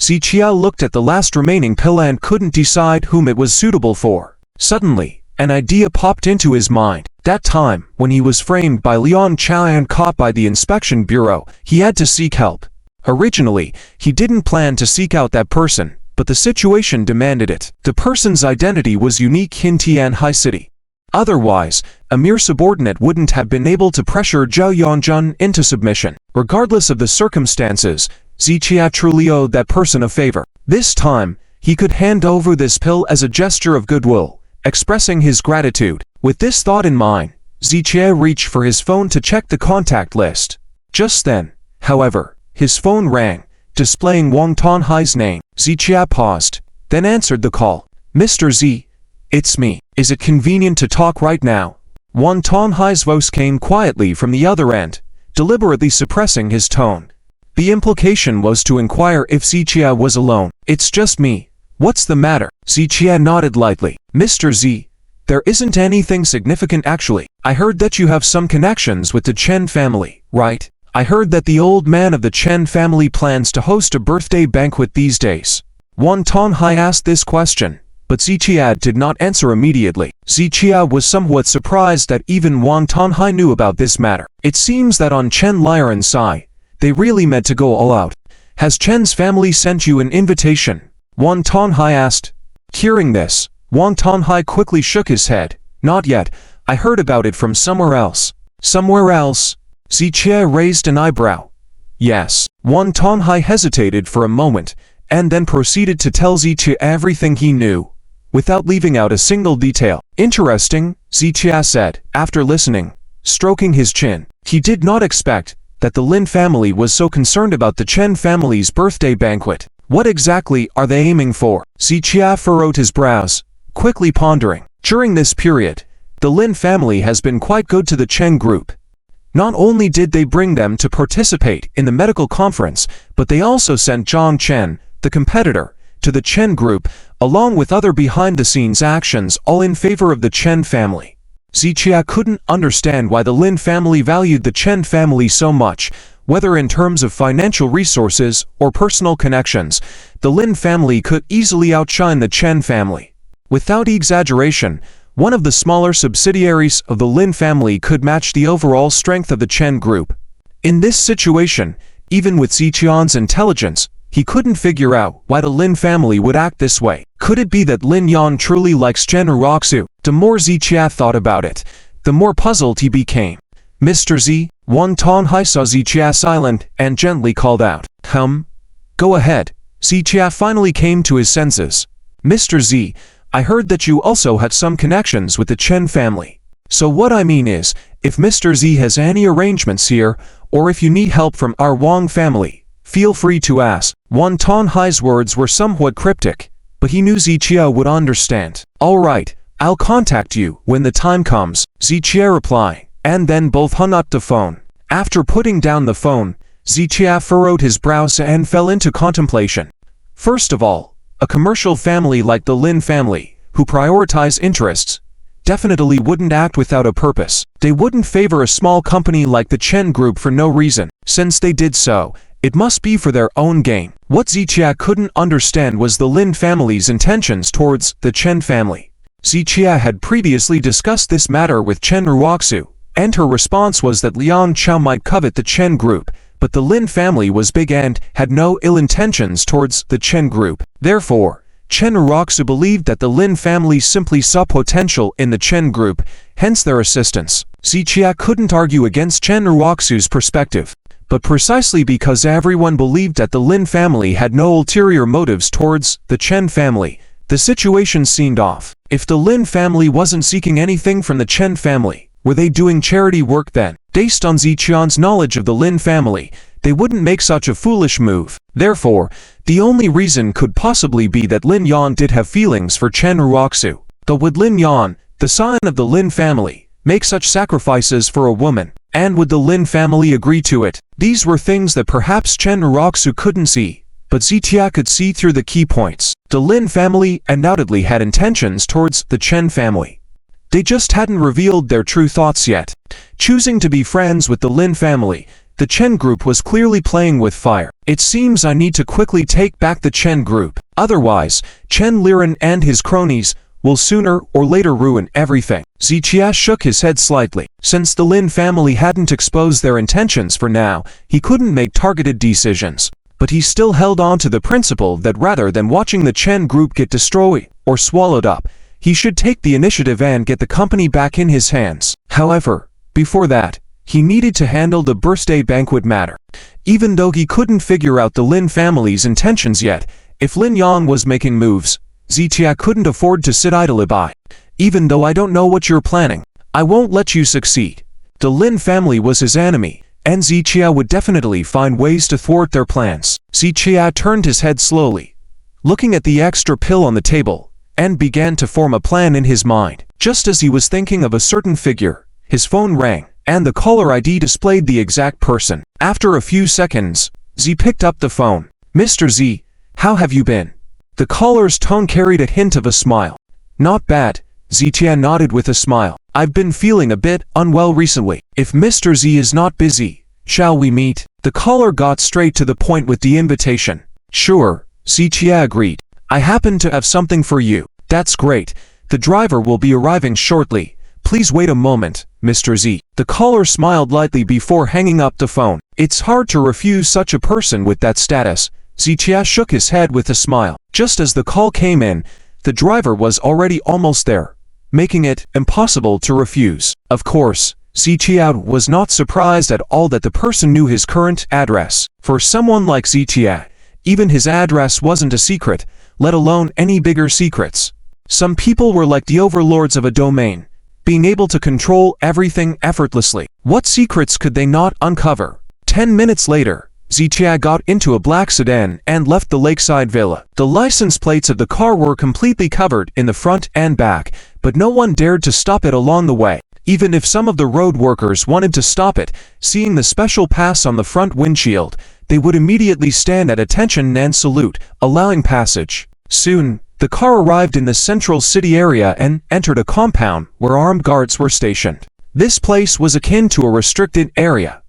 Zichia looked at the last remaining pill and couldn't decide whom it was suitable for. Suddenly, an idea popped into his mind. That time, when he was framed by Lian Chao and caught by the inspection bureau, he had to seek help. Originally, he didn't plan to seek out that person, but the situation demanded it. The person's identity was unique in Tianhai City. Otherwise, a mere subordinate wouldn't have been able to pressure Zhao Yongjun into submission. Regardless of the circumstances, Zichia truly owed that person a favor. This time, he could hand over this pill as a gesture of goodwill, expressing his gratitude. With this thought in mind, Zichia reached for his phone to check the contact list. Just then, however, his phone rang, displaying Wang Tonhai's name. Zichia paused, then answered the call. "Mr. Z, it's me. Is it convenient to talk right now?" Wang Tonhai's voice came quietly from the other end, deliberately suppressing his tone. The implication was to inquire if Zichia was alone. "It's just me. What's the matter?" Zichia nodded lightly. "Mr. Z, there isn't anything significant actually. I heard that you have some connections with the Chen family, right? I heard that the old man of the Chen family plans to host a birthday banquet these days." Wang Tonhai asked this question, but Zichia did not answer immediately. Zichia was somewhat surprised that even Wang Tonhai knew about this matter. It seems that on Chen Liren's side, they really meant to go all out. "Has Chen's family sent you an invitation?" Wang Tonhai asked. Hearing this, Wang Tonhai quickly shook his head. "Not yet. I heard about it from somewhere else." "Somewhere else?" Zichia raised an eyebrow. "Yes." Wang Tonhai hesitated for a moment, and then proceeded to tell Zichia everything he knew, without leaving out a single detail. "Interesting," Zichia said, after listening, stroking his chin. He did not expect that the Lin family was so concerned about the Chen family's birthday banquet. What exactly are they aiming for? Zichia furrowed his brows, quickly pondering. During this period, the Lin family has been quite good to the Chen group. Not only did they bring them to participate in the medical conference, but they also sent Zhang Chen, the competitor, to the Chen group, along with other behind-the-scenes actions all in favor of the Chen family. Zichia couldn't understand why the Lin family valued the Chen family so much, whether in terms of financial resources or personal connections. The Lin family could easily outshine the Chen family. Without exaggeration, one of the smaller subsidiaries of the Lin family could match the overall strength of the Chen group. In this situation, even with Zichian's intelligence, he couldn't figure out why the Lin family would act this way. Could it be that Lin Yan truly likes Chen Uroxu? The more Zichia thought about it, the more puzzled he became. "Mr. Z," Wang Tonhai saw Zichia silent and gently called out. Go ahead." Zichia finally came to his senses. "Mr. Z, I heard that you also had some connections with the Chen family. So what I mean is, if Mr. Z has any arrangements here, or if you need help from our Wong family, feel free to ask." Wang Tonhai's words were somewhat cryptic, but he knew Zichia would understand. "All right, I'll contact you when the time comes," Zichia replied, and then both hung up the phone. After putting down the phone, Zichia furrowed his brows and fell into contemplation. First of all, a commercial family like the Lin family, who prioritize interests, definitely wouldn't act without a purpose. They wouldn't favor a small company like the Chen group for no reason. Since they did so, it must be for their own gain. What Zichia couldn't understand was the Lin family's intentions towards the Chen family. Zichia had previously discussed this matter with Chen Ruoxu, and her response was that Liang Chao might covet the Chen group, but the Lin family was big and had no ill intentions towards the Chen group. Therefore, Chen Uroxu believed that the Lin family simply saw potential in the Chen group, hence their assistance. Zichia couldn't argue against Chen Uroxu's perspective, but precisely because everyone believed that the Lin family had no ulterior motives towards the Chen family, the situation seemed off. If the Lin family wasn't seeking anything from the Chen family, were they doing charity work then? Based on Zichian's knowledge of the Lin family, they wouldn't make such a foolish move. Therefore, the only reason could possibly be that Lin Yan did have feelings for Chen Uroxu. Though would Lin Yan, the scion of the Lin family, make such sacrifices for a woman? And would the Lin family agree to it? These were things that perhaps Chen Uroxu couldn't see, but Zichia could see through the key points. The Lin family undoubtedly had intentions towards the Chen family. They just hadn't revealed their true thoughts yet. Choosing to be friends with the Lin family, The Chen group was clearly playing with fire. It seems I need to quickly take back the Chen group. Otherwise, Chen Liren and his cronies will sooner or later ruin everything. Zichia shook his head slightly. Since the Lin family hadn't exposed their intentions for now, he couldn't make targeted decisions. But he still held on to the principle that rather than watching the Chen group get destroyed or swallowed up, he should take the initiative and get the company back in his hands. However, before that, he needed to handle the birthday banquet matter. Even though he couldn't figure out the Lin family's intentions yet, if Lin Yang was making moves, Zichia couldn't afford to sit idly by. Even though I don't know what you're planning, I won't let you succeed. The Lin family was his enemy, and Zichia would definitely find ways to thwart their plans. Zichia turned his head slowly, looking at the extra pill on the table, and began to form a plan in his mind. Just as he was thinking of a certain figure, his phone rang, and the caller ID displayed the exact person. After a few seconds, Z picked up the phone. "Mr. Z, how have you been?" The caller's tone carried a hint of a smile. "Not bad," Zichia nodded with a smile. "I've been feeling a bit unwell recently. If Mr. Z is not busy, shall we meet?" The caller got straight to the point with the invitation. "Sure," Zichia agreed. "I happen to have something for you." "That's great. The driver will be arriving shortly. Please wait a moment, Mr. Z." The caller smiled lightly before hanging up the phone. It's hard to refuse such a person with that status. Zichia shook his head with a smile. Just as the call came in, the driver was already almost there, making it impossible to refuse. Of course, Zichia was not surprised at all that the person knew his current address. For someone like Zichia, even his address wasn't a secret, let alone any bigger secrets. Some people were like the overlords of a domain, being able to control everything effortlessly. What secrets could they not uncover? 10 minutes later, Zichia got into a black sedan and left the lakeside villa. The license plates of the car were completely covered in the front and back, but no one dared to stop it along the way. Even if some of the road workers wanted to stop it, seeing the special pass on the front windshield, they would immediately stand at attention and salute, allowing passage. Soon, the car arrived in the central city area and entered a compound where armed guards were stationed. This place was akin to a restricted area.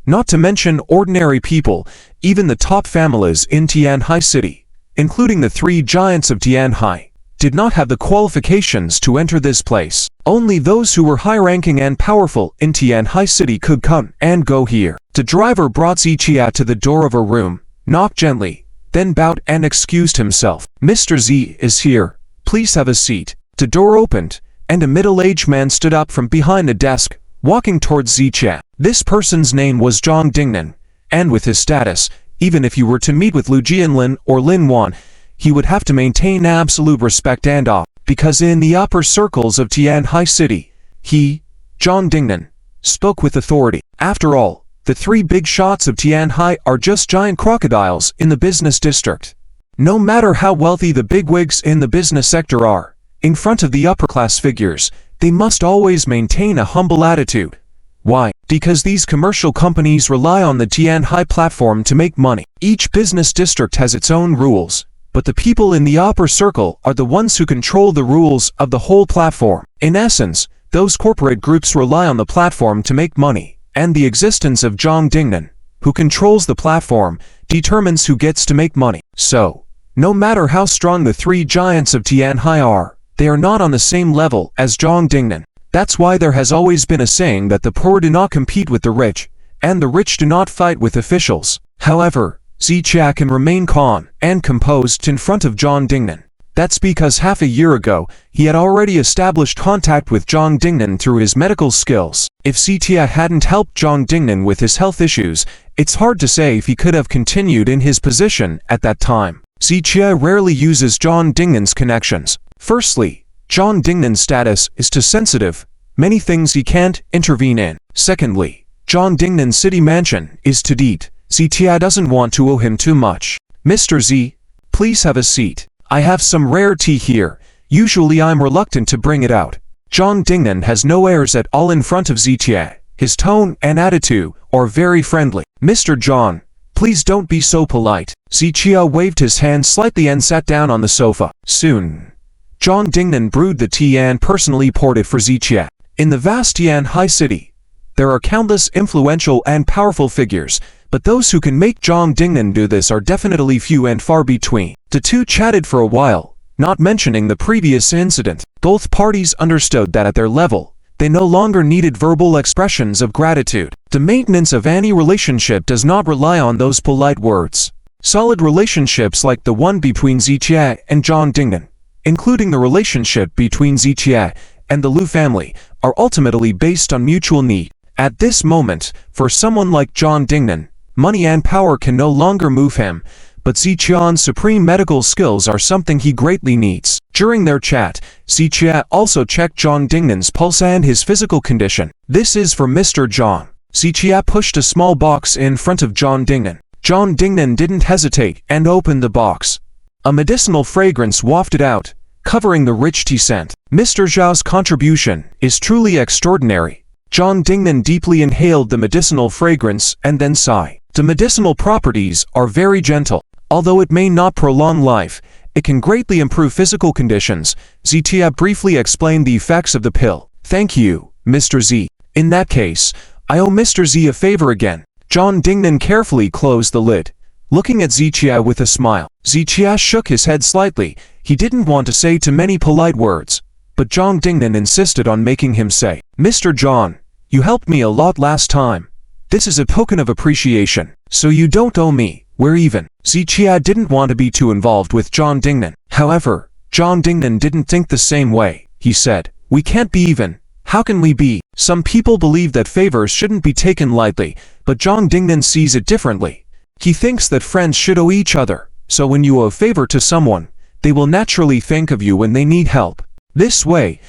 Not to mention ordinary people, even the top families in Tianhai City, including the three giants of Tianhai, did not have the qualifications to enter this place. Only those who were high-ranking and powerful in Tianhai City could come and go here. The driver brought Zichia to the door of a room, knocked gently, then bowed and excused himself. "Mr. Z is here. Please have a seat." The door opened, and a middle-aged man stood up from behind a desk, walking towards Zichia. This person's name was Zhang Dingnan, and with his status, even if you were to meet with Lu Jianlin or Lin Wan, he would have to maintain absolute respect and awe, because in the upper circles of Tianhai City, he, Zhang Dingnan, spoke with authority. After all, the three big shots of Tianhai are just giant crocodiles in the business district. No matter how wealthy the bigwigs in the business sector are, in front of the upper-class figures, they must always maintain a humble attitude. Why? Because these commercial companies rely on the Tianhai platform to make money. Each business district has its own rules, but the people in the upper circle are the ones who control the rules of the whole platform. In essence, those corporate groups rely on the platform to make money, and the existence of Zhang Dingnan, who controls the platform, determines who gets to make money. So, no matter how strong the three giants of Tianhai are, they are not on the same level as Zhang Dingnan. That's why there has always been a saying that the poor do not compete with the rich, and the rich do not fight with officials. However, Zichia can remain calm and composed in front of Zhang Dingnan. That's because half a year ago, he had already established contact with Zhang Dingnan through his medical skills. If Zichia hadn't helped Zhang Dingnan with his health issues, it's hard to say if he could have continued in his position at that time. Zichia rarely uses Zhang Dingnan's connections. Firstly, Zhang Dingnan's status is too sensitive, many things he can't intervene in. Secondly, Zhang Dingnan's city mansion is too deep. Zichia doesn't want to owe him too much. "Mr. Z, please have a seat. I have some rare tea here. Usually I'm reluctant to bring it out." Zhang Dingnan has no airs at all in front of Zichia. His tone and attitude are very friendly. "Mr. Zhang, please don't be so polite." Zichia waved his hand slightly and sat down on the sofa. Soon, Zhang Dingnan brewed the tea and personally poured it for Zichia. In the vast Tianhai City, There are countless influential and powerful figures, but those who can make Zhang Dingnan do this are definitely few and far between. The two chatted for a while, not mentioning the previous incident. Both parties understood that at their level, they no longer needed verbal expressions of gratitude. The maintenance of any relationship does not rely on those polite words. Solid relationships like the one between Ziqie and Zhang Dingnan, including the relationship between Ziqie and the Lu family, are ultimately based on mutual need. At this moment, for someone like Zhang Dingnan, money and power can no longer move him, but Ziqian's supreme medical skills are something he greatly needs. During their chat, Ziqie also checked Zhang Dingnan's pulse and his physical condition. "This is for Mr. Zhang." Ziqie pushed a small box in front of Zhang Dingnan. Zhang Dingnan didn't hesitate and opened the box. A medicinal fragrance wafted out, covering the rich tea scent. "Mr. Zhao's contribution is truly extraordinary." Zhang Dingnan deeply inhaled the medicinal fragrance and then sighed. The medicinal properties are very gentle. Although it may not prolong life, it can greatly improve physical conditions. Ziqie briefly explained the effects of the pill. "Thank you, Mr. Z. In that case, I owe Mr. Z a favor again." Zhang Dingnan carefully closed the lid, looking at Ziqie with a smile. Ziqie shook his head slightly. He didn't want to say too many polite words, but Zhang Dingnan insisted on making him say, "Mr. Zhang, you helped me a lot last time. This is a token of appreciation, so you don't owe me. We're even." Ziqie didn't want to be too involved with Zhang Dingnan. However, Zhang Dingnan didn't think the same way. He said, "We can't be even. How can we be?" Some people believe that favors shouldn't be taken lightly, but Zhang Dingnan sees it differently. He thinks that friends should owe each other, so when you owe a favor to someone, they will naturally think of you when they need help. This way,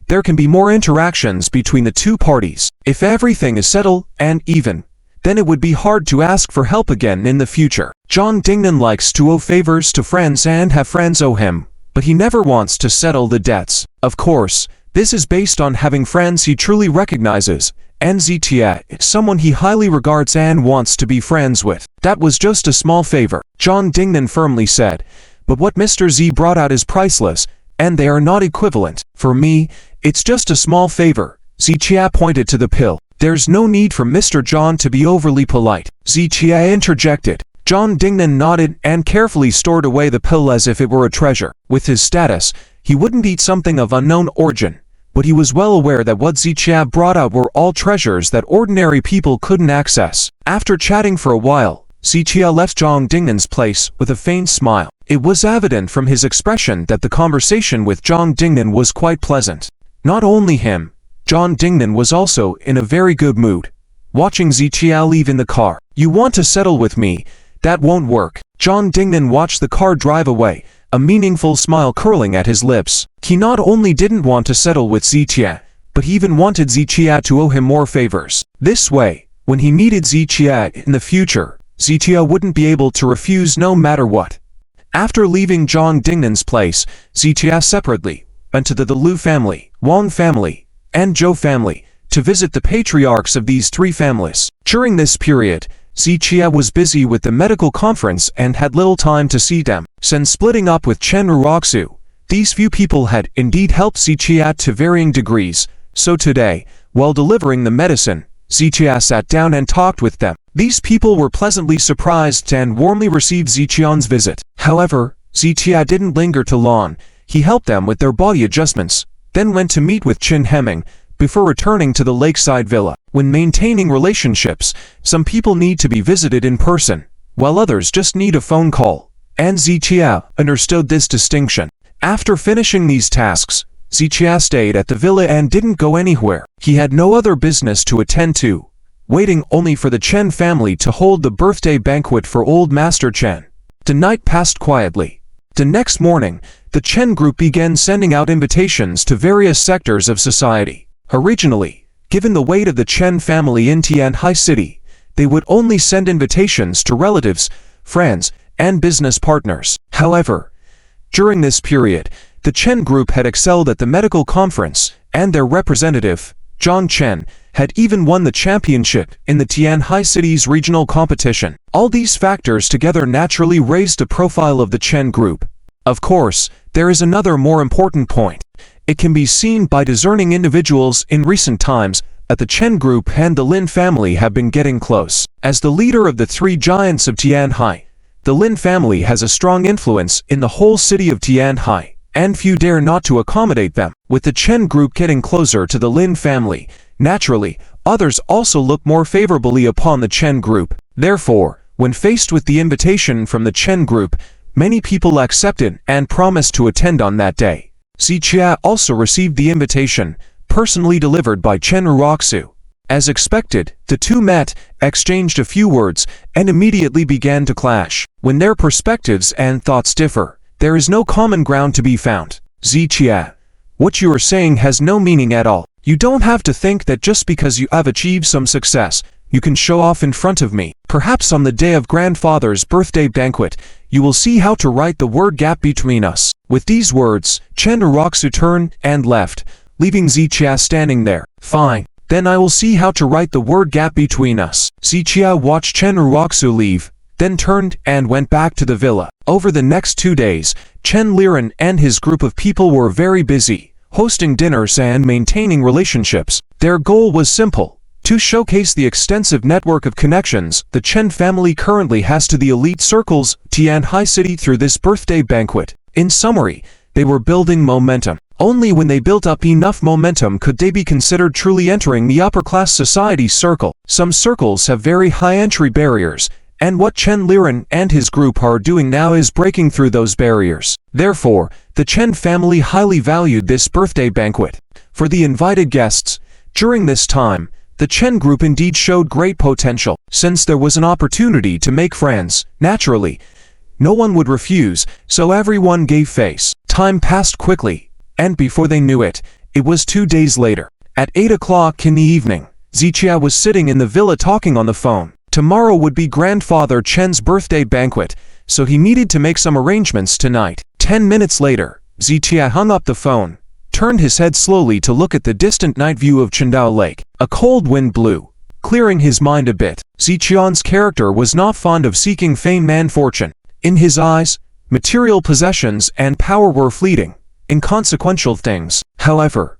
there can be more interactions between the two parties. If everything is settled and even, then it would be hard to ask for help again in the future. Zhang Dingnan likes to owe favors to friends and have friends owe him, but he never wants to settle the debts. Of course, this is based on having friends he truly recognizes, and Ziqie is someone he highly regards and wants to be friends with. "That was just a small favor," Zhang Dingnan firmly said, "but what Mr. Z brought out is priceless, and they are not equivalent. For me, it's just a small favor." Ziqie pointed to the pill. "There's no need for Mr. Zhang to be overly polite," Ziqie interjected. Zhang Dingnan nodded and carefully stored away the pill as if it were a treasure. With his status, he wouldn't eat something of unknown origin, but he was well aware that what Ziqie brought out were all treasures that ordinary people couldn't access. After chatting for a while, Ziqie left Zhang Dingnan's place with a faint smile. It was evident from his expression that the conversation with Zhang Dingnan was quite pleasant. Not only him, Zhang Dingnan was also in a very good mood. Watching Ziqie leave in the car. "You want to settle with me? That won't work." Zhang Dingnan watched the car drive away, a meaningful smile curling at his lips. He not only didn't want to settle with Ziqie, but he even wanted Ziqie to owe him more favors. This way, when he needed Ziqie in the future, Ziqie wouldn't be able to refuse no matter what. After leaving Zhang Dingnan's place, Ziqie separately went to the Lu family, Wong family, and Zhou family, to visit the patriarchs of these three families. During this period, Ziqie was busy with the medical conference and had little time to see them. Since splitting up with Chen Ruoxu, these few people had indeed helped Ziqie to varying degrees, so today, while delivering the medicine, Ziqie sat down and talked with them. These people were pleasantly surprised and warmly received Ziqian's visit. However, Ziqie didn't linger too long. He helped them with their body adjustments, then went to meet with Chen Hemming, before returning to the lakeside villa. When maintaining relationships, some people need to be visited in person, while others just need a phone call, and Ziqie understood this distinction. After finishing these tasks, Ziqie stayed at the villa and didn't go anywhere. He had no other business to attend to, waiting only for the Chen family to hold the birthday banquet for old Master Chen. The night passed quietly. The next morning, the Chen group began sending out invitations to various sectors of society. Originally, given the weight of the Chen family in Tianhai City, they would only send invitations to relatives, friends, and business partners. However, during this period, the Chen group had excelled at the medical conference, and their representative, John Chen, had even won the championship in the Tianhai City's regional competition. All these factors together naturally raised the profile of the Chen group. Of course, there is another more important point. It can be seen by discerning individuals in recent times, that the Chen group and the Lin family have been getting close. As the leader of the three giants of Tianhai, the Lin family has a strong influence in the whole city of Tianhai, and few dare not to accommodate them. With the Chen group getting closer to the Lin family, naturally, others also look more favorably upon the Chen group. Therefore, when faced with the invitation from the Chen group, many people accepted and promised to attend on that day. Zichia also received the invitation, personally delivered by Chen Uroxu. As expected, the two met, exchanged a few words, and immediately began to clash. When their perspectives and thoughts differ, there is no common ground to be found. Zichia, what you are saying has no meaning at all. You don't have to think that just because you have achieved some success, you can show off in front of me. Perhaps on the day of grandfather's birthday banquet, you will see how to write the word gap between us. With these words, Chen Uroxu turned and left, leaving Zichia standing there. Fine. Then I will see how to write the word gap between us. Zichia watched Chen Uroxu leave, then turned and went back to the villa. Over the next 2 days, Chen Liren and his group of people were very busy, hosting dinners and maintaining relationships. Their goal was simple: to showcase the extensive network of connections the Chen family currently has to the elite circles Tianhai City through this birthday banquet. In summary, they were building momentum. Only when they built up enough momentum could they be considered truly entering the upper-class society circle. Some circles have very high entry barriers, and what Chen Liren and his group are doing now is breaking through those barriers. Therefore, the Chen family highly valued this birthday banquet. For the invited guests, during this time, the Chen group indeed showed great potential. Since there was an opportunity to make friends, naturally, no one would refuse, so everyone gave face. Time passed quickly, and before they knew it, it was 2 days later. At 8 o'clock in the evening, Zichia was sitting in the villa talking on the phone. Tomorrow would be grandfather Chen's birthday banquet, so he needed to make some arrangements tonight. 10 minutes later, Zichia hung up the phone, turned his head slowly to look at the distant night view of Chendao Lake. A cold wind blew, clearing his mind a bit. Zichian's character was not fond of seeking fame and fortune. In his eyes, material possessions and power were fleeting, inconsequential things. However,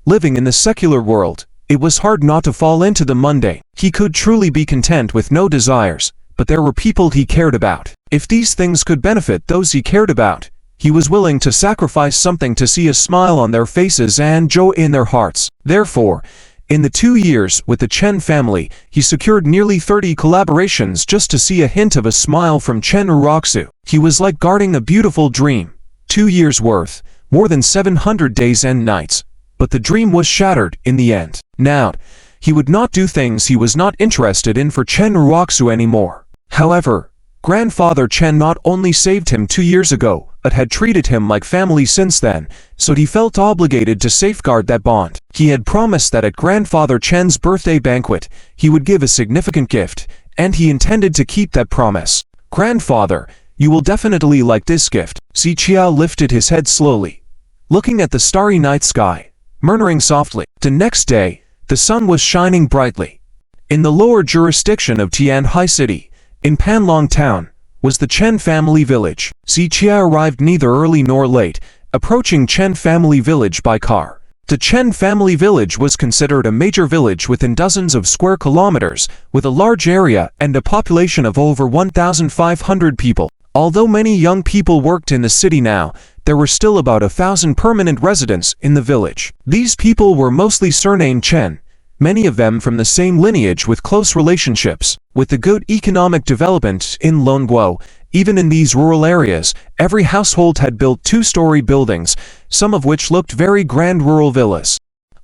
living in the secular world, it was hard not to fall into the mundane. He could truly be content with no desires, but there were people he cared about. If these things could benefit those he cared about, he was willing to sacrifice something to see a smile on their faces and joy in their hearts. Therefore, in the 2 years with the Chen family, he secured nearly 30 collaborations just to see a hint of a smile from Chen Uroxu. He was like guarding a beautiful dream. 2 years worth, more than 700 days and nights, but the dream was shattered in the end. Now, he would not do things he was not interested in for Chen Uroxu anymore. However, grandfather Chen not only saved him 2 years ago, but had treated him like family since then, so he felt obligated to safeguard that bond. He had promised that at grandfather Chen's birthday banquet, he would give a significant gift, and he intended to keep that promise. Grandfather, you will definitely like this gift. Zichia lifted his head slowly, looking at the starry night sky, murmuring softly. The next day, the sun was shining brightly. In the lower jurisdiction of Tianhai City, in Panlong Town, was the Chen family village. Zichia arrived neither early nor late, approaching Chen family village by car. The Chen family village was considered a major village within dozens of square kilometers, with a large area and a population of over 1,500 people. Although many young people worked in the city now, there were still about 1,000 permanent residents in the village. These people were mostly surnamed Chen, many of them from the same lineage with close relationships. With the good economic development in Longguo, even in these rural areas, every household had built 2-story buildings, some of which looked very grand rural villas.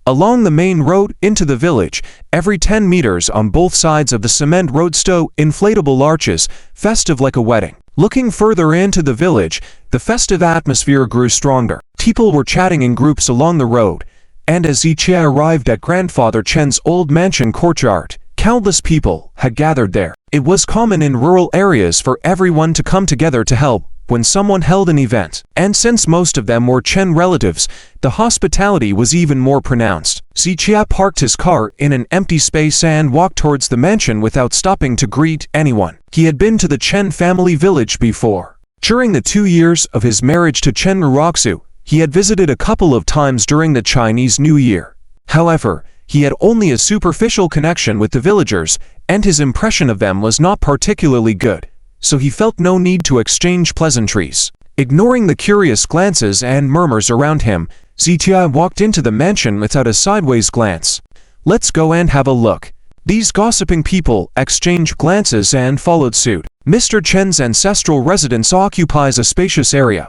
Along the main road into the village, every 10 meters on both sides of the cement road stood inflatable arches, festive like a wedding. Looking further into the village, the festive atmosphere grew stronger. People were chatting in groups along the road, and as Zichia arrived at grandfather Chen's old mansion courtyard, countless people had gathered there. It was common in rural areas for everyone to come together to help when someone held an event, and since most of them were Chen relatives, the hospitality was even more pronounced. Zichia parked his car in an empty space and walked towards the mansion without stopping to greet anyone. He had been to the Chen family village before. During the 2 years of his marriage to Chen Uroxu, he had visited a couple of times during the Chinese New Year. However, He had only a superficial connection with the villagers, and his impression of them was not particularly good, so he felt no need to exchange pleasantries. Ignoring the curious glances and murmurs around him, Zitia walked into the mansion without a sideways glance. "Let's go and have a look." These gossiping people exchanged glances and followed suit. Mr. Chen's ancestral residence occupies a spacious area.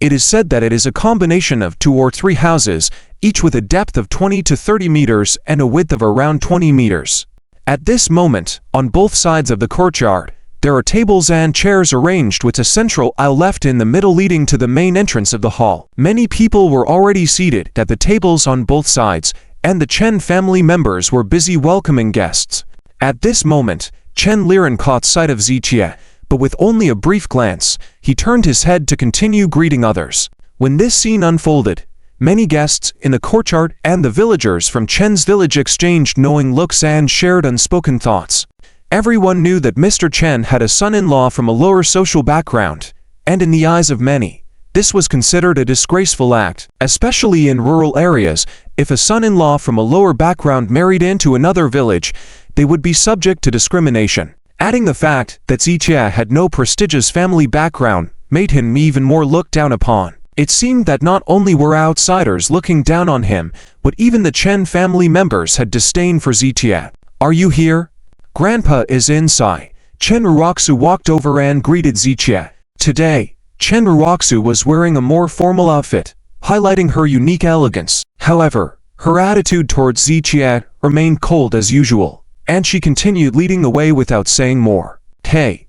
It is said that it is a combination of 2 or 3 houses, each with a depth of 20 to 30 meters and a width of around 20 meters. At this moment, on both sides of the courtyard, there are tables and chairs arranged with a central aisle left in the middle leading to the main entrance of the hall. Many people were already seated at the tables on both sides, and the Chen family members were busy welcoming guests. At this moment, Chen Liren caught sight of Zitia, but with only a brief glance, he turned his head to continue greeting others. When this scene unfolded, many guests in the courtyard and the villagers from Chen's village exchanged knowing looks and shared unspoken thoughts. Everyone knew that Mr. Chen had a son-in-law from a lower social background, and in the eyes of many, this was considered a disgraceful act, especially in rural areas. If a son-in-law from a lower background married into another village, they would be subject to discrimination. Adding the fact that Zitia had no prestigious family background made him even more looked down upon. It seemed that not only were outsiders looking down on him, but even the Chen family members had disdain for Zitia. "Are you here? Grandpa is inside." Chen Ruoxu walked over and greeted Zitia. Today, Chen Ruoxu was wearing a more formal outfit, highlighting her unique elegance. However, her attitude towards Zitia remained cold as usual, and she continued leading the way without saying more. "Hey,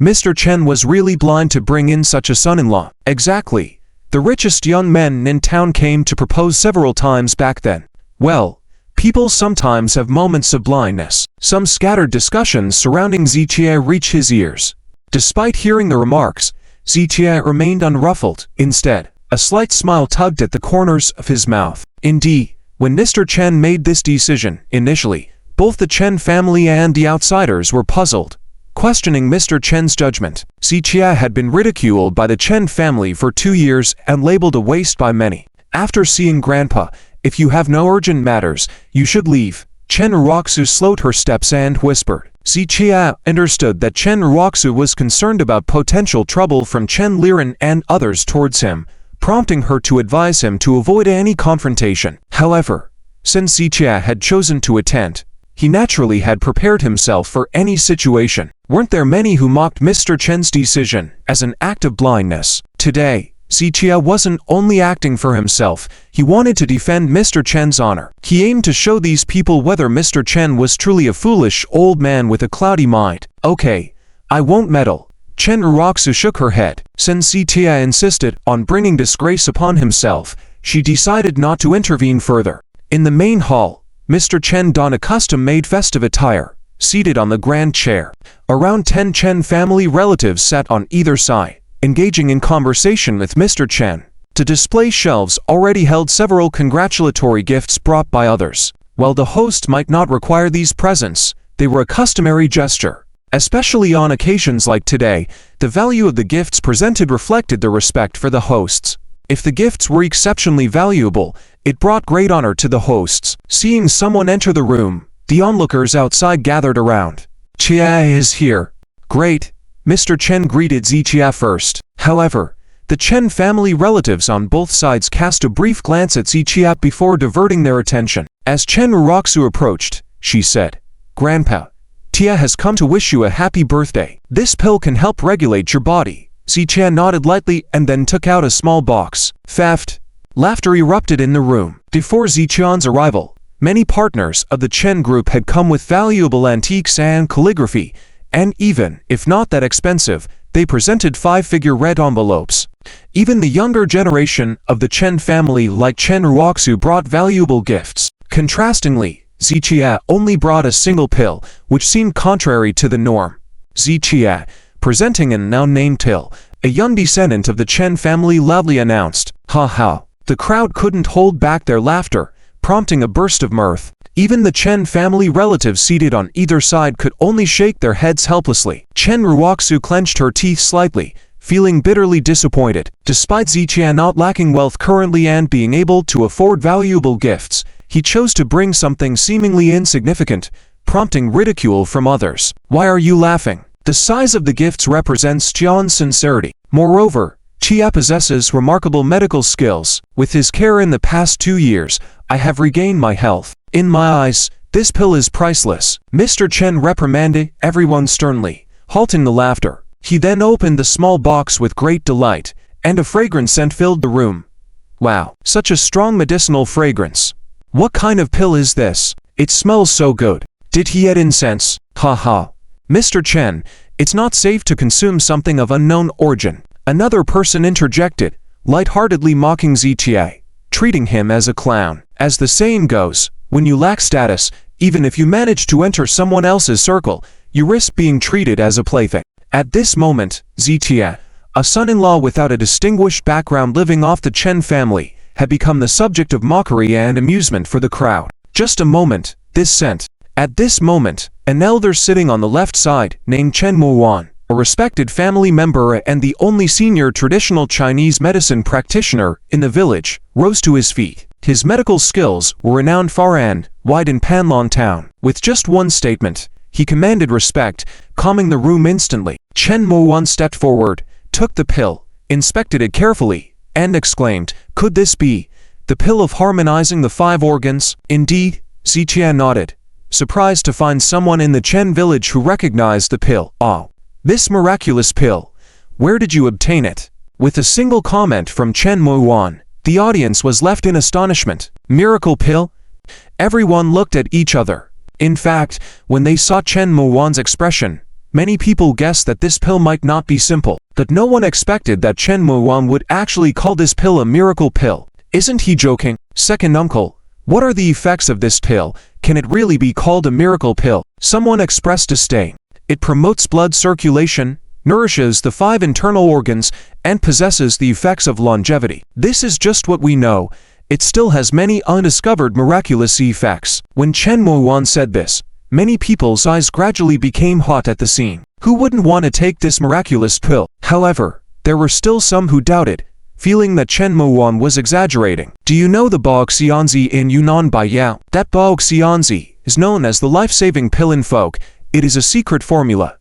Mr. Chen was really blind to bring in such a son-in-law." "Exactly. The richest young men in town came to propose several times back then." "Well, people sometimes have moments of blindness." Some scattered discussions surrounding Zitia reached his ears. Despite hearing the remarks, Zitia remained unruffled. Instead, a slight smile tugged at the corners of his mouth. Indeed, when Mr. Chen made this decision, initially, both the Chen family and the outsiders were puzzled, questioning Mr. Chen's judgment. Zitia had been ridiculed by the Chen family for 2 years and labeled a waste by many. After seeing Grandpa, "If you have no urgent matters, you should leave." Chen Ruoxu slowed her steps and whispered. Zitia understood that Chen Ruoxu was concerned about potential trouble from Chen Liren and others towards him, prompting her to advise him to avoid any confrontation. However, since Zitia had chosen to attend, he naturally had prepared himself for any situation. Weren't there many who mocked Mr. Chen's decision as an act of blindness? Today, Zitia wasn't only acting for himself, he wanted to defend Mr. Chen's honor. He aimed to show these people whether Mr. Chen was truly a foolish old man with a cloudy mind. "Okay, I won't meddle." Chen Ruoxu shook her head. Since Zitia insisted on bringing disgrace upon himself, she decided not to intervene further. In the main hall, Mr. Chen donned a custom-made festive attire, seated on the grand chair. Around 10 Chen family relatives sat on either side, engaging in conversation with Mr. Chen. The display shelves already held several congratulatory gifts brought by others. While the host might not require these presents, they were a customary gesture. Especially on occasions like today, the value of the gifts presented reflected the respect for the hosts. If the gifts were exceptionally valuable, it brought great honor to the hosts. Seeing someone enter the room, the onlookers outside gathered around. "Chia is here." "Great." Mr. Chen greeted Zitia first. However, the Chen family relatives on both sides cast a brief glance at Zitia before diverting their attention. As Chen Ruoxu approached, she said, "Grandpa, Tia has come to wish you a happy birthday. This pill can help regulate your body." Zitia nodded lightly and then took out a small box. "Theft." Laughter erupted in the room. Before Zitian's arrival, many partners of the Chen group had come with valuable antiques and calligraphy, and even, if not that expensive, they presented 5-figure red envelopes. Even the younger generation of the Chen family like Chen Ruoxu brought valuable gifts. Contrastingly, Zitia only brought a single pill, which seemed contrary to the norm. Zitia, presenting an now-named pill, a young descendant of the Chen family loudly announced, "Ha ha." The crowd couldn't hold back their laughter, prompting a burst of mirth. Even the Chen family relatives seated on either side could only shake their heads helplessly. Chen Ruoxu clenched her teeth slightly, feeling bitterly disappointed. Despite Zitia not lacking wealth currently and being able to afford valuable gifts, he chose to bring something seemingly insignificant, prompting ridicule from others. Why are you laughing? The size of the gifts represents Qian's sincerity. Moreover, Qia possesses remarkable medical skills. With his care in the past 2 years, I have regained my health. In my eyes, this pill is priceless. Mr. Chen reprimanded everyone sternly, halting the laughter. He then opened the small box with great delight, and a fragrant scent filled the room. Wow, such a strong medicinal fragrance. What kind of pill is this? It smells so good. Did he add incense? Haha. Mr. Chen, it's not safe to consume something of unknown origin. Another person interjected, lightheartedly mocking Zta, treating him as a clown. As the saying goes, when you lack status, even if you manage to enter someone else's circle, you risk being treated as a plaything. At this moment, Zta, a son-in-law without a distinguished background living off the Chen family, had become the subject of mockery and amusement for the crowd. Just a moment, this scent. At this moment, an elder sitting on the left side, named Chen Mowan, a respected family member and the only senior traditional Chinese medicine practitioner in the village, rose to his feet. His medical skills were renowned far and wide in Panlong town. With just one statement, he commanded respect, calming the room instantly. Chen Mowan stepped forward, took the pill, inspected it carefully, and exclaimed, "Could this be the pill of harmonizing the 5 organs?" Indeed, Ziqian nodded, surprised to find someone in the Chen village who recognized the pill. "Oh, this miraculous pill. Where did you obtain it?" With a single comment from Chen Mowan, the audience was left in astonishment. Miracle pill? Everyone looked at each other. In fact, when they saw Chen Mowan's expression, many people guessed that this pill might not be simple. But no one expected that Chen Mowan would actually call this pill a miracle pill. Isn't he joking? Second uncle, what are the effects of this pill? Can it really be called a miracle pill? Someone expressed disdain. It promotes blood circulation, nourishes the 5 internal organs, and possesses the effects of longevity. This is just what we know. It still has many undiscovered miraculous effects. When Chen Mowan said this, many people's eyes gradually became hot at the scene. Who wouldn't want to take this miraculous pill? However, there were still some who doubted, feeling that Chen Mowan was exaggerating. Do you know the Bao Xianzi in Yunnan Baiyao? That Bao Xianzi is known as the life-saving pill in folk. It is a secret formula.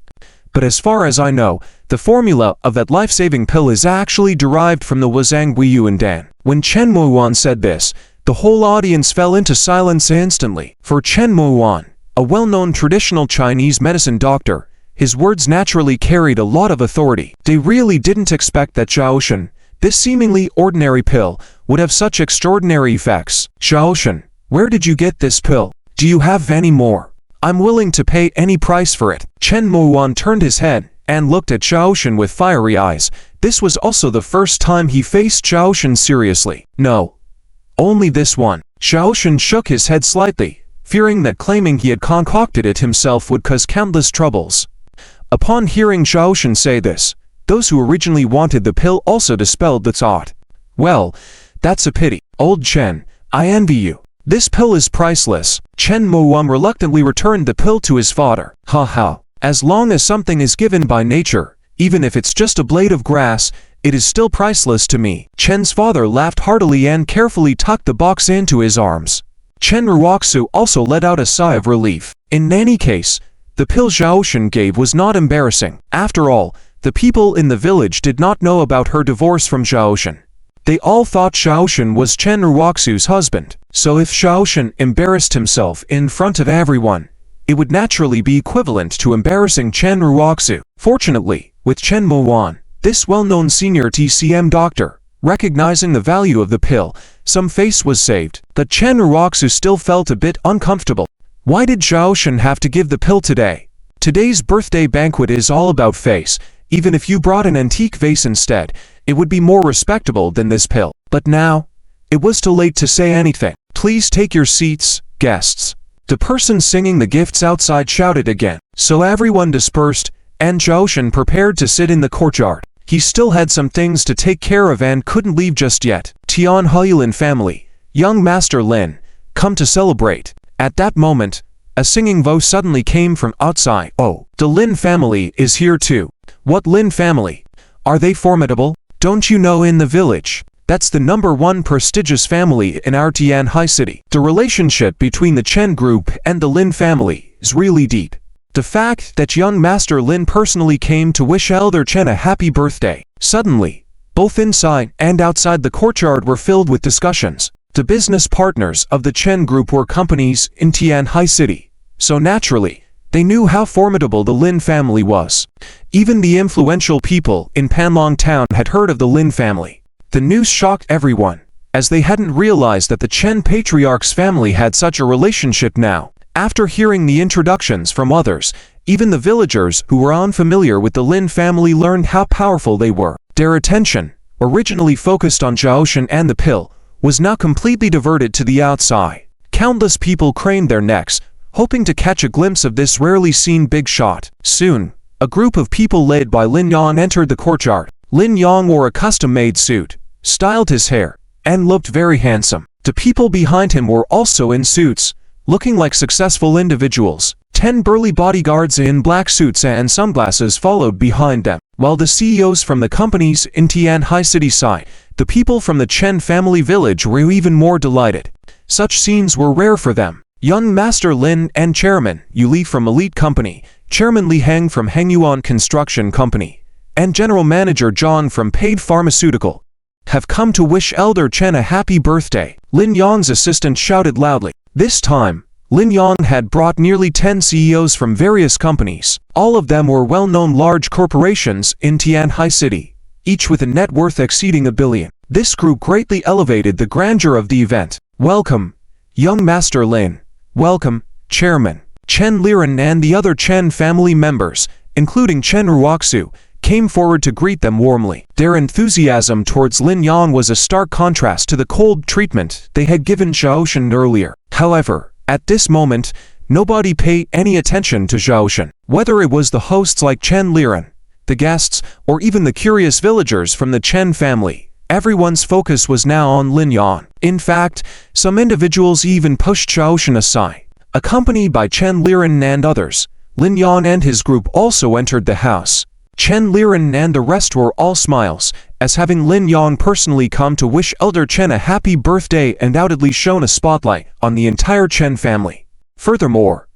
But as far as I know, the formula of that life-saving pill is actually derived from the Wuzang Guiyu and Dan. When Chen Mowan said this, the whole audience fell into silence instantly. For Chen Mowan, a well-known traditional Chinese medicine doctor, his words naturally carried a lot of authority. They really didn't expect that Zhaoshen, this seemingly ordinary pill, would have such extraordinary effects. Zhaoshen, where did you get this pill? Do you have any more? I'm willing to pay any price for it. Chen Mowan turned his head and looked at Zhaoshen with fiery eyes. This was also the first time he faced Zhaoshen seriously. No. Only this one. Zhaoshen shook his head slightly, fearing that claiming he had concocted it himself would cause countless troubles. Upon hearing Zhaoshen say this, those who originally wanted the pill also dispelled the thought. Well, that's a pity. Old Chen, I envy you. This pill is priceless. Chen Mowan reluctantly returned the pill to his father. Ha. As long as something is given by nature, even if it's just a blade of grass, it is still priceless to me. Chen's father laughed heartily and carefully tucked the box into his arms. Chen Ruoxu also let out a sigh of relief. In any case, the pill Zhaoshen gave was not embarrassing. After all, the people in the village did not know about her divorce from Zhaoshen. They all thought Zhaoshen was Chen Ruoxu's husband. So if Zhaoshen embarrassed himself in front of everyone, it would naturally be equivalent to embarrassing Chen Ruoxu. Fortunately, with Chen Mowan, this well-known senior TCM doctor, recognizing the value of the pill, some face was saved. But Chen Ruoxu still felt a bit uncomfortable. Why did Zhaoshen have to give the pill today? Today's birthday banquet is all about face. Even if you brought an antique vase instead, it would be more respectable than this pill. But now, it was too late to say anything. Please take your seats, guests. The person singing the gifts outside shouted again. So everyone dispersed, and Zhaoshen prepared to sit in the courtyard. He still had some things to take care of and couldn't leave just yet. Tian Huilin family, young Master Lynn, come to celebrate. At that moment, a singing voice suddenly came from outside. Oh, the Lynn family is here too. What Lynn family? Are they formidable? Don't you know in the village? That's the #1 prestigious family in our Tianhai city. The relationship between the Chen group and the Lin family is really deep. The fact that young Master Lin personally came to wish Elder Chen a happy birthday. Suddenly, both inside and outside the courtyard were filled with discussions. The business partners of the Chen group were companies in Tianhai city, so naturally, they knew how formidable the Lin family was. Even the influential people in Panlong town had heard of the Lin family. The news shocked everyone, as they hadn't realized that the Chen patriarch's family had such a relationship now. After hearing the introductions from others, even the villagers who were unfamiliar with the Lin family learned how powerful they were. Their attention, originally focused on Zhaoshan and the pill, was now completely diverted to the outside. Countless people craned their necks, hoping to catch a glimpse of this rarely seen big shot. Soon, a group of people led by Lin Yang entered the courtyard. Lin Yang wore a custom-made suit, styled his hair, and looked very handsome. The people behind him were also in suits, looking like successful individuals. 10 burly bodyguards in black suits and sunglasses followed behind them. While the CEOs from the companies in Tianhai city sighed, the people from the Chen family village were even more delighted. Such scenes were rare for them. Young Master Lin and Chairman Yu Li from Elite Company, Chairman Li Heng from Hengyuan Construction Company, and General Manager John from Paid Pharmaceutical have come to wish Elder Chen a happy birthday. Lin Yang's assistant shouted loudly. This time, Lin Yang had brought nearly 10 CEOs from various companies. All of them were well-known large corporations in Tianhai city, each with a net worth exceeding $1 billion. This group greatly elevated the grandeur of the event. Welcome, young Master Lin. Welcome, Chairman. Chen Liren and the other Chen family members, including Chen Ruoxu, came forward to greet them warmly. Their enthusiasm towards Lin Yang was a stark contrast to the cold treatment they had given Zhaoshan earlier. However, at this moment, nobody paid any attention to Zhaoshan. Whether it was the hosts like Chen Liren, the guests, or even the curious villagers from the Chen family, everyone's focus was now on Lin Yang. In fact, some individuals even pushed Zhaoshan aside. Accompanied by Chen Liren and others, Lin Yang and his group also entered the house. Chen Liren and the rest were all smiles, as having Lin Yang personally come to wish Elder Chen a happy birthday undoubtedly shone a spotlight on the entire Chen family. Furthermore,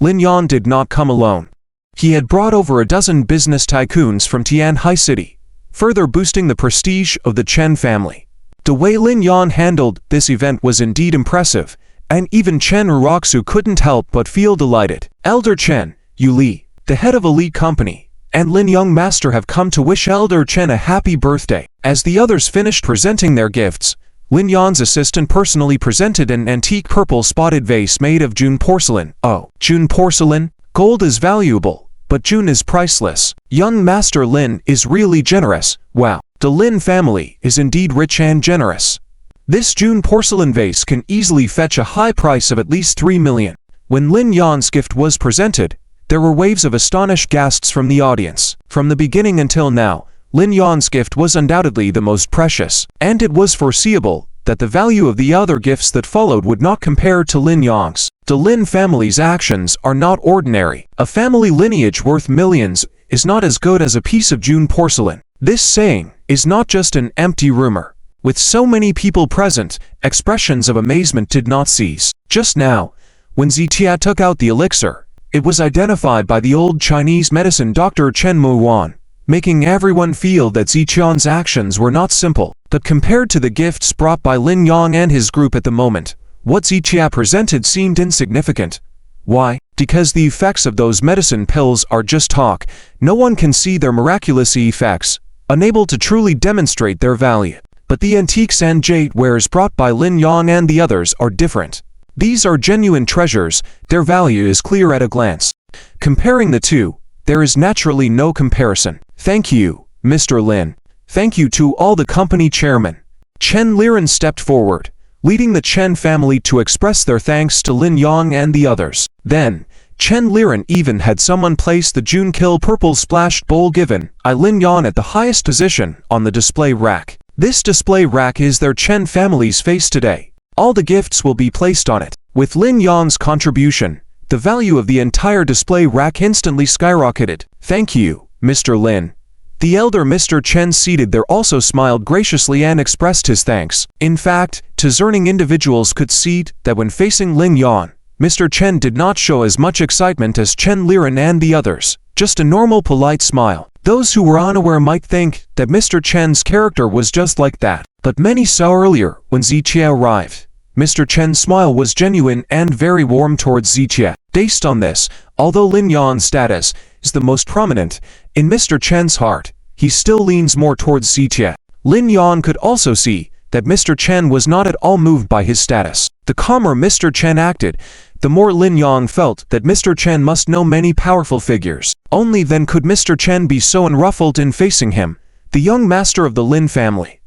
Lin Yang did not come alone. He had brought over a dozen business tycoons from Tianhai city, further boosting the prestige of the Chen family. The way Lin Yang handled this event was indeed impressive, and even Chen Ruoxu couldn't help but feel delighted. Elder Chen, Yu Li, the head of Elite Company, and Lin Young Master have come to wish Elder Chen a happy birthday. As the others finished presenting their gifts, Lin Yang's assistant personally presented an antique purple spotted vase made of June porcelain. Oh, June porcelain? Gold is valuable, but June is priceless. Young Master Lin is really generous. Wow, the Lin family is indeed rich and generous. This June porcelain vase can easily fetch a high price of at least 3 million. When Lin Yang's gift was presented, there were waves of astonished gasps from the audience. From the beginning until now, Lin Yang's gift was undoubtedly the most precious, and it was foreseeable that the value of the other gifts that followed would not compare to Lin Yang's. The Lin family's actions are not ordinary. A family lineage worth millions is not as good as a piece of June porcelain. This saying is not just an empty rumor. With so many people present, expressions of amazement did not cease. Just now, when Zitia took out the elixir, it was identified by the old Chinese medicine doctor Chen Muwan, making everyone feel that Ziqian's actions were not simple. But compared to the gifts brought by Lin Yang and his group at the moment, what Zitia presented seemed insignificant. Why? Because the effects of those medicine pills are just talk. No one can see their miraculous effects, unable to truly demonstrate their value. But the antiques and jade wares brought by Lin Yang and the others are different. These are genuine treasures, their value is clear at a glance. Comparing the two, there is naturally no comparison. Thank you, Mr. Lin. Thank you to all the company chairmen. Chen Liren stepped forward, leading the Chen family to express their thanks to Lin Yang and the others. Then, Chen Liren even had someone place the June Kill purple splashed bowl given by Lin Yang at the highest position on the display rack. This display rack is their Chen family's face today. All the gifts will be placed on it. With Lin Yang's contribution, the value of the entire display rack instantly skyrocketed. Thank you, Mr. Lin. The elder Mr. Chen seated there also smiled graciously and expressed his thanks. In fact, discerning individuals could see that when facing Lin Yan, Mr. Chen did not show as much excitement as Chen Liren and the others, just a normal polite smile. Those who were unaware might think that Mr. Chen's character was just like that, but many saw earlier when Ziqie arrived. Mr. Chen's smile was genuine and very warm towards Ziqie. Based on this, although Lin Yan's status is the most prominent, in Mr. Chen's heart, he still leans more towards Ziqie. Lin Yan could also see that Mr. Chen was not at all moved by his status. The calmer Mr. Chen acted, the more Lin Yan felt that Mr. Chen must know many powerful figures. Only then could Mr. Chen be so unruffled in facing him, the young master of the Lin family.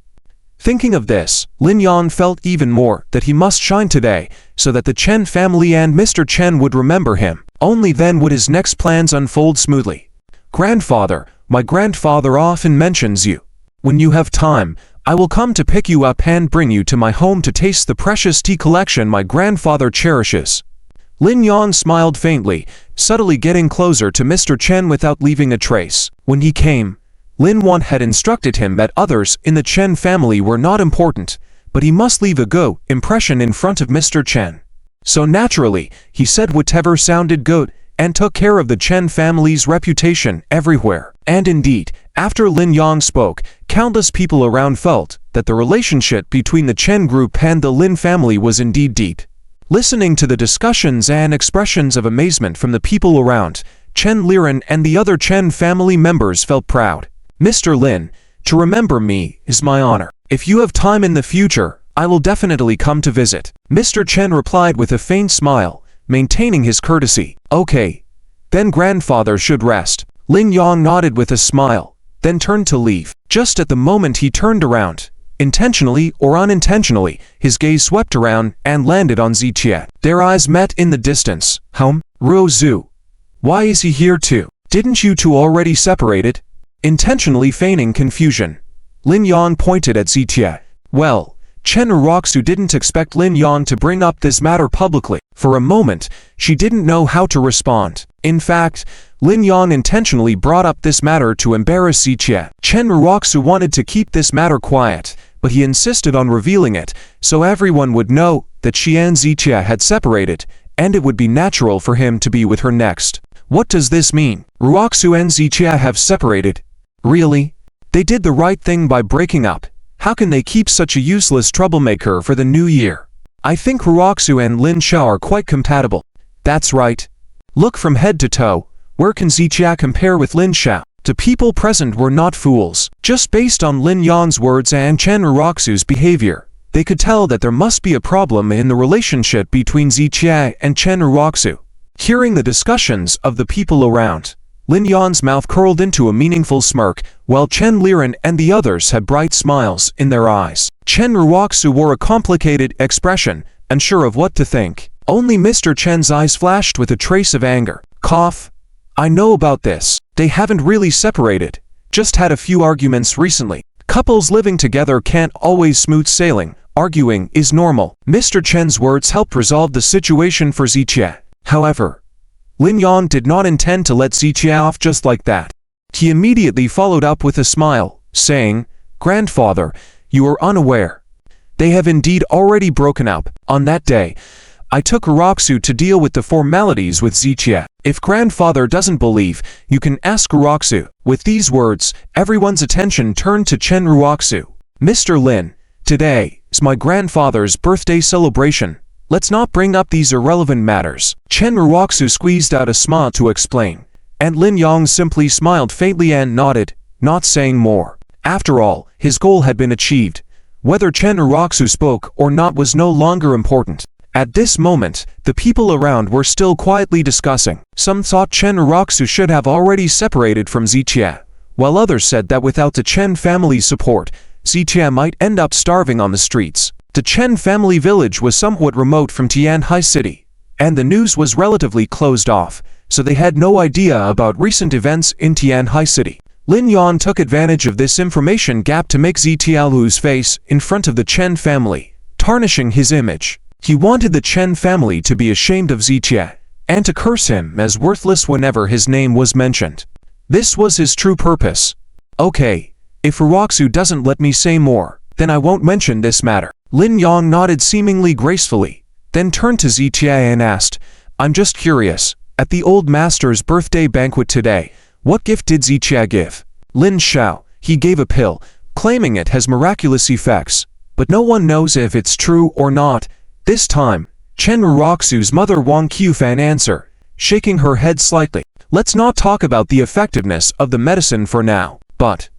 Thinking of this, Lin Yan felt even more that he must shine today, so that the Chen family and Mr. Chen would remember him. Only then would his next plans unfold smoothly. Grandfather, my grandfather often mentions you. When you have time, I will come to pick you up and bring you to my home to taste the precious tea collection my grandfather cherishes. Lin Yan smiled faintly, subtly getting closer to Mr. Chen without leaving a trace. When he came, Lin Yan had instructed him that others in the Chen family were not important, but he must leave a good impression in front of Mr. Chen. So naturally, he said whatever sounded good, and took care of the Chen family's reputation everywhere. And indeed, after Lin Yan spoke, countless people around felt that the relationship between the Chen group and the Lin family was indeed deep. Listening to the discussions and expressions of amazement from the people around, Chen Liren and the other Chen family members felt proud. Mr. Lin, to remember me is my honor. If you have time in the future, I will definitely come to visit. Mr. Chen replied with a faint smile, maintaining his courtesy. Okay. Then grandfather should rest. Lin Yan nodded with a smile, then turned to leave. Just at the moment he turned around, intentionally or unintentionally, his gaze swept around and landed on Ziqie. Their eyes met in the distance. Ruo Zhu. Why is he here too? Didn't you two already separated? Intentionally feigning confusion, Lin Yan pointed at Ziqie. Well, Chen Uroxu didn't expect Lin Yan to bring up this matter publicly. For a moment, she didn't know how to respond. In fact, Lin Yan intentionally brought up this matter to embarrass Ziqie. Chen Uroxu wanted to keep this matter quiet, but he insisted on revealing it, so everyone would know that she and Ziqie had separated, and it would be natural for him to be with her next. What does this mean? Uroxu and Ziqie have separated? Really? They did the right thing by breaking up. How can they keep such a useless troublemaker for the new year? I think Uroxu and Lin Xiao are quite compatible. That's right. Look from head to toe. Where can Ziqie compare with Lin Xiao? The people present were not fools. Just based on Lin Yan's words and Chen Uroxu's behavior, they could tell that there must be a problem in the relationship between Ziqie and Chen Uroxu. Hearing the discussions of the people around, Lin Yan's mouth curled into a meaningful smirk, while Chen Liren and the others had bright smiles in their eyes. Chen Uroxu wore a complicated expression, unsure of what to think. Only Mr. Chen's eyes flashed with a trace of anger. Cough. I know about this. They haven't really separated. Just had a few arguments recently. Couples living together can't always smooth sailing. Arguing is normal. Mr. Chen's words helped resolve the situation for Ziqie. However, Lin Yan did not intend to let Ziqie off just like that. He immediately followed up with a smile, saying, Grandfather, you are unaware. They have indeed already broken up. On that day, I took Uroxu to deal with the formalities with Ziqie. If grandfather doesn't believe, you can ask Uroxu. With these words, everyone's attention turned to Chen Uroxu. Mr. Lin, today is my grandfather's birthday celebration. Let's not bring up these irrelevant matters. Chen Uroxu squeezed out a smile to explain, and Lin Yang simply smiled faintly and nodded, not saying more. After all, his goal had been achieved. Whether Chen Uroxu spoke or not was no longer important. At this moment, the people around were still quietly discussing. Some thought Chen Uroxu should have already separated from Ziqie, while others said that without the Chen family's support, Ziqie might end up starving on the streets. The Chen family village was somewhat remote from Tianhai City, and the news was relatively closed off, so they had no idea about recent events in Tianhai City. Lin Yan took advantage of this information gap to make Ziqie lose face in front of the Chen family, tarnishing his image. He wanted the Chen family to be ashamed of Ziqie, and to curse him as worthless whenever his name was mentioned. This was his true purpose. Okay, if Ruroxu doesn't let me say more, then I won't mention this matter. Lin Yang nodded seemingly gracefully, then turned to Zitia and asked, I'm just curious, at the old master's birthday banquet today, what gift did Zitia give? Lin Xiao, he gave a pill, claiming it has miraculous effects, but no one knows if it's true or not. This time, Chen Ruroxu's mother Wong Qufan answered, shaking her head slightly. Let's not talk about the effectiveness of the medicine for now, but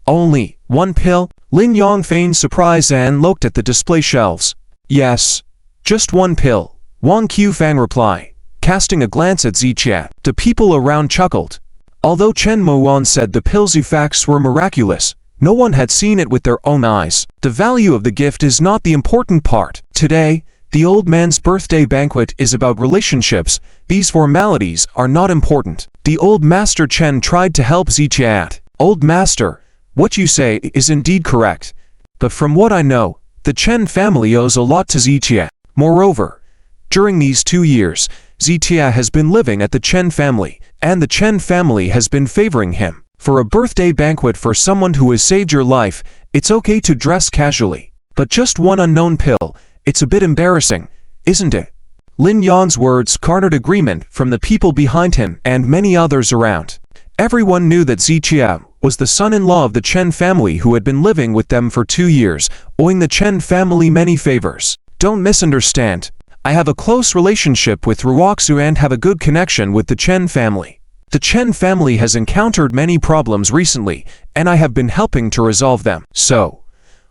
only one pill? Lin Yang feigned surprise and looked at the display shelves. Yes, just one pill, Wong Qufan replied, casting a glance at Zitia. The people around chuckled. Although Chen Mowan said the pill's effects were miraculous, no one had seen it with their own eyes. The value of the gift is not the important part. Today, the old man's birthday banquet is about relationships. These formalities are not important. The old master Chen tried to help Zitia. Old master, what you say is indeed correct. But from what I know, the Chen family owes a lot to Zitia. Moreover, during these 2 years, Zitia has been living at the Chen family, and the Chen family has been favoring him. For a birthday banquet for someone who has saved your life, it's okay to dress casually. But just one unknown pill, it's a bit embarrassing, isn't it? Lin Yang's words garnered agreement from the people behind him and many others around. Everyone knew that Zitia was the son-in-law of the Chen family who had been living with them for 2 years, owing the Chen family many favors. Don't misunderstand. I have a close relationship with Ruroxu and have a good connection with the Chen family. The Chen family has encountered many problems recently, and I have been helping to resolve them. So,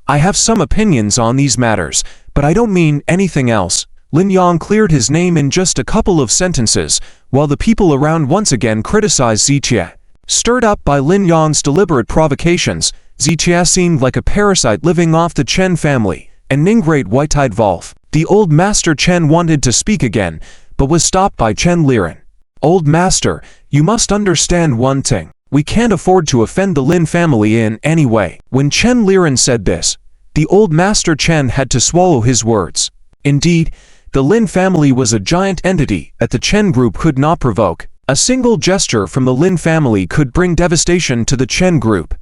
I have some opinions on these matters, but I don't mean anything else. Lin Yang cleared his name in just a couple of sentences, while the people around once again criticized Zitia. Stirred up by Lin Yang's deliberate provocations, Zitia seemed like a parasite living off the Chen family, an ingrate white-eyed Wolf. The old master Chen wanted to speak again, but was stopped by Chen Liren. Old master, you must understand one thing. We can't afford to offend the Lin family in any way. When Chen Liren said this, the old master Chen had to swallow his words. Indeed, the Lin family was a giant entity that the Chen group could not provoke. A single gesture from the Lin family could bring devastation to the Chen group.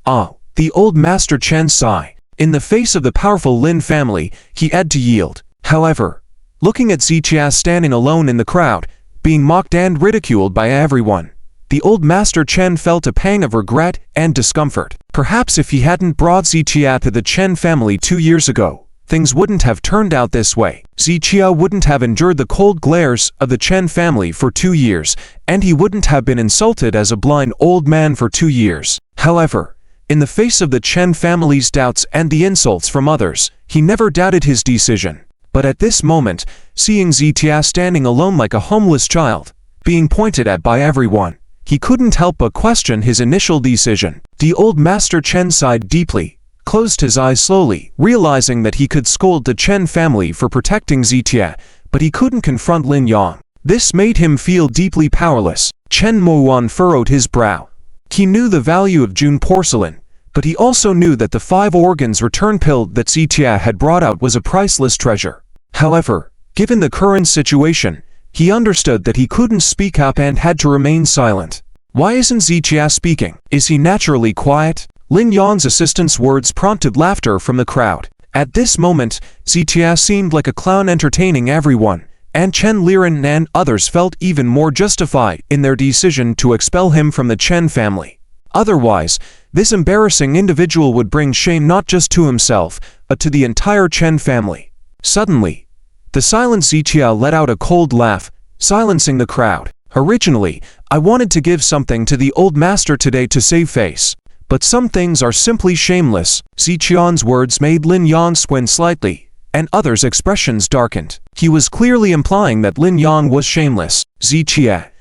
The old master Chen sighed. In the face of the powerful Lin family, he had to yield. However, looking at Zitia standing alone in the crowd, being mocked and ridiculed by everyone, the old master Chen felt a pang of regret and discomfort. Perhaps if he hadn't brought Zitia to the Chen family 2 years ago, things wouldn't have turned out this way. Zitia wouldn't have endured the cold glares of the Chen family for 2 years, and he wouldn't have been insulted as a blind old man for 2 years. However, in the face of the Chen family's doubts and the insults from others, he never doubted his decision. But at this moment, seeing Zitia standing alone like a homeless child, being pointed at by everyone, he couldn't help but question his initial decision. The old master Chen sighed deeply, closed his eyes slowly, realizing that he could scold the Chen family for protecting Zitia, but he couldn't confront Lin Yang. This made him feel deeply powerless. Chen Mowan furrowed his brow. He knew the value of June porcelain, but he also knew that the 5 organs return pill that Zitia had brought out was a priceless treasure. However, given the current situation, he understood that he couldn't speak up and had to remain silent. Why isn't Zitia speaking? Is he naturally quiet? Lin Yang's assistant's words prompted laughter from the crowd. At this moment, Zitia seemed like a clown entertaining everyone, and Chen Liren and others felt even more justified in their decision to expel him from the Chen family. Otherwise, this embarrassing individual would bring shame not just to himself, but to the entire Chen family. Suddenly, the silent Zitia let out a cold laugh, silencing the crowd. Originally, I wanted to give something to the old master today to save face. But some things are simply shameless. Ziqian's words made Lin Yang squint slightly, and others' expressions darkened. He was clearly implying that Lin Yang was shameless. Ziqia,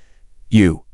you.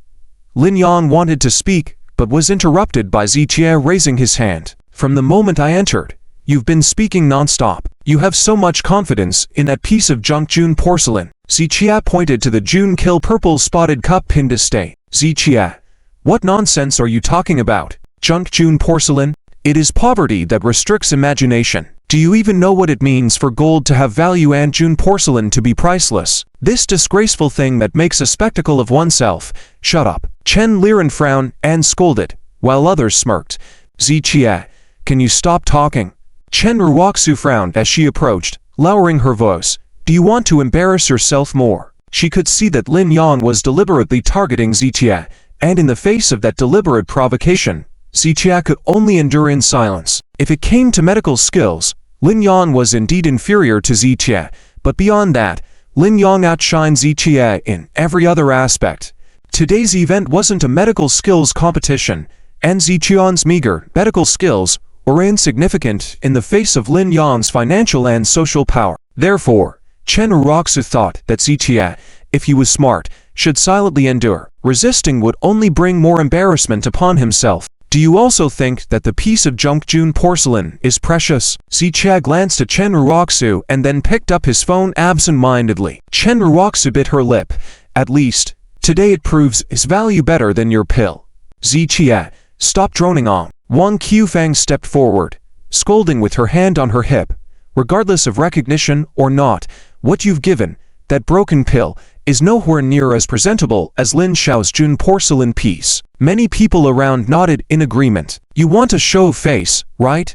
Lin Yang wanted to speak, but was interrupted by Ziqia raising his hand. From the moment I entered, you've been speaking non-stop. You have so much confidence in that piece of junk June porcelain. Ziqia pointed to the June Kill purple spotted cup pinned to stay. Ziqia, what nonsense are you talking about? Junk June porcelain? It is poverty that restricts imagination. Do you even know what it means for gold to have value and June porcelain to be priceless? This disgraceful thing that makes a spectacle of oneself. Shut up. Chen Liren frowned and scolded. while others smirked. Zichia, can you stop talking? Chen Ruoxu frowned as she approached, lowering her voice. Do you want to embarrass yourself more? She could see that Lin Yang was deliberately targeting Zichia, and in the face of that deliberate provocation, Zichia could only endure in silence. If it came to medical skills, Lin Yang was indeed inferior to Zichia, but beyond that, Lin Yang outshined Zichia in every other aspect. Today's event wasn't a medical skills competition, and Zichian's meager medical skills were insignificant in the face of Lin Yang's financial and social power. Therefore, Chen Ruoxu thought that Zichia, if he was smart, should silently endure. Resisting would only bring more embarrassment upon himself. Do you also think that the piece of Zhongjun porcelain is precious? Zichia glanced at Chen Ruoxu and then picked up his phone absent-mindedly. Chen Ruoxu bit her lip. At least, today it proves its value better than your pill. Zichia, stop droning on. Wang Qufang stepped forward, scolding with her hand on her hip. Regardless of recognition or not, what you've given, that broken pill, is nowhere near as presentable as Lin Xiao's Jun porcelain piece. Many people around nodded in agreement. You want a show face, right?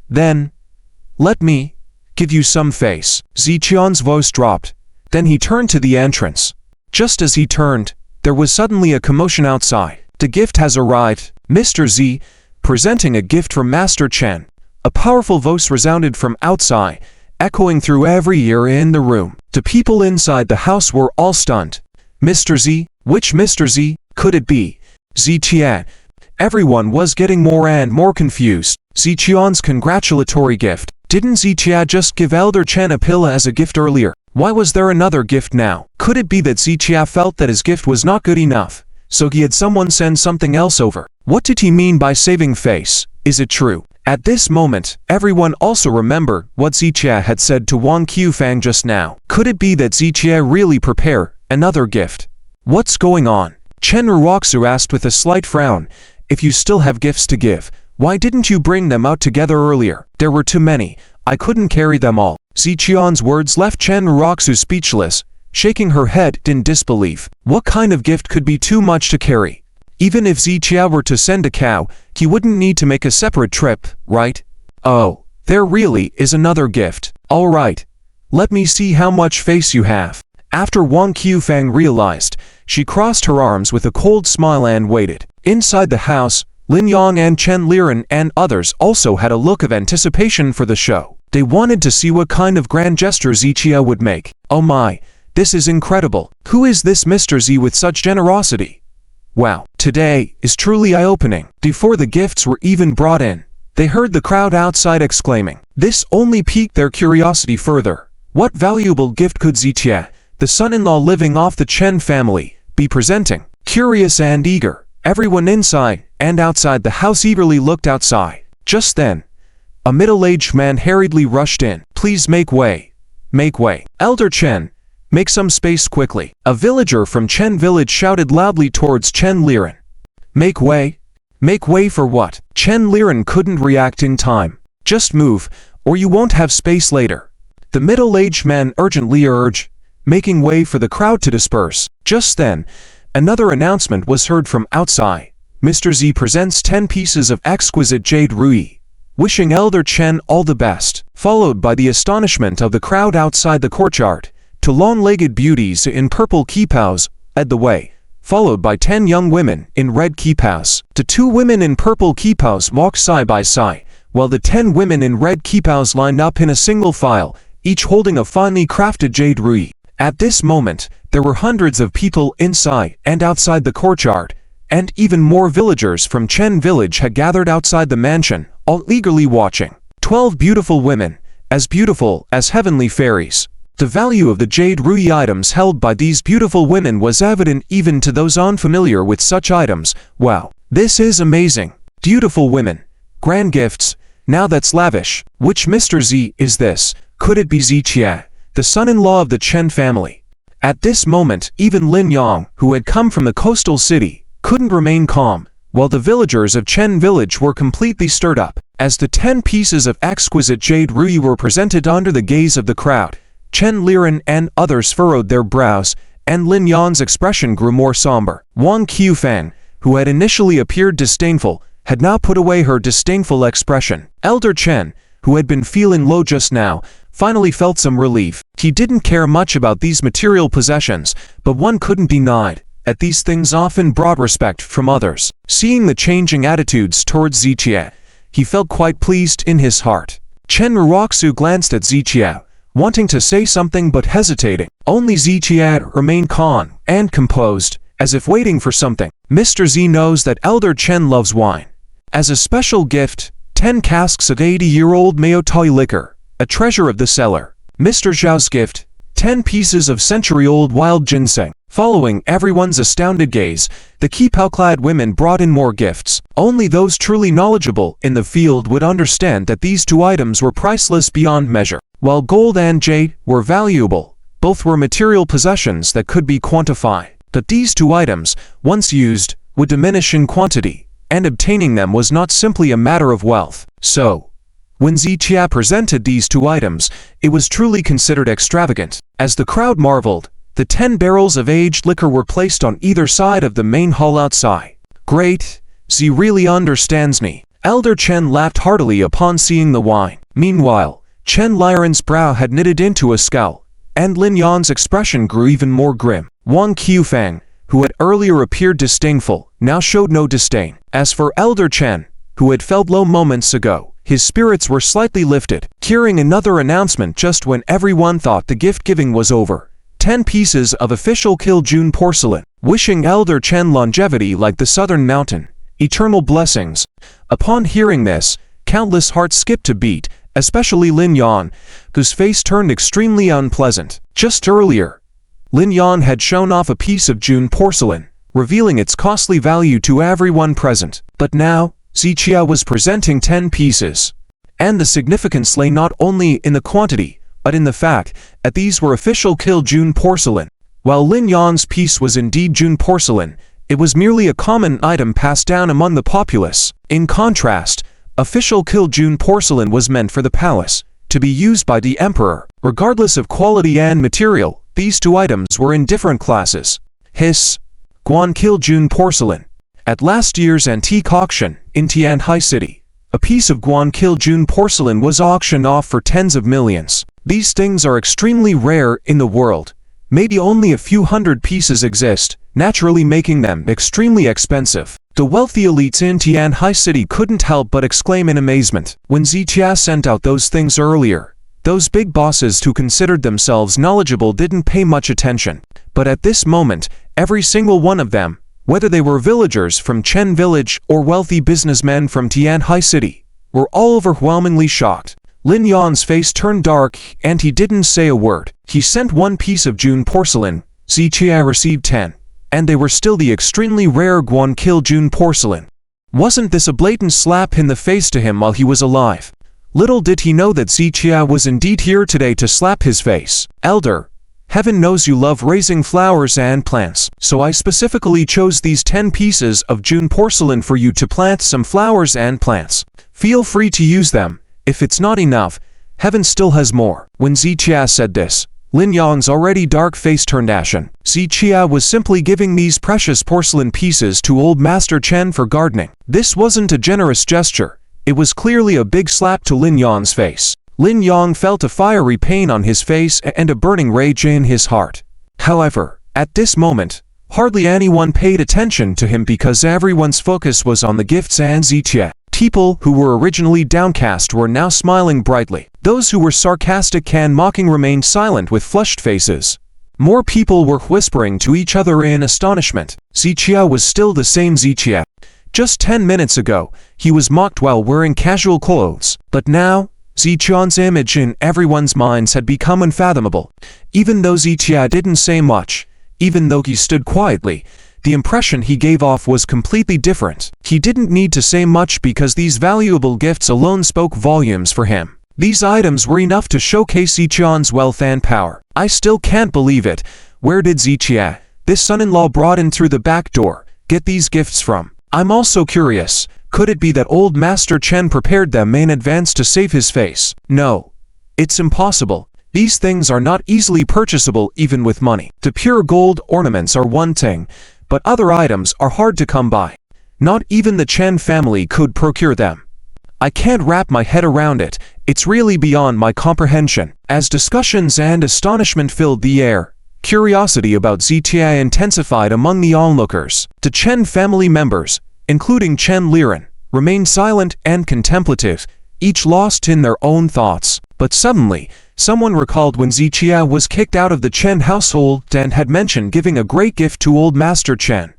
Then, let me give you some face. Zichian's voice dropped. Then he turned to the entrance. Just as he turned, there was suddenly a commotion outside. The gift has arrived, Mr. Z, presenting a gift from Master Chen. A powerful voice resounded from outside, echoing through every ear in the room. The people inside the house were all stunned. Mr. Z? Which Mr. Z could it be? Ziqian. Everyone was getting more and more confused. Ziqian's congratulatory gift. Didn't Ziqia just give Elder Chen a pill as a gift earlier? Why was there another gift now? Could it be that Ziqia felt that his gift was not good enough, so he had someone send something else over? What did he mean by saving face? Is it true? At this moment, everyone also remembered what Zichia had said to Wang Qufang just now. Could it be that Zichia really prepared another gift? What's going on? Chen Ruoxu asked with a slight frown. If you still have gifts to give, why didn't you bring them out together earlier? There were too many. I couldn't carry them all. Zichian's words left Chen Ruoxu speechless, shaking her head in disbelief. What kind of gift could be too much to carry? Even if Zichia were to send a cow, he wouldn't need to make a separate trip, right? Oh, there really is another gift. All right. Let me see how much face you have. After Wang Qufang realized, she crossed her arms with a cold smile and waited. Inside the house, Lin Yang and Chen Liren and others also had a look of anticipation for the show. They wanted to see what kind of grand gesture Zichia would make. Oh my, this is incredible. Who is this Mr. Z with such generosity? Wow, today is truly eye-opening. Before the gifts were even brought in, they heard the crowd outside exclaiming. This only piqued their curiosity further. What valuable gift could Zichia, the son-in-law living off the Chen family, be presenting? Curious and eager, everyone inside and outside the house eagerly looked outside. Just then, a middle-aged man hurriedly rushed in. Please make way. Make way. Elder Chen, make some space quickly. A villager from Chen village shouted loudly towards Chen Liren. Make way? Make way for what? Chen Liren couldn't react in time. Just move, or you won't have space later. The middle-aged man urgently urged, making way for the crowd to disperse. Just then, another announcement was heard from outside. Mr. Z presents 10 pieces of exquisite jade ruby, wishing Elder Chen all the best, followed by the astonishment of the crowd outside the courtyard. Two long-legged beauties in purple kipaos led the way, followed by 10 young women in red kipaos. The 2 women in purple kipaos walked side by side, while the 10 women in red kipaos lined up in a single file, each holding a finely crafted jade ruby. At this moment, there were hundreds of people inside and outside the courtyard, and even more villagers from Chen village had gathered outside the mansion, all eagerly watching. 12 beautiful women, as beautiful as heavenly fairies. The value of the jade ruby items held by these beautiful women was evident even to those unfamiliar with such items. Wow, this is amazing. Beautiful women. Grand gifts. Now that's lavish. Which Mr. Z is this? Could it be Zichia, the son-in-law of the Chen family? At this moment, even Lin Yang, who had come from the coastal city, couldn't remain calm, while the villagers of Chen village were completely stirred up. As the 10 pieces of exquisite jade ruby were presented under the gaze of the crowd, Chen Liren and others furrowed their brows, and Lin Yan's expression grew more somber. Wang Qufang, who had initially appeared disdainful, had now put away her disdainful expression. Elder Chen, who had been feeling low just now, finally felt some relief. He didn't care much about these material possessions, but one couldn't deny that these things often brought respect from others. Seeing the changing attitudes towards Zichia, he felt quite pleased in his heart. Chen Ruoxu glanced at Zichia, wanting to say something but hesitating. Only Zichia remained calm and composed, as if waiting for something. Mr. Z knows that Elder Chen loves wine. As a special gift, 10 casks of 80-year-old Miyamoto liquor, a treasure of the cellar. Mr. Zhao's gift, 10 pieces of century-old wild ginseng. Following everyone's astounded gaze, the kipao-clad women brought in more gifts. Only those truly knowledgeable in the field would understand that these 2 items were priceless beyond measure. While gold and jade were valuable, both were material possessions that could be quantified. But these 2 items, once used, would diminish in quantity, and obtaining them was not simply a matter of wealth. So, when Zichia presented these 2 items, it was truly considered extravagant. As the crowd marveled, the 10 barrels of aged liquor were placed on either side of the main hall outside. Great, Z really understands me. Elder Chen laughed heartily upon seeing the wine. Meanwhile, Chen Liren's brow had knitted into a scowl, and Lin Yan's expression grew even more grim. Wong Qiufang, who had earlier appeared disdainful, now showed no disdain. As for Elder Chen, who had felt low moments ago, his spirits were slightly lifted, carrying another announcement just when everyone thought the gift-giving was over. 10 pieces of official Kiljun porcelain, wishing Elder Chen longevity like the southern mountain, eternal blessings. Upon hearing this, countless hearts skipped a beat, especially Lin Yan, whose face turned extremely unpleasant. Just earlier, Lin Yan had shown off a piece of June porcelain, revealing its costly value to everyone present. But now, Zichia was presenting 10 pieces. And the significance lay not only in the quantity, but in the fact that these were official Kiljun porcelain. While Lin Yan's piece was indeed June porcelain, it was merely a common item passed down among the populace. In contrast, official Kiljun porcelain was meant for the palace, to be used by the emperor. Regardless of quality and material, these 2 items were in different classes. His Guan Kiljun porcelain. At last year's antique auction in Tianhai City, a piece of Guan Kiljun porcelain was auctioned off for tens of millions. These things are extremely rare in the world. Maybe only a few hundred pieces exist, naturally making them extremely expensive. The wealthy elites in Tianhai City couldn't help but exclaim in amazement. When Zichia sent out those things earlier, those big bosses who considered themselves knowledgeable didn't pay much attention. But at this moment, every single one of them, whether they were villagers from Chen village or wealthy businessmen from Tianhai City, were all overwhelmingly shocked. Lin Yan's face turned dark and he didn't say a word. He sent 1 piece of June porcelain, Zichia received 10, and they were still the extremely rare Guan Kiljun porcelain. Wasn't this a blatant slap in the face to him while he was alive? Little did he know that Zichia was indeed here today to slap his face. Elder, heaven knows you love raising flowers and plants, so I specifically chose these 10 pieces of June porcelain for you to plant some flowers and plants. Feel free to use them. If it's not enough, heaven still has more. When Zichia said this, Lin Yang's already dark face turned ashen. Zichia was simply giving these precious porcelain pieces to old Master Chen for gardening. This wasn't a generous gesture. It was clearly a big slap to Lin Yang's face. Lin Yang felt a fiery pain on his face and a burning rage in his heart. However, at this moment, hardly anyone paid attention to him because everyone's focus was on the gifts and Zichia. People who were originally downcast were now smiling brightly. Those who were sarcastic and mocking remained silent with flushed faces. More people were whispering to each other in astonishment. Zichia was still the same Zichia. Just 10 minutes ago, he was mocked while wearing casual clothes. But now, Zichia's image in everyone's minds had become unfathomable. Even though Zichia didn't say much, even though he stood quietly, the impression he gave off was completely different. He didn't need to say much because these valuable gifts alone spoke volumes for him. These items were enough to showcase Zichia's wealth and power. I still can't believe it. Where did Zichia, this son-in-law brought in through the back door, get these gifts from? I'm also curious, could it be that old Master Chen prepared them in advance to save his face? No. It's impossible. These things are not easily purchasable even with money. The pure gold ornaments are one thing, but other items are hard to come by. Not even the Chen family could procure them. I can't wrap my head around it, it's really beyond my comprehension. As discussions and astonishment filled the air, curiosity about ZTI intensified among the onlookers. The Chen family members, including Chen Liren, remained silent and contemplative, each lost in their own thoughts. But suddenly, someone recalled when Zichia was kicked out of the Chen household and had mentioned giving a great gift to old Master Chen.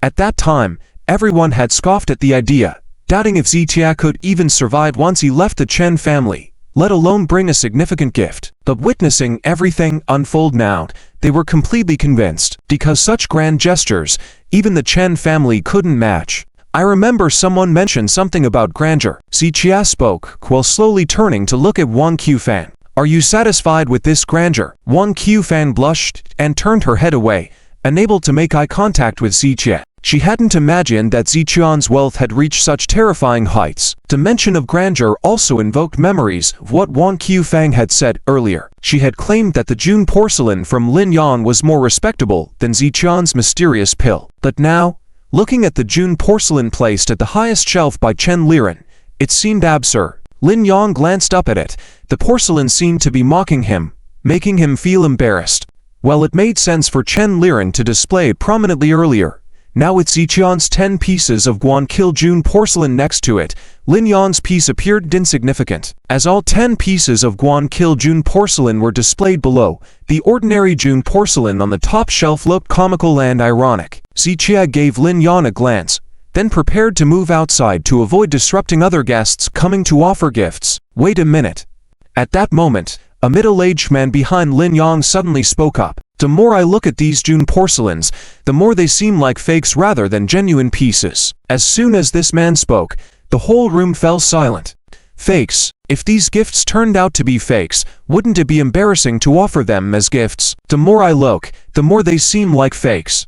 At that time, everyone had scoffed at the idea, doubting if Zichia could even survive once he left the Chen family, let alone bring a significant gift. But witnessing everything unfold now, they were completely convinced, because such grand gestures, even the Chen family couldn't match. I remember someone mentioned something about grandeur. Zichia spoke, while slowly turning to look at Wang Qufang. Are you satisfied with this grandeur? Wang Qufang blushed and turned her head away, unable to make eye contact with Zichia. She hadn't imagined that Zichuan's wealth had reached such terrifying heights. The mention of grandeur also invoked memories of what Wang Qufang had said earlier. She had claimed that the June porcelain from Lin Yang was more respectable than Zichuan's mysterious pill. But now, looking at the June porcelain placed at the highest shelf by Chen Liren, it seemed absurd. Lin Yang glanced up at it. The porcelain seemed to be mocking him, making him feel embarrassed. Well, it made sense for Chen Liren to display it prominently earlier. Now with Zichuan's 10 pieces of Guankil June porcelain next to it, Lin Yang's piece appeared insignificant. As all 10 pieces of Guankil June porcelain were displayed below, the ordinary June porcelain on the top shelf looked comical and ironic. Zichia gave Lin Yang a glance, then prepared to move outside to avoid disrupting other guests coming to offer gifts. Wait a minute. At that moment, a middle-aged man behind Lin Yang suddenly spoke up. The more I look at these June porcelains, the more they seem like fakes rather than genuine pieces. As soon as this man spoke, the whole room fell silent. Fakes? If these gifts turned out to be fakes, wouldn't it be embarrassing to offer them as gifts? The more I look, the more they seem like fakes.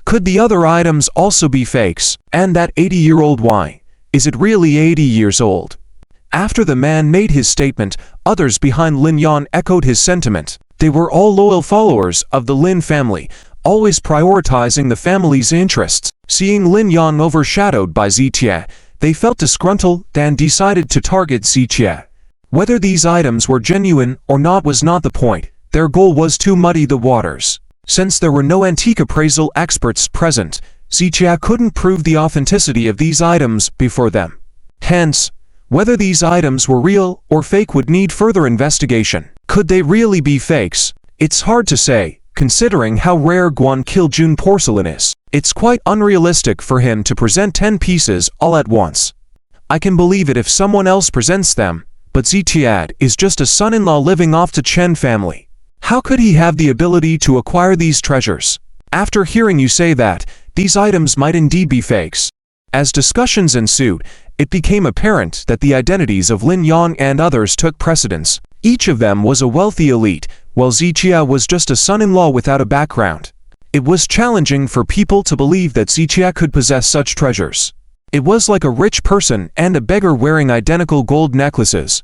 Could the other items also be fakes? And that 80-year-old wine, is it really 80 years old? After the man made his statement, others behind Lin Yang echoed his sentiment. They were all loyal followers of the Lin family, always prioritizing the family's interests. Seeing Lin Yang overshadowed by Zitia, they felt disgruntled and decided to target Zitia. Whether these items were genuine or not was not the point. Their goal was to muddy the waters. Since there were no antique appraisal experts present, Zitia couldn't prove the authenticity of these items before them. Hence, whether these items were real or fake would need further investigation. Could they really be fakes? It's hard to say, considering how rare Guankil June porcelain is. It's quite unrealistic for him to present 10 pieces all at once. I can believe it if someone else presents them, but Zitiad is just a son-in-law living off the Chen family. How could he have the ability to acquire these treasures? After hearing you say that, these items might indeed be fakes. As discussions ensued, it became apparent that the identities of Lin Yang and others took precedence. Each of them was a wealthy elite, while Zichia was just a son-in-law without a background. It was challenging for people to believe that Zichia could possess such treasures. It was like a rich person and a beggar wearing identical gold necklaces.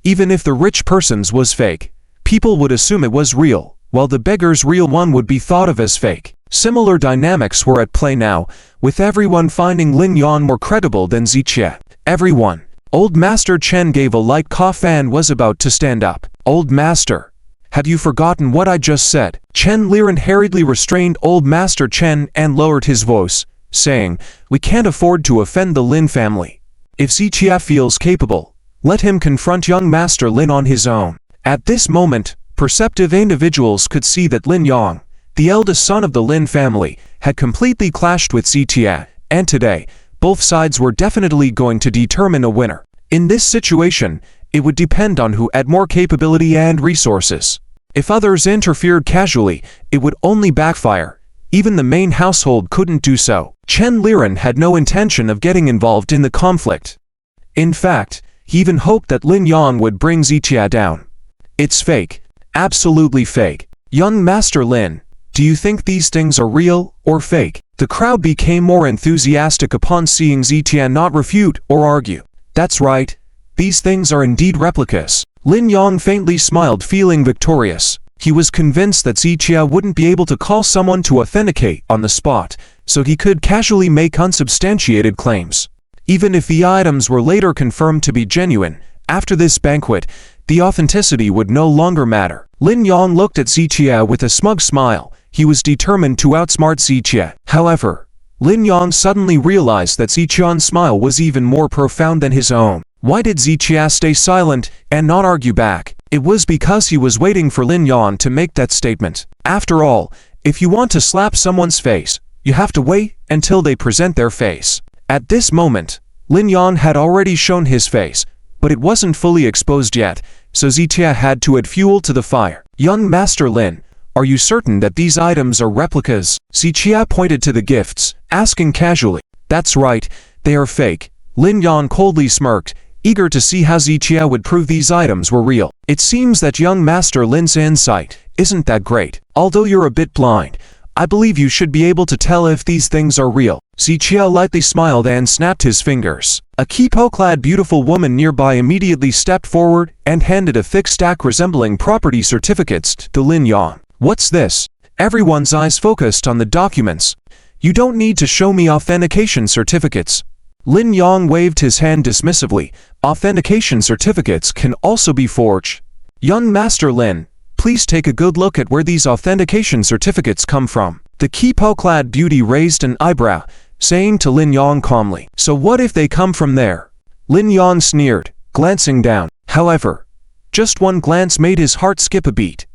Even if the rich person's was fake, people would assume it was real, while the beggar's real one would be thought of as fake. Similar dynamics were at play now, with everyone finding Lin Yang more credible than Zichia. Everyone. Old Master Chen gave a light cough and was about to stand up. Old Master, have you forgotten what I just said? Chen Liren hurriedly restrained Old Master Chen and lowered his voice, saying, we can't afford to offend the Lin family. If Zichia feels capable, let him confront young Master Lin on his own. At this moment, perceptive individuals could see that Lin Yang, the eldest son of the Lin family, had completely clashed with Zitia, and today, both sides were definitely going to determine a winner. In this situation, it would depend on who had more capability and resources. If others interfered casually, it would only backfire. Even the main household couldn't do so. Chen Liren had no intention of getting involved in the conflict. In fact, he even hoped that Lin Yang would bring Zitia down. It's fake. Absolutely fake. Young Master Lin, do you think these things are real or fake? The crowd became more enthusiastic upon seeing Zitia not refute or argue. That's right. These things are indeed replicas. Lin Yang faintly smiled, feeling victorious. He was convinced that Zitia wouldn't be able to call someone to authenticate on the spot, so he could casually make unsubstantiated claims. Even if the items were later confirmed to be genuine, after this banquet, the authenticity would no longer matter. Lin Yang looked at Zichia with a smug smile. He was determined to outsmart Zichia. However, Lin Yang suddenly realized that Zichia's smile was even more profound than his own. Why did Zichia stay silent and not argue back? It was because he was waiting for Lin Yang to make that statement. After all, if you want to slap someone's face, you have to wait until they present their face. At this moment, Lin Yang had already shown his face, but it wasn't fully exposed yet, so Zichia had to add fuel to the fire. Young Master Lin, are you certain that these items are replicas? Zichia pointed to the gifts, asking casually. That's right, they are fake. Lin Yang coldly smirked, eager to see how Zichia would prove these items were real. It seems that young Master Lin's insight isn't that great. Although you're a bit blind, I believe you should be able to tell if these things are real. Zichia lightly smiled and snapped his fingers. A kipo-clad beautiful woman nearby immediately stepped forward and handed a thick stack resembling property certificates to Lin Yang. What's this? Everyone's eyes focused on the documents. You don't need to show me authentication certificates. Lin Yang waved his hand dismissively. Authentication certificates can also be forged. Young Master Lin, please take a good look at where these authentication certificates come from. The kipo-clad beauty raised an eyebrow, saying to Lin Yang calmly, so what if they come from there? Lin Yang sneered, glancing down. However, just one glance made his heart skip a beat.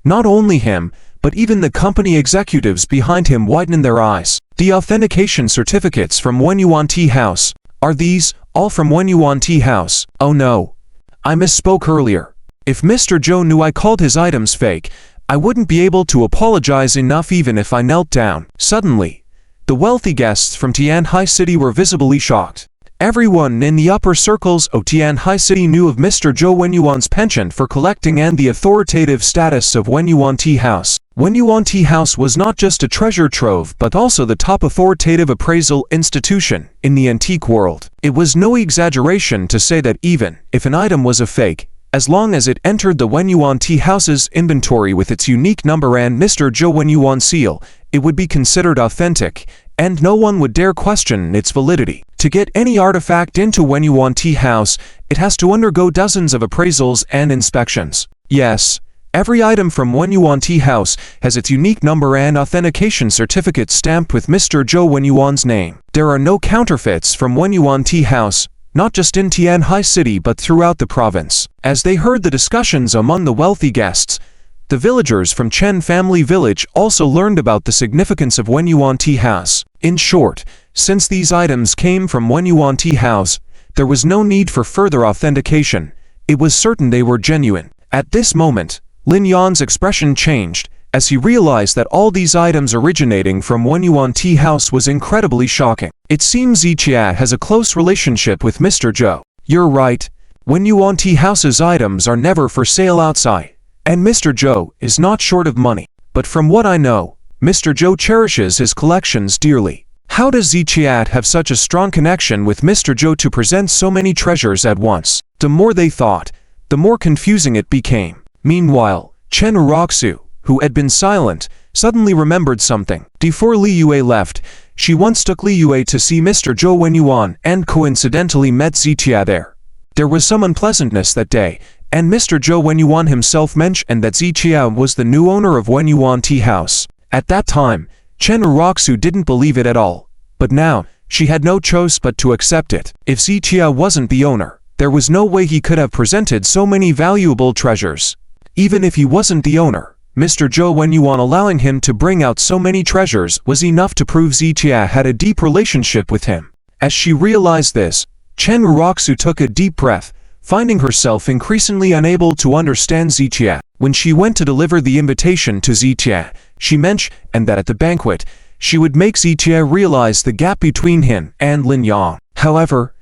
Not only him, but even the company executives behind him widened their eyes. The authentication certificates from Wenyuan Tea House. Are these all from Wenyuan Tea House? Oh no. I misspoke earlier. If Mr. Zhou knew I called his items fake, I wouldn't be able to apologize enough even if I knelt down. Suddenly, the wealthy guests from Tianhai City were visibly shocked. Everyone in the upper circles of Tianhai City knew of Mr. Zhou Wenyuan's penchant for collecting and the authoritative status of Wenyuan Tea House. Wenyuan Tea House was not just a treasure trove but also the top authoritative appraisal institution in the antique world. It was no exaggeration to say that even if an item was a fake, as long as it entered the Wenyuan Tea House's inventory with its unique number and Mr. Zhou Wenyuan seal, it would be considered authentic, and no one would dare question its validity. To get any artifact into Wenyuan Tea House, it has to undergo dozens of appraisals and inspections. Yes, every item from Wenyuan Tea House has its unique number and authentication certificate stamped with Mr. Zhou Wenyuan's name. There are no counterfeits from Wenyuan Tea House, not just in Tianhai City but throughout the province. As they heard the discussions among the wealthy guests, the villagers from Chen family village also learned about the significance of Wenyuan Tea House. In short, since these items came from Wenyuan Tea House, there was no need for further authentication. It was certain they were genuine. At this moment, Lin Yang's expression changed, as he realized that all these items originating from Wenyuan Tea House was incredibly shocking. It seems Zichia has a close relationship with Mr. Zhou. You're right, Wenyuan Tea House's items are never for sale outside, and Mr. Zhou is not short of money. But from what I know, Mr. Zhou cherishes his collections dearly. How does Zichia have such a strong connection with Mr. Zhou to present so many treasures at once? The more they thought, the more confusing it became. Meanwhile, Chen Uroxu, who had been silent, suddenly remembered something. Before Li Yue left, she once took Li Yue to see Mr. Zhou Wenyuan and coincidentally met Zichia there. There was some unpleasantness that day, and Mr. Zhou Wenyuan himself mentioned that Zichia was the new owner of Wenyuan Tea House. At that time, Chen Uroxu didn't believe it at all, but now, she had no choice but to accept it. If Zichia wasn't the owner, there was no way he could have presented so many valuable treasures. Even if he wasn't the owner, Mr. Zhou Wenyuan allowing him to bring out so many treasures was enough to prove Zichia had a deep relationship with him. As she realized this, Chen Uroxu took a deep breath, finding herself increasingly unable to understand Zichia. When she went to deliver the invitation to Zichia, she mentioned that at the banquet, she would make Zichia realize the gap between him and Lin Yang. However,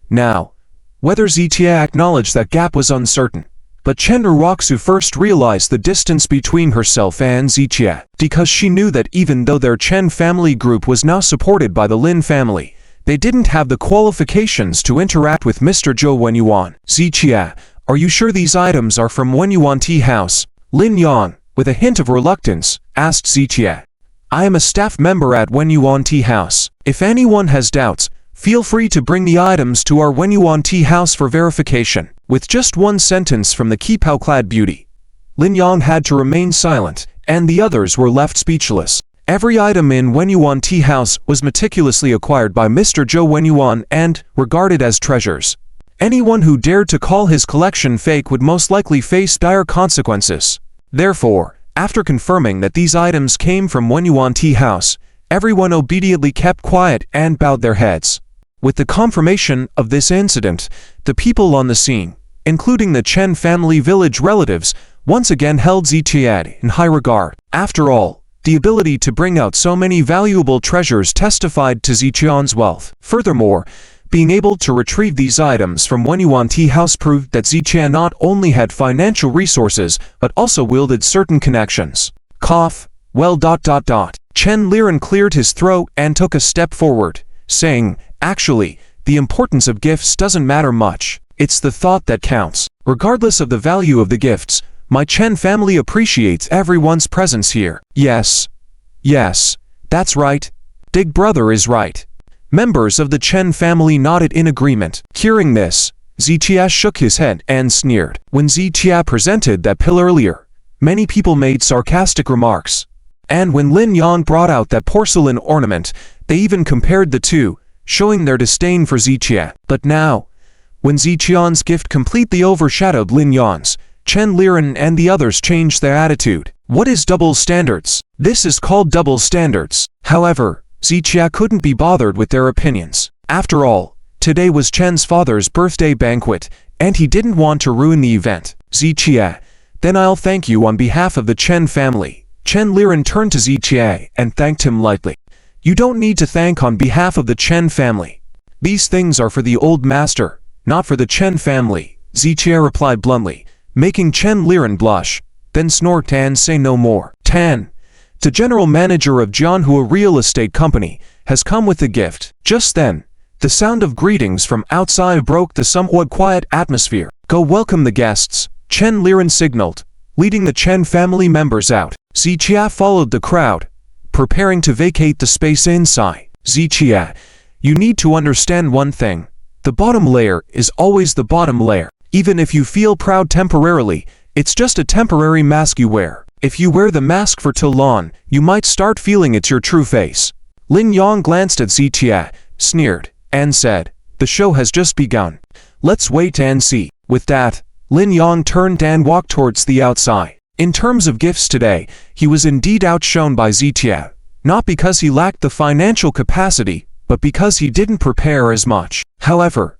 now, whether Zichia acknowledged that gap was uncertain. But Chen Uroxu first realized the distance between herself and Zichia, because she knew that even though their Chen family group was now supported by the Lin family, they didn't have the qualifications to interact with Mr. Zhou Wenyuan. Zichia, are you sure these items are from Wenyuan Tea House? Lin Yang, with a hint of reluctance, asked Zichia. I am a staff member at Wenyuan Tea House. If anyone has doubts, feel free to bring the items to our Wenyuan Tea House for verification. With just one sentence from the Kipao-clad beauty, Lin Yang had to remain silent, and the others were left speechless. Every item in Wenyuan Tea House was meticulously acquired by Mr. Zhou Wenyuan and regarded as treasures. Anyone who dared to call his collection fake would most likely face dire consequences. Therefore, after confirming that these items came from Wenyuan Tea House, everyone obediently kept quiet and bowed their heads. With the confirmation of this incident, the people on the scene, including the Chen family village relatives, once again held Ziqian in high regard. After all, the ability to bring out so many valuable treasures testified to Ziqian's wealth. Furthermore, being able to retrieve these items from Wenyuan Tea House proved that Ziqian not only had financial resources, but also wielded certain connections. Cough. Well. Chen Liren cleared his throat and took a step forward, saying, "Actually, the importance of gifts doesn't matter much. It's the thought that counts. Regardless of the value of the gifts, my Chen family appreciates everyone's presence here." Yes, that's right. Big brother is right. Members of the Chen family nodded in agreement. Hearing this, Ziqia shook his head and sneered. When Ziqia presented that pill earlier, many people made sarcastic remarks. And when Lin Yang brought out that porcelain ornament, they even compared the two, showing their disdain for Ziqia. But now, when Ziqian's gift completely overshadowed Lin Yang's, Chen Liren and the others changed their attitude. What is double standards? This is called double standards. However, Ziqia couldn't be bothered with their opinions. After all, today was Chen's father's birthday banquet, and he didn't want to ruin the event. Ziqia, then I'll thank you on behalf of the Chen family. Chen Liren turned to Ziqia and thanked him lightly. You don't need to thank on behalf of the Chen family. These things are for the old master, not for the Chen family, Ziqia replied bluntly, making Chen Liren blush, then snort and say no more. Tan, the general manager of Jianhua Real Estate Company, has come with a gift. Just then, the sound of greetings from outside broke the somewhat quiet atmosphere. Go welcome the guests, Chen Liren signaled, leading the Chen family members out. Ziqia followed the crowd, preparing to vacate the space inside. Ziqia, you need to understand one thing. The bottom layer is always the bottom layer. Even if you feel proud temporarily, it's just a temporary mask you wear. If you wear the mask for too long, you might start feeling it's your true face. Lin Yang glanced at Ziqia, sneered, and said, the show has just begun. Let's wait and see. With that, Lin Yang turned and walked towards the outside. In terms of gifts today, he was indeed outshone by Ziqia, not because he lacked the financial capacity, but because he didn't prepare as much. However,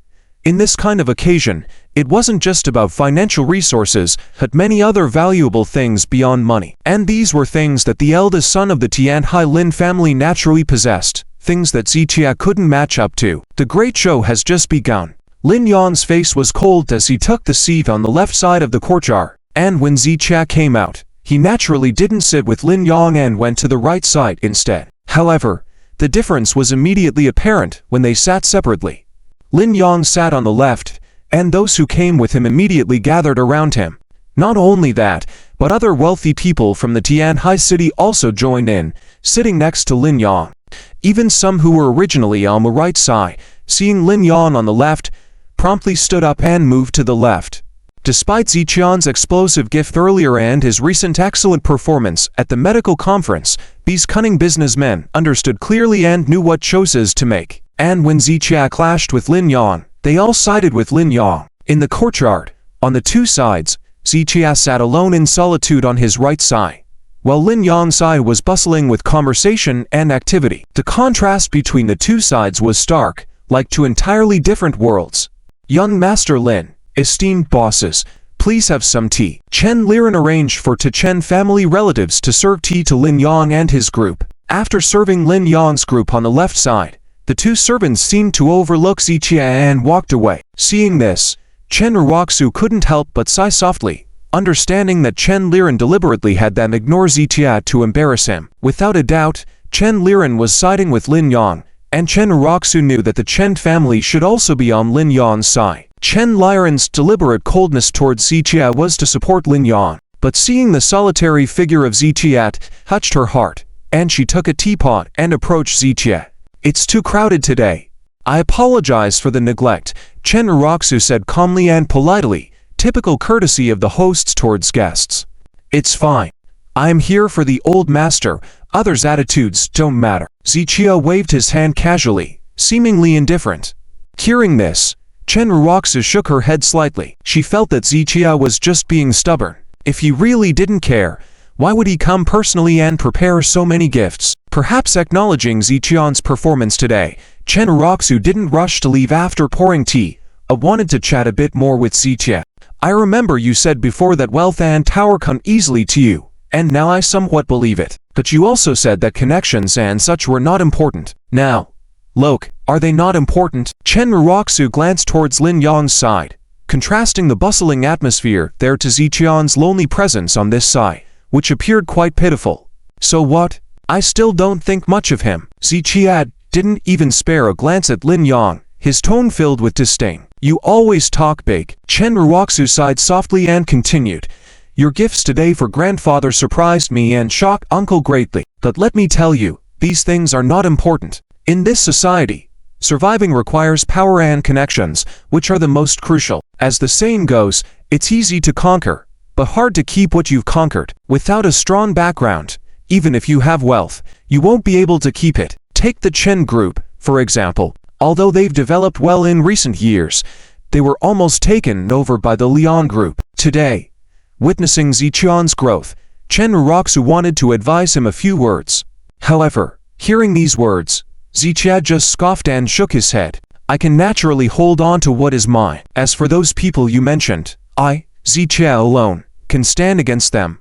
in this kind of occasion, it wasn't just about financial resources, but many other valuable things beyond money. And these were things that the eldest son of the Tianhai Lin family naturally possessed, things that Ziqia couldn't match up to. The great show has just begun. Lin Yang's face was cold as he took the seat on the left side of the courtyard, and when Ziqia came out, he naturally didn't sit with Lin Yang and went to the right side instead. However, the difference was immediately apparent when they sat separately. Lin Yang sat on the left, and those who came with him immediately gathered around him. Not only that, but other wealthy people from the Tianhai city also joined in, sitting next to Lin Yang. Even some who were originally on the right side, seeing Lin Yang on the left, promptly stood up and moved to the left. Despite Ziqian's explosive gift earlier and his recent excellent performance at the medical conference, these cunning businessmen understood clearly and knew what choices to make. And when Ziqia clashed with Lin Yang, they all sided with Lin Yang. In the courtyard, on the two sides, Ziqia sat alone in solitude on his right side, while Lin Yang's side was bustling with conversation and activity. The contrast between the two sides was stark, like two entirely different worlds. Young Master Lin, esteemed bosses, please have some tea. Chen Liren arranged for the Chen family relatives to serve tea to Lin Yang and his group. After serving Lin Yang's group on the left side, the two servants seemed to overlook Ziqia and walked away. Seeing this, Chen Ruoxu couldn't help but sigh softly, understanding that Chen Liren deliberately had them ignore Ziqia to embarrass him. Without a doubt, Chen Liren was siding with Lin Yang, and Chen Ruoxu knew that the Chen family should also be on Lin Yang's side. Chen Liren's deliberate coldness towards Ziqia was to support Lin Yang, but seeing the solitary figure of Ziqia touched her heart, and she took a teapot and approached Zichia. "It's too crowded today. I apologize for the neglect," Chen Uroxu said calmly and politely, typical courtesy of the hosts towards guests. "It's fine. I am here for the old master, others' attitudes don't matter." Zichia waved his hand casually, seemingly indifferent. Hearing this, Chen Uroxu shook her head slightly. She felt that Zichia was just being stubborn. If he really didn't care, why would he come personally and prepare so many gifts? Perhaps acknowledging Zichian's performance today, Chen Uroxu didn't rush to leave after pouring tea. I wanted to chat a bit more with Zichia. I remember you said before that wealth and power come easily to you, and now I somewhat believe it. But you also said that connections and such were not important. Now, look, are they not important? Chen Uroxu glanced towards Lin Yang's side, contrasting the bustling atmosphere there to Zichian's lonely presence on this side, which appeared quite pitiful. So what? I still don't think much of him. Zichia didn't even spare a glance at Lin Yang, his tone filled with disdain. You always talk big. Chen Uroxu sighed softly and continued. Your gifts today for grandfather surprised me and shocked uncle greatly. But let me tell you, these things are not important. In this society, surviving requires power and connections, which are the most crucial. As the saying goes, it's easy to conquer, but hard to keep what you've conquered. Without a strong background, even if you have wealth, you won't be able to keep it. Take the Chen group, for example. Although they've developed well in recent years, they were almost taken over by the Lian group. Today, witnessing Zichian's growth, Chen Uroxu wanted to advise him a few words. However, hearing these words, Zichia just scoffed and shook his head. I can naturally hold on to what is mine. As for those people you mentioned, I, Zichia alone, can stand against them,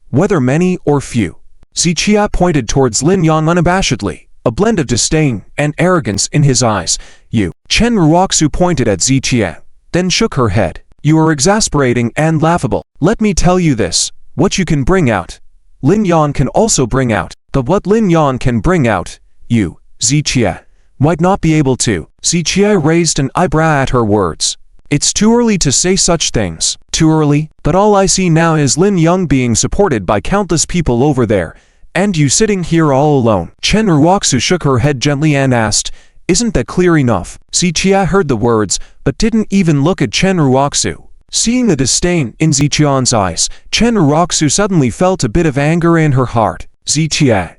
whether many or few. Zichia pointed towards Lin Yang unabashedly, a blend of disdain and arrogance in his eyes. You. Chen Uroxu pointed at Zichia, then shook her head. You are exasperating and laughable. Let me tell you this, what you can bring out, Lin Yang can also bring out. But what Lin Yang can bring out, you, Zichia, might not be able to. Zichia raised an eyebrow at her words. It's too early to say such things. Too early? But all I see now is Lin Yang being supported by countless people over there, and you sitting here all alone. Chen Uroxu shook her head gently and asked, isn't that clear enough? Zichia heard the words, but didn't even look at Chen Uroxu. Seeing the disdain in Zichian's eyes, Chen Uroxu suddenly felt a bit of anger in her heart. Zichia,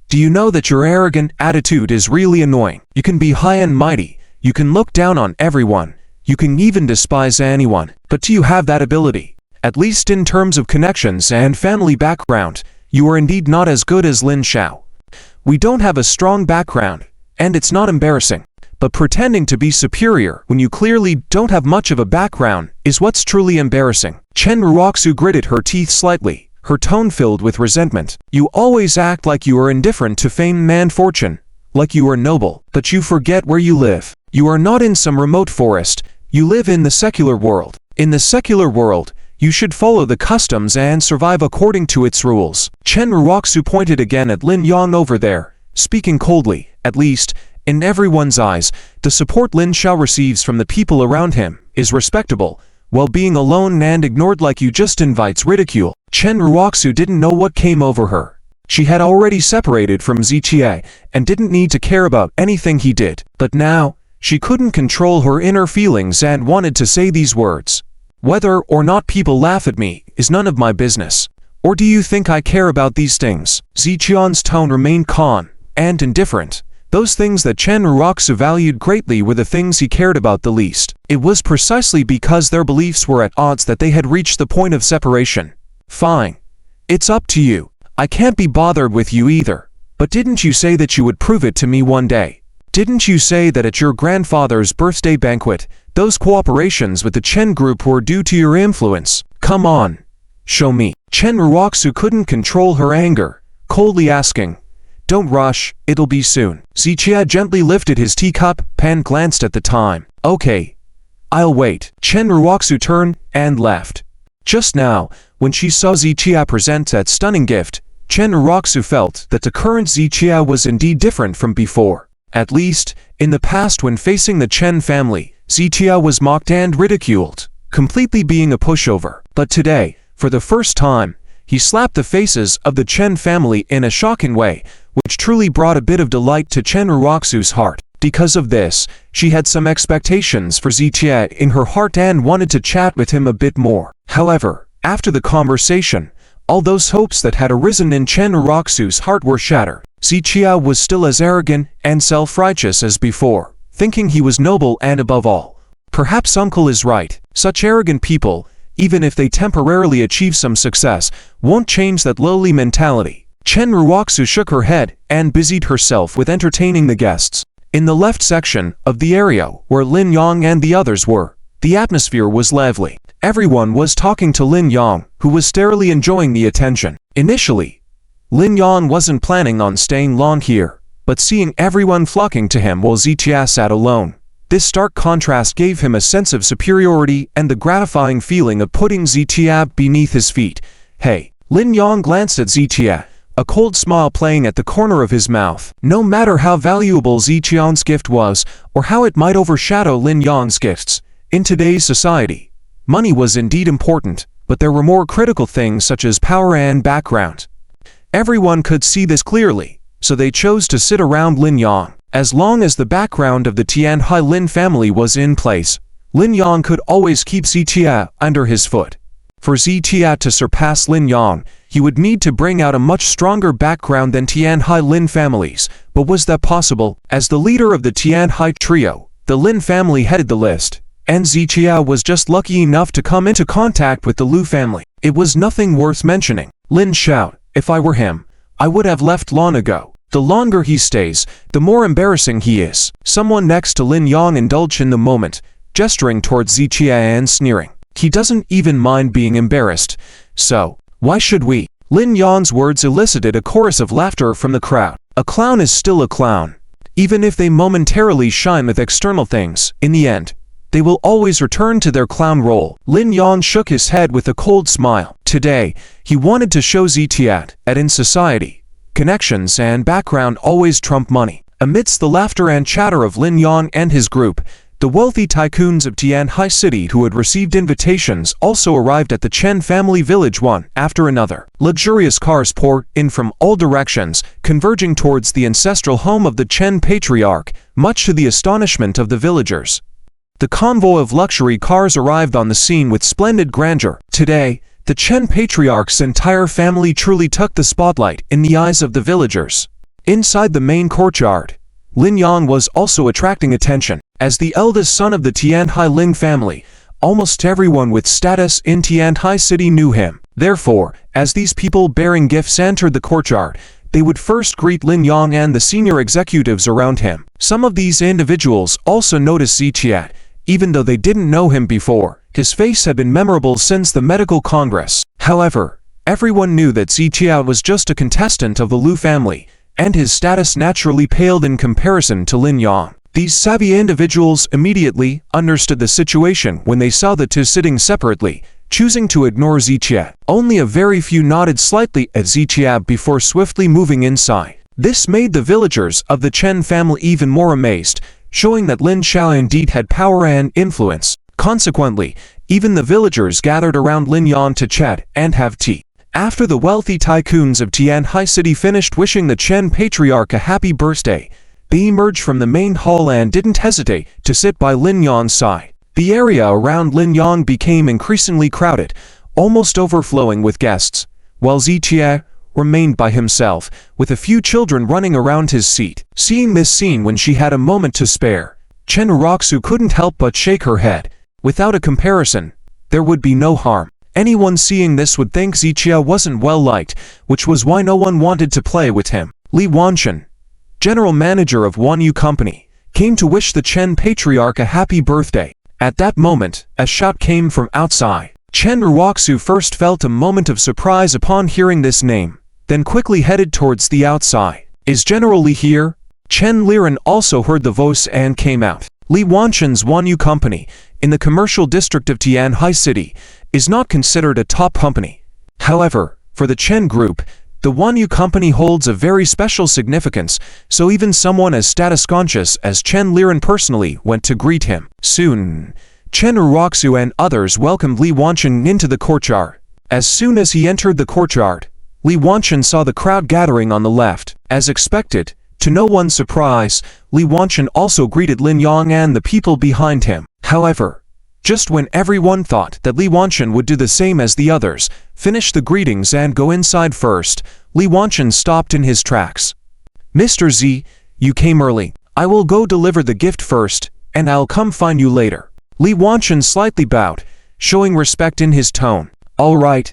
do you know that your arrogant attitude is really annoying? You can be high and mighty, you can look down on everyone, you can even despise anyone, but do you have that ability? At least in terms of connections and family background, you are indeed not as good as Lin Xiao. We don't have a strong background, and it's not embarrassing. But pretending to be superior when you clearly don't have much of a background is what's truly embarrassing. Chen Uroxu gritted her teeth slightly, her tone filled with resentment. You always act like you are indifferent to fame and fortune, like you are noble, but you forget where you live. You are not in some remote forest, you live in the secular world. In the secular world, you should follow the customs and survive according to its rules. Chen Uroxu pointed again at Lin Yang over there, speaking coldly. At least, in everyone's eyes, the support Lin Xiao receives from the people around him is respectable, while being alone and ignored like you just invites ridicule. Chen Uroxu didn't know what came over her. She had already separated from Zichia and didn't need to care about anything he did. But now, she couldn't control her inner feelings and wanted to say these words. Whether or not people laugh at me is none of my business. Or do you think I care about these things? Zichian's tone remained calm and indifferent. Those things that Chen Uroxu valued greatly were the things he cared about the least. It was precisely because their beliefs were at odds that they had reached the point of separation. Fine. It's up to you. I can't be bothered with you either. But didn't you say that you would prove it to me one day? Didn't you say that at your grandfather's birthday banquet, those cooperations with the Chen group were due to your influence? Come on. Show me. Chen Uroxu couldn't control her anger, coldly asking, don't rush, it'll be soon. Zichia gently lifted his teacup, and glanced at the time. Okay. I'll wait. Chen Uroxu turned and left. Just now, when she saw Zichia present that stunning gift, Chen Uroxu felt that the current Zichia was indeed different from before. At least, in the past when facing the Chen family, Zichia was mocked and ridiculed, completely being a pushover. But today, for the first time, He slapped the faces of the Chen family in a shocking way, which truly brought a bit of delight to Chen Ruoxu's heart. Because of this, she had some expectations for Zitia in her heart and wanted to chat with him a bit more. However, after the conversation, all those hopes that had arisen in Chen Ruoxu's heart were shattered. Zitia was still as arrogant and self-righteous as before, thinking he was noble and above all. Perhaps uncle is right. Such arrogant people, even if they temporarily achieve some success, won't change that lowly mentality. Chen Ruoxu shook her head and busied herself with entertaining the guests. In the left section of the area where Lin Yang and the others were, the atmosphere was lively. Everyone was talking to Lin Yang, who was steadily enjoying the attention. Initially, Lin Yang wasn't planning on staying long here, but seeing everyone flocking to him while Zitia sat alone, this stark contrast gave him a sense of superiority and the gratifying feeling of putting Zitia beneath his feet. Hey, Lin Yang glanced at Zitia, a cold smile playing at the corner of his mouth. No matter how valuable Zitian's gift was, or how it might overshadow Lin Yang's gifts, in today's society, money was indeed important, but there were more critical things such as power and background. Everyone could see this clearly, so they chose to sit around Lin Yang. As long as the background of the Tianhai Lin family was in place, Lin Yang could always keep Zitia under his foot. For Zitia to surpass Lin Yang, he would need to bring out a much stronger background than Tianhai Lin families. But was that possible? As the leader of the Tianhai trio, the Lin family headed the list, and Zitia was just lucky enough to come into contact with the Lu family. It was nothing worth mentioning. Lin shouted, "If I were him, I would have left long ago. The longer he stays, the more embarrassing he is." Someone next to Lin Yang indulged in the moment, gesturing towards Zitia and sneering. "He doesn't even mind being embarrassed, so why should we?" Lin Yang's words elicited a chorus of laughter from the crowd. A clown is still a clown. Even if they momentarily shine with external things, in the end, they will always return to their clown role. Lin Yang shook his head with a cold smile. Today, he wanted to show Zitia that in society, connections and background always trump money. Amidst the laughter and chatter of Lin Yang and his group, the wealthy tycoons of Tianhai City who had received invitations also arrived at the Chen family village one after another. Luxurious cars poured in from all directions, converging towards the ancestral home of the Chen patriarch, much to the astonishment of the villagers. The convoy of luxury cars arrived on the scene with splendid grandeur. Today, the Chen patriarch's entire family truly took the spotlight in the eyes of the villagers. Inside the main courtyard, Lin Yang was also attracting attention. As the eldest son of the Tianhai Lin family, almost everyone with status in Tianhai City knew him. Therefore, as these people bearing gifts entered the courtyard, they would first greet Lin Yang and the senior executives around him. Some of these individuals also noticed Zitia, even though they didn't know him before. His face had been memorable since the medical congress. However, everyone knew that Zitia was just a contestant of the Lu family, and his status naturally paled in comparison to Lin Yang. These savvy individuals immediately understood the situation when they saw the two sitting separately, choosing to ignore Zitia. Only a very few nodded slightly at Zitia before swiftly moving inside. This made the villagers of the Chen family even more amazed, showing that Lin Xiao indeed had power and influence. Consequently, even the villagers gathered around Lin Yang to chat and have tea. After the wealthy tycoons of Tianhai City finished wishing the Chen patriarch a happy birthday, they emerged from the main hall and didn't hesitate to sit by Lin Yang's side. The area around Lin Yang became increasingly crowded, almost overflowing with guests, while Zitia remained by himself, with a few children running around his seat. Seeing this scene when she had a moment to spare, Chen Ruoxu couldn't help but shake her head. Without a comparison, there would be no harm. Anyone seeing this would think Zitia wasn't well liked, which was why no one wanted to play with him. Li Wanchen, general manager of Wanyu Company, came to wish the Chen patriarch a happy birthday. At that moment, a shout came from outside. Chen Ruoxu first felt a moment of surprise upon hearing this name, then quickly headed towards the outside. "Is General Li here?" Chen Liren also heard the voice and came out. Li Wanchen's Wanyu Company, in the commercial district of Tianhai City, is not considered a top company. However, for the Chen Group, the Wanyu Company holds a very special significance, so even someone as status-conscious as Chen Liren personally went to greet him. Soon, Chen Ruoxu and others welcomed Li Wanchen into the courtyard. As soon as he entered the courtyard, Li Wanchen saw the crowd gathering on the left. As expected, to no one's surprise, Li Wanchen also greeted Lin Yang and the people behind him. However, just when everyone thought that Li Wanchen would do the same as the others, finish the greetings and go inside first, Li Wanchen stopped in his tracks. "Mr. Z, you came early. I will go deliver the gift first, and I'll come find you later." Li Wanchen slightly bowed, showing respect in his tone. "All right."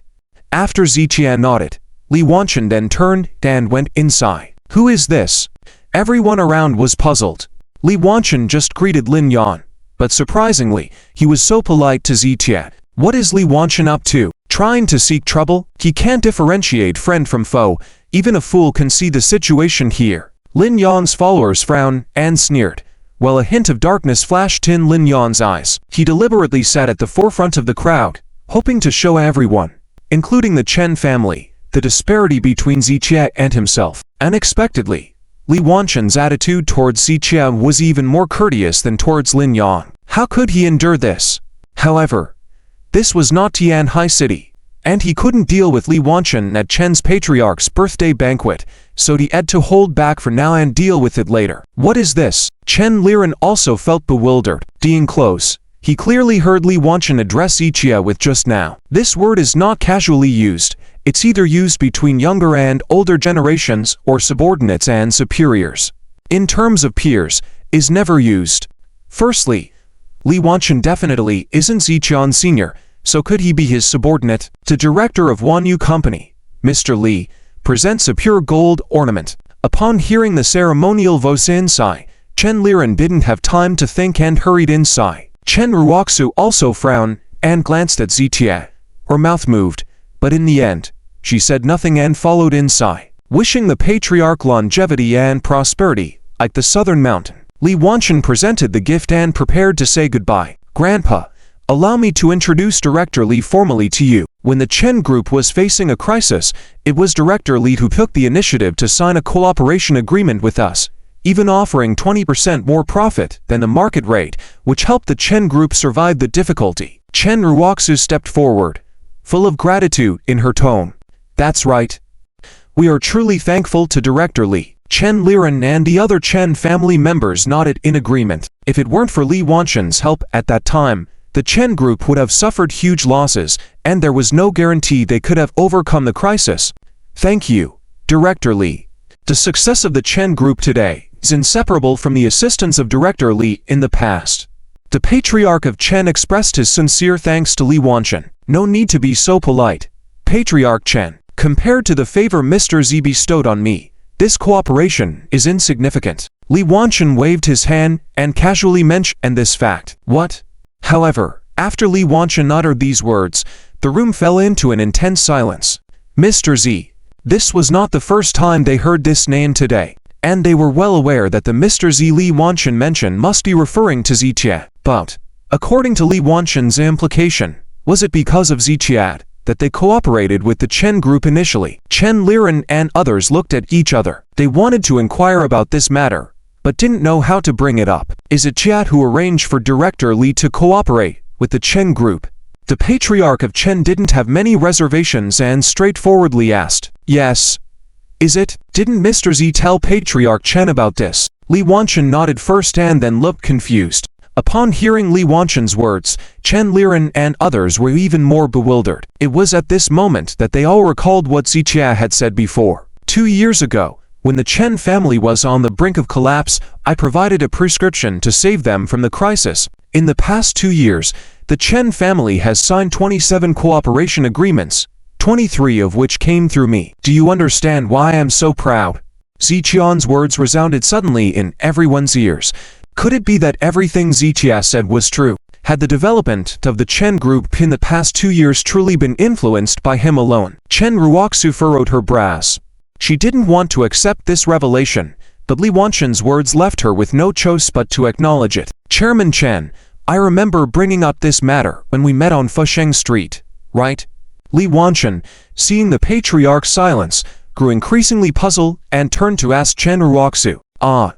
After Ziqian nodded, Li Wanchen then turned and went inside. "Who is this?" Everyone around was puzzled. Li Wanchen just greeted Lin Yan, but surprisingly, he was so polite to Ziqian. What is Li Wanchen up to? Trying to seek trouble? He can't differentiate friend from foe. Even a fool can see the situation here. Lin Yan's followers frowned and sneered, while a hint of darkness flashed in Lin Yan's eyes. He deliberately sat at the forefront of the crowd, hoping to show everyone, including the Chen family, the disparity between Ziqia and himself. Unexpectedly, Li Wanchen's attitude towards Ziqia was even more courteous than towards Lin Yang. How could he endure this? However, this was not Tianhai City, and he couldn't deal with Li Wanchen at Chen's patriarch's birthday banquet, so he had to hold back for now and deal with it later. What is this? Chen Liren also felt bewildered. Being close, he clearly heard Li Wanchen address Ziqia with "just now." This word is not casually used. It's either used between younger and older generations or subordinates and superiors. In terms of peers, is never used. Firstly, Li Wanchen definitely isn't Ziqian Sr., so could he be his subordinate? The director of Wanyu Company, Mr. Li, presents a pure gold ornament. Upon hearing the ceremonial voice inside, Chen Liren didn't have time to think and hurried inside. Chen Ruoxu also frowned and glanced at Ziqia. Her mouth moved, but in the end, she said nothing and followed inside. Wishing the patriarch longevity and prosperity, like the southern mountain, Li Wanchen presented the gift and prepared to say goodbye. "Grandpa, allow me to introduce Director Li formally to you." When the Chen group was facing a crisis, it was Director Li who took the initiative to sign a cooperation agreement with us, even offering 20% more profit than the market rate, which helped the Chen group survive the difficulty. Chen Ruoxu stepped forward, full of gratitude in her tone. "That's right. We are truly thankful to Director Li." Chen Liren and the other Chen family members nodded in agreement. If it weren't for Li Wanchen's help at that time, the Chen group would have suffered huge losses, and there was no guarantee they could have overcome the crisis. "Thank you, Director Li." The success of the Chen group today is inseparable from the assistance of Director Li in the past. The Patriarch of Chen expressed his sincere thanks to Li Wanchen. "No need to be so polite, Patriarch Chen. Compared to the favor Mr. Z bestowed on me, this cooperation is insignificant." Li Wanchen waved his hand and casually mentioned this fact. "What?" However, after Li Wanchen uttered these words, the room fell into an intense silence. Mr. Z. This was not the first time they heard this name today, and they were well aware that the Mr. Z Li Wanchen mentioned must be referring to Ziqia. But, according to Li Wanchen's implication, was it because of Ziqia that they cooperated with the Chen group initially? Chen Liren and others looked at each other. They wanted to inquire about this matter, but didn't know how to bring it up. Is it Chiat who arranged for Director Li to cooperate with the Chen group? The Patriarch of Chen didn't have many reservations and straightforwardly asked. "Yes." "Is it? Didn't Mr. Z tell Patriarch Chen about this?" Li Wanchen nodded first and then looked confused. Upon hearing Li Wanchen's words, Chen Liren and others were even more bewildered. It was at this moment that they all recalled what Ziqia had said before. 2 years ago, when the Chen family was on the brink of collapse, I provided a prescription to save them from the crisis. In the past 2 years, the Chen family has signed 27 cooperation agreements, 23 of which came through me. Do you understand why I am so proud? Ziqian's words resounded suddenly in everyone's ears. Could it be that everything Ziqia said was true? Had the development of the Chen group in the past 2 years truly been influenced by him alone? Chen Ruoxu furrowed her brows. She didn't want to accept this revelation, but Li Wanchen's words left her with no choice but to acknowledge it. Chairman Chen, I remember bringing up this matter when we met on Fusheng Street, right? Li Wanchen, seeing the patriarch's silence, grew increasingly puzzled and turned to ask Chen Ruoxu. Ah,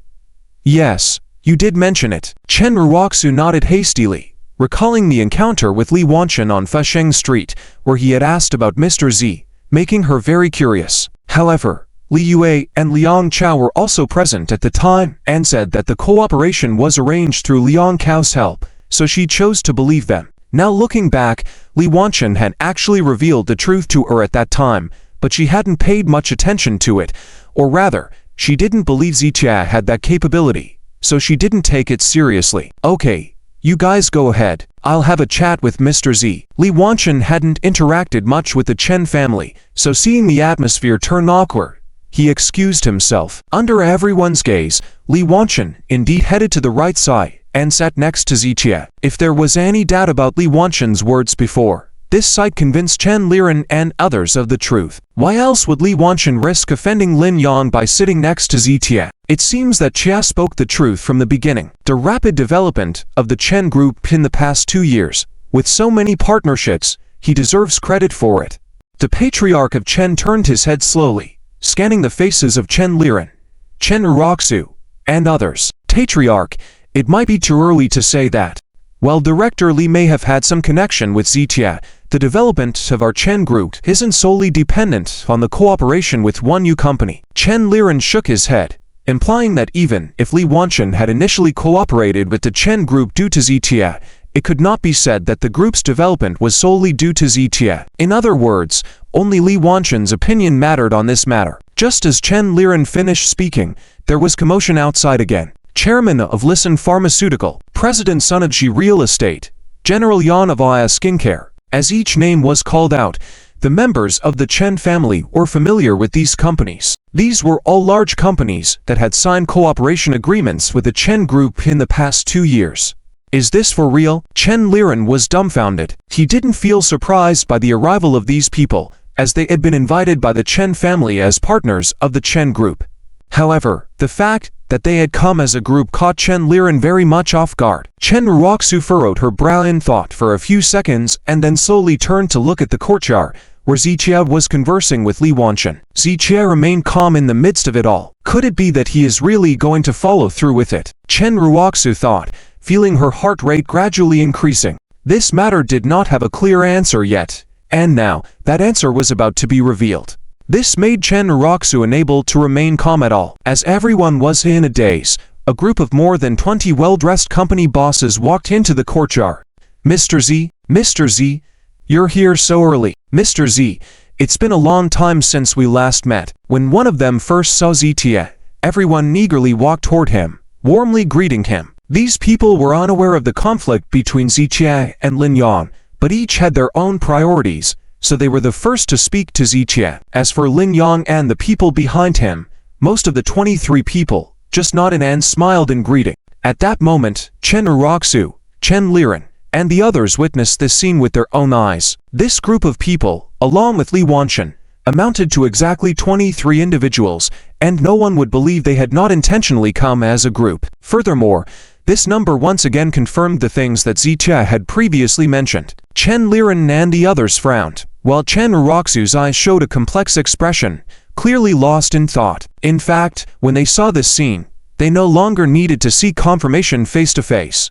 yes, you did mention it. Chen Ruoxu nodded hastily, recalling the encounter with Li Wanchen on Fesheng Street, where he had asked about Mr. Z, making her very curious. However, Li Yue and Liang Chao were also present at the time and said that the cooperation was arranged through Liang Cao's help, so she chose to believe them. Now looking back, Li Wanchen had actually revealed the truth to her at that time, but she hadn't paid much attention to it, or rather, she didn't believe Zitia had that capability, so she didn't take it seriously. Okay, you guys go ahead. I'll have a chat with Mr. Z. Li Wanchen hadn't interacted much with the Chen family, so seeing the atmosphere turn awkward, he excused himself. Under everyone's gaze, Li Wanchen indeed headed to the right side and sat next to Zitia. If there was any doubt about Li Wanchen's words before, this sight convinced Chen Liren and others of the truth. Why else would Li Wanchen risk offending Lin Yang by sitting next to Zitia? It seems that Chia spoke the truth from the beginning. The rapid development of the Chen group in the past 2 years, with so many partnerships, he deserves credit for it. The patriarch of Chen turned his head slowly, scanning the faces of Chen Liren, Chen Uroxu, and others. Patriarch, it might be too early to say that. While Director Li may have had some connection with Zitia, the development of our Chen group isn't solely dependent on the cooperation with one new company. Chen Liren shook his head, implying that even if Li Wanchen had initially cooperated with the Chen group due to Zitia, it could not be said that the group's development was solely due to Zitia. In other words, only Li Wanchen's opinion mattered on this matter. Just as Chen Liren finished speaking, there was commotion outside again. Chairman of Listen Pharmaceutical, President Sunadji Real Estate, General Yan of Aya Skincare. As each name was called out, the members of the Chen family were familiar with these companies. These were all large companies that had signed cooperation agreements with the Chen group in the past 2 years. Is this for real? Chen Liren was dumbfounded. He didn't feel surprised by the arrival of these people, as they had been invited by the Chen family as partners of the Chen group. However, the fact that they had come as a group caught Chen Liren very much off guard. Chen Uroxu furrowed her brow in thought for a few seconds and then slowly turned to look at the courtyard, where Zitia was conversing with Li Wanchen. Zitia remained calm in the midst of it all. Could it be that he is really going to follow through with it? Chen Uroxu thought, feeling her heart rate gradually increasing. This matter did not have a clear answer yet, and now, that answer was about to be revealed. This made Chen Uroxu unable to remain calm at all. As everyone was in a daze, a group of more than 20 well-dressed company bosses walked into the courtyard. Mr. Z, you're here so early. Mr. Z, it's been a long time since we last met. When one of them first saw Zitia, everyone eagerly walked toward him, warmly greeting him. These people were unaware of the conflict between Zitia and Lin Yang, but each had their own priorities, so they were the first to speak to Zitia. As for Lin Yang and the people behind him, most of the 23 people just nodded and smiled in greeting. At that moment, Chen Uroxu, Chen Liren, and the others witnessed this scene with their own eyes. This group of people, along with Li Wanchen, amounted to exactly 23 individuals, and no one would believe they had not intentionally come as a group. Furthermore, this number once again confirmed the things that Zitia had previously mentioned. Chen Liren and the others frowned, while Chen Uroxu's eyes showed a complex expression, clearly lost in thought. In fact, when they saw this scene, they no longer needed to seek confirmation face to face.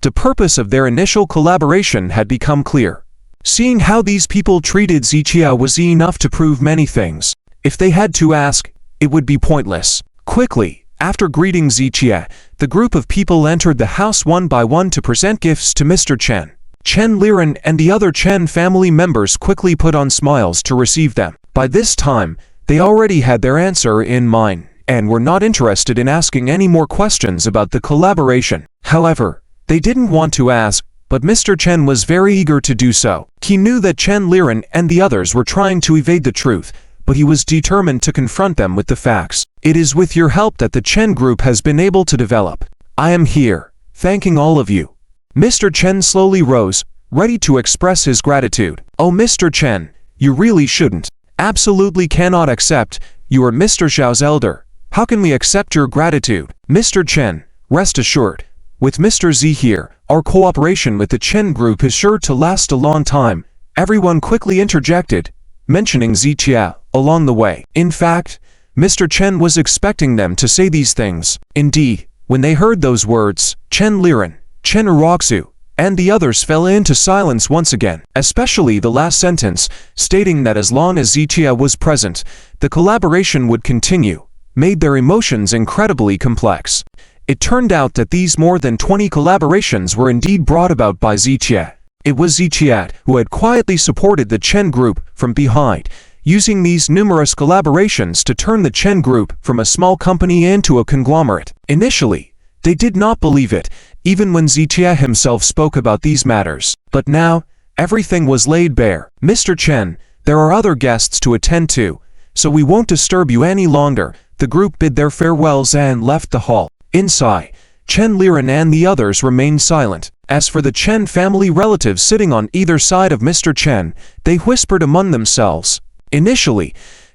The purpose of their initial collaboration had become clear. Seeing how these people treated Zitia was enough to prove many things. If they had to ask, it would be pointless. Quickly, after greeting Zitia, the group of people entered the house one by one to present gifts to Mr. Chen. Chen Liren and the other Chen family members quickly put on smiles to receive them. By this time, they already had their answer in mind, and were not interested in asking any more questions about the collaboration. However, they didn't want to ask, but Mr. Chen was very eager to do so. He knew that Chen Liren and the others were trying to evade the truth, but he was determined to confront them with the facts. It is with your help that the Chen group has been able to develop. I am here, thanking all of you. Mr. Chen slowly rose, ready to express his gratitude. Oh, Mr. Chen, you really shouldn't. Absolutely cannot accept. You are Mr. Xiao's elder. How can we accept your gratitude? Mr. Chen, rest assured, with Mr. Z here, our cooperation with the Chen group is sure to last a long time. Everyone quickly interjected, mentioning Zitia along the way. In fact, Mr. Chen was expecting them to say these things. Indeed, when they heard those words, Chen Liren, Chen Uroxu, and the others fell into silence once again, especially the last sentence, stating that as long as Zichia was present, the collaboration would continue, made their emotions incredibly complex. It turned out that these more than 20 collaborations were indeed brought about by Zichia. It was Zichia who had quietly supported the Chen group from behind, using these numerous collaborations to turn the Chen group from a small company into a conglomerate. Initially, they did not believe it, even when Zichia himself spoke about these matters. But now, everything was laid bare. Mr. Chen, there are other guests to attend to, so we won't disturb you any longer. The group bid their farewells and left the hall. Inside, Chen Liren and the others remained silent. As for the Chen family relatives sitting on either side of Mr. Chen, they whispered among themselves. Initially,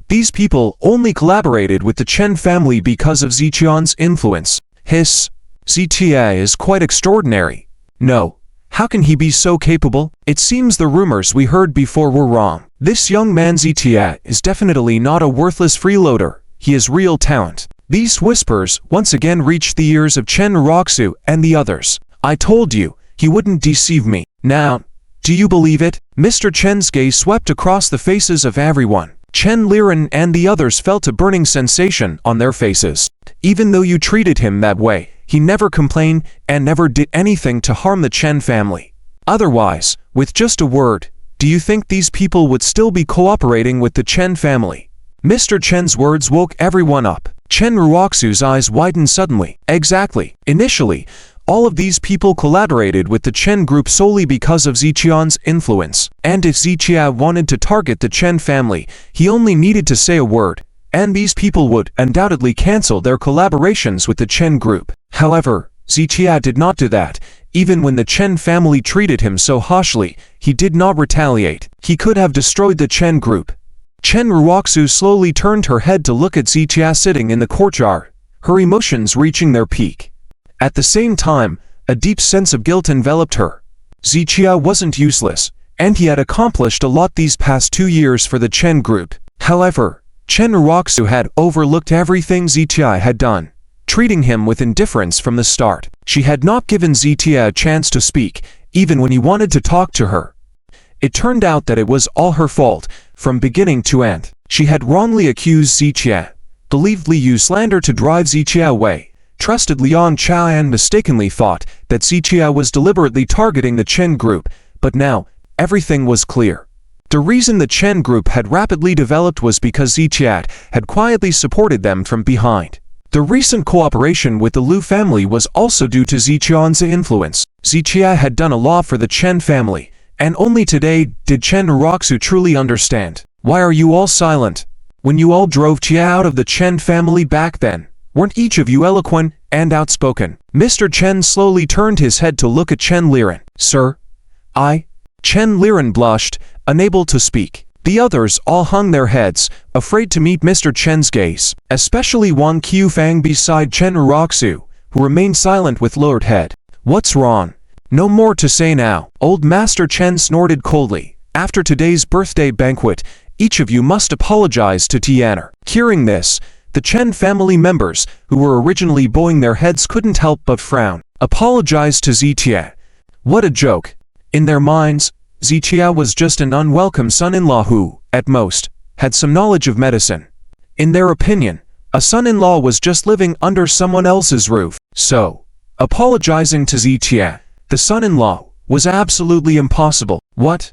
these people only collaborated with the Chen family because of Zichian's influence. Zichia is quite extraordinary. No, how can he be so capable? It seems the rumors we heard before were wrong. This young man Zichia is definitely not a worthless freeloader. He is real talent. These whispers once again reached the ears of Chen Roxu and the others. I told you, he wouldn't deceive me. Now, do you believe it? Mr. Chen's gaze swept across the faces of everyone. Chen Liren and the others felt a burning sensation on their faces. Even though you treated him that way, he never complained and never did anything to harm the Chen family. Otherwise, with just a word, do you think these people would still be cooperating with the Chen family? Mr. Chen's words woke everyone up. Chen Ruoxu's eyes widened suddenly. Exactly. Initially, all of these people collaborated with the Chen group solely because of Zichian's influence. And if Zichia wanted to target the Chen family, he only needed to say a word, and these people would undoubtedly cancel their collaborations with the Chen group. However, Zichia did not do that. Even when the Chen family treated him so harshly, he did not retaliate. He could have destroyed the Chen group. Chen Ruoxu slowly turned her head to look at Zichia sitting in the courtyard, her emotions reaching their peak. At the same time, a deep sense of guilt enveloped her. Zichia wasn't useless, and he had accomplished a lot these past 2 years for the Chen group. However, Chen Ruoxu had overlooked everything Zichia had done, treating him with indifference from the start. She had not given Zichia a chance to speak, even when he wanted to talk to her. It turned out that it was all her fault, from beginning to end. She had wrongly accused Zichia, believed Liu slander to drive Zichia away, trusted Liang Chao and mistakenly thought that Zichia was deliberately targeting the Chen group, but now, everything was clear. The reason the Chen group had rapidly developed was because Zichia had quietly supported them from behind. The recent cooperation with the Liu family was also due to Zichian's influence. Zichia had done a lot for the Chen family, and only today did Chen Roxu truly understand. Why are you all silent? When you all drove Chia out of the Chen family back then, weren't each of you eloquent and outspoken? Mr. Chen slowly turned his head to look at Chen Liren. Sir, Chen Liren blushed, unable to speak. The others all hung their heads, afraid to meet Mr. Chen's gaze, especially Wang Qiufang beside Chen Roxu, who remained silent with lowered head. What's wrong? No more to say now. Old Master Chen snorted coldly. After today's birthday banquet, each of you must apologize to Tian'er. Hearing this, the Chen family members, who were originally bowing their heads, couldn't help but frown. Apologize to Zichia. What a joke. In their minds, Zichia was just an unwelcome son-in-law who, at most, had some knowledge of medicine. In their opinion, a son-in-law was just living under someone else's roof. So, apologizing to Zichia, the son-in-law, was absolutely impossible. What?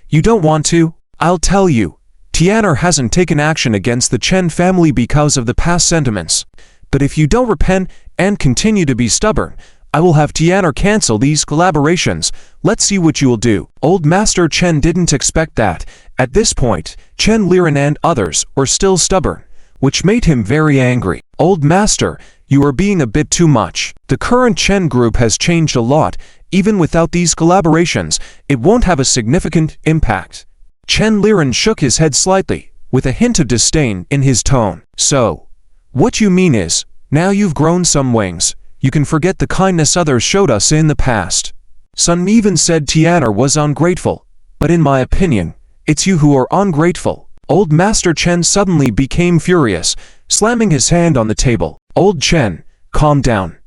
You don't want to? I'll tell you. Tian'er hasn't taken action against the Chen family because of the past sentiments. But if you don't repent and continue to be stubborn, I will have Tian'er cancel these collaborations. Let's see what you will do. Old Master Chen didn't expect that. At this point, Chen Liren and others were still stubborn, which made him very angry. Old Master, you are being a bit too much. The current Chen group has changed a lot. Even without these collaborations, it won't have a significant impact. Chen Liren shook his head slightly, with a hint of disdain in his tone. So, what you mean is, now you've grown some wings, you can forget the kindness others showed us in the past. Sanm even said Tian'er was ungrateful, but in my opinion, it's you who are ungrateful. Old Master Chen suddenly became furious, slamming his hand on the table. Old Chen, calm down.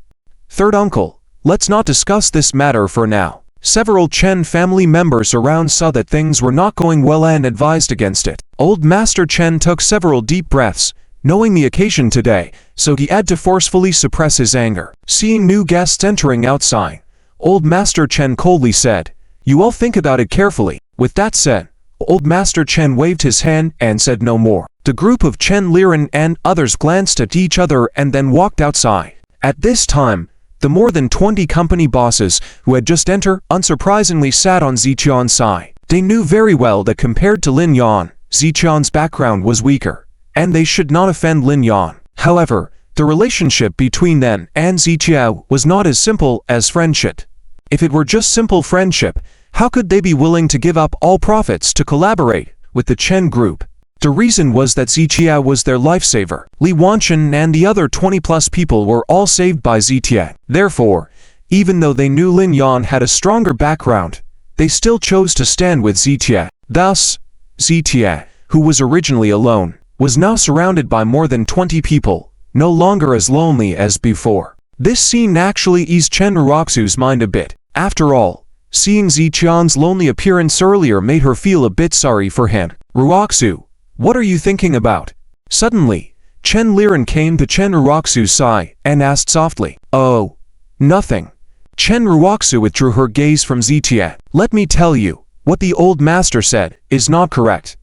Third uncle, let's not discuss this matter for now. Several Chen family members around saw that things were not going well and advised against it. Old Master Chen took several deep breaths, knowing the occasion today, so he had to forcefully suppress his anger. Seeing new guests entering outside, Old Master Chen coldly said, "You all think about it carefully." With that said, Old Master Chen waved his hand and said no more. The group of Chen Liren and others glanced at each other and then walked outside. At this time, the more than 20 company bosses who had just entered unsurprisingly sat on Ziqian's side. They knew very well that compared to Lin Yan, Ziqian's background was weaker, and they should not offend Lin Yan. However, the relationship between them and Ziqiao was not as simple as friendship. If it were just simple friendship, how could they be willing to give up all profits to collaborate with the Chen group? The reason was that Ziqiao was their lifesaver. Li Wanchen and the other 20+ people were all saved by Ziqiao. Therefore, even though they knew Lin Yan had a stronger background, they still chose to stand with Ziqiao. Thus, Ziqiao, who was originally alone, was now surrounded by more than 20 people, no longer as lonely as before. This scene actually eased Chen Ruoxu's mind a bit. After all, seeing Ziqian's lonely appearance earlier made her feel a bit sorry for him. "Ruoxu, what are you thinking about?" Suddenly, Chen Liren came to Chen Ruoxu's side and asked softly. "Oh, nothing." Chen Ruoxu withdrew her gaze from Ziqiao. "Let me tell you, what the old master said is not correct.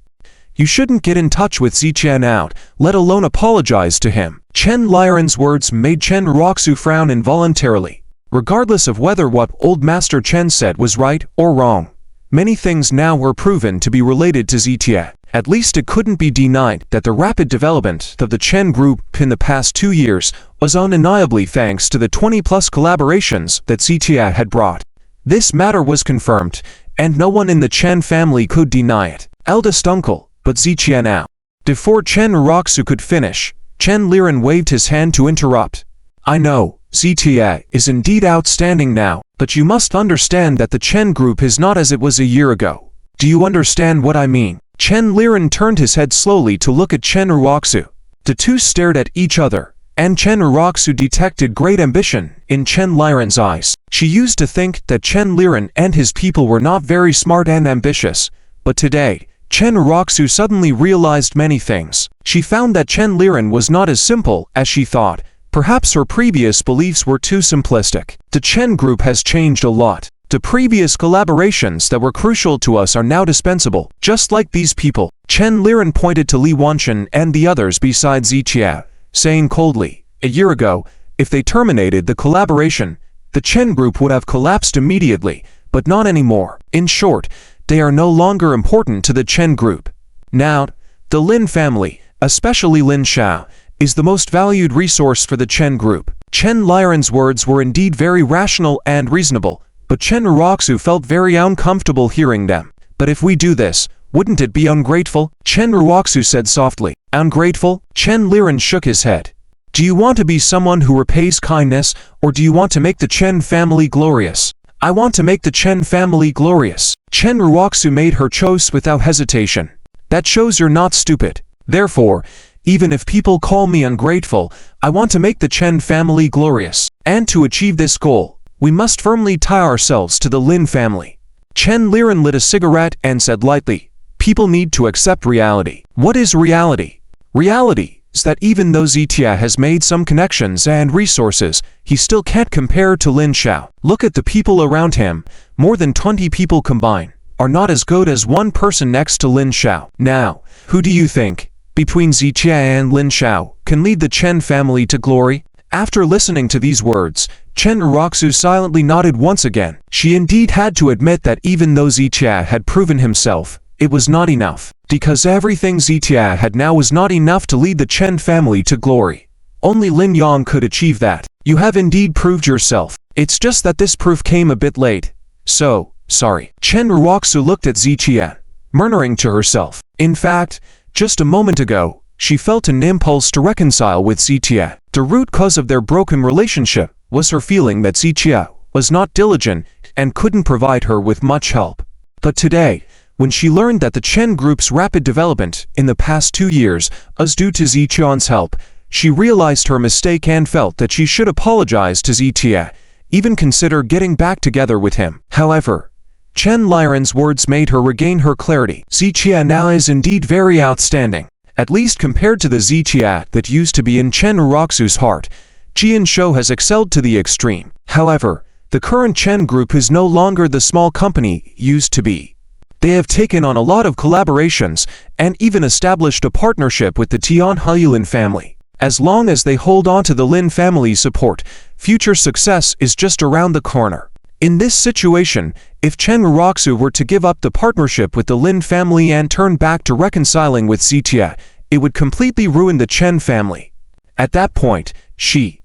You shouldn't get in touch with Ziqiao now, let alone apologize to him." Chen Liren's words made Chen Ruoxu frown involuntarily. Regardless of whether what old Master Chen said was right or wrong, many things now were proven to be related to Ziqiao. At least it couldn't be denied that the rapid development of the Chen group in the past 2 years was undeniably thanks to the 20+ collaborations that Ziqiao had brought. This matter was confirmed, and no one in the Chen family could deny it. Eldest uncle, but Ziqiao now. Before Chen Ruoxu could finish, Chen Liren waved his hand to interrupt. "I know, Ziqiao is indeed outstanding now, but you must understand that the Chen group is not as it was a year ago. Do you understand what I mean?" Chen Liren turned his head slowly to look at Chen Ruoxu. The two stared at each other, and Chen Ruoxu detected great ambition in Chen Liren's eyes. She used to think that Chen Liren and his people were not very smart and ambitious, but today, Chen Ruoxu suddenly realized many things. She found that Chen Liren was not as simple as she thought. Perhaps her previous beliefs were too simplistic. The Chen group has changed a lot. The previous collaborations that were crucial to us are now dispensable, just like these people. Chen Liren pointed to Li Wanchen and the others besides Ziqiao, saying coldly, "A year ago, if they terminated the collaboration, the Chen group would have collapsed immediately, but not anymore. In short, they are no longer important to the Chen group. Now, the Lin family, especially Lin Shao, is the most valued resource for the Chen group." Chen Liren's words were indeed very rational and reasonable, but Chen Ruoxu felt very uncomfortable hearing them. "But if we do this, wouldn't it be ungrateful?" Chen Ruoxu said softly. "Ungrateful?" Chen Liren shook his head. "Do you want to be someone who repays kindness, or do you want to make the Chen family glorious?" "I want to make the Chen family glorious." Chen Ruoxu made her choice without hesitation. "That shows you're not stupid. Therefore, even if people call me ungrateful, I want to make the Chen family glorious. And to achieve this goal, we must firmly tie ourselves to the Lin family." Chen Liren lit a cigarette and said lightly, "People need to accept reality." "What is reality?" "Reality is that even though Ziqiao has made some connections and resources, he still can't compare to Lin Shao. Look at the people around him, more than 20 people combined, are not as good as one person next to Lin Shao. Now, who do you think, between Ziqiao and Lin Shao, can lead the Chen family to glory?" After listening to these words, Chen Ruoxu silently nodded once again. She indeed had to admit that even though Ziqiao had proven himself, it was not enough. Because everything Ziqiao had now was not enough to lead the Chen family to glory. Only Lin Yang could achieve that. "You have indeed proved yourself. It's just that this proof came a bit late. So, sorry." Chen Ruoxu looked at Ziqiao, murmuring to herself. In fact, just a moment ago, she felt an impulse to reconcile with Ziqiao. The root cause of their broken relationship was her feeling that Ziqiao was not diligent and couldn't provide her with much help. But today, when she learned that the Chen group's rapid development in the past 2 years was due to Ziqiao's help, she realized her mistake and felt that she should apologize to Ziqiao, even consider getting back together with him. However, Chen Liren's words made her regain her clarity. Zichia now is indeed very outstanding. At least compared to the Zichia that used to be in Chen Uroxu's heart, Jian Shou has excelled to the extreme. However, the current Chen group is no longer the small company it used to be. They have taken on a lot of collaborations and even established a partnership with the Tianhuilin family. As long as they hold on to the Lin family's support, future success is just around the corner. In this situation, if Chen Uroxu were to give up the partnership with the Lin family and turn back to reconciling with Zichia, it would completely ruin the Chen family. At that point, Chen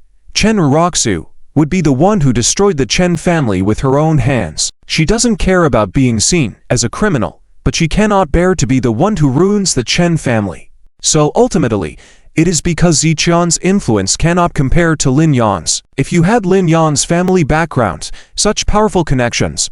Uroxu, would be the one who destroyed the Chen family with her own hands. She doesn't care about being seen as a criminal, but she cannot bear to be the one who ruins the Chen family. So ultimately, it is because Ziqian's influence cannot compare to Lin Yan's. If you had Lin Yan's family background, such powerful connections,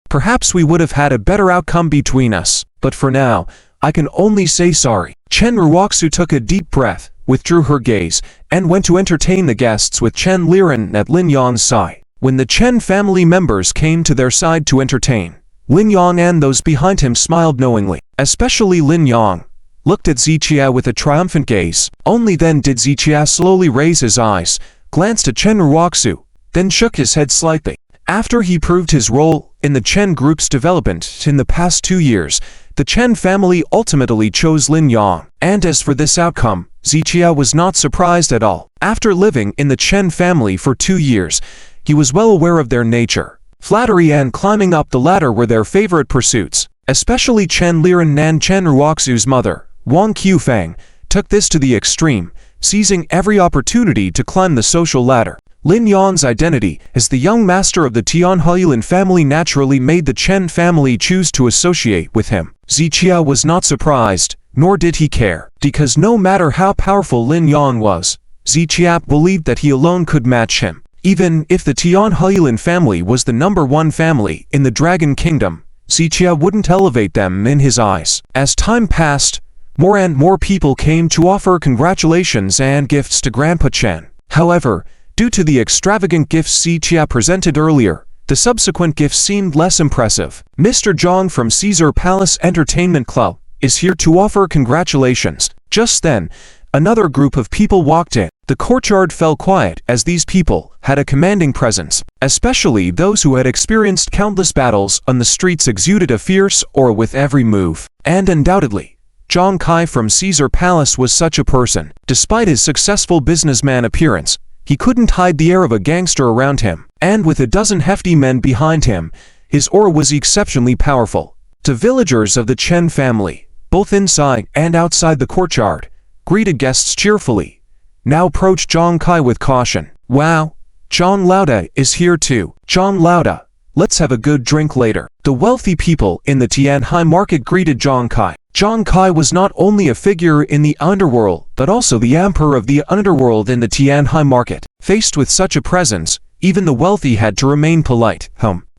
perhaps we would have had a better outcome between us. But for now, I can only say sorry. Chen Uroxu took a deep breath, withdrew her gaze, and went to entertain the guests with Chen Liren at Lin Yan's side. When the Chen family members came to their side to entertain, Lin Yang and those behind him smiled knowingly. Especially Lin Yang looked at Zichia with a triumphant gaze. Only then did Zichia slowly raise his eyes, glanced at Chen Uroxu, then shook his head slightly. After he proved his role in the Chen group's development in the past 2 years, the Chen family ultimately chose Lin Yang. And as for this outcome, Zichia was not surprised at all. After living in the Chen family for 2 years, he was well aware of their nature. Flattery and climbing up the ladder were their favorite pursuits. Especially Chen Liren and Chen Uroxu's mother, Wong Qufang, took this to the extreme, seizing every opportunity to climb the social ladder. Lin Yan's identity as the young master of the Tianhuilin family naturally made the Chen family choose to associate with him. Zichia was not surprised, nor did he care, because no matter how powerful Lin Yan was, Zichia believed that he alone could match him. Even if the Tianhuilin family was the #1 family in the Dragon Kingdom, Zichia wouldn't elevate them in his eyes. As time passed, more and more people came to offer congratulations and gifts to Grandpa Chen. However, due to the extravagant gifts Zichia presented earlier, the subsequent gifts seemed less impressive. Mr. Zhang from Caesar Palace Entertainment Club is here to offer congratulations. Just then, another group of people walked in. The courtyard fell quiet as these people had a commanding presence. Especially those who had experienced countless battles on the streets exuded a fierce aura with every move. And undoubtedly, Zhang Kai from Caesar Palace was such a person. Despite his successful businessman appearance, he couldn't hide the air of a gangster around him. And with a dozen hefty men behind him, his aura was exceptionally powerful. The villagers of the Chen family, both inside and outside the courtyard, greeted guests cheerfully. Now approached Zhang Kai with caution. Wow, Zhang Lauda is here too. Zhang Lauda, let's have a good drink later. The wealthy people in the Tianhai market greeted Zhang Kai. Zhang Kai was not only a figure in the underworld, but also the emperor of the underworld in the Tianhai market. Faced with such a presence, even the wealthy had to remain polite.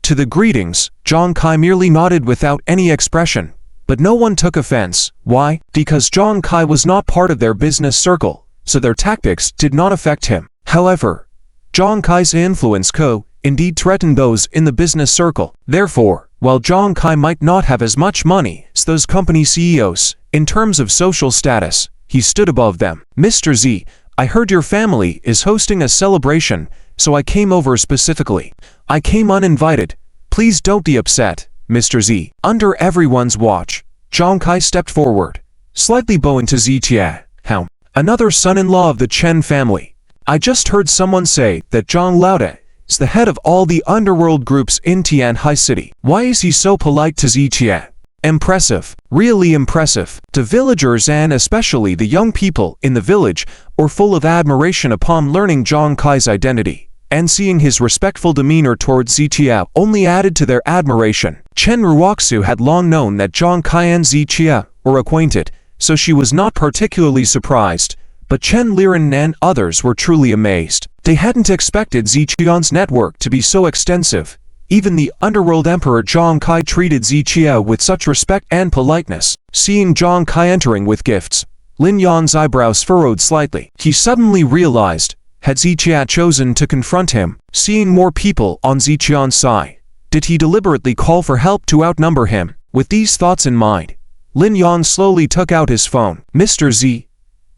To the greetings, Zhang Kai merely nodded without any expression. But no one took offense. Why? Because Zhang Kai was not part of their business circle, so their tactics did not affect him. However, Zhang Kai's influence indeed threatened those in the business circle. Therefore, while Zhang Kai might not have as much money as those company CEOs, in terms of social status, he stood above them. Mr. Z, I heard your family is hosting a celebration, so I came over specifically. I came uninvited. Please don't be upset, Mr. Z. Under everyone's watch, Zhang Kai stepped forward, slightly bowing to Zichia. Another son-in-law of the Chen family. I just heard someone say that Zhang Lauda is the head of all the underworld groups in Tianhai City. Why is he so polite to Zichia? Impressive. Really impressive. The villagers and especially the young people in the village were full of admiration upon learning Zhang Kai's identity. And seeing his respectful demeanor towards Zichia only added to their admiration. Chen Uroxu had long known that Zhang Kai and Zichia were acquainted, so she was not particularly surprised, but Chen Liren and others were truly amazed. They hadn't expected Ziqian's network to be so extensive. Even the underworld emperor Zhang Kai treated Zichia with such respect and politeness. Seeing Zhang Kai entering with gifts, Lin Yan's eyebrows furrowed slightly. He suddenly realized Had Ziqia chosen to confront him, seeing more people on Ziqian's side? Did he deliberately call for help to outnumber him? With these thoughts in mind, Lin Yan slowly took out his phone. Mr. Z,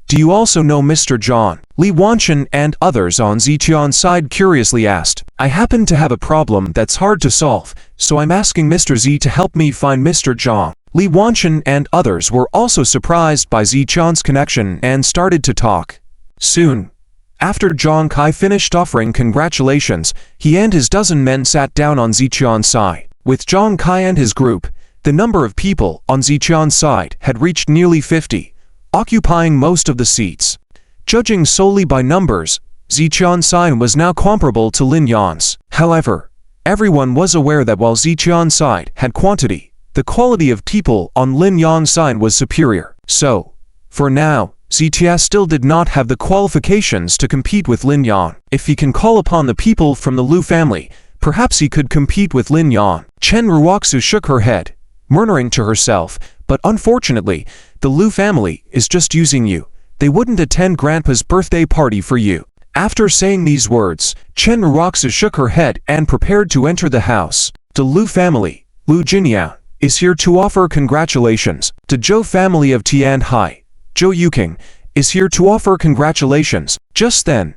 do you also know Mr. John? Li Wanchen and others on Ziqian's side curiously asked. I happen to have a problem that's hard to solve, so I'm asking Mr. Z to help me find Mr. John. Li Wanchen and others were also surprised by Ziqian's connection and started to talk. Soon, after Zhang Kai finished offering congratulations, he and his dozen men sat down on Ziqian's side. With Zhang Kai and his group, the number of people on Ziqian's side had reached nearly 50, occupying most of the seats. Judging solely by numbers, Ziqian's side was now comparable to Lin Yan's. However, everyone was aware that while Ziqian's side had quantity, the quality of people on Lin Yan's side was superior. So, for now, Ziqia still did not have the qualifications to compete with Lin Yan. If he can call upon the people from the Lu family, perhaps he could compete with Lin Yan. Chen Ruoxu shook her head, murmuring to herself, but unfortunately, the Lu family is just using you. They wouldn't attend Grandpa's birthday party for you. After saying these words, Chen Ruoxu shook her head and prepared to enter the house. The Lu family, Lu Jinyao, is here to offer congratulations. The Zhou family of Tianhai, Zhou Yuking, is here to offer congratulations. Just then,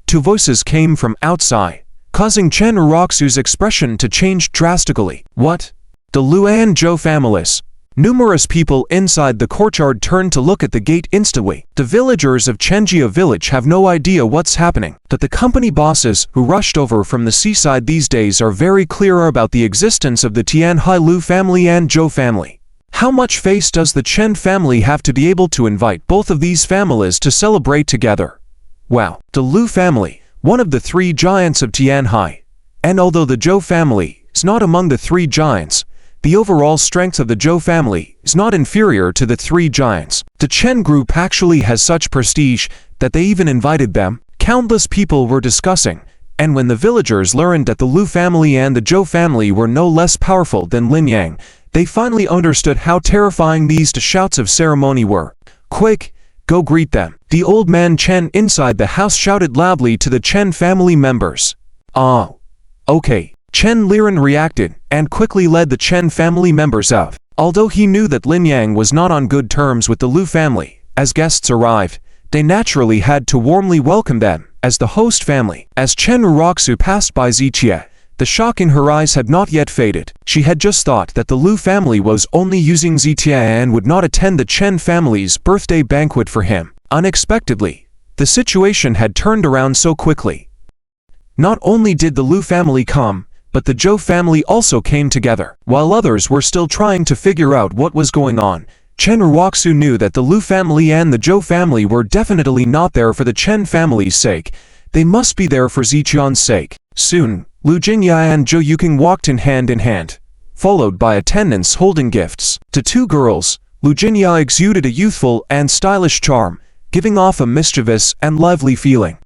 two voices came from outside, causing Chen Ruoxu's expression to change drastically. What? The Luan Zhou families. Numerous people inside the courtyard turned to look at the gate instantly. The villagers of Chenjia village have no idea what's happening, but the company bosses who rushed over from the seaside these days are very clear about the existence of the Tianhai Lu family and Zhou family. How much face does the Chen family have to be able to invite both of these families to celebrate together? Wow, the Lu family, one of the three giants of Tianhai. And although the Zhou family is not among the three giants, the overall strength of the Zhou family is not inferior to the three giants. The Chen group actually has such prestige that they even invited them. Countless people were discussing, and when the villagers learned that the Lu family and the Zhou family were no less powerful than Lin Yang, they finally understood how terrifying these shouts of ceremony were. Quick, go greet them. The old man Chen inside the house shouted loudly to the Chen family members. Oh, okay. Chen Liren reacted and quickly led the Chen family members out. Although he knew that Lin Yang was not on good terms with the Lu family, as guests arrived, they naturally had to warmly welcome them as the host family. As Chen Ruoxu passed by Ziqia, the shock in her eyes had not yet faded. She had just thought that the Lu family was only using Ziqia and would not attend the Chen family's birthday banquet for him. Unexpectedly, the situation had turned around so quickly. Not only did the Lu family come, but the Zhou family also came together. While others were still trying to figure out what was going on, Chen Ruoxu knew that the Lu family and the Zhou family were definitely not there for the Chen family's sake. They must be there for Ziqian's sake. Soon, Lu Jinyai and Zhou Yuking walked in hand, followed by attendants holding gifts. To two girls, Lu Jinyai exuded a youthful and stylish charm, giving off a mischievous and lively feeling,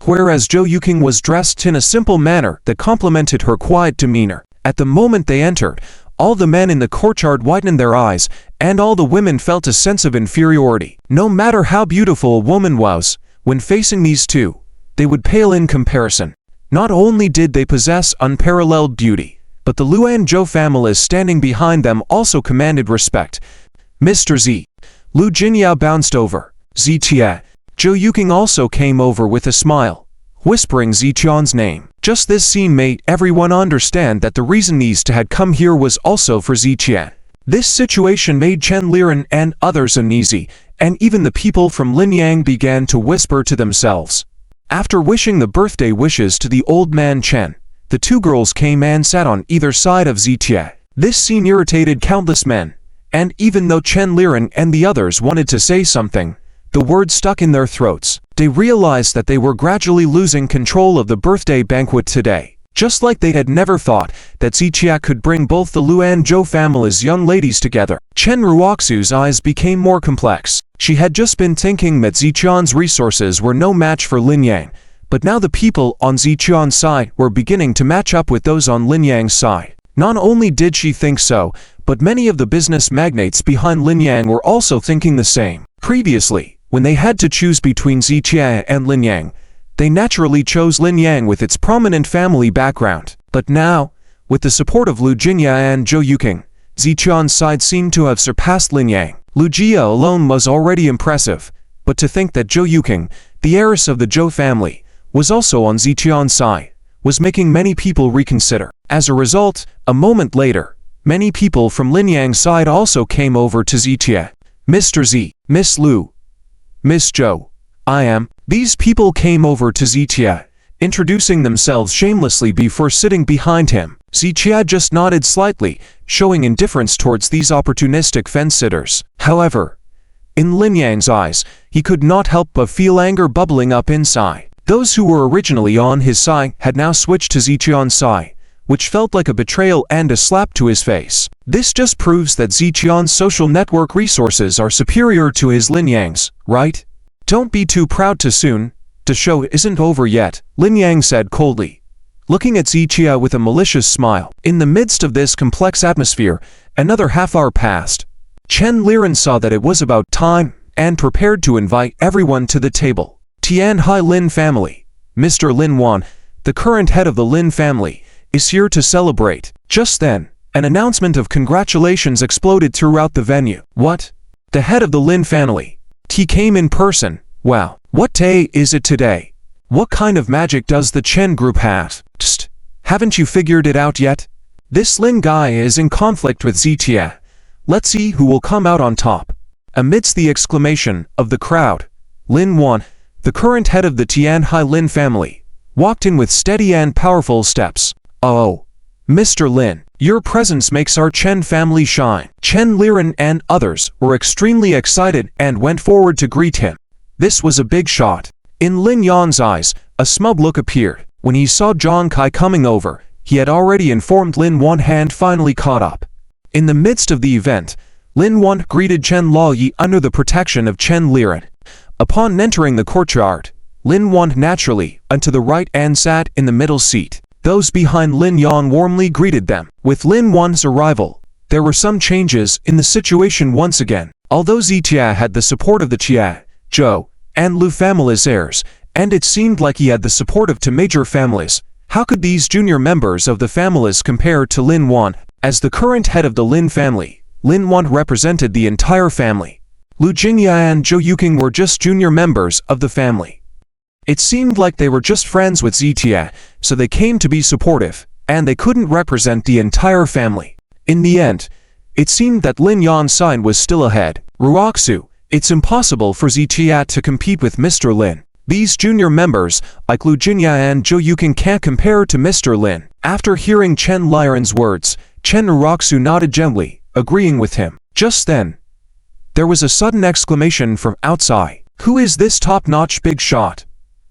whereas Zhou Yuking was dressed in a simple manner that complemented her quiet demeanor. At the moment they entered, all the men in the courtyard widened their eyes, and all the women felt a sense of inferiority. No matter how beautiful a woman was, when facing these two, they would pale in comparison. Not only did they possess unparalleled beauty, but the Luan Zhou families standing behind them also commanded respect. Mr. Z. Lu Jinyao bounced over. Ziqia. Zhou Yuking also came over with a smile, whispering Ziqian's name. Just this scene made everyone understand that the reason these two had come here was also for Ziqia. This situation made Chen Liren and others uneasy, and even the people from Lin Yang began to whisper to themselves. After wishing the birthday wishes to the old man Chen, the two girls came and sat on either side of Ziqia. This scene irritated countless men, and even though Chen Liren and the others wanted to say something, the words stuck in their throats. They realized that they were gradually losing control of the birthday banquet today. Just like they had never thought that Ziqia could bring both the Luan Zhou family's young ladies together. Chen Ruoxu's eyes became more complex. She had just been thinking that Ziqian's resources were no match for Lin Yang, but now the people on Ziqian's side were beginning to match up with those on Lin Yang's side. Not only did she think so, but many of the business magnates behind Lin Yang were also thinking the same. Previously, when they had to choose between Ziqia and Lin Yang, They naturally chose Lin Yang with its prominent family background. But now, with the support of Lu Jinya and Zhou Yuqing, Ziqian's side seemed to have surpassed Lin Yang. Lu Jia alone was already impressive, but to think that Zhou Yuqing, the heiress of the Zhou family, was also on Ziqian's side, was making many people reconsider. As a result, a moment later, many people from Lin Yang's side also came over to Ziqia. Mr. Z, Miss Lu, Miss Zhou, I am. These people came over to Ziqia, introducing themselves shamelessly before sitting behind him. Ziqia just nodded slightly, showing indifference towards these opportunistic fence-sitters. However, in Lin Yang's eyes, he could not help but feel anger bubbling up inside. Those who were originally on his side had now switched to Ziqian's side, which felt like a betrayal and a slap to his face. This just proves that Ziqian's social network resources are superior to his Lin Yang's, right? Don't be too proud too soon. The show isn't over yet, Lin Yang said coldly, looking at Ziqia with a malicious smile. In the midst of this complex atmosphere, another half-hour passed. Chen Liren saw that it was about time, and prepared to invite everyone to the table. Tianhai Lin family, Mr. Lin Wan, the current head of the Lin family, is here to celebrate. Just then, an announcement of congratulations exploded throughout the venue. What? The head of the Lin family. He came in person. Wow. What day is it today? What kind of magic does the Chen group have? Tst. Haven't you figured it out yet? This Lin guy is in conflict with Ziqia. Let's see who will come out on top. Amidst the exclamation of the crowd, Lin Wan, the current head of the Tianhai Lin family, walked in with steady and powerful steps. Oh, Mr. Lin, your presence makes our Chen family shine. Chen Liren and others were extremely excited and went forward to greet him. This was a big shot. In Lin Yan's eyes, a smug look appeared. When he saw Zhang Kai coming over, he had already informed Lin Wan and finally caught up. In the midst of the event, Lin Wan greeted Chen Laoyi under the protection of Chen Liren. Upon entering the courtyard, Lin Wan naturally went to the right and sat in the middle seat. Those behind Lin Yan warmly greeted them. With Lin Wan's arrival, there were some changes in the situation once again. Although Ziqia had the support of the Jia, Zhou, and Lu families' heirs, and it seemed like he had the support of two major families, how could these junior members of the families compare to Lin Wan? As the current head of the Lin family, Lin Wan represented the entire family. Lu Jingya and Zhou Yuqing were just junior members of the family. It seemed like they were just friends with Ziqia, so they came to be supportive, and they couldn't represent the entire family. In the end, it seemed that Lin Yan's side was still ahead. Ruoxu, it's impossible for Ziqia to compete with Mr. Lin. These junior members, like Lu Jinya and Zhou Yuqing, can't compare to Mr. Lin. After hearing Chen Liren's words, Chen Ruoxu nodded gently, agreeing with him. Just then, there was a sudden exclamation from outside. Who is this top-notch big shot?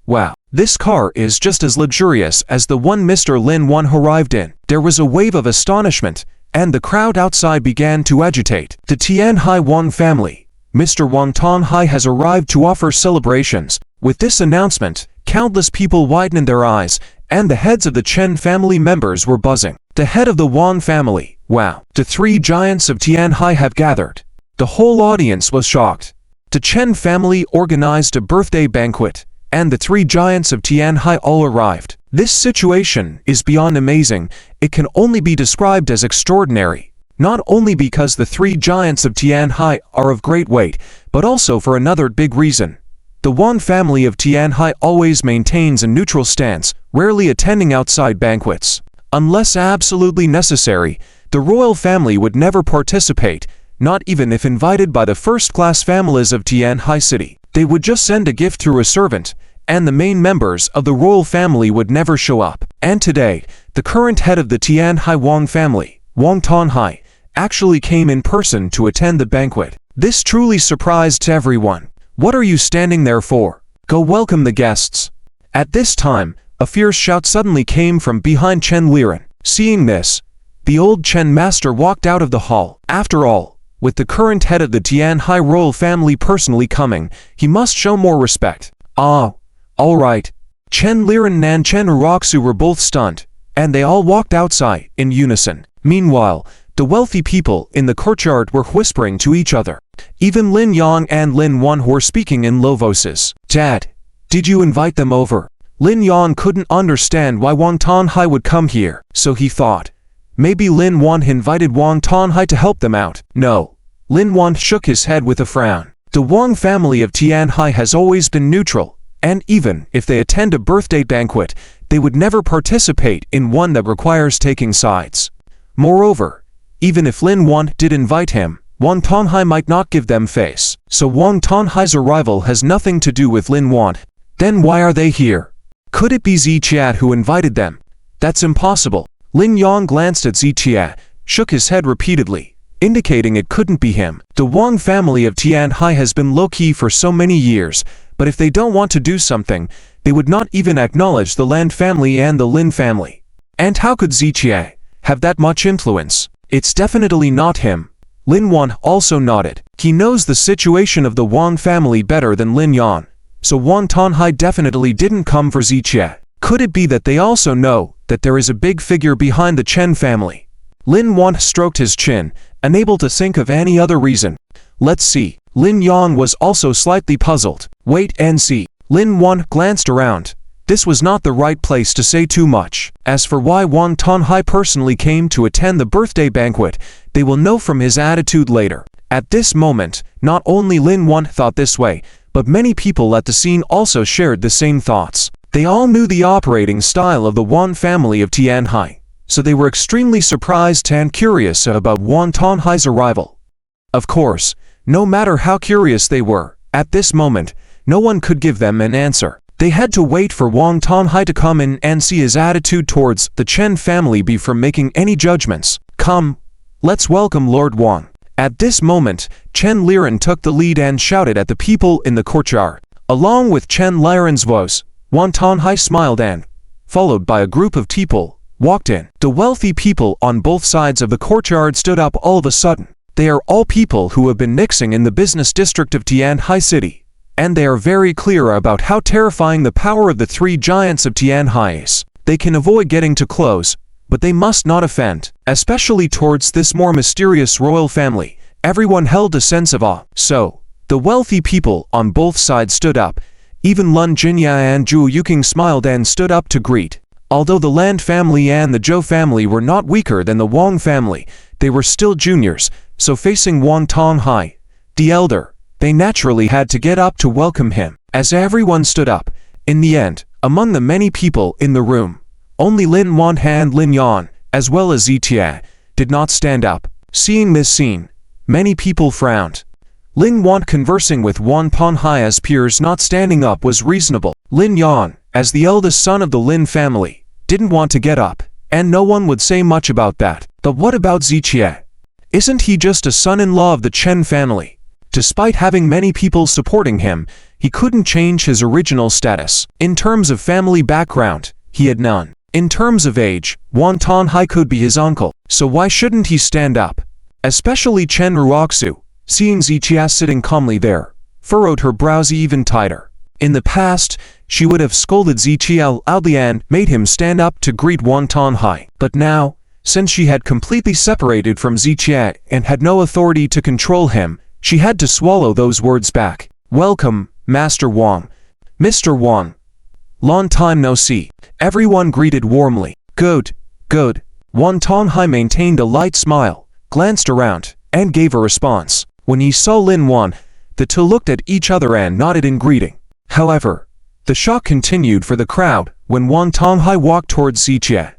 Wow, this car is just as luxurious as the one Mr. Lin Wan arrived in. There was a wave of astonishment, and the crowd outside began to agitate. The Tianhai Wong family, Mr. Wang Tonghai, has arrived to offer celebrations. With this announcement, countless people widened their eyes, and the heads of the Chen family members were buzzing. The head of the Wang family, wow, the three giants of Tianhai have gathered. The whole audience was shocked. The Chen family organized a birthday banquet, and the three giants of Tianhai all arrived. This situation is beyond amazing. It can only be described as extraordinary, not only because the three giants of Tianhai are of great weight, but also for another big reason. The Wang family of Tianhai always maintains a neutral stance, rarely attending outside banquets. Unless absolutely necessary, the royal family would never participate, not even if invited by the first-class families of Tianhai City. They would just send a gift through a servant, and the main members of the royal family would never show up. And today, the current head of the Tianhai Wang family, Wang Tonghai, actually came in person to attend the banquet. This truly surprised everyone. What are you standing there for? Go welcome the guests. At this time, a fierce shout suddenly came from behind Chen Liren. Seeing this, the old Chen master walked out of the hall. After all, with the current head of the Tianhai royal family personally coming, he must show more respect. Ah, all right. Chen Liren and Chen Ruoxu were both stunned, and they all walked outside in unison. Meanwhile, the wealthy people in the courtyard were whispering to each other. Even Lin Yang and Lin Wan were speaking in low voices. Dad, did you invite them over? Lin Yan couldn't understand why Wang Tanhai would come here, so he thought, maybe Lin Wan invited Wang Tanhai to help them out. No. Lin Wan shook his head with a frown. The Wang family of Tianhai has always been neutral, and even if they attend a birthday banquet, they would never participate in one that requires taking sides. Moreover, even if Lin Wan did invite him, Wang Tanhai might not give them face. So Wang Tanhai's arrival has nothing to do with Lin Wan. Then why are they here? Could it be Ziqiat who invited them? That's impossible. Lin Yang glanced at Ziqiat, shook his head repeatedly, indicating it couldn't be him. The Wang family of Tianhai has been low-key for so many years, but if they don't want to do something, they would not even acknowledge the Lan family and the Lin family. And how could Ziqiat have that much influence? It's definitely not him. Lin Wan also nodded. He knows the situation of the Wang family better than Lin Yan, so Wang Tanhai definitely didn't come for Ziqiat. Could it be that they also know that there is a big figure behind the Chen family? Lin Wan stroked his chin, unable to think of any other reason. Let's see. Lin Yan was also slightly puzzled. Wait and see. Lin Wan glanced around. This was not the right place to say too much. As for why Wang Tanhai personally came to attend the birthday banquet, they will know from his attitude later. At this moment, not only Lin Wan thought this way, but many people at the scene also shared the same thoughts. They all knew the operating style of the Wang family of Tianhai, so they were extremely surprised and curious about Wang Tanhai's arrival. Of course, no matter how curious they were, at this moment, no one could give them an answer. They had to wait for Wang Tanhai to come in and see his attitude towards the Chen family before making any judgments. Come, let's welcome Lord Wang. At this moment, Chen Liren took the lead and shouted at the people in the courtyard. Along with Chen Liren's voice, Wang Tanhai smiled and, followed by a group of people, walked in. The wealthy people on both sides of the courtyard stood up all of a sudden. They are all people who have been nixing in the business district of Tianhai City, and they are very clear about how terrifying the power of the three giants of Tianhai is. They can avoid getting too close, but they must not offend, especially towards this more mysterious royal family. Everyone held a sense of awe. So, the wealthy people on both sides stood up. Even Lun Jinya and Zhu Yuking smiled and stood up to greet. Although the Land family and the Zhou family were not weaker than the Wang family, they were still juniors, so facing Wang Tanhai, the elder, they naturally had to get up to welcome him. As everyone stood up, in the end, among the many people in the room, only Lin Wan and Lin Yan, as well as Zitia, did not stand up. Seeing this scene, many people frowned. Lin Wan conversing with Wang Tanhai as peers not standing up was reasonable. Lin Yan, as the eldest son of the Lin family, didn't want to get up, and no one would say much about that. But what about Zitia? Isn't he just a son-in-law of the Chen family? Despite having many people supporting him, he couldn't change his original status. In terms of family background, he had none. In terms of age, Wang Tanhai could be his uncle, so why shouldn't he stand up? Especially Chen Ruoxu, seeing Ziqia sitting calmly there, furrowed her brows even tighter. In the past, she would have scolded Ziqia loudly and made him stand up to greet Wang Tanhai. But now, since she had completely separated from Ziqia and had no authority to control him, she had to swallow those words back. Welcome, Master Wang. Mr. Wang. Long time no see. Everyone greeted warmly. Good, good. Wang Tanhai maintained a light smile, glanced around, and gave a response. When he saw Lin Wan, the two looked at each other and nodded in greeting. However, the shock continued for the crowd when Wang Tanhai walked towards Ziqia.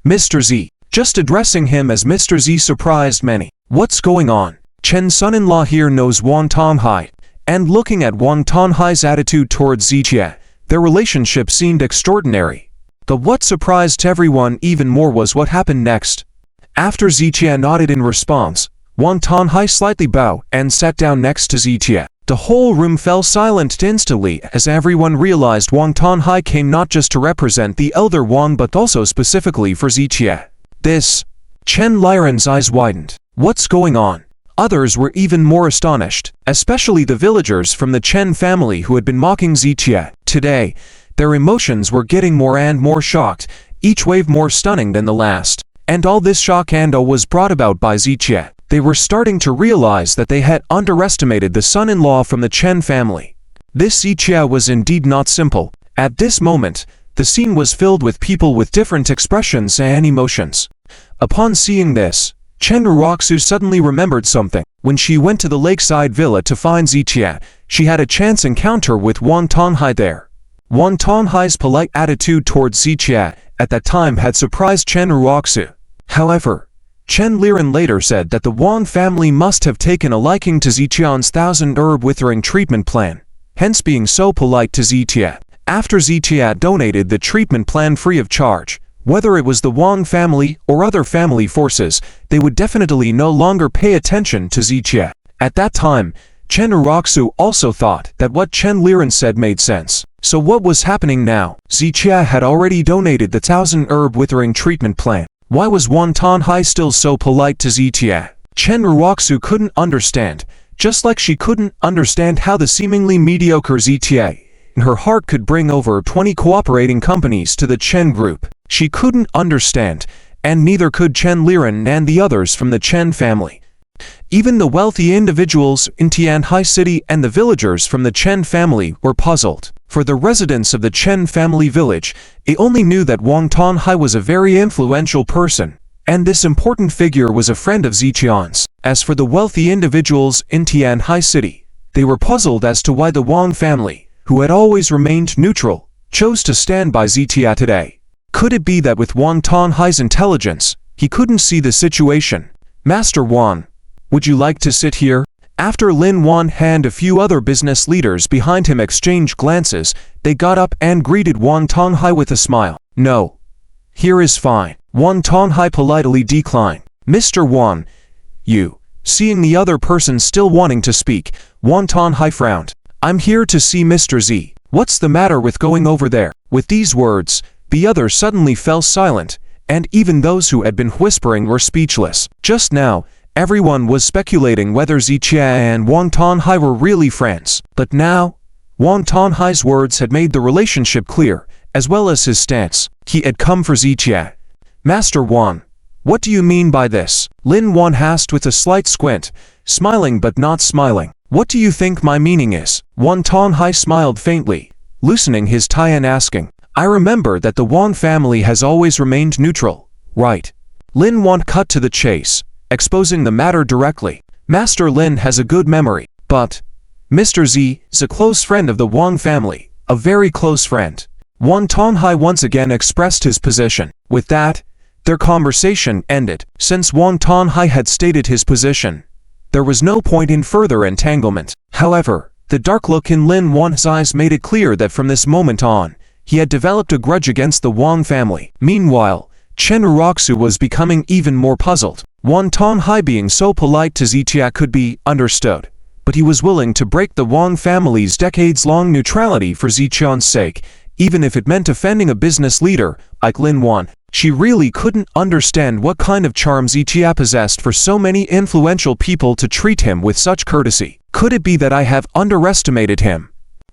Mr. Z. Just addressing him as Mr. Z surprised many. What's going on? Chen's son-in-law here knows Wang Tanhai, and looking at Wang Tanhai's attitude towards Ziqia, their relationship seemed extraordinary. But what surprised everyone even more was what happened next. After Ziqia nodded in response, Wang Tanhai slightly bowed and sat down next to Ziqia. The whole room fell silent instantly as everyone realized Wang Tanhai came not just to represent the elder Wang but also specifically for Ziqia. This. Chen Liren's eyes widened. What's going on? Others were even more astonished, especially the villagers from the Chen family who had been mocking Ziqia. Today, their emotions were getting more and more shocked, each wave more stunning than the last. And all this shock and awe was brought about by Ziqia. They were starting to realize that they had underestimated the son-in-law from the Chen family. This Ziqia was indeed not simple. At this moment, The scene was filled with people with different expressions and emotions. Upon seeing this, Chen suddenly remembered something. When she went to the lakeside villa to find Ziqia, she had a chance encounter with Wang Tonghai there. Wang Tonghai's polite attitude towards Ziqia at that time had surprised Chen Ruoxu. However, Chen Liren later said that the Wang family must have taken a liking to Ziqian's 1,000-herb withering treatment plan, hence being so polite to Ziqia. After Ziqia donated the treatment plan free of charge, whether it was the Wang family or other family forces, they would definitely no longer pay attention to Ziqia. At that time, Chen Ruoxu also thought that what Chen Liren said made sense. So what was happening now? Ziqia had already donated the 1,000-herb withering treatment plan. Why was Wang Tonghai still so polite to Ziqia? Chen Ruoxu couldn't understand, just like she couldn't understand how the seemingly mediocre Ziqia in her heart could bring over 20 cooperating companies to the Chen group. She couldn't understand, and neither could Chen Liren and the others from the Chen family. Even the wealthy individuals in Tianhai City and the villagers from the Chen family were puzzled. For the residents of the Chen family village, they only knew that Wang Tonghai was a very influential person, and this important figure was a friend of Ziqian's. As for the wealthy individuals in Tianhai City, they were puzzled as to why the Wang family, who had always remained neutral, chose to stand by Ziqia today. Could it be that with Wang Tonghai's intelligence, he couldn't see the situation? Master Wang, would you like to sit here? After Lin Wan and a few other business leaders behind him exchanged glances, they got up and greeted Wang Tonghai with a smile. No. Here is fine. Wang Tonghai politely declined. Mr. Wang, you. Seeing the other person still wanting to speak, Wang Tonghai frowned. I'm here to see Mr. Z. What's the matter with going over there? With these words, the others suddenly fell silent, and even those who had been whispering were speechless. Just now, everyone was speculating whether Ziqia and Wang Tonghai were really friends. But now, Wang Tonghai's words had made the relationship clear, as well as his stance. He had come for Ziqia. Master Wang, what do you mean by this? Lin Wan asked with a slight squint, smiling but not smiling. What do you think my meaning is? Wang Tonghai smiled faintly, loosening his tie and asking. I remember that the Wang family has always remained neutral, right? Lin Wan cut to the chase, exposing the matter directly. Master Lin has a good memory, but Mr. Z is a close friend of the Wang family, a very close friend. Wang Tonghai once again expressed his position. With that, their conversation ended. Since Wang Tonghai had stated his position, there was no point in further entanglement. However, the dark look in Lin Wan's eyes made it clear that from this moment on, he had developed a grudge against the Wang family. Meanwhile, Chen Ruoxu was becoming even more puzzled. Wang Tonghai being so polite to Ziqia could be understood, but he was willing to break the Wang family's decades-long neutrality for Ziqian's sake, even if it meant offending a business leader like Lin Wan. She really couldn't understand what kind of charm Ziqia possessed for so many influential people to treat him with such courtesy. Could it be that I have underestimated him?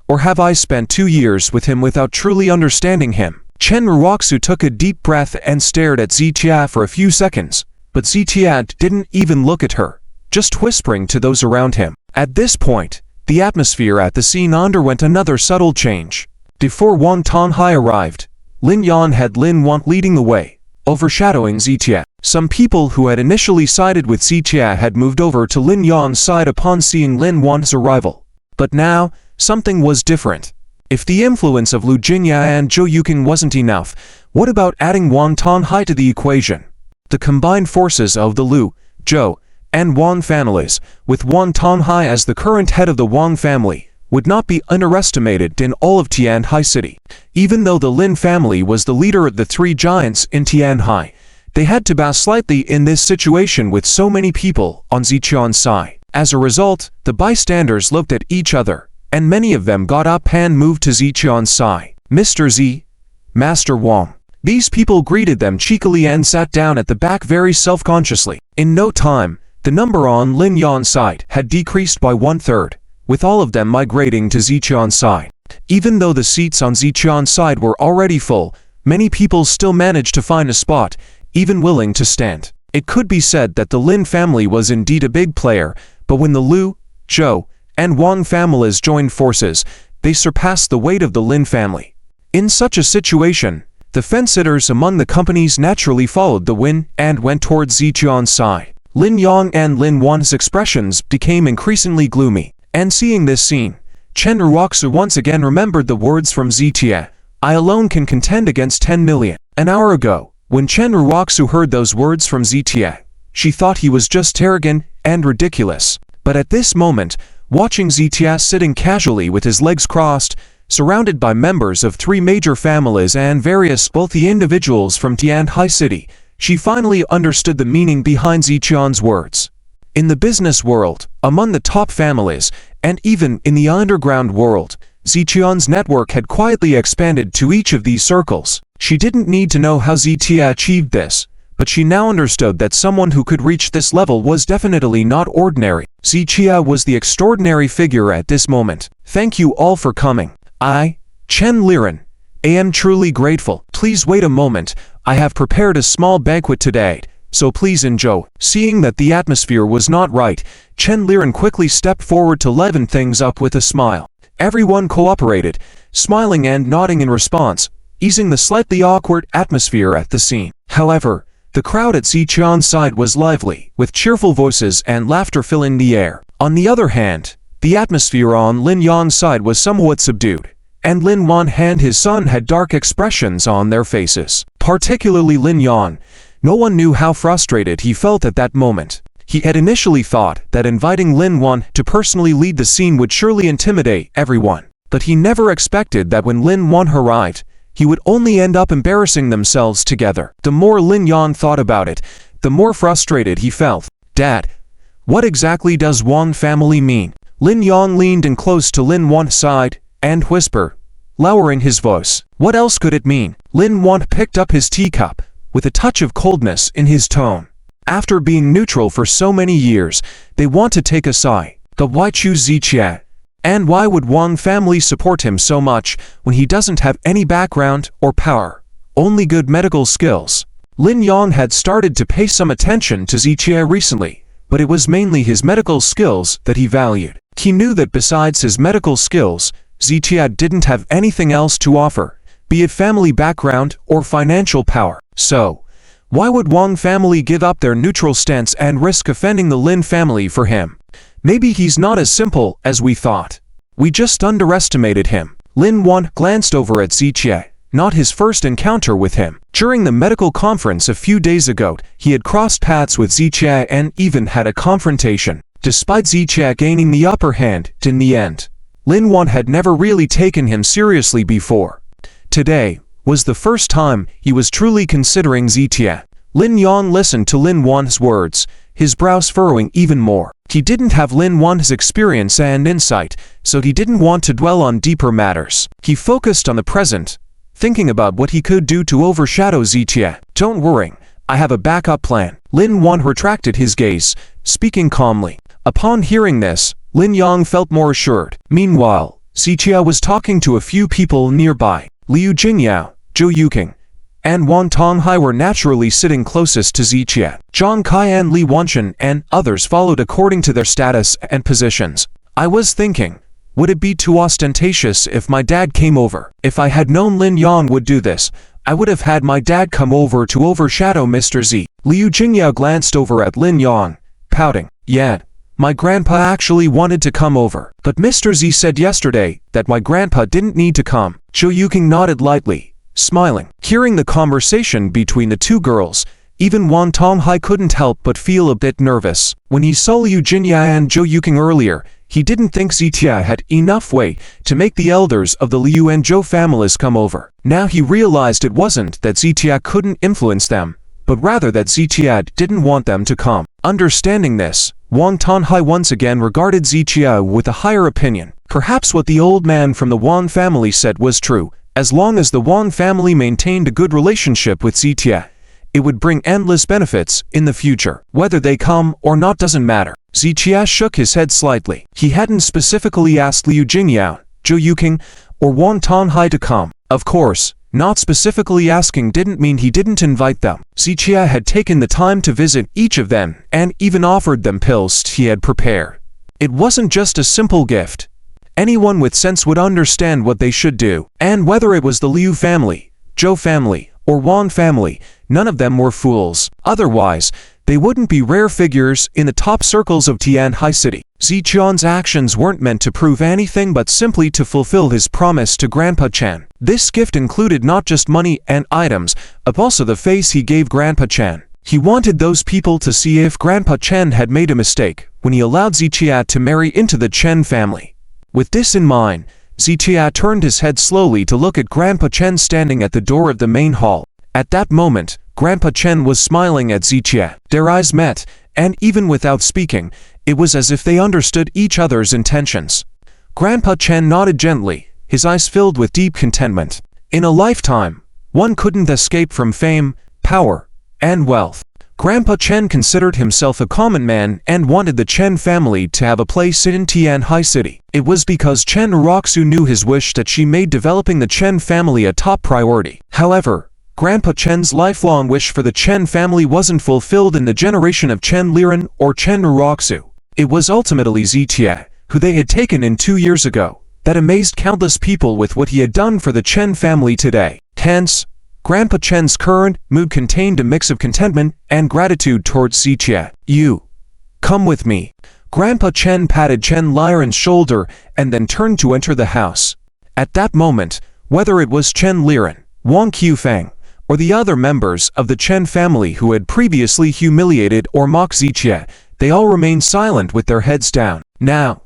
Or have I spent 2 years with him without truly understanding him? Chen Ruoxu took a deep breath and stared at Ziqia for a few seconds, but Ziqia didn't even look at her, just whispering to those around him. At this point, the atmosphere at the scene underwent another subtle change. Before Wang Tonghai arrived, Lin Yan had Lin Wan leading the way, overshadowing Ziqia. Some people who had initially sided with Ziqia had moved over to Lin Yan's side upon seeing Lin Wan's arrival. But now, something was different. If the influence of Lu Jinya and Zhou Yuking wasn't enough, what about adding Wang Tonghai to the equation? The combined forces of the Lu, Zhou, and Wang families, with Wang Tonghai as the current head of the Wang family, would not be underestimated in all of Tianhai City. Even though the Lin family was the leader of the 3 giants in Tianhai, they had to bow slightly in this situation with so many people on Ziqian's side. As a result, the bystanders looked at each other, and many of them got up and moved to Ziqian's side. Mr. Z, Master Wang. These people greeted them cheekily and sat down at the back very self-consciously. In no time, the number on Lin Yan's side had decreased by 1/3, with all of them migrating to Ziqian's side. Even though the seats on Ziqian's side were already full, many people still managed to find a spot, even willing to stand. It could be said that the Lin family was indeed a big player, but when the Lu, Zhou, and Wang families joined forces, they surpassed the weight of the Lin family. In such a situation, the fence-sitters among the companies naturally followed the wind and went towards Ziqian's side. Lin Yang and Lin Wan's expressions became increasingly gloomy, and seeing this scene, Chen Ruoxu once again remembered the words from Zitia, "I alone can contend against 10 million. An hour ago, when Chen Ruoxu heard those words from Zitia, she thought he was just arrogant and ridiculous. But at this moment, watching Zitia sitting casually with his legs crossed, surrounded by members of 3 major families and various wealthy individuals from Tianhai City, she finally understood the meaning behind Ziqian's words. In the business world, among the top families, and even in the underground world, Ziqian's network had quietly expanded to each of these circles. She didn't need to know how Zitia achieved this, but she now understood that someone who could reach this level was definitely not ordinary. Zitia was the extraordinary figure at this moment. Thank you all for coming. I, Chen Liren, am truly grateful. Please wait a moment, I have prepared a small banquet today, so please enjoy. Seeing that the atmosphere was not right, Chen Liren quickly stepped forward to liven things up with a smile. Everyone cooperated, smiling and nodding in response, easing the slightly awkward atmosphere at the scene. However, the crowd at Ziqian's side was lively, with cheerful voices and laughter filling the air. On the other hand, the atmosphere on Lin Yang's side was somewhat subdued, and Lin Wan and his son had dark expressions on their faces. Particularly Lin Yang. No one knew how frustrated he felt at that moment. He had initially thought that inviting Lin Wan to personally lead the scene would surely intimidate everyone, but he never expected that when Lin Wan arrived, he would only end up embarrassing themselves together. The more Lin Yang thought about it, the more frustrated he felt. Dad, what exactly does Wong family mean? Lin Yang leaned in close to Lin Wan's side and whispered, lowering his voice. What else could it mean? Lin Wan picked up his teacup, with a touch of coldness in his tone. After being neutral for so many years, they want to take a side. But why choose Ziqia? And why would Wong family support him so much when he doesn't have any background or power, only good medical skills? Lin Yang had started to pay some attention to Ziqia recently, but it was mainly his medical skills that he valued. He knew that besides his medical skills, Ziqia didn't have anything else to offer, be it family background or financial power. So, why would Wong family give up their neutral stance and risk offending the Lin family for him? Maybe he's not as simple as we thought. We just underestimated him. Lin Wan glanced over at Ziqia, not his first encounter with him. During the medical conference a few days ago, he had crossed paths with Ziqia and even had a confrontation. Despite Ziqia gaining the upper hand in the end, Lin Wan had never really taken him seriously before. Today was the first time he was truly considering Ziqia. Lin Yang listened to Lin Wan's words, his brows furrowing even more. He didn't have Lin Wan's experience and insight, so he didn't want to dwell on deeper matters. He focused on the present, thinking about what he could do to overshadow Ziqia. Don't worry, I have a backup plan. Lin Wan retracted his gaze, speaking calmly. Upon hearing this, Lin Yang felt more assured. Meanwhile, Ziqia was talking to a few people nearby. Liu Jingyao, Zhou Yuking, and Wang Tonghai were naturally sitting closest to Ziqia. Zhang Kai and Li Wanchen and others followed according to their status and positions. I was thinking, would it be too ostentatious if my dad came over? If I had known Lin Yang would do this, I would have had my dad come over to overshadow Mr. Z. Liu Jingyao glanced over at Lin Yang, pouting. Yeah, my grandpa actually wanted to come over, but Mr. Z said yesterday that my grandpa didn't need to come. Zhou Yuking nodded lightly, smiling. Hearing the conversation between the two girls, even Wang Tonghai couldn't help but feel a bit nervous. When he saw Liu Jinya and Zhou Yuking earlier, he didn't think Ziqia had enough weight to make the elders of the Liu and Zhou families come over. Now he realized it wasn't that Ziqia couldn't influence them, but rather that Ziqia didn't want them to come. Understanding this, Wang Tonghai once again regarded Ziqia with a higher opinion. Perhaps what the old man from the Wang family said was true. As long as the Wang family maintained a good relationship with Ziqia, it would bring endless benefits in the future. Whether they come or not doesn't matter. Ziqia shook his head slightly. He hadn't specifically asked Liu Jingyao, Zhou Yuking, or Wang Tonghai to come. Of course, not specifically asking didn't mean he didn't invite them. Ziqia had taken the time to visit each of them and even offered them pills he had prepared. It wasn't just a simple gift. Anyone with sense would understand what they should do. And whether it was the Liu family, Zhou family, or Wong family, none of them were fools. Otherwise, they wouldn't be rare figures in the top circles of Tianhai City. Ziqian's actions weren't meant to prove anything but simply to fulfill his promise to Grandpa Chen. This gift included not just money and items, but also the face he gave Grandpa Chen. He wanted those people to see if Grandpa Chen had made a mistake when he allowed Ziqia to marry into the Chen family. With this in mind, Ziqia turned his head slowly to look at Grandpa Chen standing at the door of the main hall. At that moment, Grandpa Chen was smiling at Ziqia. Their eyes met, and even without speaking, it was as if they understood each other's intentions. Grandpa Chen nodded gently, his eyes filled with deep contentment. In a lifetime, one couldn't escape from fame, power, and wealth. Grandpa Chen considered himself a common man and wanted the Chen family to have a place in Tianhai City. It was because Chen Uroxu knew his wish that she made developing the Chen family a top priority. However, Grandpa Chen's lifelong wish for the Chen family wasn't fulfilled in the generation of Chen Liren or Chen Uroxu. It was ultimately Ziqia, who they had taken in 2 years ago, that amazed countless people with what he had done for the Chen family today. Hence, Grandpa Chen's current mood contained a mix of contentment and gratitude towards Ziqia. "You, come with me." Grandpa Chen patted Chen Liren's shoulder and then turned to enter the house. At that moment, whether it was Chen Liren, Wong Qifeng, or the other members of the Chen family who had previously humiliated or mocked Ziqia, they all remained silent with their heads down. "Now,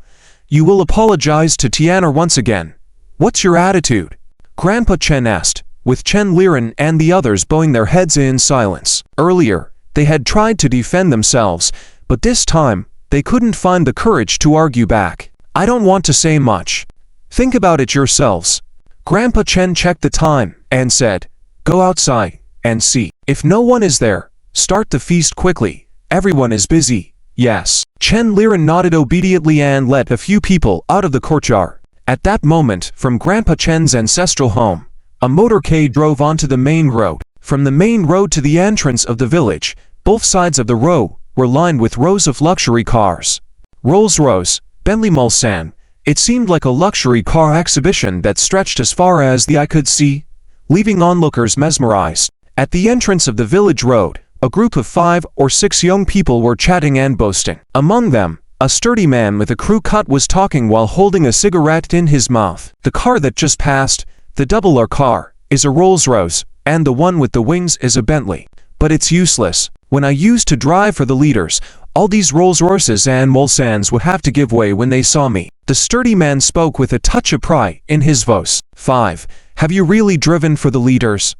you will apologize to Tian'er once again. What's your attitude?" Grandpa Chen asked, with Chen Liren and the others bowing their heads in silence. Earlier, they had tried to defend themselves, but this time, they couldn't find the courage to argue back. "I don't want to say much. Think about it yourselves." Grandpa Chen checked the time and said, "Go outside and see. If no one is there, start the feast quickly. Everyone is busy." "Yes." Chen Liren nodded obediently and let a few people out of the courtyard. At that moment, from Grandpa Chen's ancestral home, a motorcade drove onto the main road. From the main road to the entrance of the village, both sides of the road were lined with rows of luxury cars. Rolls-Royce, Bentley Mulsanne. It seemed like a luxury car exhibition that stretched as far as the eye could see, leaving onlookers mesmerized. At the entrance of the village road, a group of 5 or 6 young people were chatting and boasting. Among them, a sturdy man with a crew cut was talking while holding a cigarette in his mouth. "The car that just passed, the double R car, is a Rolls-Royce, and the one with the wings is a Bentley. But it's useless. When I used to drive for the leaders, all these Rolls-Royces and Mulsannes would have to give way when they saw me." The sturdy man spoke with a touch of pride in his voice. 5. "Have you really driven for the leaders?"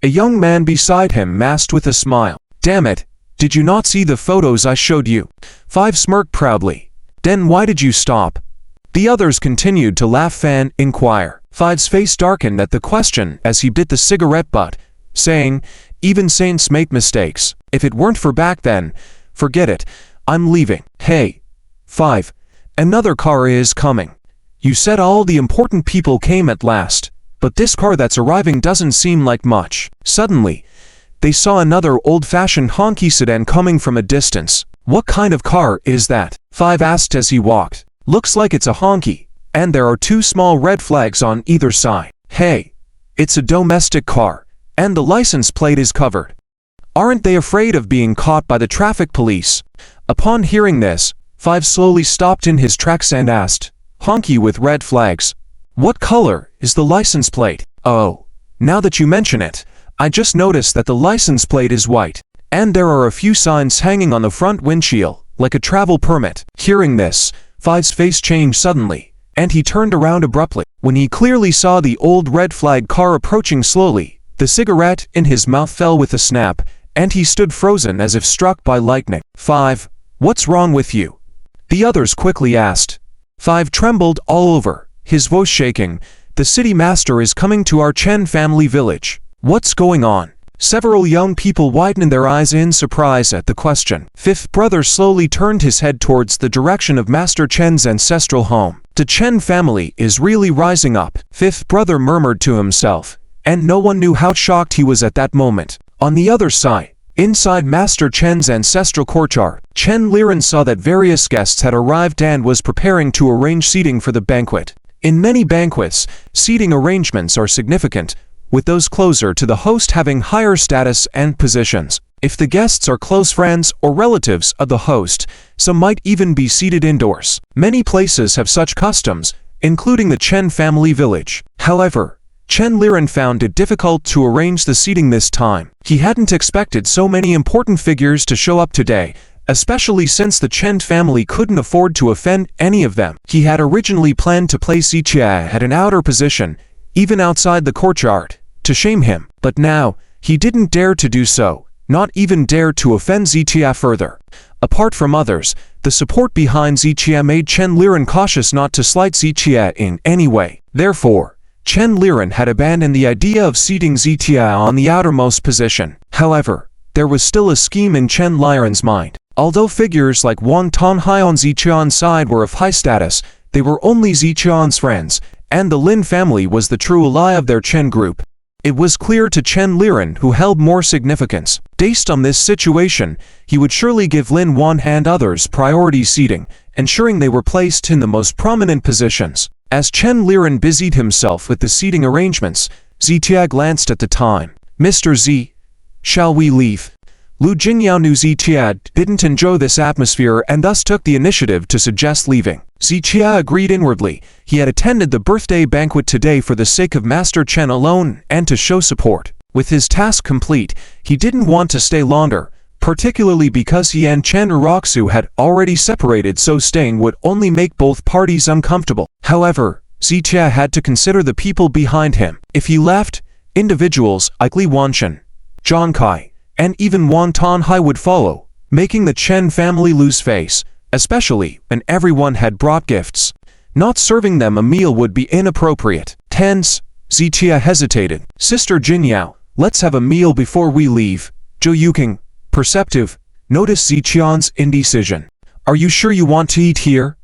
A young man beside him asked with a smile. "Damn it, did you not see the photos I showed you?" 5 smirked proudly. "Then why did you stop?" The others continued to laugh and inquire. 5's face darkened at the question as he bit the cigarette butt, saying, "Even saints make mistakes. If it weren't for back then, forget it. I'm leaving." "Hey, 5, another car is coming. You said all the important people came at last, but this car that's arriving doesn't seem like much." Suddenly, they saw another old-fashioned honky sedan coming from a distance. "What kind of car is that?" 5 asked as he walked. "Looks like it's a honky, and there are 2 small red flags on either side." "Hey, it's a domestic car, and the license plate is covered. Aren't they afraid of being caught by the traffic police?" Upon hearing this, 5 slowly stopped in his tracks and asked, "Honky with red flags. What color is the license plate?" "Oh, now that you mention it, I just noticed that the license plate is white, and there are a few signs hanging on the front windshield, like a travel permit." Hearing this, 5's face changed suddenly, and he turned around abruptly. When he clearly saw the old red flag car approaching slowly, the cigarette in his mouth fell with a snap, and he stood frozen as if struck by lightning. 5, what's wrong with you?" the others quickly asked. 5 trembled all over, his voice shaking. "The city master is coming to our Chen family village." "What's going on?" Several young people widened their eyes in surprise at the question. 5th brother slowly turned his head towards the direction of Master Chen's ancestral home. "The Chen family is really rising up," 5th brother murmured to himself, and no one knew how shocked he was at that moment. On the other side, Inside Master Chen's ancestral courtyard, Chen Liren saw that various guests had arrived and was preparing to arrange seating for the banquet. In many banquets, seating arrangements are significant, with those closer to the host having higher status and positions. If the guests are close friends or relatives of the host, some might even be seated indoors. Many places have such customs, including the Chen family village. However, Chen Liren found it difficult to arrange the seating this time. He hadn't expected so many important figures to show up today, especially since the Chen family couldn't afford to offend any of them. He had originally planned to place Zichia at an outer position, even outside the courtyard, to shame him. But now, he didn't dare to do so, not even dare to offend Zichia further. Apart from others, the support behind Zichia made Chen Liren cautious not to slight Zichia in any way. Therefore, Chen Liren had abandoned the idea of seating Zichia on the outermost position. However, there was still a scheme in Chen Liren's mind. Although figures like Wong Tonghai on Zichian's side were of high status, they were only Zichian's friends, and the Lin family was the true ally of their Chen group. It was clear to Chen Liren who held more significance. Based on this situation, he would surely give Lin Wan and others priority seating, ensuring they were placed in the most prominent positions. As Chen Liren busied himself with the seating arrangements, Zitia glanced at the time. "Mr. Z, shall we leave?" Lu Jingyao knew Zitia didn't enjoy this atmosphere and thus took the initiative to suggest leaving. Zitia agreed inwardly. He had attended the birthday banquet today for the sake of Master Chen alone and to show support. With his task complete, he didn't want to stay longer, particularly because he and Chen Uroxu had already separated, so staying would only make both parties uncomfortable. However, Zitia had to consider the people behind him. If he left, individuals like Li Wanchen, Zhang Kai, and even Wang Tonghai would follow, making the Chen family lose face, especially when everyone had brought gifts. Not serving them a meal would be inappropriate. Tense, Zitia hesitated. "Sister Jinyao, let's have a meal before we leave." Zhou Yuking, perceptive, noticed Zichian's indecision. "Are you sure you want to eat here?"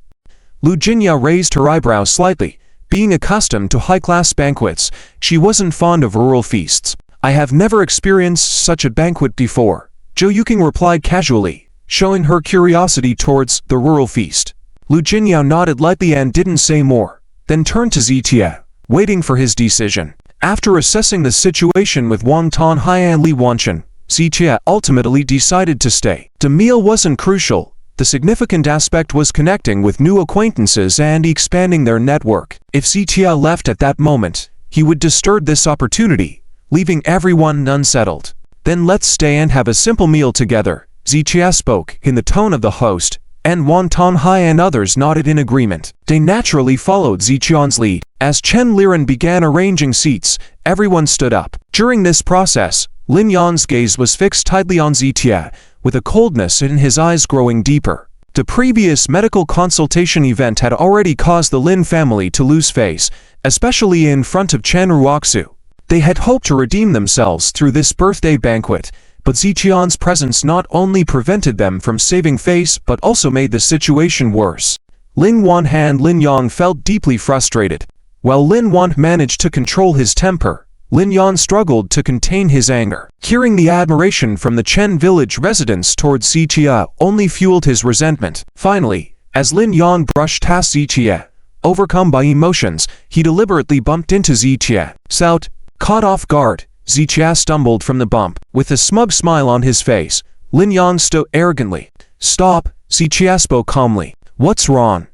Lu Jinyao raised her eyebrows slightly. Being accustomed to high-class banquets, she wasn't fond of rural feasts. "I have never experienced such a banquet before," Zhou Yuking replied casually, showing her curiosity towards the rural feast. Lu Jinyao nodded lightly and didn't say more, then turned to Zitia, waiting for his decision. After assessing the situation with Wang Tonghai and Li Wanchen, Zitia ultimately decided to stay. The meal wasn't crucial. The significant aspect was connecting with new acquaintances and expanding their network. If Zitia left at that moment, he would disturb this opportunity, leaving everyone unsettled. "Then let's stay and have a simple meal together," Zitia spoke in the tone of the host, and Wang Tonghai and others nodded in agreement. They naturally followed Zichian's lead. As Chen Liren began arranging seats, everyone stood up. During this process, Lin Yan's gaze was fixed tightly on Zitia, with a coldness in his eyes growing deeper. The previous medical consultation event had already caused the Lin family to lose face, especially in front of Chen Ruoxu. They had hoped to redeem themselves through this birthday banquet, but Zichian's presence not only prevented them from saving face but also made the situation worse. Lin Wan and Lin Yang felt deeply frustrated. While Lin Wan managed to control his temper, Lin Yang struggled to contain his anger. Hearing the admiration from the Chen village residents towards Zichia only fueled his resentment. Finally, as Lin Yang brushed past Zichia, overcome by emotions, he deliberately bumped into Zichia. Sout, caught off guard, Zichia stumbled from the bump. With a smug smile on his face, Lin Yang stood arrogantly. "Stop," Zichia spoke calmly. "What's wrong?"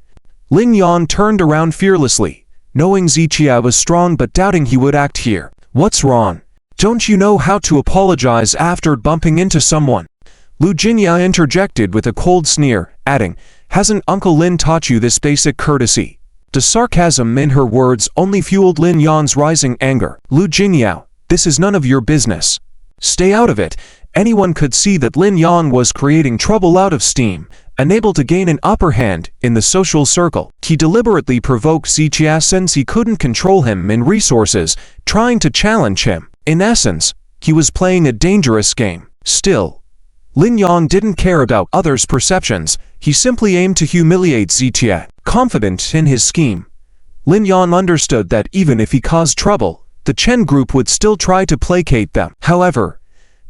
Lin Yang turned around fearlessly, knowing Zichia was strong but doubting he would act here. "What's wrong? Don't you know how to apologize after bumping into someone?" Lu Jinya interjected with a cold sneer, adding, "Hasn't Uncle Lin taught you this basic courtesy?" The sarcasm in her words only fueled Lin Yang's rising anger. "Lu Jinyao, this is none of your business. Stay out of it." Anyone could see that Lin Yang was creating trouble out of steam, unable to gain an upper hand in the social circle. He deliberately provoked Zichia since he couldn't control him in resources, trying to challenge him. In essence, he was playing a dangerous game. Still, Lin Yang didn't care about others' perceptions. He simply aimed to humiliate Zichia. Confident in his scheme, Lin Yang understood that even if he caused trouble, the Chen group would still try to placate them. However,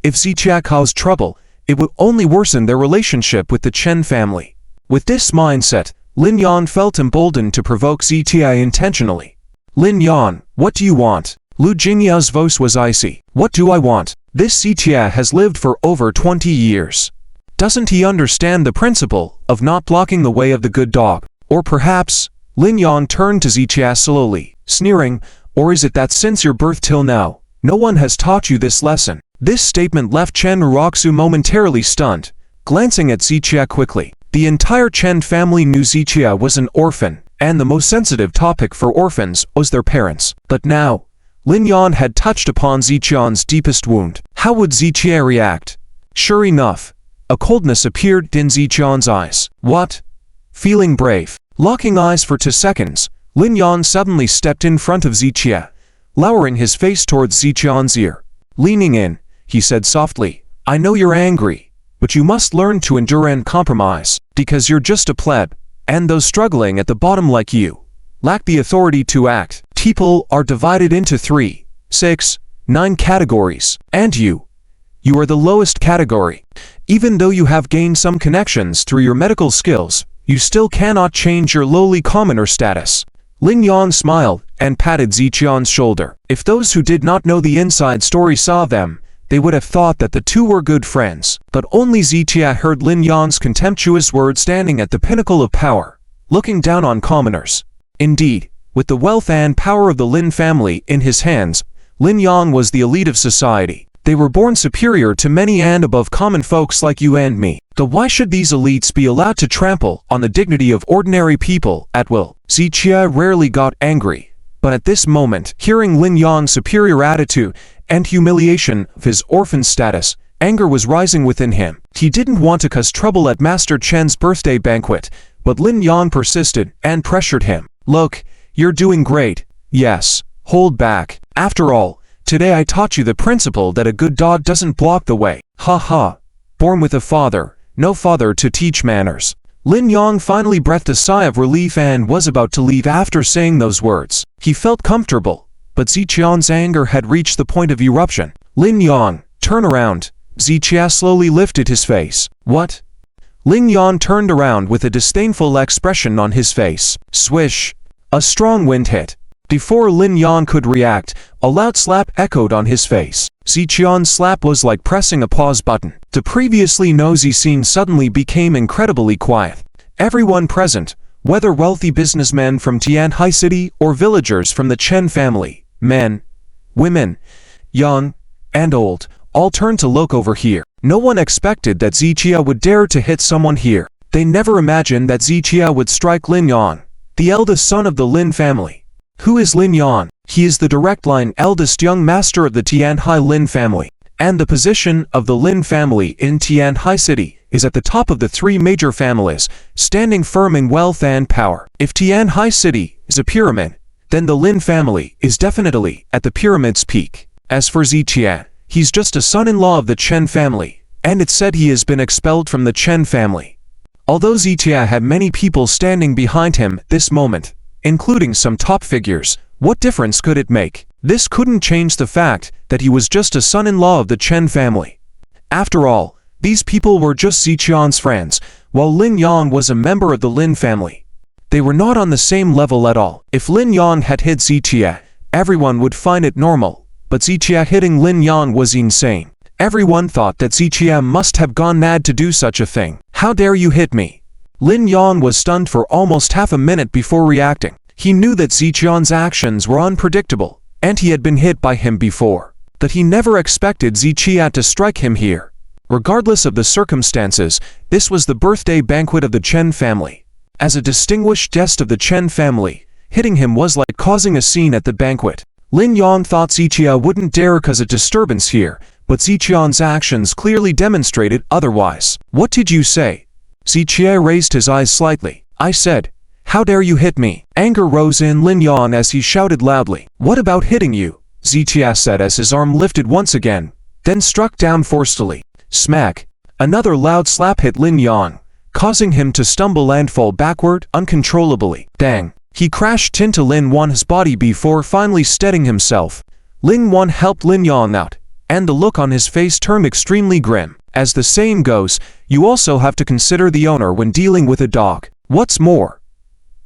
If Zichia caused trouble, it would only worsen their relationship with the Chen family. With this mindset, Lin Yan felt emboldened to provoke Zichia intentionally. "Lin Yan, what do you want?" Lu Jingya's voice was icy. "What do I want? This Zichia has lived for over 20 years. Doesn't he understand the principle of not blocking the way of the good dog? Or perhaps," Lin Yan turned to Zichia slowly, sneering, "or is it that since your birth till now, no one has taught you this lesson?" This statement left Chen Ruoxu momentarily stunned, glancing at Zichia quickly. The entire Chen family knew Zichia was an orphan, and the most sensitive topic for orphans was their parents. But now, Lin Yan had touched upon Zichia's deepest wound. How would Zichia react? Sure enough, a coldness appeared in Zichia's eyes. "What?" Feeling brave, locking eyes for 2 seconds, Lin Yan suddenly stepped in front of Zichia, lowering his face towards Zichia's ear. Leaning in, he said softly, "I know you're angry, but you must learn to endure and compromise, because you're just a pleb, and those struggling at the bottom like you lack the authority to act. People are divided into 3, 6, 9 categories, and you are the lowest category. Even though you have gained some connections through your medical skills, you still cannot change your lowly commoner status." Lin Yan smiled and patted Zichia's shoulder. If those who did not know the inside story saw them, they would have thought that the two were good friends. But only Zichia heard Lin Yan's contemptuous words standing at the pinnacle of power, looking down on commoners. Indeed, with the wealth and power of the Lin family in his hands, Lin Yan was the elite of society. They were born superior to many and above common folks like you and me. So why should these elites be allowed to trample on the dignity of ordinary people at will? Zichia rarely got angry, but at this moment, hearing Lin Yan's superior attitude and humiliation of his orphan status, anger was rising within him. He didn't want to cause trouble at Master Chen's birthday banquet, but Lin Yan persisted and pressured him. "Look, you're doing great. Yes, hold back. After all, today I taught you the principle that a good dog doesn't block the way. Ha ha. Born with a father, no father to teach manners." Lin Yan finally breathed a sigh of relief and was about to leave after saying those words. He felt comfortable, but Zichia's anger had reached the point of eruption. "Lin Yan, turn around." Zichia slowly lifted his face. "What?" Lin Yan turned around with a disdainful expression on his face. Swish! A strong wind hit. Before Lin Yan could react, a loud slap echoed on his face. Zichia's slap was like pressing a pause button. The previously noisy scene suddenly became incredibly quiet. Everyone present, whether wealthy businessmen from Tianhai City or villagers from the Chen family, men, women, young, and old, all turned to look over here. No one expected that Zichia would dare to hit someone here. They never imagined that Zichia would strike Lin Yan, the eldest son of the Lin family. Who is Lin Yan? He is the direct line eldest young master of the Tianhai Lin family, and the position of the Lin family in Tianhai City is at the top of the 3 major families, standing firm in wealth and power. If Tianhai City is a pyramid, then the Lin family is definitely at the pyramid's peak. As for Zichia, he's just a son-in-law of the Chen family, and it's said he has been expelled from the Chen family. Although Zichia had many people standing behind him this moment, including some top figures, what difference could it make? This couldn't change the fact that he was just a son-in-law of the Chen family. After all, these people were just Zichia's friends, while Lin Yan was a member of the Lin family. They were not on the same level at all. If Lin Yan had hit Zichia, everyone would find it normal, but Zichia hitting Lin Yan was insane. Everyone thought that Zichia must have gone mad to do such a thing. "How dare you hit me?" Lin Yan was stunned for almost half a minute before reacting. He knew that Zichia's actions were unpredictable, and he had been hit by him before. But he never expected Zichia to strike him here. Regardless of the circumstances, this was the birthday banquet of the Chen family. As a distinguished guest of the Chen family, hitting him was like causing a scene at the banquet. Lin Yan thought Zichia wouldn't dare cause a disturbance here, but Zichia's actions clearly demonstrated otherwise. "What did you say?" Zichia raised his eyes slightly. "I said, how dare you hit me?" Anger rose in Lin Yan as he shouted loudly. "What about hitting you?" Zichia said as his arm lifted once again, then struck down forcefully. Smack! Another loud slap hit Lin Yan, causing him to stumble and fall backward uncontrollably. Dang! He crashed into Lin Wan's body before finally steadying himself. Lin Wan helped Lin Yan out, and the look on his face turned extremely grim. As the saying goes, you also have to consider the owner when dealing with a dog. What's more,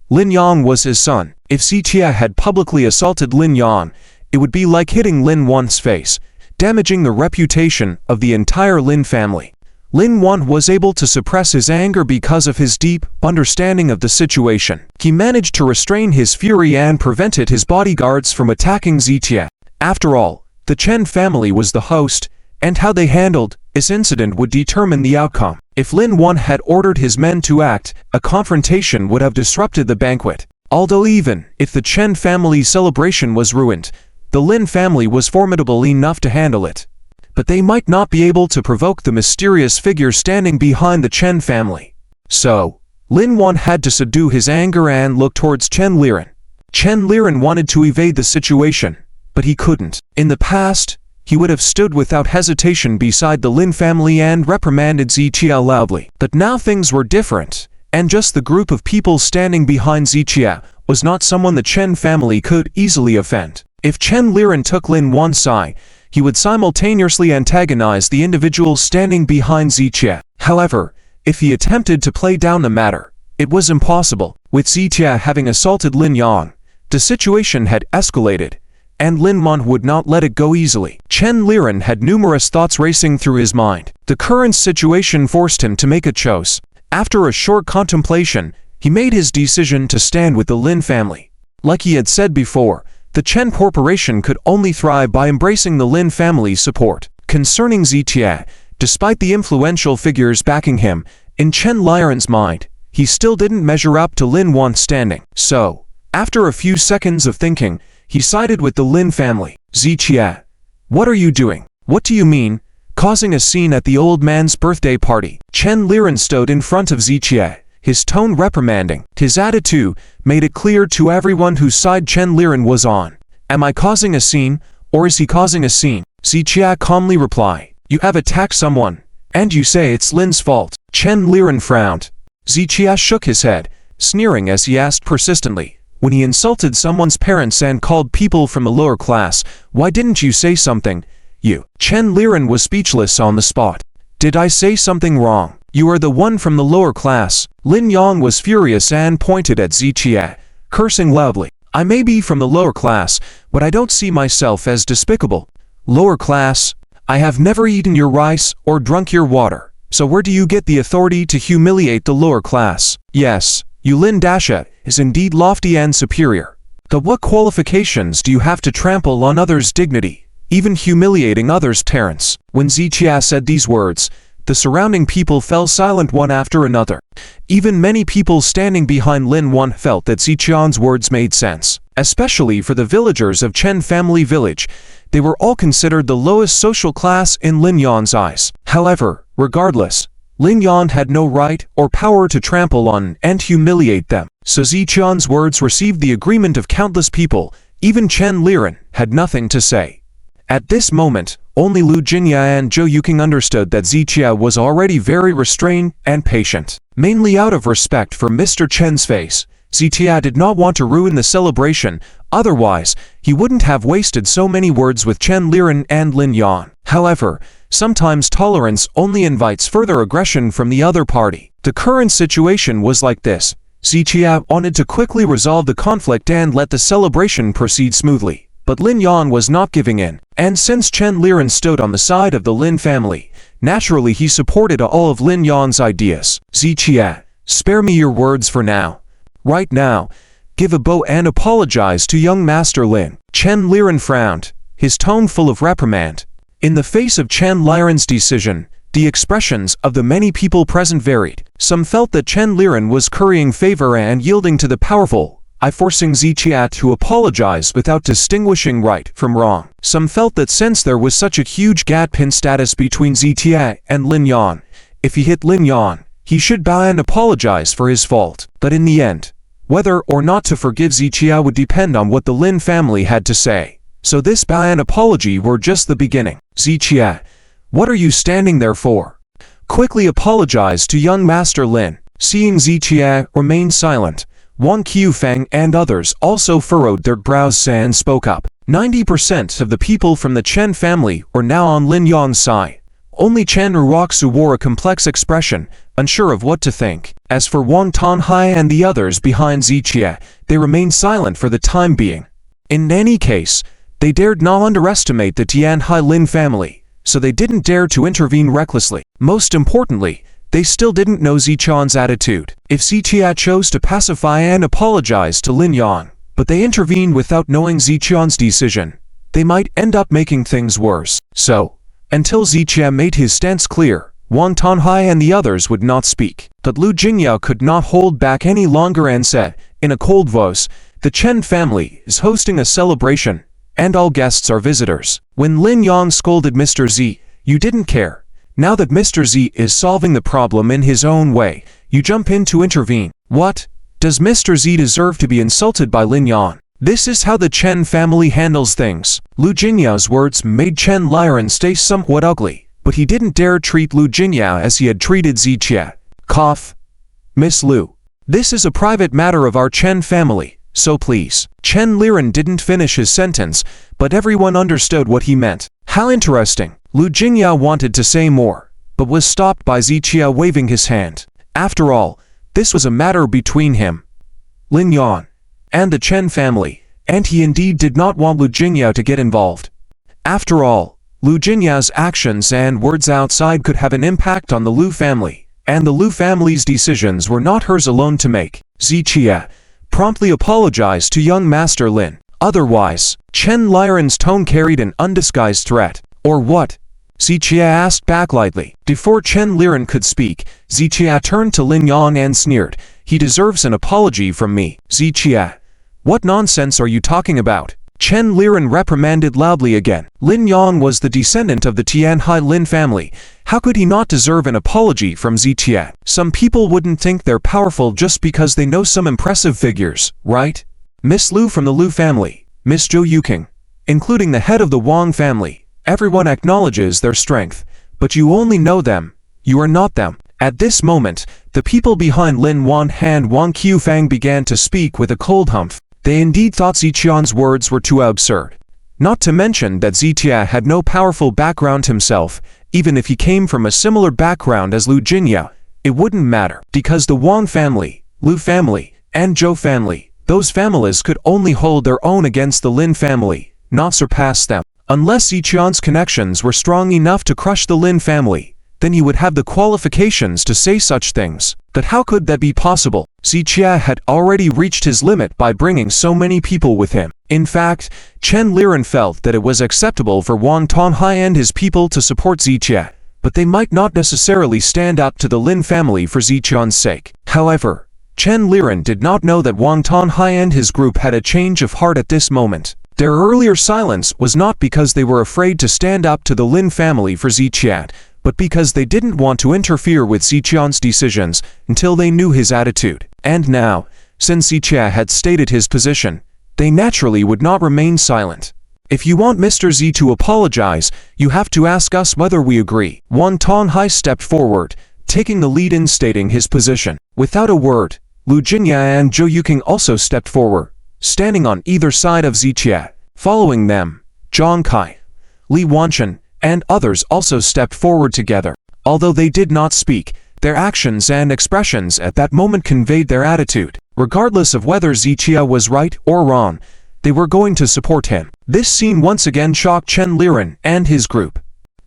Lin Yang was his son. If Zitia had publicly assaulted Lin Yang, it would be like hitting Lin Wan's face, damaging the reputation of the entire Lin family. Lin Wan was able to suppress his anger because of his deep understanding of the situation. He managed to restrain his fury and prevented his bodyguards from attacking Zitia. After all, the Chen family was the host, and how they handled this incident would determine the outcome. If Lin Wan had ordered his men to act, a confrontation would have disrupted the banquet. Although even if the Chen family's celebration was ruined, the Lin family was formidable enough to handle it. But they might not be able to provoke the mysterious figure standing behind the Chen family. So, Lin Wan had to subdue his anger and look towards Chen Liren. Chen Liren wanted to evade the situation, but he couldn't. In the past, he would have stood without hesitation beside the Lin family and reprimanded Zitia loudly. But now things were different, and just the group of people standing behind Zitia was not someone the Chen family could easily offend. If Chen Liren took Lin Wan's side, he would simultaneously antagonize the individual standing behind Zitia. However, if he attempted to play down the matter, it was impossible. With Zitia having assaulted Lin Yang, the situation had escalated, and Lin Wan would not let it go easily. Chen Liren had numerous thoughts racing through his mind. The current situation forced him to make a choice. After a short contemplation, he made his decision to stand with the Lin family. Like he had said before, the Chen Corporation could only thrive by embracing the Lin family's support. Concerning Zitia, despite the influential figures backing him, in Chen Liren's mind, he still didn't measure up to Lin Wan's standing. So, after a few seconds of thinking, he sided with the Lin family. Zitia, what are you doing? What do you mean, causing a scene at the old man's birthday party? Chen Liren stood in front of Zitia, his tone reprimanding. His attitude made it clear to everyone whose side Chen Liren was on. Am I causing a scene, or is he causing a scene? Zitia calmly replied. You have attacked someone, and you say it's Lin's fault. Chen Liren frowned. Zitia shook his head, sneering as he asked persistently. When he insulted someone's parents and called people from a lower class, why didn't you say something? You. Chen Liren was speechless on the spot. Did I say something wrong? You are the one from the lower class. Lin Yang was furious and pointed at Zitia, cursing loudly. I may be from the lower class, but I don't see myself as despicable. Lower class? I have never eaten your rice or drunk your water, so where do you get the authority to humiliate the lower class? Yes, you Lin Dasha is indeed lofty and superior. But what qualifications do you have to trample on others' dignity, even humiliating others' parents? When Zitia said these words, the surrounding people fell silent one after another. Even many people standing behind Lin Wan felt that Zitian's words made sense. Especially for the villagers of Chen family village, they were all considered the lowest social class in Lin Yan's eyes. However, regardless, Lin Yan had no right or power to trample on and humiliate them. So Zitian's words received the agreement of countless people. Even Chen Liren had nothing to say. At this moment, only Lu Jinya and Zhou Yuqing understood that Zitia was already very restrained and patient. Mainly out of respect for Mr. Chen's face, Zitia did not want to ruin the celebration, otherwise, he wouldn't have wasted so many words with Chen Liren and Lin Yan. However, sometimes tolerance only invites further aggression from the other party. The current situation was like this. Zitia wanted to quickly resolve the conflict and let the celebration proceed smoothly. But Lin Yan was not giving in, and since Chen Liren stood on the side of the Lin family, naturally he supported all of Lin Yan's ideas. Zitia, spare me your words for now. Right now, give a bow and apologize to young Master Lin. Chen Liren frowned, his tone full of reprimand. In the face of Chen Liren's decision, the expressions of the many people present varied. Some felt that Chen Liren was currying favor and yielding to the powerful, forcing Zitia to apologize without distinguishing right from wrong. Some felt that since there was such a huge gap in status between Zitia and Lin Yan, if he hit Lin Yan, he should bow and apologize for his fault. But in the end, whether or not to forgive Zitia would depend on what the Lin family had to say. So this bow and apology were just the beginning. Zitia, what are you standing there for? Quickly apologize to young Master Lin. Seeing Zitia remain silent, Wang Qiufeng and others also furrowed their brows and spoke up. 90% of the people from the Chen family were now on Lin Yang's side. Only Chen Ruoxu wore a complex expression, unsure of what to think. As for Wang Tanhai and the others behind Ziqie, they remained silent for the time being. In any case, they dared not underestimate the Tianhai Lin family, so they didn't dare to intervene recklessly. Most importantly, they still didn't know Ziqian's attitude. If Ziqie chose to pacify and apologize to Lin Yang, but they intervened without knowing Ziqian's decision, they might end up making things worse. So, until Ziqie made his stance clear, Wang Tanhai and the others would not speak. But Lu Jingyao could not hold back any longer and said, in a cold voice, "The Chen family is hosting a celebration, and all guests are visitors." When Lin Yang scolded Mr. Z, "You didn't care. Now that Mr. Z is solving the problem in his own way, you jump in to intervene. What? Does Mr. Z deserve to be insulted by Lin Yang? This is how the Chen family handles things." Lu Jingyao's words made Chen Liren stay somewhat ugly, but he didn't dare treat Lu Jingyao as he had treated Ziqie. Cough. "Miss Lu, this is a private matter of our Chen family, so please." Chen Liren didn't finish his sentence, but everyone understood what he meant. How interesting. Lu Jingyao wanted to say more, but was stopped by Ziqie waving his hand. After all, this was a matter between him, Lin Yang, and the Chen family, and he indeed did not want Lu Jingyao to get involved. After all, Lu Jingyao's actions and words outside could have an impact on the Lu family, and the Lu family's decisions were not hers alone to make. Ziqie promptly apologized to young Master Lin. Otherwise, Chen Liren's tone carried an undisguised threat. "Or what?" Ziqie asked back lightly. Before Chen Liren could speak, Ziqie turned to Lin Yang and sneered, "He deserves an apology from me." "Ziqie, what nonsense are you talking about?" Chen Liren reprimanded loudly again. Lin Yang was the descendant of the Tianhai Lin family. How could he not deserve an apology from Ziqie? Some people wouldn't think they're powerful just because they know some impressive figures, right? Miss Lu from the Lu family, Miss Zhou Yuking, including the head of the Wong family, everyone acknowledges their strength, but you only know them, you are not them. At this moment, the people behind Lin Wan and Wang Qiufang began to speak with a cold humph. They indeed thought Ziqian's words were too absurd. Not to mention that Ziqie had no powerful background himself. Even if he came from a similar background as Lu Jingyao, it wouldn't matter, because the Wang family, Lu family, and Zhou family, those families could only hold their own against the Lin family, not surpass them. Unless Ziqian's connections were strong enough to crush the Lin family, then he would have the qualifications to say such things. But how could that be possible? Ziqie had already reached his limit by bringing so many people with him. In fact, Chen Liren felt that it was acceptable for Wang Tanhai and his people to support Ziqie, but they might not necessarily stand up to the Lin family for Ziqian's sake. However, Chen Liren did not know that Wang Tanhai and his group had a change of heart at this moment. Their earlier silence was not because they were afraid to stand up to the Lin family for Ziqie, but because they didn't want to interfere with Ziqian's decisions until they knew his attitude. And now, since Ziqie had stated his position, they naturally would not remain silent. "If you want Mr. Z to apologize, you have to ask us whether we agree." Wang Tanhai stepped forward, taking the lead in stating his position. Without a word, Lu Jingyao and Zhou Yuking also stepped forward, standing on either side of Ziqie. Following them, Zhang Kai, Li Wanchen, and others also stepped forward together. Although they did not speak, their actions and expressions at that moment conveyed their attitude. Regardless of whether Ziqie was right or wrong, they were going to support him. This scene once again shocked Chen Liren and his group.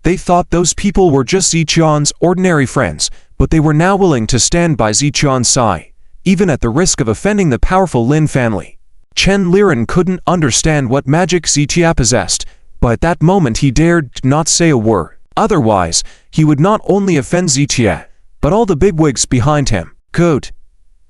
They thought those people were just Ziqian's ordinary friends, but they were now willing to stand by Ziqian's side, even at the risk of offending the powerful Lin family. Chen Liren couldn't understand what magic Ziqie possessed, but at that moment he dared not say a word. Otherwise, he would not only offend Ziqie, but all the bigwigs behind him. Good.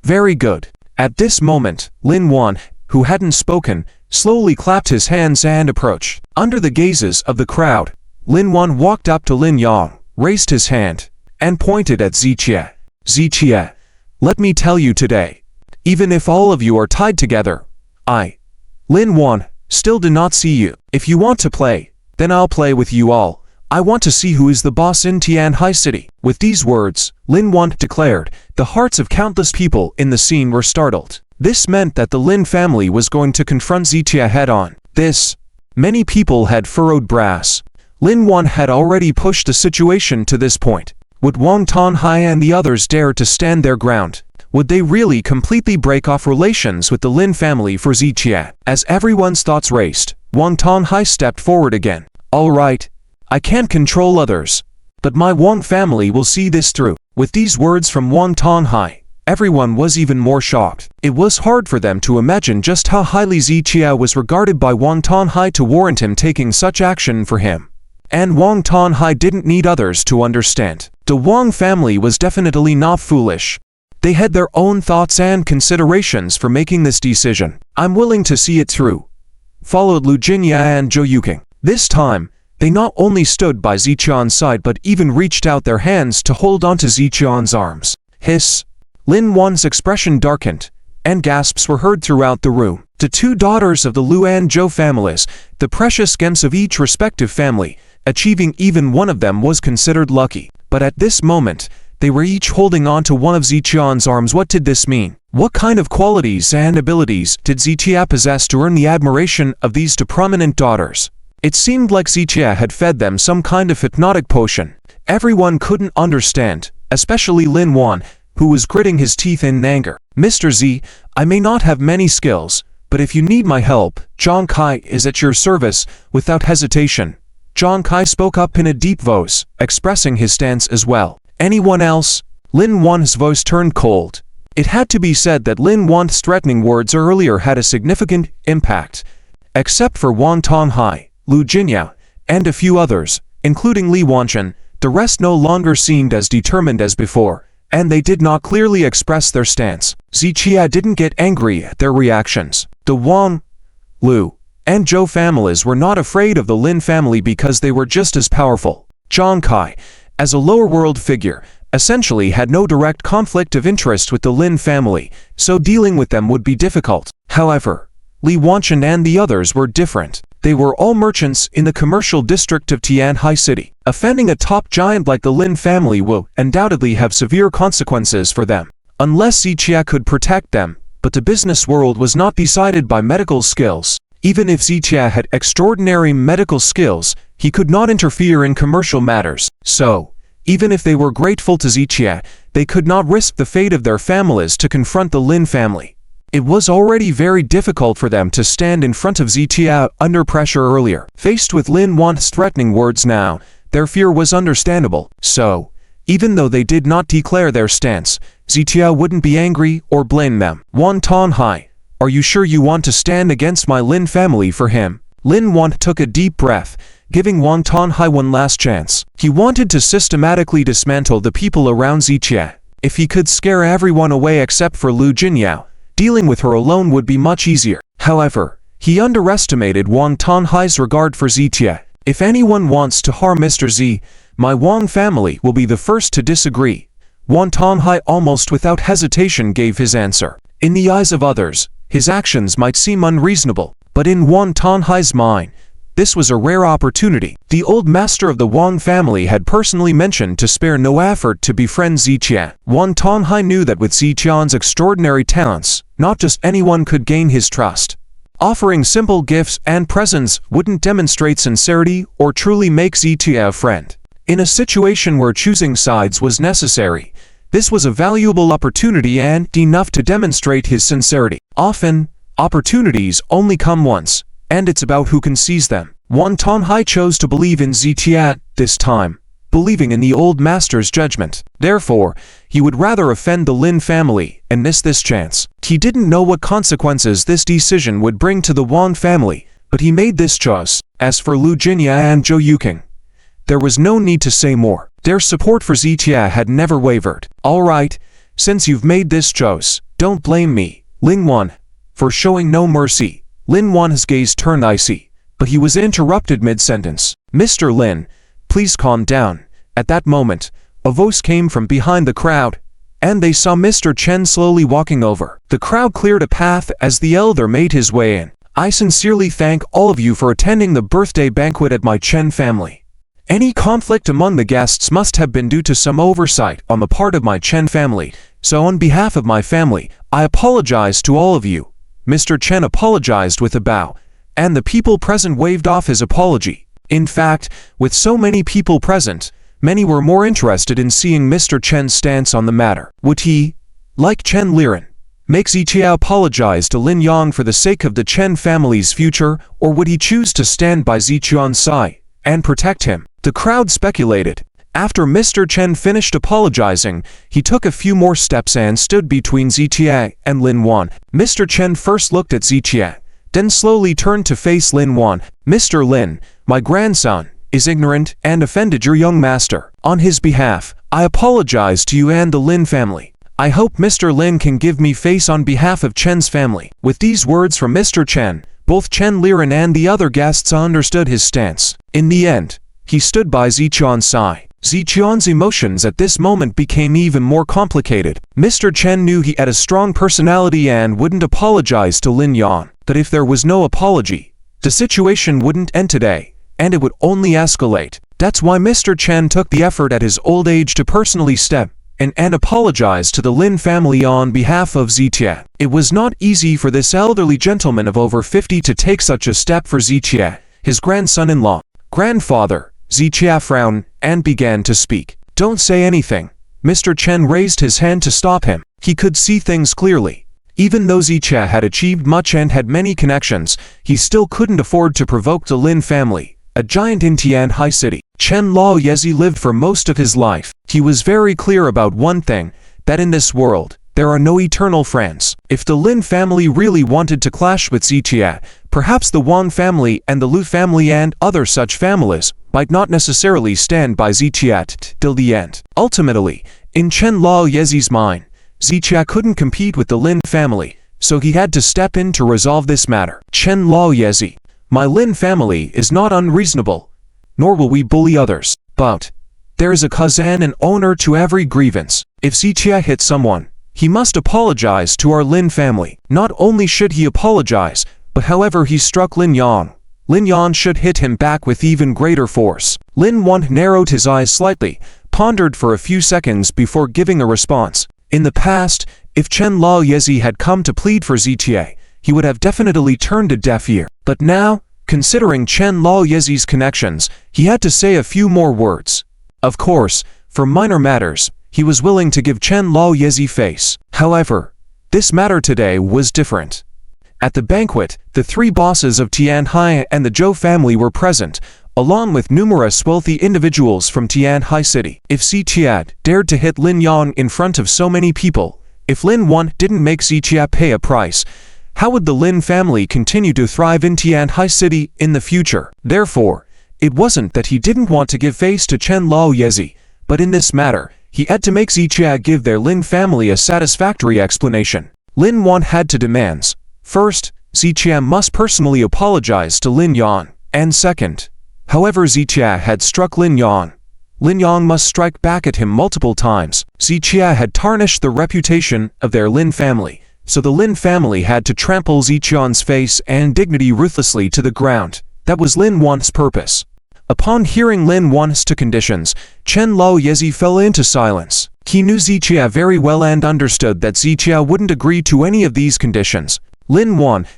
Very good. At this moment, Lin Wan, who hadn't spoken, slowly clapped his hands and approached. Under the gazes of the crowd, Lin Wan walked up to Lin Yang, raised his hand, and pointed at Ziqie. "Ziqie, let me tell you today, even if all of you are tied together, I, Lin Wan, still do not see you. If you want to play, then I'll play with you all. I want to see who is the boss in Tianhai City." With these words, Lin Wan declared. The hearts of countless people in the scene were startled. This meant that the Lin family was going to confront Ziqie head-on. This Many people had furrowed brows. Lin Wan had already pushed the situation to this point. Would Wang Tanhai and the others dare to stand their ground? Would they really completely break off relations with the Lin family for Ziqia? As everyone's thoughts raced, Wang Tanhai stepped forward again. All right, I can't control others, but my Wang family will see this through. With these words from Wang Tanhai, everyone was even more shocked. It was hard for them to imagine just how highly Ziqia was regarded by Wang Tanhai to warrant him taking such action for him. And Wang Tanhai didn't need others to understand. The Wang family was definitely not foolish. They had their own thoughts and considerations for making this decision. I'm willing to see it through, followed Lu Jinya and Zhou Yuking. This time, they not only stood by Ziqian's side but even reached out their hands to hold onto Ziqian's arms. Hiss! Lin Wan's expression darkened, and gasps were heard throughout the room. The two daughters of the Lu and Zhou families, the precious gems of each respective family, achieving even one of them was considered lucky. But at this moment, they were each holding on to one of Ziqian's arms. What did this mean? What kind of qualities and abilities did Ziqia possess to earn the admiration of these two prominent daughters? It seemed like Ziqia had fed them some kind of hypnotic potion. Everyone couldn't understand, especially Lin Wan, who was gritting his teeth in anger. Mr. Z, I may not have many skills, but if you need my help, Zhang Kai is at your service. Without hesitation, Zhang Kai spoke up in a deep voice, expressing his stance as well. Anyone else? Lin Wan's voice turned cold. It had to be said that Lin Wan's threatening words earlier had a significant impact. Except for Wang Tanhai, Lu Jinya, and a few others, including Li Wanchen, the rest no longer seemed as determined as before, and they did not clearly express their stance. Ziqia didn't get angry at their reactions. The Wang, Lu, and Zhou families were not afraid of the Lin family because they were just as powerful. Zhang Kai, as a lower world figure, essentially had no direct conflict of interest with the Lin family, so dealing with them would be difficult. However, Li Wanchen and the others were different. They were all merchants in the commercial district of Tianhai City. Offending a top giant like the Lin family will undoubtedly have severe consequences for them, unless Ziqia could protect them, but the business world was not decided by medical skills. Even if Ziqia had extraordinary medical skills, he could not interfere in commercial matters. So, even if they were grateful to Ziqia, they could not risk the fate of their families to confront the Lin family. It was already very difficult for them to stand in front of Ziqia under pressure earlier. Faced with Lin Wan's threatening words now, their fear was understandable. So, even though they did not declare their stance, Ziqia wouldn't be angry or blame them. Wang Tanhai, are you sure you want to stand against my Lin family for him? Lin Wan took a deep breath, giving Wang Tanhai one last chance. He wanted to systematically dismantle the people around Ziqia. If he could scare everyone away except for Lu Jinyao, dealing with her alone would be much easier. However, he underestimated Wang Tanhai's regard for Ziqia. If anyone wants to harm Mr. Z, my Wang family will be the first to disagree. Wang Tanhai almost without hesitation gave his answer. In the eyes of others, his actions might seem unreasonable, but in Wang Tanhai's mind, this was a rare opportunity. The old master of the Wang family had personally mentioned to spare no effort to befriend Ziqia. Wang Tanhai knew that with Ziqian's extraordinary talents, not just anyone could gain his trust. Offering simple gifts and presents wouldn't demonstrate sincerity or truly make Ziqia a friend. In a situation where choosing sides was necessary, this was a valuable opportunity and enough to demonstrate his sincerity. Often, opportunities only come once, and it's about who can seize them. Wang Tanhai chose to believe in Ziqia this time, believing in the old master's judgment. Therefore, he would rather offend the Lin family and miss this chance. He didn't know what consequences this decision would bring to the Wang family, but he made this choice. As for Lu Jinya and Zhou Yuking, there was no need to say more. Their support for Ziqia had never wavered. Alright, since you've made this choice, don't blame me, Lin Wan, for showing no mercy. Lin Wan's gaze turned icy, but he was interrupted mid-sentence. Mr. Lin, please calm down. At that moment, a voice came from behind the crowd, and they saw Mr. Chen slowly walking over. The crowd cleared a path as the elder made his way in. I sincerely thank all of you for attending the birthday banquet at my Chen family. Any conflict among the guests must have been due to some oversight on the part of my Chen family, so on behalf of my family, I apologize to all of you. Mr. Chen apologized with a bow, and the people present waved off his apology. In fact, with so many people present, many were more interested in seeing Mr. Chen's stance on the matter. Would he, like Chen Liren, make Zichia apologize to Lin Yang for the sake of the Chen family's future, or would he choose to stand by Ziqian's side and protect him? The crowd speculated. After Mr. Chen finished apologizing, he took a few more steps and stood between Zichia and Lin Wan. Mr. Chen first looked at Zichia, then slowly turned to face Lin Wan. Mr. Lin, my grandson, is ignorant and offended your young master. On his behalf, I apologize to you and the Lin family. I hope Mr. Lin can give me face on behalf of Chen's family. With these words from Mr. Chen, both Chen Liren and the other guests understood his stance. In the end, he stood by Ziqian's side. Ziqian's emotions at this moment became even more complicated. Mr. Chen knew he had a strong personality and wouldn't apologize to Lin Yang. But if there was no apology, the situation wouldn't end today, and it would only escalate. That's why Mr. Chen took the effort at his old age to personally step in and apologize to the Lin family on behalf of Zichia. It was not easy for this elderly gentleman of over 50 to take such a step for Zichia, his grandson-in-law. Grandfather, Zichia frowned and began to speak. Don't say anything. Mr. Chen raised his hand to stop him. He could see things clearly. Even though Zichia had achieved much and had many connections, he still couldn't afford to provoke the Lin family, a giant in Tianhai City. Chen Laoyezi lived for most of his life. He was very clear about one thing, that in this world, there are no eternal friends. If the Lin family really wanted to clash with Zichia, perhaps the Wong family and the Lu family and other such families might not necessarily stand by Zichia till the end. Ultimately, in Chen Laoyezi's mind, Zichia couldn't compete with the Lin family, so he had to step in to resolve this matter. Chen Laoyezi, my Lin family is not unreasonable, nor will we bully others, but there is a cause and an owner to every grievance. If Zichia hit someone, he must apologize to our Lin family. Not only should he apologize, but however he struck Lin Yang should hit him back with even greater force. Lin Wan narrowed his eyes slightly, pondered for a few seconds before giving a response. In the past, if Chen Laoyezi had come to plead for Zichia, he would have definitely turned a deaf ear. But now, considering Chen Laoyezi's connections, he had to say a few more words. Of course, for minor matters, he was willing to give Chen Laoyezi face. However, this matter today was different. At the banquet, the three bosses of Tianhai and the Zhou family were present, along with numerous wealthy individuals from Tianhai City. If Zichia dared to hit Lin Yang in front of so many people, if Lin Wan didn't make Zichia pay a price, how would the Lin family continue to thrive in Tianhai City in the future? Therefore, it wasn't that he didn't want to give face to Chen Laoyezi, but in this matter, he had to make Zichia give their Lin family a satisfactory explanation. Lin Wan had two demands. First, Zichia must personally apologize to Lin Yang, and second, however Zichia had struck Lin Yang must strike back at him multiple times. Zichia had tarnished the reputation of their Lin family, so the Lin family had to trample Ziqian's face and dignity ruthlessly to the ground. That was Lin Wan's purpose. Upon hearing Lin Wan's two conditions, Chen Laoyezi fell into silence. He knew Zichia very well and understood that Zichia wouldn't agree to any of these conditions. Lin Wan,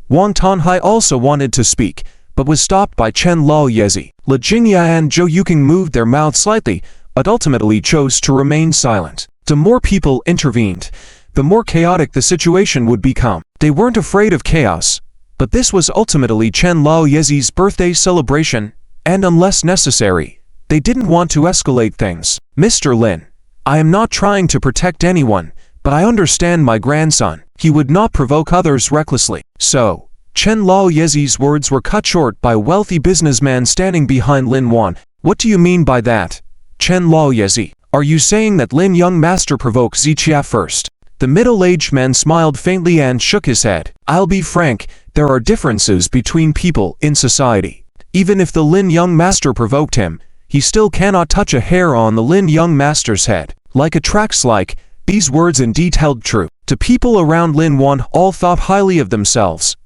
Wang Tanhai also wanted to speak, but was stopped by Chen Laoyezi. Le Jingya and Zhou Yuking moved their mouths slightly, but ultimately chose to remain silent. The more people intervened, the more chaotic the situation would become. They weren't afraid of chaos, but this was ultimately Chen Laoyezi's birthday celebration, and unless necessary, they didn't want to escalate things. Mr. Lin, I am not trying to protect anyone, but I understand my grandson. He would not provoke others recklessly. So, Chen Laoyezi's words were cut short by a wealthy businessman standing behind Lin Wan. What do you mean by that? Chen Laoyezi, are you saying that Lin young master provoked Zichia first? The middle-aged man smiled faintly and shook his head. I'll be frank, there are differences between people in society. Even if the Lin young master provoked him, he still cannot touch a hair on the Lin young master's head. Like attracts like, these words indeed held true. The people around Lin Wan all thought highly of themselves.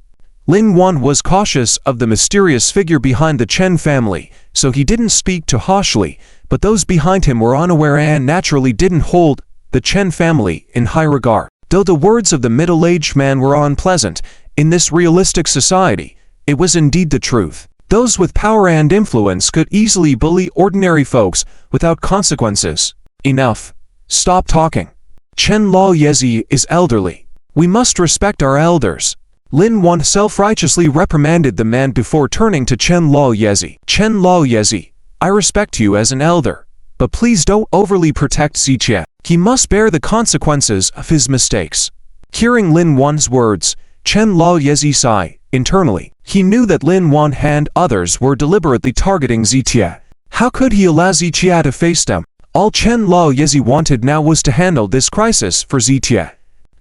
Lin Wan was cautious of the mysterious figure behind the Chen family, so he didn't speak too harshly, but those behind him were unaware and naturally didn't hold the Chen family in high regard. Though the words of the middle-aged man were unpleasant, In this realistic society, it was indeed the truth. Those with power and influence could easily bully ordinary folks without consequences. Enough. Stop talking. Chen Laoyezi is elderly. We must respect our elders. Lin Wan self-righteously reprimanded the man before turning to Chen Laoyezi. Chen Laoyezi, I respect you as an elder, but please don't overly protect Ziqie. He must bear the consequences of his mistakes. Hearing Lin Wan's words, Chen Laoyezi sighed internally. He knew that Lin Wan and others were deliberately targeting Ziqie. How could he allow Ziqie to face them? All Chen Laoyezi wanted now was to handle this crisis for Ziqie.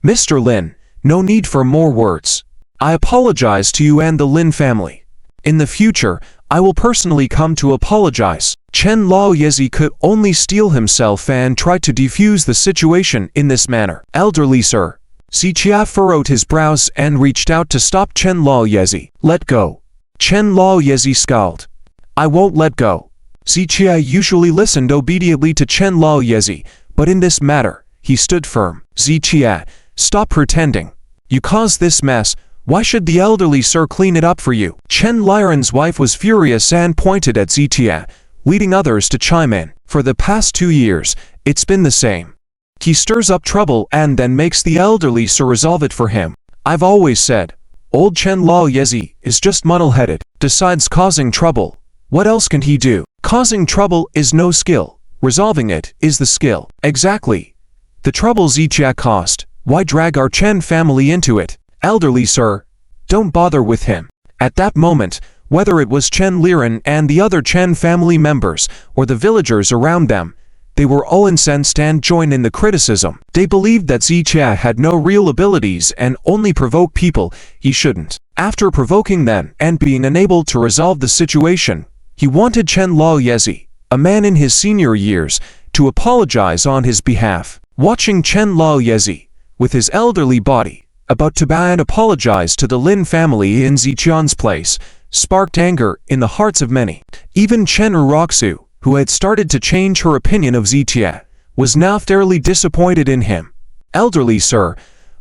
Mr. Lin, no need for more words. I apologize to you and the Lin family. In the future, I will personally come to apologize. Chen Laoyezi could only steel himself and try to defuse the situation in this manner. Elderly sir. Ziqie furrowed his brows and reached out to stop Chen Laoyezi. Let go. Chen Laoyezi scowled. I won't let go. Ziqie usually listened obediently to Chen Laoyezi, but in this matter, he stood firm. Ziqie, stop pretending. You caused this mess. Why should the elderly sir clean it up for you? Chen Liren's wife was furious and pointed at Ziqie, leading others to chime in. For the past 2 years, it's been the same. He stirs up trouble and then makes the elderly sir resolve it for him. I've always said, old Chen Laoyezi is just muddle-headed. Besides causing trouble, what else can he do? Causing trouble is no skill. Resolving it is the skill. Exactly. The trouble Ziqie caused. Why drag our Chen family into it? Elderly sir, don't bother with him. At that moment, whether it was Chen Liren and the other Chen family members or the villagers around them, they were all incensed and joined in the criticism. They believed that Ziqie had no real abilities and only provoked people he shouldn't. After provoking them and being unable to resolve the situation, he wanted Chen Laoyezi, a man in his senior years, to apologize on his behalf. Watching Chen Laoyezi, with his elderly body, about to bow and apologize to the Lin family in Ziqian's place, sparked anger in the hearts of many. Even Chen Uroxu, who had started to change her opinion of Ziqie, was now fairly disappointed in him. Elderly sir,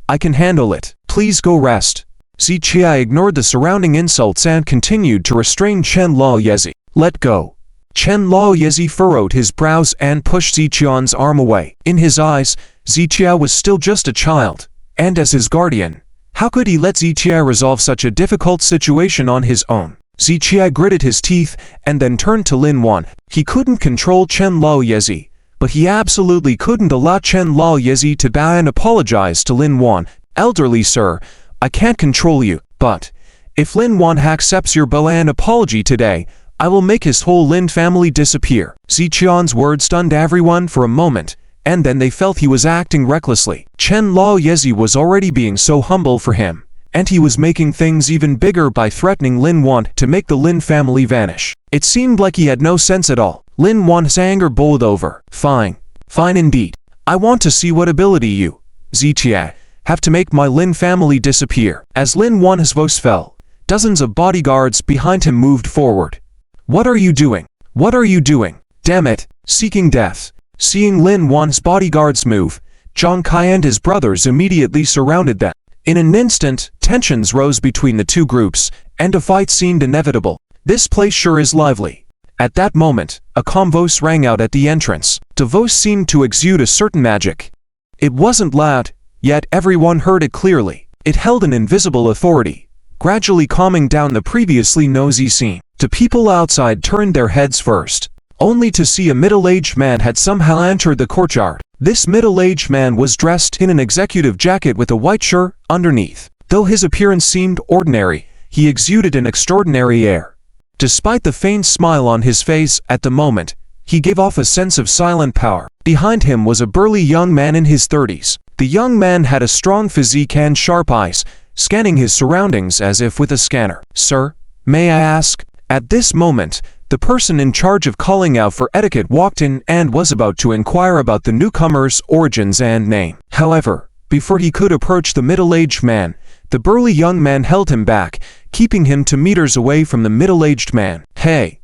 I can handle it. Please go rest. Ziqie ignored the surrounding insults and continued to restrain Chen Laoyezi. Let go. Chen Laoyezi furrowed his brows and pushed Ziqian's arm away. In his eyes, Ziqie was still just a child, and as his guardian, how could he let Ziqie resolve such a difficult situation on his own? Ziqie gritted his teeth and then turned to Lin Wan. He couldn't control Chen Laoyezi, but he absolutely couldn't allow Chen Laoyezi to bow and apologize to Lin Wan. Elderly sir, I can't control you, but if Lin Wan accepts your bow and apology today, I will make his whole Lin family disappear. Ziqian's words stunned everyone for a moment, and then they felt he was acting recklessly. Chen Laoyezi was already being so humble for him, and he was making things even bigger by threatening Lin Wan to make the Lin family vanish. It seemed like he had no sense at all. Lin Wan's anger boiled over. Fine. Fine indeed. I want to see what ability you, Ziqie, have to make my Lin family disappear. As Lin Wan's voice fell, dozens of bodyguards behind him moved forward. What are you doing? What are you doing? Damn it. Seeking death. Seeing Lin Wan's bodyguards move, Zhang Kai and his brothers immediately surrounded them. In an instant, tensions rose between the two groups, and a fight seemed inevitable. This place sure is lively. At that moment, a calm voice rang out at the entrance. The voice seemed to exude a certain magic. It wasn't loud, yet everyone heard it clearly. It held an invisible authority, gradually calming down the previously nosy scene. The people outside turned their heads first, only to see a middle-aged man had somehow entered the courtyard. This middle-aged man was dressed in an executive jacket with a white shirt underneath. Though his appearance seemed ordinary, he exuded an extraordinary air. Despite the faint smile on his face at the moment, he gave off a sense of silent power. Behind him was a burly young man in his 30s. The young man had a strong physique and sharp eyes, scanning his surroundings as if with a scanner. Sir, may I ask? At this moment, the person in charge of calling out for etiquette walked in and was about to inquire about the newcomer's origins and name. However, before he could approach the middle-aged man, the burly young man held him back, keeping him 2 meters away from the middle-aged man. Hey!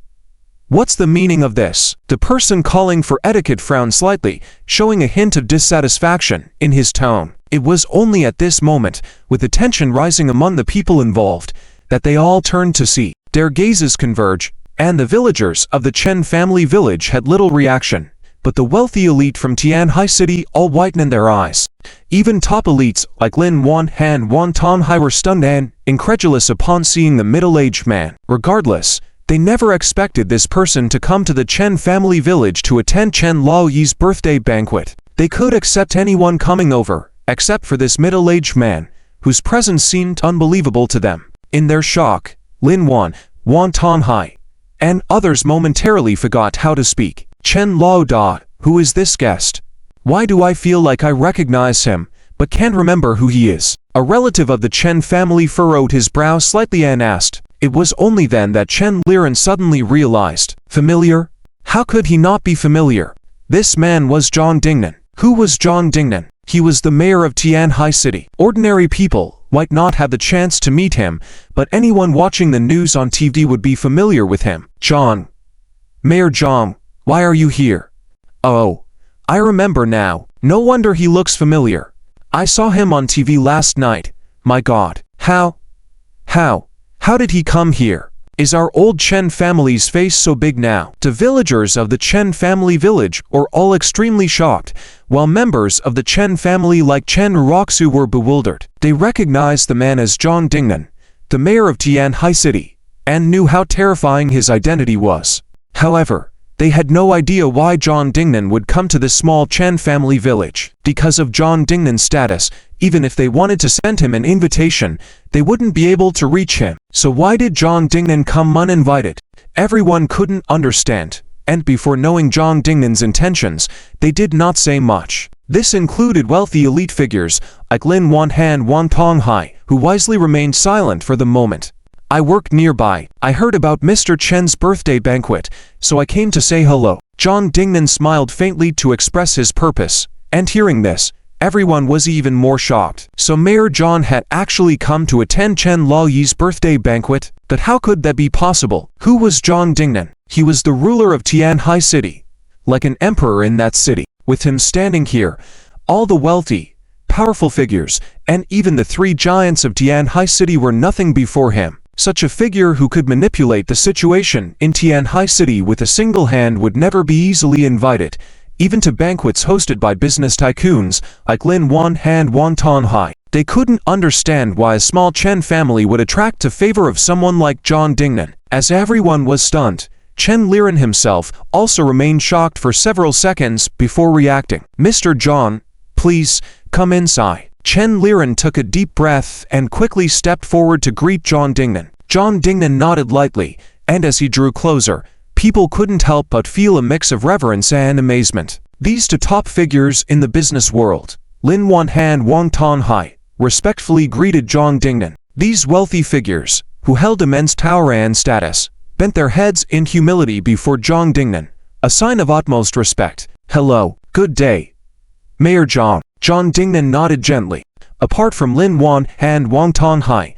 What's the meaning of this? The person calling for etiquette frowned slightly, showing a hint of dissatisfaction in his tone. It was only at this moment, with the tension rising among the people involved, that they all turned to see. Their gazes converge, and the villagers of the Chen family village had little reaction, but the wealthy elite from Tianhai City all whitened their eyes. Even top elites like Lin Wan and Wan Tonghai were stunned and incredulous upon seeing the middle-aged man. Regardless, they never expected this person to come to the Chen family village to attend Chen Laoyi's birthday banquet. They could accept anyone coming over, except for this middle-aged man, whose presence seemed unbelievable to them. In their shock, Lin Wan, Wan Tonghai, and others momentarily forgot how to speak. Chen Lao Da, who is this guest? Why do I feel like I recognize him, but can't remember who he is? A relative of the Chen family furrowed his brow slightly and asked. It was only then that Chen Liren suddenly realized. Familiar? How could he not be familiar? This man was Zhang Dingnan. Who was Zhang Dingnan? He was the mayor of Tianhai City. Ordinary people might not have the chance to meet him, but anyone watching the news on TV would be familiar with him. Zhang. Mayor Zhang, why are you here? Oh, I remember now. No wonder he looks familiar. I saw him on TV last night. My God. How did he come here? Is our old Chen family's face so big now? The villagers of the Chen family village were all extremely shocked, while members of the Chen family like Chen Ruoxu were bewildered. They recognized the man as Zhang Dingnan, the mayor of Tianhai City, and knew how terrifying his identity was. However, they had no idea why Zhang Dingnan would come to this small Chen family village. Because of Zhang Dingnan's status, even if they wanted to send him an invitation, they wouldn't be able to reach him. So why did Zhang Dingnan come uninvited? Everyone couldn't understand, and before knowing Zhang Dingnan's intentions, they did not say much. This included wealthy elite figures like Lin Wan and Wan Tonghai, who wisely remained silent for the moment. I worked nearby. I heard about Mr. Chen's birthday banquet, so I came to say hello. Zhang Dingnan smiled faintly to express his purpose, and hearing this, everyone was even more shocked. So Mayor Zhang had actually come to attend Chen Laoyi's birthday banquet? But how could that be possible? Who was Zhang Dingnan? He was the ruler of Tianhai City, like an emperor in that city. With him standing here, all the wealthy, powerful figures, and even the three giants of Tianhai City were nothing before him. Such a figure who could manipulate the situation in Tianhai City with a single hand would never be easily invited, even to banquets hosted by business tycoons like Lin Wan and Wan Tonghai. They couldn't understand why a small Chen family would attract the favor of someone like Zhang Dingnan. As everyone was stunned, Chen Liren himself also remained shocked for several seconds before reacting. Mr. Zhang, please, come inside. Chen Liren took a deep breath and quickly stepped forward to greet Zhang Dingnan. Zhang Dingnan nodded lightly, and as he drew closer, people couldn't help but feel a mix of reverence and amazement. These two top figures in the business world, Lin Wan and Wang Tonghai, respectfully greeted Zhang Dingnan. These wealthy figures, who held immense power and status, bent their heads in humility before Zhang Dingnan, a sign of utmost respect. Hello, good day, Mayor Zhang. Zhang Dingnan nodded gently. Apart from Lin Wan and Wang Tonghai,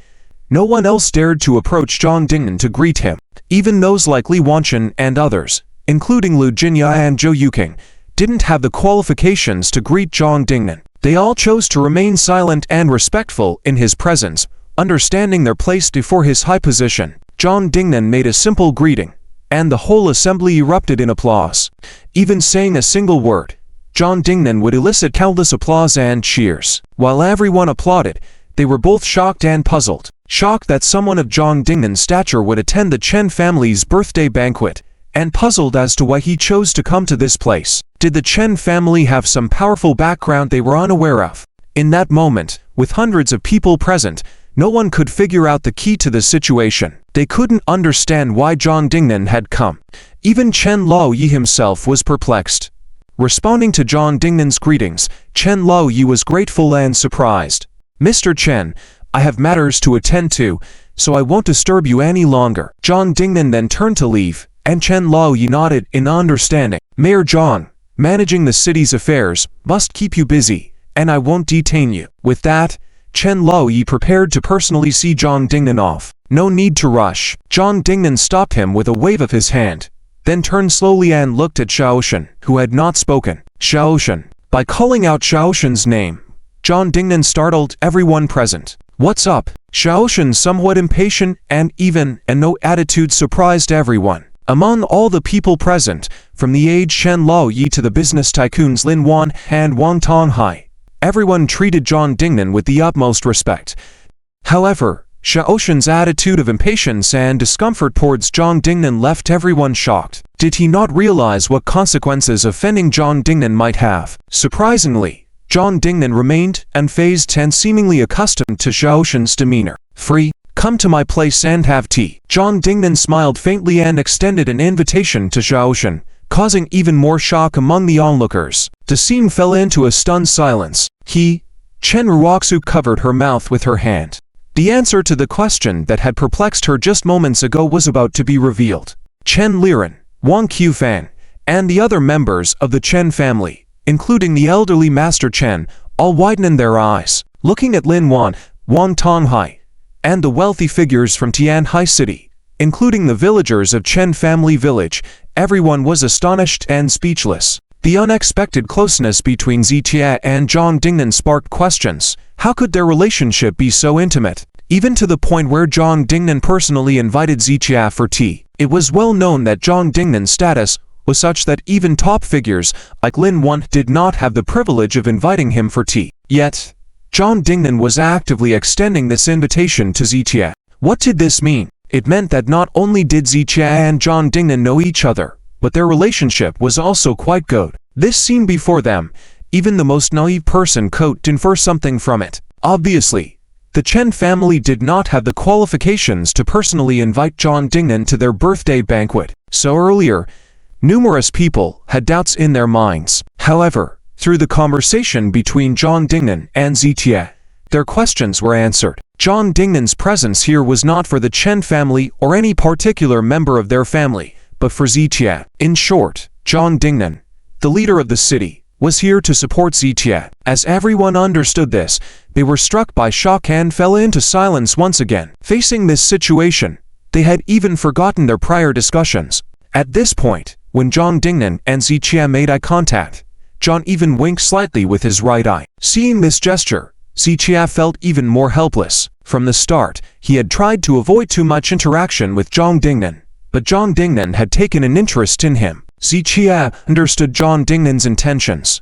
no one else dared to approach Zhang Dingnan to greet him. Even those like Li Wanchen and others, including Lu Jinya and Zhou Yuking, didn't have the qualifications to greet Zhang Dingnan. They all chose to remain silent and respectful in his presence, understanding their place before his high position. Zhang Dingnan made a simple greeting, and the whole assembly erupted in applause. Even saying a single word, Zhang Dingnan would elicit countless applause and cheers. While everyone applauded, they were both shocked and puzzled. Shocked that someone of Zhang Dingnan's stature would attend the Chen family's birthday banquet, and puzzled as to why he chose to come to this place. Did the Chen family have some powerful background they were unaware of? In that moment, with hundreds of people present, no one could figure out the key to the situation. They couldn't understand why Zhang Dingnan had come. Even Chen Laoyi himself was perplexed. Responding to Zhang Dingnan's greetings, Chen Laoyi was grateful and surprised. Mr. Chen, I have matters to attend to, so I won't disturb you any longer. Zhang Dingnan then turned to leave, and Chen Laoyi nodded in understanding. Mayor Zhang, managing the city's affairs must keep you busy, and I won't detain you. With that, Chen Laoyi prepared to personally see Zhang Dingnan off. No need to rush. Zhang Dingnan stopped him with a wave of his hand. then turned slowly and looked at Xiaoshan, who had not spoken. Xiaoshan. By calling out Xiaoshan's name, John Dingnan startled everyone present. "What's up?" Xiaoshan, somewhat impatient and no attitude, surprised everyone. Among all the people present, from the aged Chen Laoyi to the business tycoons Lin Wan and Wang Tonghai, everyone treated John Dingnan with the utmost respect. However, Xiaoshan's attitude of impatience and discomfort towards John Dingnan left everyone shocked. Did he not realize what consequences offending John Dingnan might have? Surprisingly, John Dingnan remained unfazed and seemingly accustomed to Xiaoshan's demeanor. "Free, come to my place and have tea." John Dingnan smiled faintly and extended an invitation to Xiaoshan, causing even more shock among the onlookers. The scene fell into a stunned silence. Chen Ruoxu covered her mouth with her hand. The answer to the question that had perplexed her just moments ago was about to be revealed. Chen Liren, Wang Qufan, and the other members of the Chen family, including the elderly Master Chen, all widened their eyes. Looking at Lin Wan, Wang Tonghai, and the wealthy figures from Tianhai City, including the villagers of Chen family village, everyone was astonished and speechless. The unexpected closeness between Zijia and John Dingnan sparked questions. How could their relationship be so intimate? Even to the point where John Dingnan personally invited Zijia for tea. It was well known that John Dingnan's status was such that even top figures like Lin Wan did not have the privilege of inviting him for tea. Yet, John Dingnan was actively extending this invitation to Zijia. What did this mean? It meant that not only did Zijia and John Dingnan know each other, but their relationship was also quite good. This scene before them, even the most naive person could infer something from it. Obviously, the Chen family did not have the qualifications to personally invite John Dingnan to their birthday banquet. So earlier, numerous people had doubts in their minds. However, through the conversation between John Dingnan and Zijia, their questions were answered. John Dingnan's presence here was not for the Chen family or any particular member of their family, but for Zijia. In short, John Dingnan, the leader of the city, was here to support Zijia. As everyone understood this, they were struck by shock and fell into silence once again. Facing this situation, they had even forgotten their prior discussions. At this point, when John Dingnan and Zijia made eye contact, John even winked slightly with his right eye. Seeing this gesture, Zijia felt even more helpless. From the start, he had tried to avoid too much interaction with John Dingnan, but John Dingnan had taken an interest in him. Zijia understood John Dingnan's intentions.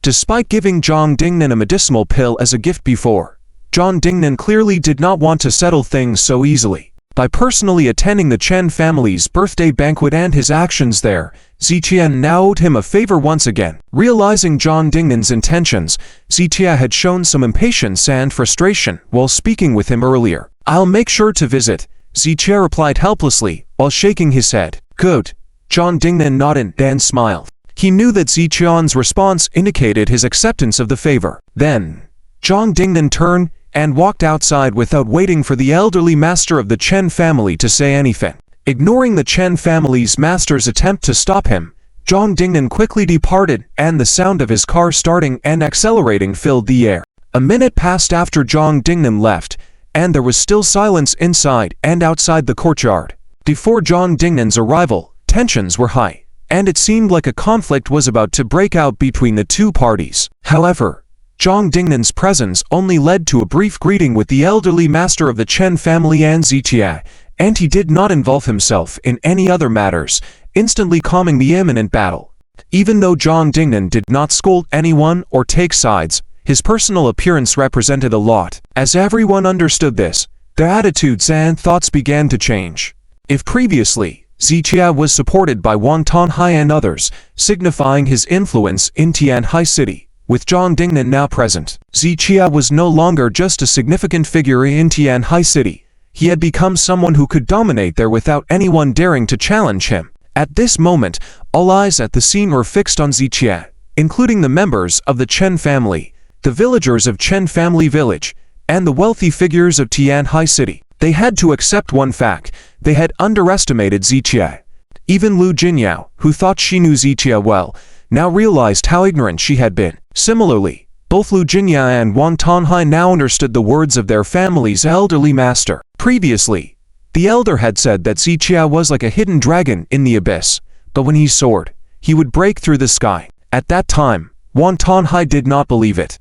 Despite giving John Dingnan a medicinal pill as a gift before, John Dingnan clearly did not want to settle things so easily. By personally attending the Chen family's birthday banquet and his actions there, Zijia now owed him a favor once again. Realizing John Dingnan's intentions, Zijia had shown some impatience and frustration while speaking with him earlier. "I'll make sure to visit," Zijia replied helplessly while shaking his head. "Good." John Dingnan nodded and smiled. He knew that Zijian's response indicated his acceptance of the favor. Then, John Dingnan turned and walked outside without waiting for the elderly master of the Chen family to say anything. Ignoring the Chen family's master's attempt to stop him, John Dingnan quickly departed, and the sound of his car starting and accelerating filled the air. A minute passed after John Dingnan left, and there was still silence inside and outside the courtyard. Before John Dingnan's arrival, tensions were high, and it seemed like a conflict was about to break out between the two parties. However, John Dingnan's presence only led to a brief greeting with the elderly master of the Chen family and Zijia, and he did not involve himself in any other matters, instantly calming the imminent battle. Even though John Dingnan did not scold anyone or take sides, his personal appearance represented a lot. As everyone understood this, their attitudes and thoughts began to change. If previously, Zijia was supported by Wang Tonghai and others, signifying his influence in Tianhai City. With John Dingnan now present, Zijia was no longer just a significant figure in Tianhai City. He had become someone who could dominate there without anyone daring to challenge him. At this moment, all eyes at the scene were fixed on Zijia, including the members of the Chen family, the villagers of Chen family village, and the wealthy figures of Tianhai City. They had to accept one fact: they had underestimated Zijia. Even Lu Jinyao, who thought she knew Zijia well, now realized how ignorant she had been. Similarly, both Lu Jinyao and Wang Tonghai now understood the words of their family's elderly master. Previously, the elder had said that Zijia was like a hidden dragon in the abyss, but when he soared, he would break through the sky. At that time, Wang Tanhai did not believe it.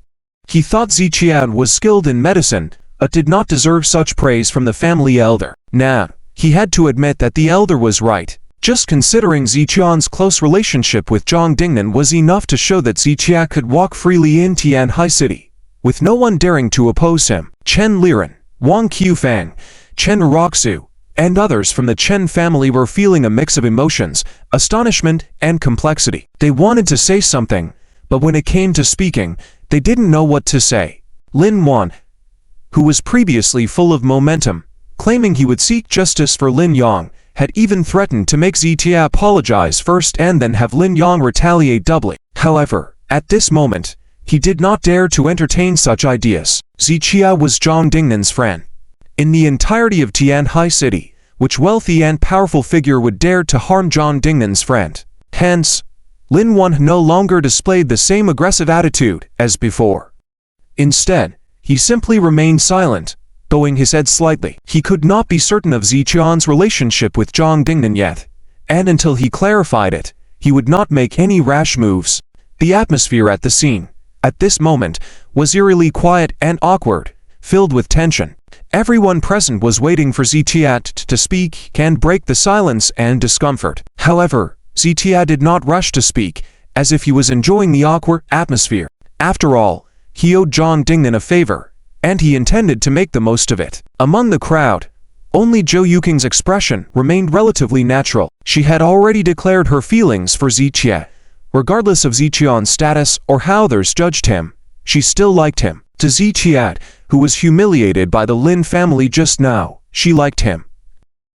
He thought Ziqian was skilled in medicine, but did not deserve such praise from the family elder. Now, he had to admit that the elder was right. Just considering Ziqian's close relationship with Zhang Dingnan was enough to show that Ziqia could walk freely in Tianhai City, with no one daring to oppose him. Chen Liren, Wang Qufang, Chen Roxu, and others from the Chen family were feeling a mix of emotions, astonishment, and complexity. They wanted to say something, but when it came to speaking, they didn't know what to say. Lin Wan, who was previously full of momentum, claiming he would seek justice for Lin Yang, had even threatened to make Zitia apologize first and then have Lin Yang retaliate doubly. However, at this moment, he did not dare to entertain such ideas. Ziqia was Zhang Dingnan's friend. In the entirety of Tianhai City, which wealthy and powerful figure would dare to harm Zhang Dingnan's friend? Hence, Lin Wan no longer displayed the same aggressive attitude as before. Instead, he simply remained silent, bowing his head slightly. He could not be certain of Ziqian's relationship with Zhang Dingnan yet, and until he clarified it, he would not make any rash moves. The atmosphere at the scene, at this moment, was eerily quiet and awkward, filled with tension. Everyone present was waiting for Zitia to speak and break the silence and discomfort. However, Zitia did not rush to speak, as if he was enjoying the awkward atmosphere. After all, he owed Zhang Dingnan a favor, and he intended to make the most of it. Among the crowd, only Zhou Yuking's expression remained relatively natural. She had already declared her feelings for Ziqia. Regardless of Ziqian's status or how others judged him, she still liked him. To Ziqia, who was humiliated by the Lin family just now, she liked him.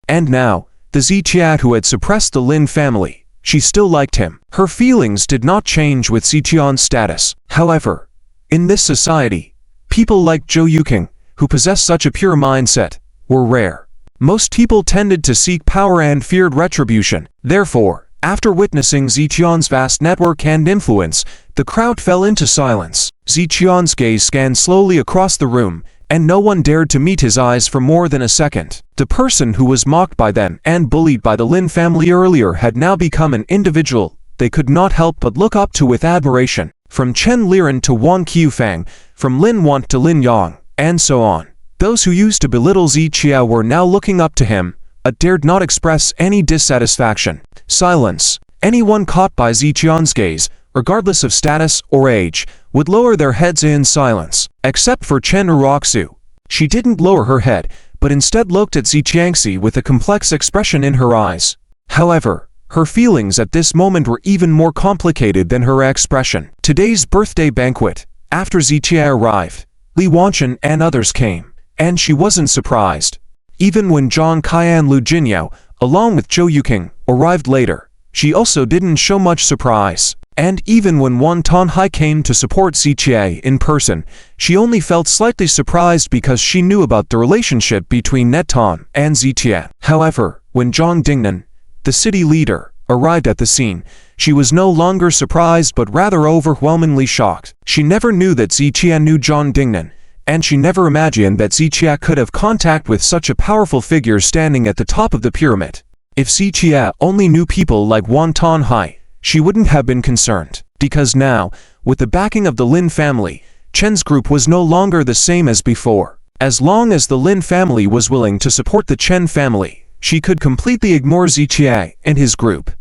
And now, the Ziqia who had suppressed the Lin family, she still liked him. Her feelings did not change with Ziqian's status. However, in this society, people like Zhou Yuking, who possessed such a pure mindset, were rare. Most people tended to seek power and feared retribution. Therefore, after witnessing Ziqian's vast network and influence, the crowd fell into silence. Ziqian's gaze scanned slowly across the room, and no one dared to meet his eyes for more than a second. The person who was mocked by them and bullied by the Lin family earlier had now become an individual they could not help but look up to with admiration. From Chen Liren to Wang Qufang, from Lin Wan to Lin Yang, and so on. Those who used to belittle Ziqia were now looking up to him, but dared not express any dissatisfaction. Silence. Anyone caught by Ziqian's gaze, regardless of status or age, would lower their heads in silence. Except for Chen Roxu. She didn't lower her head, but instead looked at Ziqiangxi with a complex expression in her eyes. However, her feelings at this moment were even more complicated than her expression. Today's birthday banquet. After Ziqia arrived, Li Wanchen and others came, and she wasn't surprised. Even when Zhang Kaian Lu Jinyao, along with Zhou Yuking, arrived later, she also didn't show much surprise. And even when Wang Tanhai came to support Ziqia in person, she only felt slightly surprised because she knew about the relationship between Netan and Ziqia. However, when Zhang Dingnan, the city leader, arrived at the scene, she was no longer surprised but rather overwhelmingly shocked. She never knew that Ziqia knew Zhang Dingnan, and she never imagined that Ziqia could have contact with such a powerful figure standing at the top of the pyramid. If Ziqia only knew people like Wang Tanhai, she wouldn't have been concerned. Because now, with the backing of the Lin family, Chen's group was no longer the same as before. As long as the Lin family was willing to support the Chen family, she could completely ignore Ziqia and his group.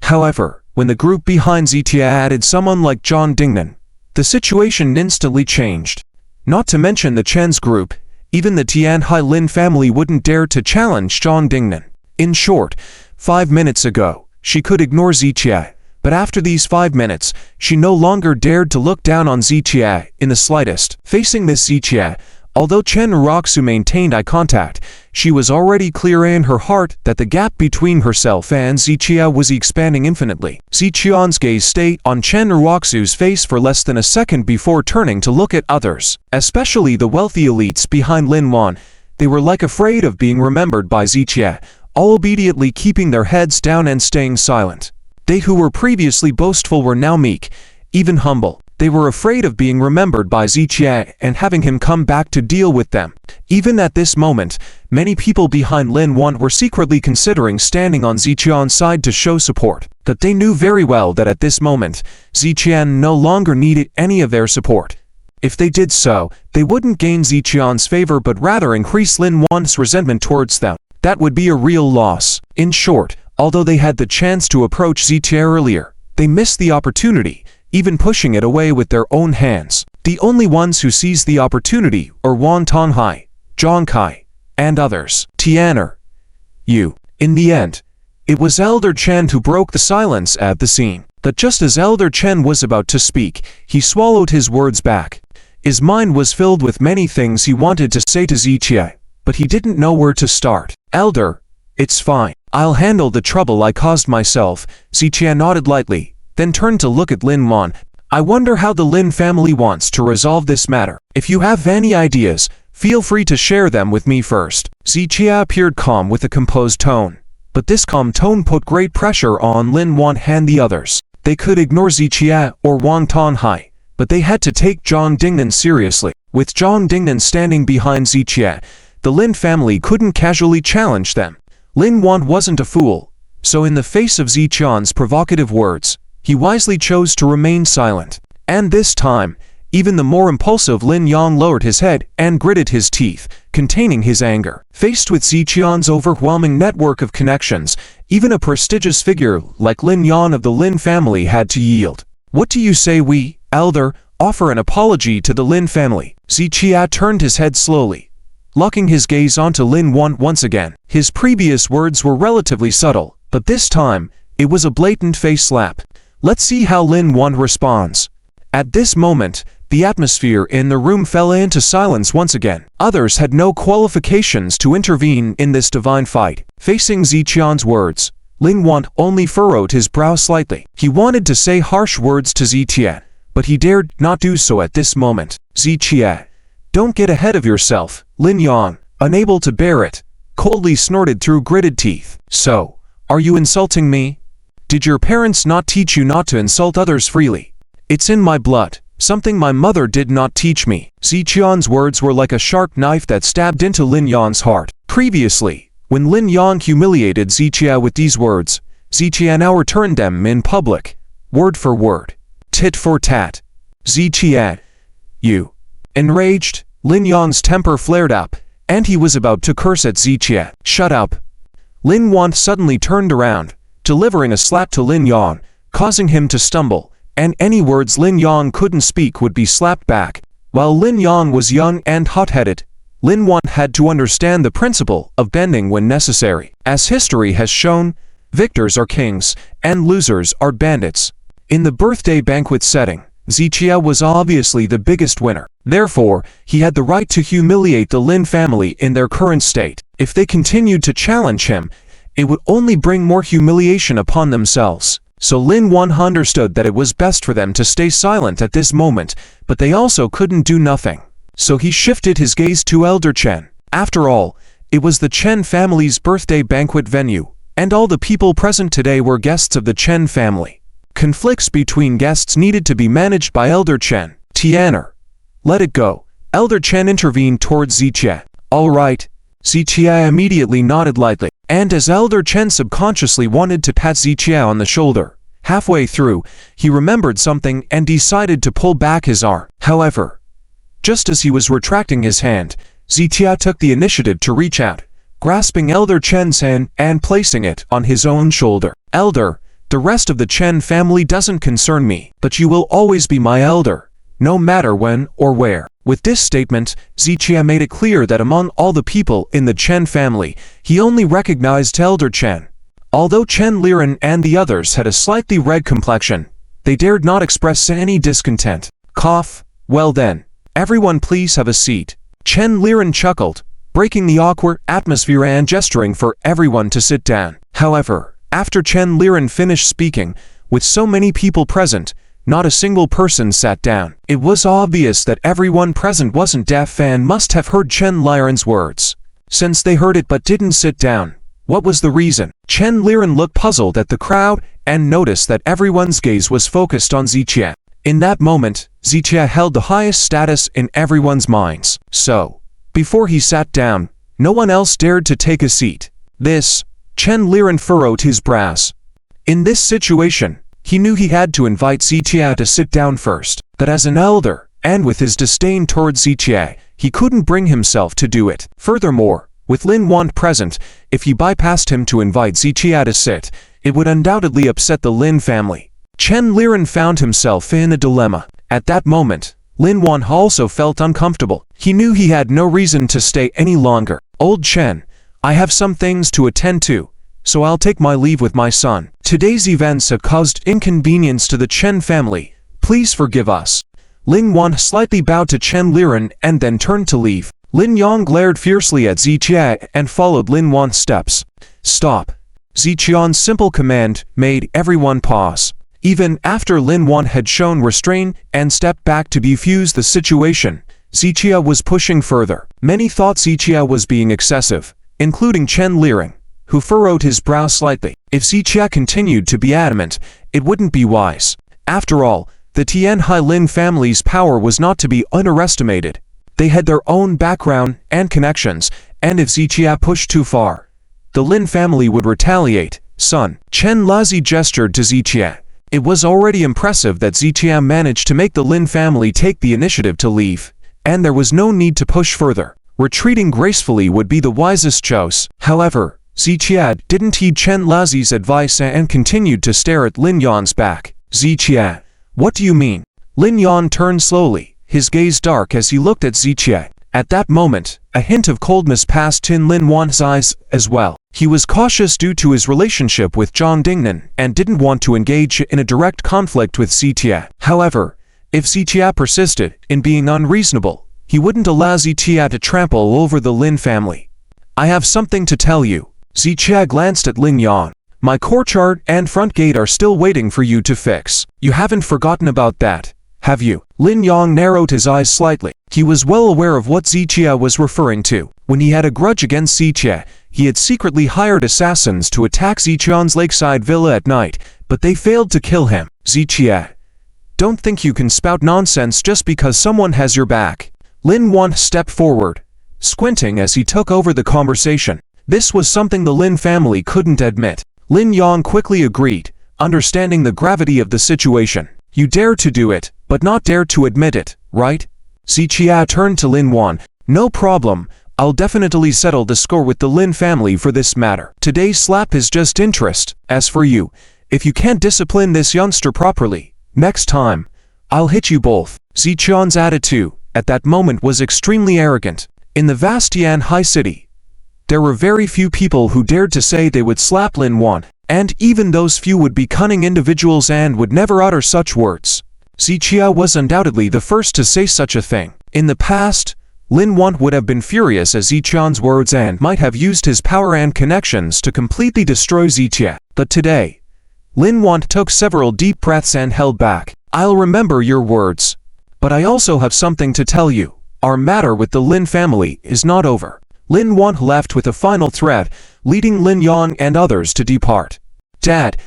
However, when the group behind Ziqia added someone like Zhang Dingnan, the situation instantly changed. Not to mention the Chen's group, even the Tianhai Lin family wouldn't dare to challenge Zhang Dingnan. In short, 5 minutes ago, she could ignore Ziqia, but after these 5 minutes, she no longer dared to look down on Ziqia in the slightest. Facing this Ziqia, although Chen Roxu maintained eye contact, she was already clear in her heart that the gap between herself and Ziqia was expanding infinitely. Ziqian's gaze stayed on Chen Roxu's face for less than a second before turning to look at others, especially the wealthy elites behind Lin Wan. They were like afraid of being remembered by Ziqia, all obediently keeping their heads down and staying silent. They who were previously boastful were now meek, even humble. They were afraid of being remembered by Ziqie and having him come back to deal with them. Even at this moment, many people behind Lin Wan were secretly considering standing on Ziqian's side to show support, but they knew very well that at this moment, Ziqian no longer needed any of their support. If they did so, they wouldn't gain Ziqian's favor but rather increase Lin Wan's resentment towards them. That would be a real loss. In short, although they had the chance to approach Ziqie earlier, they missed the opportunity, even pushing it away with their own hands. The only ones who seized the opportunity are Wang Tonghai, Zhang Kai, and others. Tian'er. You. In the end, it was Elder Chen who broke the silence at the scene. But just as Elder Chen was about to speak, he swallowed his words back. His mind was filled with many things he wanted to say to Ziqie, but he didn't know where to start. Elder, it's fine. I'll handle the trouble I caused myself. Ziqie nodded lightly, then turned to look at Lin Wan. I wonder how the Lin family wants to resolve this matter. If you have any ideas, feel free to share them with me first. Ziqie appeared calm with a composed tone, but this calm tone put great pressure on Lin Wan and the others. They could ignore Ziqie or Wang Tonghai, but they had to take Zhang Dingnan seriously. With Zhang Dingnan standing behind Ziqie, the Lin family couldn't casually challenge them. Lin Wan wasn't a fool, so in the face of Ziqian's provocative words, he wisely chose to remain silent. And this time, even the more impulsive Lin Yang lowered his head and gritted his teeth, containing his anger. Faced with Ziqian's overwhelming network of connections, even a prestigious figure like Lin Yang of the Lin family had to yield. What do you say we, Elder, offer an apology to the Lin family? Ziqie turned his head slowly, locking his gaze onto Lin Wan once again. His previous words were relatively subtle, but this time, it was a blatant face slap. Let's see how Lin Wan responds. At this moment, the atmosphere in the room fell into silence once again. Others had no qualifications to intervene in this divine fight. Facing Ziqian's words, Lin Wan only furrowed his brow slightly. He wanted to say harsh words to Ziqie, but he dared not do so at this moment. Ziqie, don't get ahead of yourself. Lin Yang, unable to bear it, coldly snorted through gritted teeth. So, are you insulting me? Did your parents not teach you not to insult others freely? It's in my blood, something my mother did not teach me. Ziqian's words were like a sharp knife that stabbed into Lin Yang's heart. Previously, when Lin Yang humiliated Ziqie with these words, Ziqie now returned them in public, word for word, tit for tat. Ziqie, you. Enraged, Lin Yang's temper flared up, and he was about to curse at Ziqie. Shut up. Lin Wan suddenly turned around, delivering a slap to Lin Yang, causing him to stumble, and any words Lin Yang couldn't speak would be slapped back. While Lin Yang was young and hot-headed, Lin Wan had to understand the principle of bending when necessary. As history has shown, victors are kings, and losers are bandits. In the birthday banquet setting, Ziqie was obviously the biggest winner. Therefore, he had the right to humiliate the Lin family in their current state. If they continued to challenge him, it would only bring more humiliation upon themselves. So Lin Wan understood that it was best for them to stay silent at this moment, but they also couldn't do nothing. So he shifted his gaze to Elder Chen. After all, it was the Chen family's birthday banquet venue, and all the people present today were guests of the Chen family. Conflicts between guests needed to be managed by Elder Chen. Tian'er, let it go. Elder Chen intervened towards Ziqie. All right. Ziqie immediately nodded lightly, and as Elder Chen subconsciously wanted to pat Ziqie on the shoulder, halfway through, he remembered something and decided to pull back his arm. However, just as he was retracting his hand, Ziqie took the initiative to reach out, grasping Elder Chen's hand and placing it on his own shoulder. Elder, the rest of the Chen family doesn't concern me, but you will always be my elder, no matter when or where. With this statement, Ziqie made it clear that among all the people in the Chen family, he only recognized Elder Chen. Although Chen Liren and the others had a slightly red complexion, they dared not express any discontent. Cough. Well then, everyone please have a seat. Chen Liren chuckled, breaking the awkward atmosphere and gesturing for everyone to sit down. However, after Chen Liren finished speaking, with so many people present, not a single person sat down. It was obvious that everyone present wasn't deaf and must have heard Chen Liren's words. Since they heard it but didn't sit down, what was the reason? Chen Liren looked puzzled at the crowd and noticed that everyone's gaze was focused on Ziqie. In that moment, Zichia held the highest status in everyone's minds. So, before he sat down, no one else dared to take a seat. Chen Liren furrowed his brows. In this situation, he knew he had to invite Zichia to sit down first. That as an elder, and with his disdain towards Zichia, he couldn't bring himself to do it. Furthermore, with Lin Yuan present, if he bypassed him to invite Zichia to sit, it would undoubtedly upset the Lin family. Chen Liren found himself in a dilemma. At that moment, Lin Yuan also felt uncomfortable. He knew he had no reason to stay any longer. Old Chen, I have some things to attend to, so I'll take my leave with my son. Today's events have caused inconvenience to the Chen family. Please forgive us. Lin Yuan slightly bowed to Chen Liren and then turned to leave. Lin Yang glared fiercely at Zichia and followed Lin Yuan's steps. Stop. Zichia's simple command made everyone pause. Even after Lin Yuan had shown restraint and stepped back to defuse the situation, Zichia was pushing further. Many thought Zichia was being excessive, including Chen Liren, who furrowed his brow slightly. If Zichia continued to be adamant, it wouldn't be wise. After all, the Tianhai Lin family's power was not to be underestimated. They had their own background and connections, and if Zichia pushed too far, the Lin family would retaliate. Son, Chen Lazi gestured to Zichia. It was already impressive that Zichia managed to make the Lin family take the initiative to leave, and there was no need to push further. Retreating gracefully would be the wisest choice. However, Zichia didn't heed Chen Lazi's advice and continued to stare at Lin Yan's back. Zichia, what do you mean? Lin Yan turned slowly, his gaze dark as he looked at Zichia. At that moment, a hint of coldness passed in Lin Yuan's eyes as well. He was cautious due to his relationship with Zhang Dingnan and didn't want to engage in a direct conflict with Zichia. However, if Zichia persisted in being unreasonable, he wouldn't allow Zichia to trample over the Lin family. I have something to tell you. Zichia glanced at Lin Yan. My courtyard and front gate are still waiting for you to fix. You haven't forgotten about that, have you? Lin Yang narrowed his eyes slightly. He was well aware of what Zichia was referring to. When he had a grudge against Zichia, he had secretly hired assassins to attack Zichia's lakeside villa at night, but they failed to kill him. Zichia, don't think you can spout nonsense just because someone has your back. Lin Yuan stepped forward, squinting as he took over the conversation. This was something the Lin family couldn't admit. Lin Yang quickly agreed, understanding the gravity of the situation. You dare to do it, but not dare to admit it, right? Zichia turned to Lin Yuan. No problem, I'll definitely settle the score with the Lin family for this matter. Today's slap is just interest. As for you, if you can't discipline this youngster properly, next time, I'll hit you both. Zichia's attitude at that moment was extremely arrogant. In the vast Tianhai city, there were very few people who dared to say they would slap Lin Yuan, and even those few would be cunning individuals and would never utter such words. Zichia was undoubtedly the first to say such a thing. In the past, Lin Yuan would have been furious at Zichia's words and might have used his power and connections to completely destroy Zichia. But today, Lin Yuan took several deep breaths and held back. I'll remember your words. But I also have something to tell you. Our matter with the Lin family is not over. Lin Yuan left with a final threat, leading Lin Yang and others to depart. Dad,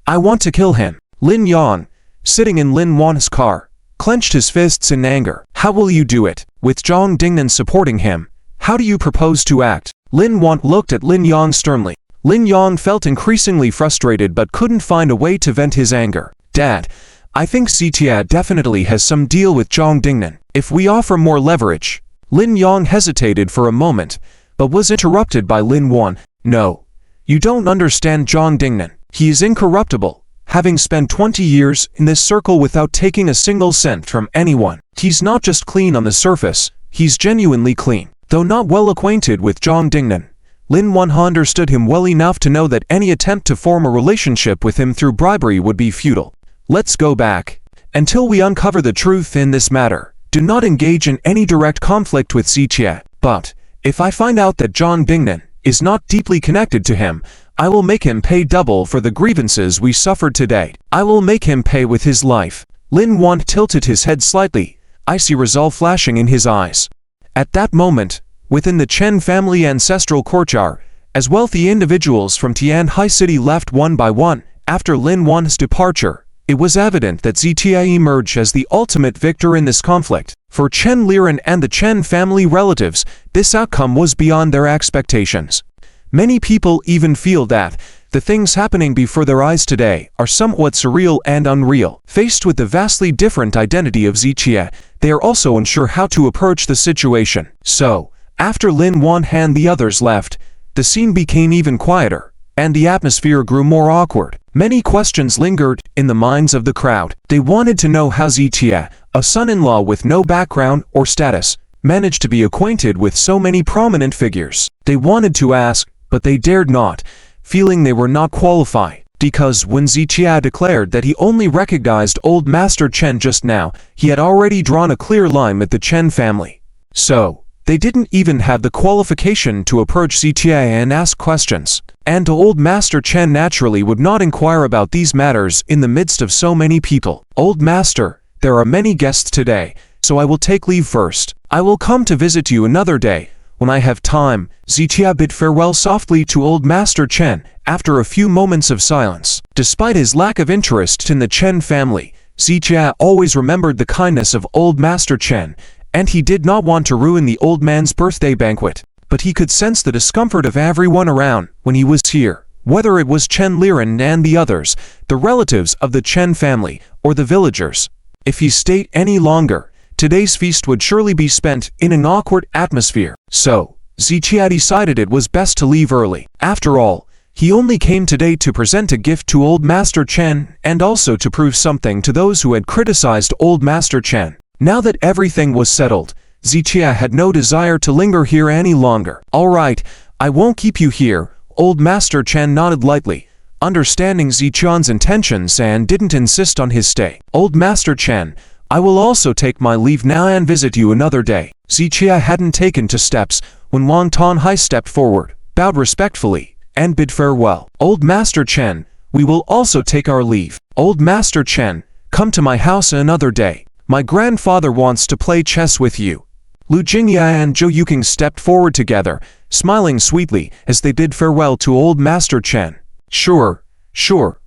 I want to kill him. Lin Yang, sitting in Lin Yuan's car, clenched his fists in anger. How will you do it? With Zhang Dingnan supporting him, how do you propose to act? Lin Yuan looked at Lin Yang sternly. Lin Yang felt increasingly frustrated but couldn't find a way to vent his anger. Dad, I think Zichia definitely has some deal with Zhang Dingnan. If we offer more leverage. Lin Yang hesitated for a moment, but was interrupted by Lin Yuan. No, you don't understand Zhang Dingnan. He is incorruptible, having spent 20 years in this circle without taking a single cent from anyone. He's not just clean on the surface, he's genuinely clean. Though not well acquainted with Zhang Dingnan, Lin Yuan understood him well enough to know that any attempt to form a relationship with him through bribery would be futile. Let's go back. Until we uncover the truth in this matter, do not engage in any direct conflict with Zichia. But, if I find out that Zhang Dingnan is not deeply connected to him, I will make him pay double for the grievances we suffered today. I will make him pay with his life. Lin Yuan tilted his head slightly, icy resolve flashing in his eyes. At that moment, within the Chen family ancestral courtyard, as wealthy individuals from Tianhai City left one by one, after Lin Yuan's departure, It was evident that Zta emerged as the ultimate victor in this conflict. For Chen Liren and the Chen family relatives, this outcome was beyond their expectations. Many people even feel that the things happening before their eyes today are somewhat surreal and unreal. Faced with the vastly different identity of Zta, they are also unsure how to approach the situation. So, after Lin Wan and the others left, the scene became even quieter, and the atmosphere grew more awkward. Many questions lingered in the minds of the crowd. They wanted to know how Zta, a son-in-law with no background or status, managed to be acquainted with so many prominent figures. They wanted to ask, but they dared not, feeling they were not qualified. Because when Zta declared that he only recognized old Master Chen just now, he had already drawn a clear line with the Chen family. So, they didn't even have the qualification to approach Zta and ask questions. And old Master Chen naturally would not inquire about these matters in the midst of so many people. Old Master, there are many guests today, so I will take leave first. I will come to visit you another day, when I have time. Zta bid farewell softly to old Master Chen, after a few moments of silence. Despite his lack of interest in the Chen family, Zta always remembered the kindness of old Master Chen, and he did not want to ruin the old man's birthday banquet. But he could sense the discomfort of everyone around when he was here. Whether it was Chen Liren and the others, the relatives of the Chen family, or the villagers. If he stayed any longer, today's feast would surely be spent in an awkward atmosphere. So, Zta decided it was best to leave early. After all, he only came today to present a gift to old Master Chen and also to prove something to those who had criticized old Master Chen. Now that everything was settled, Zta had no desire to linger here any longer. All right, I won't keep you here. Old Master Chen nodded lightly, understanding Zcha's intentions, and didn't insist on his stay. Old Master Chen, I will also take my leave now and visit you another day. Zcha hadn't taken 2 steps when Wang Tonghai stepped forward, bowed respectfully, and bid farewell. Old Master Chen, we will also take our leave. Old Master Chen, come to my house another day. My grandfather wants to play chess with you. Lu Jingya and Zhou Yuking stepped forward together, smiling sweetly as they bid farewell to old Master Chen. Sure, sure.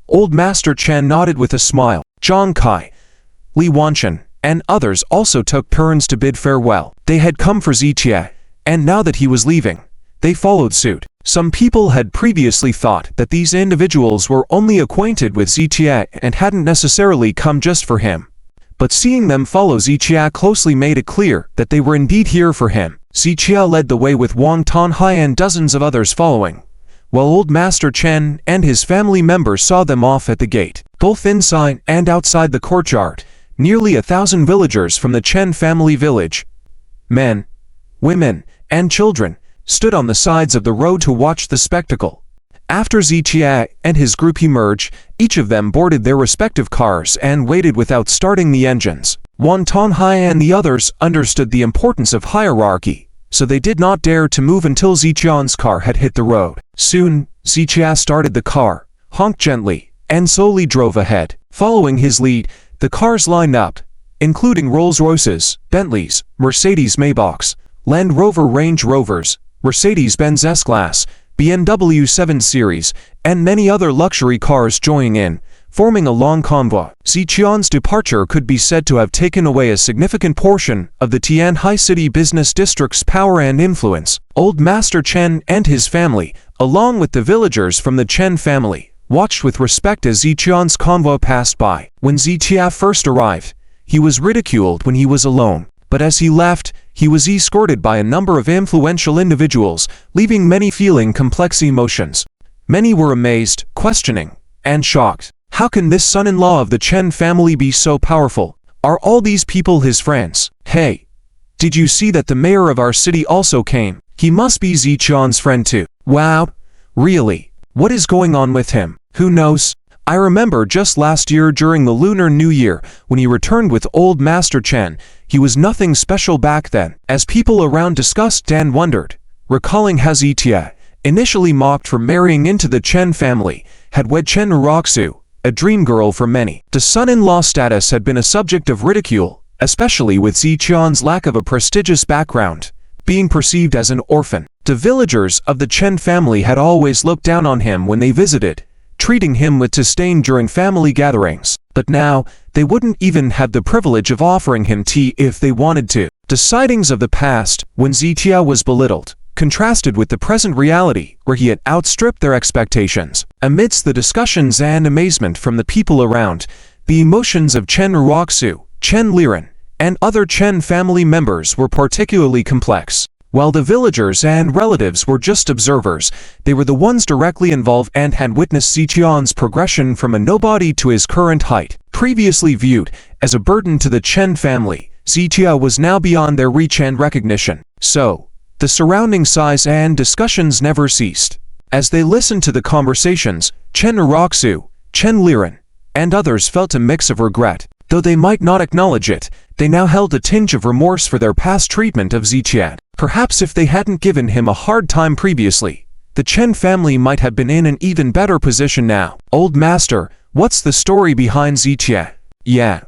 Old Master Chen nodded with a smile. Zhang Kai, Li Wanchen, and others also took turns to bid farewell. They had come for Zta, and now that he was leaving, they followed suit. Some people had previously thought that these individuals were only acquainted with Zta and hadn't necessarily come just for him. But seeing them follow Zta closely made it clear that they were indeed here for him. Zta led the way with Wang Tonghai and dozens of others following, while old Master Chen and his family members saw them off at the gate. Both inside and outside the courtyard, nearly 1,000 villagers from the Chen family village, men, women, and children, stood on the sides of the road to watch the spectacle. After Zta and his group emerged, each of them boarded their respective cars and waited without starting the engines. Wang Tonghai and the others understood the importance of hierarchy, so they did not dare to move until Zcha's car had hit the road. Soon, Zcha started the car, honked gently, and slowly drove ahead. Following his lead, the cars lined up, including Rolls-Royces, Bentleys, Mercedes-Maybachs, Land Rover Range Rovers, Mercedes-Benz S-Class, BMW 7 Series, and many other luxury cars joining in, forming a long convoy. Zcha's departure could be said to have taken away a significant portion of the Tianhai City Business District's power and influence. Old Master Chen and his family, along with the villagers from the Chen family, watched with respect as Zcha's convoy passed by. When Zcha first arrived, he was ridiculed when he was alone. But as he left, he was escorted by a number of influential individuals, leaving many feeling complex emotions. Many were amazed, questioning, and shocked. How can this son-in-law of the Chen family be so powerful? Are all these people his friends? Hey, did you see that the mayor of our city also came? He must be Zcha's friend too. Wow, really? What is going on with him? Who knows? I remember just last year during the Lunar New Year, when he returned with old Master Chen, he was nothing special back then. As people around discussed and wondered, recalling how Zta, initially mocked for marrying into the Chen family, had wed Chen Uroxu, a dream girl for many. The son-in-law status had been a subject of ridicule, especially with Zcha's lack of a prestigious background, being perceived as an orphan. The villagers of the Chen family had always looked down on him when they visited, treating him with disdain during family gatherings. But now, they wouldn't even have the privilege of offering him tea if they wanted to. The sightings of the past, when Zitia was belittled, contrasted with the present reality, where he had outstripped their expectations. Amidst the discussions and amazement from the people around, the emotions of Chen Uroxu, Chen Liren, and other Chen family members were particularly complex. While the villagers and relatives were just observers, they were the ones directly involved and had witnessed Ziqian's progression from a nobody to his current height. Previously viewed as a burden to the Chen family, Ziqia was now beyond their reach and recognition. So, the surrounding sighs and discussions never ceased. As they listened to the conversations, Chen Uroxu, Chen Liren, and others felt a mix of regret. Though they might not acknowledge it, they now held a tinge of remorse for their past treatment of Ziqian. Perhaps if they hadn't given him a hard time previously, the Chen family might have been in an even better position now. Old master, what's the story behind Ziqian? Yeah,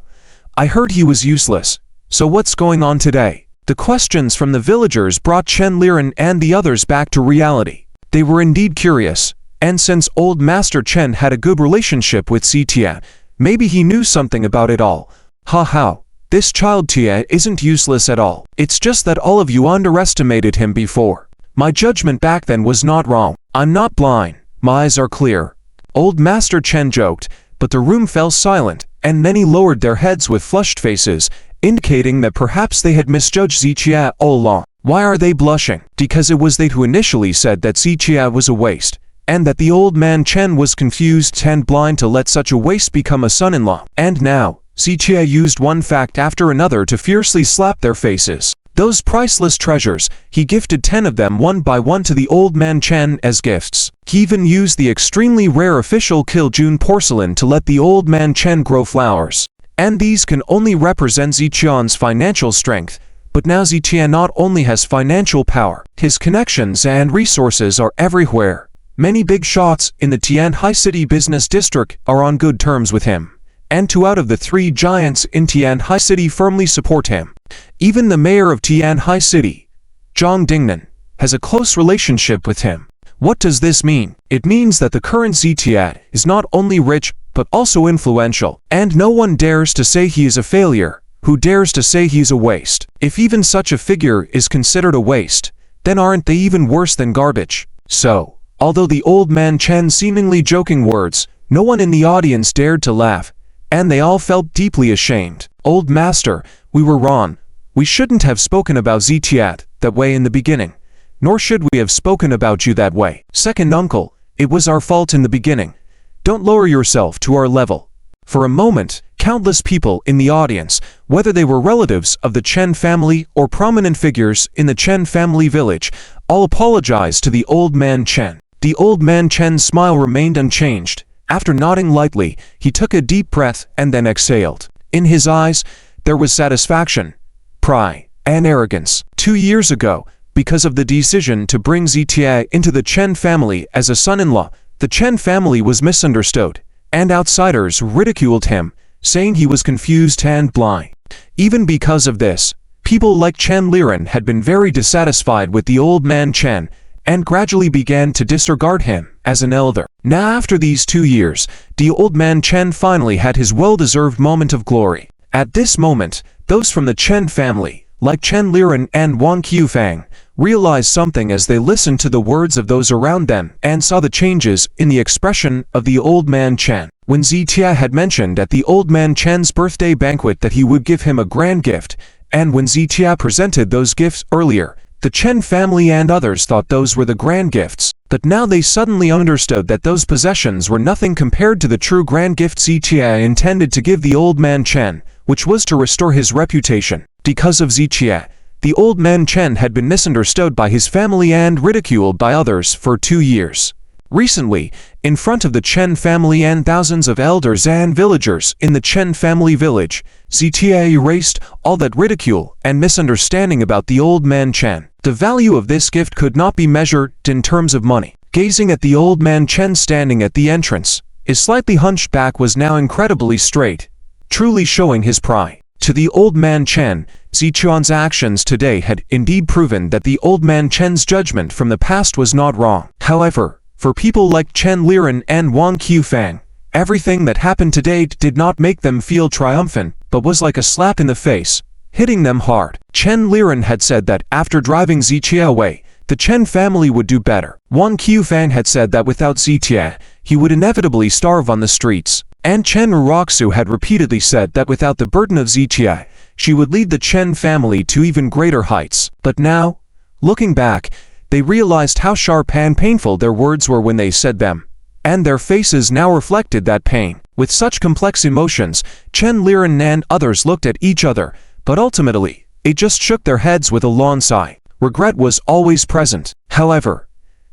I heard he was useless. So what's going on today? The questions from the villagers brought Chen Liren and the others back to reality. They were indeed curious, and since old master Chen had a good relationship with Ziqian, maybe he knew something about it all. Ha. This child Tia isn't useless at all. It's just that all of you underestimated him before. My judgment back then was not wrong. I'm not blind. My eyes are clear. Old Master Chen joked, but the room fell silent, and many lowered their heads with flushed faces, indicating that perhaps they had misjudged Ziqia all along. Why are they blushing? Because it was they who initially said that Ziqia was a waste, and that the old man Chen was confused and blind to let such a waste become a son-in-law. And now, Ziqia used one fact after another to fiercely slap their faces. Those priceless treasures, he gifted 10 of them one by one to the old man Chen as gifts. He even used the extremely rare official Kiljun porcelain to let the old man Chen grow flowers. And these can only represent Ziqian's financial strength. But now Ziqian not only has financial power, his connections and resources are everywhere. Many big shots in the Tianhai City business district are on good terms with him. And 2 out of the 3 giants in Tianhai City firmly support him. Even the mayor of Tianhai City, Zhang Dingnan, has a close relationship with him. What does this mean? It means that the current Ziqian is not only rich, but also influential. And no one dares to say he is a failure. Who dares to say he's a waste? If even such a figure is considered a waste, then aren't they even worse than garbage? So, although the old man Chen seemingly joking words, no one in the audience dared to laugh, and they all felt deeply ashamed. Old master, we were wrong. We shouldn't have spoken about Ziqian that way in the beginning, nor should we have spoken about you that way. Second uncle, it was our fault in the beginning. Don't lower yourself to our level. For a moment, countless people in the audience, whether they were relatives of the Chen family or prominent figures in the Chen family village, all apologized to the old man Chen. The old man Chen's smile remained unchanged. After nodding lightly, he took a deep breath and then exhaled. In his eyes, there was satisfaction, pride, and arrogance. 2 years ago, because of the decision to bring Zitia into the Chen family as a son-in-law, the Chen family was misunderstood, and outsiders ridiculed him, saying he was confused and blind. Even because of this, people like Chen Liren had been very dissatisfied with the old man Chen, and gradually began to disregard him as an elder. Now after these 2 years, the old man Chen finally had his well-deserved moment of glory. At this moment, those from the Chen family, like Chen Liren and Wang Qiufang, realized something as they listened to the words of those around them and saw the changes in the expression of the old man Chen. When Zitia had mentioned at the old man Chen's birthday banquet that he would give him a grand gift, and when Zitia presented those gifts earlier, the Chen family and others thought those were the grand gifts, but now they suddenly understood that those possessions were nothing compared to the true grand gift Zitia intended to give the old man Chen, which was to restore his reputation. Because of Zitia, the old man Chen had been misunderstood by his family and ridiculed by others for 2 years. Recently, in front of the Chen family and thousands of elders and villagers in the Chen family village, Zitia erased all that ridicule and misunderstanding about the old man Chen. The value of this gift could not be measured in terms of money. Gazing at the old man Chen standing at the entrance, his slightly hunched back was now incredibly straight, truly showing his pride. To the old man Chen, Zichuan's actions today had indeed proven that the old man Chen's judgment from the past was not wrong. However, For people like Chen Liren and Wong Qifang, everything that happened today did not make them feel triumphant, but was like a slap in the face, hitting them hard. Chen Liren had said that after driving Ziqie away, the Chen family would do better. Wong Qifang had said that without Ziqie, he would inevitably starve on the streets. And Chen Uroxu had repeatedly said that without the burden of Ziqie, she would lead the Chen family to even greater heights. But now, looking back, they realized how sharp and painful their words were when they said them. And their faces now reflected that pain. With such complex emotions, Chen Liren and others looked at each other, but ultimately, they just shook their heads with a long sigh. Regret was always present. However,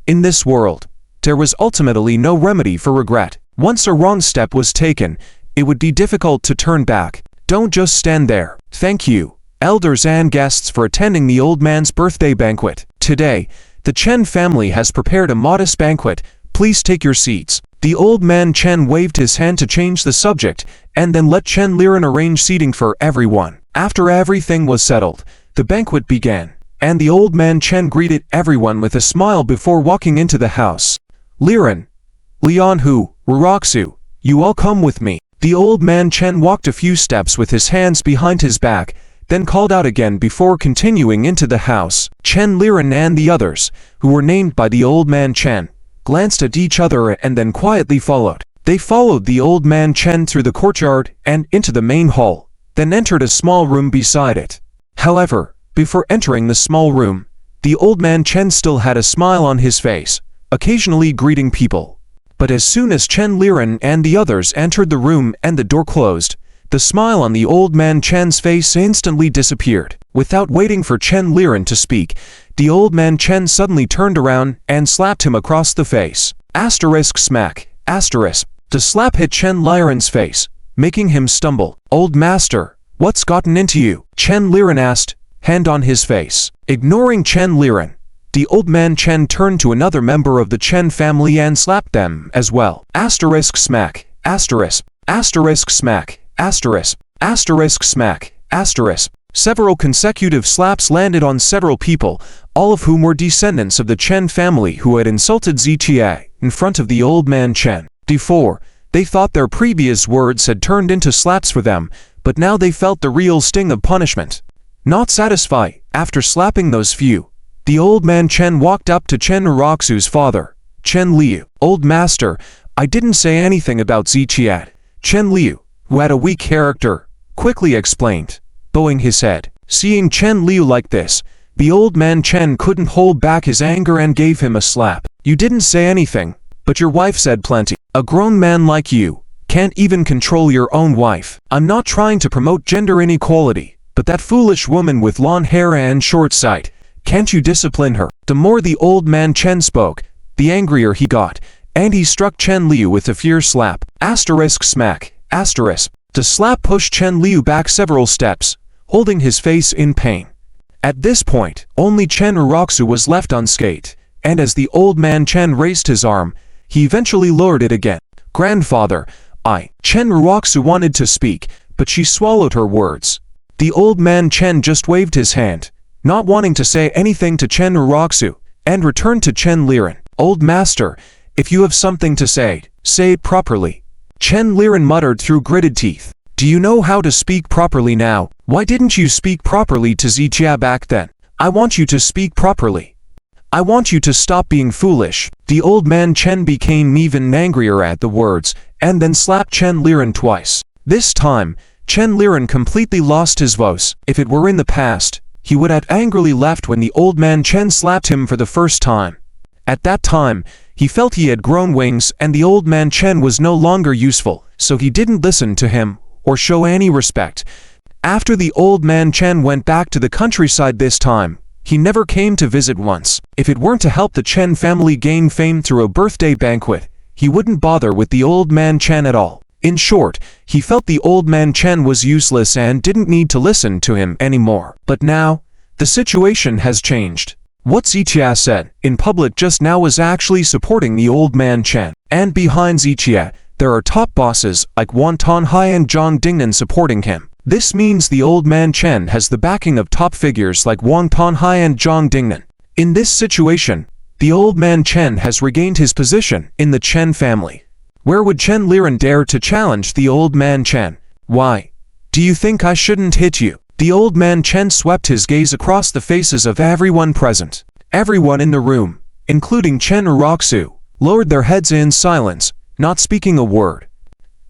in this world, there was ultimately no remedy for regret. Once a wrong step was taken, it would be difficult to turn back. Don't just stand there. Thank you, elders and guests, for attending the old man's birthday banquet. Today, the Chen family has prepared a modest banquet. Please take your seats. The old man Chen waved his hand to change the subject, and then let Chen Liren arrange seating for everyone. After everything was settled, the banquet began, and the old man Chen greeted everyone with a smile before walking into the house. Liren, Lianhu, Uroxu, you all come with me. The old man Chen walked a few steps with his hands behind his back, then called out again before continuing into the house. Chen Liren and the others, who were named by the old man Chen, glanced at each other and then quietly followed. They followed the old man Chen through the courtyard and into the main hall, then entered a small room beside it. However, before entering the small room, the old man Chen still had a smile on his face, occasionally greeting people. But as soon as Chen Liren and the others entered the room and the door closed, the smile on the old man Chen's face instantly disappeared. Without waiting for Chen Liren to speak, the old man Chen suddenly turned around and slapped him across the face. Asterisk smack, asterisk. The slap hit Chen Liren's face, making him stumble. Old master, what's gotten into you? Chen Liren asked, hand on his face. Ignoring Chen Liren, the old man Chen turned to another member of the Chen family and slapped them as well. Asterisk smack, asterisk, asterisk smack, asterisk, asterisk smack, asterisk. Several consecutive slaps landed on several people, all of whom were descendants of the Chen family who had insulted Ziqie in front of the old man Chen. Before, they thought their previous words had turned into slaps for them, but now they felt the real sting of punishment. Not satisfied, after slapping those few, the old man Chen walked up to Chen Uroxu's father, Chen Liu. Old master, I didn't say anything about Ziqie. Chen Liu, who had a weak character, quickly explained, bowing his head. Seeing Chen Liu like this, the old man Chen couldn't hold back his anger and gave him a slap. You didn't say anything, but your wife said plenty. A grown man like you can't even control your own wife. I'm not trying to promote gender inequality, but that foolish woman with long hair and short sight, can't you discipline her? The more the old man Chen spoke, the angrier he got, and he struck Chen Liu with a fierce slap. Asterisk smack, asterisk. The slap pushed Chen Liu back several steps, holding his face in pain. At this point, only Chen Uroxu was left unscathed, and as the old man Chen raised his arm, he eventually lowered it again. Grandfather, Chen Uroxu wanted to speak, but she swallowed her words. The old man Chen just waved his hand, not wanting to say anything to Chen Uroxu, and returned to Chen Liren. Old master, if you have something to say it properly. Chen Liren muttered through gritted teeth. Do you know how to speak properly now? Why didn't you speak properly to Ziqie back then? I want you to speak properly. I want you to stop being foolish. The old man Chen became even angrier at the words, and then slapped Chen Liren twice. This time, Chen Liren completely lost his voice. If it were in the past, he would have angrily left when the old man Chen slapped him for the first time. At that time, he felt he had grown wings and the old man Chen was no longer useful, so he didn't listen to him or show any respect. After the old man Chen went back to the countryside this time, he never came to visit once. If it weren't to help the Chen family gain fame through a birthday banquet, he wouldn't bother with the old man Chen at all. In short, he felt the old man Chen was useless and didn't need to listen to him anymore. But now, the situation has changed. What Ziqie said in public just now was actually supporting the old man Chen. And behind Ziqie, there are top bosses like Wan Tanhai and Zhang Dingnan supporting him. This means the old man Chen has the backing of top figures like Wang Tanhai and Zhang Dingnan. In this situation, The old man Chen has regained his position in the Chen family. Where would Chen Liren dare to challenge the old man Chen? Why? Do you think I shouldn't hit you? The old man Chen swept his gaze across the faces of everyone present. Everyone in the room, including Chen Uroxu, lowered their heads in silence, not speaking a word.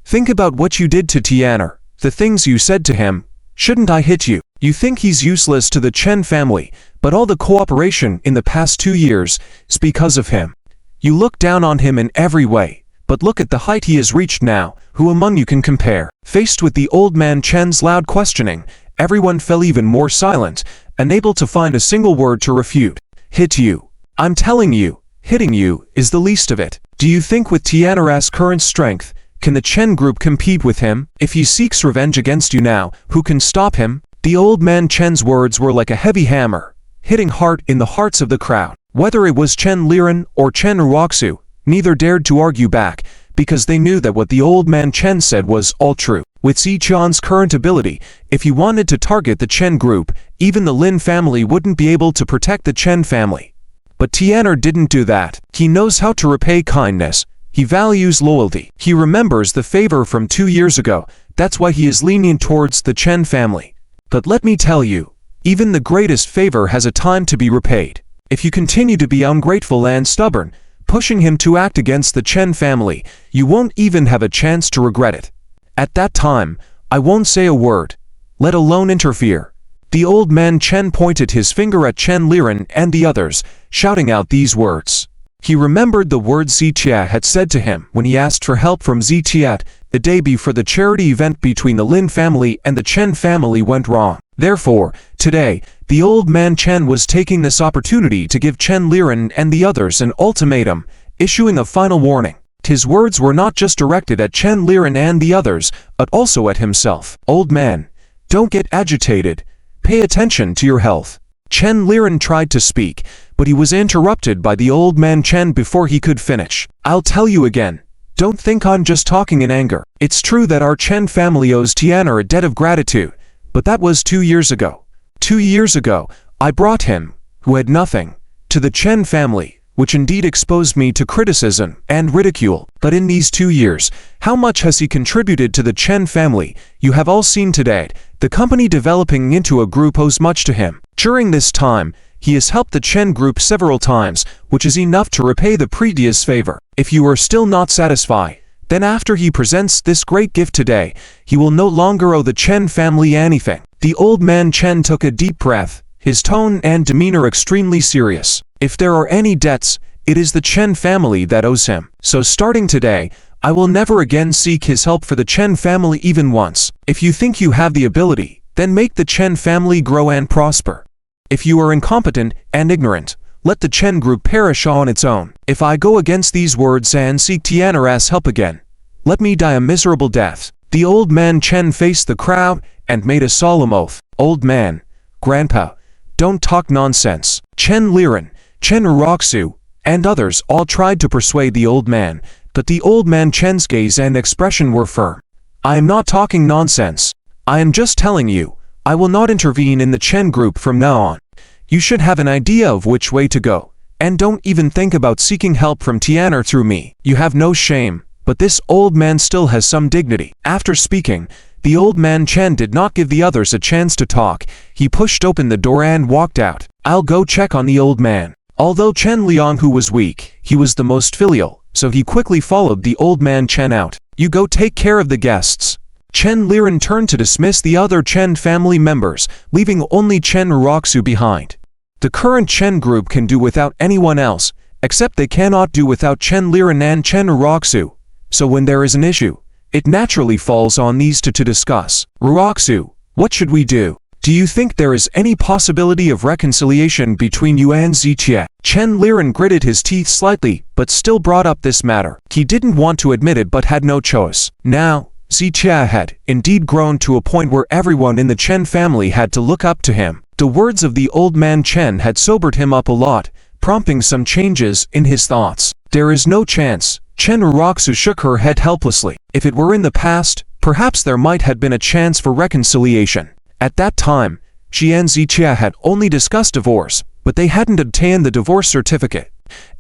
Think about what you did to Tian'er, the things you said to him. Shouldn't I hit you? You think he's useless to the Chen family, but all the cooperation in the past 2 years is because of him. You look down on him in every way, but look at the height he has reached now. Who among you can compare? Faced with the old man Chen's loud questioning, everyone fell even more silent, unable to find a single word to refute. Hit you. I'm telling you, hitting you is the least of it. Do you think with Tian'er's current strength, can the Chen group compete with him? If he seeks revenge against you now, who can stop him? The old man Chen's words were like a heavy hammer, hitting hard in the hearts of the crowd. Whether it was Chen Liren or Chen Uroxu, neither dared to argue back, because they knew that what the old man Chen said was all true. With Zichan's current ability, if he wanted to target the Chen group, even the Lin family wouldn't be able to protect the Chen family. But Tian'er didn't do that. He knows how to repay kindness. He values loyalty. He remembers the favor from 2 years ago. That's why he is lenient towards the Chen family. But let me tell you, even the greatest favor has a time to be repaid. If you continue to be ungrateful and stubborn, pushing him to act against the Chen family, you won't even have a chance to regret it. At that time, I won't say a word, let alone interfere. The old man Chen pointed his finger at Chen Liren and the others, shouting out these words. He remembered the words Zitia had said to him when he asked for help from Zitia the day before the charity event between the Lin family and the Chen family went wrong. Therefore, today, the old man Chen was taking this opportunity to give Chen Liren and the others an ultimatum, issuing a final warning. His words were not just directed at Chen Liren and the others, but also at himself. Old man, don't get agitated. Pay attention to your health. Chen Liren tried to speak, but he was interrupted by the old man Chen before he could finish. I'll tell you again. Don't think I'm just talking in anger. It's true that our Chen family owes Tian'er a debt of gratitude, but that was 2 years ago. 2 years ago, I brought him, who had nothing, to the Chen family, which indeed exposed me to criticism and ridicule. But in these 2 years, how much has he contributed to the Chen family? You have all seen today. The company developing into a group owes much to him. During this time, he has helped the Chen group several times, which is enough to repay the previous favor. If you are still not satisfied, then after he presents this great gift today, he will no longer owe the Chen family anything. The old man Chen took a deep breath, his tone and demeanor extremely serious. If there are any debts, it is the Chen family that owes him. So starting today, I will never again seek his help for the Chen family even once. If you think you have the ability, then make the Chen family grow and prosper. If you are incompetent and ignorant, let the Chen group perish on its own. If I go against these words and seek Tian'er's help again, let me die a miserable death. The old man Chen faced the crowd and made a solemn oath. Old man, grandpa, don't talk nonsense. Chen Liren, Chen Uroxu, and others all tried to persuade the old man, but the old man Chen's gaze and expression were firm. I am not talking nonsense. I am just telling you, I will not intervene in the Chen group from now on. You should have an idea of which way to go, and don't even think about seeking help from Tian'er through me. You have no shame, but this old man still has some dignity. After speaking, the old man Chen did not give the others a chance to talk. He pushed open the door and walked out. I'll go check on the old man. Although Chen Lianghu was weak, he was the most filial, so he quickly followed the old man Chen out. You go take care of the guests. Chen Liren turned to dismiss the other Chen family members, leaving only Chen Uroxu behind. The current Chen group can do without anyone else, except they cannot do without Chen Liren and Chen Uroxu. So when there is an issue, it naturally falls on these two to discuss. Uroxu, what should we do? Do you think there is any possibility of reconciliation between you and Zitia? Chen Liren gritted his teeth slightly, but still brought up this matter. He didn't want to admit it but had no choice. Now, Zitia had indeed grown to a point where everyone in the Chen family had to look up to him. The words of the old man Chen had sobered him up a lot, prompting some changes in his thoughts. There is no chance. Chen Uroxu shook her head helplessly. If it were in the past, perhaps there might have been a chance for reconciliation. At that time, she and Zitia had only discussed divorce, but they hadn't obtained the divorce certificate.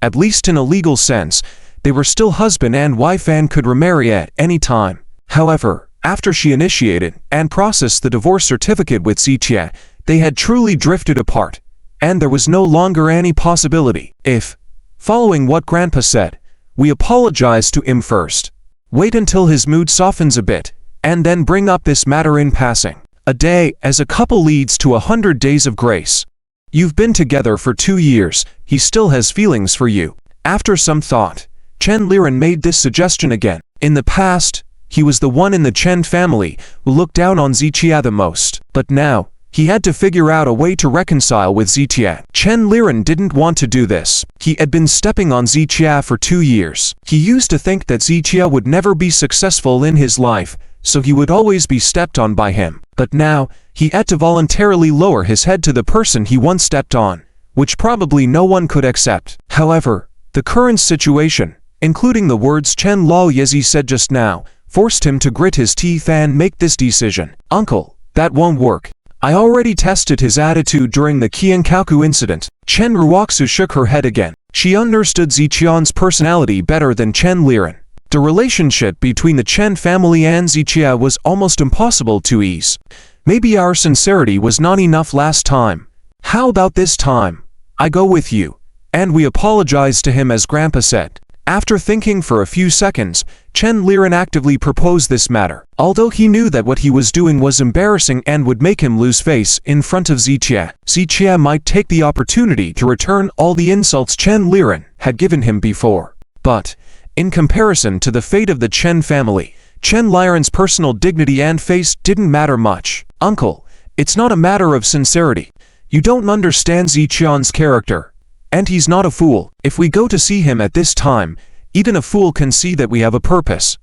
At least in a legal sense, they were still husband and wife and could remarry at any time. However, after she initiated and processed the divorce certificate with Zitia, they had truly drifted apart, and there was no longer any possibility. If, following what Grandpa said, we apologize to him first, wait until his mood softens a bit, and then bring up this matter in passing. A day as a couple leads to 100 days of grace. You've been together for 2 years, he still has feelings for you. After some thought, Chen Liren made this suggestion again. In the past, he was the one in the Chen family who looked down on Zitia the most. But now, he had to figure out a way to reconcile with Zitia. Chen Liren didn't want to do this. He had been stepping on Zitia for 2 years. He used to think that Zitia would never be successful in his life, so he would always be stepped on by him. But now, he had to voluntarily lower his head to the person he once stepped on, which probably no one could accept. However, the current situation, including the words Chen Lao Yezi said just now, forced him to grit his teeth and make this decision. Uncle, that won't work. I already tested his attitude during the Kiankaku incident. Chen Ruoxu shook her head again. She understood Ziqian's personality better than Chen Liren. The relationship between the Chen family and Ziqia was almost impossible to ease. Maybe our sincerity was not enough last time. How about this time? I go with you. And we apologized to him as Grandpa said. After thinking for a few seconds, Chen Liren actively proposed this matter. Although he knew that what he was doing was embarrassing and would make him lose face in front of Ziqia, Ziqia might take the opportunity to return all the insults Chen Liren had given him before. But, in comparison to the fate of the Chen family, Chen Liren's personal dignity and face didn't matter much. Uncle, it's not a matter of sincerity. You don't understand Ziqian's character. And he's not a fool. If we go to see him at this time, even a fool can see that we have a purpose.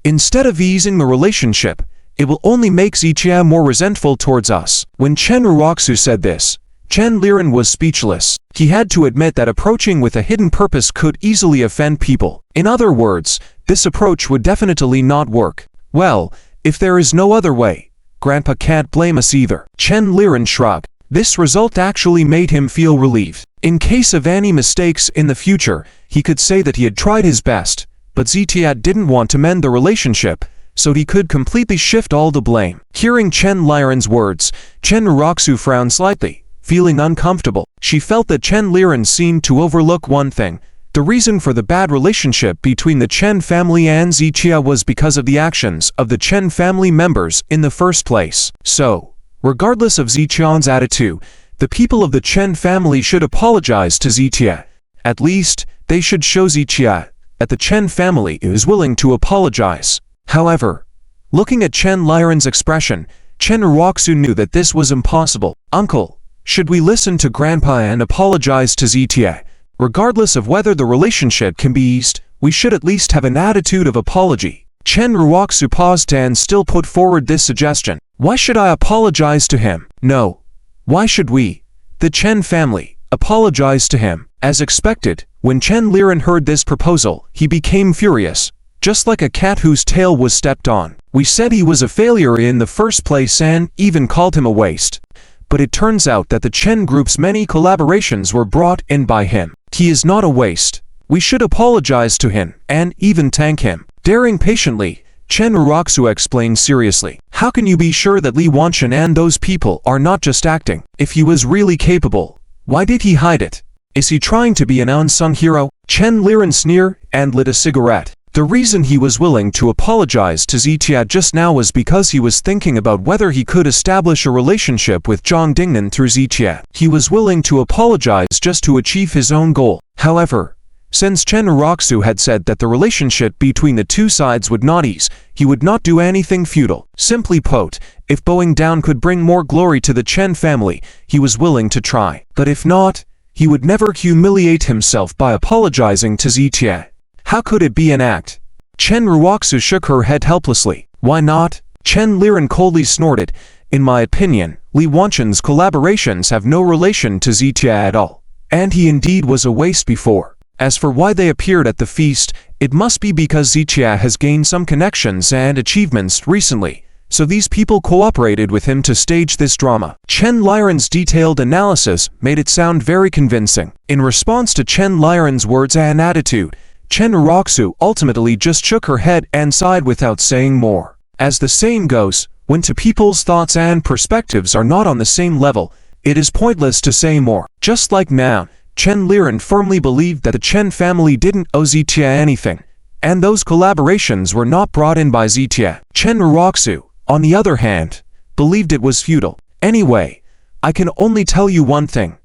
Instead of easing the relationship, it will only make Ziqia more resentful towards us. When Chen Ruoxu said this, Chen Liren was speechless. He had to admit that approaching with a hidden purpose could easily offend people. In other words, this approach would definitely not work. Well, if there is no other way, Grandpa can't blame us either. Chen Liren shrugged. This result actually made him feel relieved. In case of any mistakes in the future, he could say that he had tried his best, but Zitia didn't want to mend the relationship, so he could completely shift all the blame. Hearing Chen Liren's words, Chen Ruoxu frowned slightly, feeling uncomfortable. She felt that Chen Liren seemed to overlook one thing. The reason for the bad relationship between the Chen family and Zitia was because of the actions of the Chen family members in the first place. So, regardless of Ziqian's attitude, the people of the Chen family should apologize to Zitia. At least, they should show Zitia that the Chen family is willing to apologize. However, looking at Chen Liren's expression, Chen Ruoxu knew that this was impossible. Uncle, should we listen to Grandpa and apologize to Zitia? Regardless of whether the relationship can be eased, we should at least have an attitude of apology. Chen Ruoxu paused and still put forward this suggestion. Why should I apologize to him? No. Why should we, the Chen family, apologize to him? As expected, when Chen Liren heard this proposal, he became furious, just like a cat whose tail was stepped on. We said he was a failure in the first place and even called him a waste. But it turns out that the Chen group's many collaborations were brought in by him. He is not a waste. We should apologize to him and even thank him. Daring patiently, Chen Ruoxu explained seriously. How can you be sure that Li Wanchen and those people are not just acting? If he was really capable, why did he hide it? Is he trying to be an unsung hero? Chen Liren sneered and lit a cigarette. The reason he was willing to apologize to Zitia just now was because he was thinking about whether he could establish a relationship with Zhang Dingnan through Zitia. He was willing to apologize just to achieve his own goal. However, since Chen Ruoxu had said that the relationship between the two sides would not ease, he would not do anything futile. Simply put, if bowing down could bring more glory to the Chen family, he was willing to try. But if not, he would never humiliate himself by apologizing to Zitia. How could it be an act? Chen Ruoxu shook her head helplessly. Why not? Chen Liren coldly snorted. In my opinion, Li Wanchen's collaborations have no relation to Zitia at all. And he indeed was a waste before. As for why they appeared at the feast, it must be because Zitia has gained some connections and achievements recently, So these people cooperated with him to stage this drama. Chen Liren's detailed analysis made it sound very convincing. In response to Chen Liren's words and attitude, Chen Uroxu ultimately just shook her head and sighed without saying more. As the saying goes, when two people's thoughts and perspectives are not on the same level, it is pointless to say more. Just like now, Chen Liren firmly believed that the Chen family didn't owe Zitia anything, and those collaborations were not brought in by Zitia. Chen Uroxu, on the other hand, believed it was futile. Anyway, I can only tell you one thing.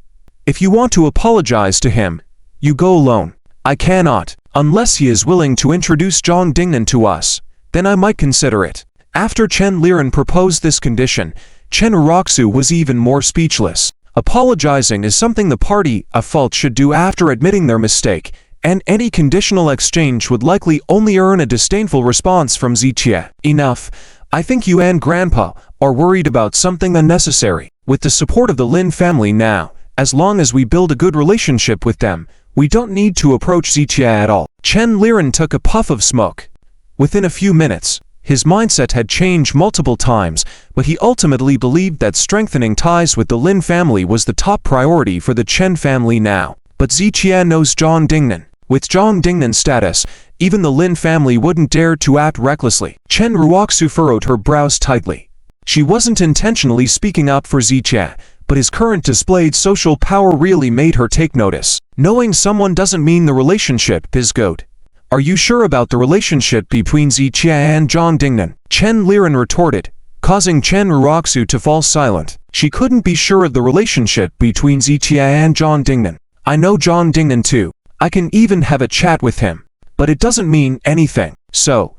If you want to apologize to him, you go alone. I cannot, unless he is willing to introduce Zhang Dingnan to us, then I might consider it. After Chen Liren proposed this condition, Chen Uroxu was even more speechless. Apologizing is something the party at fault should do after admitting their mistake, and any conditional exchange would likely only earn a disdainful response from Zitia. Enough. I think you and Grandpa are worried about something unnecessary. With the support of the Lin family now, as long as we build a good relationship with them, we don't need to approach Zitia at all. Chen Liren took a puff of smoke. Within a few minutes, his mindset had changed multiple times, but he ultimately believed that strengthening ties with the Lin family was the top priority for the Chen family now. But Zitia knows Zhang Dingnan. With Zhang Dingnan's status, even the Lin family wouldn't dare to act recklessly. Chen Uroxu furrowed her brows tightly. She wasn't intentionally speaking up for Zitia, but his current displayed social power really made her take notice. Knowing someone doesn't mean the relationship is good. Are you sure about the relationship between Zitia and Zhang Dingnan? Chen Liren retorted, causing Chen Uroxu to fall silent. She couldn't be sure of the relationship between Zitia and Zhang Dingnan. I know Zhang Dingnan too. I can even have a chat with him. But it doesn't mean anything. So,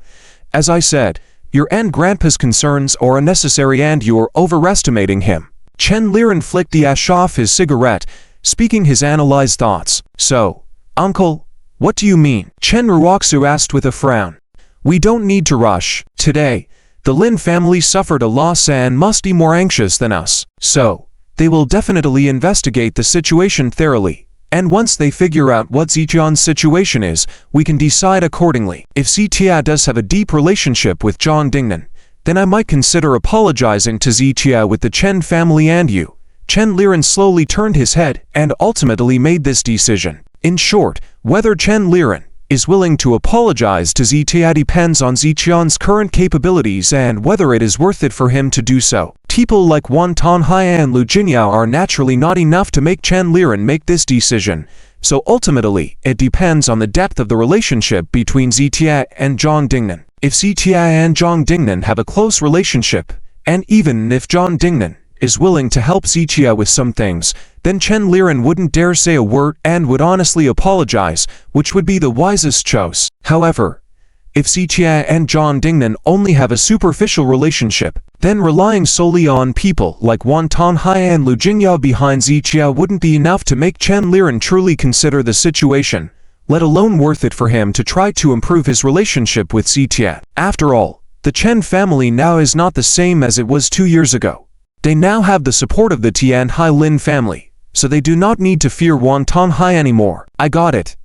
as I said, your and Grandpa's concerns are unnecessary and you're overestimating him. Chen Liren flicked the ash off his cigarette, speaking his analyzed thoughts. So, Uncle, what do you mean? Chen Uroxu asked with a frown. We don't need to rush. Today, the Lin family suffered a loss and must be more anxious than us. So, they will definitely investigate the situation thoroughly. And once they figure out what Zitian's situation is, we can decide accordingly. If Zitia does have a deep relationship with Zhang Dingnan, then I might consider apologizing to Zitia with the Chen family and you. Chen Liren slowly turned his head and ultimately made this decision. In short, whether Chen Liren is willing to apologize to Zitia depends on Zitian's current capabilities and whether it is worth it for him to do so. People like Wan Tanhai and Lu Jinyao are naturally not enough to make Chen Liren make this decision, so ultimately, it depends on the depth of the relationship between Zitia and Zhang Dingnan. If Zitia and Zhang Dingnan have a close relationship, and even if Zhang Dingnan is willing to help Zitia with some things, then Chen Liren wouldn't dare say a word and would honestly apologize, which would be the wisest choice. However, if Zitia and Zhang Dingnan only have a superficial relationship, then relying solely on people like Wan Tanhai and Lu Jinyao behind Zitia wouldn't be enough to make Chen Liren truly consider the situation, let alone worth it for him to try to improve his relationship with Zitia. After all, the Chen family now is not the same as it was 2 years ago. They now have the support of the Tianhai Lin family, so they do not need to fear Wan Tanhai anymore. I got it.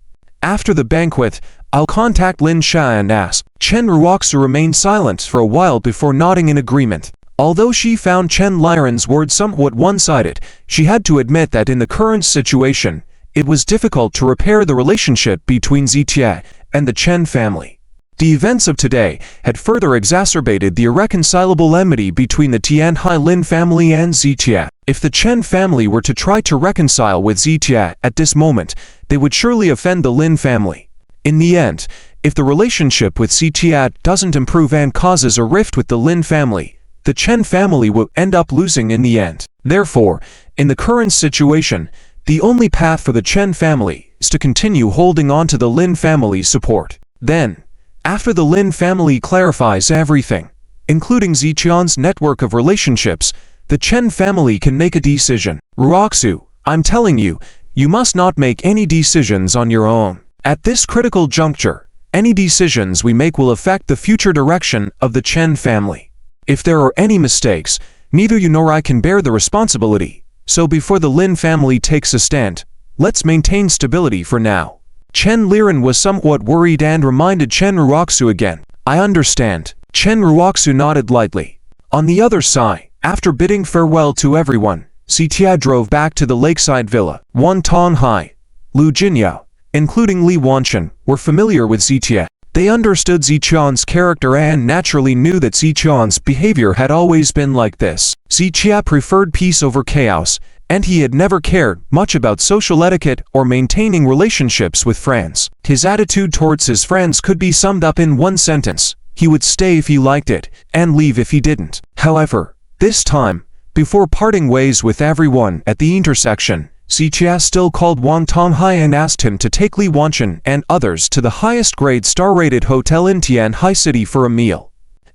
After the banquet, I'll contact Lin Sha and ask. Chen Uroxu remained silent for a while before nodding in agreement. Although she found Chen Liren's words somewhat one-sided, she had to admit that in the current situation, it was difficult to repair the relationship between Zitia and the Chen family. The events of today had further exacerbated the irreconcilable enmity between the Tianhai Lin family and Zitia. If the Chen family were to try to reconcile with Zitia at this moment, they would surely offend the Lin family. In the end, if the relationship with Zitia doesn't improve and causes a rift with the Lin family, the Chen family will end up losing in the end. Therefore, in the current situation, the only path for the Chen family is to continue holding on to the Lin family's support. Then, after the Lin family clarifies everything, including Zitian's network of relationships, the Chen family can make a decision. Uroxu, I'm telling you, you must not make any decisions on your own. At this critical juncture, any decisions we make will affect the future direction of the Chen family. If there are any mistakes, neither you nor I can bear the responsibility. So before the Lin family takes a stand, let's maintain stability for now. Chen Liren was somewhat worried and reminded Chen Uroxu again. I understand. Chen Uroxu nodded lightly. On the other side, after bidding farewell to everyone, Zitia drove back to the lakeside villa. Wan Tonghai, Lu Jinyao, including Li Wanchen, were familiar with Zitia. They understood Ziqian's character and naturally knew that Ziqian's behavior had always been like this. Zitia preferred peace over chaos, and he had never cared much about social etiquette or maintaining relationships with friends. His attitude towards his friends could be summed up in one sentence: he would stay if he liked it, and leave if he didn't. However, this time, before parting ways with everyone at the intersection, Zitia still called Wang Tonghai and asked him to take Li Wanchen and others to the highest-grade star-rated hotel in Tianhai City for a meal.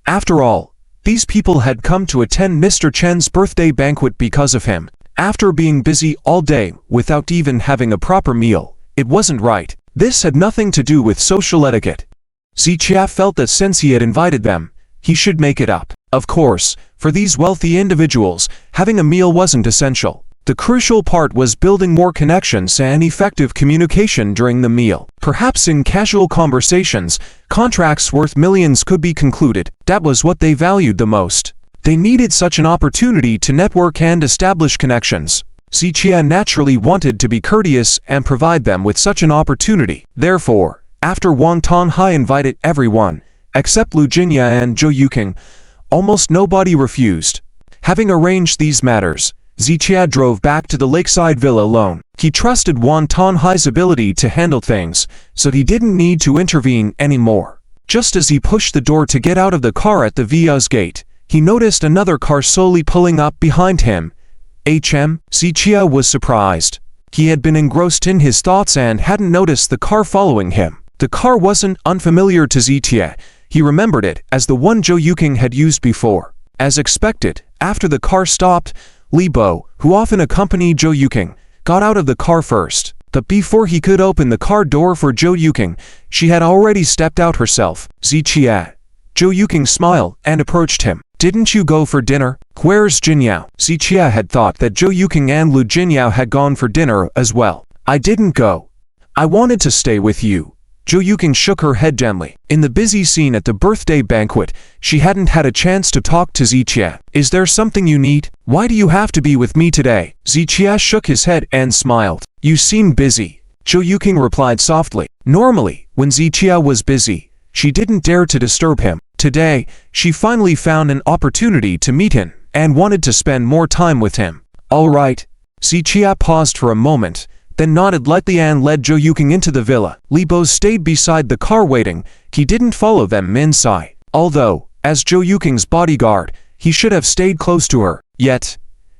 After all, these people had come to attend Mr. Chen's birthday banquet because of him. After being busy all day without even having a proper meal, it wasn't right. This had nothing to do with social etiquette. Zitia felt that since he had invited them, he should make it up. Of course, for these wealthy individuals, having a meal wasn't essential. The crucial part was building more connections and effective communication during the meal. Perhaps in casual conversations, contracts worth millions could be concluded. That was what they valued the most. They needed such an opportunity to network and establish connections. Zitia naturally wanted to be courteous and provide them with such an opportunity. Therefore, after Wang Tonghai invited everyone, except Lu Jinya and Zhou Yuqing, almost nobody refused. Having arranged these matters, Zitia drove back to the lakeside villa alone. He trusted Wang Tonghai's ability to handle things, so he didn't need to intervene anymore. Just as he pushed the door to get out of the car at the villa's gate, he noticed another car slowly pulling up behind him. Zitia was surprised. He had been engrossed in his thoughts and hadn't noticed the car following him. The car wasn't unfamiliar to Zitia. He remembered it as the one Zhou Yuqing had used before. As expected, after the car stopped, Li Bo, who often accompanied Zhou Yuqing, got out of the car first. But before he could open the car door for Zhou Yuqing, she had already stepped out herself. Zitia. Zhou Yuqing smiled and approached him. "Didn't you go for dinner? Where's Jinyao?" Zitia had thought that Zhou Yuqing and Lu Jinyao had gone for dinner as well. "I didn't go. I wanted to stay with you." Zhou Yuqing shook her head gently. In the busy scene at the birthday banquet, she hadn't had a chance to talk to Zitia. "Is there something you need? Why do you have to be with me today?" Zitia shook his head and smiled. "You seem busy," Zhou Yuqing replied softly. Normally, when Zitia was busy, she didn't dare to disturb him. Today, she finally found an opportunity to meet him and wanted to spend more time with him. "All right." Zitia paused for a moment, then nodded lightly and led Zhou Yuqing into the villa. Li Bo stayed beside the car waiting. He didn't follow them inside. Although, as Zhou Yuqing's bodyguard, he should have stayed close to her. Yet,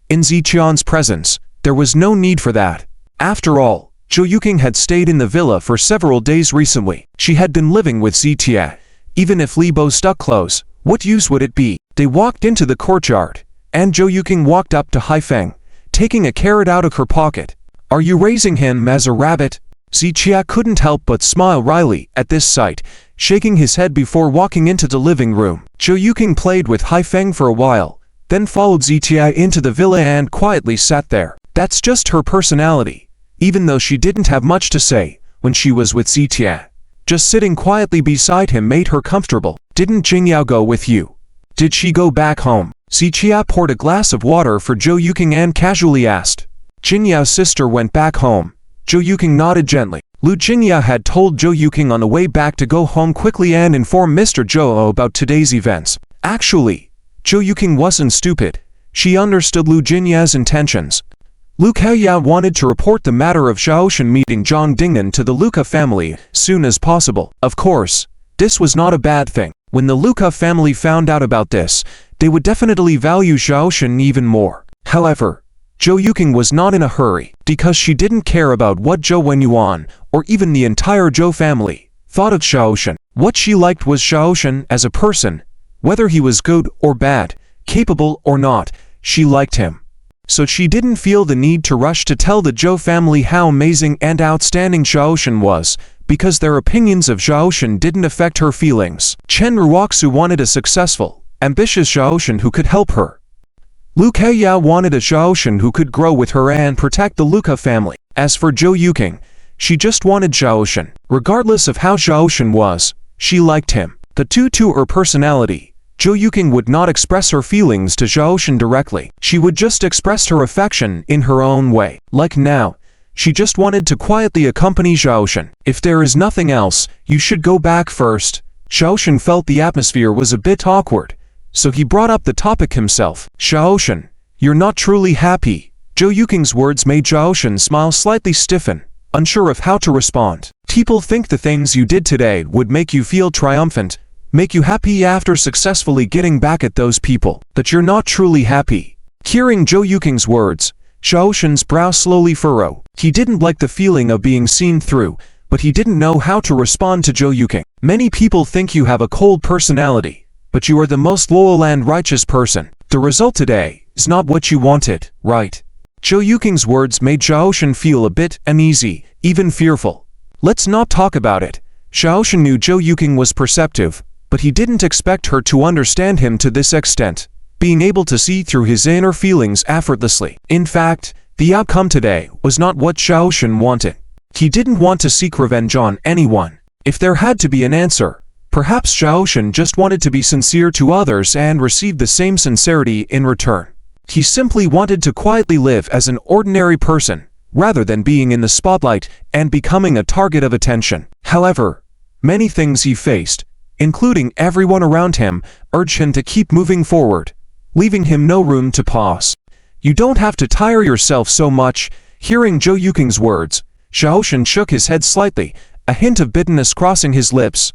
in Ziqian's presence, there was no need for that. After all, Zhou Yuqing had stayed in the villa for several days recently. She had been living with Zitia. Even if Li Bo stuck close, what use would it be? They walked into the courtyard, and Zhou Yuqing walked up to Haifeng, taking a carrot out of her pocket. "Are you raising him as a rabbit?" Zitia couldn't help but smile wryly at this sight, shaking his head before walking into the living room. Zhou Yuqing played with Haifeng for a while, then followed Zitia into the villa and quietly sat there. That's just her personality, even though she didn't have much to say when she was with Zitia. Just sitting quietly beside him made her comfortable. "Didn't Jingyao go with you? Did she go back home?" Zitia poured a glass of water for Zhou Yuqing and casually asked. "Jinyao's sister went back home." Zhou Yuqing nodded gently. Lu Jinyao had told Zhou Yuqing on the way back to go home quickly and inform Mr. Zhou about today's events. Actually, Zhou Yuqing wasn't stupid. She understood Lu Jinyao's intentions. Lu Kaoyao wanted to report the matter of Xiaoshen meeting Zhang Dingnan to the Luca family as soon as possible. Of course, this was not a bad thing. When the Luca family found out about this, they would definitely value Xiaoshen even more. However, Zhou Yuqing was not in a hurry, because she didn't care about what Zhou Wenyuan, or even the entire Zhou family, thought of Xiaoshen. What she liked was Xiaoshen as a person. Whether he was good or bad, capable or not, she liked him. So she didn't feel the need to rush to tell the Zhou family how amazing and outstanding Xiaoshen was, because their opinions of Xiaoshen didn't affect her feelings. Chen Ruoxu wanted a successful, ambitious Xiaoshen who could help her. Lu Kaoyao wanted a Xiaoshen who could grow with her and protect the Luca family. As for Zhou Yuqing, she just wanted Xiaoshen. Regardless of how Xiaoshen was, she liked him. The two to her personality, Zhou Yuking would not express her feelings to Zhao Shen directly. She would just express her affection in her own way. Like now, she just wanted to quietly accompany Zhao Shen. If there is nothing else, you should go back first. Zhao Shen felt the atmosphere was a bit awkward, so he brought up the topic himself. Zhao Shen, you're not truly happy. Zhou Yuking's words made Zhao Shen smile slightly stiffen, unsure of how to respond. People think the things you did today would make you feel triumphant, make you happy after successfully getting back at those people, that you're not truly happy. Hearing Zhou Yuking's words, Zhao Shen's brow slowly furrowed. He didn't like the feeling of being seen through, but he didn't know how to respond to Zhou Yuking. Many people think you have a cold personality, but you are the most loyal and righteous person. The result today is not what you wanted, right? Zhou Yuking's words made Zhao Shen feel a bit uneasy, even fearful. Let's not talk about it. Zhao Shen knew Zhou Yuking was perceptive, but he didn't expect her to understand him to this extent, being able to see through his inner feelings effortlessly. In fact, the outcome today was not what Zhao Shen wanted. He didn't want to seek revenge on anyone. If there had to be an answer, perhaps Zhao Shen just wanted to be sincere to others and receive the same sincerity in return. He simply wanted to quietly live as an ordinary person, rather than being in the spotlight and becoming a target of attention. However, many things he faced, including everyone around him, urged him to keep moving forward, leaving him no room to pause. You don't have to tire yourself so much. Hearing Zhou Yuking's words, Zhao Shen shook his head slightly, a hint of bitterness crossing his lips.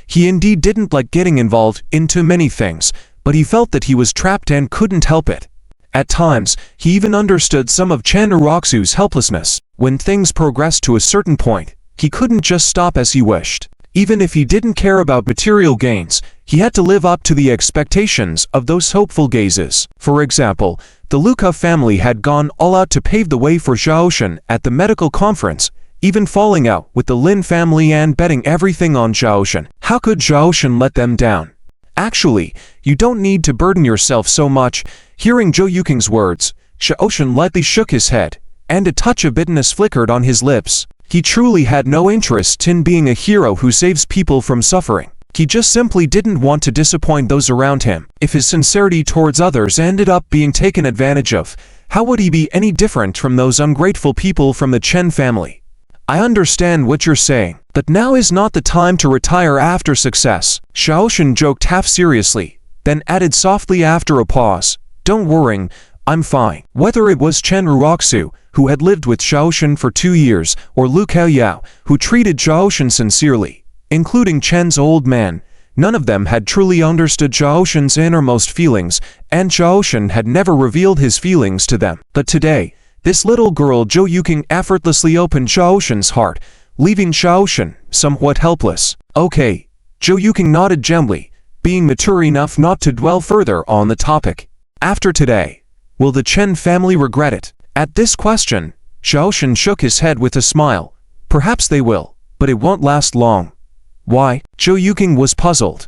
He indeed didn't like getting involved in too many things, but he felt that he was trapped and couldn't help it. At times, he even understood some of Chen Uroxu's helplessness. When things progressed to a certain point, he couldn't just stop as he wished. Even if he didn't care about material gains, he had to live up to the expectations of those hopeful gazes. For example, the Luca family had gone all out to pave the way for Zhao Shen at the medical conference, even falling out with the Lynn family and betting everything on Zhao Shen. How could Zhao Shen let them down? Actually, you don't need to burden yourself so much. Hearing Zhou Yuking's words, Zhao Shen lightly shook his head, and a touch of bitterness flickered on his lips. He truly had no interest in being a hero who saves people from suffering. He just simply didn't want to disappoint those around him. If his sincerity towards others ended up being taken advantage of, how would he be any different from those ungrateful people from the Chen family? I understand what you're saying, but now is not the time to retire after success. Zhao Shen joked half seriously, then added softly after a pause, "Don't worry, I'm fine." Whether it was Chen Uroxu, who had lived with Zhao Shen for 2 years, or Lu Kaoyao, who treated Zhao Shen sincerely, including Chen's old man, none of them had truly understood Zhao Shen's innermost feelings, and Zhao Shen had never revealed his feelings to them. But today, this little girl Zhou Yuking effortlessly opened Zhao Shen's heart, leaving Zhao Shen somewhat helpless. Okay, Zhou Yuking nodded gently, being mature enough not to dwell further on the topic. After today, will the Chen family regret it? At this question, Zhao Shen shook his head with a smile. Perhaps they will, but it won't last long. Why? Zhou Yuking was puzzled.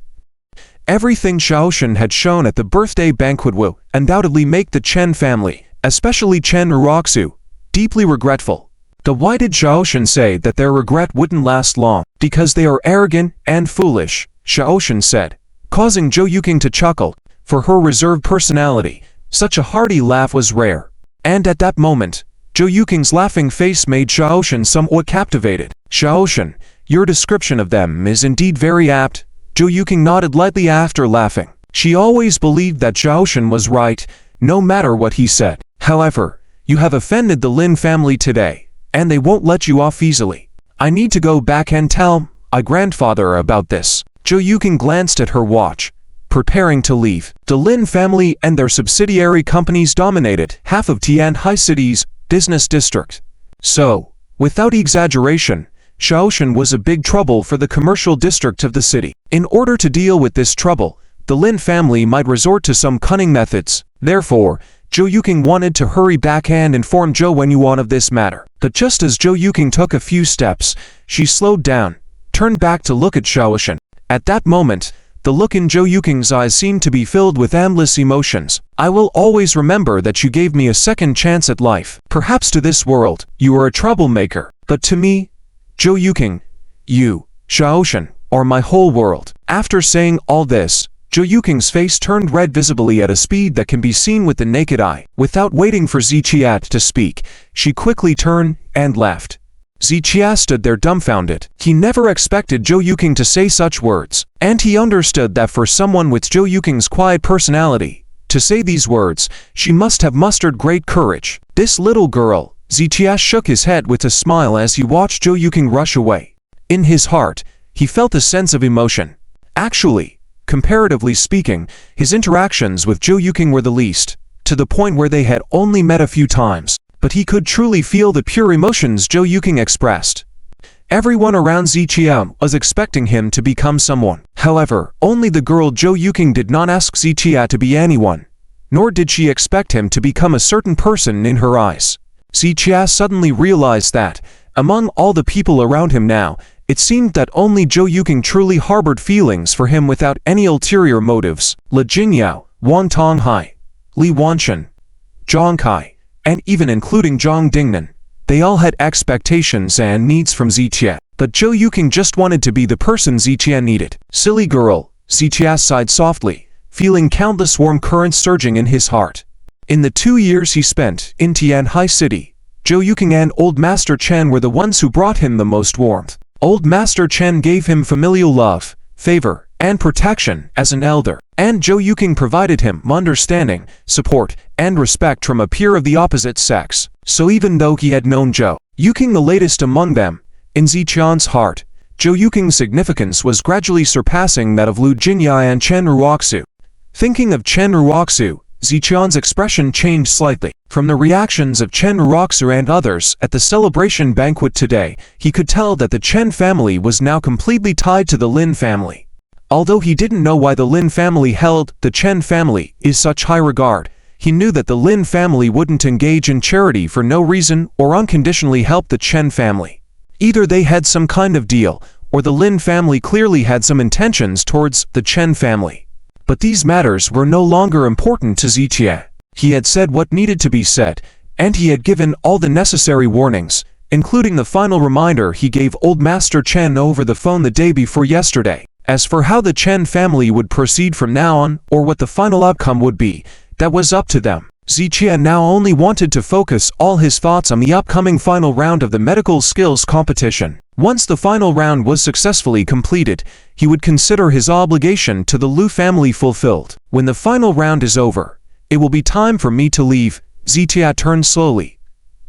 Everything Zhao Shen had shown at the birthday banquet will undoubtedly make the Chen family, especially Chen Uroxu, deeply regretful. But why did Zhao Shen say that their regret wouldn't last long? Because they are arrogant and foolish, Zhao Shen said, causing Zhou Yuking to chuckle. For her reserved personality, such a hearty laugh was rare. And at that moment, Zhou Yuking's laughing face made Zhao Shen somewhat captivated. Zhao Shen, your description of them is indeed very apt. Zhou Yuking nodded lightly after laughing. She always believed that Zhao Shen was right, no matter what he said. However, you have offended the Lin family today, and they won't let you off easily. I need to go back and tell my grandfather about this. Zhou Yuking glanced at her watch, preparing to leave. The Lin family and their subsidiary companies dominated half of Tianhai City's business district. So, without exaggeration, Zhao Shen was a big trouble for the commercial district of the city. In order to deal with this trouble, the Lin family might resort to some cunning methods. Therefore, Zhou Yuking wanted to hurry back and inform Zhou Wenyuan of this matter. But just as Zhou Yuking took a few steps, she slowed down, turned back to look at Zhao Shen. At that moment, the look in Zhou Yuking's eyes seemed to be filled with endless emotions. I will always remember that you gave me a second chance at life. Perhaps to this world, you are a troublemaker. But to me, Zhou Yuking, you, Zhao Shen, are my whole world. After saying all this, Zhou Yuking's face turned red visibly at a speed that can be seen with the naked eye. Without waiting for Ziqiat to speak, she quickly turned and left. Ziqiat stood there dumbfounded. He never expected Zhou Yuking to say such words, and he understood that for someone with Zhou Yuking's quiet personality, to say these words, she must have mustered great courage. This little girl, Ziqiat shook his head with a smile as he watched Zhou Yuking rush away. In his heart, he felt a sense of emotion. Actually, comparatively speaking, his interactions with Zhou Yuking were the least, to the point where they had only met a few times. But he could truly feel the pure emotions Zhou Yuking expressed. Everyone around Ziqiat was expecting him to become someone. However, only the girl Zhou Yuking did not ask Ziqiat to be anyone, nor did she expect him to become a certain person in her eyes. Ziqiat suddenly realized that, among all the people around him now, it seemed that only Zhou Yuking truly harbored feelings for him without any ulterior motives. Li Jinyao, Wang Tonghai, Li Wanchen, Zhang Kai, and even including Zhang Dingnan, they all had expectations and needs from Ziqiat. But Zhou Yuking just wanted to be the person Ziqiat needed. Silly girl, Ziqiat sighed softly, feeling countless warm currents surging in his heart. In the 2 years he spent in Tianhai City, Zhou Yuking and Old Master Chen were the ones who brought him the most warmth. Old Master Chen gave him familial love, favor, and protection as an elder, and Zhou Yuking provided him understanding, support, and respect from a peer of the opposite sex. So even though he had known Zhou Yuking the latest among them, in Ziqian's heart, Zhou Yuking's significance was gradually surpassing that of Lu Jinyai and Chen Ruoxu. Thinking of Chen Ruoxu, Ziqian's expression changed slightly. From the reactions of Chen Ruoxu and others at the celebration banquet today, he could tell that the Chen family was now completely tied to the Lin family. Although he didn't know why the Lin family held the Chen family in such high regard, he knew that the Lin family wouldn't engage in charity for no reason or unconditionally help the Chen family. Either they had some kind of deal, or the Lin family clearly had some intentions towards the Chen family. But these matters were no longer important to Ziqiat. He had said what needed to be said, and he had given all the necessary warnings, including the final reminder he gave Old Master Chen over the phone the day before yesterday. As for how the Chen family would proceed from now on, or what the final outcome would be, that was up to them. Ziqiat now only wanted to focus all his thoughts on the upcoming final round of the medical skills competition. Once the final round was successfully completed, he would consider his obligation to the Lu family fulfilled. When the final round is over, it will be time for me to leave. Ziqiat turned slowly,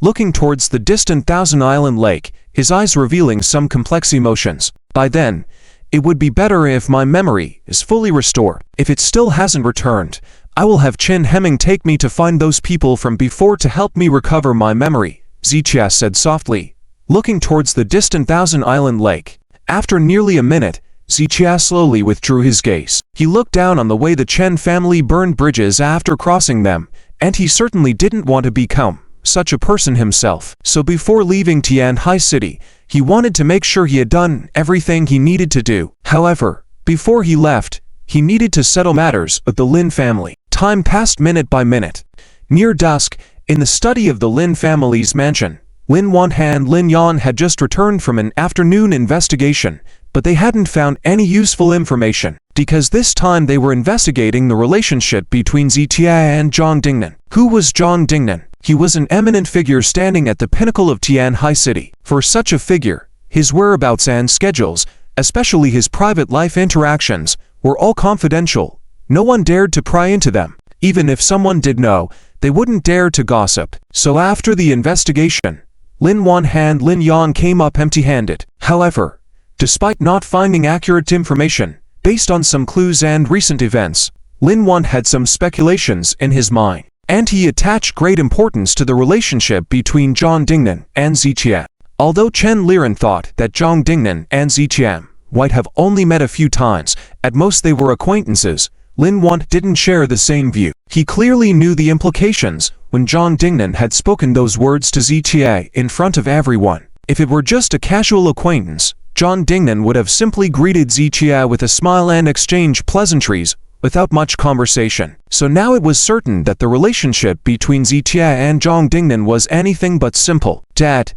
looking towards the distant Thousand Island Lake, his eyes revealing some complex emotions. By then, it would be better if my memory is fully restored. If it still hasn't returned, I will have Chen Hemming take me to find those people from before to help me recover my memory, Ziqiat said softly, looking towards the distant Thousand Island Lake. After nearly a minute, Ziqiat slowly withdrew his gaze. He looked down on the way the Chen family burned bridges after crossing them, and he certainly didn't want to become such a person himself. So before leaving Tianhai City, he wanted to make sure he had done everything he needed to do. However, before he left, he needed to settle matters with the Lin family. Time passed minute by minute. Near dusk, in the study of the Lin family's mansion, Lin Wan and Lin Yan had just returned from an afternoon investigation, but they hadn't found any useful information, because this time they were investigating the relationship between Ziqiat and Zhang Dingnan. Who was Zhang Dingnan? He was an eminent figure standing at the pinnacle of Tianhai City. For such a figure, his whereabouts and schedules, especially his private life interactions, were all confidential. No one dared to pry into them. Even if someone did know, they wouldn't dare to gossip. So after the investigation, Lin Wan and Lin Yan came up empty-handed. However, despite not finding accurate information, based on some clues and recent events, Lin Wan had some speculations in his mind, and he attached great importance to the relationship between Zhang Dingnan and Ziqiat. Although Chen Liren thought that Zhang Dingnan and Ziqiat might have only met a few times, at most they were acquaintances, Lin Wan didn't share the same view. He clearly knew the implications when Zhang Dingnan had spoken those words to Ziqiat in front of everyone. If it were just a casual acquaintance, Zhang Dingnan would have simply greeted Ziqiat with a smile and exchanged pleasantries without much conversation. So now it was certain that the relationship between Ziqiat and Zhang Dingnan was anything but simple. Dad,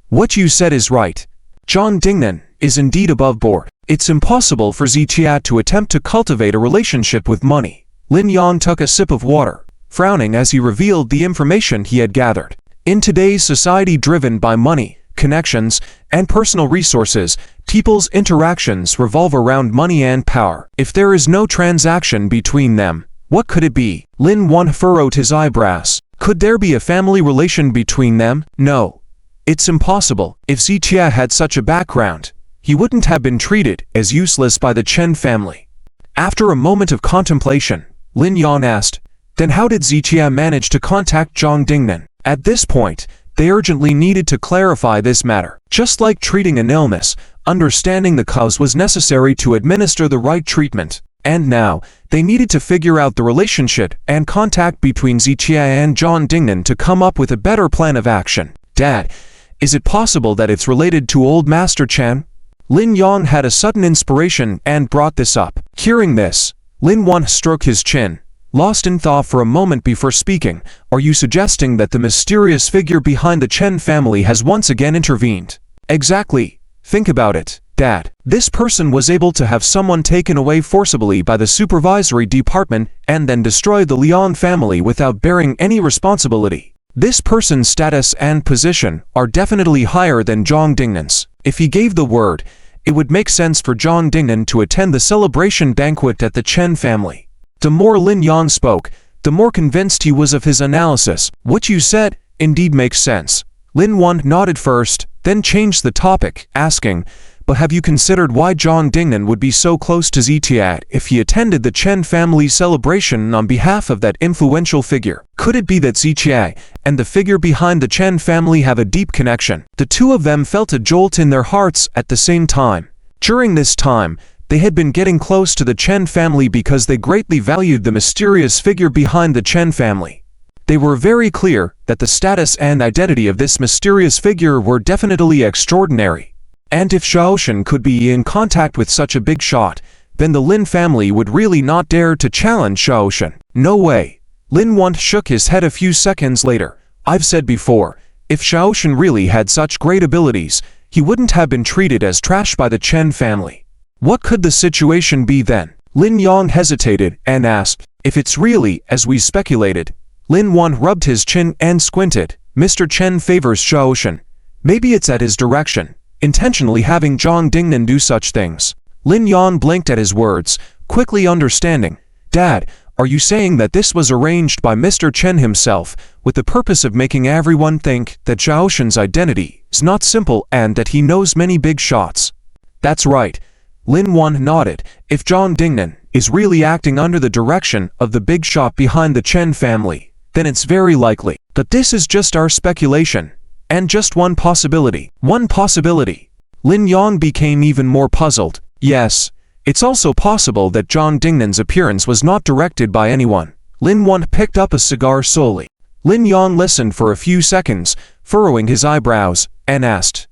what you said is right. Zhang Dingnan is indeed above board. It's impossible for Ziqiat to attempt to cultivate a relationship with money. Lin Yang took a sip of water, frowning as he revealed the information he had gathered. In today's society driven by money, connections, and personal resources, people's interactions revolve around money and power. If there is no transaction between them, what could it be? Lin Wan furrowed his eyebrows. Could there be a family relation between them? No. It's impossible. If Ziqia had such a background, he wouldn't have been treated as useless by the Chen family. After a moment of contemplation, Lin Yan asked, then how did Ziqia manage to contact Zhang Dingnan? At this point, they urgently needed to clarify this matter. Just like treating an illness, understanding the cause was necessary to administer the right treatment. And now, they needed to figure out the relationship and contact between Ziqia and Zhang Dingnan to come up with a better plan of action. Dad, is it possible that it's related to old Master Chen? Lin Yang had a sudden inspiration and brought this up. Hearing this, Lin Wan stroked his chin, lost in thought for a moment before speaking. Are you suggesting that the mysterious figure behind the Chen family has once again intervened? Exactly. Think about it, Dad. This person was able to have someone taken away forcibly by the supervisory department and then destroy the Liang family without bearing any responsibility. This person's status and position are definitely higher than Zhang Dingnan's. If he gave the word, it would make sense for Zhang Dingnan to attend the celebration banquet at the Chen family. The more Lin Yang spoke, the more convinced he was of his analysis. What you said indeed makes sense. Lin Wan nodded first, then changed the topic, asking, but have you considered why Zhang Dingnan would be so close to Ziqiat if he attended the Chen family celebration on behalf of that influential figure? Could it be that Ziqiat and the figure behind the Chen family have a deep connection? The two of them felt a jolt in their hearts at the same time. During this time, they had been getting close to the Chen family because they greatly valued the mysterious figure behind the Chen family. They were very clear that the status and identity of this mysterious figure were definitely extraordinary. And if Shaoshan could be in contact with such a big shot, then the Lin family would really not dare to challenge Shaoshan. No way. Lin Wan shook his head a few seconds later. I've said before, if Shaoshan really had such great abilities, he wouldn't have been treated as trash by the Chen family. What could the situation be then? Lin Yang hesitated and asked, if it's really as we speculated. Lin Wan rubbed his chin and squinted. Mr. Chen favors Shaoshan. Maybe it's at his direction, intentionally having Zhang Dingnan do such things. Lin Yan blinked at his words, quickly understanding. Dad, are you saying that this was arranged by Mr. Chen himself, with the purpose of making everyone think that Shaoshan's identity is not simple and that he knows many big shots? That's right. Lin Wan nodded. If Zhang Dingnan is really acting under the direction of the big shot behind the Chen family, then it's very likely. But this is just our speculation. And just one possibility. One possibility. Lin Yang became even more puzzled. Yes, it's also possible that Zhang Dingnan's appearance was not directed by anyone. Lin Wan picked up a cigar slowly. Lin Yang listened for a few seconds, furrowing his eyebrows, and asked,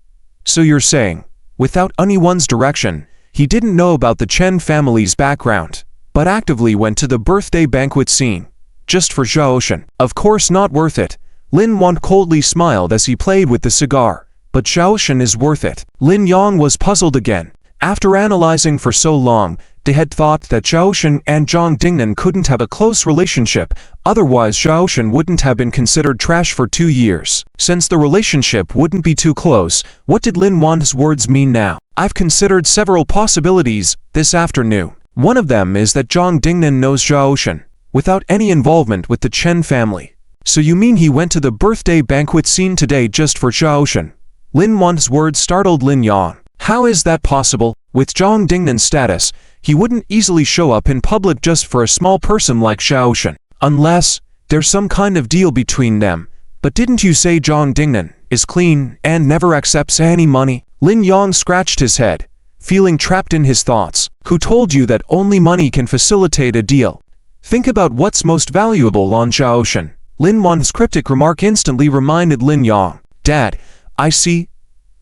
so you're saying, without anyone's direction, he didn't know about the Chen family's background, but actively went to the birthday banquet scene, just for Shaoshan? Of course not worth it. Lin Wan coldly smiled as he played with the cigar, but Shaoshan is worth it. Lin Yang was puzzled again. After analyzing for so long, they had thought that Shaoshan and Zhang Dingnan couldn't have a close relationship, otherwise Shaoshan wouldn't have been considered trash for 2 years. Since the relationship wouldn't be too close, what did Lin Wan's words mean now? I've considered several possibilities this afternoon. One of them is that Zhang Dingnan knows Shaoshan, without any involvement with the Chen family. So you mean he went to the birthday banquet scene today just for Shaoshan? Lin Wan's words startled Lin Yang. How is that possible? With Zhang Dingnan's status, he wouldn't easily show up in public just for a small person like Shaoshan. Unless there's some kind of deal between them. But didn't you say Zhang Dingnan is clean and never accepts any money? Lin Yang scratched his head, feeling trapped in his thoughts. Who told you that only money can facilitate a deal? Think about what's most valuable on Shaoshan. Lin Wan's cryptic remark instantly reminded Lin Yang. Dad, I see.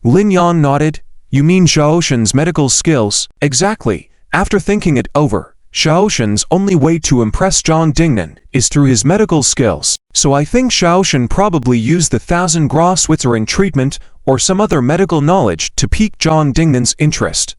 Lin Yang nodded. You mean Shaoshan's medical skills? Exactly. After thinking it over, Shaoshan's only way to impress Zhang Dingnan is through his medical skills. So I think Shaoshan probably used the 1000 Gras Switzerland treatment or some other medical knowledge to pique Zhang Dingnan's interest.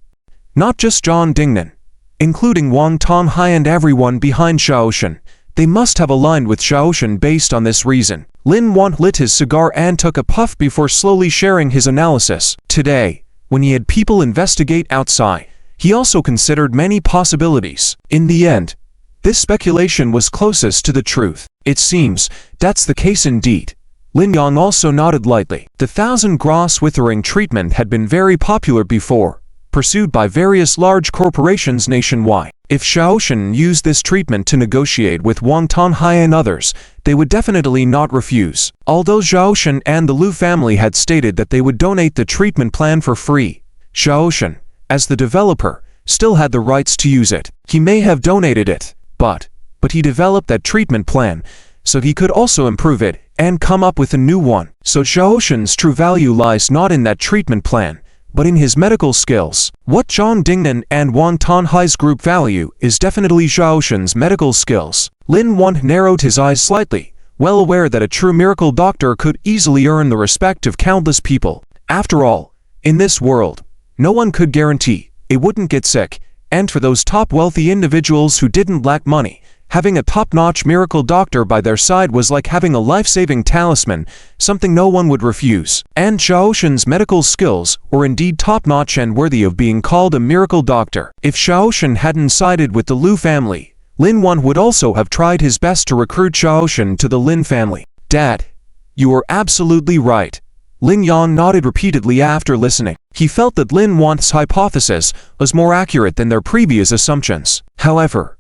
Not just Zhang Dingnan, including Wang Tonghai and everyone behind Xiaoshan. They must have aligned with Xiaoshan based on this reason. Lin Wan lit his cigar and took a puff before slowly sharing his analysis. Today, when he had people investigate outside, he also considered many possibilities. In the end, this speculation was closest to the truth. It seems that's the case indeed. Lin Yang also nodded lightly. The 1,000 gross withering treatment had been very popular before, pursued by various large corporations nationwide. If Xiaoshan used this treatment to negotiate with Wang Tonghai and others, they would definitely not refuse. Although Xiaoshan and the Lu family had stated that they would donate the treatment plan for free, Xiaoshan, as the developer, still had the rights to use it. He may have donated it, but he developed that treatment plan, so he could also improve it and come up with a new one. So Xiaoshan's true value lies not in that treatment plan, but in his medical skills. What Zhang Dingnan and Wang Tonghai's group value is definitely Xiaoshan's medical skills. Lin Wan narrowed his eyes slightly, well aware that a true miracle doctor could easily earn the respect of countless people. After all, in this world, no one could guarantee it wouldn't get sick, and for those top wealthy individuals who didn't lack money, having a top-notch miracle doctor by their side was like having a life-saving talisman, something no one would refuse. And Xiaoshan's medical skills were indeed top-notch and worthy of being called a miracle doctor. If Xiaoshan hadn't sided with the Lu family, Lin Wan would also have tried his best to recruit Xiaoshan to the Lin family. Dad, you are absolutely right. Lin Yang nodded repeatedly after listening. He felt that Lin Wan's hypothesis was more accurate than their previous assumptions. However,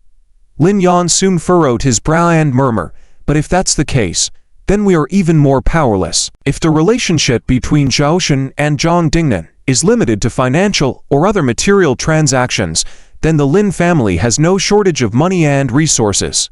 Lin Yan soon furrowed his brow and murmured, but if that's the case, then we are even more powerless. If the relationship between Xiaoshan and Zhang Dingnan is limited to financial or other material transactions, then the Lin family has no shortage of money and resources.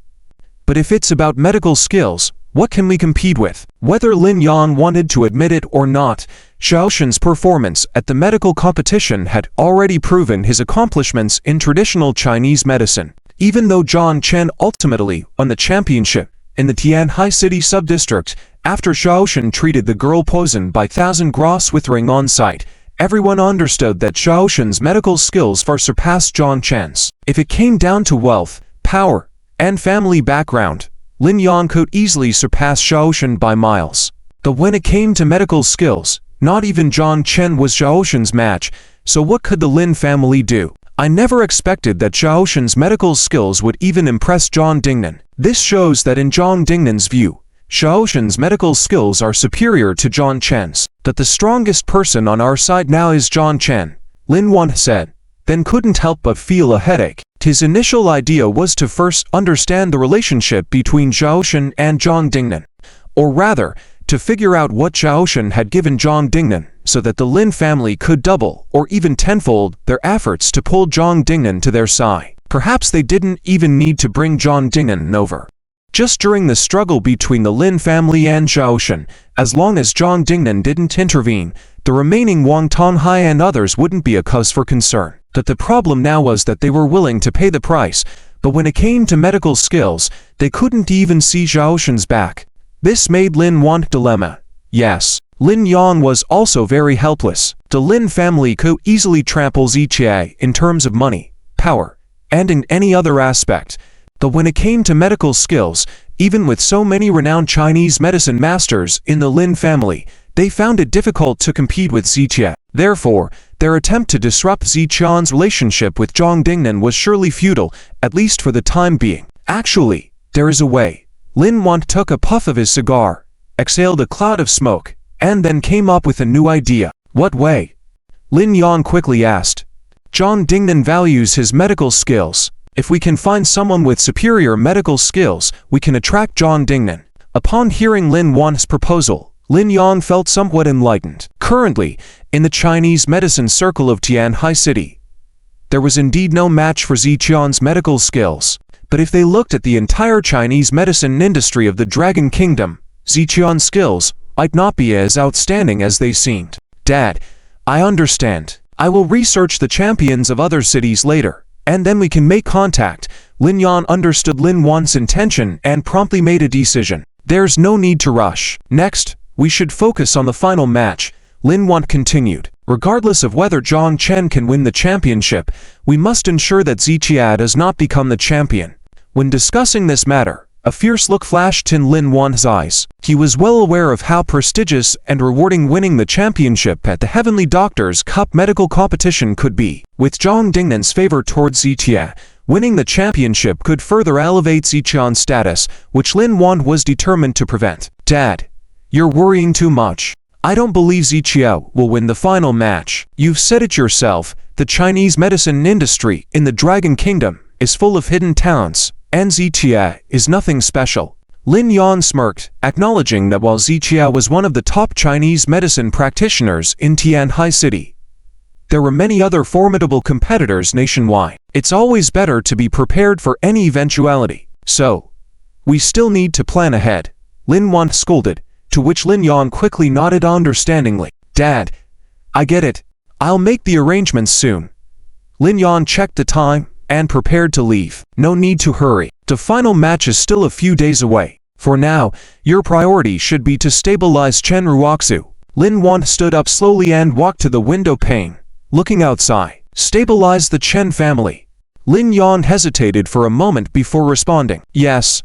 But if it's about medical skills, what can we compete with? Whether Lin Yan wanted to admit it or not, Xiaoshan's performance at the medical competition had already proven his accomplishments in traditional Chinese medicine. Even though Chen ultimately won the championship in the Tianhai City sub-district after Xiaoshan treated the girl poisoned by 1,000 gross withering on site, everyone understood that Xiaoshan's medical skills far surpassed Chen's. If it came down to wealth, power, and family background, Lin Yang could easily surpass Xiaoshan by miles. But when it came to medical skills, not even Chen was Xiaoshan's match, so what could the Lin family do? I never expected that Xiaoshan's medical skills would even impress Zhang Dingnan. This shows that in Zhang Dingnan's view, Xiaoshan's medical skills are superior to Chen's. That the strongest person on our side now is Chen, Lin Wan said, then couldn't help but feel a headache. His initial idea was to first understand the relationship between Xiaoshan and Zhang Dingnan, or rather, to figure out what Xiaoshan had given Zhang Dingnan, so that the Lin family could double or even tenfold their efforts to pull Zhang Dingnan to their side. Perhaps they didn't even need to bring Zhang Dingnan over. Just during the struggle between the Lin family and Xiaoshan, as long as Zhang Dingnan didn't intervene, the remaining Wang Tonghai and others wouldn't be a cause for concern. That the problem now was that they were willing to pay the price, but when it came to medical skills, they couldn't even see Xiaoshan's back. This made Lin Wan dilemma. Yes, Lin Yang was also very helpless. The Lin family could easily trample Ziqie in terms of money, power, and in any other aspect. But when it came to medical skills, even with so many renowned Chinese medicine masters in the Lin family, they found it difficult to compete with Ziqie. Therefore, their attempt to disrupt Ziqian's relationship with Zhang Dingnan was surely futile, at least for the time being. Actually, there is a way. Lin Wan took a puff of his cigar, exhaled a cloud of smoke, and then came up with a new idea. What way? Lin Yang quickly asked. Zhang Dingnan values his medical skills. If we can find someone with superior medical skills, we can attract Zhang Dingnan. Upon hearing Lin Wan's proposal, Lin Yang felt somewhat enlightened. Currently, in the Chinese medicine circle of Tianhai City, there was indeed no match for Ziqian's medical skills. But if they looked at the entire Chinese medicine industry of the Dragon Kingdom, Ziqian's skills might not be as outstanding as they seemed. Dad, I understand. I will research the champions of other cities later, and then we can make contact. Lin Yan understood Lin Wan's intention and promptly made a decision. There's no need to rush. Next, we should focus on the final match. Lin Yuan continued. Regardless of whether Zhang Chen can win the championship, we must ensure that Ziqia does not become the champion. When discussing this matter, a fierce look flashed in Lin Yuan's eyes. He was well aware of how prestigious and rewarding winning the championship at the Heavenly Doctors Cup medical competition could be. With Zhang Dingnan's favor towards Ziqia, winning the championship could further elevate Ziqian's status, which Lin Yuan was determined to prevent. Dad, you're worrying too much. I don't believe Ziqia will win the final match. You've said it yourself, the Chinese medicine industry in the Dragon Kingdom is full of hidden talents, and Ziqia is nothing special. Lin Yuan smirked, acknowledging that while Ziqia was one of the top Chinese medicine practitioners in Tianhai City, there were many other formidable competitors nationwide. It's always better to be prepared for any eventuality. So, we still need to plan ahead, Lin Yuan scolded, to which Lin Yuan quickly nodded understandingly. Dad, I get it. I'll make the arrangements soon. Lin Yuan checked the time and prepared to leave. No need to hurry. The final match is still a few days away. For now, your priority should be to stabilize Chen Ruoxu. Lin Yuan stood up slowly and walked to the window pane, looking outside. Stabilize the Chen family. Lin Yuan hesitated for a moment before responding. Yes.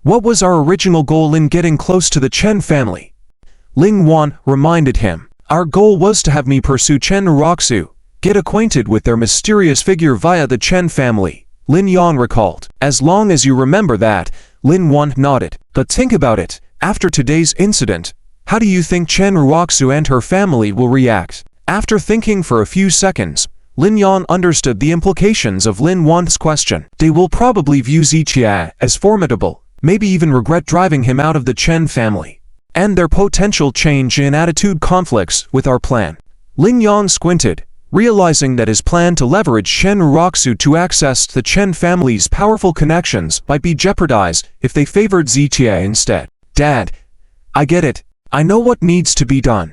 What was our original goal in getting close to the Chen family? Lin Yuan reminded him. Our goal was to have me pursue Chen Ruoxu, get acquainted with their mysterious figure via the Chen family. Lin Yuan recalled. As long as you remember that, Lin Yuan nodded. But think about it. After today's incident, how do you think Chen Ruoxu and her family will react? After thinking for a few seconds, Lin Yuan understood the implications of Lin Yuan's question. They will probably view Ziqia as formidable, maybe even regret driving him out of the Chen family, and their potential change in attitude conflicts with our plan. Lin Yuan squinted, realizing that his plan to leverage Chen Ruoxu to access the Chen family's powerful connections might be jeopardized if they favored Ziqia instead. Dad, I get it. I know what needs to be done.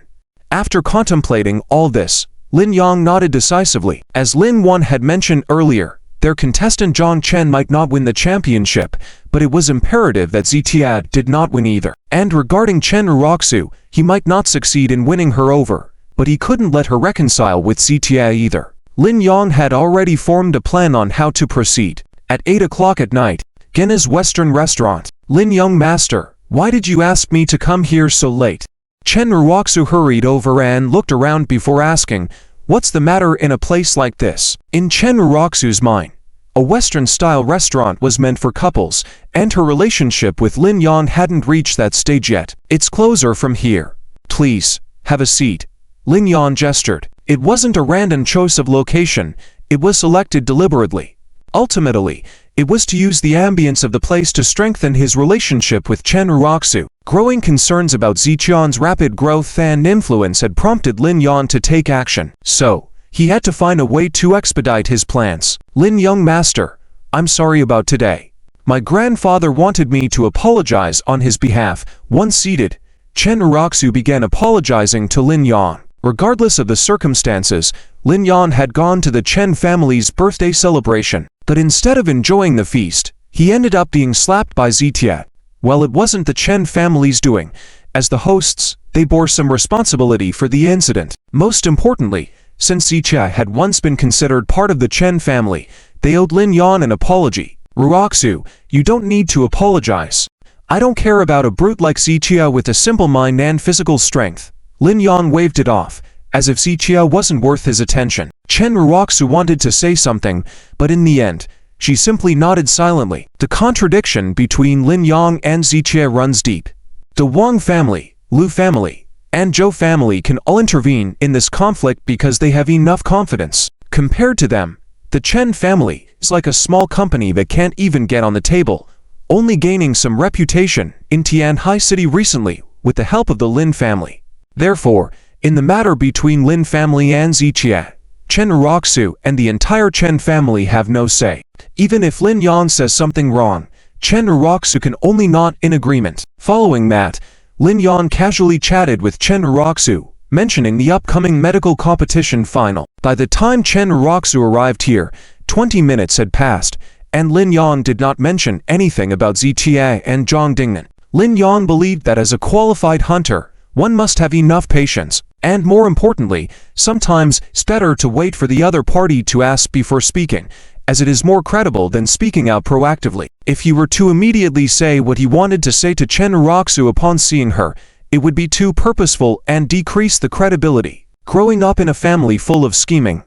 After contemplating all this, Lin Yuan nodded decisively. As Lin Yuan had mentioned earlier, their contestant Zhang Chen might not win the championship, but it was imperative that Ziqia did not win either. And regarding Chen Ruoxu, he might not succeed in winning her over, but he couldn't let her reconcile with Ziqia either. Lin Yuan had already formed a plan on how to proceed. At 8 o'clock at night, Gena's Western restaurant. Lin, young master, why did you ask me to come here so late? Chen Ruoxu hurried over and looked around before asking, what's the matter in a place like this? In Chen Ruoxu's mind, a Western-style restaurant was meant for couples, and her relationship with Lin Yuan hadn't reached that stage yet. It's closer from here. Please, have a seat. Lin Yuan gestured. It wasn't a random choice of location, it was selected deliberately. Ultimately, it was to use the ambience of the place to strengthen his relationship with Chen Ruoxu. Growing concerns about Ziqian's rapid growth and influence had prompted Lin Yuan to take action. So, he had to find a way to expedite his plans. Lin, young master, I'm sorry about today. My grandfather wanted me to apologize on his behalf. Once seated, Chen Ruoxu began apologizing to Lin Yuan. Regardless of the circumstances, Lin Yuan had gone to the Chen family's birthday celebration. But instead of enjoying the feast, he ended up being slapped by Ziqia. Well, it wasn't the Chen family's doing. As the hosts, they bore some responsibility for the incident. Most importantly, since Ziqia had once been considered part of the Chen family, they owed Lin Yuan an apology. Ruoxu, you don't need to apologize. I don't care about a brute like Ziqia with a simple mind and physical strength. Lin Yuan waved it off, as if Ziqia wasn't worth his attention. Chen Ruoxu wanted to say something, but in the end, she simply nodded silently. The contradiction between Lin Yuan and Ziqia runs deep. The Wong family, Lu family, and Zhou family can all intervene in this conflict because they have enough confidence. Compared to them, the Chen family is like a small company that can't even get on the table, only gaining some reputation in Tianhai City recently with the help of the Lin family. Therefore, in the matter between Lin family and Ziqia, Chen Ruoxu and the entire Chen family have no say. Even if Lin Yuan says something wrong, Chen Ruoxu can only nod in agreement. Following that, Lin Yuan casually chatted with Chen Ruoxu, mentioning the upcoming medical competition final. By the time Chen Ruoxu arrived here, 20 minutes had passed, and Lin Yuan did not mention anything about Ziqia and Zhang Dingnan. Lin Yuan believed that as a qualified hunter, One must have enough patience, and more importantly, sometimes it's better to wait for the other party to ask before speaking, as it is more credible than speaking out proactively. If he were to immediately say what he wanted to say to Chen Uroxu upon seeing her, it would be too purposeful and decrease the credibility. Growing up in a family full of scheming,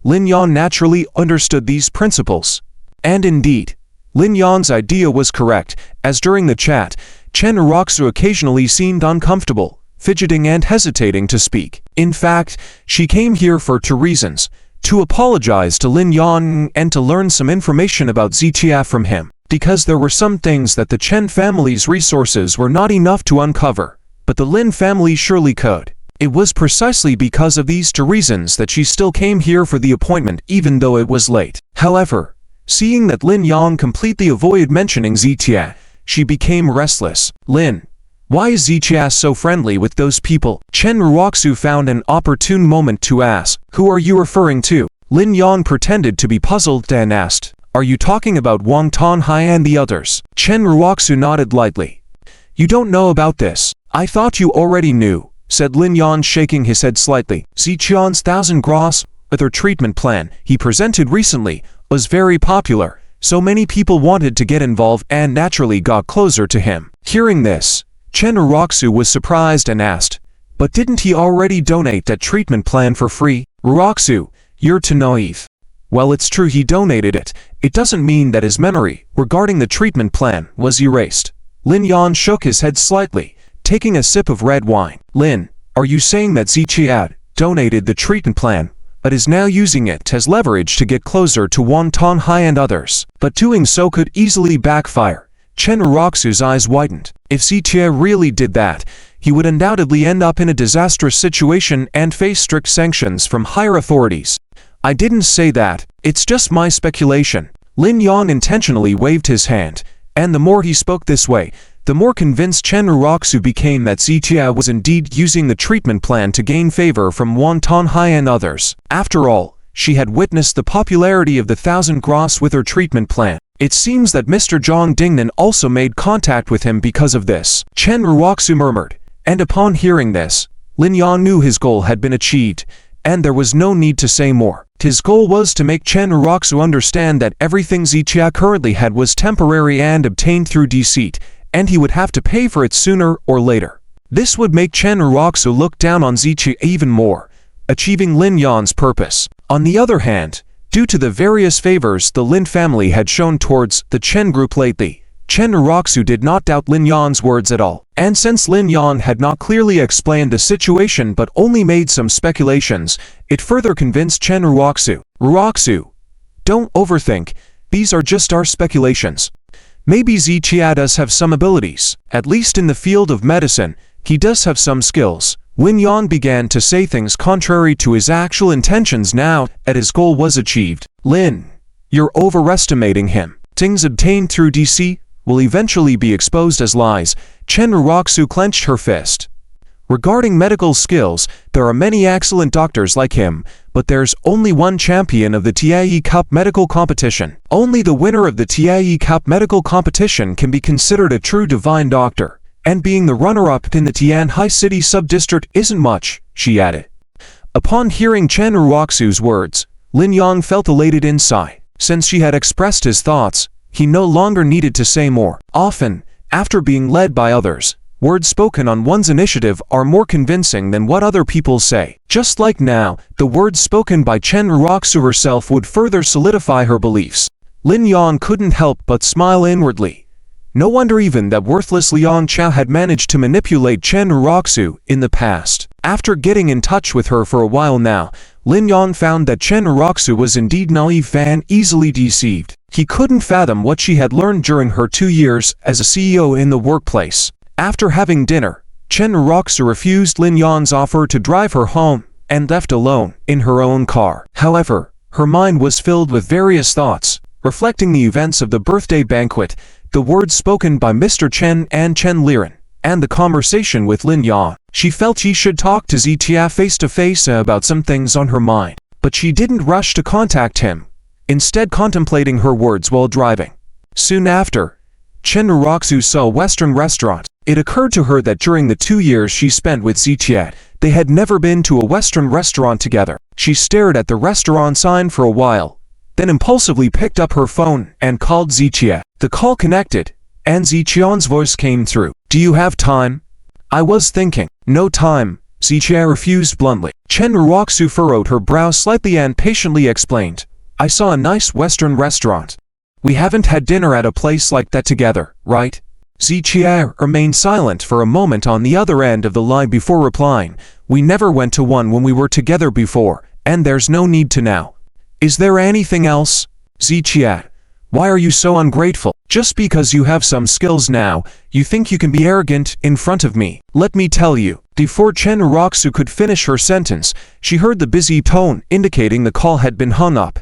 Lin Yan naturally understood these principles. And indeed, Lin Yan's idea was correct, as during the chat, Chen Uroxu occasionally seemed uncomfortable, fidgeting and hesitating to speak. In fact, she came here for two reasons: to apologize to Lin Yan and to learn some information about Zitia from him, because there were some things that the Chen family's resources were not enough to uncover, but the Lin family surely could. It was precisely because of these two reasons that she still came here for the appointment even though it was late. However, seeing that Lin Yang completely avoided mentioning Zitia, she became restless. Lin, why is Zitia so friendly with those people? Chen Uroxu found an opportune moment to ask. Who are you referring to? Lin Yang pretended to be puzzled and asked, are you talking about Wong Tanhai and the others? Chen Uroxu nodded lightly. You don't know about this. I thought you already knew, said Lin Yan, shaking his head slightly. Ziqian's 1,000 gross, with her treatment plan he presented recently, was very popular, so many people wanted to get involved and naturally got closer to him. Hearing this, Chen Uroxu was surprised and asked, but didn't he already donate that treatment plan for free? Uroxu, you're too naive. Well, it's true he donated it. It doesn't mean that his memory regarding the treatment plan was erased. Lin Yan shook his head slightly, taking a sip of red wine. Lin, are you saying that Ziqian donated the treatment plan, but is now using it as leverage to get closer to Wang Tanhai and others? But doing so could easily backfire. Chen Uroxu's eyes widened. If Zitia really did that, he would undoubtedly end up in a disastrous situation and face strict sanctions from higher authorities. I didn't say that, it's just my speculation. Lin Yan intentionally waved his hand, and the more he spoke this way, the more convinced Chen Uroxu became that Zitia was indeed using the treatment plan to gain favor from Wang Tanhai and others. After all, she had witnessed the popularity of the 1,000 gross with her treatment plan. It seems that Mr. Zhang Dingnan also made contact with him because of this. Chen Uroxu murmured, and upon hearing this, Lin Yan knew his goal had been achieved, and there was no need to say more. His goal was to make Chen Uroxu understand that everything Zitia currently had was temporary and obtained through deceit, and he would have to pay for it sooner or later. This would make Chen Uroxu look down on Zitia even more, achieving Lin Yan's purpose. On the other hand, due to the various favors the Lin family had shown towards the Chen group lately, Chen Uroxu did not doubt Lin Yan's words at all. And since Lin Yan had not clearly explained the situation but only made some speculations, it further convinced Chen Uroxu. Uroxu, don't overthink, these are just our speculations. Maybe Zitia does have some abilities, at least in the field of medicine, he does have some skills. Lin Yan began to say things contrary to his actual intentions now that his goal was achieved. Lin, you're overestimating him. Things obtained through DC will eventually be exposed as lies. Chen Uroxu clenched her fist. Regarding medical skills, there are many excellent doctors like him, but there's only one champion of the TIE Cup medical competition. Only the winner of the TIE Cup medical competition can be considered a true divine doctor. And being the runner-up in the Tianhai City sub-district isn't much, she added. Upon hearing Chen Uroxu's words, Lin Yang felt elated inside. Since she had expressed his thoughts, he no longer needed to say more. Often, after being led by others, words spoken on one's initiative are more convincing than what other people say. Just like now, the words spoken by Chen Uroxu herself would further solidify her beliefs. Lin Yang couldn't help but smile inwardly. No wonder even that worthless Liang Chao had managed to manipulate Chen Uroxu in the past. After getting in touch with her for a while now, Lin Yang found that Chen Uroxu was indeed naive and easily deceived. He couldn't fathom what she had learned during her 2 years as a CEO in the workplace. After having dinner, Chen Uroxu refused Lin Yan's offer to drive her home and left alone in her own car. However, her mind was filled with various thoughts, reflecting the events of the birthday banquet, the words spoken by Mr. Chen and Chen Liren, and the conversation with Lin Yan. She felt she should talk to Zitia face-to-face about some things on her mind, but she didn't rush to contact him, instead contemplating her words while driving. Soon after, Chen Uroxu saw a Western restaurant. It occurred to her that during the 2 years she spent with Zichia, they had never been to a Western restaurant together. She stared at the restaurant sign for a while, then impulsively picked up her phone and called Zichia. The call connected, and Zichia's voice came through. "Do you have time?" "I was thinking." "No time," Zichia refused bluntly. Chen Ruoxu furrowed her brow slightly and patiently explained. "I saw a nice Western restaurant. We haven't had dinner at a place like that together, right?" Zichia remained silent for a moment on the other end of the line before replying. "We never went to one when we were together before, and there's no need to now." "Is there anything else?" "Zichia, why are you so ungrateful? Just because you have some skills now, you think you can be arrogant in front of me. Let me tell you." Before Chen Ruoxu could finish her sentence, she heard the busy tone indicating the call had been hung up.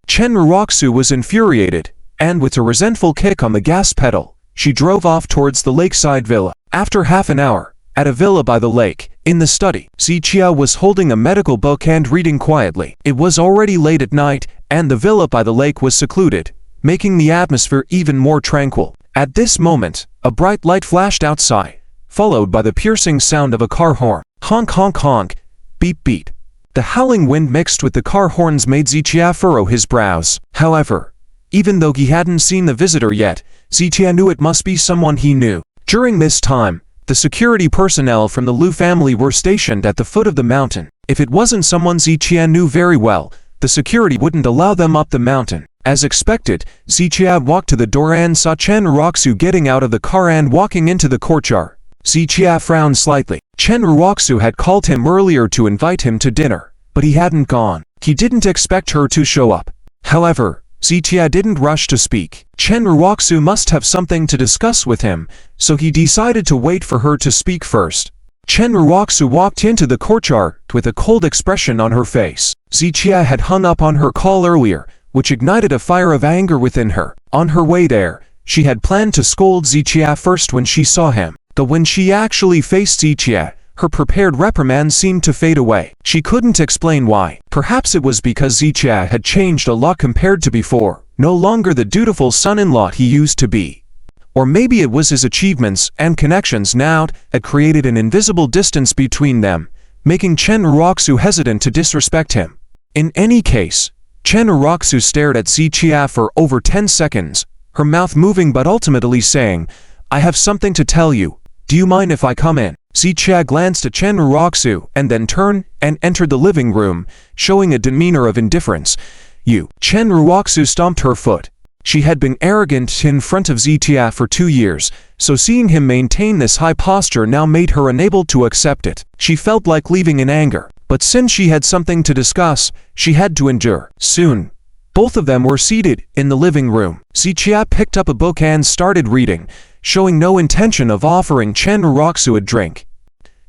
Chen Ruoxu was infuriated, and with a resentful kick on the gas pedal, she drove off towards the lakeside villa. After half an hour, at a villa by the lake, in the study, Zichia was holding a medical book and reading quietly. It was already late at night, and the villa by the lake was secluded, making the atmosphere even more tranquil. At this moment, a bright light flashed outside, followed by the piercing sound of a car horn. Honk honk honk, beep beep. The howling wind mixed with the car horns made Zichia furrow his brows. However, even though he hadn't seen the visitor yet, Zichia knew it must be someone he knew. During this time, the security personnel from the Liu family were stationed at the foot of the mountain. If it wasn't someone Zichia knew very well, the security wouldn't allow them up the mountain. As expected, Zichia walked to the door and saw Chen Ruoxu getting out of the car and walking into the courtyard. Zichia frowned slightly. Chen Ruoxu had called him earlier to invite him to dinner, but he hadn't gone. He didn't expect her to show up. However, Zichia didn't rush to speak. Chen Ruoxu must have something to discuss with him, so he decided to wait for her to speak first. Chen Ruoxu walked into the courtyard with a cold expression on her face. Zichia had hung up on her call earlier, which ignited a fire of anger within her. On her way there, she had planned to scold Zichia first when she saw him. Though when she actually faced Zichia, her prepared reprimand seemed to fade away. She couldn't explain why. Perhaps it was because Zichia had changed a lot compared to before, no longer the dutiful son-in-law he used to be. Or maybe it was his achievements and connections now that created an invisible distance between them, making Chen Ruoxu hesitant to disrespect him. In any case, Chen Ruoxu stared at Zichia for over 10 seconds, her mouth moving but ultimately saying, "I have something to tell you. Do you mind if I come in?" Zichia glanced at Chen Ruoxu and then turned and entered the living room, showing a demeanor of indifference. Chen Ruoxu stomped her foot. She had been arrogant in front of Zichia for 2 years, so seeing him maintain this high posture now made her unable to accept it. She felt like leaving in anger, but since she had something to discuss, she had to endure. Soon, both of them were seated in the living room. Zichia picked up a book and started reading, showing no intention of offering Chen Ruoxu a drink.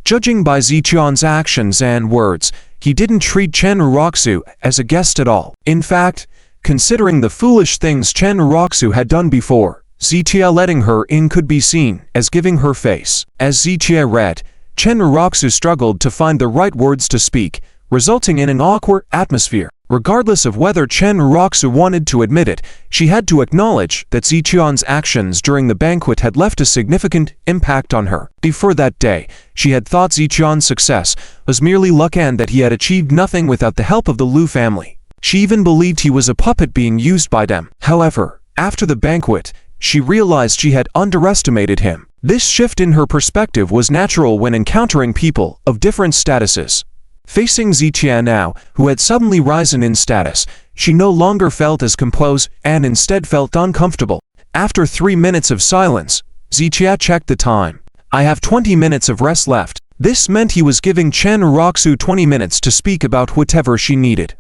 Judging by Zichia's actions and words, he didn't treat Chen Ruoxu as a guest at all. In fact, considering the foolish things Chen Ruoxu had done before, Zichia letting her in could be seen as giving her face. As Zichia read, Chen Ruoxu struggled to find the right words to speak, resulting in an awkward atmosphere. Regardless of whether Chen Ruoxu wanted to admit it, she had to acknowledge that Zichia's actions during the banquet had left a significant impact on her. Before that day, she had thought Zichia's success was merely luck and that he had achieved nothing without the help of the Liu family. She even believed he was a puppet being used by them. However, after the banquet, she realized she had underestimated him. This shift in her perspective was natural when encountering people of different statuses. Facing Zichia now, who had suddenly risen in status, she no longer felt as composed and instead felt uncomfortable. After 3 minutes of silence, Zichia checked the time. "I have 20 minutes of rest left." This meant he was giving Chen Ruoxu 20 minutes to speak about whatever she needed.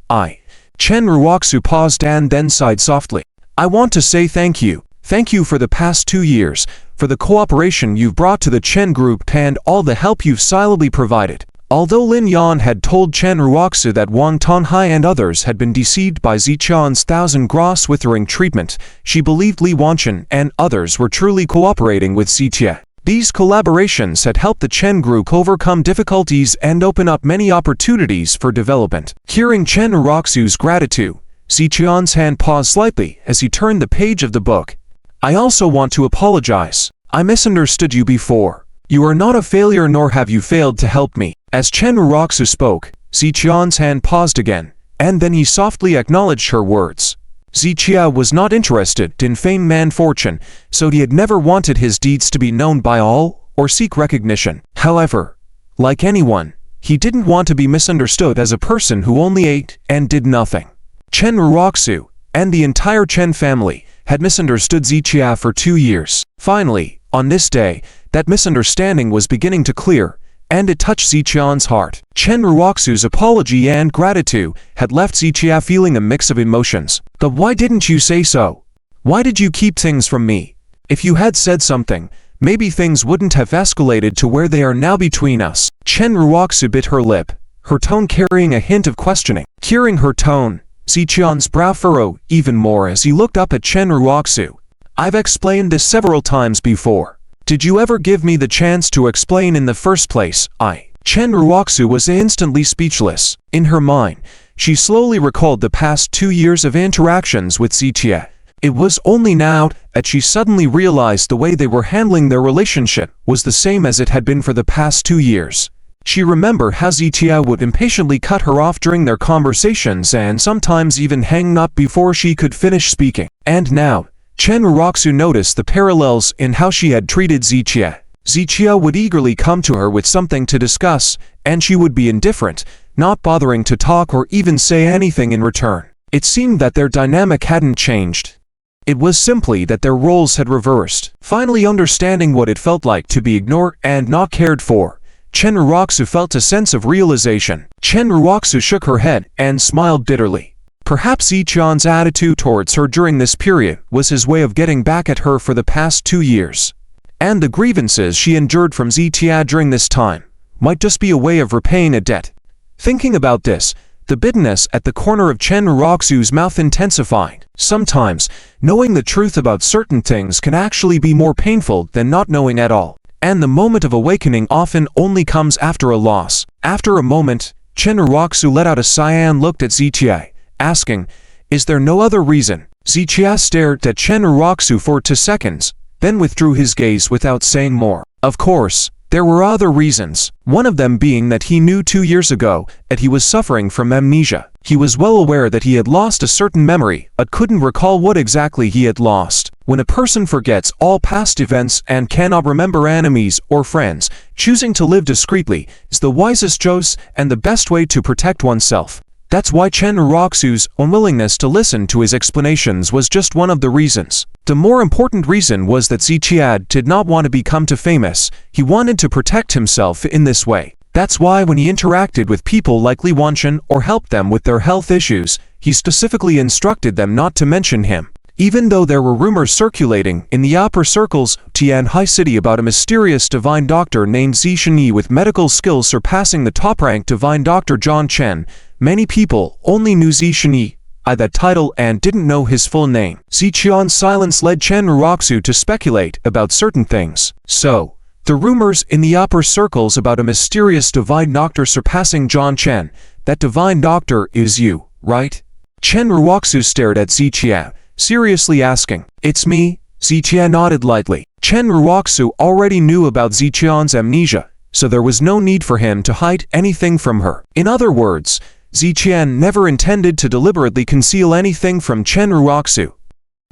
Chen Ruoxu paused and then sighed softly. "I want to say thank you. Thank you for the past 2 years, for the cooperation you've brought to the Chen group and all the help you've silently provided." Although Lin Yan had told Chen Ruoxu that Wang Tonghai and others had been deceived by Zichia's 1,000 gross withering treatment, she believed Li Wanchen and others were truly cooperating with Zichia. These collaborations had helped the Chen group overcome difficulties and open up many opportunities for development. Hearing Chen Ruoxu's gratitude, Zichia's hand paused slightly as he turned the page of the book. "I also want to apologize. I misunderstood you before. You are not a failure nor have you failed to help me. As Chen Uroxu spoke, Ziqian's hand paused again, and then he softly acknowledged her words. Ziqia was not interested in fame and fortune, so he had never wanted his deeds to be known by all or seek recognition. However, like anyone, he didn't want to be misunderstood as a person who only ate and did nothing. Chen Uroxu and the entire Chen family had misunderstood Ziqia for 2 years. Finally, on this day, that misunderstanding was beginning to clear, and it touched Ziqian's heart. Chen Uroxu's apology and gratitude had left Ziqia feeling a mix of emotions. But why didn't you say so? Why did you keep things from me? If you had said something, maybe things wouldn't have escalated to where they are now between us. Chen Uroxu bit her lip, her tone carrying a hint of questioning. Hearing her tone, Ziqian's brow furrowed even more as he looked up at Chen Uroxu. I've explained this several times before. Did you ever give me the chance to explain in the first place? Chen Uroxu was instantly speechless. In her mind, she slowly recalled the past 2 years of interactions with Ziqia. It was only now that she suddenly realized the way they were handling their relationship was the same as it had been for the past 2 years. She remembered how Ziqia would impatiently cut her off during their conversations and sometimes even hang up before she could finish speaking. And now, Chen Uroxu noticed the parallels in how she had treated Ziqia. Ziqia would eagerly come to her with something to discuss, and she would be indifferent, not bothering to talk or even say anything in return. It seemed that their dynamic hadn't changed. It was simply that their roles had reversed. Finally understanding what it felt like to be ignored and not cared for, Chen Uroxu felt a sense of realization. Chen Uroxu shook her head and smiled bitterly. Perhaps Ziqian's attitude towards her during this period was his way of getting back at her for the past 2 years. And the grievances she endured from Ziqia during this time might just be a way of repaying a debt. Thinking about this, the bitterness at the corner of Chen Uroxu's mouth intensified. Sometimes, knowing the truth about certain things can actually be more painful than not knowing at all. And the moment of awakening often only comes after a loss. After a moment, Chen Uroxu let out a sigh and looked at Ziqia, asking, "Is there no other reason?" Ziqia stared at Chen Uroxu for 2 seconds, then withdrew his gaze without saying more. Of course, there were other reasons, one of them being that he knew 2 years ago that he was suffering from amnesia. He was well aware that he had lost a certain memory, but couldn't recall what exactly he had lost. When a person forgets all past events and cannot remember enemies or friends, choosing to live discreetly is the wisest choice and the best way to protect oneself. That's why Chen Uroxu's unwillingness to listen to his explanations was just one of the reasons. The more important reason was that Ziqia did not want to become too famous. He wanted to protect himself in this way. That's why when he interacted with people like Li Wanchen or helped them with their health issues, he specifically instructed them not to mention him. Even though there were rumors circulating in the upper circles of Tianhai City about a mysterious divine doctor named Zishini with medical skills surpassing the top-ranked divine doctor John Chen, many people only knew Zishini by that title and didn't know his full name. Ziqian's silence led Chen Uroxu to speculate about certain things. So, the rumors in the upper circles about a mysterious divine doctor surpassing John Chen, that divine doctor is you, right? Chen Uroxu stared at Ziqia, seriously asking. It's me, Ziqia nodded lightly. Chen Uroxu already knew about Ziqian's amnesia, so there was no need for him to hide anything from her. In other words, Ziqia never intended to deliberately conceal anything from Chen Uroxu.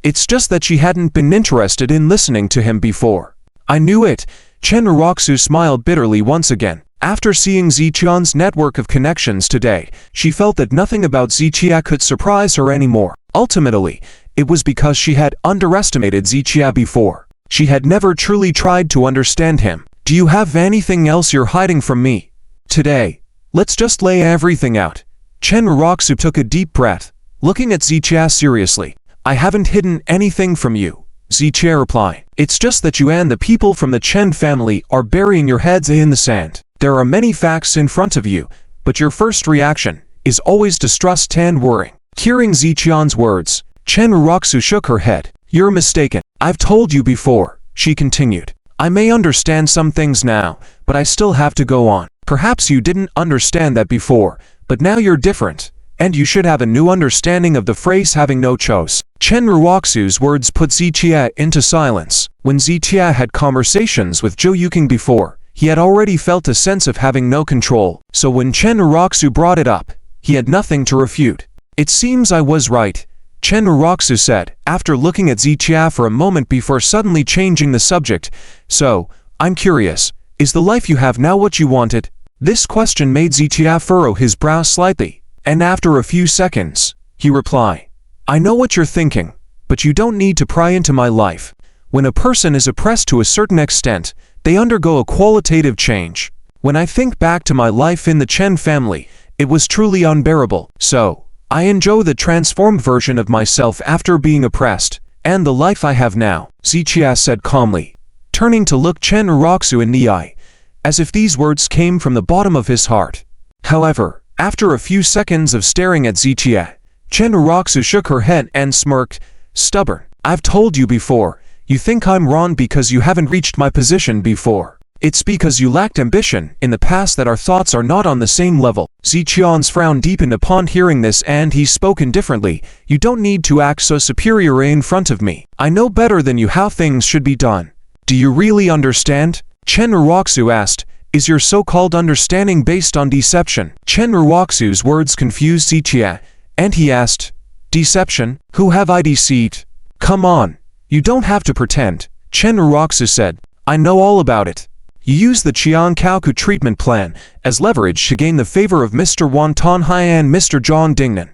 It's just that she hadn't been interested in listening to him before. I knew it. Chen Uroxu smiled bitterly once again. After seeing Ziqian's network of connections today, she felt that nothing about Ziqia could surprise her anymore. Ultimately, it was because she had underestimated Ziqia before. She had never truly tried to understand him. Do you have anything else you're hiding from me? Today, let's just lay everything out. Chen Uroxu took a deep breath, looking at Ziqia seriously. I haven't hidden anything from you, Ziqia replied. It's just that you and the people from the Chen family are burying your heads in the sand. There are many facts in front of you, but your first reaction is always distrust and worry. Hearing Ziqian's words, Chen Uroxu shook her head. You're mistaken. I've told you before, she continued. I may understand some things now, but I still have to go on. Perhaps you didn't understand that before, but now you're different, and you should have a new understanding of the phrase having no choice. Chen Ruoxu's words put Zichia into silence. When Zichia had conversations with Zhou Yuking before, he had already felt a sense of having no control, so when Chen Ruoxu brought it up, he had nothing to refute. It seems I was right, Chen Ruoxu said, after looking at Zichia for a moment before suddenly changing the subject. So, I'm curious, is the life you have now what you wanted? This question made Zichia furrow his brow slightly, and after a few seconds, he replied, I know what you're thinking, but you don't need to pry into my life. When a person is oppressed to a certain extent, they undergo a qualitative change. When I think back to my life in the Chen family, it was truly unbearable. So, I enjoy the transformed version of myself after being oppressed, and the life I have now, Zichia said calmly, turning to look Chen Ruoxu in the eye, as if these words came from the bottom of his heart. However, after a few seconds of staring at Zichia, Chen Ruoxu shook her head and smirked, stubborn. I've told you before, you think I'm wrong because you haven't reached my position before. It's because you lacked ambition in the past that our thoughts are not on the same level. Zichian's frown deepened upon hearing this, and he spoke indifferently. You don't need to act so superior in front of me. I know better than you how things should be done. Do you really understand? Chen Ruoxu asked. Is your so-called understanding based on deception? Chen Ruoxu's words confused Zichia, and he asked, Deception? Who have I deceived? Come on. You don't have to pretend, Chen Ruoxu said. I know all about it. You use the Qian Kaoku treatment plan as leverage to gain the favor of Mr. Wan Tonhai and Mr. Zhang Dingnan.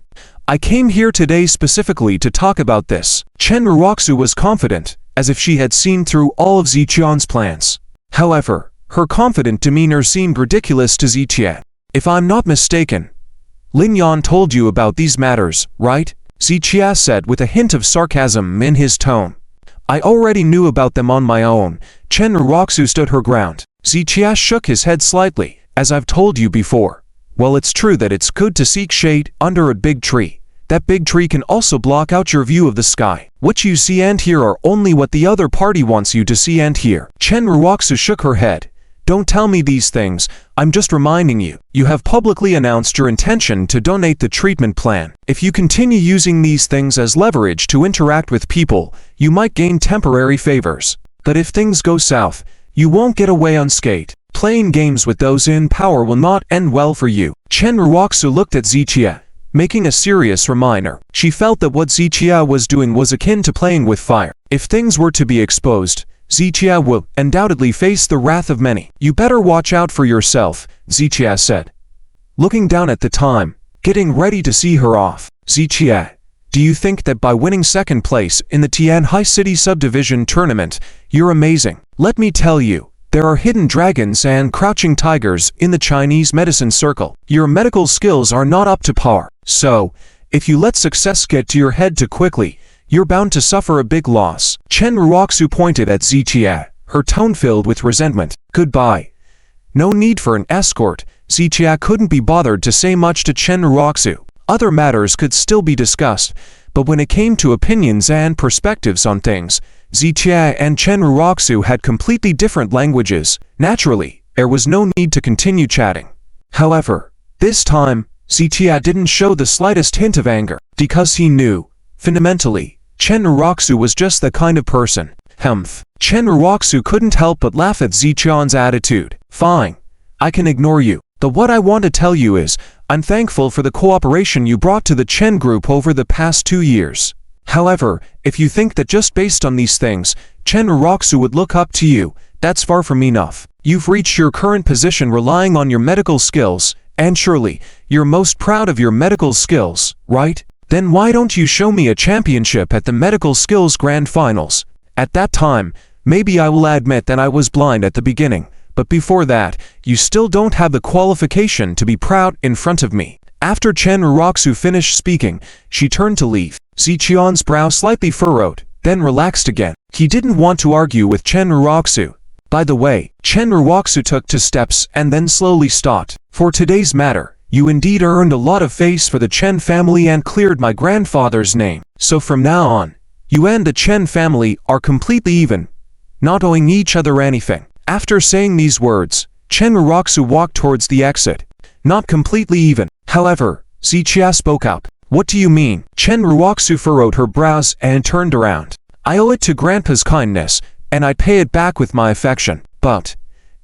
I came here today specifically to talk about this. Chen Ruoxu was confident, as if she had seen through all of Zichian's plans. However, her confident demeanor seemed ridiculous to Zichia. If I'm not mistaken, Lin Yan told you about these matters, right? Zichia said with a hint of sarcasm in his tone. I already knew about them on my own. Chen Ruoxu stood her ground. Zichia shook his head slightly. As I've told you before. Well, it's true that it's good to seek shade under a big tree. That big tree can also block out your view of the sky. What you see and hear are only what the other party wants you to see and hear. Chen Ruoxu shook her head. Don't tell me these things, I'm just reminding you. You have publicly announced your intention to donate the treatment plan. If you continue using these things as leverage to interact with people, you might gain temporary favors. But if things go south, you won't get away unscathed. Playing games with those in power will not end well for you. Chen Ruoxu looked at Zichia, making a serious reminder. She felt that what Zichia was doing was akin to playing with fire. If things were to be exposed, Zichia will undoubtedly face the wrath of many. You better watch out for yourself, Zichia said, looking down at the time, getting ready to see her off. Zichia, do you think that by winning second place in the Tianhai City Subdivision tournament, you're amazing? Let me tell you, there are hidden dragons and crouching tigers in the Chinese medicine circle. Your medical skills are not up to par. So, if you let success get to your head too quickly, you're bound to suffer a big loss. Chen Ruoxu pointed at Zichia, her tone filled with resentment. Goodbye. No need for an escort. Zichia couldn't be bothered to say much to Chen Ruoxu. Other matters could still be discussed, but when it came to opinions and perspectives on things, Zichia and Chen Ruoxu had completely different languages. Naturally, there was no need to continue chatting. However, this time, Zichia didn't show the slightest hint of anger, because he knew, fundamentally, Chen Ruoxu was just the kind of person. Humph. Chen Ruoxu couldn't help but laugh at Zichian's attitude. Fine. I can ignore you. But what I want to tell you is, I'm thankful for the cooperation you brought to the Chen group over the past 2 years. However, if you think that just based on these things, Chen Ruoxu would look up to you, that's far from enough. You've reached your current position relying on your medical skills, and surely, you're most proud of your medical skills, right? Then why don't you show me a championship at the Medical Skills Grand Finals? At that time, maybe I will admit that I was blind at the beginning, but before that, you still don't have the qualification to be proud in front of me. After Chen Ruoxu finished speaking, she turned to leave. Zichian's brow slightly furrowed, then relaxed again. He didn't want to argue with Chen Ruoxu. By the way, Chen Ruoxu took 2 steps and then slowly stopped. For today's matter, you indeed earned a lot of face for the Chen family and cleared my grandfather's name. So from now on, you and the Chen family are completely even, not owing each other anything. After saying these words, Chen Ruoxu walked towards the exit. Not completely even. However, Zichia spoke out. What do you mean? Chen Ruoxu furrowed her brows and turned around. I owe it to Grandpa's kindness, and I pay it back with my affection. But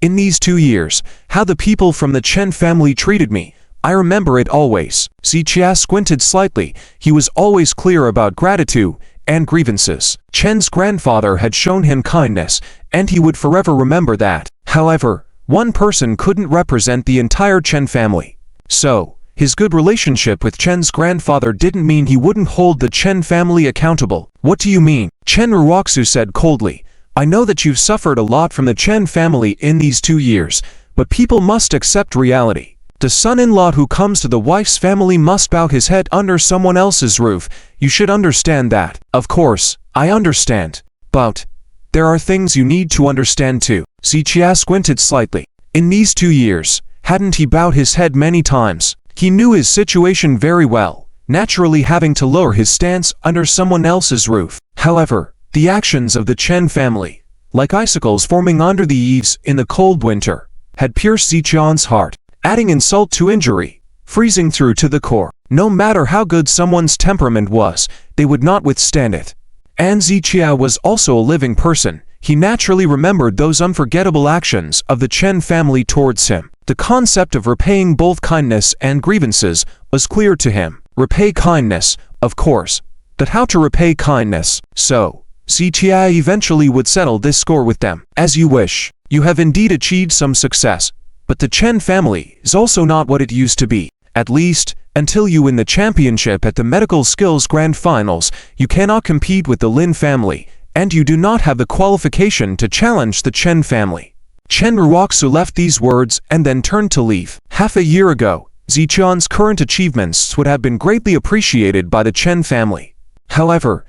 in these 2 years, how the people from the Chen family treated me, I remember it always. Zichia squinted slightly. He was always clear about gratitude and grievances. Chen's grandfather had shown him kindness, and he would forever remember that. However, one person couldn't represent the entire Chen family. So, his good relationship with Chen's grandfather didn't mean he wouldn't hold the Chen family accountable. What do you mean? Chen Ruoxu said coldly. I know that you've suffered a lot from the Chen family in these 2 years, but people must accept reality. The son-in-law who comes to the wife's family must bow his head under someone else's roof. You should understand that. Of course, I understand. But there are things you need to understand too. Zichia squinted slightly. In these 2 years, hadn't he bowed his head many times? He knew his situation very well, naturally having to lower his stance under someone else's roof. However, the actions of the Chen family, like icicles forming under the eaves in the cold winter, had pierced Zichia's heart, adding insult to injury, freezing through to the core. No matter how good someone's temperament was, they would not withstand it. And Zichia was also a living person. He naturally remembered those unforgettable actions of the Chen family towards him. The concept of repaying both kindness and grievances was clear to him. Repay kindness, of course, but how to repay kindness? So, Zichia eventually would settle this score with them. As you wish. You have indeed achieved some success, but the Chen family is also not what it used to be. At least, until you win the championship at the Medical Skills Grand Finals, you cannot compete with the Lynn family, and you do not have the qualification to challenge the Chen family. Chen Ruoxu left these words and then turned to leave. Half a year ago, Zichia's current achievements would have been greatly appreciated by the Chen family. However,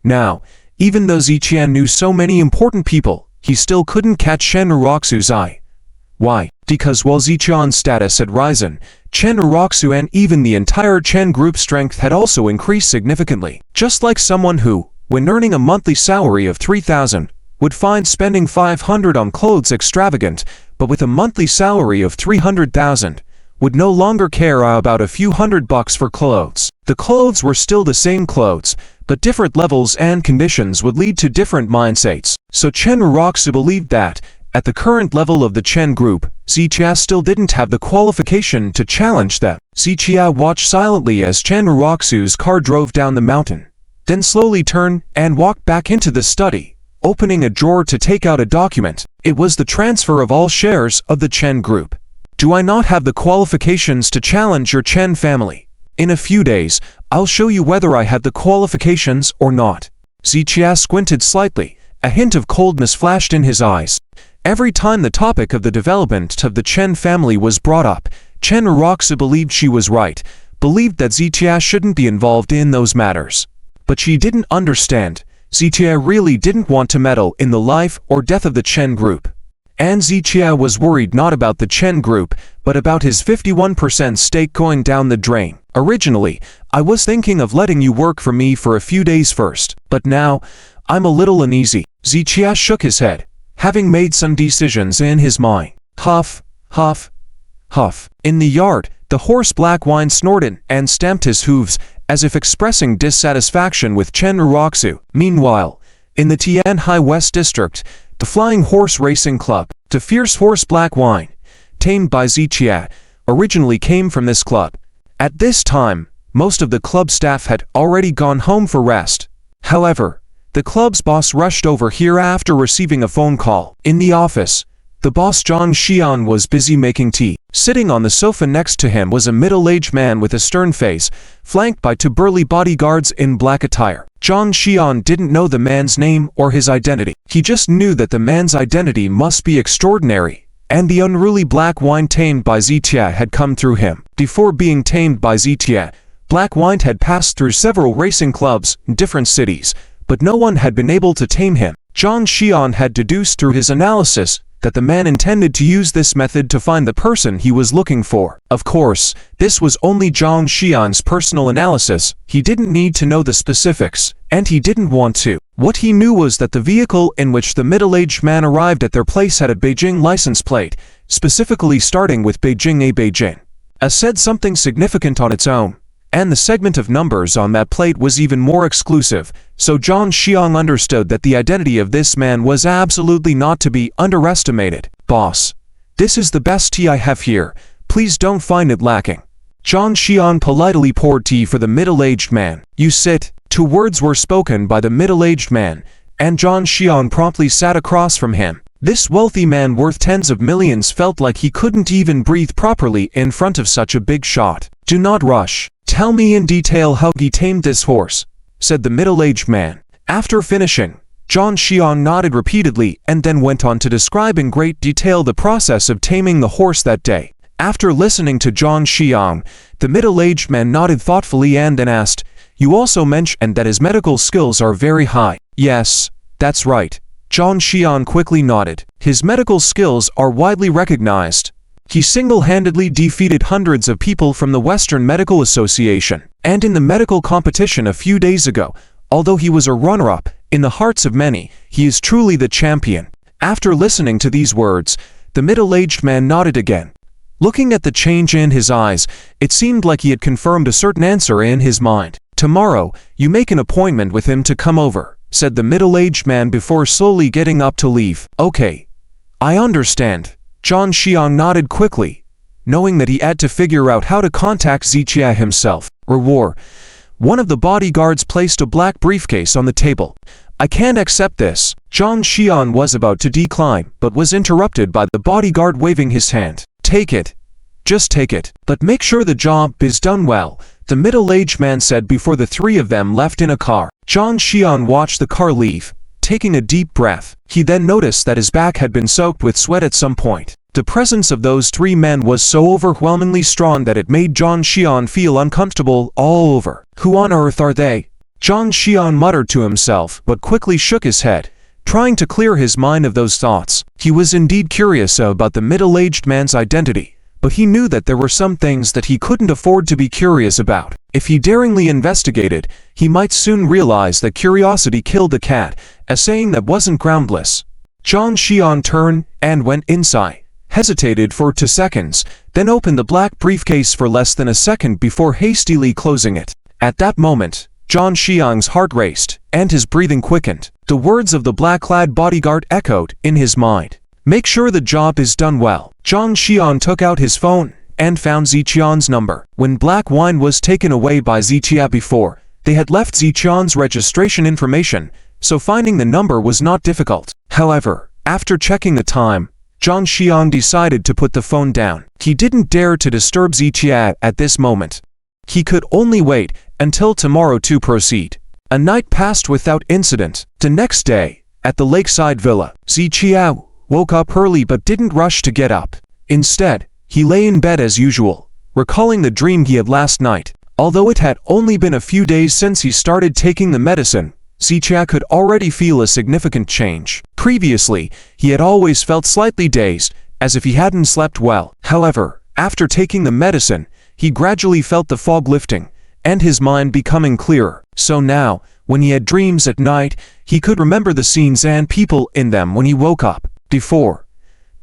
now, even though Zichia knew so many important people, he still couldn't catch Chen Ruoxu's eye. Why? Because while Zichia's status had risen, Chen Ruoxu and even the entire Chen group strength had also increased significantly. Just like someone who, when earning a monthly salary of 3,000, would find spending 500 on clothes extravagant, but with a monthly salary of 300,000, would no longer care about a few $100 for clothes. The clothes were still the same clothes, but different levels and conditions would lead to different mindsets. So Chen Ruoxu believed that, at the current level of the Chen group, Zichia still didn't have the qualification to challenge them. Zichia watched silently as Chen Ruoxu's car drove down the mountain, then slowly turned and walked back into the study, opening a drawer to take out a document. It was the transfer of all shares of the Chen group. Do I not have the qualifications to challenge your Chen family? In a few days, I'll show you whether I have the qualifications or not. Zichia squinted slightly. A hint of coldness flashed in his eyes. Every time the topic of the development of the Chen family was brought up, Chen Ruoxu believed she was right, believed that Zichia shouldn't be involved in those matters. But she didn't understand. Zichia really didn't want to meddle in the life or death of the Chen group. And Zichia was worried not about the Chen group, but about his 51% stake going down the drain. Originally, I was thinking of letting you work for me for a few days first, but now, I'm a little uneasy. Zichia shook his head, having made some decisions in his mind. Huff, huff, huff. In the yard, the horse Black Wine snorted and stamped his hooves, as if expressing dissatisfaction with Chen Ruoxu. Meanwhile, in the Tianhai West District, the Flying Horse Racing Club, the fierce horse Black Wine, tamed by Zichia, originally came from this club. At this time, most of the club staff had already gone home for rest. However, the club's boss rushed over here after receiving a phone call. In the office, the boss Zhang Xian was busy making tea. Sitting on the sofa next to him was a middle-aged man with a stern face, flanked by two burly bodyguards in black attire. Zhang Xian didn't know the man's name or his identity. He just knew that the man's identity must be extraordinary, and the unruly Black Wine tamed by Zichia had come through him. Before being tamed by Zichia, Black Wine had passed through several racing clubs in different cities, but no one had been able to tame him. Zhang Xian had deduced through his analysis that the man intended to use this method to find the person he was looking for. Of course, this was only Zhang Xian's personal analysis. He didn't need to know the specifics, and he didn't want to. What he knew was that the vehicle in which the middle-aged man arrived at their place had a Beijing license plate, specifically starting with Beijing A Beijing. said something significant on its own, and the segment of numbers on that plate was even more exclusive, so Zhang Xiang understood that the identity of this man was absolutely not to be underestimated. "Boss, this is the best tea I have here, please don't find it lacking." Zhang Xiang politely poured tea for the middle-aged man. "You sit." 2 words were spoken by the middle-aged man, and Zhang Xiang promptly sat across from him. This wealthy man worth tens of millions felt like he couldn't even breathe properly in front of such a big shot. "Do not rush. Tell me in detail how he tamed this horse," said the middle-aged man. After finishing, Zhang Xiang nodded repeatedly and then went on to describe in great detail the process of taming the horse that day. After listening to Zhang Xiang, the middle-aged man nodded thoughtfully and then asked, "You also mentioned that his medical skills are very high." "Yes, that's right." Zhang Xiang quickly nodded. "His medical skills are widely recognized. He single-handedly defeated hundreds of people from the Western Medical Association. And in the medical competition a few days ago, although he was a runner-up, in the hearts of many, he is truly the champion." After listening to these words, the middle-aged man nodded again. Looking at the change in his eyes, it seemed like he had confirmed a certain answer in his mind. "Tomorrow, you make an appointment with him to come over," said the middle-aged man before slowly getting up to leave. "Okay, I understand." Zhang Xiang nodded quickly, knowing that he had to figure out how to contact Zichia himself. Reward. One of the bodyguards placed a black briefcase on the table. "I can't accept this." Zhang Xiang was about to decline, but was interrupted by the bodyguard waving his hand. "Take it. Just take it. But make sure the job is done well," the middle-aged man said before the 3 of them left in a car. Zhang Xiang watched the car leave, taking a deep breath. He then noticed that his back had been soaked with sweat at some point. The presence of those 3 men was so overwhelmingly strong that it made Zhang Xiang feel uncomfortable all over. "Who on earth are they?" Zhang Xiang muttered to himself, but quickly shook his head, trying to clear his mind of those thoughts. He was indeed curious about the middle-aged man's identity, but he knew that there were some things that he couldn't afford to be curious about. If he daringly investigated, he might soon realize that curiosity killed the cat, a saying that wasn't groundless. Zhang Xiang turned and went inside, hesitated for 2 seconds, then opened the black briefcase for less than a second before hastily closing it. At that moment, Zhang Xiang's heart raced, and his breathing quickened. The words of the black-clad bodyguard echoed in his mind. "Make sure the job is done well." Zhang Xiang took out his phone and found Ziqian's number. When black wine was taken away by Ziqia before, they had left Ziqian's registration information, so finding the number was not difficult. However, after checking the time, Zhang Xiang decided to put the phone down. He didn't dare to disturb Ziqia at this moment. He could only wait until tomorrow to proceed. A night passed without incident. The next day, at the lakeside villa, Ziqia woke up early but didn't rush to get up. Instead, he lay in bed as usual, recalling the dream he had last night. Although it had only been a few days since he started taking the medicine, Ziqia could already feel a significant change. Previously, he had always felt slightly dazed, as if he hadn't slept well. However, after taking the medicine, he gradually felt the fog lifting, and his mind becoming clearer. So now, when he had dreams at night, he could remember the scenes and people in them when he woke up. Before,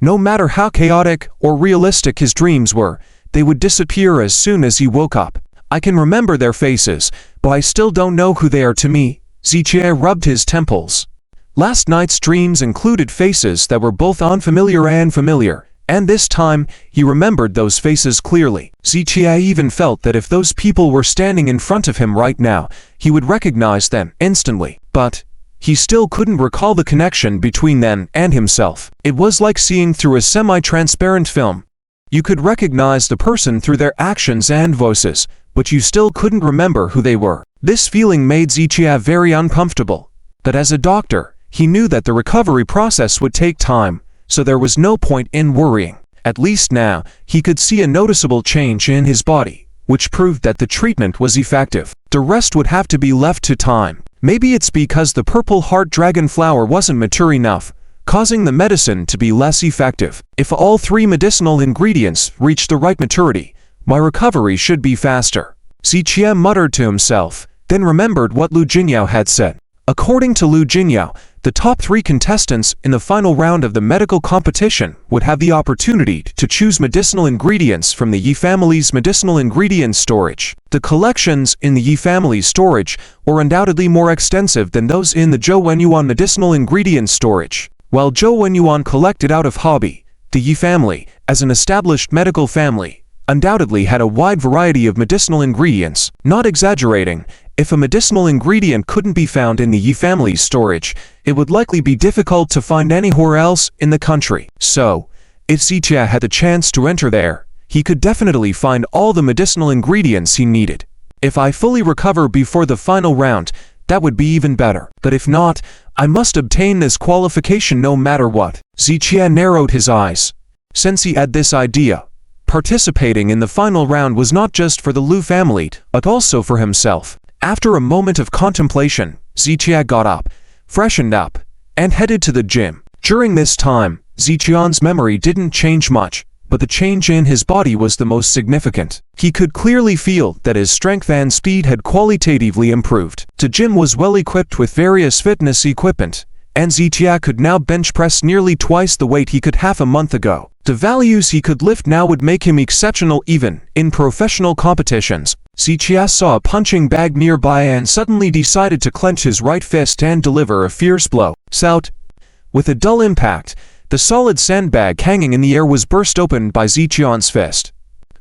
no matter how chaotic or realistic his dreams were, they would disappear as soon as he woke up. "I can remember their faces, but I still don't know who they are to me." Ziqia rubbed his temples. Last night's dreams included faces that were both unfamiliar and familiar, and this time, he remembered those faces clearly. Ziqia even felt that if those people were standing in front of him right now, he would recognize them instantly. But he still couldn't recall the connection between them and himself. It was like seeing through a semi-transparent film. You could recognize the person through their actions and voices, but you still couldn't remember who they were. This feeling made Ziqia very uncomfortable. But as a doctor, he knew that the recovery process would take time, so there was no point in worrying. At least now, he could see a noticeable change in his body, which proved that the treatment was effective. The rest would have to be left to time. Maybe it's because the purple heart dragon flower wasn't mature enough, causing the medicine to be less effective. If all 3 medicinal ingredients reach the right maturity, my recovery should be faster. Ziqia muttered to himself, then remembered what Lu Jingyao had said. According to Lu Jinyao, the top 3 contestants in the final round of the medical competition would have the opportunity to choose medicinal ingredients from the Yi family's medicinal ingredients storage. The collections in the Yi family's storage were undoubtedly more extensive than those in the Zhou Wenyuan medicinal ingredients storage. While Zhou Wenyuan collected out of hobby, the Yi family, as an established medical family, undoubtedly had a wide variety of medicinal ingredients. Not exaggerating, if a medicinal ingredient couldn't be found in the Yi family's storage, it would likely be difficult to find anywhere else in the country. So, if Zichia had the chance to enter there, he could definitely find all the medicinal ingredients he needed. If I fully recover before the final round, that would be even better. But if not, I must obtain this qualification no matter what. Zichia narrowed his eyes. Since he had this idea, participating in the final round was not just for the Lu family, but also for himself. After a moment of contemplation, Zichia got up, freshened up, and headed to the gym. During this time, Zichian's memory didn't change much, but the change in his body was the most significant. He could clearly feel that his strength and speed had qualitatively improved. The gym was well equipped with various fitness equipment, and Zichia could now bench press nearly twice the weight he could half a month ago. The values he could lift now would make him exceptional even in professional competitions. Zichia saw a punching bag nearby and suddenly decided to clench his right fist and deliver a fierce blow. Sout! With a dull impact, the solid sandbag hanging in the air was burst open by Zichian's fist.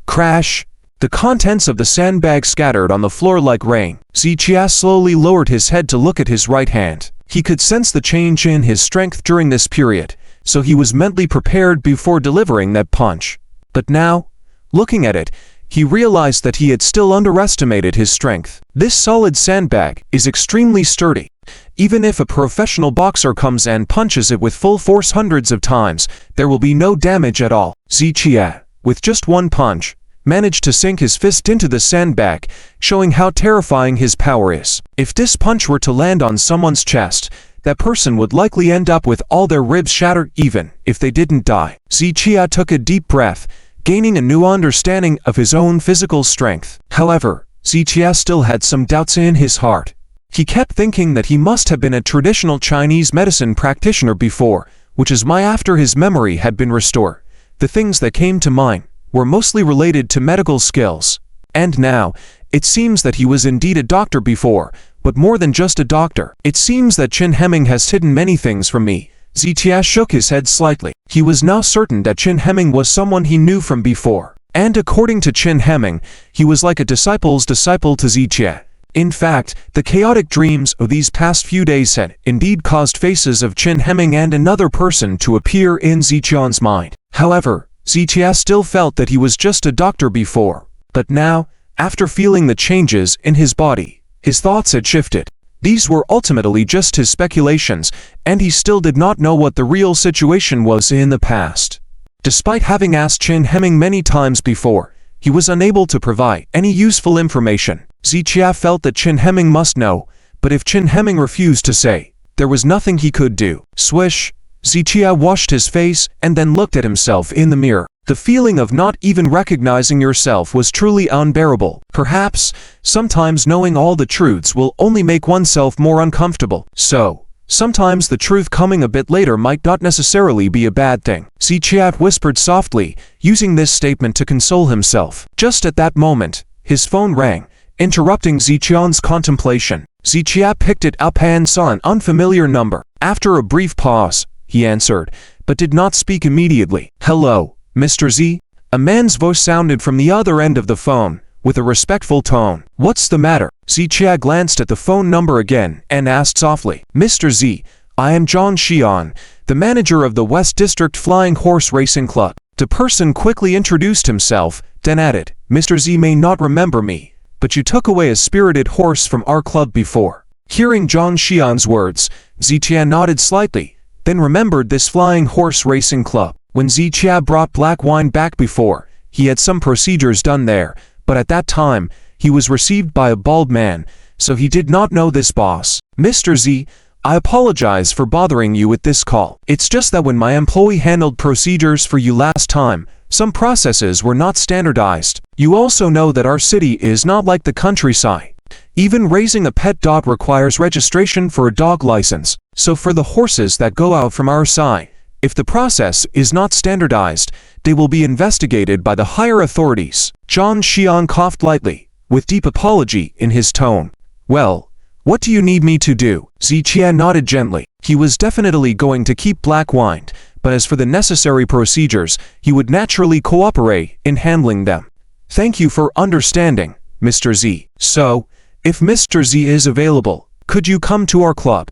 Crash! The contents of the sandbag scattered on the floor like rain. Zichia slowly lowered his head to look at his right hand. He could sense the change in his strength during this period, so he was mentally prepared before delivering that punch. But now, looking at it, he realized that he had still underestimated his strength. This solid sandbag is extremely sturdy. Even if a professional boxer comes and punches it with full force hundreds of times, there will be no damage at all. Zichia, with just one punch, managed to sink his fist into the sandbag, showing how terrifying his power is. If this punch were to land on someone's chest, that person would likely end up with all their ribs shattered even if they didn't die. Zichia took a deep breath, gaining a new understanding of his own physical strength. However, Zichia still had some doubts in his heart. He kept thinking that he must have been a traditional Chinese medicine practitioner before, which is why after his memory had been restored, the things that came to mind were mostly related to medical skills. And now, it seems that he was indeed a doctor before, but more than just a doctor. It seems that Chen Hemming has hidden many things from me. Zichia shook his head slightly. He was now certain that Chen Hemming was someone he knew from before. And according to Chen Hemming, he was like a disciple's disciple to Zichia. In fact, the chaotic dreams of these past few days had indeed caused faces of Chen Hemming and another person to appear in Zichian's mind. However, Zichia still felt that he was just a doctor before. But now, after feeling the changes in his body, his thoughts had shifted. These were ultimately just his speculations, and he still did not know what the real situation was in the past. Despite having asked Chen Hemming many times before, he was unable to provide any useful information. Zichia felt that Chen Hemming must know, but if Chen Hemming refused to say, there was nothing he could do. Swish! Zichia washed his face and then looked at himself in the mirror. The feeling of not even recognizing yourself was truly unbearable. Perhaps, sometimes knowing all the truths will only make oneself more uncomfortable. So, sometimes the truth coming a bit later might not necessarily be a bad thing. Zichia whispered softly, using this statement to console himself. Just at that moment, his phone rang, interrupting Zichian's contemplation. Zichia picked it up and saw an unfamiliar number. After a brief pause, he answered, but did not speak immediately. Hello, Mr. Z? A man's voice sounded from the other end of the phone, with a respectful tone. What's the matter? Zichia glanced at the phone number again and asked softly. Mr. Z, I am John Xian, the manager of the West District Flying Horse Racing Club. The person quickly introduced himself, then added, Mr. Z may not remember me, but you took away a spirited horse from our club before. Hearing John Xian's words, Zichia nodded slightly, then remembered this flying horse racing club. When Zichia brought black wine back before, he had some procedures done there, but at that time, he was received by a bald man, so he did not know this boss. Mr. Z, I apologize for bothering you with this call. It's just that when my employee handled procedures for you last time, some processes were not standardized. You also know that our city is not like the countryside. Even raising a pet dog requires registration for a dog license, so for the horses that go out from our side, if the process is not standardized, they will be investigated by the higher authorities. Zhang Xian coughed lightly, with deep apology in his tone. Well, what do you need me to do? Ziqian nodded gently. He was definitely going to keep Black Wine, but as for the necessary procedures, he would naturally cooperate in handling them. Thank you for understanding, Mr. Z. So, if Mr. Z is available, could you come to our club?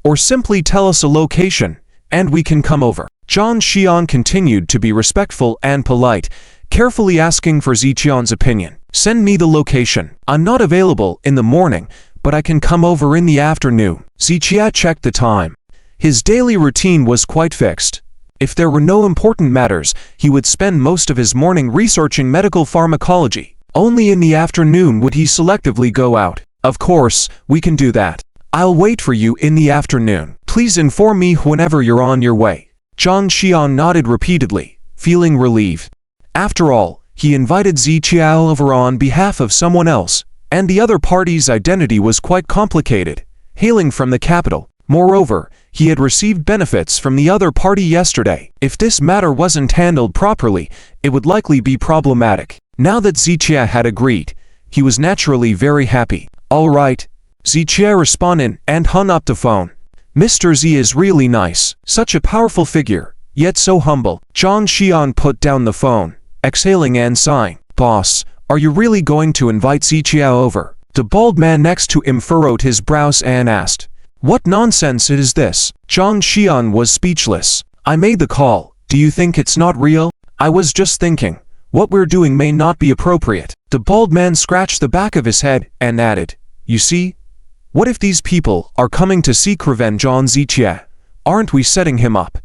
Or simply tell us a location, and we can come over. Zhang Xian continued to be respectful and polite, carefully asking for Ziqian's opinion. Send me the location. I'm not available in the morning, but I can come over in the afternoon. Ziqia checked the time. His daily routine was quite fixed. If there were no important matters, he would spend most of his morning researching medical pharmacology. Only in the afternoon would he selectively go out. Of course, we can do that. I'll wait for you in the afternoon. Please inform me whenever you're on your way. Zhang Xian nodded repeatedly, feeling relieved. After all, he invited Ziqiao over on behalf of someone else, and the other party's identity was quite complicated, hailing from the capital. Moreover, he had received benefits from the other party yesterday. If this matter wasn't handled properly, it would likely be problematic. Now that Ziqia had agreed, he was naturally very happy. All right, Ziqia responded and hung up the phone. Mr. Z is really nice, such a powerful figure, yet so humble. Zhang Xian put down the phone, exhaling and sighing. Boss, are you really going to invite Ziqia over? The bald man next to him furrowed his brows and asked. What nonsense is this? Zhang Xian was speechless. I made the call. Do you think it's not real? I was just thinking, what we're doing may not be appropriate. The bald man scratched the back of his head and added, you see? What if these people are coming to seek revenge on Ziqia? Aren't we setting him up?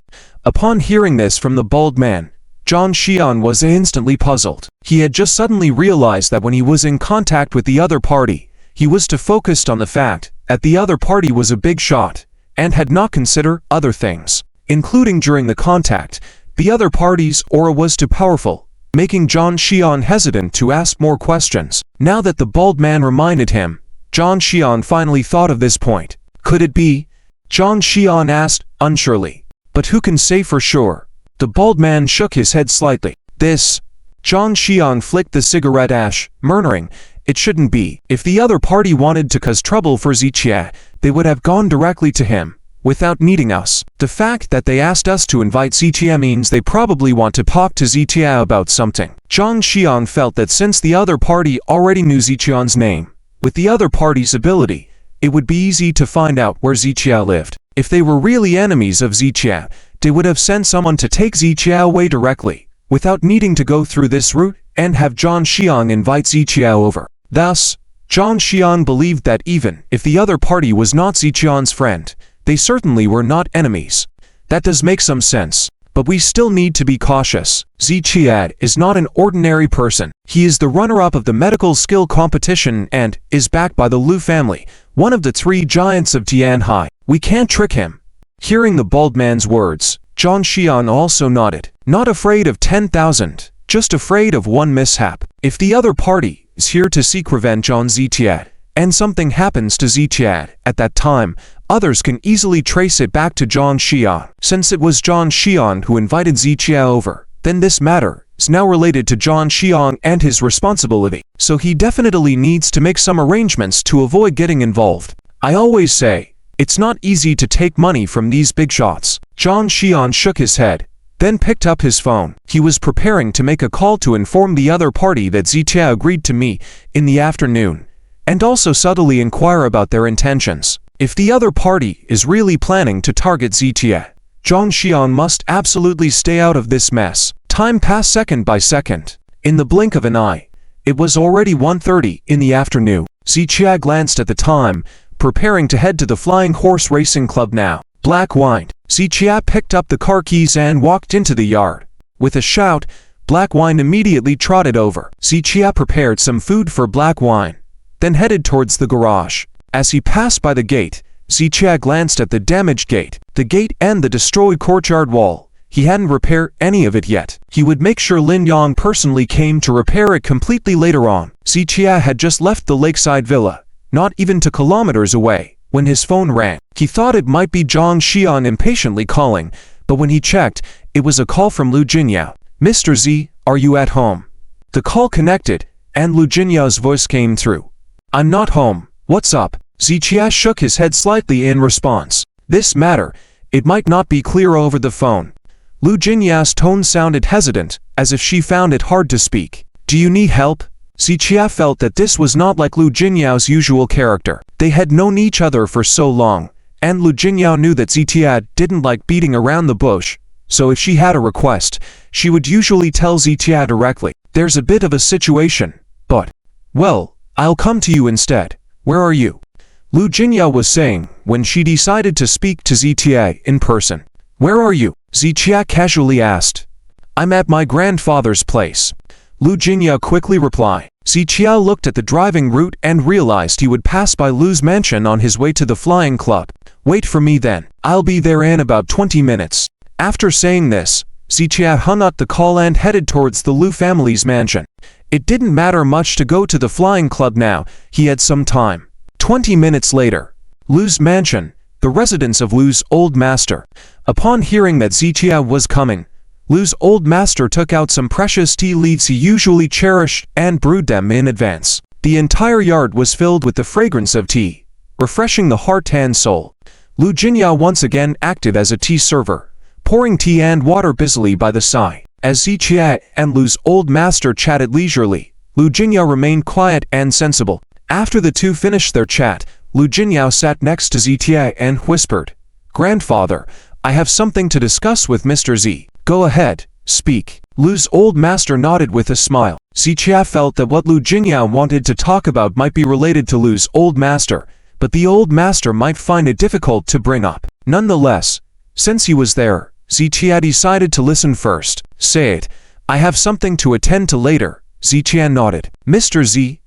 Upon hearing this from the bald man, Zhang Xian was instantly puzzled. He had just suddenly realized that when he was in contact with the other party, he was to focus on the fact that the other party was a big shot, and had not considered other things, including during the contact, the other party's aura was too powerful, making Zhang Xian hesitant to ask more questions. Now that the bald man reminded him, Zhang Xian finally thought of this point. Could it be? Zhang Xian asked, unsurely. But who can say for sure? The bald man shook his head slightly. This. Zhang Xian flicked the cigarette ash, murmuring, it shouldn't be. If the other party wanted to cause trouble for Ziqia, they would have gone directly to him, without needing us. The fact that they asked us to invite Ziqia means they probably want to talk to Ziqia about something. Zhang Xian felt that since the other party already knew Ziqian's name, with the other party's ability, it would be easy to find out where Ziqia lived. If they were really enemies of Ziqia, they would have sent someone to take Ziqia away directly, without needing to go through this route and have Zhang Xian invite Ziqia over. Thus, Zhang Xian believed that even if the other party was not Ziqian's friend, they certainly were not enemies. That does make some sense. But we still need to be cautious. Ziqia is not an ordinary person. He is the runner-up of the medical skill competition and is backed by the Lu family, one of the three giants of Tianhai. We can't trick him. Hearing the bald man's words, Zhang Xian also nodded. Not afraid of 10,000, just afraid of one mishap. If the other party is here to seek revenge on Ziqia, and something happens to Ziqia at that time, others can easily trace it back to Zhang Xian. Since it was Zhang Xian who invited Ziqia over, then this matter is now related to Zhang Xian and his responsibility. So he definitely needs to make some arrangements to avoid getting involved. I always say, it's not easy to take money from these big shots. Zhang Xian shook his head, then picked up his phone. He was preparing to make a call to inform the other party that Ziqia agreed to meet in the afternoon, and also subtly inquire about their intentions. If the other party is really planning to target Ziqia, Zhang Xian must absolutely stay out of this mess. Time passed second by second. In the blink of an eye, it was already 1:30 in the afternoon. Ziqia glanced at the time, preparing to head to the Flying Horse Racing Club now. Black Wine. Ziqia picked up the car keys and walked into the yard. With a shout, Black Wine immediately trotted over. Ziqia prepared some food for Black Wine, then headed towards the garage. As he passed by the gate, Ziqia glanced at the damaged gate, the gate and the destroyed courtyard wall. He hadn't repaired any of it yet. He would make sure Lin Yang personally came to repair it completely later on. Ziqia had just left the lakeside villa, not even to kilometers away. When his phone rang, he thought it might be Zhang Xian impatiently calling, but when he checked, it was a call from Lu Jinyao. "Mr. Z, are you at home?" The call connected, and Lu Jinyao's voice came through. "I'm not home. What's up?" Zichia shook his head slightly in response. "This matter, it might not be clear over the phone." Lu Jinyao's tone sounded hesitant, as if she found it hard to speak. "Do you need help?" Zichia felt that this was not like Lu Jinyao's usual character. They had known each other for so long, and Lu Jinyao knew that Zichia didn't like beating around the bush, so if she had a request, she would usually tell Zichia directly. "There's a bit of a situation, but, well, I'll come to you instead. Where are you?" Lu Jinyao was saying, when she decided to speak to Zichia in person. "Where are you?" Zichia casually asked. "I'm at my grandfather's place." Lu Jinyao quickly replied. Zichia looked at the driving route and realized he would pass by Lu's mansion on his way to the flying club. "Wait for me then. I'll be there in about 20 minutes. After saying this, Zichia hung up the call and headed towards the Lu family's mansion. It didn't matter much to go to the flying club now, he had some time. 20 minutes later, Lu's mansion, the residence of Lu's old master. Upon hearing that Zichia was coming, Lu's old master took out some precious tea leaves he usually cherished and brewed them in advance. The entire yard was filled with the fragrance of tea, refreshing the heart and soul. Lu Jinyao once again acted as a tea server, pouring tea and water busily by the side. As Zichia and Lu's old master chatted leisurely, Lu Jinyao remained quiet and sensible. After the two finished their chat, Lu Jinyao sat next to Zichia and whispered, "Grandfather, I have something to discuss with Mr. Z. Go ahead, speak." Lu's old master nodded with a smile. Zichia felt that what Lu Jinyao wanted to talk about might be related to Lu's old master, but the old master might find it difficult to bring up. Nonetheless, since he was there, Zichia decided to listen first. "Say it. I have something to attend to later." Zichia nodded. "Mr. Z,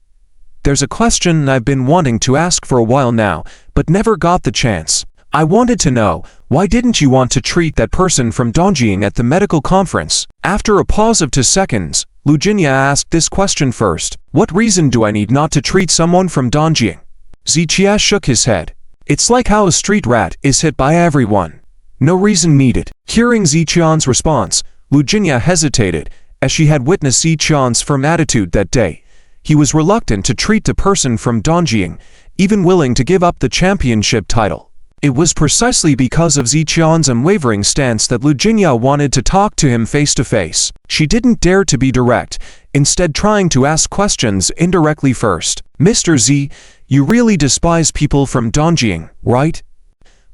there's a question I've been wanting to ask for a while now, but never got the chance. I wanted to know, why didn't you want to treat that person from Dongjing at the medical conference?" After a pause of 2 seconds, Lu Jinyao asked this question first. "What reason do I need not to treat someone from Dongjing?" Zichia shook his head. "It's like how a street rat is hit by everyone. No reason needed." Hearing Zichian's response, Lu Jinyao hesitated, as she had witnessed Zichian's firm attitude that day. He was reluctant to treat the person from Dongjing, even willing to give up the championship title. It was precisely because of Zichian's unwavering stance that Lu Jinyao wanted to talk to him face to face. She didn't dare to be direct, instead trying to ask questions indirectly first. "Mr. Z, you really despise people from Dongjing, right?"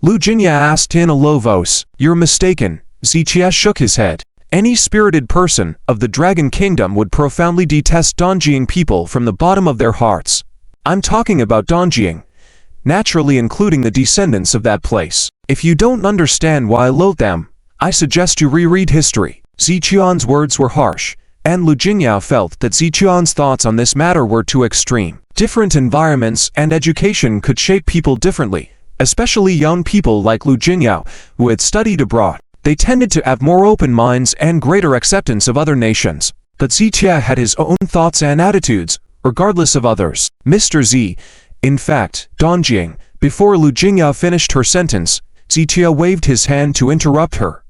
Lu Jinyao asked in a low voice. "You're mistaken." Zichia shook his head. "Any spirited person of the Dragon Kingdom would profoundly detest Dongjing people from the bottom of their hearts. I'm talking about Dongjing, naturally including the descendants of that place. If you don't understand why I loathe them, I suggest you reread history." Zichian's words were harsh, and Lu Jinyao felt that Zichian's thoughts on this matter were too extreme. Different environments and education could shape people differently, especially young people like Lu Jinyao, who had studied abroad. They tended to have more open minds and greater acceptance of other nations. But Zichia had his own thoughts and attitudes, regardless of others. "Mr. Z, in fact, Dongjing." Before Lu Jinyao finished her sentence, Zichia waved his hand to interrupt her.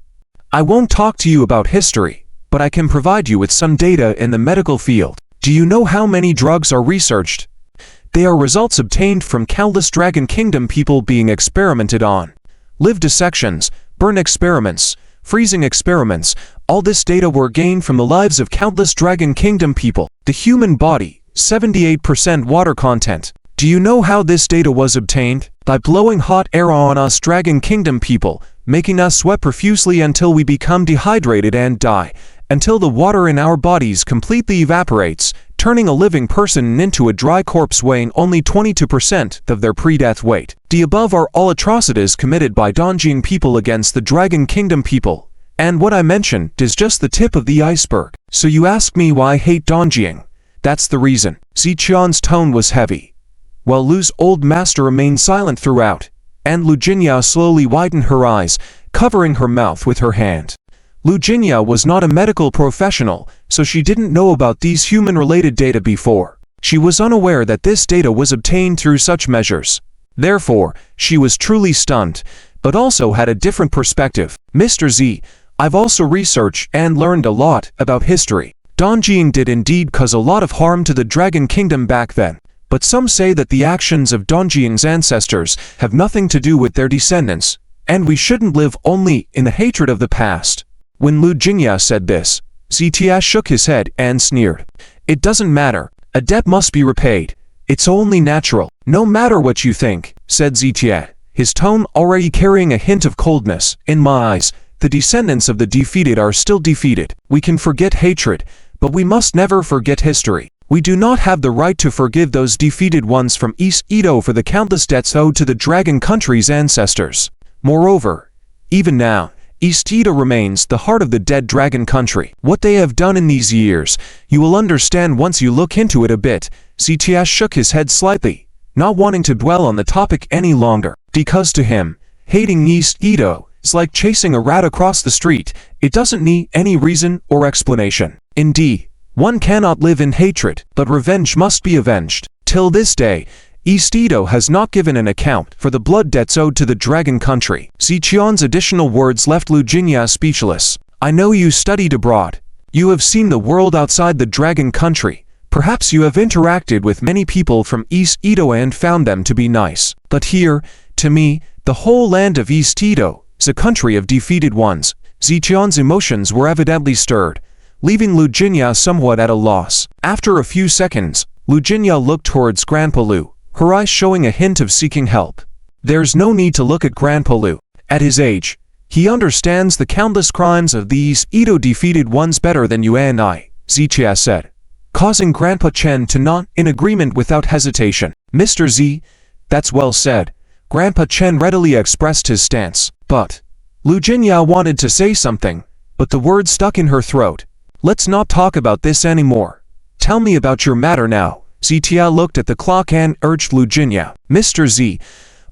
"I won't talk to you about history, but I can provide you with some data in the medical field. Do you know how many drugs are researched? They are results obtained from countless Dragon Kingdom people being experimented on. Live dissections, burn experiments, freezing experiments, all this data were gained from the lives of countless Dragon Kingdom people. The human body, 78% water content. Do you know how this data was obtained? By blowing hot air on us Dragon Kingdom people, making us sweat profusely until we become dehydrated and die, until the water in our bodies completely evaporates, turning a living person into a dry corpse weighing only 22% of their pre-death weight. The above are all atrocities committed by Dongjing people against the Dragon Kingdom people, and what I mentioned is just the tip of the iceberg. So you ask me why I hate Dongjing? That's the reason." Zichian's tone was heavy, while Lu's old master remained silent throughout, and Lu Jinyao slowly widened her eyes, covering her mouth with her hand. Lu Jinyao was not a medical professional, so she didn't know about these human-related data before. She was unaware that this data was obtained through such measures. Therefore, she was truly stunned, but also had a different perspective. Mr. Z, I've also researched and learned a lot about history. Dongjing did indeed cause a lot of harm to the Dragon Kingdom back then, but some say that the actions of Dongjing's ancestors have nothing to do with their descendants, and we shouldn't live only in the hatred of the past. When Lu Jingya said this, Zitia shook his head and sneered. It doesn't matter. A debt must be repaid. It's only natural. No matter what you think, said Zitia, his tone already carrying a hint of coldness. In my eyes, the descendants of the defeated are still defeated. We can forget hatred, but we must never forget history. We do not have the right to forgive those defeated ones from East Edo for the countless debts owed to the Dragon Country's ancestors. Moreover, even now, East Edo remains the heart of the dead Dragon Country. What they have done in these years, you will understand once you look into it a bit. Zitia shook his head slightly, not wanting to dwell on the topic any longer, because to him, hating East Edo is like chasing a rat across the street. It doesn't need any reason or explanation. Indeed, one cannot live in hatred, but revenge must be avenged. Till this day, East Edo has not given an account for the blood debts owed to the Dragon Country. Zichion's additional words left Lu Jingya speechless. I know you studied abroad. You have seen the world outside the Dragon Country. Perhaps you have interacted with many people from East Edo and found them to be nice. But here, to me, the whole land of East Edo is a country of defeated ones. Zichion's emotions were evidently stirred, leaving Lu Jingya somewhat at a loss. After a few seconds, Lu Jingya looked towards Grandpa Lu, her eyes showing a hint of seeking help. There's no need to look at Grandpa Lu. At his age, he understands the countless crimes of these Edo defeated ones better than you and I, Zichia said, causing Grandpa Chen to nod in agreement without hesitation. Mr. Z, that's well said. Grandpa Chen readily expressed his stance, but Lu Jingya wanted to say something, but the words stuck in her throat. Let's not talk about this anymore. Tell me about your matter now. Zitia looked at the clock and urged Lu Jingya. Mr. Z,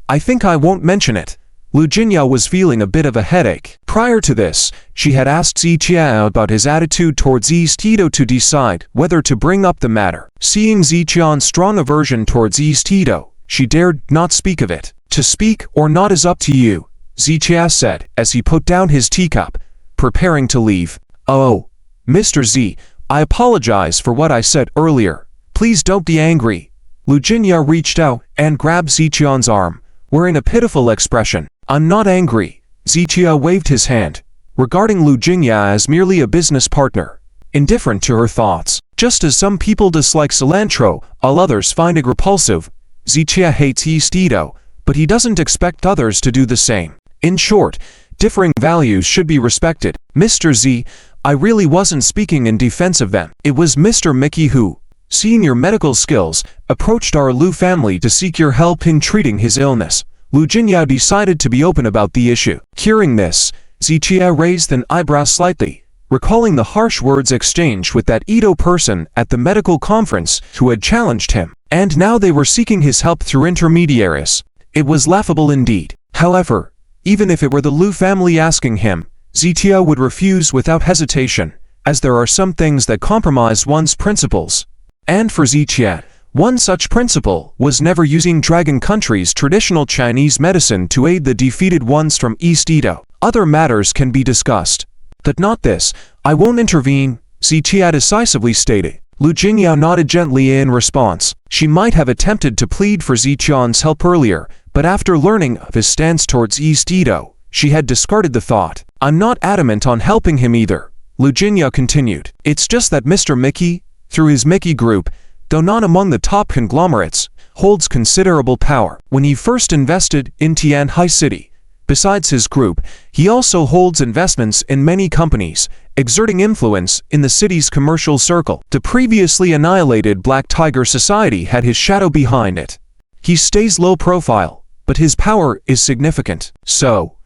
I think I won't mention it. Lu Jingya was feeling a bit of a headache. Prior to this, she had asked Zitia about his attitude towards East Edo to decide whether to bring up the matter. Seeing Zichion's strong aversion towards East Edo, she dared not speak of it. To speak or not is up to you, Zitia said as he put down his teacup, preparing to leave. Oh, Mr. Z, I apologize for what I said earlier. Please don't be angry. Lu Jingya reached out and grabbed Zichion's arm, wearing a pitiful expression. I'm not angry. Zichia waved his hand, regarding Lu Jingya as merely a business partner, indifferent to her thoughts. Just as some people dislike cilantro, all others find it repulsive, Zichia hates East Edo, but he doesn't expect others to do the same. In short, differing values should be respected. Mr. Z, I really wasn't speaking in defense of them. It was Mr. Mickey who, seeing your medical skills, approached our Lu family to seek your help in treating his illness. Lu Jingya decided to be open about the issue. Hearing this, Zichia raised an eyebrow slightly, recalling the harsh words exchanged with that Edo person at the medical conference who had challenged him. And now they were seeking his help through intermediaries. It was laughable indeed. However, even if it were the Lu family asking him, Zitia would refuse without hesitation, as there are some things that compromise one's principles. And for Zitia, one such principle was never using Dragon Country's traditional Chinese medicine to aid the defeated ones from East Edo. Other matters can be discussed, but not this. I won't intervene, Zitia decisively stated. Lu Jingya nodded gently in response. She might have attempted to plead for Zichion's help earlier, but after learning of his stance towards East Edo, she had discarded the thought. I'm not adamant on helping him either, Lu Jingya continued. It's just that Mr. Mickey, through his Mickey Group, though not among the top conglomerates, holds considerable power. When he first invested in Tianhai City, besides his group, he also holds investments in many companies, exerting influence in the city's commercial circle. The previously annihilated Black Tiger Society had his shadow behind it. He stays low profile, but his power is significant. So,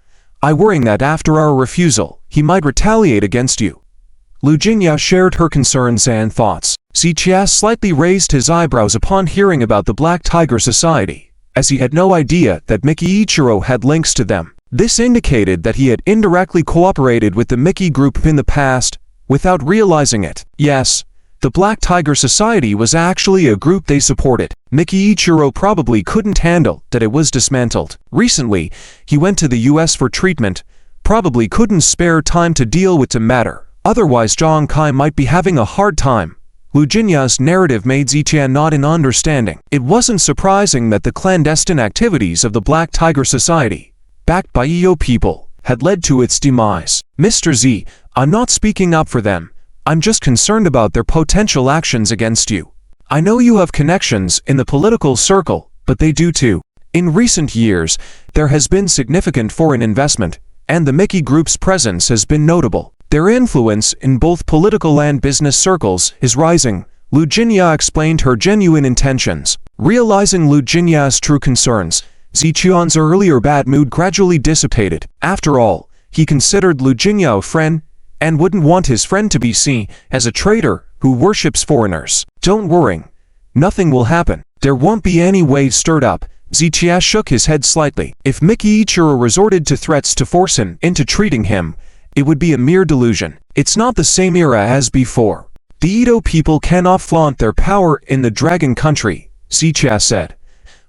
I worry that after our refusal, he might retaliate against you. Lu Jingya shared her concerns and thoughts. Zichia slightly raised his eyebrows upon hearing about the Black Tiger Society, as he had no idea that Mickey Ichiro had links to them. This indicated that he had indirectly cooperated with the Mickey Group in the past, without realizing it. Yes, The Black Tiger Society was actually a group they supported. Ichiro probably couldn't handle that it was dismantled. Recently, he went to the US for treatment, probably couldn't spare time to deal with the matter. Otherwise Zhang Kai might be having a hard time. Lu Jinya's narrative made Ziqian nod in understanding. It wasn't surprising that the clandestine activities of the Black Tiger Society, backed by EO people, had led to its demise. Mr. Z, I'm not speaking up for them. I'm just concerned about their potential actions against you. I know you have connections in the political circle, but they do too. In recent years, there has been significant foreign investment, and the Mickey Group's presence has been notable. Their influence in both political and business circles is rising. Lu Jinya explained her genuine intentions. Realizing Lu Jinya's true concerns, Ziqian's earlier bad mood gradually dissipated. After all, he considered Lu Jinya a friend, and wouldn't want his friend to be seen as a traitor who worships foreigners. Don't worry. Nothing will happen. There won't be any waves stirred up. Ziqia shook his head slightly. If Ichiro resorted to threats to force him into treating him, it would be a mere delusion. It's not the same era as before. The Edo people cannot flaunt their power in the Dragon Country, Ziqia said,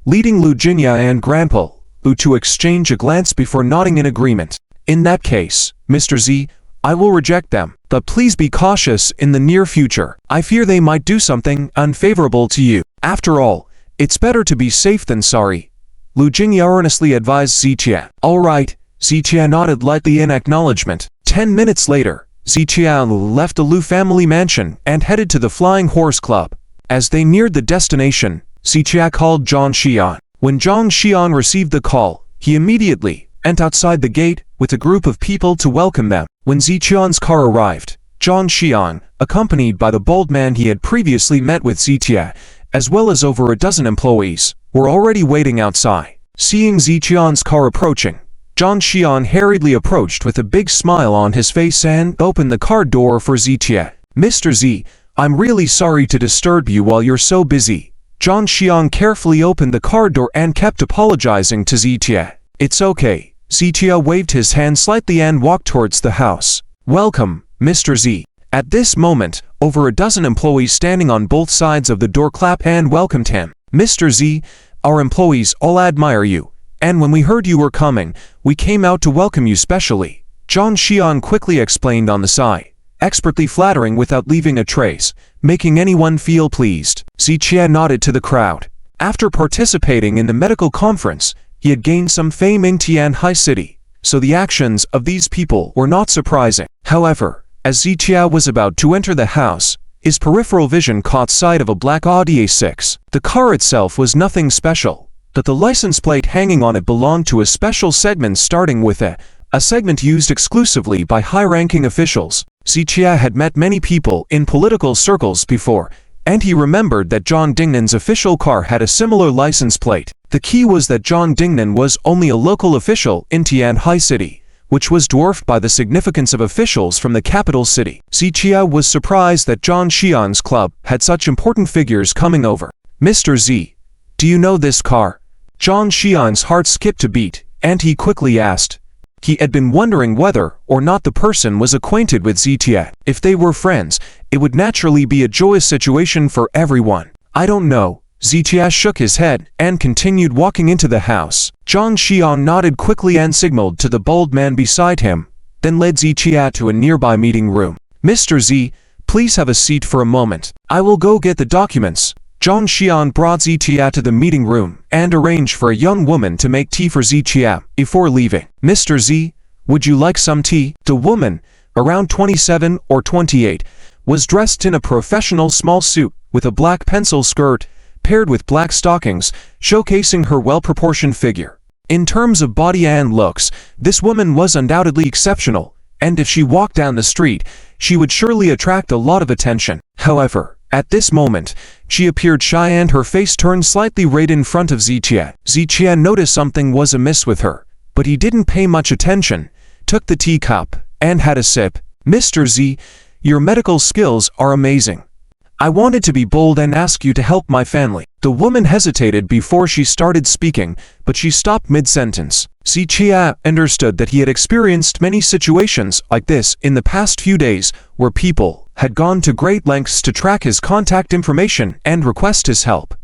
leading Lu Jinya and Grandpa Lu to exchange a glance before nodding in agreement. In that case, Mr. Z, I will reject them, but please be cautious in the near future. I fear they might do something unfavorable to you. After all, it's better to be safe than sorry. Lu Jinya earnestly advised Ziqia. All right, Ziqia nodded lightly in acknowledgement. 10 minutes later, Ziqia left the Lu family mansion and headed to the Flying Horse Club. As they neared the destination, Ziqia called Zhang Xian. When Zhang Xian received the call, he immediately went outside the gate with a group of people to welcome them. When Ziqian's car arrived, Zhang Xian, accompanied by the bald man he had previously met with Ziqia, as well as over a dozen employees, were already waiting outside. Seeing Ziqian's car approaching, Zhang Xian hurriedly approached with a big smile on his face and opened the car door for Ziqia. Mr. Z, I'm really sorry to disturb you while you're so busy. Zhang Xian carefully opened the car door and kept apologizing to Ziqia. It's okay. Ziqia waved his hand slightly and walked towards the house. Welcome, Mr. Z. At this moment, over a dozen employees standing on both sides of the door clapped and welcomed him. Mr. Z, our employees all admire you, and when we heard you were coming, we came out to welcome you specially. Zhang Xian quickly explained on the side, expertly flattering without leaving a trace, making anyone feel pleased. Ziqia nodded to the crowd. After participating in the medical conference, he had gained some fame in Tianhai City, so the actions of these people were not surprising. However, as Ziqia was about to enter the house, his peripheral vision caught sight of a black Audi A6. The car itself was nothing special, but the license plate hanging on it belonged to a special segment starting with a segment used exclusively by high-ranking officials. Ziqia had met many people in political circles before, and he remembered that John Dingnan's official car had a similar license plate. The key was that John Dingnan was only a local official in Tianhai City, which was dwarfed by the significance of officials from the capital city. Ziqia was surprised that Zhang Xian's club had such important figures coming over. Mr. Z, do you know this car? Zhang Xian's heart skipped a beat, and he quickly asked. He had been wondering whether or not the person was acquainted with Ziqia. If they were friends, it would naturally be a joyous situation for everyone. I don't know. Ziqia shook his head and continued walking into the house. Zhang Xian nodded quickly and signaled to the bald man beside him, then led Ziqia to a nearby meeting room. Mr. Z, please have a seat for a moment. I will go get the documents. Zhang Xian brought Ziqia to the meeting room and arranged for a young woman to make tea for Ziqia before leaving. Mr. Z, would you like some tea? The woman, around 27 or 28, was dressed in a professional small suit with a black pencil skirt, paired with black stockings, showcasing her well-proportioned figure. In terms of body and looks, this woman was undoubtedly exceptional, and if she walked down the street, she would surely attract a lot of attention. However, at this moment, she appeared shy and her face turned slightly red in front of Ziqia. Ziqia noticed something was amiss with her, but he didn't pay much attention, took the teacup, and had a sip. Mr. Z, your medical skills are amazing. I wanted to be bold and ask you to help my family. The woman hesitated before she started speaking, but she stopped mid-sentence. Zichia understood that he had experienced many situations like this in the past few days, where people had gone to great lengths to track his contact information and request his help.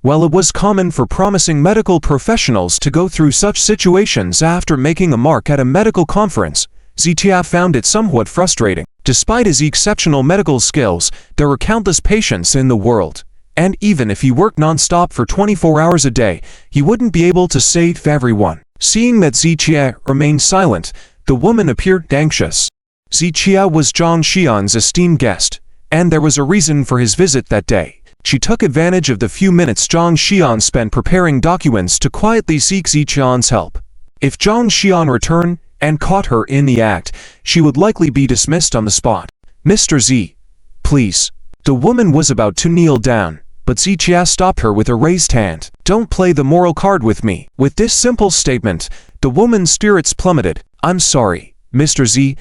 While it was common for promising medical professionals to go through such situations after making a mark at a medical conference, Zichia found it somewhat frustrating. Despite his exceptional medical skills, there were countless patients in the world, and even if he worked non-stop for 24 hours a day, he wouldn't be able to save everyone. Seeing that Zichia remained silent, the woman appeared anxious. Zichia was Zhang Xian's esteemed guest, and there was a reason for his visit that day. She took advantage of the few minutes Zhang Xian spent preparing documents to quietly seek Zichia's help. If Zhang Xian returned and caught her in the act, she would likely be dismissed on the spot. "Mr. Z, please." The woman was about to kneel down, but Zichia stopped her with a raised hand. "Don't play the moral card with me." With this simple statement, the woman's spirits plummeted. "I'm sorry, Mr. Z,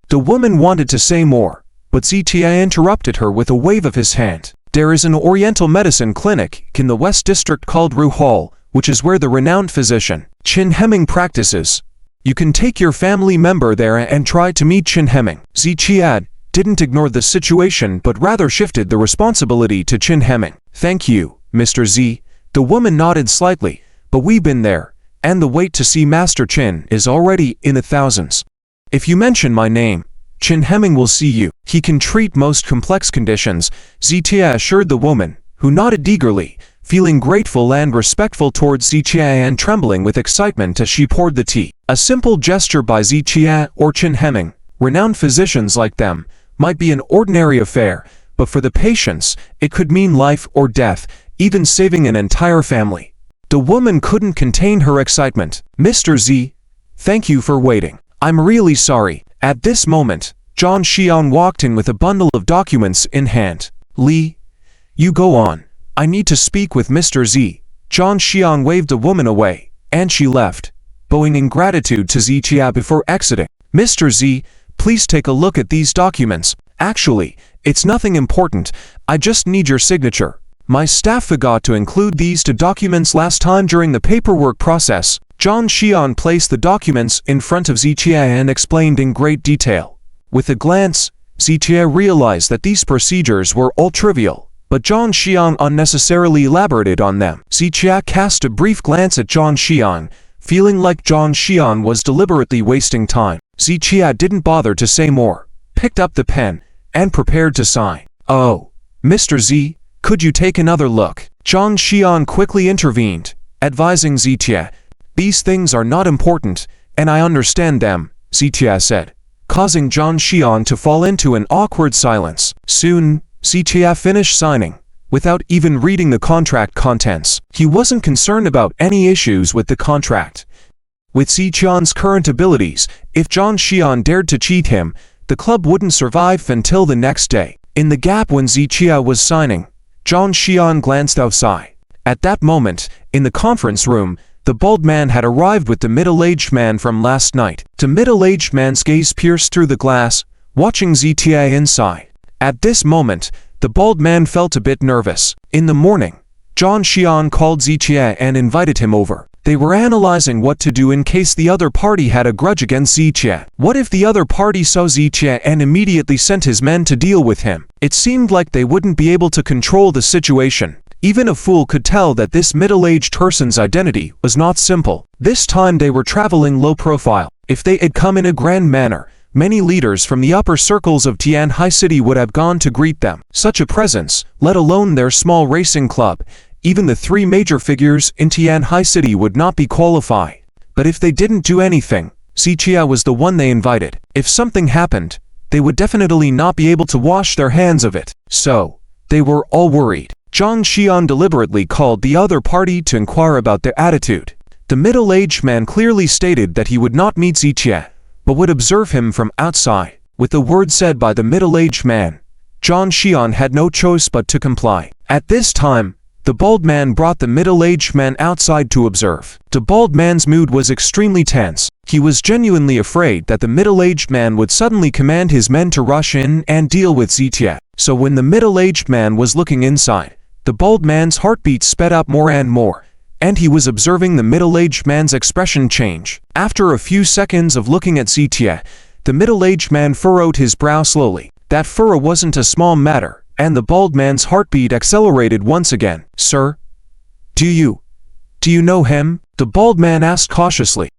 The woman wanted to say more, but Zichia interrupted her with a wave of his hand. "There is an Oriental medicine clinic in the West District called Ru Hall, which is where the renowned physician Chen Hemming practices. You can take your family member there and try to meet Chen Hemming." Zichia didn't ignore the situation but rather shifted the responsibility to Chen Hemming. "Thank you, Mr. Z." The woman nodded slightly, "But we've been there, and the wait to see Master Chen is already in the thousands. If you mention my name, Chen Hemming will see you. He can treat most complex conditions," Zichia assured the woman, who nodded eagerly, feeling grateful and respectful towards Zichia and trembling with excitement as she poured the tea. A simple gesture by Zichia or Chen Hemming, renowned physicians like them, might be an ordinary affair, but for the patients, it could mean life or death, even saving an entire family. The woman couldn't contain her excitement. "Mr. Z, thank you for waiting. I'm really sorry." At this moment, Zhang Xian walked in with a bundle of documents in hand. "Li, you go on. I need to speak with Mr. Z." Zhang Xian waved the woman away, and she left, bowing in gratitude to Zichia before exiting. "Mr. Z, please take a look at these documents. Actually, it's nothing important. I just need your signature. My staff forgot to include these two documents last time during the paperwork process." Zhang Xian placed the documents in front of Zichia and explained in great detail. With a glance, Zichia realized that these procedures were all trivial, but Zhang Xian unnecessarily elaborated on them. Zichia cast a brief glance at Zhang Xian, feeling like Zhang Xian was deliberately wasting time. Zichia didn't bother to say more, picked up the pen, and prepared to sign. "Oh, Mr. Z, could you take another look?" Zhang Xian quickly intervened, advising Zichia. "These things are not important, and I understand them," Zichia said, causing Zhang Xian to fall into an awkward silence. Soon, Zichia finished signing, without even reading the contract contents. He wasn't concerned about any issues with the contract. With Zichia's current abilities, if Zhang Xian dared to cheat him, the club wouldn't survive until the next day. In the gap when Zichia was signing, Zhang Xian glanced outside. At that moment, in the conference room, the bald man had arrived with the middle-aged man from last night. The middle-aged man's gaze pierced through the glass, watching Zichia inside. At this moment, the bald man felt a bit nervous. In the morning, Zhang Xian called Zichia and invited him over. They were analyzing what to do in case the other party had a grudge against Zichia. What if the other party saw Zichia and immediately sent his men to deal with him? It seemed like they wouldn't be able to control the situation. Even a fool could tell that this middle-aged person's identity was not simple. This time they were traveling low profile. If they had come in a grand manner, many leaders from the upper circles of Tianhai City would have gone to greet them. Such a presence, let alone their small racing club, even the three major figures in Tianhai City would not be qualified. But if they didn't do anything, Zichia was the one they invited. If something happened, they would definitely not be able to wash their hands of it. So, they were all worried. Zhang Xian deliberately called the other party to inquire about their attitude. The middle-aged man clearly stated that he would not meet Zichia, but would observe him from outside. With the words said by the middle-aged man, Zhang Xian had no choice but to comply. At this time, the bald man brought the middle-aged man outside to observe. The bald man's mood was extremely tense. He was genuinely afraid that the middle-aged man would suddenly command his men to rush in and deal with Zichia. So when the middle-aged man was looking inside, the bald man's heartbeat sped up more and more, and he was observing the middle-aged man's expression change. After a few seconds of looking at Zitia, the middle-aged man furrowed his brow slowly. That furrow wasn't a small matter, and the bald man's heartbeat accelerated once again. "Sir? Do you know him?" the bald man asked cautiously.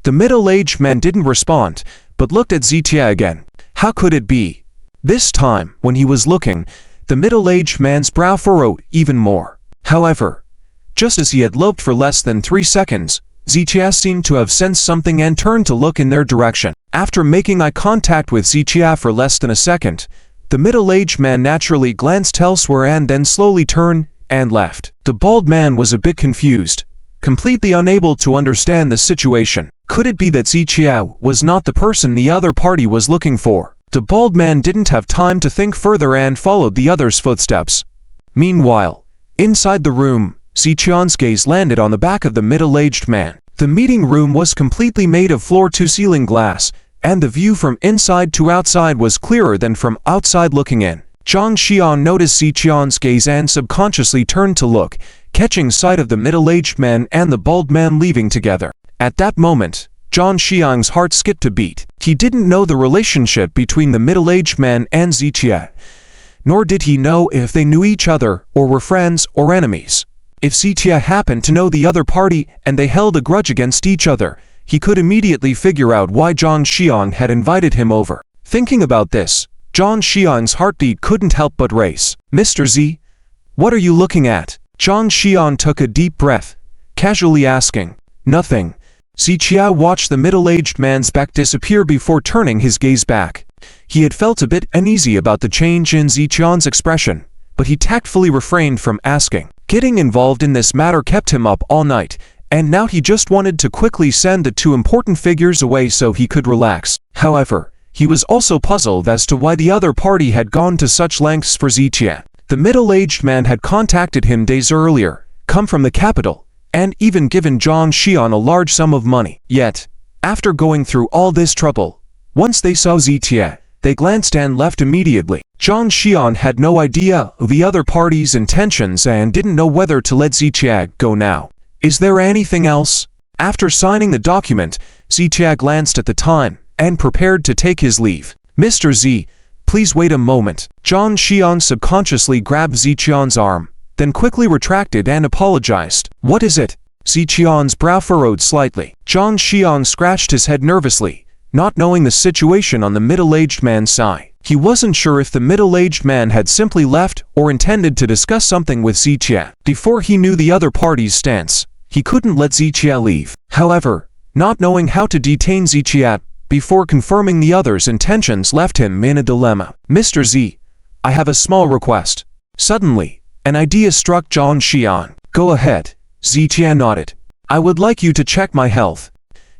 The middle-aged man didn't respond, but looked at Zitia again. How could it be? This time, when he was looking, the middle-aged man's brow furrowed even more. However, just as he had looked for less than 3 seconds, Zitia seemed to have sensed something and turned to look in their direction. After making eye contact with Zitia for less than a second, the middle-aged man naturally glanced elsewhere and then slowly turned and left. The bald man was a bit confused, completely unable to understand the situation. Could it be that Zitia was not the person the other party was looking for? The bald man didn't have time to think further and followed the other's footsteps. Meanwhile, inside the room, Zichia's gaze landed on the back of the middle-aged man. The meeting room was completely made of floor-to-ceiling glass, and the view from inside to outside was clearer than from outside looking in. Zhang Xian noticed Zichia's gaze and subconsciously turned to look, catching sight of the middle-aged man and the bald man leaving together. At that moment, Zhang Xiang's heart skipped a beat. He didn't know the relationship between the middle-aged man and Zitia, nor did he know if they knew each other or were friends or enemies. If Zitia happened to know the other party and they held a grudge against each other, he could immediately figure out why Zhang Xiang had invited him over. Thinking about this, Zhang Xiang's heartbeat couldn't help but race. "Mr. Z, what are you looking at?" Zhang Xiang took a deep breath, casually asking. "Nothing." Zitia watched the middle-aged man's back disappear before turning his gaze back. He had felt a bit uneasy about the change in Zichia's expression, but he tactfully refrained from asking. Getting involved in this matter kept him up all night, and now he just wanted to quickly send the two important figures away so he could relax. However, he was also puzzled as to why the other party had gone to such lengths for Zitia. The middle-aged man had contacted him days earlier, come from the capital, and even given Zhang Xian a large sum of money. Yet, after going through all this trouble, once they saw Zitia, they glanced and left immediately. Zhang Xian had no idea of the other party's intentions and didn't know whether to let Zitia go now. "Is there anything else?" After signing the document, Zitia glanced at the time and prepared to take his leave. "Mr. Z, please wait a moment." Zhang Xian subconsciously grabbed Zichia's arm, then quickly retracted and apologized. "What is it?" Zichia's brow furrowed slightly. Zhang Xian scratched his head nervously, not knowing the situation on the middle-aged man's side. He wasn't sure if the middle-aged man had simply left or intended to discuss something with Zitia. Before he knew the other party's stance, he couldn't let Zitia leave. However, not knowing how to detain Zitia before confirming the other's intentions left him in a dilemma. "Mr. Z, I have a small request." Suddenly, an idea struck Zhang Xian. "Go ahead." Zitia nodded. "I would like you to check my health.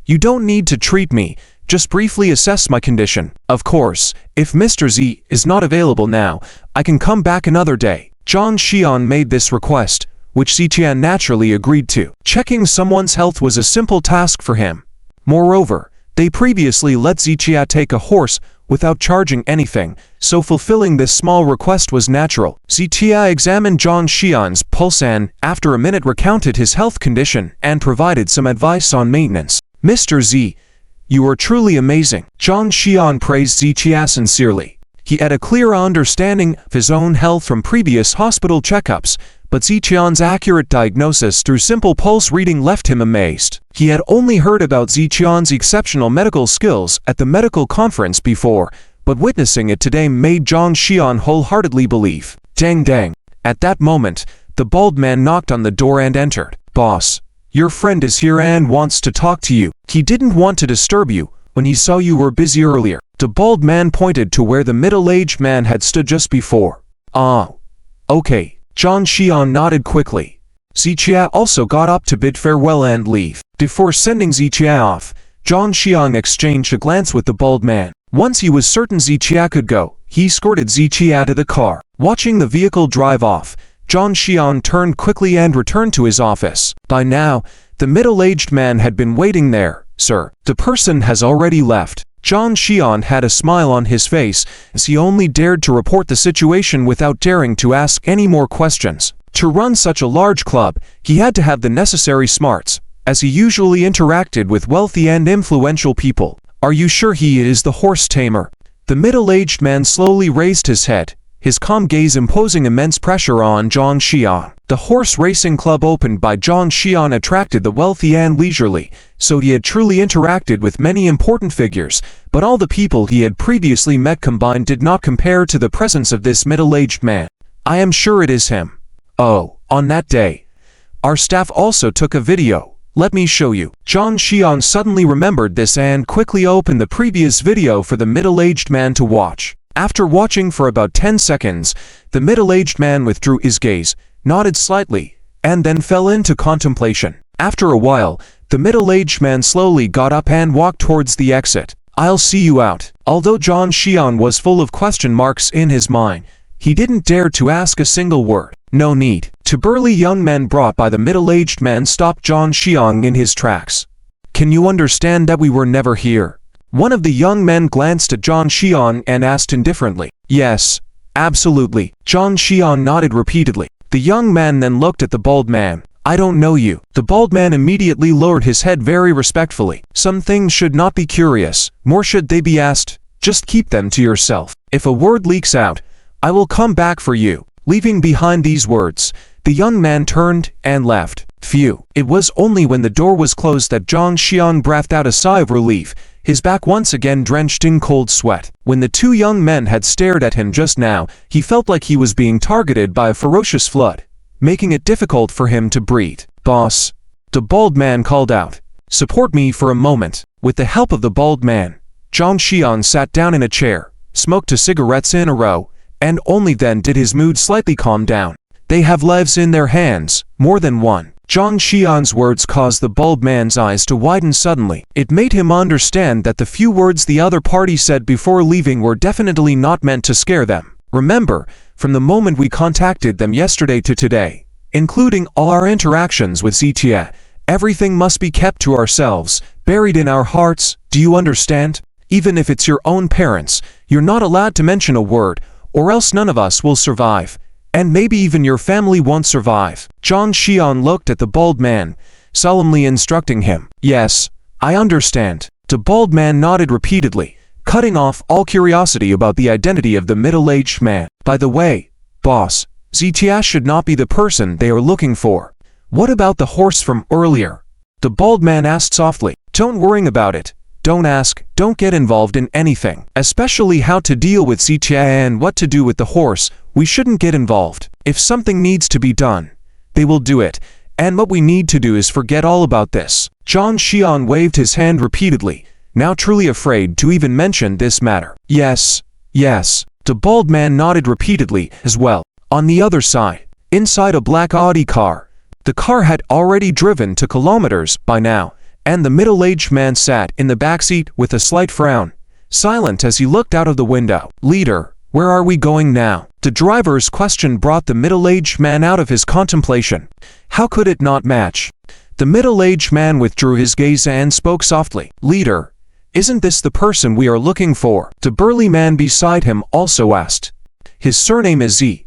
You don't need to treat me, just briefly assess my condition. Of course, if Mr. Z is not available now, I can come back another day." Zhang Xian made this request, which Zitia naturally agreed to. Checking someone's health was a simple task for him. Moreover, they previously let Zitia take a horse without charging anything, so fulfilling this small request was natural. Zitia examined Zhang Xian's pulse and, after a minute, recounted his health condition and provided some advice on maintenance. "Mr. Z, you are truly amazing." Zhang Xian praised Zitia sincerely. He had a clear understanding of his own health from previous hospital checkups, but Zichia's accurate diagnosis through simple pulse reading left him amazed. He had only heard about Zichia's exceptional medical skills at the medical conference before, but witnessing it today made Zhang Xian wholeheartedly believe. Dang dang. At that moment, the bald man knocked on the door and entered. "Boss, your friend is here and wants to talk to you. He didn't want to disturb you when he saw you were busy earlier." The bald man pointed to where the middle-aged man had stood just before. "Ah, okay." Zhang Xian nodded quickly. Zitia also got up to bid farewell and leave. Before sending Zitia off, Zhang Xian exchanged a glance with the bald man. Once he was certain Zitia could go, he escorted Zitia to the car. Watching the vehicle drive off, Zhang Xian turned quickly and returned to his office. By now, the middle-aged man had been waiting there. "Sir, the person has already left." Zhang Xian had a smile on his face as he only dared to report the situation without daring to ask any more questions. To run such a large club, he had to have the necessary smarts, as he usually interacted with wealthy and influential people. Are you sure he is the horse tamer? The middle-aged man slowly raised his head, his calm gaze imposing immense pressure on Zhang Xian. The horse racing club opened by Zhang Xian attracted the wealthy and leisurely, so he had truly interacted with many important figures, but all the people he had previously met combined did not compare to the presence of this middle-aged man. I am sure it is him. Oh, on that day, our staff also took a video. Let me show you. Zhang Xian suddenly remembered this and quickly opened the previous video for the middle-aged man to watch. After watching for about 10 seconds, the middle-aged man withdrew his gaze, nodded slightly, and then fell into contemplation. After a while, the middle-aged man slowly got up and walked towards the exit. I'll see you out. Although Zhang Xian was full of question marks in his mind, he didn't dare to ask a single word. No need. Two burly young men brought by the middle-aged man stopped Zhang Xian in his tracks. Can you understand that we were never here? One of the young men glanced at Zhang Xian and asked indifferently. Yes, absolutely. Zhang Xian nodded repeatedly. The young man then looked at the bald man. I don't know you. The bald man immediately lowered his head very respectfully. Some things should not be curious, nor should they be asked. Just keep them to yourself. If a word leaks out, I will come back for you. Leaving behind these words, the young man turned and left. Phew. It was only when the door was closed that Zhang Xian breathed out a sigh of relief, his back once again drenched in cold sweat. When the two young men had stared at him just now, he felt like he was being targeted by a ferocious flood, making it difficult for him to breathe. Boss, the bald man called out. Support me for a moment. With the help of the bald man, Zhang Xian sat down in a chair, smoked two cigarettes in a row, and only then did his mood slightly calm down. They have lives in their hands, more than one. Zhang Xian's words caused the bald man's eyes to widen suddenly. It made him understand that the few words the other party said before leaving were definitely not meant to scare them. Remember, from the moment we contacted them yesterday to today, including all our interactions with Zitia, everything must be kept to ourselves, buried in our hearts, do you understand? Even if it's your own parents, you're not allowed to mention a word, or else none of us will survive. And maybe even your family won't survive. Zhang Xian looked at the bald man, solemnly instructing him. Yes, I understand. The bald man nodded repeatedly, cutting off all curiosity about the identity of the middle-aged man. By the way, boss, Zitia should not be the person they are looking for. What about the horse from earlier? The bald man asked softly. Don't worry about it. Don't ask, don't get involved in anything. Especially how to deal with Zitia and what to do with the horse. We shouldn't get involved. If something needs to be done, they will do it, and what we need to do is forget all about this. Zhang Xian waved his hand repeatedly, now truly afraid to even mention this matter. Yes, yes. The bald man nodded repeatedly as well. On the other side, inside a black Audi car, the car had already driven 2 kilometers by now, and the middle-aged man sat in the backseat with a slight frown, silent as he looked out of the window. Leader, where are we going now? The driver's question brought the middle-aged man out of his contemplation. How could it not match? The middle-aged man withdrew his gaze and spoke softly. Leader, isn't this the person we are looking for? The burly man beside him also asked. His surname is Z.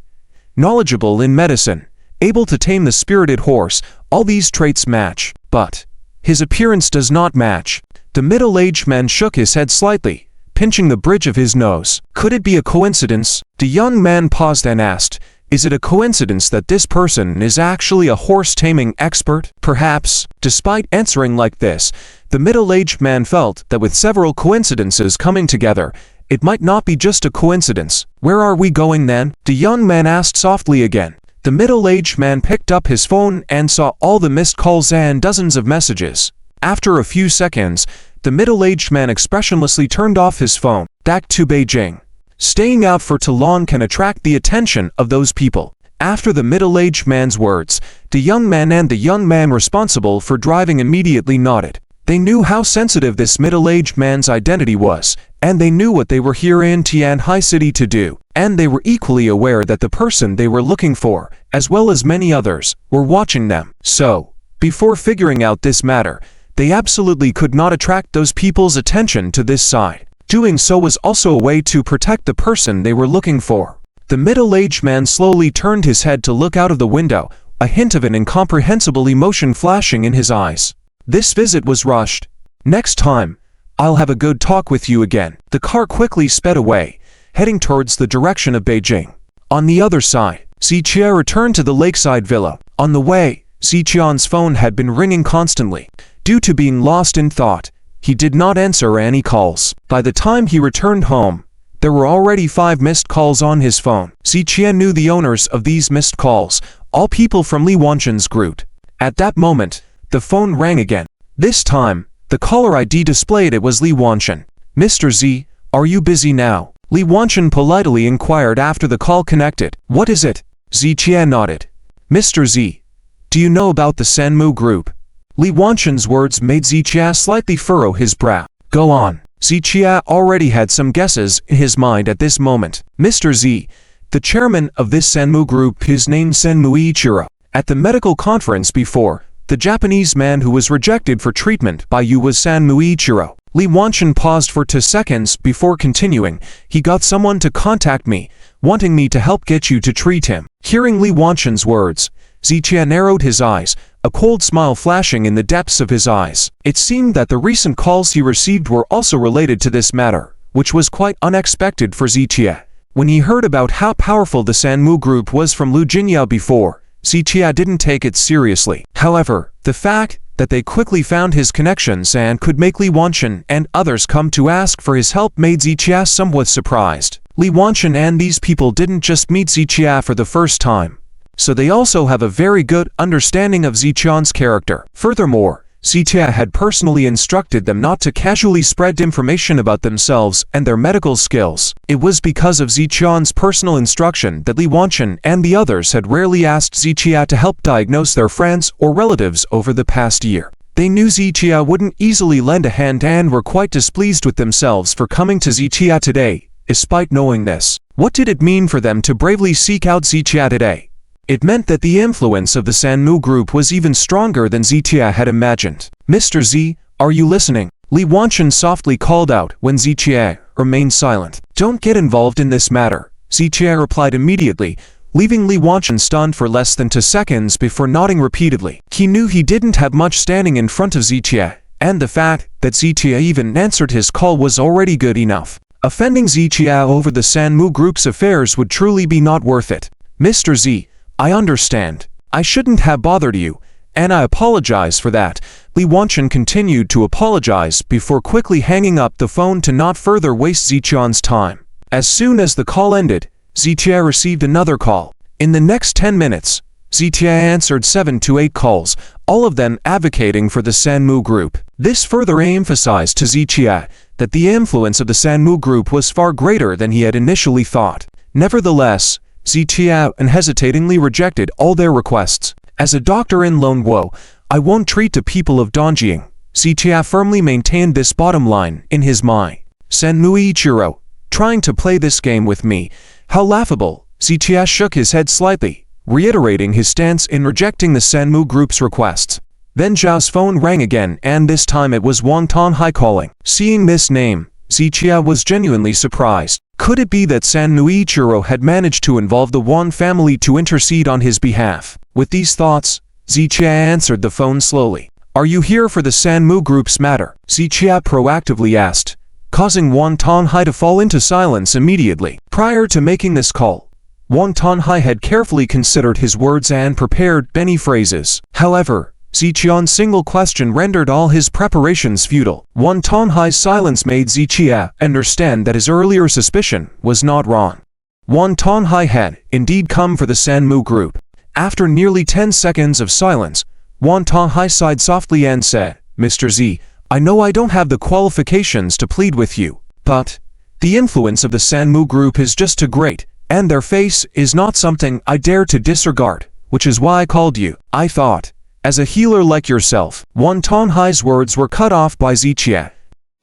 Knowledgeable in medicine, able to tame the spirited horse, all these traits match, but his appearance does not match. The middle-aged man shook his head slightly, pinching the bridge of his nose. Could it be a coincidence? The young man paused and asked, is it a coincidence that this person is actually a horse-taming expert? Perhaps. Despite answering like this, the middle-aged man felt that with several coincidences coming together, it might not be just a coincidence. Where are we going then? The young man asked softly again. The middle-aged man picked up his phone and saw all the missed calls and dozens of messages. After a few seconds, the middle-aged man expressionlessly turned off his phone. Back to Beijing. Staying out for too long can attract the attention of those people. After the middle-aged man's words, the young man and the young man responsible for driving immediately nodded. They knew how sensitive this middle-aged man's identity was, and they knew what they were here in Tianhai City to do, and they were equally aware that the person they were looking for, as well as many others, were watching them. So, before figuring out this matter, they absolutely could not attract those people's attention to this side. Doing so was also a way to protect the person they were looking for. The middle-aged man slowly turned his head to look out of the window, a hint of an incomprehensible emotion flashing in his eyes. This visit was rushed. Next time, I'll have a good talk with you again. The car quickly sped away, heading towards the direction of Beijing. On the other side, Zichia returned to the lakeside villa. On the way, Ziqian's phone had been ringing constantly. Due to being lost in thought, he did not answer any calls. By the time he returned home, there were already 5 missed calls on his phone. Ziqian knew the owners of these missed calls, all people from Li Wanchen's group. At that moment, the phone rang again. This time, the caller ID displayed it was Li Wanchen. "Mr. Z, are you busy now?" Li Wanchen politely inquired after the call connected. "What is it?" Ziqian nodded. "Mr. Z, do you know about the Sanmu group?" Li Wanchen's words made Ziqia slightly furrow his brow. "Go on." Ziqia already had some guesses in his mind at this moment. "Mr. Z, the chairman of this Sanmu group is named Sanm Ichiro. At the medical conference before, the Japanese man who was rejected for treatment by you was Sanm Ichiro." Li Wanchen paused for 2 seconds before continuing. "He got someone to contact me, wanting me to help get you to treat him." Hearing Li Wanchen's words, Ziqia narrowed his eyes, a cold smile flashing in the depths of his eyes. It seemed that the recent calls he received were also related to this matter, which was quite unexpected for Ziqia. When he heard about how powerful the Sanmu group was from Lu Jinya before, Ziqia didn't take it seriously. However, the fact that they quickly found his connections and could make Li Wanchen and others come to ask for his help made Ziqia somewhat surprised. Li Wanchen and these people didn't just meet Ziqia for the first time, so they also have a very good understanding of Ziqian's character. Furthermore, Ziqia had personally instructed them not to casually spread information about themselves and their medical skills. It was because of Ziqian's personal instruction that Li Wanchen and the others had rarely asked Ziqia to help diagnose their friends or relatives over the past year. They knew Ziqia wouldn't easily lend a hand and were quite displeased with themselves for coming to Ziqia today, despite knowing this. What did it mean for them to bravely seek out Ziqia today? It meant that the influence of the Sanmu group was even stronger than Ziqia had imagined. "Mr. Z, are you listening?" Li Wanchen softly called out when Ziqia remained silent. "Don't get involved in this matter," Ziqia replied immediately, leaving Li Wanchen stunned for less than 2 seconds before nodding repeatedly. He knew he didn't have much standing in front of Ziqia, and the fact that Ziqia even answered his call was already good enough. Offending Ziqia over the Sanmu group's affairs would truly be not worth it. "Mr. Z, I understand. I shouldn't have bothered you, and I apologize for that." Li Wanchen continued to apologize before quickly hanging up the phone to not further waste Ziqian's time. As soon as the call ended, Ziqia received another call. In the next 10 minutes, Ziqia answered 7 to 8 calls, all of them advocating for the Sanmu group. This further emphasized to Ziqia that the influence of the Sanmu group was far greater than he had initially thought. Nevertheless, Ziqia unhesitatingly rejected all their requests. "As a doctor in Longuo, I won't treat the people of Dongjing." Ziqia firmly maintained this bottom line in his mind. "Sanmu Ichiro, trying to play this game with me? How laughable." Ziqia shook his head slightly, reiterating his stance in rejecting the Sanmu group's requests. Then Zhao's phone rang again, and this time it was Wong Tonghai calling. Seeing this name, Ziqia was genuinely surprised. Could it be that Sanmu Ichiro had managed to involve the Wong family to intercede on his behalf? With these thoughts, Ziqia answered the phone slowly. "Are you here for the Sanmu group's matter?" Ziqia proactively asked, causing Wong Tonghai to fall into silence immediately. Prior to making this call, Wong Tonghai had carefully considered his words and prepared many phrases. However, Ziqian's single question rendered all his preparations futile. Wong Tonghai's silence made Ziqia understand that his earlier suspicion was not wrong. Wong Tonghai had indeed come for the Sanmu group. After nearly 10 seconds of silence, Wong Tonghai sighed softly and said, "Mr. Z, I know I don't have the qualifications to plead with you, but the influence of the Sanmu group is just too great, and their face is not something I dare to disregard, which is why I called you. I thought, as a healer like yourself." Wong Tonghai's words were cut off by Ziqia.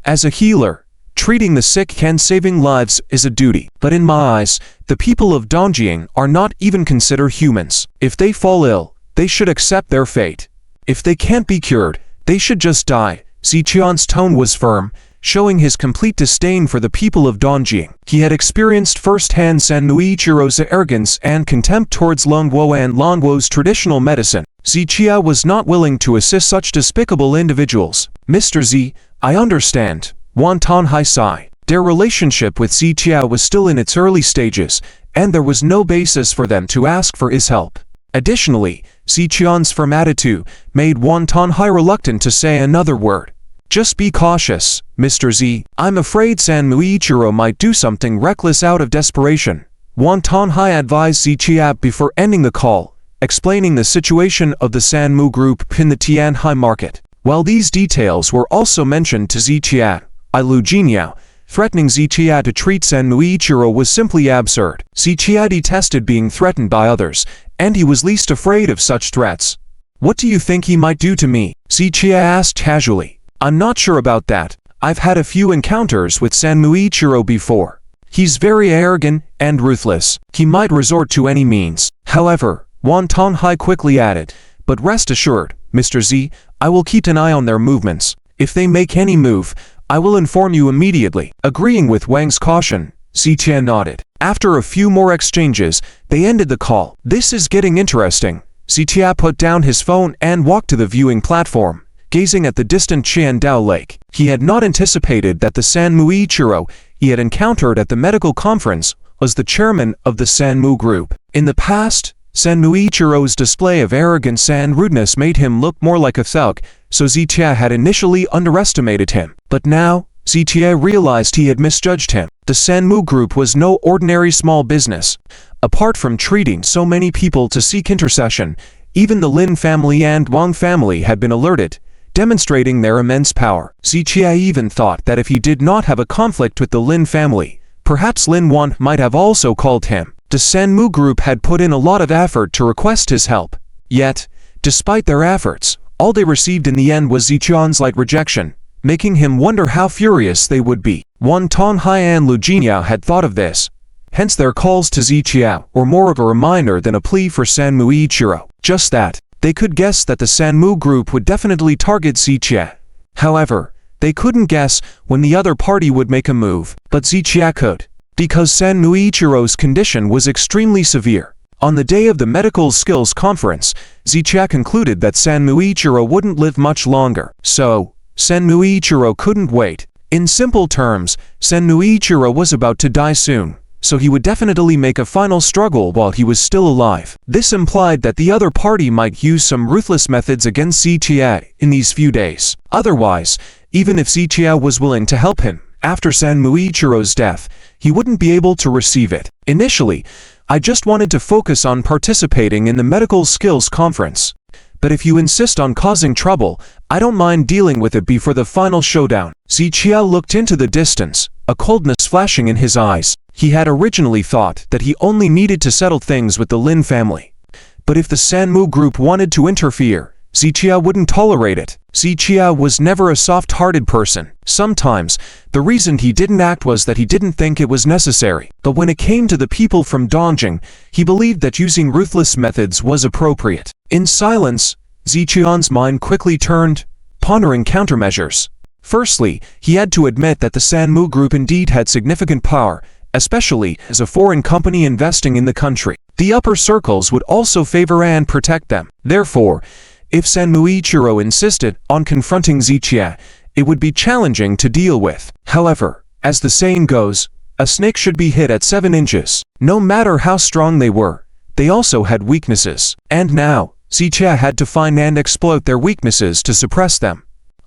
"As a healer, treating the sick and saving lives is a duty. But in my eyes, the people of Dongjing are not even considered humans. If they fall ill, they should accept their fate. If they can't be cured, they should just die." Ziqian's tone was firm, showing his complete disdain for the people of Dongjing. He had experienced firsthand Sanm Ichiro's arrogance and contempt towards Longwo and Longwo's traditional medicine. Zichia was not willing to assist such despicable individuals. Mr. Z, I understand. Wan Tanhai sighed. Their relationship with Zichia was still in its early stages, and there was no basis for them to ask for his help. Additionally, Zichian's firm attitude made Wan Tanhai reluctant to say another word. Just be cautious, Mr. Z. I'm afraid Sanm Ichiro might do something reckless out of desperation. Wan Tanhai advised Zichia before ending the call, explaining the situation of the Sanmu group in the Tianhai market. While these details were also mentioned to Zichia, Lu Jingyao, threatening Zichia to treat Sanm Ichiro was simply absurd. Zichia detested being threatened by others, and he was least afraid of such threats. What do you think he might do to me? Zichia asked casually. I'm not sure about that. I've had a few encounters with Sanm Ichiro before. He's very arrogant and ruthless. He might resort to any means. However, Wan Tanhai quickly added, but rest assured, Mr. Z, I will keep an eye on their movements. If they make any move, I will inform you immediately. Agreeing with Wang's caution, Zichia nodded. After a few more exchanges, they ended the call. This is getting interesting. Zichia put down his phone and walked to the viewing platform, gazing at the distant Qiandao Lake. He had not anticipated that the Sanmu Ichiro he had encountered at the medical conference was the chairman of the Sanmu group. In the past, Sanmu Ichiro's display of arrogance and rudeness made him look more like a thug, so Zichia had initially underestimated him. But now, Zichia realized he had misjudged him. The Sanmu group was no ordinary small business. Apart from treating so many people to seek intercession, even the Lynn family and Wong family had been alerted, demonstrating their immense power. Zichia even thought that if he did not have a conflict with the Lin family, perhaps Lin Wan might have also called him. The Sanmu group had put in a lot of effort to request his help. Yet, despite their efforts, all they received in the end was Zichian's light rejection, making him wonder how furious they would be. Wan Tanhai and Lu Jingyao had thought of this. Hence their calls to Zichia were more of a reminder than a plea for Sanmu Ichiro. Just that, they could guess that the Sanmu group would definitely target Zichia. However, they couldn't guess when the other party would make a move. But Zichia could, because Sanmu Ichiro's condition was extremely severe. On the day of the medical skills conference, Zichia concluded that Sanmu Ichiro wouldn't live much longer. So, Sanmu Ichiro couldn't wait. In simple terms, Sanmu Ichiro was about to die soon, so he would definitely make a final struggle while he was still alive. This implied that the other party might use some ruthless methods against Zichia in these few days. Otherwise, even if Zichia was willing to help him after Sanmu Ichiro's death, he wouldn't be able to receive it. Initially, I just wanted to focus on participating in the medical skills conference. But if you insist on causing trouble, I don't mind dealing with it before the final showdown. Zichia looked into the distance, a coldness flashing in his eyes. He had originally thought that he only needed to settle things with the Lin family. But if the Sanmu group wanted to interfere, Zichia wouldn't tolerate it. Zichia was never a soft-hearted person. Sometimes, the reason he didn't act was that he didn't think it was necessary. But when it came to the people from Dongjing, he believed that using ruthless methods was appropriate. In silence, Zichian's mind quickly turned, pondering countermeasures. Firstly, he had to admit that the Sanmu group indeed had significant power, especially as a foreign company investing in the country. The upper circles would also favor and protect them. Therefore, if Sanmu Ichiro insisted on confronting Zichia, it would be challenging to deal with. However, as the saying goes, a snake should be hit at 7 inches. No matter how strong they were, they also had weaknesses. And now, Zichia had to find and exploit their weaknesses to suppress them.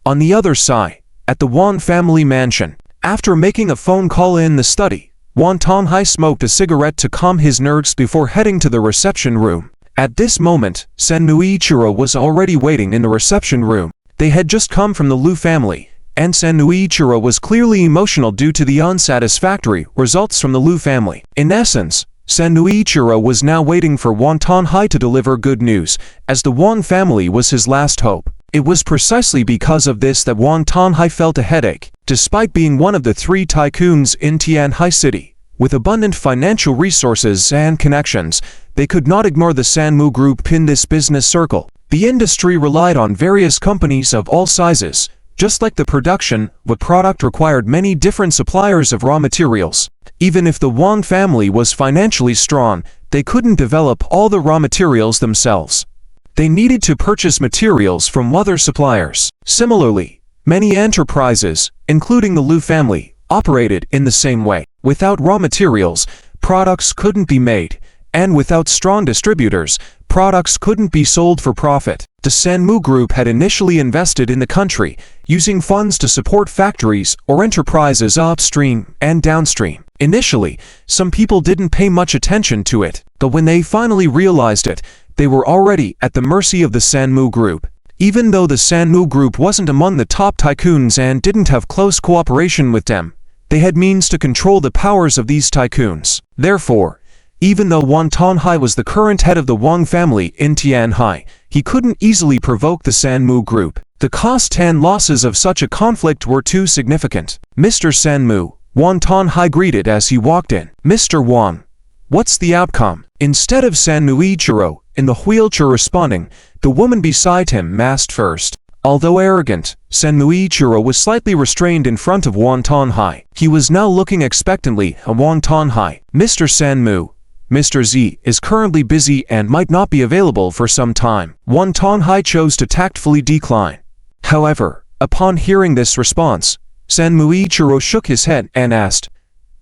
On the other side, at the Wan family mansion, after making a phone call in the study, Wan Tanhai smoked a cigarette to calm his nerves before heading to the reception room. At this moment, Sanmu Ichiro was already waiting in the reception room. They had just come from the Lu family, and Sanmu Ichiro was clearly emotional due to the unsatisfactory results from the Lu family. In essence, Sanmu Ichiro was now waiting for Wan Tanhai to deliver good news, as the Wong family was his last hope. It was precisely because of this that Wan Tanhai felt a headache. Despite being one of the 3 tycoons in Tianhai City, with abundant financial resources and connections, they could not ignore the Sanmu group in this business circle. The industry relied on various companies of all sizes, Just like the production, the product required many different suppliers of raw materials. Even if the Wong family was financially strong, they couldn't develop all the raw materials themselves. They needed to purchase materials from other suppliers. Similarly, many enterprises, including the Liu family, operated in the same way. Without raw materials, products couldn't be made, and without strong distributors, products couldn't be sold for profit. The Sanm group had initially invested in the country, using funds to support factories or enterprises upstream and downstream. Initially, some people didn't pay much attention to it, but when they finally realized it, they were already at the mercy of the Sanm group. Even though the Sanm group wasn't among the top tycoons and didn't have close cooperation with them, they had means to control the powers of these tycoons. Therefore, even though Wang Tonghai was the current head of the Wong family in Tianhai, he couldn't easily provoke the Sanm group. The cost and losses of such a conflict were too significant. Mr. Sanm, Wang Tonghai greeted as he walked in. Mr. Wang, what's the outcome? Instead of Sanm Ichiro, in the wheelchair responding, the woman beside him asked first. Although arrogant, Sanm Ichiro was slightly restrained in front of Wang Tonghai. He was now looking expectantly at Wang Tonghai. Mr. Sanm, Mr. Z is currently busy and might not be available for some time. Wang Tonghai chose to tactfully decline. However, upon hearing this response, Sanm Ichiro shook his head and asked,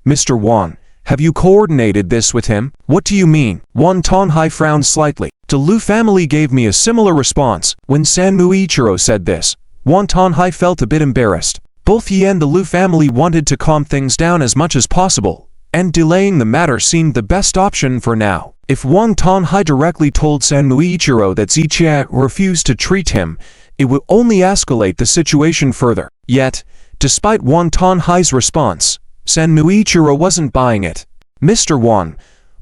Mr. Wang, have you coordinated this with him? What do you mean? Wang Tonghai frowned slightly. The Liu family gave me a similar response. When Sanm Ichiro said this, Wang Tonghai felt a bit embarrassed. Both he and the Liu family wanted to calm things down as much as possible, and delaying the matter seemed the best option for now. If Wang Tonghai directly told Sanm Ichiro that Zichia refused to treat him, it would only escalate the situation further. Yet, despite Wang Tonghai's response, Sanm Ichiro wasn't buying it. Mr. Wang,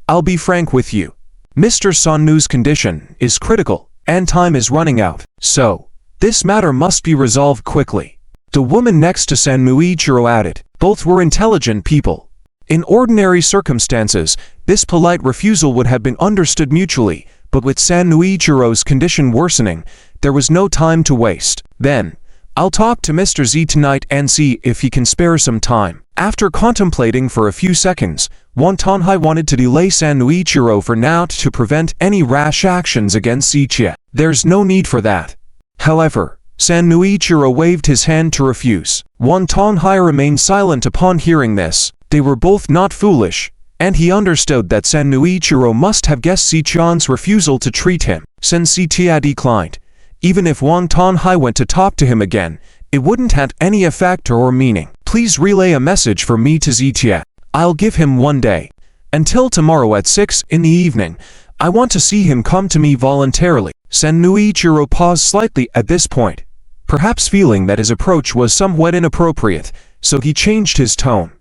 I'll be frank with you. Mr. Sanmu's condition is critical, and time is running out. So, this matter must be resolved quickly. The woman next to Sanm Ichiro added. Both were intelligent people. In ordinary circumstances, this polite refusal would have been understood mutually, but with Sanm Ichiro's condition worsening, there was no time to waste. Then, I'll talk to Mr. Z tonight and see if he can spare some time. After contemplating for a few seconds, Wang Tonghai wanted to delay Sanm Ichiro for now to prevent any rash actions against Zichia. There's no need for that. However, Sanm Ichiro waved his hand to refuse. Wang Tonghai remained silent upon hearing this. They were both not foolish, and he understood that Sanm Ichiro must have guessed Zichian's refusal to treat him. Since Zichia declined, even if Wang Tonghai went to talk to him again, it wouldn't have any effect or meaning. Please relay a message for me to Zichia. I'll give him 1 day. Until tomorrow at 6 in the evening, I want to see him come to me voluntarily. Sanm Ichiro paused slightly at this point, perhaps feeling that his approach was somewhat inappropriate, so he changed his tone.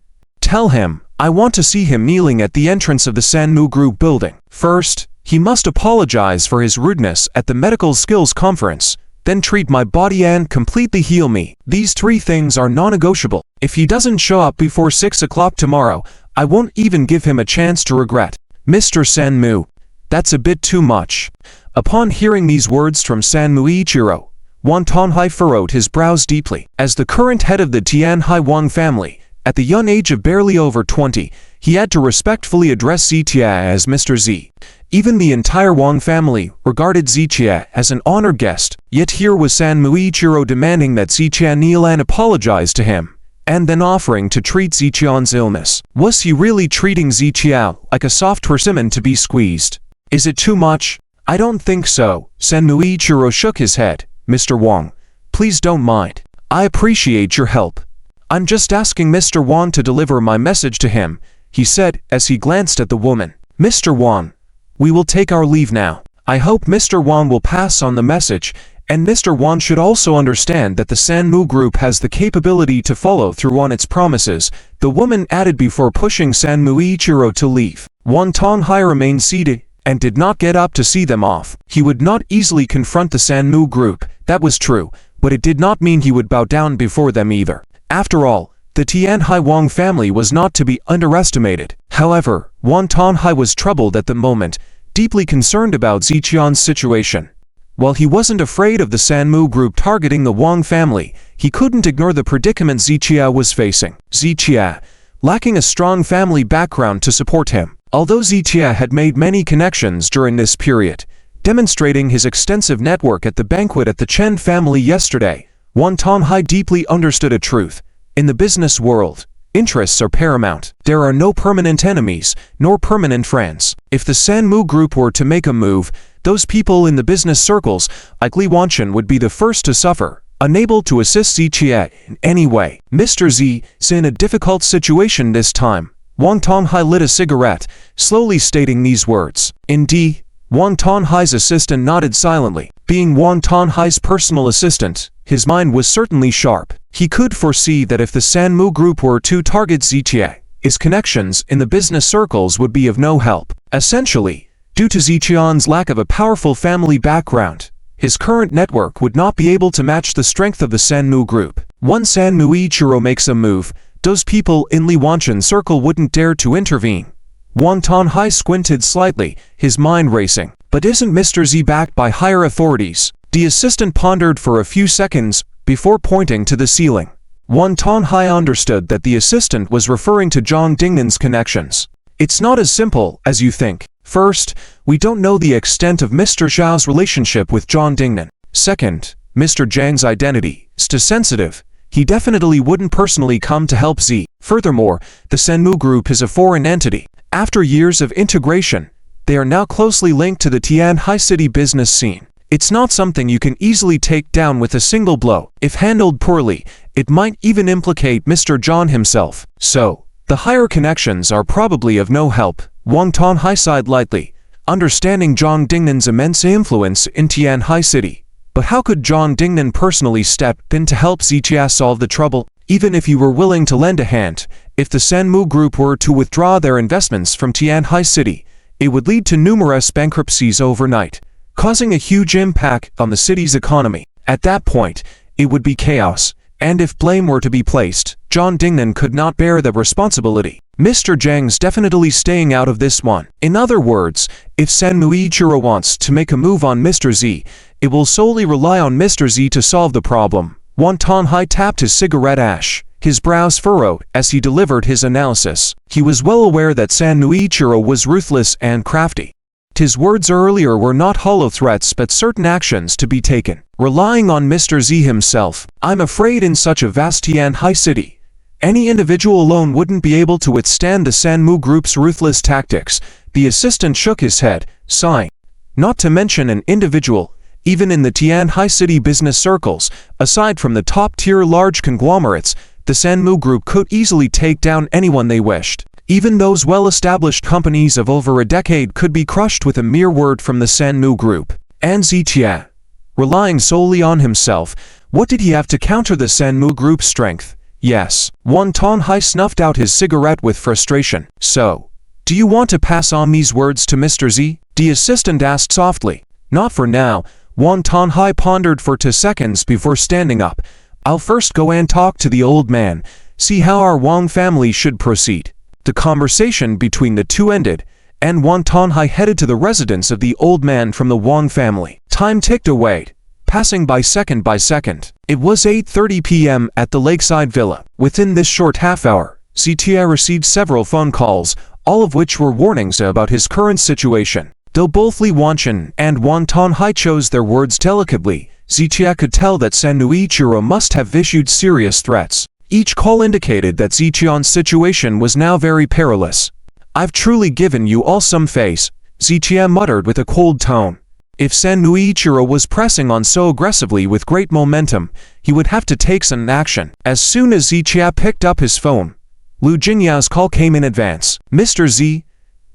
Tell him, I want to see him kneeling at the entrance of the Sanm group building. First, he must apologize for his rudeness at the medical skills conference, then treat my body and completely heal me. These 3 things are non-negotiable. If he doesn't show up before 6 o'clock tomorrow, I won't even give him a chance to regret. Mr. Sanm, that's a bit too much. Upon hearing these words from Sanm Ichiro, Wang Tonghai furrowed his brows deeply. As the current head of the Tianhai Wong family, at the young age of barely over 20, he had to respectfully address Zichia as Mr. Z. Even the entire Wong family regarded Zichia as an honored guest, yet here was Sanm Ichiro demanding that Zichia kneel and apologize to him, and then offering to treat Zichian's illness. Was he really treating Zichia like a soft persimmon to be squeezed? Is it too much? I don't think so. Sanm Ichiro shook his head. Mr. Wong, please don't mind. I appreciate your help. I'm just asking Mr. Wong to deliver my message to him, he said as he glanced at the woman. Mr. Wong, we will take our leave now. I hope Mr. Wong will pass on the message, and Mr. Wong should also understand that the Sanm group has the capability to follow through on its promises, the woman added before pushing Sanm Ichiro to leave. Wang Tonghai remained seated and did not get up to see them off. He would not easily confront the Sanm group, that was true, but it did not mean he would bow down before them either. After all, the Tianhai Wong family was not to be underestimated. However, Wang Tonghai was troubled at the moment, deeply concerned about Zichian's situation. While he wasn't afraid of the Sanm group targeting the Wong family, he couldn't ignore the predicament Zichia was facing. Zichia, lacking a strong family background to support him. Although Zichia had made many connections during this period, demonstrating his extensive network at the banquet at the Chen family yesterday, Wang Tonghai deeply understood a truth. In the business world, interests are paramount. There are no permanent enemies, nor permanent friends. If the Sanm group were to make a move, those people in the business circles, like Li Wanchen, would be the first to suffer. Unable to assist Zichia in any way, Mr. Z is in a difficult situation this time. Wang Tonghai lit a cigarette, slowly stating these words. Indeed, Wang Tonghai's assistant nodded silently. Being Wang Tonghai's personal assistant, his mind was certainly sharp. He could foresee that if the Sanm group were to target Zichia, his connections in the business circles would be of no help. Essentially, due to Zichian's lack of a powerful family background, his current network would not be able to match the strength of the Sanm group. Once Sanm Ichiro makes a move, those people in Li Wanchen's circle wouldn't dare to intervene. Wang Tonghai squinted slightly, his mind racing. But isn't Mr. Z backed by higher authorities? The assistant pondered for a few seconds before pointing to the ceiling. Wang Tonghai understood that the assistant was referring to Zhang Dingnan's connections. It's not as simple as you think. First, we don't know the extent of Mr. Zhao's relationship with Zhang Dingnan. Second, Mr. Zhang's identity is too sensitive. He definitely wouldn't personally come to help Z. Furthermore, the Sanm group is a foreign entity. After years of integration, they are now closely linked to the Tianhai City business scene. It's not something you can easily take down with a single blow. If handled poorly, it might even implicate Mr. Zhang himself. So, the higher connections are probably of no help. Wang Tonghai sighed lightly, understanding Zhang Dingnan's immense influence in Tianhai City. But how could Zhang Dingnan personally step in to help Zichia solve the trouble? Even if he were willing to lend a hand, if the Sanm group were to withdraw their investments from Tianhai City, it would lead to numerous bankruptcies overnight, causing a huge impact on the city's economy. At that point, it would be chaos, and if blame were to be placed, Zhang Dingnan could not bear the responsibility. Mr. Zhang's definitely staying out of this one. In other words, if Sanm Ichiro wants to make a move on Mr. Z, it will solely rely on Mr. Z to solve the problem. Wang Tonghai tapped his cigarette ash, his brows furrowed as he delivered his analysis. He was well aware that Sanm Ichiro was ruthless and crafty. His words earlier were not hollow threats but certain actions to be taken. Relying on Mr. Z himself, I'm afraid in such a vast Tianhai City, any individual alone wouldn't be able to withstand the Sanm group's ruthless tactics. The assistant shook his head, sighing. Not to mention an individual, even in the Tianhai City business circles, aside from the top-tier large conglomerates, the Sanm group could easily take down anyone they wished. Even those well-established companies of over a decade could be crushed with a mere word from the Sanm group. And Zichia, relying solely on himself, what did he have to counter the Sanm group's strength? Yes. Wang Tonghai snuffed out his cigarette with frustration. So, do you want to pass on these words to Mr. Z? The assistant asked softly. Not for now. Wang Tonghai pondered for 2 seconds before standing up. I'll first go and talk to the old man, see how our Wong family should proceed. The conversation between the two ended, and Wang Tonghai headed to the residence of the old man from the Wong family. Time ticked away, passing by second. It was 8:30 p.m. at the lakeside villa. Within this short half-hour, Zichia received several phone calls, all of which were warnings about his current situation. Though both Li Wanchen and Wang Tonghai chose their words delicately, Zichia could tell that Sanm Ichiro must have issued serious threats. Each call indicated that Zichian's situation was now very perilous. I've truly given you all some face, Zichia muttered with a cold tone. If Sanm Ichiro was pressing on so aggressively with great momentum, he would have to take some action. As soon as Zichia picked up his phone, Lu Jingyao's call came in advance. Mr. Z,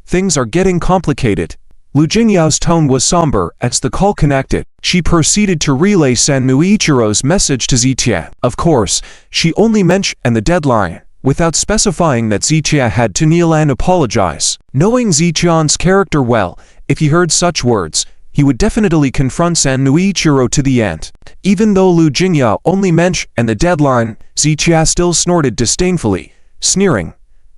things are getting complicated. Lu Jingyao's tone was somber as the call connected. She proceeded to relay Sanm Ichiro's message to Zichia. Of course, she only mentioned the deadline, without specifying that Zichia had to kneel and apologize. Knowing Zichian's character well, if he heard such words, he would definitely confront Sanm Ichiro to the end. Even though Lu Jingyao only mentioned the deadline, Zichia still snorted disdainfully, sneering.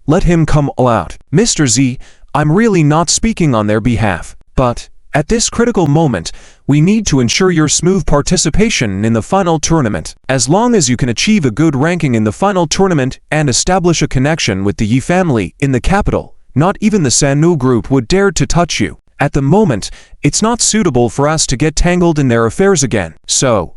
Let him come all out. Mr. Z, I'm really not speaking on their behalf, but At this critical moment, we need to ensure your smooth participation in the final tournament. As long as you can achieve a good ranking in the final tournament and establish a connection with the Yi family in the capital, not even the Sanmu group would dare to touch you. At the moment, it's not suitable for us to get tangled in their affairs again. So,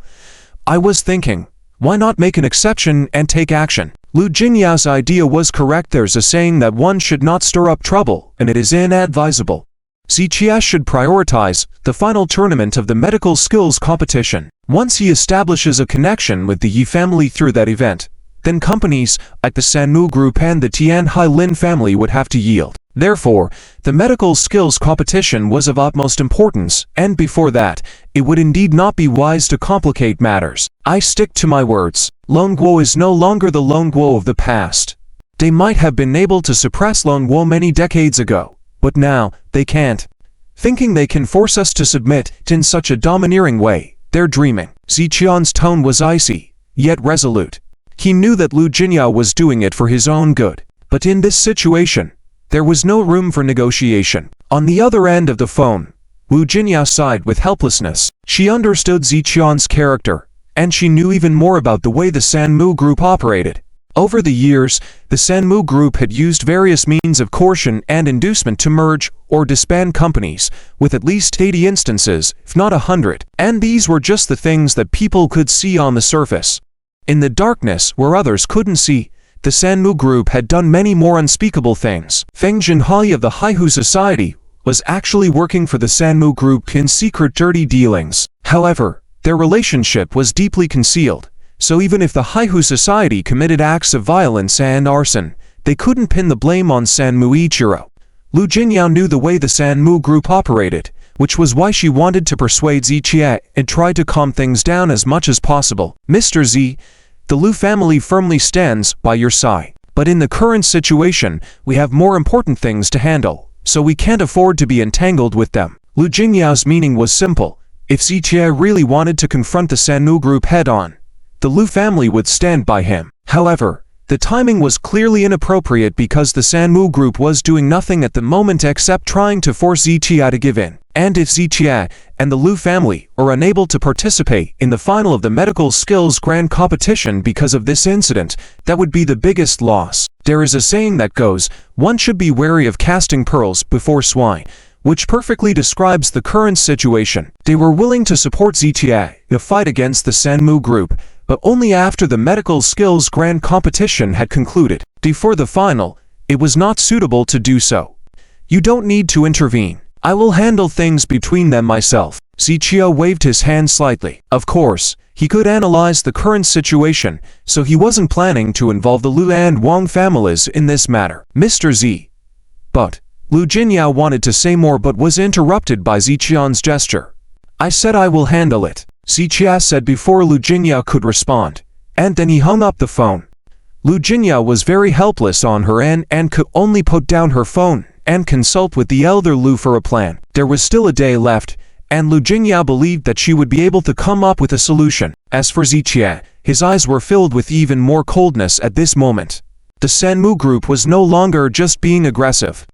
I was thinking, why not make an exception and take action? Lu Jinyao's idea was correct. There's a saying that one should not stir up trouble, and it is inadvisable. Zichia should prioritize the final tournament of the medical skills competition. Once he establishes a connection with the Yi family through that event, then companies like the Sanmu group and the Tianhai Lin family would have to yield. Therefore, the medical skills competition was of utmost importance, and before that, it would indeed not be wise to complicate matters. I stick to my words. Lone Guo is no longer the Lone Guo of the past. They might have been able to suppress Lone Guo many decades ago, but now, they can't. Thinking they can force us to submit in such a domineering way, they're dreaming. Ziqian's tone was icy, yet resolute. He knew that Lu Jinyao was doing it for his own good. But in this situation, there was no room for negotiation. On the other end of the phone, Lu Jinyao sighed with helplessness. She understood Ziqian's character, and she knew even more about the way the Sanmu group operated. Over the years, the Sanmu group had used various means of coercion and inducement to merge or disband companies, with at least 80 instances, if not 100, and these were just the things that people could see on the surface. In the darkness, where others couldn't see, the Sanmu group had done many more unspeakable things. Feng Jinhai of the Haihu Society was actually working for the Sanmu group in secret dirty dealings. However, their relationship was deeply concealed. So even if the Haihu Society committed acts of violence and arson, they couldn't pin the blame on Sanmu Ichiro. Lu Jinyao knew the way the Sanmu group operated, which was why she wanted to persuade Ziqia and tried to calm things down as much as possible. Mr. Z, the Lu family firmly stands by your side. But in the current situation, we have more important things to handle, so we can't afford to be entangled with them. Lu Jingyao's meaning was simple. If Ziqia really wanted to confront the Sanmu group head-on, the Lu family would stand by him. However, the timing was clearly inappropriate because the Sanmu group was doing nothing at the moment except trying to force Ziqia to give in. And if Ziqia and the Lu family are unable to participate in the final of the medical skills grand competition because of this incident, that would be the biggest loss. There is a saying that goes, one should be wary of casting pearls before swine, which perfectly describes the current situation. They were willing to support Ziqia in a fight against the Sanmu group, but only after the medical skills grand competition had concluded. Before the final, it was not suitable to do so. You don't need to intervene. I will handle things between them myself. Ziqia waved his hand slightly. Of course, he could analyze the current situation, so he wasn't planning to involve the Lu and Wong families in this matter. Mr. Z. But Lu Jinyao wanted to say more but was interrupted by Ziqian's gesture. I said I will handle it, Ziqia said before Lu Jinyao could respond, and then he hung up the phone. Lu Jinyao was very helpless on her end and could only put down her phone and consult with the elder Lu for a plan. There was still a day left, and Lu Jinyao believed that she would be able to come up with a solution. As for Ziqia, his eyes were filled with even more coldness at this moment. The Sanmu group was no longer just being aggressive.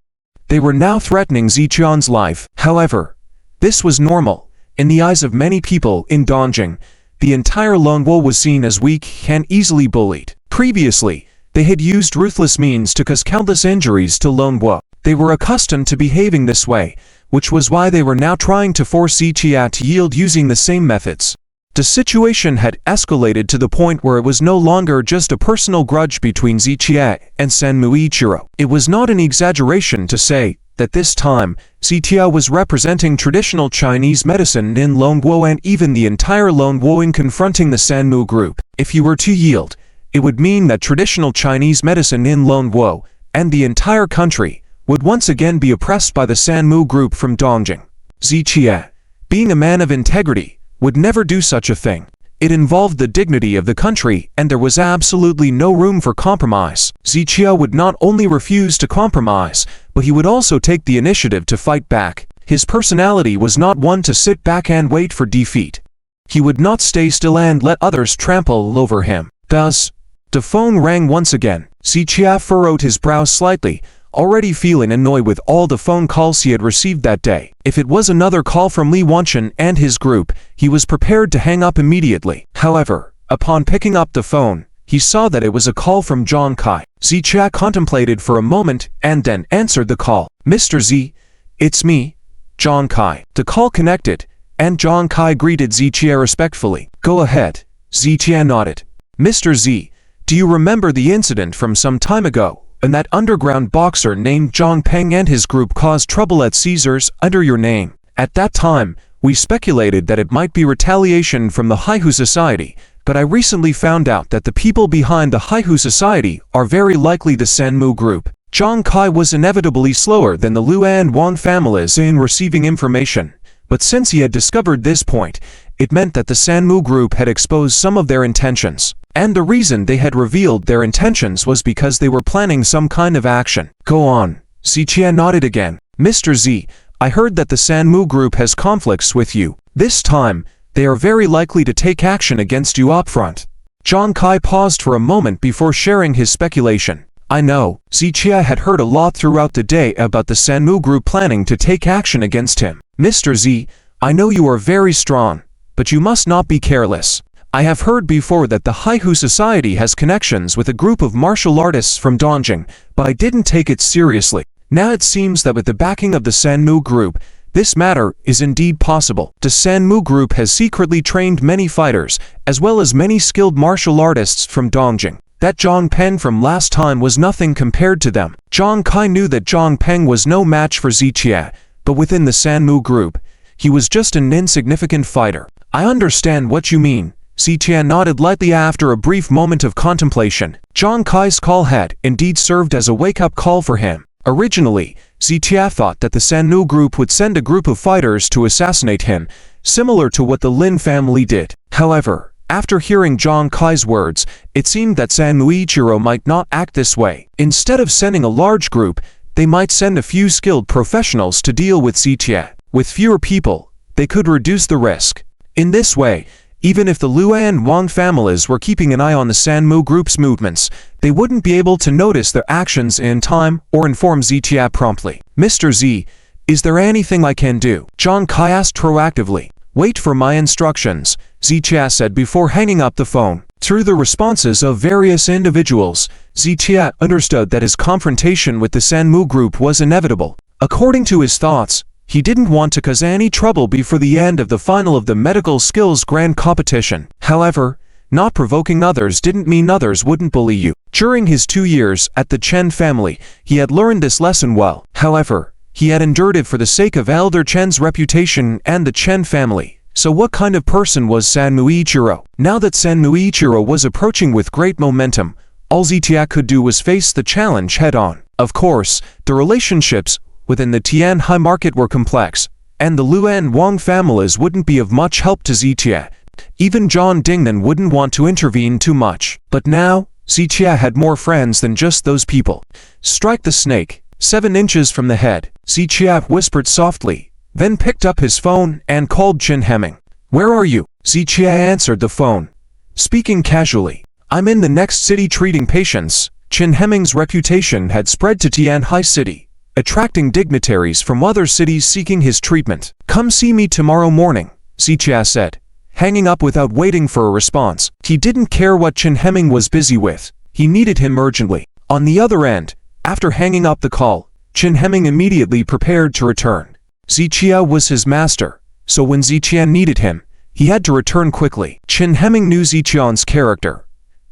They were now threatening Ziqian's life. However, this was normal. In the eyes of many people in Dongjing, the entire Longwo was seen as weak and easily bullied. Previously, they had used ruthless means to cause countless injuries to Longwo. They were accustomed to behaving this way, which was why they were now trying to force Ziqia to yield using the same methods. The situation had escalated to the point where it was no longer just a personal grudge between Ziqia and Sanmu Ichiro. It was not an exaggeration to say that this time, Ziqia was representing traditional Chinese medicine in Longwo and even the entire Longwo in confronting the Sanmu group. If you were to yield, it would mean that traditional Chinese medicine in Longwo and the entire country would once again be oppressed by the Sanmu group from Dongjing. Ziqia, being a man of integrity, would never do such a thing. It involved the dignity of the country and there was absolutely no room for compromise. Ziqia would not only refuse to compromise, but he would also take the initiative to fight back. His personality was not one to sit back and wait for defeat. He would not stay still and let others trample over him. Thus, the phone rang once again. Ziqia furrowed his brow slightly, already feeling annoyed with all the phone calls he had received that day. If it was another call from Lee Wanchen and his group, he was prepared to hang up immediately. However, upon picking up the phone, he saw that it was a call from Zhang Kai. Zichia contemplated for a moment and then answered the call. "Mr. Z, it's me, Zhang Kai." The call connected, and Zhang Kai greeted Zichia respectfully. "Go ahead." Zichia nodded. "Mr. Z, do you remember the incident from some time ago, when that underground boxer named Zhang Peng and his group caused trouble at Caesars under your name? At that time, we speculated that it might be retaliation from the Haihu Society, but I recently found out that the people behind the Haihu Society are very likely the Sanmu group." Zhang Kai was inevitably slower than the Lu and Wong families in receiving information, but since he had discovered this point, it meant that the Sanmu group had exposed some of their intentions. And the reason they had revealed their intentions was because they were planning some kind of action. "Go on." Zichia nodded again. "Mr. Z, I heard that the Sanmu group has conflicts with you. This time, they are very likely to take action against you upfront." Zhang Kai paused for a moment before sharing his speculation. "I know." Zichia had heard a lot throughout the day about the Sanmu group planning to take action against him. "Mr. Z, I know you are very strong, but you must not be careless. I have heard before that the Haihu Society has connections with a group of martial artists from Dongjing, but I didn't take it seriously. Now it seems that with the backing of the Sanmu group, this matter is indeed possible. The Sanmu group has secretly trained many fighters, as well as many skilled martial artists from Dongjing. That Zhang Peng from last time was nothing compared to them." Zhang Kai knew that Zhang Peng was no match for Zichia, but within the Sanmu group, he was just an insignificant fighter. "I understand what you mean." Zichia nodded lightly after a brief moment of contemplation. Zhang Kai's call had indeed served as a wake-up call for him. Originally, Zichia thought that the Sanmu group would send a group of fighters to assassinate him, similar to what the Lynn family did. However, after hearing Zhang Kai's words, it seemed that Sanm Ichiro might not act this way. Instead of sending a large group, they might send a few skilled professionals to deal with Zichia. With fewer people, they could reduce the risk. In this way, even if the Lu and Wong families were keeping an eye on the Sanmu group's movements, they wouldn't be able to notice their actions in time or inform Zichia promptly. "Mr. Z, is there anything I can do?" Zhang Kai asked proactively. "Wait for my instructions," Zichia said before hanging up the phone. Through the responses of various individuals, Zichia understood that his confrontation with the Sanmu group was inevitable. According to his thoughts, he didn't want to cause any trouble before the end of the final of the medical skills grand competition. However, not provoking others didn't mean others wouldn't bully you. During his 2 years at the Chen family, he had learned this lesson well. However, he had endured it for the sake of Elder Chen's reputation and the Chen family. So what kind of person was Sanm Ichiro? Now that Sanm Ichiro was approaching with great momentum, all Zichia could do was face the challenge head-on. Of course, the relationships within the Tianhai market were complex, and the Lu and Wong families wouldn't be of much help to Zichia. Even John Dingnan wouldn't want to intervene too much. But now, Zichia had more friends than just those people. "Strike the snake, 7 inches from the head," Zichia whispered softly, then picked up his phone and called Chen Hemming. "Where are you?" Zichia answered the phone, speaking casually. "I'm in the next city treating patients." Chen Hemming's reputation had spread to Tianhai City, attracting dignitaries from other cities seeking his treatment. "Come see me tomorrow morning," Zichia said, hanging up without waiting for a response. He didn't care what Chen Hemming was busy with. He needed him urgently. On the other end, after hanging up the call, Chen Hemming immediately prepared to return. Zichia was his master, so when Zichia needed him, he had to return quickly. Chen Hemming knew Zichia's character.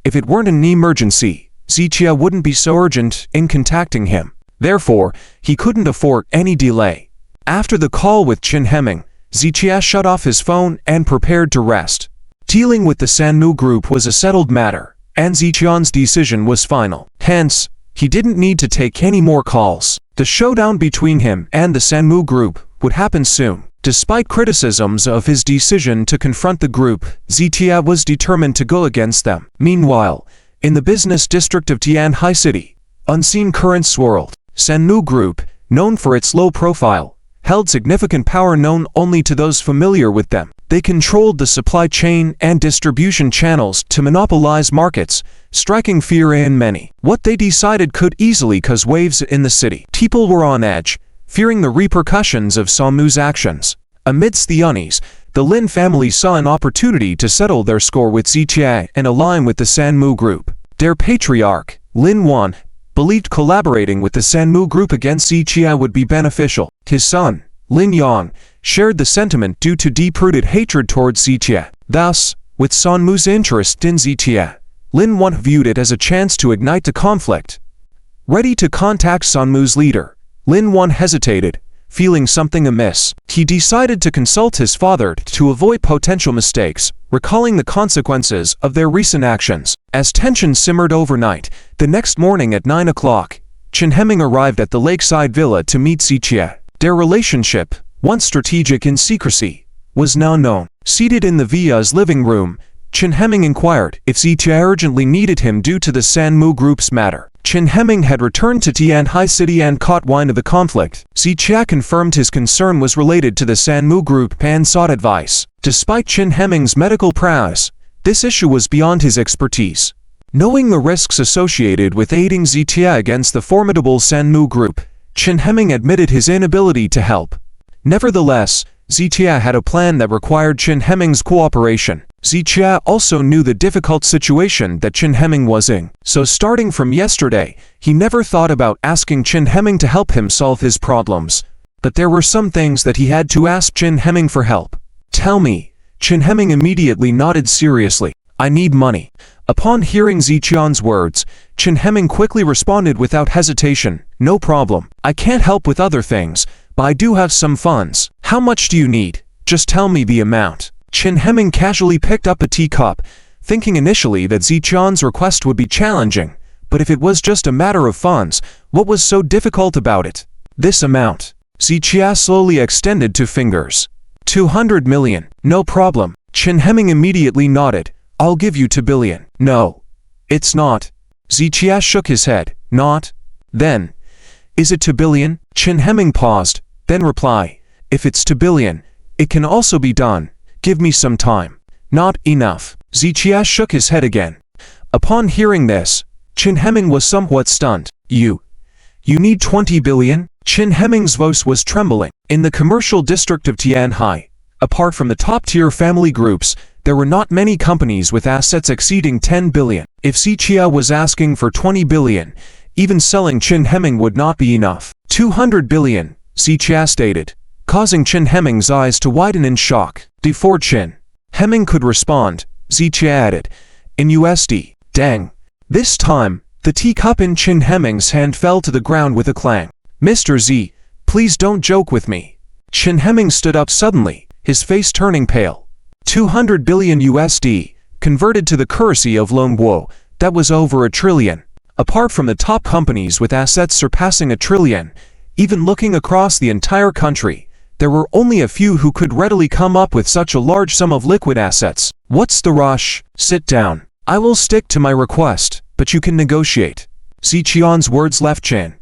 If it weren't an emergency, Zichia wouldn't be so urgent in contacting him. Therefore, he couldn't afford any delay. After the call with Chen Hemming, Zichia shut off his phone and prepared to rest. Dealing with the Sanmu group was a settled matter, and Zichia's decision was final. Hence, he didn't need to take any more calls. The showdown between him and the Sanmu group would happen soon. Despite criticisms of his decision to confront the group, Zichia was determined to go against them. Meanwhile, in the business district of Tianhai City, unseen currents swirled. Sanmu group, known for its low profile, held significant power known only to those familiar with them. They controlled the supply chain and distribution channels to monopolize markets, striking fear in many. What they decided could easily cause waves in the city. People were on edge, fearing the repercussions of Sanmu's actions. Amidst the unease, the Lin family saw an opportunity to settle their score with Zichia and align with the Sanmu group. Their patriarch, Lin Wan, believed collaborating with the Sanmu group against Zichia would be beneficial. His son, Lin Yang, shared the sentiment due to deep-rooted hatred towards Zichia. Thus, with Sanmu's interest in Zichia, Lin Wan viewed it as a chance to ignite the conflict. Ready to contact Sanmu's leader, Lin Wan hesitated, feeling something amiss. He decided to consult his father to avoid potential mistakes, recalling the consequences of their recent actions. As tension simmered overnight, the next morning at 9 o'clock, Chen Heming arrived at the lakeside villa to meet Zichia. Their relationship, once strategic in secrecy, was now known. Seated in the villa's living room, Chen Heming inquired if Zichia urgently needed him due to the Sanmu group's matter. Chen Heming had returned to Tianhai City and caught wind of the conflict. Zichia confirmed his concern was related to the Sanmu group and sought advice. Despite Chen Heming's medical prowess, this issue was beyond his expertise. Knowing the risks associated with aiding Zichia against the formidable Sanmu group, Chen Heming admitted his inability to help. Nevertheless, Zichia had a plan that required Chen Heming's cooperation. Zichia also knew the difficult situation that Chen Heming was in, so starting from yesterday, he never thought about asking Chen Heming to help him solve his problems. But there were some things that he had to ask Chen Heming for help. "Tell me." Chen Heming immediately nodded seriously. "I need money." Upon hearing Zichian's words, Chen Heming quickly responded without hesitation, "No problem. I can't help with other things, but I do have some funds. How much do you need? Just tell me the amount." Chen Heming casually picked up a teacup, thinking initially that Zichian's request would be challenging, but if it was just a matter of funds, what was so difficult about it? "This amount." Zichia slowly extended two fingers. 200 million. "No problem." Chen Heming immediately nodded. "I'll give you 2 billion. "No. It's not." Zichia shook his head. "Not? Then, is it 2 billion? Chen Heming paused, then reply, "If it's 2 billion, it can also be done. Give me some time." "Not enough." Zichia shook his head again. Upon hearing this, Chen Heming was somewhat stunned. You need 20 billion? Chen Heming's voice was trembling. In the commercial district of Tianhai, apart from the top-tier family groups, there were not many companies with assets exceeding 10 billion. If Zichia was asking for 20 billion, even selling Chen Heming would not be enough. 200 billion, Zichia stated, causing Chen Heming's eyes to widen in shock. Before Chen Heming could respond, Zichia added, "In USD. Dang." This time, the teacup in Chen Heming's hand fell to the ground with a clang. "Mr. Z, please don't joke with me." Chen Heming stood up suddenly, his face turning pale. 200 billion USD, converted to the currency of Longguo, that was over 1 trillion. Apart from the top companies with assets surpassing 1 trillion, even looking across the entire country, there were only a few who could readily come up with such a large sum of liquid assets. "What's the rush? Sit down. I will stick to my request, but you can negotiate." Zichian's words left Chen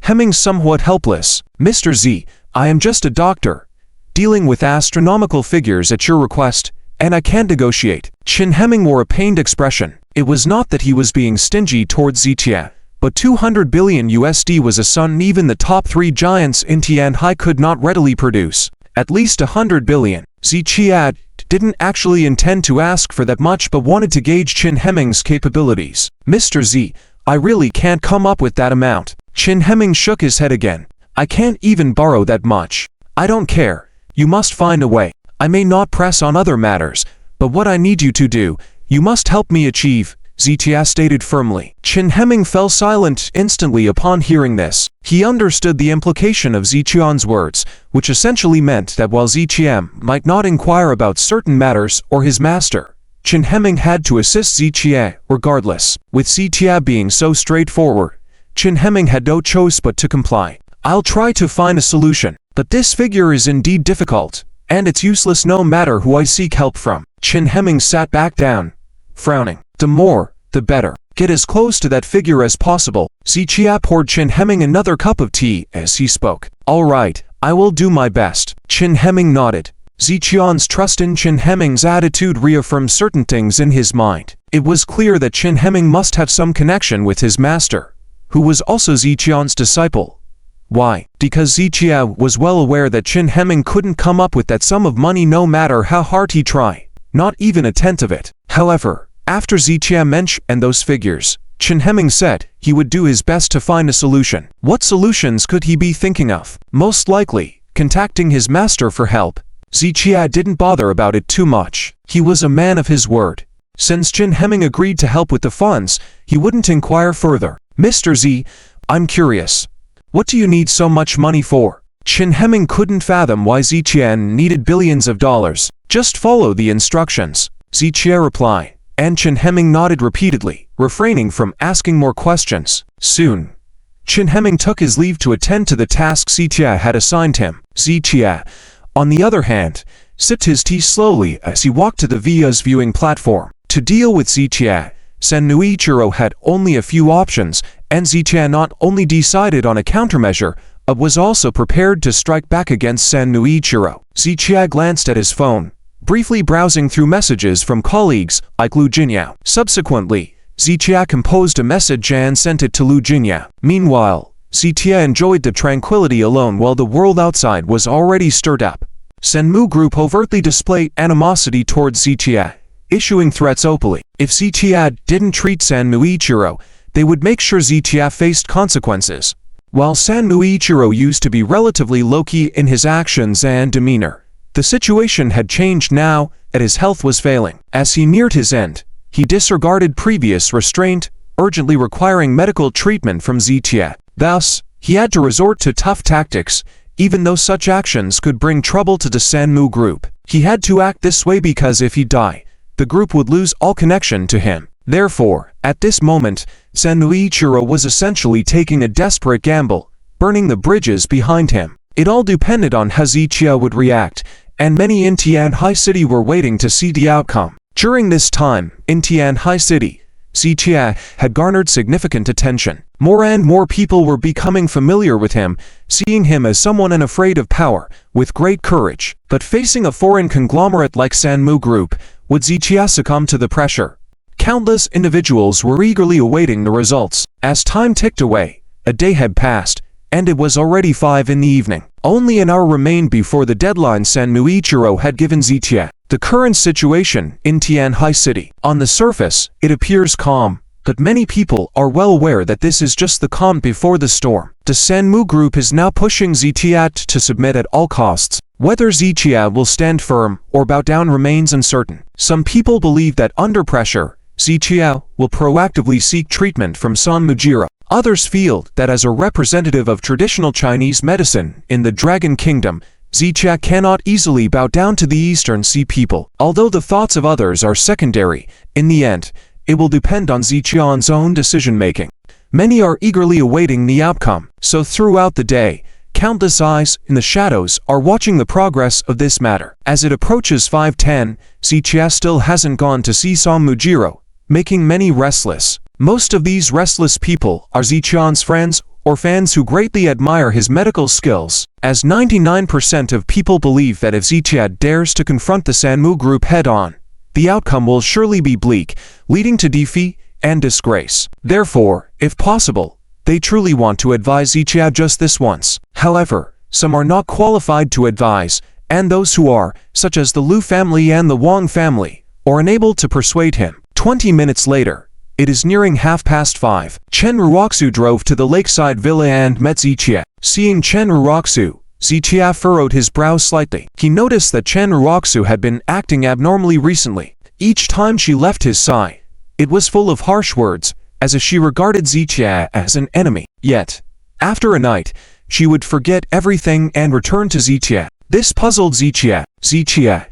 Heming somewhat helpless. "Mr. Z, I am just a doctor, dealing with astronomical figures at your request, and I can't negotiate." Chen Heming wore a pained expression. It was not that he was being stingy towards Zichia, but 200 billion USD was a sum even the top 3 giants in Tianhai could not readily produce. At least 100 billion. Zichia didn't actually intend to ask for that much but wanted to gauge Chen Heming's capabilities. "Mr. Z, I really can't come up with that amount." Chen Heming shook his head again. "I can't even borrow that much." "I don't care. You must find a way. I may not press on other matters, but what I need you to do, you must help me achieve," Zichia stated firmly. Chen Heming fell silent instantly upon hearing this. He understood the implication of Zichian's words, which essentially meant that while Zichia might not inquire about certain matters or his master, Chen Heming had to assist Zichia regardless. With Zichia being so straightforward, Chen Heming had no choice but to comply. "I'll try to find a solution, but this figure is indeed difficult, and it's useless no matter who I seek help from." Chen Heming sat back down, frowning. "The more, the better. Get as close to that figure as possible." Zichia poured Chen Heming another cup of tea as he spoke. "All right, I will do my best." Chen Heming nodded. Ziqian's trust in Chen Hemming's attitude reaffirmed certain things in his mind. It was clear that Chen Hemming must have some connection with his master, who was also Ziqian's disciple. Why? Because Ziqia was well aware that Chen Hemming couldn't come up with that sum of money no matter how hard he tried, not even a tenth of it. However, after Ziqia mentioned those figures, Chen Hemming said he would do his best to find a solution. What solutions could he be thinking of? Most likely, contacting his master for help. Ziqia didn't bother about it too much. He was a man of his word. Since Chen Hemming agreed to help with the funds, he wouldn't inquire further. Mr. Z, I'm curious. What do you need so much money for? Chen Hemming couldn't fathom why Ziqian needed billions of dollars. Just follow the instructions, Ziqia replied, and Chen Hemming nodded repeatedly, refraining from asking more questions. Soon, Chen Hemming took his leave to attend to the task Ziqia had assigned him. Ziqia, on the other hand, sipped his tea slowly as he walked to the Via's viewing platform. To deal with Ziqia, Sanm Ichiro had only a few options, and Ziqia not only decided on a countermeasure, but was also prepared to strike back against Sanm Ichiro. Ziqia glanced at his phone, briefly browsing through messages from colleagues like Lu Jinyao. Subsequently, Ziqia composed a message and sent it to Lu Jinyao. Meanwhile, Ziqia enjoyed the tranquility alone while the world outside was already stirred up. Sanm Group overtly displayed animosity towards Ziqia, issuing threats openly. If Ziqia didn't treat Sanm Ichiro, they would make sure Ziqia faced consequences. While Sanm Ichiro used to be relatively low-key in his actions and demeanor, the situation had changed now that his health was failing. As he neared his end, he disregarded previous restraint, urgently requiring medical treatment from Ziqia. Thus, he had to resort to tough tactics, even though such actions could bring trouble to the Sanm Group. He had to act this way because if he died, the group would lose all connection to him. Therefore, at this moment, Sanm Ichiro was essentially taking a desperate gamble, burning the bridges behind him. It all depended on how Ziqia would react, and many in Tianhai City were waiting to see the outcome. During this time, in Tianhai City, Ziqia had garnered significant attention. More and more people were becoming familiar with him, seeing him as someone unafraid of power, with great courage. But facing a foreign conglomerate like Sanm Group, would Ziqia succumb to the pressure? Countless individuals were eagerly awaiting the results. As time ticked away, a day had passed, and it was already 5 in the evening. Only an hour remained before the deadline Sanm Ichiro had given Ziqia. The current situation in Tianhai City. On the surface, it appears calm, but many people are well aware that this is just the calm before the storm. The Sanm Group is now pushing Ziqia to submit at all costs. Whether Ziqia will stand firm or bow down remains uncertain. Some people believe that under pressure, Ziqia will proactively seek treatment from Sanm. Others feel that as a representative of traditional Chinese medicine in the Dragon Kingdom, Ziqia cannot easily bow down to the Eastern Sea people. Although the thoughts of others are secondary, in the end, it will depend on Ziqian's own decision-making. Many are eagerly awaiting the outcome, so throughout the day, countless eyes in the shadows are watching the progress of this matter. As it approaches 5:10, Ziqia still hasn't gone to see Sanm, making many restless. Most of these restless people are Ziqian's friends or fans who greatly admire his medical skills, as 99% of people believe that if Ziqia dares to confront the Sanm Group head-on, the outcome will surely be bleak, leading to defeat and disgrace. Therefore, if possible, they truly want to advise Ziqia just this once. However, some are not qualified to advise, and those who are, such as the Lu family and the Wong family, are unable to persuade him. 20 minutes later, it is nearing 5:30. Chen Ruoxu drove to the lakeside villa and met Ziqia. Seeing Chen Ruoxu, Ziqia furrowed his brow slightly. He noticed that Chen Ruoxu had been acting abnormally recently. Each time she left his side, it was full of harsh words, as if she regarded Ziqia as an enemy. Yet, after a night, she would forget everything and return to Ziqia. This puzzled Ziqia. Ziqia,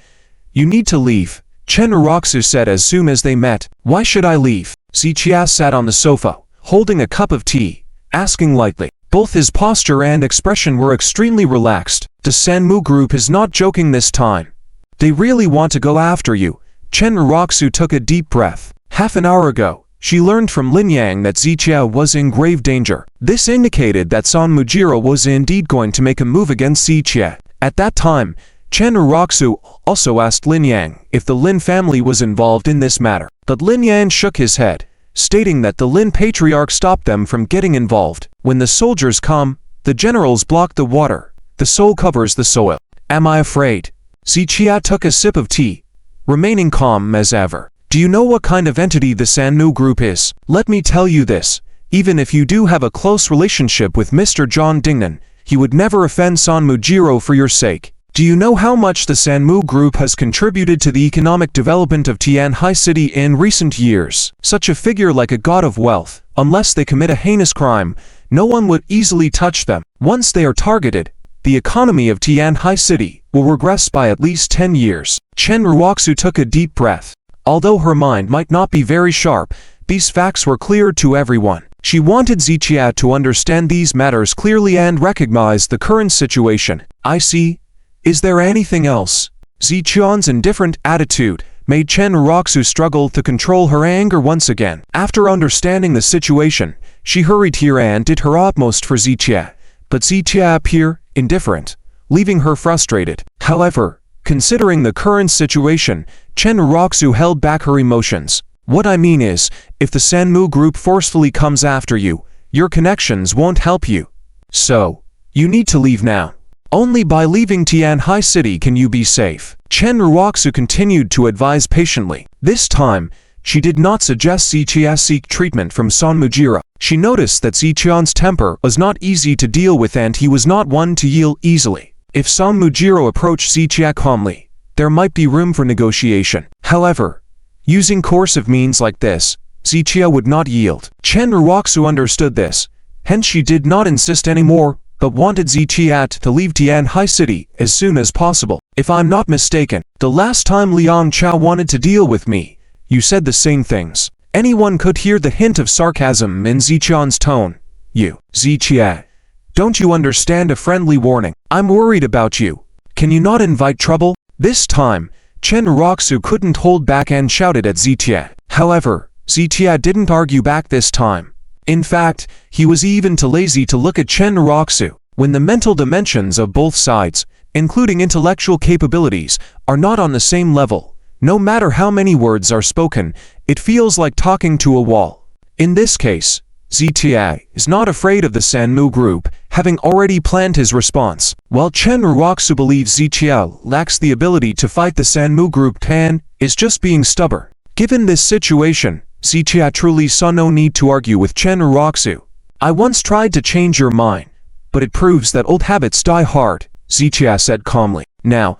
you need to leave, Chen Ruoxu said as soon as they met. Why should I leave? Ziqia sat on the sofa, holding a cup of tea, asking lightly. Both his posture and expression were extremely relaxed. The Sanm Group is not joking this time. They really want to go after you. Chen Ruoxu took a deep breath. Half an hour ago, she learned from Lin Yang that Ziqia was in grave danger. This indicated that Sanm was indeed going to make a move against Ziqia. At that time, Chen Uroxu also asked Lin Yang if the Lin family was involved in this matter, but Lin Yang shook his head, stating that the Lin patriarch stopped them from getting involved. When the soldiers come, the generals block the water. The soul covers the soil. Am I afraid? Zichia took a sip of tea, remaining calm as ever. Do you know what kind of entity the Sanmu group is? Let me tell you this. Even if you do have a close relationship with Mr. John Dingnan, he would never offend Sanmu Jiro for your sake. Do you know how much the Sanmu group has contributed to the economic development of Tianhai City in recent years? Such a figure like a god of wealth, unless they commit a heinous crime, no one would easily touch them. Once they are targeted, the economy of Tianhai City will regress by at least 10 years. Chen Ruoxu took a deep breath. Although her mind might not be very sharp, these facts were clear to everyone. She wanted Zichia to understand these matters clearly and recognize the current situation. I see. Is there anything else? Zichian's indifferent attitude made Chen Ruoxu struggle to control her anger once again. After understanding the situation, she hurried here and did her utmost for Zichia, but Zichia appeared indifferent, leaving her frustrated. However, considering the current situation, Chen Ruoxu held back her emotions. What I mean is, if the Sanmu group forcefully comes after you, your connections won't help you. So, you need to leave now. Only by leaving Tianhai City can you be safe. Chen Ruoxu continued to advise patiently. This time, she did not suggest Zichia seek treatment from Sanmu Jiro. She noticed that Zichian's temper was not easy to deal with and he was not one to yield easily. If Sanmu Jiro approached Zichia calmly, there might be room for negotiation. However, using coercive means like this, Zichia would not yield. Chen Ruoxu understood this, hence she did not insist anymore, but wanted Zichia to leave Tianhai City as soon as possible. If I'm not mistaken, the last time Liang Chao wanted to deal with me, you said the same things. Anyone could hear the hint of sarcasm in Zichian's tone. You, Zichia, don't you understand a friendly warning? I'm worried about you. Can you not invite trouble? This time, Chen Ruoxu couldn't hold back and shouted at Zichia. However, Zichia didn't argue back this time. In fact, he was even too lazy to look at Chen Ruoxu. When the mental dimensions of both sides, including intellectual capabilities, are not on the same level, no matter how many words are spoken, it feels like talking to a wall. In this case, Zichia is not afraid of the Sanmu group, having already planned his response. While Chen Ruoxu believes Zichia lacks the ability to fight the Sanmu group, Tan is just being stubborn. Given this situation, Zichia truly saw no need to argue with Chen Ruoxu. I once tried to change your mind, but it proves that old habits die hard, Zichia said calmly. Now,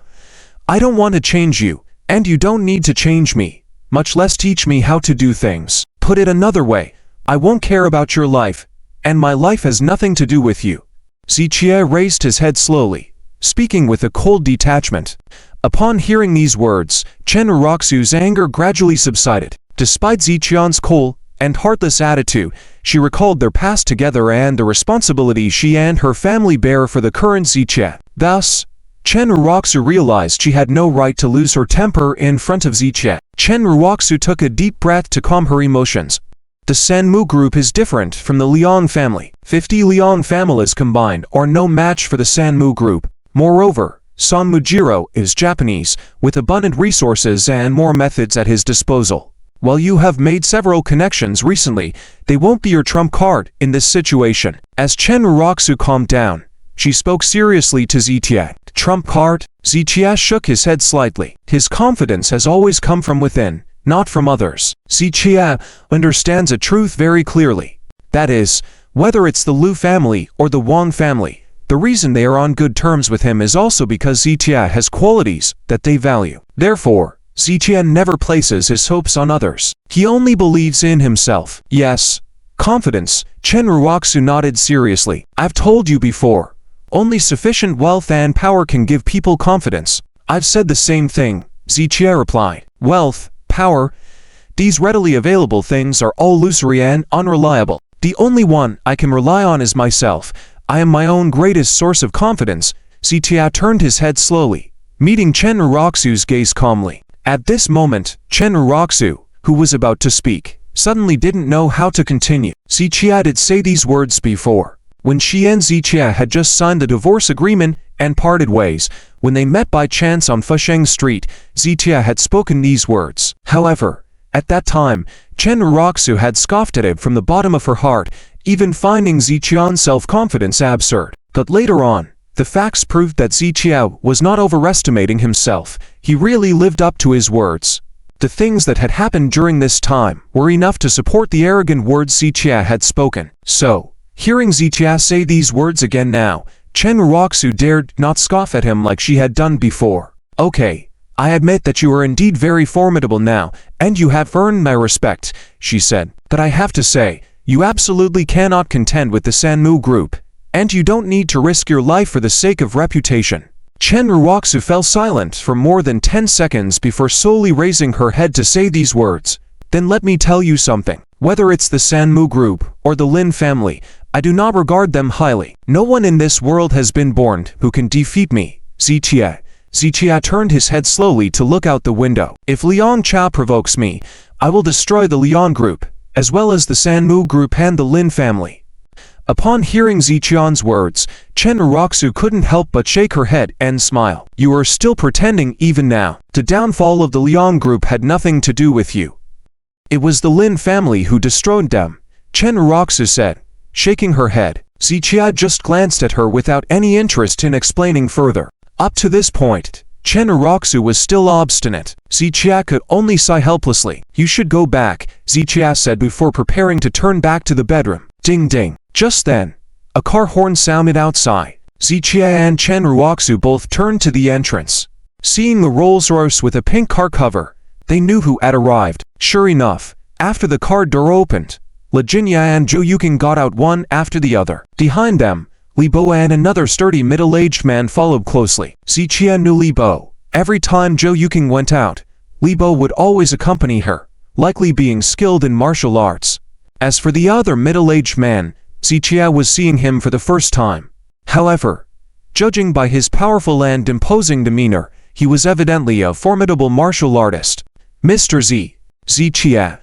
I don't want to change you, and you don't need to change me, much less teach me how to do things. Put it another way, I won't care about your life, and my life has nothing to do with you. Zichia raised his head slowly, speaking with a cold detachment. Upon hearing these words, Chen Ruoxu's anger gradually subsided. Despite Zichian's cold and heartless attitude, she recalled their past together and the responsibility she and her family bear for the current Zichia. Thus, Chen Ruoxu realized she had no right to lose her temper in front of Zichia. Chen Ruoxu took a deep breath to calm her emotions. The Sanmu group is different from the Liang family. 50 Liang families combined are no match for the Sanmu group. Moreover, Sanmu Jiro is Japanese, with abundant resources and more methods at his disposal. While you have made several connections recently, they won't be your trump card in this situation. As Chen Ruoxu calmed down, she spoke seriously to Zichia. Trump card? Zichia shook his head slightly. His confidence has always come from within, not from others. Zichia understands a truth very clearly. That is, whether it's the Liu family or the Wong family, the reason they are on good terms with him is also because Zichia has qualities that they value. Therefore, Zichia never places his hopes on others. He only believes in himself. Yes, confidence. Chen Ruoxu nodded seriously. I've told you before, only sufficient wealth and power can give people confidence. I've said the same thing, Zichia replied. Wealth, power, these readily available things are all illusory and unreliable. The only one I can rely on is myself. I am my own greatest source of confidence. Zichia turned his head slowly, meeting Chen Ruoxu's gaze calmly. At this moment, Chen Ruoxu, who was about to speak, suddenly didn't know how to continue. Zichia did say these words before, when she and Zichia had just signed the divorce agreement and parted ways, When they met by chance on Fusheng Street, Zitia had spoken these words. However, at that time, Chen Uroxu had scoffed at it from the bottom of her heart, even finding Ziqian's self-confidence absurd. But later on, the facts proved that Ziqia was not overestimating himself. He really lived up to his words. The things that had happened during this time were enough to support the arrogant words Ziqia had spoken. So, hearing Ziqia say these words again now, Chen Uroxu dared not scoff at him like she had done before. Okay, I admit that you are indeed very formidable now, and you have earned my respect, she said. But I have to say, you absolutely cannot contend with the Sanmu group, and you don't need to risk your life for the sake of reputation. Chen Uroxu fell silent for more than 10 seconds before slowly raising her head to say these words. Then let me tell you something. Whether it's the Sanmu group or the Lynn family, I do not regard them highly. No one in this world has been born who can defeat me, Ziqia. Ziqia turned his head slowly to look out the window. If Liang Cha provokes me, I will destroy the Liang group, as well as the Sanmu group and the Lin family. Upon hearing Ziqian's words, Chen Uroxu couldn't help but shake her head and smile. You are still pretending even now. The downfall of the Liang group had nothing to do with you. It was the Lin family who destroyed them, Chen Uroxu said, shaking her head. Ziqia just glanced at her without any interest in explaining further. Up to this point, Chen Uroxu was still obstinate. Ziqia could only sigh helplessly. You should go back, Ziqia said before preparing to turn back to the bedroom. Ding ding. Just then, a car horn sounded outside. Ziqia and Chen Uroxu both turned to the entrance. Seeing the Rolls-Royce with a pink car cover, they knew who had arrived. Sure enough, after the car door opened, Li Jinya and Zhou Yuqing got out one after the other. Behind them, Li Bo and another sturdy middle-aged man followed closely. Ziqia knew Li Bo. Every time Zhou Yuqing went out, Li Bo would always accompany her, likely being skilled in martial arts. As for the other middle-aged man, Ziqia was seeing him for the first time. However, judging by his powerful and imposing demeanor, he was evidently a formidable martial artist. Mr. Ziqia.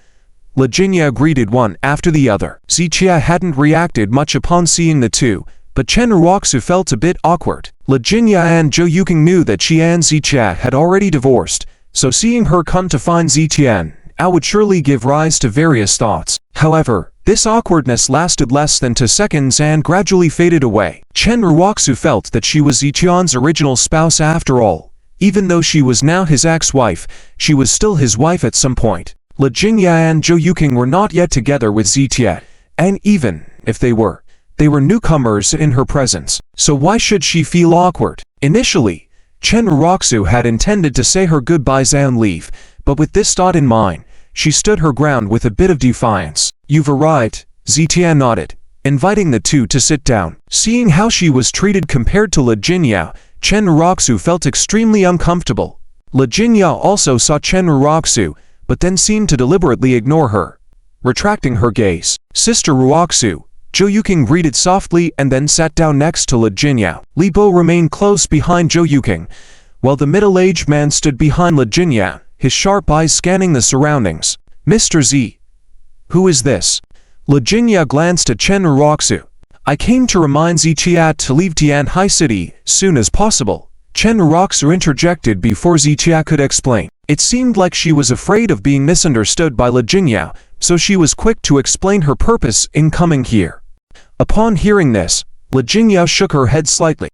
Li Jinya greeted one after the other. Ziqia hadn't reacted much upon seeing the two, but Chen Uroxu felt a bit awkward. Li Jinya and Zhou Yuqing knew that she and Ziqia had already divorced, so seeing her come to find Ziqian would surely give rise to various thoughts. However, this awkwardness lasted less than 2 seconds and gradually faded away. Chen Uroxu felt that she was Ziqian's original spouse after all. Even though she was now his ex-wife, she was still his wife at some point. Li Jinya and Zhou Yuqing were not yet together with Ziqia, and even if they were newcomers in her presence. So why should she feel awkward? Initially, Chen Uroxu had intended to say her goodbyes and leave, but with this thought in mind, she stood her ground with a bit of defiance. You've arrived, Ziqia nodded, inviting the two to sit down. Seeing how she was treated compared to Li Jinya, Chen Uroxu felt extremely uncomfortable. Li Jinya also saw Chen Uroxu, but then seemed to deliberately ignore her, retracting her gaze. Sister Uroxu, Zhou Yuqing greeted softly and then sat down next to Li Jinya. Li Bo remained close behind Zhou Yuqing, while the middle-aged man stood behind Li Jinya, his sharp eyes scanning the surroundings. Mr. Z. Who is this? Li Jinya glanced at Chen Uroxu. I came to remind Ziqia to leave Tianhai City soon as possible. Chen Uroxu interjected before Ziqia could explain. It seemed like she was afraid of being misunderstood by Li Jinya, so she was quick to explain her purpose in coming here. Upon hearing this, Li Jinya shook her head slightly.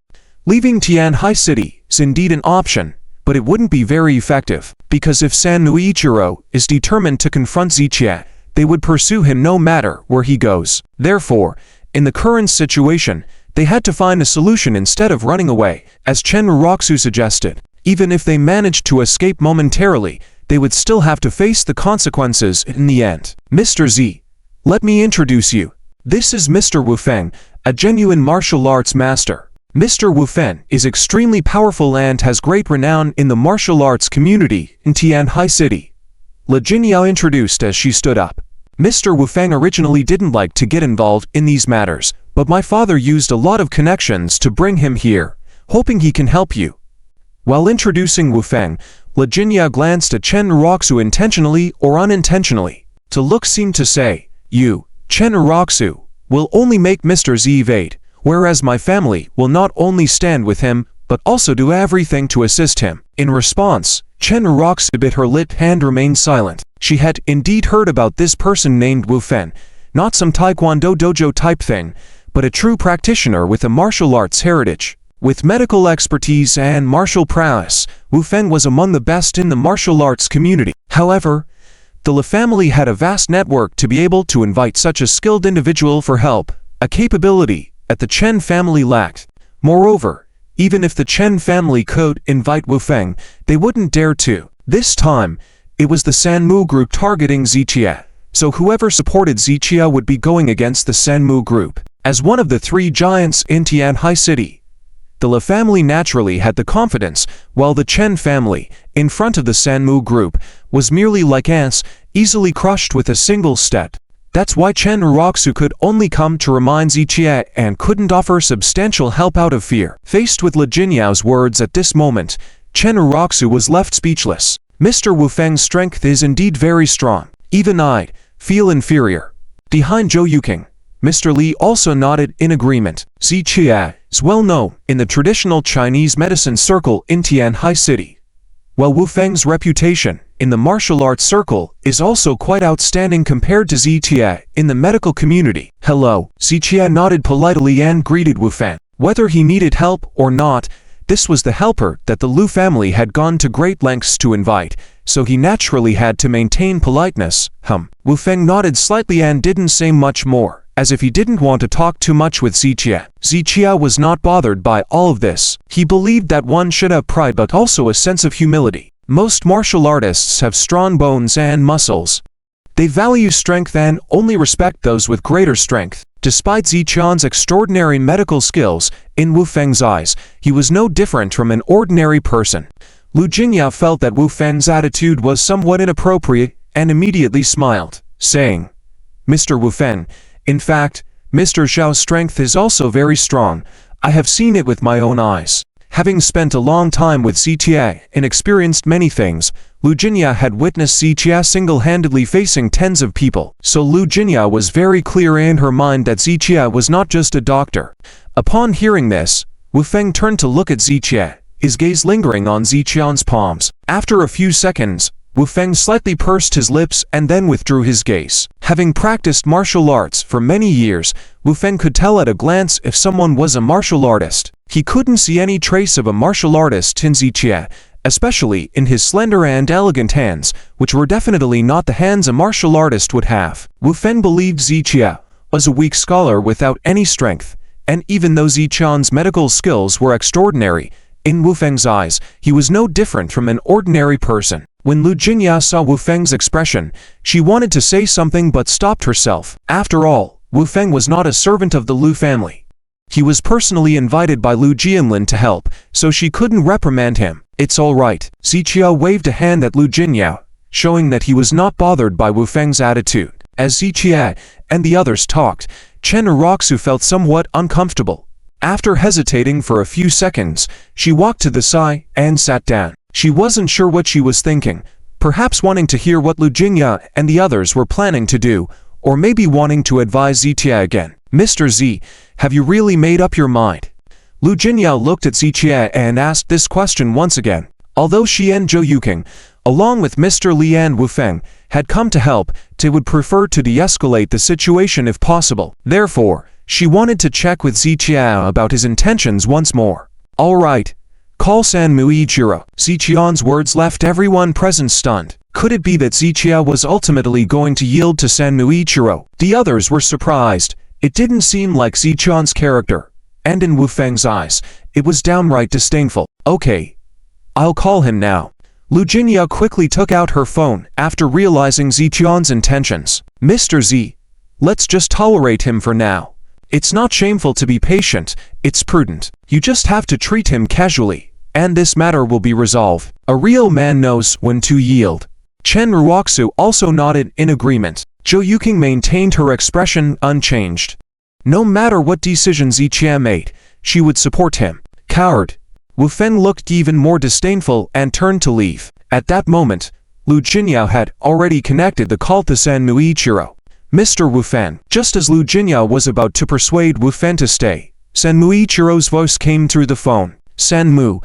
Leaving Tianhai City is indeed an option, but it wouldn't be very effective, because if Sanm Ichiro is determined to confront Ziqia, they would pursue him no matter where he goes. Therefore, in the current situation, they had to find a solution instead of running away, as Chen Uroxu suggested. Even if they managed to escape momentarily, they would still have to face the consequences in the end. Mr. Z. Let me introduce you. This is Mr. Wu Feng, a genuine martial arts master. Mr. Wu Feng is extremely powerful and has great renown in the martial arts community in Tianhai City. Li Jinya introduced as she stood up. Mr. Wu Feng originally didn't like to get involved in these matters, but my father used a lot of connections to bring him here, hoping he can help you. While introducing Wu Feng, Li Jinya glanced at Chen Uroxu intentionally or unintentionally. The look seemed to say, you, Chen Uroxu, will only make Mr. Z evade, whereas my family will not only stand with him, but also do everything to assist him. In response, Chen Uroxu bit her lip and remained silent. She had indeed heard about this person named Wu Feng, not some taekwondo dojo type thing, but a true practitioner with a martial arts heritage. With medical expertise and martial prowess, Wu Feng was among the best in the martial arts community. However, the Li family had a vast network to be able to invite such a skilled individual for help, a capability that the Chen family lacked. Moreover, even if the Chen family could invite Wu Feng, they wouldn't dare to. This time, it was the Sanmu group targeting Zichia, so whoever supported Zichia would be going against the Sanmu group. As one of the three giants in Tianhai City, the Li family naturally had the confidence, while the Chen family, in front of the Sanmu group, was merely like ants, easily crushed with a single step. That's why Chen Uroxu could only come to remind Zichia and couldn't offer substantial help out of fear. Faced with Li Jinyao's words at this moment, Chen Uroxu was left speechless. Mr. Wu Feng's strength is indeed very strong. Even I'd feel inferior. Behind Zhou Yuking, Mr. Li also nodded in agreement. Zichia is well known in the traditional Chinese medicine circle in Tianhai City, while Wu Feng's reputation in the martial arts circle is also quite outstanding compared to Zichia in the medical community. Hello. Zichia nodded politely and greeted Wu Feng. Whether he needed help or not, this was the helper that the Lu family had gone to great lengths to invite, so he naturally had to maintain politeness. Wu Feng nodded slightly and didn't say much more, as if he didn't want to talk too much with Zichia. Zichia was not bothered by all of this. He believed that one should have pride but also a sense of humility. Most martial artists have strong bones and muscles. They value strength and only respect those with greater strength. Despite Zichian's extraordinary medical skills, in Wu Feng's eyes, he was no different from an ordinary person. Lu Jinya felt that Wu Feng's attitude was somewhat inappropriate and immediately smiled, saying, "Mr. Wu Feng, in fact, Mr. Zhao's strength is also very strong. I have seen it with my own eyes." Having spent a long time with Zichia and experienced many things, Lu Jinya had witnessed Zichia single-handedly facing tens of people, so Lu Jinya was very clear in her mind that Zichia was not just a doctor. Upon hearing this, Wu Feng turned to look at Zichia, his gaze lingering on Zichian's palms. After a few seconds, Wu Feng slightly pursed his lips and then withdrew his gaze. Having practiced martial arts for many years, Wu Feng could tell at a glance if someone was a martial artist. He couldn't see any trace of a martial artist in Zichia, especially in his slender and elegant hands, which were definitely not the hands a martial artist would have. Wu Feng believed Zichia was a weak scholar without any strength, and even though Zichian's medical skills were extraordinary, in Wu Feng's eyes, he was no different from an ordinary person. When Lu Jinya saw Wu Feng's expression, she wanted to say something but stopped herself. After all, Wu Feng was not a servant of the Lu family. He was personally invited by Lu Jianlin to help, so she couldn't reprimand him. "It's all right." Zichia waved a hand at Lu Jinya, showing that he was not bothered by Wu Feng's attitude. As Zichia and the others talked, Chen Uroxu felt somewhat uncomfortable. After hesitating for a few seconds, she walked to the side and sat down. She wasn't sure what she was thinking, perhaps wanting to hear what Lu Jinya and the others were planning to do, or maybe wanting to advise Zichia again. "Mr. Z, have you really made up your mind?" Lu Jinya looked at Zichia and asked this question once again. Although she and Zhou Yuking, along with Mr. Li and Wu Feng, had come to help, they would prefer to de-escalate the situation if possible. Therefore, she wanted to check with Zichia about his intentions once more. "All right. Call Sanm Ichiro." Zichian's words left everyone present stunned. Could it be that Zichia was ultimately going to yield to Sanm Ichiro? The others were surprised. It didn't seem like Zichian's character, and in Wu Feng's eyes, it was downright disdainful. "Okay. I'll call him now." Lu Jinya quickly took out her phone after realizing Zichian's intentions. "Mr. Z, let's just tolerate him for now. It's not shameful to be patient, it's prudent. You just have to treat him casually, and this matter will be resolved. A real man knows when to yield." Chen Uroxu also nodded in agreement. Zhou Yuking maintained her expression unchanged. No matter what decision Zichia made, she would support him. "Coward." Wu Feng looked even more disdainful and turned to leave. At that moment, Lu Jinya had already connected the call to Sanm Ichiro. "Mr. Wu Feng." Just as Lu Jinya was about to persuade Wu Feng to stay, Sanm Ichiro's voice came through the phone. Sanmu,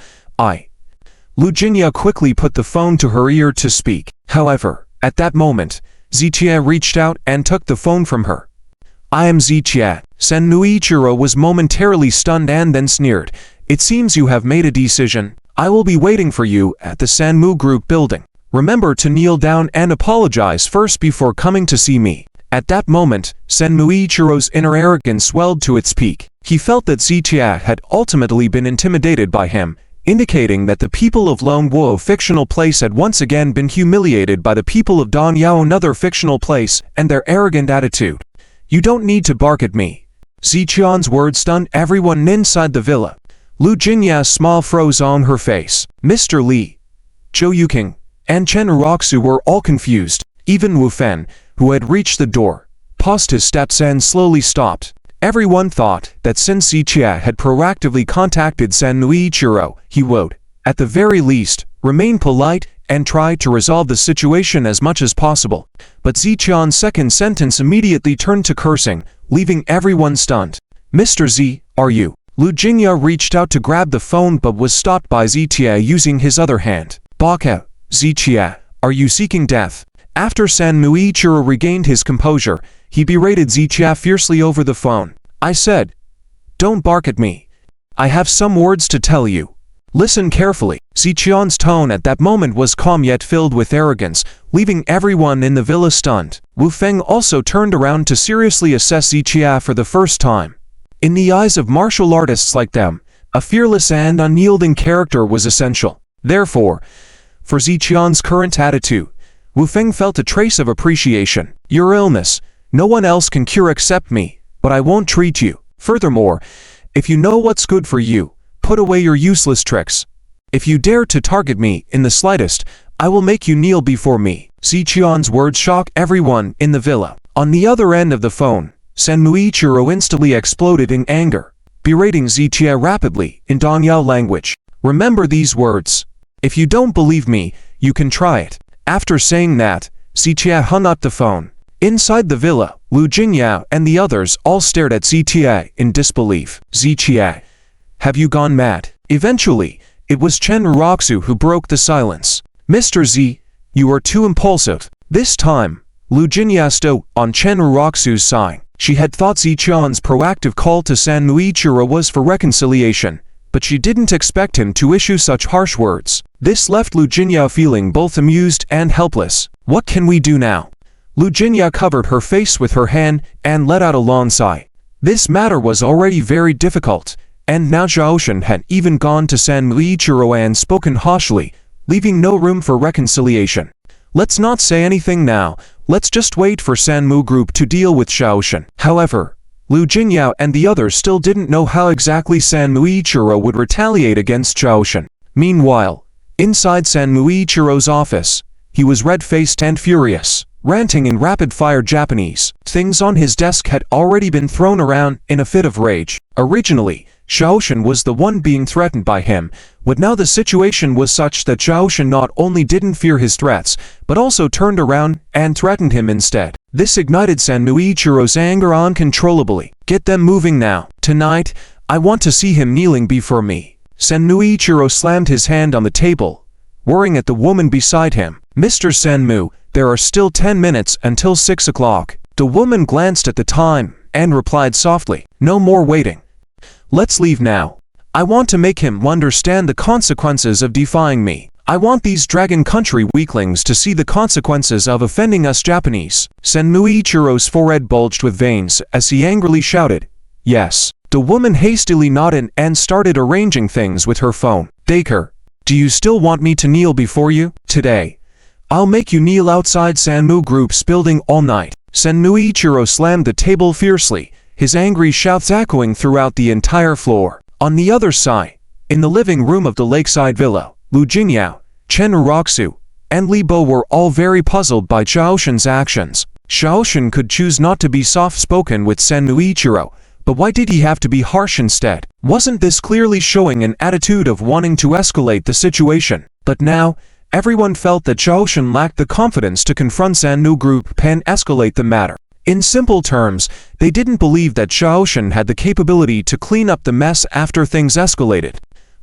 Lu Jinya quickly put the phone to her ear to speak. However, at that moment, Zichia reached out and took the phone from her. I am Zichia. Sanmu Ichiro was momentarily stunned and then sneered. It seems you have made a decision. I will be waiting for you at the Sanmu Group building. Remember to kneel down and apologize first before coming to see me. At that moment, Sanmu Ichiro's inner arrogance swelled to its peak. He felt that Zichia had ultimately been intimidated by him, indicating that the people of Lone Wuo fictional place had once again been humiliated by the people of Danyao another fictional place and their arrogant attitude. You don't need to bark at me. Zichian's words stunned everyone inside the villa. Lu Jinya's smile froze on her face. Mr. Li, Zhou Yuking, and Chen Uroxu were all confused. Even Wu Fen, who had reached the door, paused his steps and slowly stopped. Everyone thought that since Zichia had proactively contacted Sanmu Ichiro, he would, at the very least, remain polite and try to resolve the situation as much as possible. But Zichian's second sentence immediately turned to cursing, leaving everyone stunned. Mr. Z, are you? Lu Jinya reached out to grab the phone but was stopped by Zichia using his other hand. Baka, Zichia, are you seeking death? After Sanmu Ichiro regained his composure, he berated Zichia fiercely over the phone. I said, don't bark at me. I have some words to tell you. Listen carefully. Zichian's tone at that moment was calm yet filled with arrogance, leaving everyone in the villa stunned. Wu Feng also turned around to seriously assess Zichia for the first time. In the eyes of martial artists like them, a fearless and unyielding character was essential. Therefore, for Zichian's current attitude, Wu Feng felt a trace of appreciation. Your illness, no one else can cure except me, but I won't treat you. Furthermore, if you know what's good for you, put away your useless tricks. If you dare to target me in the slightest, I will make you kneel before me. Zichian's words shocked everyone in the villa. On the other end of the phone, Sanmu Ichiro instantly exploded in anger, berating Zichia rapidly in Danyao language. Remember these words. If you don't believe me, you can try it. After saying that, Zichia hung up the phone. Inside the villa, Lu Jinya and the others all stared at Zichia in disbelief. Zichia, have you gone mad? Eventually, it was Chen Uroxu who broke the silence. Mr. Z, you are too impulsive. This time, Lu Jinya stood on Chen Uroxu's side. She had thought Zichian's proactive call to Sanmu Ichiro was for reconciliation, but she didn't expect him to issue such harsh words. This left Lu Jinya feeling both amused and helpless. What can we do now? Lu Jinya covered her face with her hand and let out a long sigh. This matter was already very difficult, and now Zhaoshan had even gone to Sanmu Ichiro and spoken harshly, leaving no room for reconciliation. Let's not say anything now, let's just wait for Sanmu Group to deal with Zhaoshan. However, Lu Jinya and the others still didn't know how exactly Sanmu Ichiro would retaliate against Zhaoshan. Meanwhile, inside Sanmu Ichiro's office, he was red-faced and furious, ranting in rapid-fire Japanese. Things on his desk had already been thrown around in a fit of rage. Originally, Zhaoshan was the one being threatened by him, but now the situation was such that Zhaoshan not only didn't fear his threats, but also turned around and threatened him instead. This ignited Sanmu Ichiro's anger uncontrollably. Get them moving now. Tonight, I want to see him kneeling before me. Sanmu Ichiro slammed his hand on the table, worrying at the woman beside him. Mr. Sanmu, there are still 10 minutes until 6 o'clock. The woman glanced at the time and replied softly, no more waiting. Let's leave now. I want to make him understand the consequences of defying me. I want these Dragon Country weaklings to see the consequences of offending us Japanese. Sanmu Ichiro's forehead bulged with veins as he angrily shouted, yes. The woman hastily nodded and started arranging things with her phone. Dacre, do you still want me to kneel before you? Today, I'll make you kneel outside Sanmu Group's building all night. Sanmu Ichiro slammed the table fiercely, his angry shouts echoing throughout the entire floor. On the other side, in the living room of the lakeside villa, Lu Jinyao, Chen Uroxu, and Li Bo were all very puzzled by Zhaoshan's actions. Zhaoshan could choose not to be soft-spoken with Sanmu Ichiro, but why did he have to be harsh instead? Wasn't this clearly showing an attitude of wanting to escalate the situation? But now, everyone felt that Zhaoshan lacked the confidence to confront Sanmu Group and escalate the matter. In simple terms, they didn't believe that Zhaoshan had the capability to clean up the mess after things escalated.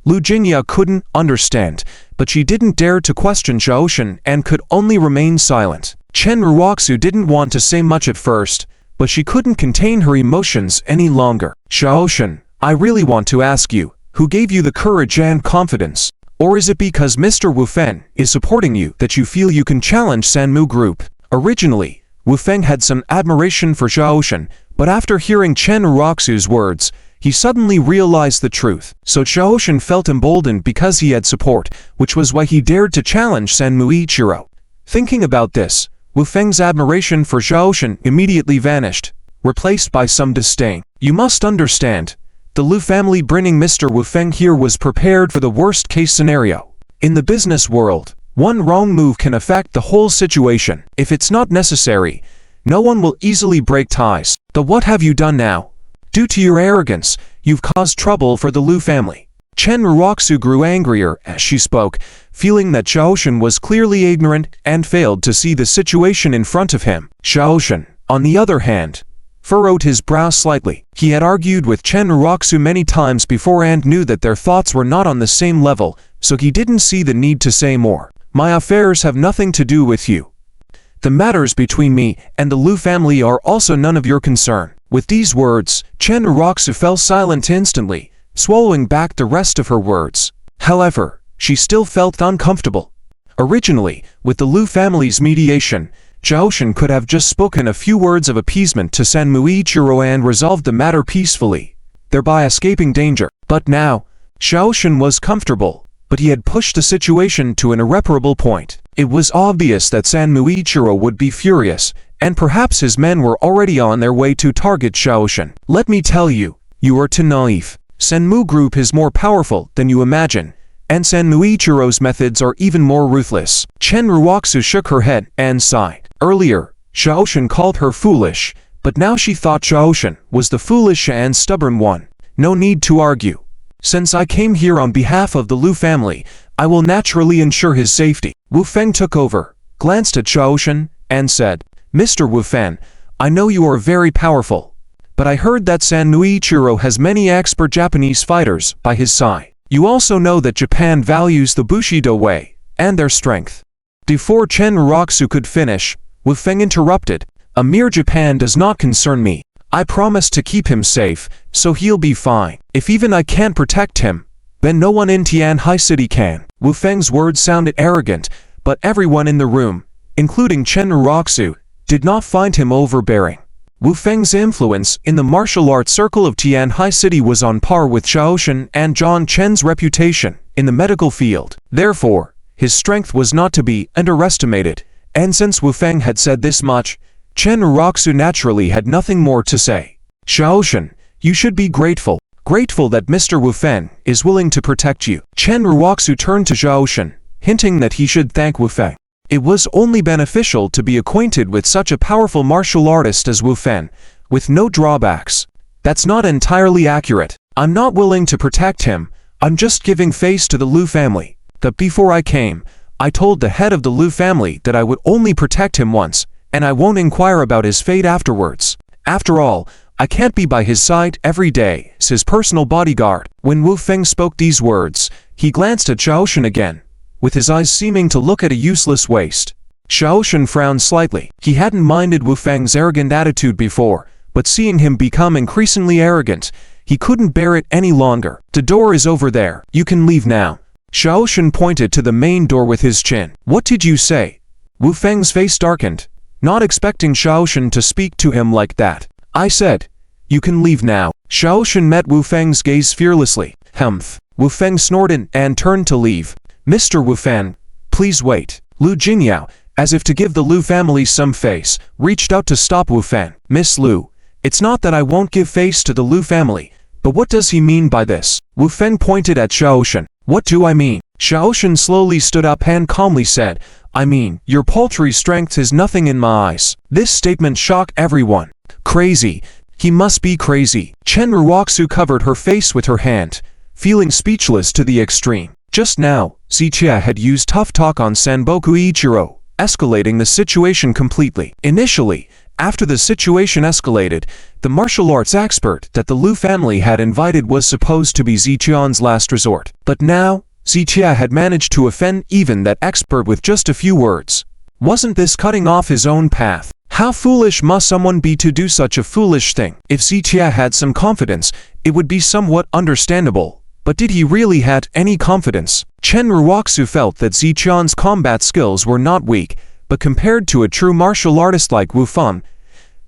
Lu Jingya couldn't understand, but she didn't dare to question Xiaoshan and could only remain silent. Chen Ruoxu didn't want to say much at first, but she couldn't contain her emotions any longer. Xiaoshan, I really want to ask you, who gave you the courage and confidence? Or is it because Mr. Wu Feng is supporting you that you feel you can challenge Sanmu Group? Originally, Wu Feng had some admiration for Xiaoshan, but after hearing Chen Ruoxu's words, he suddenly realized the truth. So Xiaoshan felt emboldened because he had support, which was why he dared to challenge Sanmu Ichiro. Thinking about this, Wu Feng's admiration for Xiaoshan immediately vanished, replaced by some disdain. You must understand, the Lu family bringing Mr. Wu Feng here was prepared for the worst-case scenario. In the business world, one wrong move can affect the whole situation. If it's not necessary, no one will easily break ties. But what have you done now? Due to your arrogance, you've caused trouble for the Lu family. Chen Ruoxu grew angrier as she spoke, feeling that Xiaoshan was clearly ignorant and failed to see the situation in front of him. Xiaoshan, on the other hand, furrowed his brow slightly. He had argued with Chen Ruoxu many times before and knew that their thoughts were not on the same level, so he didn't see the need to say more. My affairs have nothing to do with you. The matters between me and the Lu family are also none of your concern. With these words, Chen Ruoxu fell silent instantly, swallowing back the rest of her words. However, she still felt uncomfortable. Originally, with the Lu family's mediation, Xiaoshan could have just spoken a few words of appeasement to Sanmu Ichiro and resolved the matter peacefully, thereby escaping danger. But now, Xiaoshan was comfortable, but he had pushed the situation to an irreparable point. It was obvious that Sanmu Ichiro would be furious, and perhaps his men were already on their way to target Xiaoshan. Let me tell you, you are too naive. Sanmu Group is more powerful than you imagine, and Sanmu Ichiro's methods are even more ruthless. Chen Ruoxu shook her head and sighed. Earlier, Xiaoshan called her foolish, but now she thought Xiaoshan was the foolish and stubborn one. No need to argue. Since I came here on behalf of the Lu family, I will naturally ensure his safety. Wu Feng took over, glanced at Xiaoshan, and said, Mr. Wu Feng, I know you are very powerful, but I heard that Sanmu Ichiro has many expert Japanese fighters by his side. You also know that Japan values the Bushido way and their strength. Before Chen Ruoxu could finish, Wu Feng interrupted, a mere Japan does not concern me. I promise to keep him safe, so he'll be fine. If even I can't protect him, then no one in Tianhai City can. Wu Feng's words sounded arrogant, but everyone in the room, including Chen Ruoxu, did not find him overbearing. Wu Feng's influence in the martial arts circle of Tianhai City was on par with Xiaoshan and Zhang Chen's reputation in the medical field. Therefore, his strength was not to be underestimated, and since Wu Feng had said this much, Chen Ruoxu naturally had nothing more to say. Xiaoshan, you should be grateful. Grateful that Mr. Wu Feng is willing to protect you. Chen Ruoxu turned to Xiaoshan, hinting that he should thank Wu Feng. It was only beneficial to be acquainted with such a powerful martial artist as Wu Feng, with no drawbacks. That's not entirely accurate. I'm not willing to protect him, I'm just giving face to the Lu family. That before I came, I told the head of the Lu family that I would only protect him once, and I won't inquire about his fate afterwards. After all, I can't be by his side every day as his personal bodyguard. When Wu Feng spoke these words, he glanced at Xiaoshan again, with his eyes seeming to look at a useless waste. Xiaoshan frowned slightly. He hadn't minded Wu Feng's arrogant attitude before, but seeing him become increasingly arrogant, he couldn't bear it any longer. The door is over there. You can leave now. Xiaoshan pointed to the main door with his chin. What did you say? Wu Feng's face darkened, not expecting Xiaoshan to speak to him like that. I said, you can leave now. Xiaoshan met Wu Feng's gaze fearlessly. Humph. Wu Feng snorted and turned to leave. Mr. Wu Feng, please wait. Lu Jingyao, as if to give the Lu family some face, reached out to stop Wu Feng. Miss Lu, it's not that I won't give face to the Lu family, but what does he mean by this? Wu Feng pointed at Xiaoshan. What do I mean? Xiaoshan slowly stood up and calmly said, I mean, your paltry strength is nothing in my eyes. This statement shocked everyone. Crazy. He must be crazy. Chen Ruoxu covered her face with her hand, feeling speechless to the extreme. Just now, Zichia had used tough talk on Sanboku Ichiro, escalating the situation completely. Initially, After the situation escalated, the martial arts expert that the Lu family had invited was supposed to be Ziqian's last resort. But now, Ziqia had managed to offend even that expert with just a few words. Wasn't this cutting off his own path? How foolish must someone be to do such a foolish thing? If Ziqia had some confidence, it would be somewhat understandable. But did he really have any confidence? Chen Ruoxu felt that Ziqian's combat skills were not weak, but compared to a true martial artist like Wu Feng,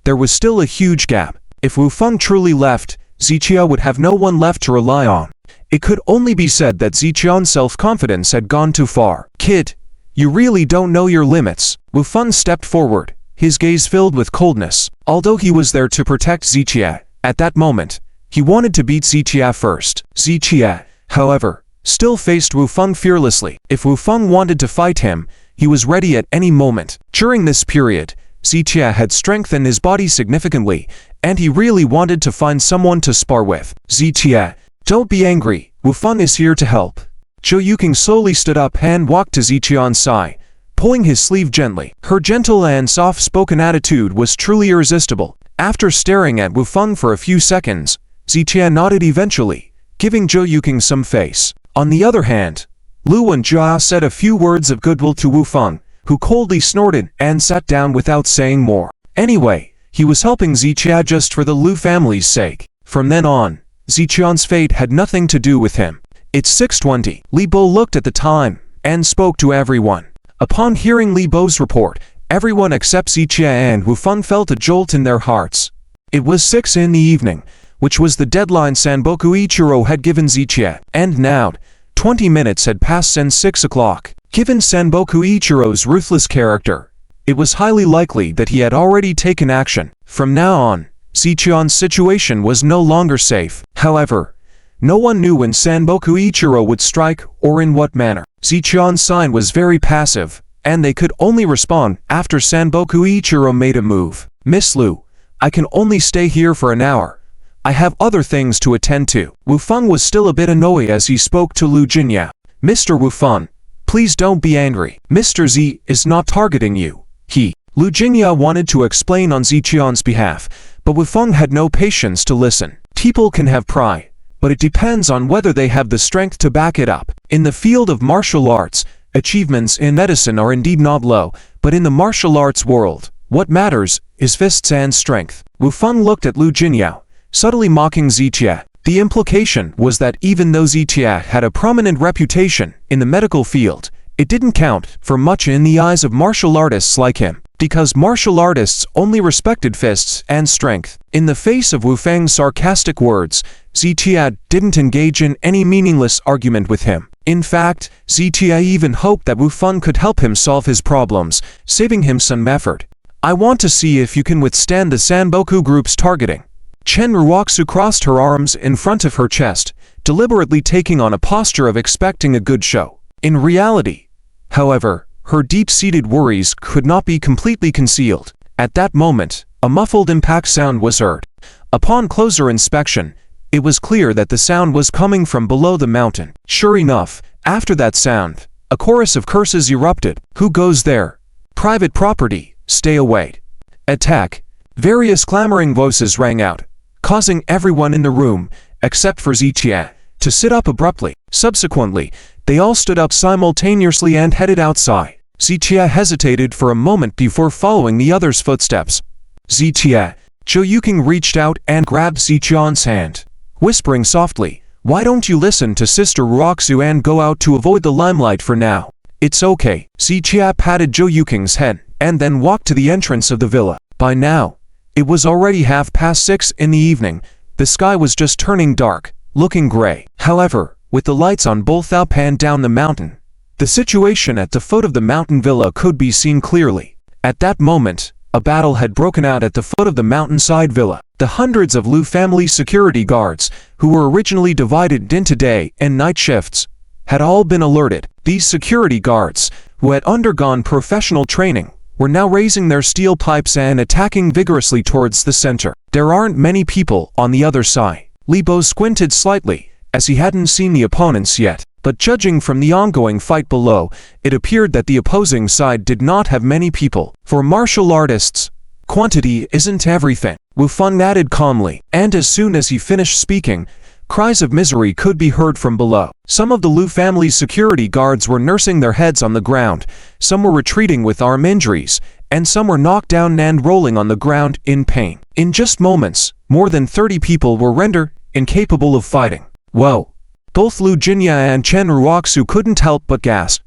there was still a huge gap. If Wu Feng truly left, Ziqia would have no one left to rely on. It could only be said that Ziqian's self-confidence had gone too far. Kid, you really don't know your limits. Wu Feng stepped forward, his gaze filled with coldness. Although he was there to protect Ziqia, at that moment, he wanted to beat Ziqia first. Ziqia, however, still faced Wu Feng fearlessly. If Wu Feng wanted to fight him, he was ready at any moment. During this period, Ziqia had strengthened his body significantly, and he really wanted to find someone to spar with. Ziqia, don't be angry. Wu Feng is here to help. Zhou Yuqing slowly stood up and walked to Ziqian's side, pulling his sleeve gently. Her gentle and soft-spoken attitude was truly irresistible. After staring at Wu Feng for a few seconds, Ziqia nodded eventually, giving Zhou Yuqing some face. On the other hand, Lu Wenjia said a few words of goodwill to Wu Feng, who coldly snorted and sat down without saying more. Anyway, he was helping Ziqia just for the Lu family's sake. From then on, Ziqian's fate had nothing to do with him. It's 6:20. Li Bo looked at the time and spoke to everyone. Upon hearing Li Bo's report, everyone except Ziqia and Wu Feng felt a jolt in their hearts. It was 6 in the evening, which was the deadline Sanboku Ichiro had given Ziqia, and now, 20 minutes had passed since 6 o'clock. Given Sanboku Ichiro's ruthless character, it was highly likely that he had already taken action. From now on, Ziqian's situation was no longer safe. However, no one knew when Sanboku Ichiro would strike or in what manner. Ziqian's sign was very passive, and they could only respond after Sanboku Ichiro made a move. Miss Lu, I can only stay here for an hour. I have other things to attend to. Wu Feng was still a bit annoyed as he spoke to Lu Jinya. Mr. Wu Feng, please don't be angry. Mr. Z is not targeting you. Lu Jinya wanted to explain on Ziqian's behalf, but Wu Feng had no patience to listen. People can have pride, but it depends on whether they have the strength to back it up. In the field of martial arts, achievements in medicine are indeed not low, but in the martial arts world, what matters is fists and strength. Wu Feng looked at Lu Jinya, subtly mocking Ziqia. The implication was that even though Ziqia had a prominent reputation in the medical field, it didn't count for much in the eyes of martial artists like him, because martial artists only respected fists and strength. In the face of Wu Feng's sarcastic words, Ziqia didn't engage in any meaningless argument with him. In fact, Ziqia even hoped that Wu Feng could help him solve his problems, saving him some effort. I want to see if you can withstand the Sanboku group's targeting. Chen Ruoxu crossed her arms in front of her chest, deliberately taking on a posture of expecting a good show. In reality, however, her deep-seated worries could not be completely concealed. At that moment, a muffled impact sound was heard. Upon closer inspection, it was clear that the sound was coming from below the mountain. Sure enough, after that sound, a chorus of curses erupted. Who goes there? Private property, stay away. Attack. Various clamoring voices rang out, causing everyone in the room, except for Ziqia, to sit up abruptly. Subsequently, they all stood up simultaneously and headed outside. Ziqia hesitated for a moment before following the others' footsteps. Ziqia. Zhou Yuqing reached out and grabbed Ziqian's hand, whispering softly, "Why don't you listen to Sister Ruoxu and go out to avoid the limelight for now?" "It's okay." Ziqia patted Zhou Yuqing's head, and then walked to the entrance of the villa. By now, it was already 6:30 in the evening. The sky was just turning dark, looking gray. However, with the lights on both up and down the mountain, the situation at the foot of the mountain villa could be seen clearly. At that moment, a battle had broken out at the foot of the mountainside villa. The hundreds of Lu family security guards, who were originally divided into day and night shifts, had all been alerted. These security guards, who had undergone professional training, were now raising their steel pipes and attacking vigorously towards the center. There aren't many people on the other side. Li Bo squinted slightly, as he hadn't seen the opponents yet, but judging from the ongoing fight below, it appeared that the opposing side did not have many people. For martial artists, Quantity isn't everything, Wu Feng added calmly, and as soon as he finished speaking, cries of misery could be heard from below. Some of the Liu family's security guards were nursing their heads on the ground, some were retreating with arm injuries, and some were knocked down and rolling on the ground in pain. In just moments, more than 30 people were rendered incapable of fighting. Whoa! Both Liu Jinya and Chen Ruoxu couldn't help but gasp.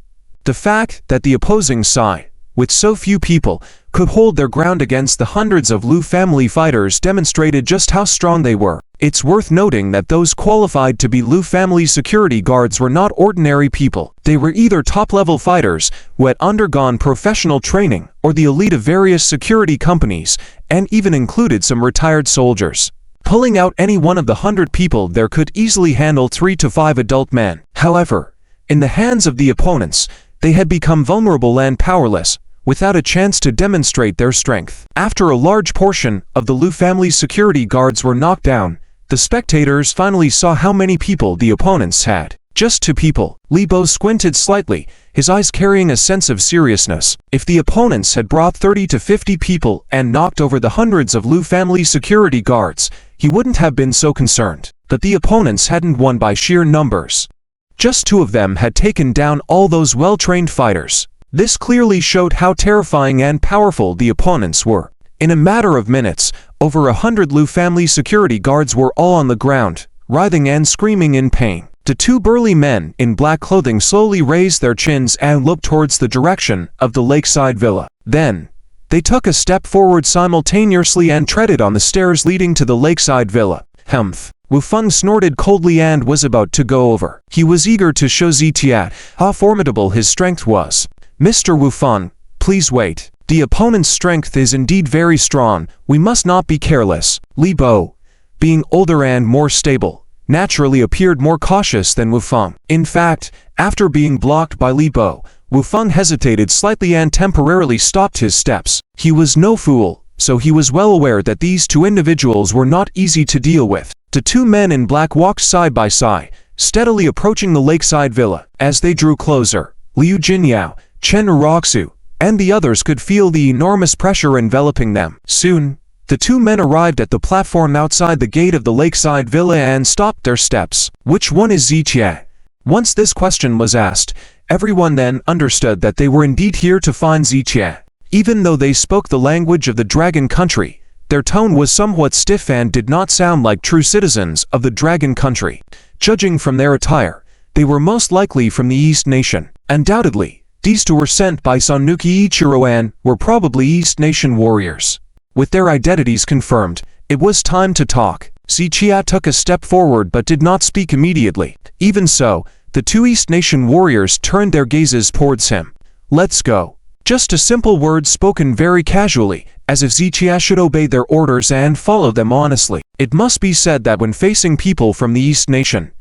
The fact that the opposing side, with so few people, could hold their ground against the hundreds of Liu family fighters demonstrated just how strong they were. It's worth noting that those qualified to be Liu family security guards were not ordinary people. They were either top-level fighters who had undergone professional training or the elite of various security companies, and even included some retired soldiers. Pulling out any one of the 100 people there could easily handle 3 to 5 adult men. However, in the hands of the opponents, they had become vulnerable and powerless, without a chance to demonstrate their strength. After a large portion of the Liu family's security guards were knocked down, the spectators finally saw how many people the opponents had. Just 2 people. Li Bo squinted slightly, his eyes carrying a sense of seriousness. If the opponents had brought 30 to 50 people and knocked over the hundreds of Liu family security guards, he wouldn't have been so concerned. But the opponents hadn't won by sheer numbers. Just 2 of them had taken down all those well-trained fighters. This clearly showed how terrifying and powerful the opponents were. In a matter of minutes, over 100 Liu family security guards were all on the ground, writhing and screaming in pain. The 2 burly men in black clothing slowly raised their chins and looked towards the direction of the lakeside villa. Then, they took a step forward simultaneously and treaded on the stairs leading to the lakeside villa. Humph! Wu Feng snorted coldly and was about to go over. He was eager to show Zitiat how formidable his strength was. Mr. Wu Feng, please wait. The opponent's strength is indeed very strong. We must not be careless. Li Bo, being older and more stable, naturally appeared more cautious than Wu Feng. In fact, after being blocked by Li Bo, Wu Feng hesitated slightly and temporarily stopped his steps. He was no fool, so he was well aware that these 2 individuals were not easy to deal with. The 2 men in black walked side by side, steadily approaching the lakeside villa. As they drew closer, Liu Jinyao, Chen Ruoxu, and the others could feel the enormous pressure enveloping them. Soon, the 2 men arrived at the platform outside the gate of the lakeside villa and stopped their steps. Which one is Zitia? Once this question was asked, everyone then understood that they were indeed here to find Zitia. Even though they spoke the language of the Dragon Country, their tone was somewhat stiff and did not sound like true citizens of the Dragon Country. Judging from their attire, they were most likely from the East Nation. Undoubtedly, these 2 were sent by Subduing Ichiro and were probably East Nation warriors. With their identities confirmed, it was time to talk. Zitia took a step forward but did not speak immediately. Even so, the 2 East Nation warriors turned their gazes towards him. Let's go. Just a simple word spoken very casually, as if Zitia should obey their orders and follow them honestly. It must be said that when facing people from the East Nation,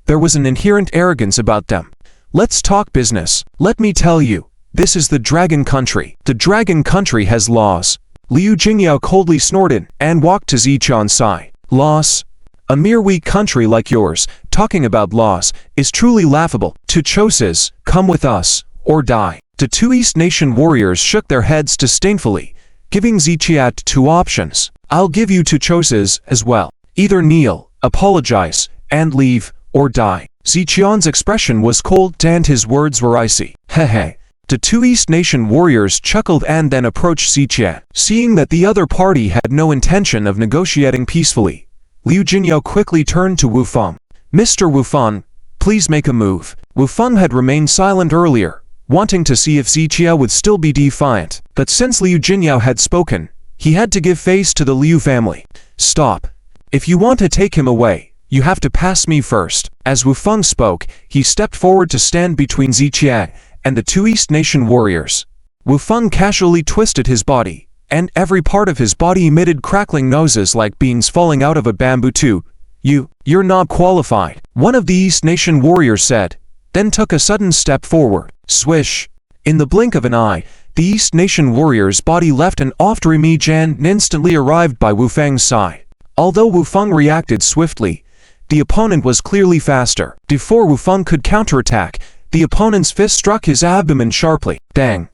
there was an inherent arrogance about them. Let's talk business. Let me tell you, this is the Dragon Country. The Dragon Country has laws. Liu Jingyao coldly snorted and walked to Zichan's side. Laws? A mere weak country like yours, talking about laws, is truly laughable. To Choses, come with us, or die. The 2 East Nation warriors shook their heads disdainfully, giving Zichiat 2 options. I'll give you 2 choices as well. Either kneel, apologize, and leave, or die. Zichian's expression was cold and his words were icy. Hehe. The 2 East Nation warriors chuckled and then approached Zichiat. Seeing that the other party had no intention of negotiating peacefully, Liu Jinyao quickly turned to Wu Feng. Mr. Wu Feng, please make a move. Wu Feng had remained silent earlier, wanting to see if Zichiao would still be defiant. But since Liu Jinyao had spoken, he had to give face to the Liu family. Stop. If you want to take him away, you have to pass me first. As Wu Feng spoke, he stepped forward to stand between Zichiao and the 2 East Nation warriors. Wu Feng casually twisted his body, and every part of his body emitted crackling noises like beans falling out of a bamboo tube. You're not qualified, one of the East Nation warriors said, then took a sudden step forward. Swish! In the blink of an eye, the East Nation warrior's body left an off-image and instantly arrived by Wu Feng's side. Although Wu Feng reacted swiftly, the opponent was clearly faster. Before Wu Feng could counterattack, the opponent's fist struck his abdomen sharply. Dang!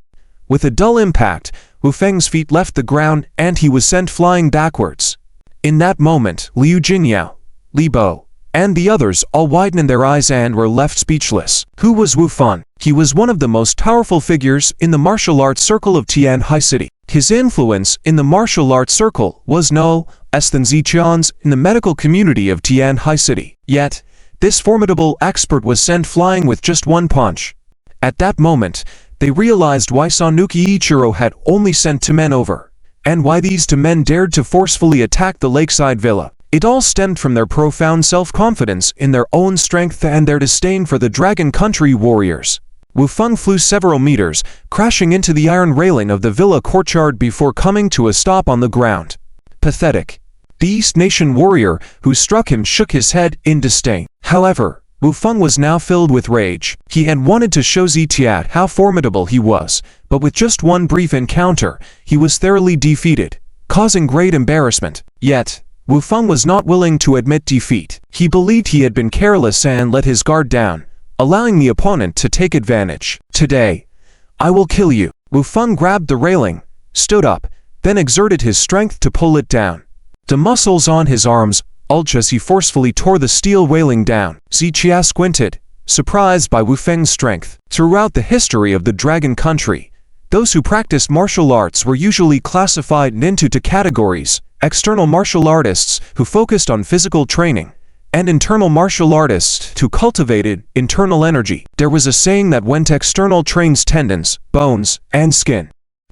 With a dull impact, Wu Feng's feet left the ground and he was sent flying backwards. In that moment, Liu Jinyao, Li Bo, and the others all widened their eyes and were left speechless. Who was Wu Feng? He was one of the most powerful figures in the martial arts circle of Tianhai City. His influence in the martial arts circle was no less than Ziqian's in the medical community of Tianhai City. Yet, this formidable expert was sent flying with just one punch. At that moment, they realized why Subduing Ichiro had only sent two men over, and why these two men dared to forcefully attack the lakeside villa. It all stemmed from their profound self-confidence in their own strength and their disdain for the Dragon Country warriors. Wu Feng flew several meters, crashing into the iron railing of the villa courtyard before coming to a stop on the ground. Pathetic. The East Nation warrior who struck him shook his head in disdain. However, Wu Feng was now filled with rage. He had wanted to show Zitiat how formidable he was, but with just one brief encounter, he was thoroughly defeated, causing great embarrassment. Yet, Wu Feng was not willing to admit defeat. He believed he had been careless and let his guard down, allowing the opponent to take advantage. Today, I will kill you. Wu Feng grabbed the railing, stood up, then exerted his strength to pull it down. The muscles on his arms bulged as he forcefully tore the steel railing down. Ziqia squinted, surprised by Wu Feng's strength. Throughout the history of the Dragon Country, those who practiced martial arts were usually classified into two categories: external martial artists who focused on physical training, and internal martial artists who cultivated internal energy. There was a saying that went external trains tendons, bones, and skin.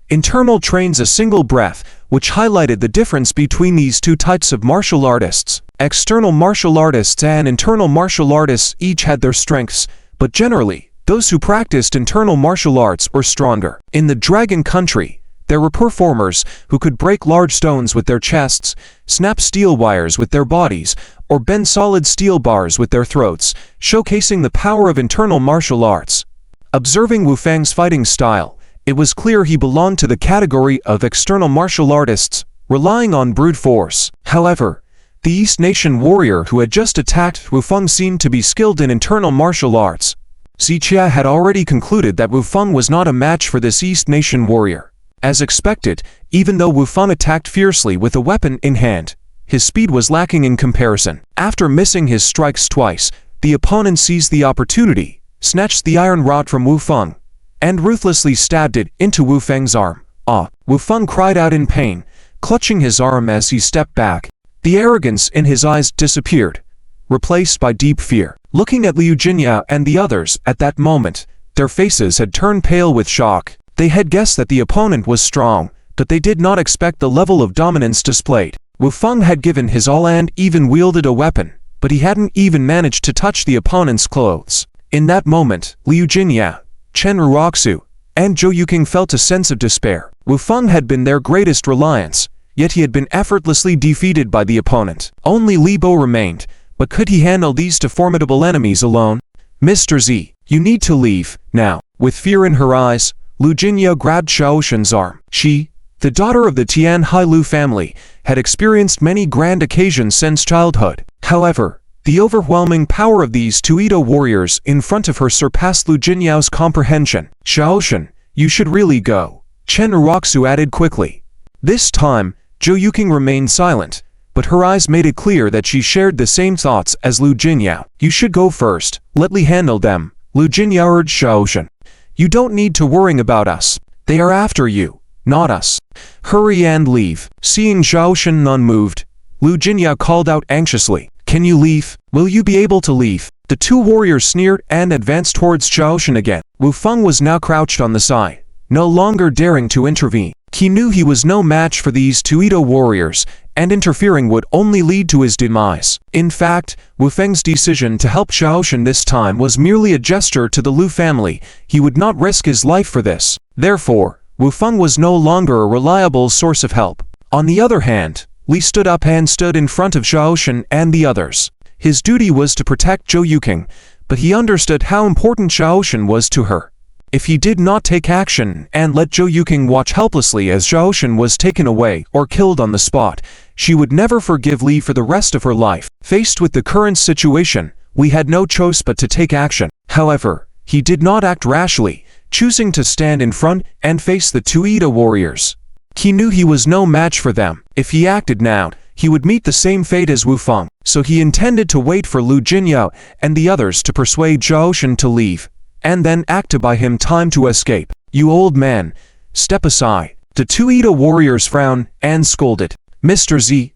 Internal trains a single breath, which highlighted the difference between these two types of martial artists. External martial artists and internal martial artists each had their strengths, but generally, those who practiced internal martial arts were stronger. In the Dragon Country, there were performers who could break large stones with their chests, snap steel wires with their bodies, or bend solid steel bars with their throats, showcasing the power of internal martial arts. Observing Wu Feng's fighting style, it was clear he belonged to the category of external martial artists, relying on brute force. However, the East Nation warrior who had just attacked Wu Feng seemed to be skilled in internal martial arts. Ziqia had already concluded that Wu Feng was not a match for this East Nation warrior. As expected, even though Wu Feng attacked fiercely with a weapon in hand, his speed was lacking in comparison. After missing his strikes twice, the opponent seized the opportunity, snatched the iron rod from Wu Feng, and ruthlessly stabbed it into Wu Feng's arm. Ah! Wu Feng cried out in pain, clutching his arm as he stepped back. The arrogance in his eyes disappeared, replaced by deep fear. Looking at Liu Jinyao and the others at that moment, their faces had turned pale with shock. They had guessed that the opponent was strong, but they did not expect the level of dominance displayed. Wu Feng had given his all and even wielded a weapon, but he hadn't even managed to touch the opponent's clothes. In that moment, Liu Jinyao, Chen and Zhou Yuqing felt a sense of despair. Wu Feng had been their greatest reliance, yet he had been effortlessly defeated by the opponent. Only Li Bo remained, but could he handle these two formidable enemies alone? Mr. Z, you need to leave, now. With fear in her eyes, Liu Jinyao grabbed Xiaoshen's arm. She, the daughter of the Tianhai Lu family, had experienced many grand occasions since childhood. However, the overwhelming power of these two Edo warriors in front of her surpassed Liu Jinyao's comprehension. Xiaoshen, you should really go, Chen added quickly. This time, Zhou Yuqing remained silent, but her eyes made it clear that she shared the same thoughts as Liu Jinyao. You should go first, let Li handle them, Liu Jinyao urged Xiaoshen. You don't need to worry about us. They are after you, not us. Hurry and leave. Seeing Xiaoshen unmoved, Liu Jinyao called out anxiously. Can you leave? Will you be able to leave? The two warriors sneered and advanced towards Xiaoshen again. Wu Feng was now crouched on the side, no longer daring to intervene. He knew he was no match for these two Edo warriors, and interfering would only lead to his demise. In fact, Wu Feng's decision to help Xiaoshen this time was merely a gesture to the Lu family. He would not risk his life for this. Therefore, Wu Feng was no longer a reliable source of help. On the other hand, Li stood up and stood in front of Xiaoshen and the others. His duty was to protect Zhou Yuqing, but he understood how important Xiaoshen was to her. If he did not take action and let Zhou Yuqing watch helplessly as Xiaoshen was taken away or killed on the spot, she would never forgive Li for the rest of her life. Faced with the current situation, Li had no choice but to take action. However, he did not act rashly, choosing to stand in front and face the two Edo warriors. He knew he was no match for them. If he acted now, he would meet the same fate as Wu Feng, so he intended to wait for Lu Jinyao and the others to persuade Zhao Shen to leave, and then act to buy him time to escape. "You old man, step aside." The two Edo warriors frowned and scolded. "Mr. Z,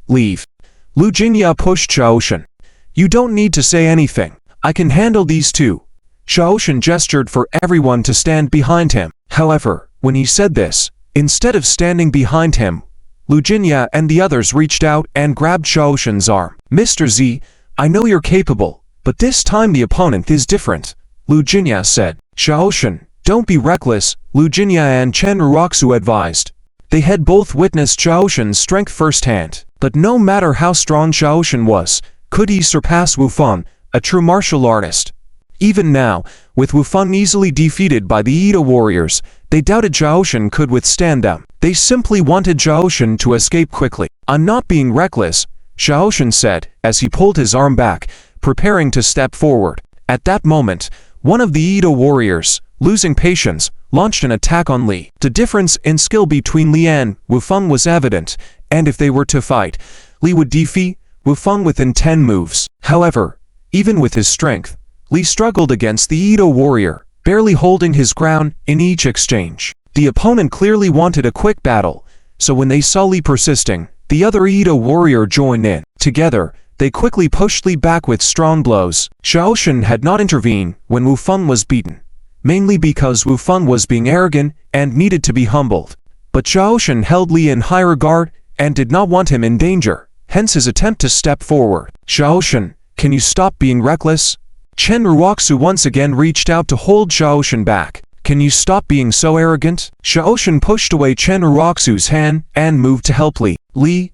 leave." Lu Jinyao pushed Zhao Shen. "You don't need to say anything. I can handle these two." Zhao Shen gestured for everyone to stand behind him. However, when he said this, instead of standing behind him, Lu Jinyao and the others reached out and grabbed Zhao Shen's arm. "Mr. Z, I know you're capable, but this time the opponent is different," Lu Jinyao said. "Zhao Shen, don't be reckless," Lu Jinyao and Chen Ruoxu advised. They had both witnessed Zhao Shen's strength firsthand, but no matter how strong Zhao Shen was, could he surpass Wu Feng, a true martial artist? Even now, with Wu Feng easily defeated by the Edo warriors, they doubted Zhao Shen could withstand them. They simply wanted Zhao Shen to escape quickly. "I'm not being reckless," Zhao Shen said, as he pulled his arm back, preparing to step forward. At that moment, one of the Edo warriors, losing patience, launched an attack on Li. The difference in skill between Li and Wu Feng was evident, and if they were to fight, Li would defeat Wu Feng within 10 moves. However, even with his strength, Li struggled against the Edo warrior, barely holding his ground in each exchange. The opponent clearly wanted a quick battle, so when they saw Li persisting, the other Edo warrior joined in. Together, they quickly pushed Li back with strong blows. Zhao Shen had not intervened when Wu Feng was beaten, mainly because Wu Feng was being arrogant and needed to be humbled. But Zhao Shen held Li in high regard and did not want him in danger, hence his attempt to step forward. "Zhao Shen, can you stop being reckless?" Chen Ruoxu once again reached out to hold Zhao Shen back. "Can you stop being so arrogant?" Zhao Shen pushed away Chen Ruoxu's hand and moved to help Li. "Li,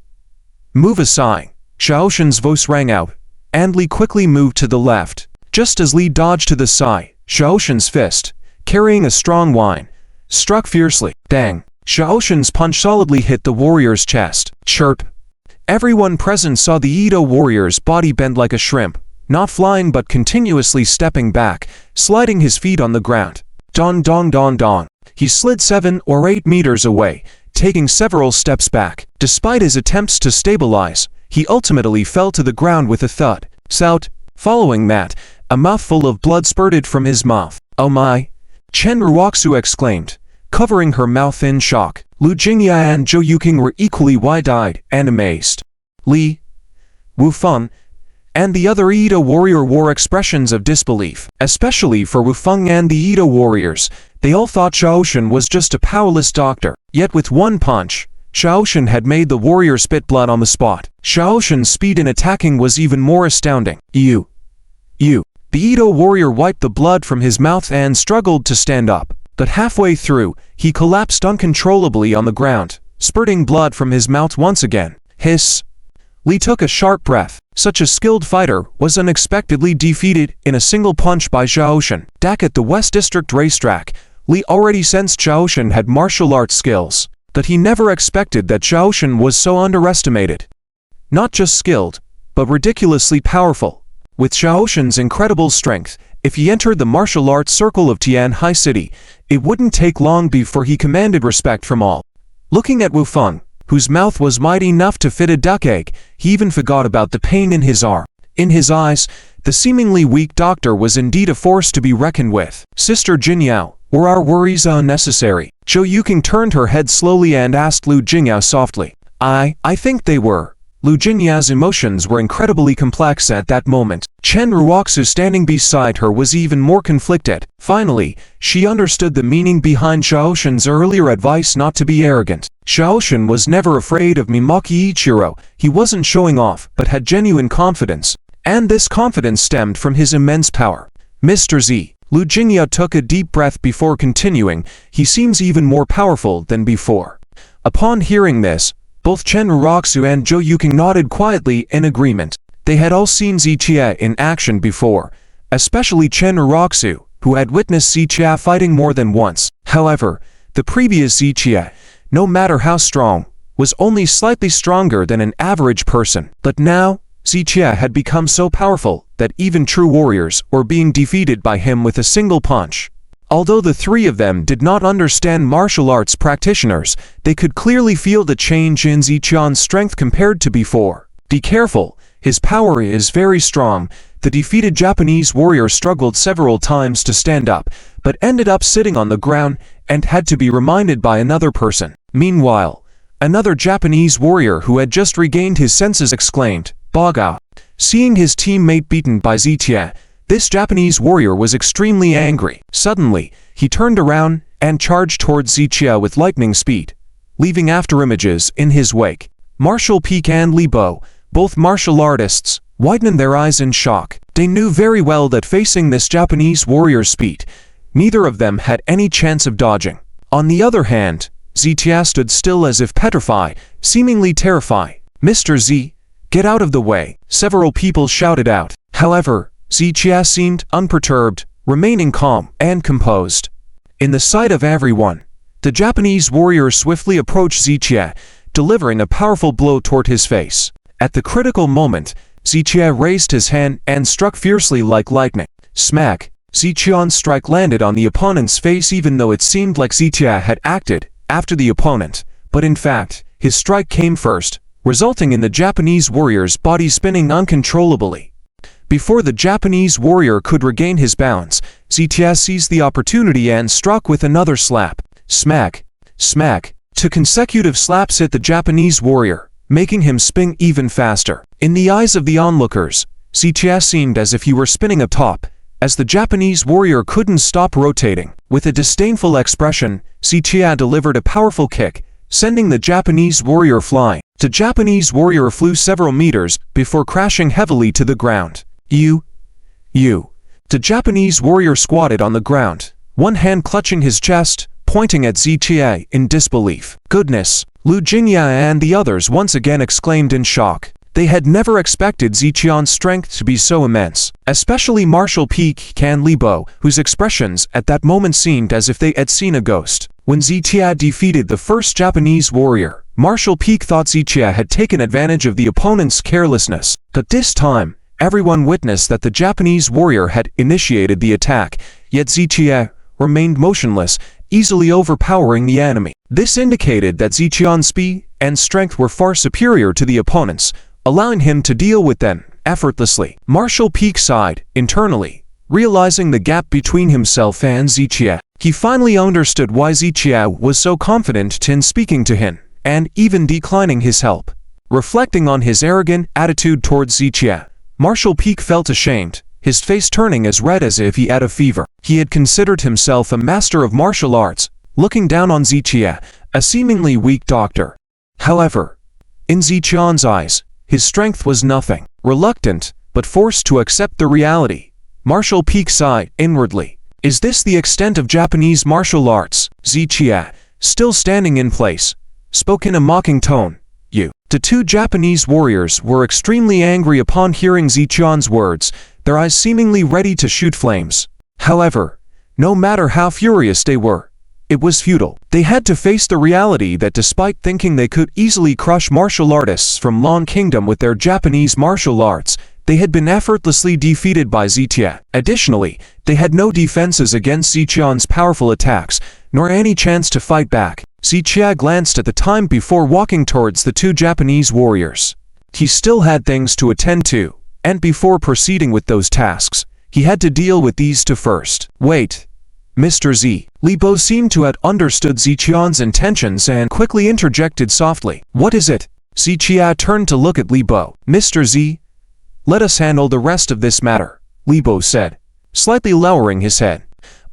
move aside." Zhao Shen's voice rang out, and Li quickly moved to the left. Just as Li dodged to the side, Zhao Shen's fist, carrying a strong wine, struck fiercely. Dang! Zhao Shen's punch solidly hit the warrior's chest. Chirp! Everyone present saw the Edo warrior's body bend like a shrimp, not flying but continuously stepping back, sliding his feet on the ground. Dong dong dong dong. He slid 7 or 8 meters away, taking several steps back. Despite his attempts to stabilize, he ultimately fell to the ground with a thud. Sout. Following that, a mouthful of blood spurted from his mouth. "Oh my!" Chen Ruoxu exclaimed, covering her mouth in shock. Lu Jinyao and Zhou Yuqing were equally wide-eyed and amazed. Li, Wu Feng, and the other Edo warrior wore expressions of disbelief. Especially for Wu Feng and the Edo warriors, they all thought Zhao Shen was just a powerless doctor. Yet with one punch, Zhao Shen had made the warrior spit blood on the spot. Zhao Shen's speed in attacking was even more astounding. You. The Edo warrior wiped the blood from his mouth and struggled to stand up. But halfway through, he collapsed uncontrollably on the ground, spurting blood from his mouth once again. Hiss. Li took a sharp breath. Such a skilled fighter was unexpectedly defeated in a single punch by Zhao Shen. Back at the West District racetrack, Li already sensed Zhao Shen had martial arts skills, but he never expected that Zhao Shen was so underestimated. Not just skilled, but ridiculously powerful. With Zhao Shen's incredible strength, if he entered the martial arts circle of Tianhai City, it wouldn't take long before he commanded respect from all. Looking at Wu Feng, whose mouth was mighty enough to fit a duck egg, he even forgot about the pain in his arm. In his eyes, the seemingly weak doctor was indeed a force to be reckoned with. "Sister Jinyao, were our worries unnecessary?" Zhou Yuqing turned her head slowly and asked Lu Jinyao softly. I think they were." Lu Jinyao's emotions were incredibly complex at that moment. Chen Ruoxu standing beside her was even more conflicted. Finally, she understood the meaning behind Zhao Shen's earlier advice not to be arrogant. Zhao Shen was never afraid of Miyamoto Ichiro. He wasn't showing off, but had genuine confidence. And this confidence stemmed from his immense power. "Mr. Z." Lu Jinyao took a deep breath before continuing. "He seems even more powerful than before." Upon hearing this, both Chen Ruoxu and Zhou Yuqing nodded quietly in agreement. They had all seen Zichia in action before, especially Chen Ruoxu, who had witnessed Zichia fighting more than once. However, the previous Zichia, no matter how strong, was only slightly stronger than an average person. But now, Zichia had become so powerful that even true warriors were being defeated by him with a single punch. Although the three of them did not understand martial arts practitioners, they could clearly feel the change in Ziqian's strength compared to before. Be careful, his power is very strong. The defeated Japanese warrior struggled several times to stand up, but ended up sitting on the ground and had to be reminded by another person. Meanwhile, another Japanese warrior who had just regained his senses exclaimed, "Baga!" Seeing his teammate beaten by Zitia, this Japanese warrior was extremely angry. Suddenly, he turned around and charged towards Zitia with lightning speed, leaving afterimages in his wake. Martial Peak and Li Bo, both martial artists, widened their eyes in shock. They knew very well that facing this Japanese warrior's speed, neither of them had any chance of dodging. On the other hand, Zitia stood still as if petrified, seemingly terrified. "Mr. Z, get out of the way," several people shouted out. However, Zitia seemed unperturbed, remaining calm and composed. In the sight of everyone, the Japanese warrior swiftly approached Zitia, delivering a powerful blow toward his face. At the critical moment, Zitia raised his hand and struck fiercely like lightning. Smack! Ziqian's strike landed on the opponent's face even though it seemed like Zitia had acted after the opponent, but in fact, his strike came first, resulting in the Japanese warrior's body spinning uncontrollably. Before the Japanese warrior could regain his balance, Zitia seized the opportunity and struck with another slap. Smack! Smack! Two consecutive slaps hit the Japanese warrior, making him spin even faster. In the eyes of the onlookers, Zitia seemed as if he were spinning atop, as the Japanese warrior couldn't stop rotating. With a disdainful expression, Zitia delivered a powerful kick, sending the Japanese warrior flying. The Japanese warrior flew several meters before crashing heavily to the ground. You. The Japanese warrior squatted on the ground, one hand clutching his chest, pointing at Zitia in disbelief. Goodness! Lu Jingya and the others once again exclaimed in shock. They had never expected Ziqian's strength to be so immense, especially Martial Peak and Li Bo, whose expressions at that moment seemed as if they had seen a ghost. When Zitia defeated the first Japanese warrior, Martial Peak thought Zitia had taken advantage of the opponent's carelessness. But this time, everyone witnessed that the Japanese warrior had initiated the attack, yet Zitia remained motionless, easily overpowering the enemy. This indicated that Ziqian's speed and strength were far superior to the opponent's, allowing him to deal with them effortlessly. Martial Peak sighed internally, realizing the gap between himself and Zitia. He finally understood why Zitia was so confident in speaking to him, and even declining his help. Reflecting on his arrogant attitude towards Zitia, Martial Peak felt ashamed, his face turning as red as if he had a fever. He had considered himself a master of martial arts, looking down on Zitia, a seemingly weak doctor. However, in Ziqian's eyes, his strength was nothing. Reluctant, but forced to accept the reality, Martial Peak sighed inwardly. Is this the extent of Japanese martial arts? Zitia, still standing in place, spoke in a mocking tone. You. The two Japanese warriors were extremely angry upon hearing Ziqian's words, their eyes seemingly ready to shoot flames. However, no matter how furious they were, it was futile. They had to face the reality that despite thinking they could easily crush martial artists from Long Kingdom with their Japanese martial arts, they had been effortlessly defeated by Zitia. Additionally, they had no defenses against Ziqian's powerful attacks, nor any chance to fight back. Zitia glanced at the time before walking towards the two Japanese warriors. He still had things to attend to, and before proceeding with those tasks, he had to deal with these two first. Wait, Mr. Z. Li Bo seemed to have understood Ziqian's intentions and quickly interjected softly. What is it? Ziqia turned to look at Li Bo. Mr. Z, let us handle the rest of this matter, Li Bo said, slightly lowering his head.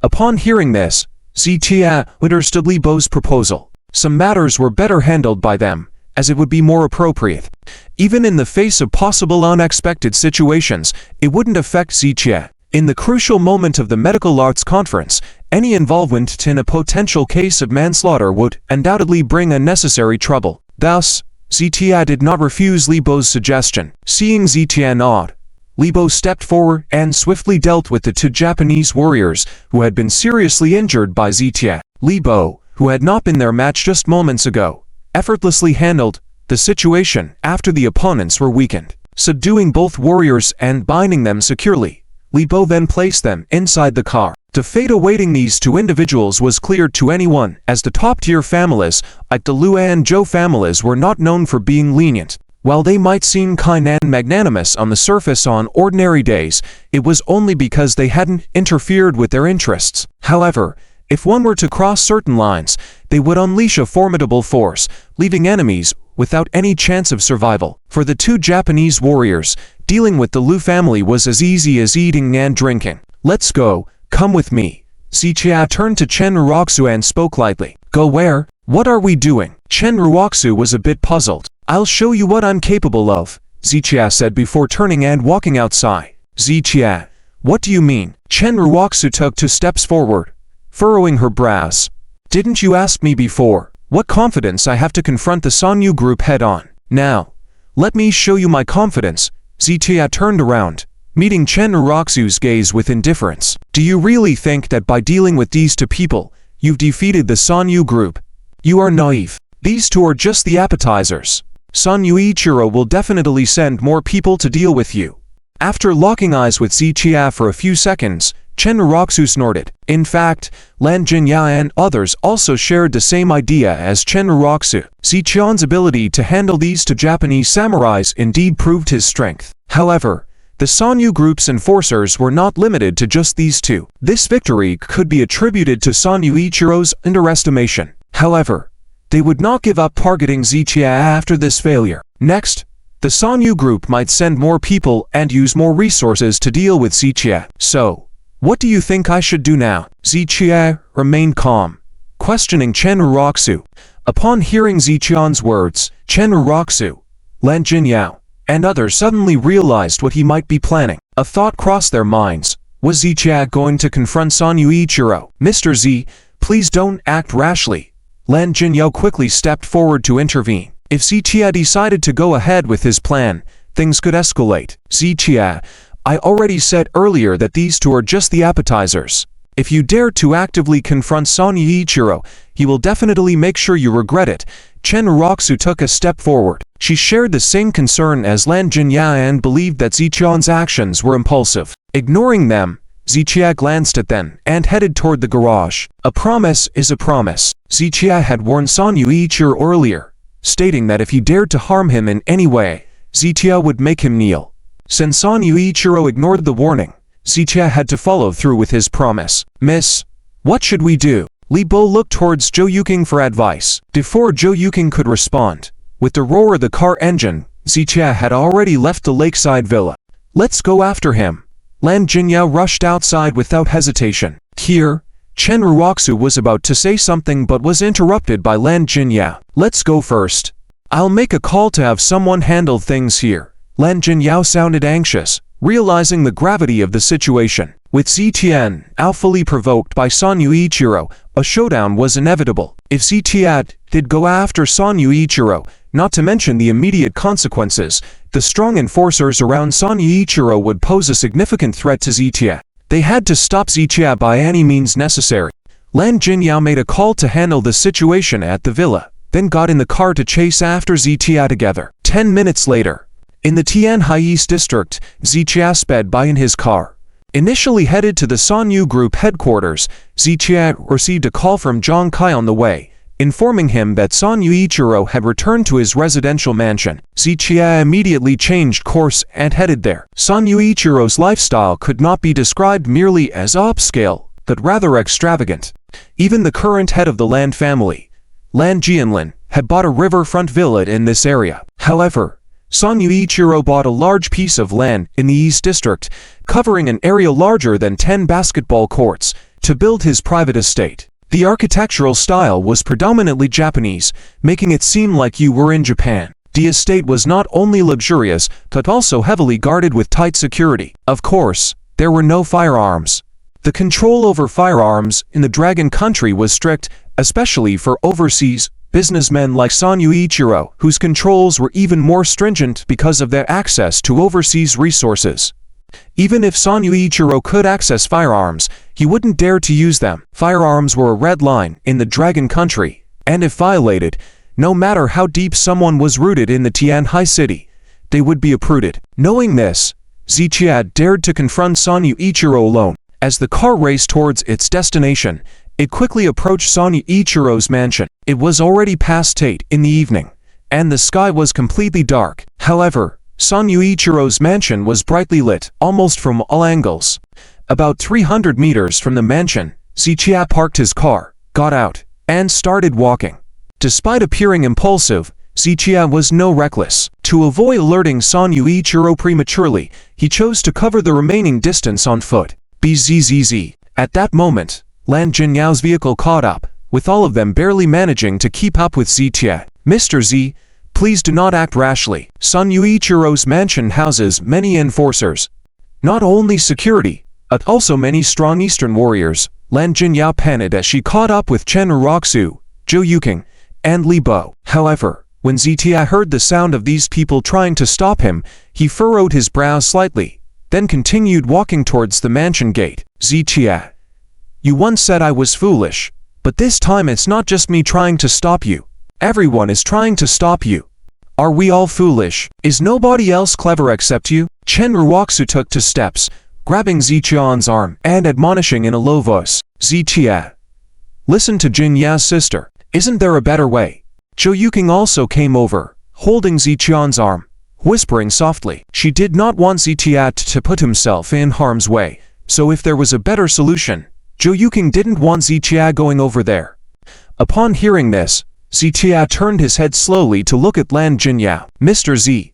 Upon hearing this, Ziqia understood Li Bo's proposal. Some matters were better handled by them, as it would be more appropriate. Even in the face of possible unexpected situations, it wouldn't affect Ziqia. In the crucial moment of the medical arts conference, any involvement in a potential case of manslaughter would undoubtedly bring unnecessary trouble. Thus, Zitia did not refuse Li Bo's suggestion. Seeing Zitia nod, Li Bo stepped forward and swiftly dealt with the two Japanese warriors who had been seriously injured by Zitia. Li Bo, who had not been their match just moments ago, effortlessly handled the situation after the opponents were weakened. Subduing both warriors and binding them securely, Li Bo then placed them inside the car. The fate awaiting these two individuals was clear to anyone, as the top-tier families, like the Liu and Zhou families, were not known for being lenient. While they might seem kind and magnanimous on the surface on ordinary days, it was only because they hadn't interfered with their interests. However, if one were to cross certain lines, they would unleash a formidable force, leaving enemies without any chance of survival. For the two Japanese warriors, dealing with the Liu family was as easy as eating and drinking. "Let's go, come with me." Zichia turned to Chen Ruoxu and spoke lightly. "Go where? What are we doing?" Chen Ruoxu was a bit puzzled. "I'll show you what I'm capable of," Zichia said before turning and walking outside. "Zichia, what do you mean?" Chen Ruoxu took 2 steps forward, furrowing her brows. "Didn't you ask me before what confidence I have to confront the Sanyu group head-on? Now, let me show you my confidence." Zichia turned around, meeting Chen Ruoxu's gaze with indifference. "Do you really think that by dealing with these two people, you've defeated the Sanyu group? You are naive. These two are just the appetizers. Sanyu Ichiro will definitely send more people to deal with you." After locking eyes with Zichia for a few seconds, Chen Ruoxu snorted. In fact, Lan Jinya and others also shared the same idea as Chen Ruoxu. Zichian's ability to handle these two Japanese samurais indeed proved his strength. However, the Sanyu group's enforcers were not limited to just these two. This victory could be attributed to Sanyu Ichiro's underestimation. However, they would not give up targeting Zichia after this failure. Next, the Sanyu group might send more people and use more resources to deal with Zichia. "So, what do you think I should do now?" Zichia remained calm, questioning Chen Ruoxu. Upon hearing Zichian's words, Chen Ruoxu, Lan Jinyao, and others suddenly realized what he might be planning. A thought crossed their minds. Was Zichia going to confront Sanyu Ichiro? "Mr. Z, please don't act rashly." Lan Jinyao quickly stepped forward to intervene. If Zichia decided to go ahead with his plan, things could escalate. "Zichia, I already said earlier that these two are just the appetizers. If you dare to actively confront Sanyu Ichiro, he will definitely make sure you regret it." Chen Ruoxu took a step forward. She shared the same concern as Lan Jinya and believed that Zichian's actions were impulsive. Ignoring them, Zichia glanced at them and headed toward the garage. A promise is a promise. Zichia had warned Sanyu Ichiro earlier, stating that if he dared to harm him in any way, Zichia would make him kneel. Since Sanyu Ichiro ignored the warning, Zichia had to follow through with his promise. "Miss, what should we do?" Li Bo looked towards Zhou Yuking for advice. Before Zhou Yuking could respond, with the roar of the car engine, Zichia had already left the lakeside villa. "Let's go after him." Lan Jinya rushed outside without hesitation. Here, Chen Ruoxu was about to say something but was interrupted by Lan Jinya. "Let's go first. I'll make a call to have someone handle things here." Lan Jinyao sounded anxious, realizing the gravity of the situation. With Zichian now fully provoked by Sanyu Ichiro, a showdown was inevitable. If Zichian did go after Sanyu Ichiro, not to mention the immediate consequences, the strong enforcers around Sanyu Ichiro would pose a significant threat to Zichia. They had to stop Zichia by any means necessary. Lan Jinyao made a call to handle the situation at the villa, then got in the car to chase after Zichia together. 10 minutes later, in the Tianhai East district, Zichia sped by in his car. Initially headed to the Sanyu Group headquarters, Zichia received a call from Zhang Kai on the way, informing him that Sanyu Ichiro had returned to his residential mansion. Zichia immediately changed course and headed there. Sanyu Ichiro's lifestyle could not be described merely as upscale, but rather extravagant. Even the current head of the Lan family, Lan Jianlin, had bought a riverfront villa in this area. However, Sanyu Ichiro bought a large piece of land in the East District, covering an area larger than 10 basketball courts, to build his private estate. The architectural style was predominantly Japanese, making it seem like you were in Japan. The estate was not only luxurious, but also heavily guarded with tight security. Of course, there were no firearms. The control over firearms in the Dragon Country was strict, especially for overseas businessmen like Sanyu Ichiro, whose controls were even more stringent because of their access to overseas resources. Even if Sanyu Ichiro could access firearms, he wouldn't dare to use them. Firearms were a red line in the Dragon Country, and if violated, no matter how deep someone was rooted in the Tianhai city, they would be uprooted. Knowing this, Zichia dared to confront Sanyu Ichiro alone. As the car raced towards its destination, it quickly approached Sanm Ichiro's mansion. It was already past 8 in the evening, and the sky was completely dark. However, Sanm Ichiro's mansion was brightly lit, almost from all angles. About 300 meters from the mansion, Zichia parked his car, got out, and started walking. Despite appearing impulsive, Zichia was no reckless. To avoid alerting Sanm Ichiro prematurely, he chose to cover the remaining distance on foot. Bzzz. At that moment, Lan Jinyao's vehicle caught up, with all of them barely managing to keep up with Zichia. Mr. Z, please do not act rashly. Sanm Ichiro's mansion houses many enforcers. Not only security, but also many strong Eastern warriors. Lan Jinyao panicked as she caught up with Chen Uroxu, Zhou Yuking, and Li Bo. However, when Zichia heard the sound of these people trying to stop him, he furrowed his brows slightly, then continued walking towards the mansion gate. Zichia, you once said I was foolish, but this time it's not just me trying to stop you. Everyone is trying to stop you. Are we all foolish? Is nobody else clever except you? Chen Uroxu took 2 steps, grabbing Zichia's arm and admonishing in a low voice. Zichia, listen to Jinya's sister. Isn't there a better way? Zhou Yuking also came over, holding Zichia's arm, whispering softly. She did not want Zichia to put himself in harm's way, so if there was a better solution, Zhou Yuking didn't want Zichia going over there. Upon hearing this, Zichia turned his head slowly to look at Lan Jinyao. Mr. Z,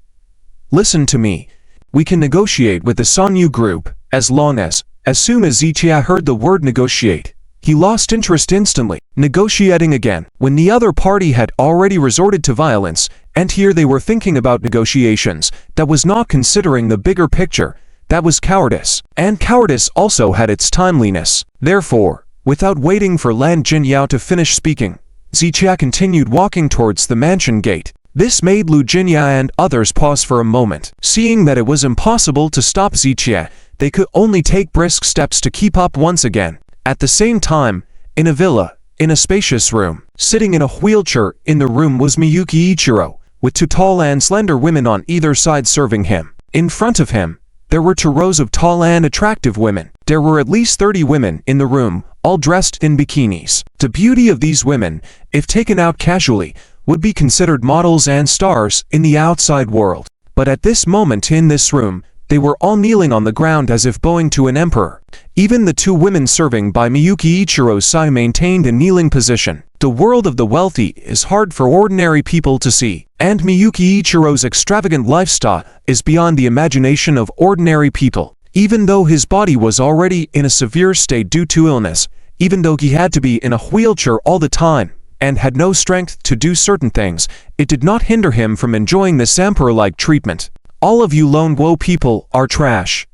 listen to me. We can negotiate with the Sanyu group, as soon as Zichia heard the word negotiate, he lost interest instantly. Negotiating again, when the other party had already resorted to violence, and here they were thinking about negotiations, that was not considering the bigger picture, that was cowardice. And cowardice also had its timeliness. Therefore, without waiting for Lan Jinyao to finish speaking, Zichia continued walking towards the mansion gate. This made Lu Jinya and others pause for a moment. Seeing that it was impossible to stop Zichia, they could only take brisk steps to keep up once again. At the same time, in a villa, in a spacious room, sitting in a wheelchair in the room was Miyuki Ichiro, with 2 tall and slender women on either side serving him. In front of him, there were 2 rows of tall and attractive women. There were at least 30 women in the room, all dressed in bikinis. The beauty of these women, if taken out casually, would be considered models and stars in the outside world. But at this moment in this room, they were all kneeling on the ground as if bowing to an emperor. Even the 2 women serving by Miyuki Ichiro's side maintained a kneeling position. The world of the wealthy is hard for ordinary people to see, and Miyuki Ichiro's extravagant lifestyle is beyond the imagination of ordinary people. Even though his body was already in a severe state due to illness, even though he had to be in a wheelchair all the time, and had no strength to do certain things, it did not hinder him from enjoying this emperor-like treatment. All of you lone woe people are trash.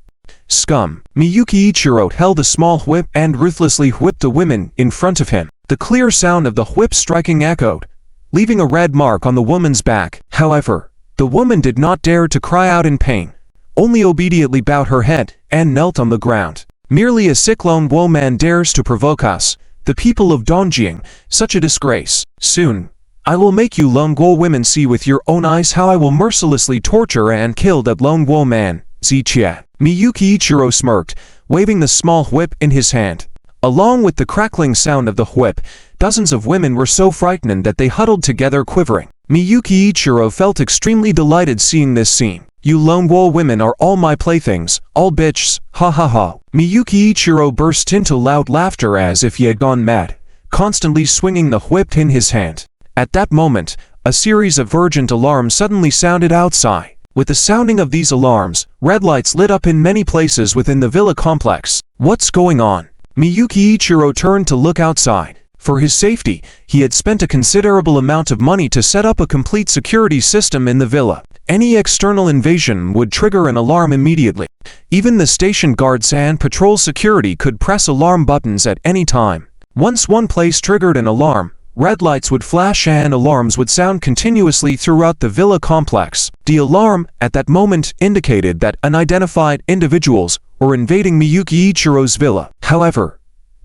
Scum. Miyuki Ichiro held a small whip and ruthlessly whipped the women in front of him. The clear sound of the whip striking echoed, leaving a red mark on the woman's back. However, the woman did not dare to cry out in pain, only obediently bowed her head and knelt on the ground. Merely a sick lone woe man dares to provoke us, the people of Dongjing, such a disgrace. Soon, I will make you lone woe women see with your own eyes how I will mercilessly torture and kill that lone woe man. Zichia. Miyuki Ichiro smirked, waving the small whip in his hand. Along with the crackling sound of the whip, dozens of women were so frightened that they huddled together quivering. Miyuki Ichiro felt extremely delighted seeing this scene. You lone woe women are all my playthings, all bitches, ha ha ha. Miyuki Ichiro burst into loud laughter as if he had gone mad, constantly swinging the whip in his hand. At that moment, a series of urgent alarms suddenly sounded outside. With the sounding of these alarms, red lights lit up in many places within the villa complex. What's going on? Miyuki Ichiro turned to look outside. For his safety, he had spent a considerable amount of money to set up a complete security system in the villa. Any external invasion would trigger an alarm immediately. Even the station guards and patrol security could press alarm buttons at any time. Once one place triggered an alarm, red lights would flash and alarms would sound continuously throughout the villa complex. The alarm, at that moment, indicated that unidentified individuals were invading Miyuki Ichiro's villa. However,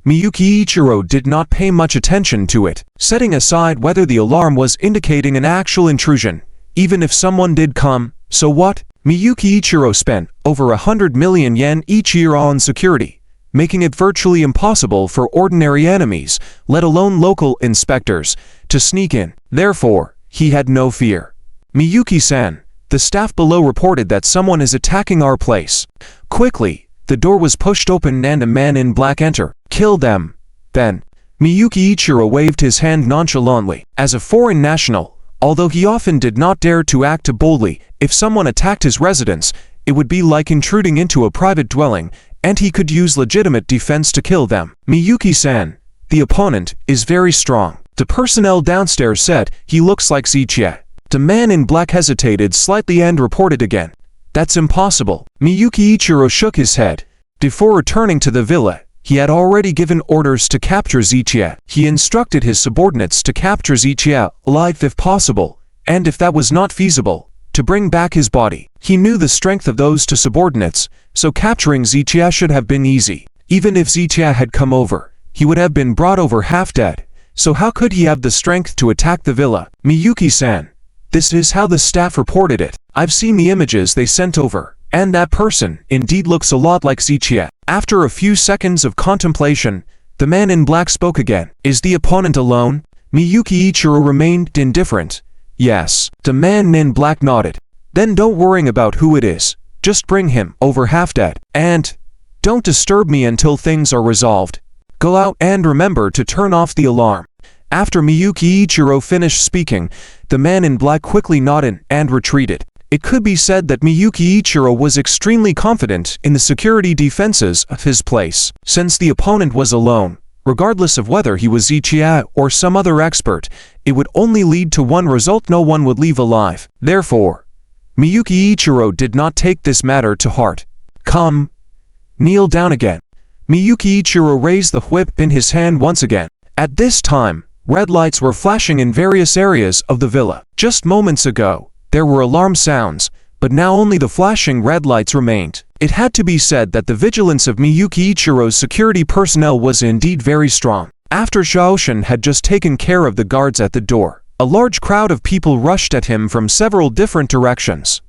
Miyuki Ichiro did not pay much attention to it, setting aside whether the alarm was indicating an actual intrusion. Even if someone did come, so what? Miyuki Ichiro spent over 100 million yen each year on security, making it virtually impossible for ordinary enemies, let alone local inspectors, to sneak in. Therefore, he had no fear. "Miyuki-san, the staff below reported that someone is attacking our place." Quickly, the door was pushed open and a man in black entered. "Kill them, then." Miyuki Ichiro waved his hand nonchalantly. As a foreign national, although he often did not dare to act boldly, if someone attacked his residence, it would be like intruding into a private dwelling, and he could use legitimate defense to kill them. "Miyuki-san, the opponent is very strong," the personnel downstairs said. "He looks like Zichie." The man in black hesitated slightly and reported again. "That's impossible." Miyuki Ichiro shook his head. Before returning to the villa, he had already given orders to capture Zichie. He instructed his subordinates to capture Zichie alive if possible, and if that was not feasible, to bring back his body. He knew the strength of those two subordinates, so capturing Zichie should have been easy. Even if Zichie had come over, he would have been brought over half dead, so how could he have the strength to attack the villa? "Miyuki-san, this is how the staff reported it. I've seen the images they sent over, and that person indeed looks a lot like Zichie." After a few seconds of contemplation, the man in black spoke again. "Is the opponent alone?" Miyuki Ichiro remained indifferent. "Yes." The man in black nodded. "Then don't worry about who it is. Just bring him over half dead. And don't disturb me until things are resolved. Go out and remember to turn off the alarm." After Miyuki Ichiro finished speaking, the man in black quickly nodded and retreated. It could be said that Miyuki Ichiro was extremely confident in the security defenses of his place. Since the opponent was alone, regardless of whether he was Zichie or some other expert, it would only lead to one result: no one would leave alive. Therefore, Miyuki Ichiro did not take this matter to heart. "Come, kneel down again." Miyuki Ichiro raised the whip in his hand once again. At this time, red lights were flashing in various areas of the villa. Just moments ago, there were alarm sounds, but now only the flashing red lights remained. It had to be said that the vigilance of Miyuki Ichiro's security personnel was indeed very strong. After Shaoshin had just taken care of the guards at the door, a large crowd of people rushed at him from several different directions.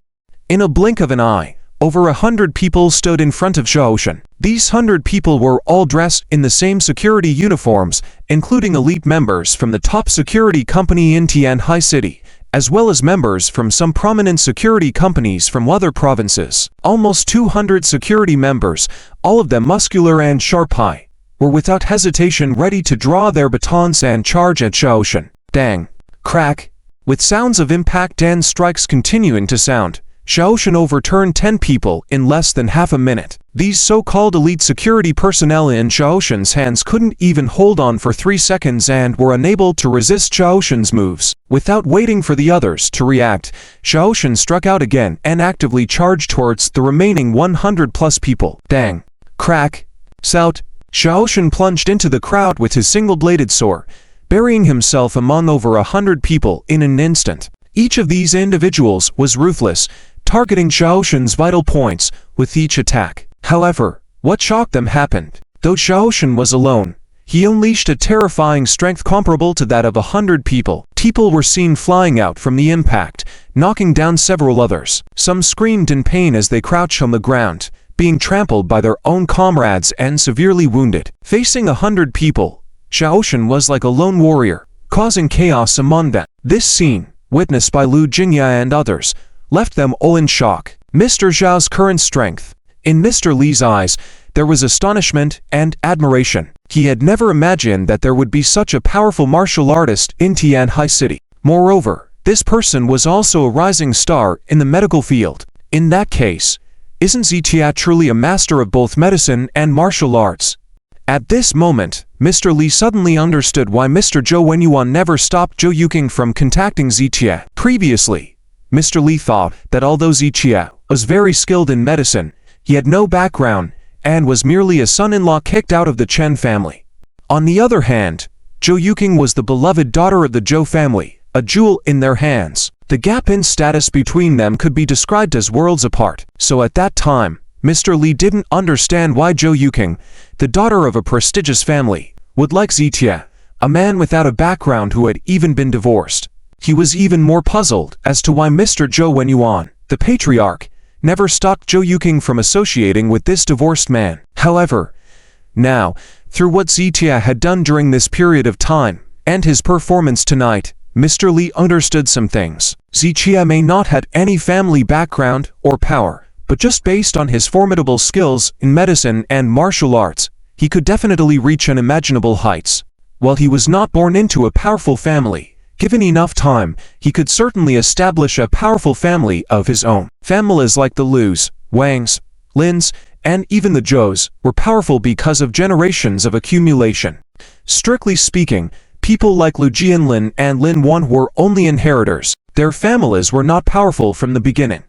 In a blink of an eye, over 100 people stood in front of Shaoshin. These 100 people were all dressed in the same security uniforms, including elite members from the top security company in Tianhai City, as well as members from some prominent security companies from other provinces. Almost 200 security members, all of them muscular and sharp-eyed, were without hesitation ready to draw their batons and charge at Shaoshin. Dang! Crack! With sounds of impact and strikes continuing to sound, Shaoshin overturned 10 people in less than half a minute. These so-called elite security personnel in Shaoshin's hands couldn't even hold on for 3 seconds and were unable to resist Shaoshin's moves. Without waiting for the others to react, Shaoshin struck out again and actively charged towards the remaining 100+ people. Dang! Crack! Sout! Shaoshin plunged into the crowd with his single-bladed sword, burying himself among over 100 people in an instant. Each of these individuals was ruthless, targeting Shaoshin's vital points with each attack. However, what shocked them happened. Though Shaoshin was alone, he unleashed a terrifying strength comparable to that of 100 people. People were seen flying out from the impact, knocking down several others. Some screamed in pain as they crouched on the ground, being trampled by their own comrades and severely wounded. Facing 100 people, Shaoshin was like a lone warrior, causing chaos among them. This scene, witnessed by Lu Jingya and others, left them all in shock. Mr. Zhao's current strength. In Mr. Li's eyes, there was astonishment and admiration. He had never imagined that there would be such a powerful martial artist in Tianhai City. Moreover, this person was also a rising star in the medical field. In that case, isn't Zichie truly a master of both medicine and martial arts? At this moment, Mr. Li suddenly understood why Mr. Zhou Wenyuan never stopped Zhou Yuking from contacting Zichie. Previously, Mr. Li thought that although Zichie was very skilled in medicine, he had no background and was merely a son-in-law kicked out of the Chen family. On the other hand, Zhou Yuking was the beloved daughter of the Zhou family, a jewel in their hands. The gap in status between them could be described as worlds apart. So at that time, Mr. Li didn't understand why Zhou Yuking, the daughter of a prestigious family, would like Zichie, a man without a background who had even been divorced. He was even more puzzled as to why Mr. Zhou Wenyuan, the patriarch, never stopped Zhou Yuking from associating with this divorced man. However, Now, through what Zijia had done during this period of time, and his performance tonight, Mr. Li understood some things. Zijia may not have any family background or power, but just based on his formidable skills in medicine and martial arts, he could definitely reach unimaginable heights. While he was not born into a powerful family, given enough time, he could certainly establish a powerful family of his own. Families like the Lius, Wangs, Lins, and even the Zhous were powerful because of generations of accumulation. Strictly speaking, people like Lu Jianlin and Lin Wan were only inheritors. Their families were not powerful from the beginning.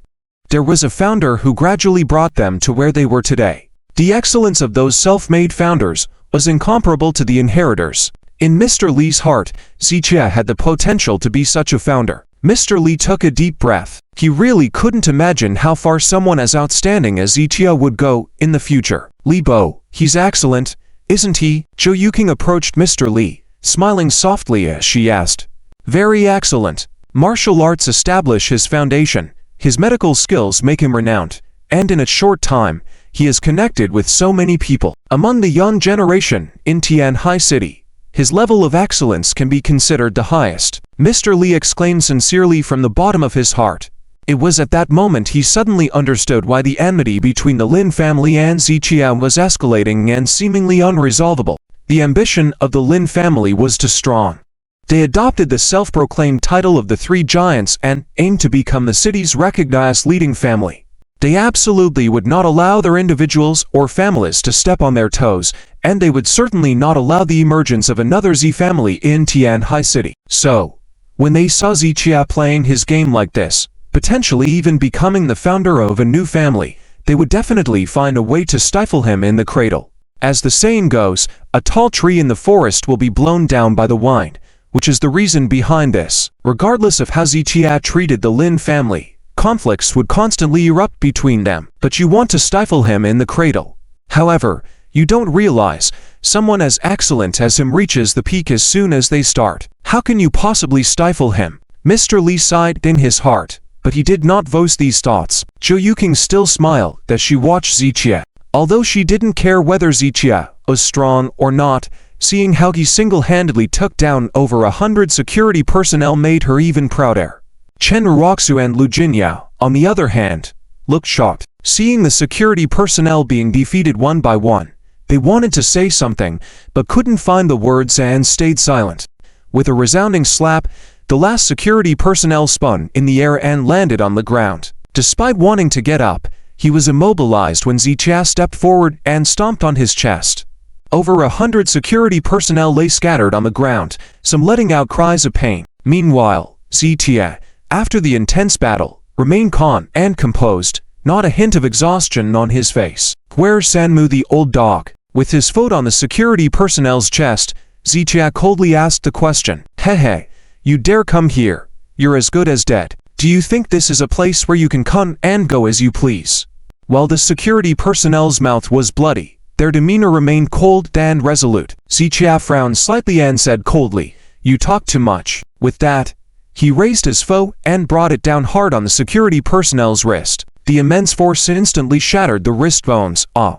There was a founder who gradually brought them to where they were today. The excellence of those self-made founders was incomparable to the inheritors. In Mr. Li's heart, Zijia had the potential to be such a founder. Mr. Li took a deep breath. He really couldn't imagine how far someone as outstanding as Zijia would go in the future. Li Bo, he's excellent, isn't he? Zhou Yuqing approached Mr. Li, smiling softly as she asked. Very excellent. Martial arts establish his foundation. His medical skills make him renowned, and in a short time, he is connected with so many people. Among the young generation in Tianhai City, his level of excellence can be considered the highest. Mr. Li exclaimed sincerely from the bottom of his heart. It was at that moment he suddenly understood why the enmity between the Lin family and Zijia was escalating and seemingly unresolvable. The ambition of the Lin family was too strong. They adopted the self-proclaimed title of the Three Giants and aimed to become the city's recognized leading family. They absolutely would not allow their individuals or families to step on their toes, and they would certainly not allow the emergence of another Z family in Tianhai City. So, when they saw Zijia playing his game like this, potentially even becoming the founder of a new family, they would definitely find a way to stifle him in the cradle. As the saying goes, a tall tree in the forest will be blown down by the wind, which is the reason behind this. Regardless of how Zijia treated the Lin family, conflicts would constantly erupt between them. But you want to stifle him in the cradle. However, you don't realize, someone as excellent as him reaches the peak as soon as they start. How can you possibly stifle him? Mr. Li sighed in his heart, but he did not voice these thoughts. Zhou Yuqing still smiled as she watched Zijia. Although she didn't care whether Zijia was strong or not, seeing how he single-handedly took down over 100 security personnel made her even prouder. Chen Ruoxu and Lu Jinyao, on the other hand, looked shocked. Seeing the security personnel being defeated one by one, they wanted to say something, but couldn't find the words and stayed silent. With a resounding slap, the last security personnel spun in the air and landed on the ground. Despite wanting to get up, he was immobilized when Zijia stepped forward and stomped on his chest. Over 100 security personnel lay scattered on the ground, some letting out cries of pain. Meanwhile, Zijia, after the intense battle, remained calm and composed, not a hint of exhaustion on his face. Where's Sanmu the old dog? With his foot on the security personnel's chest, Zijia coldly asked the question. Hey, you dare come here? You're as good as dead. Do you think this is a place where you can come and go as you please? While the security personnel's mouth was bloody, their demeanor remained cold and resolute. Zijia frowned slightly and said coldly, "You talk too much." With that, he raised his foe and brought it down hard on the security personnel's wrist. The immense force instantly shattered the wrist bones. Ah!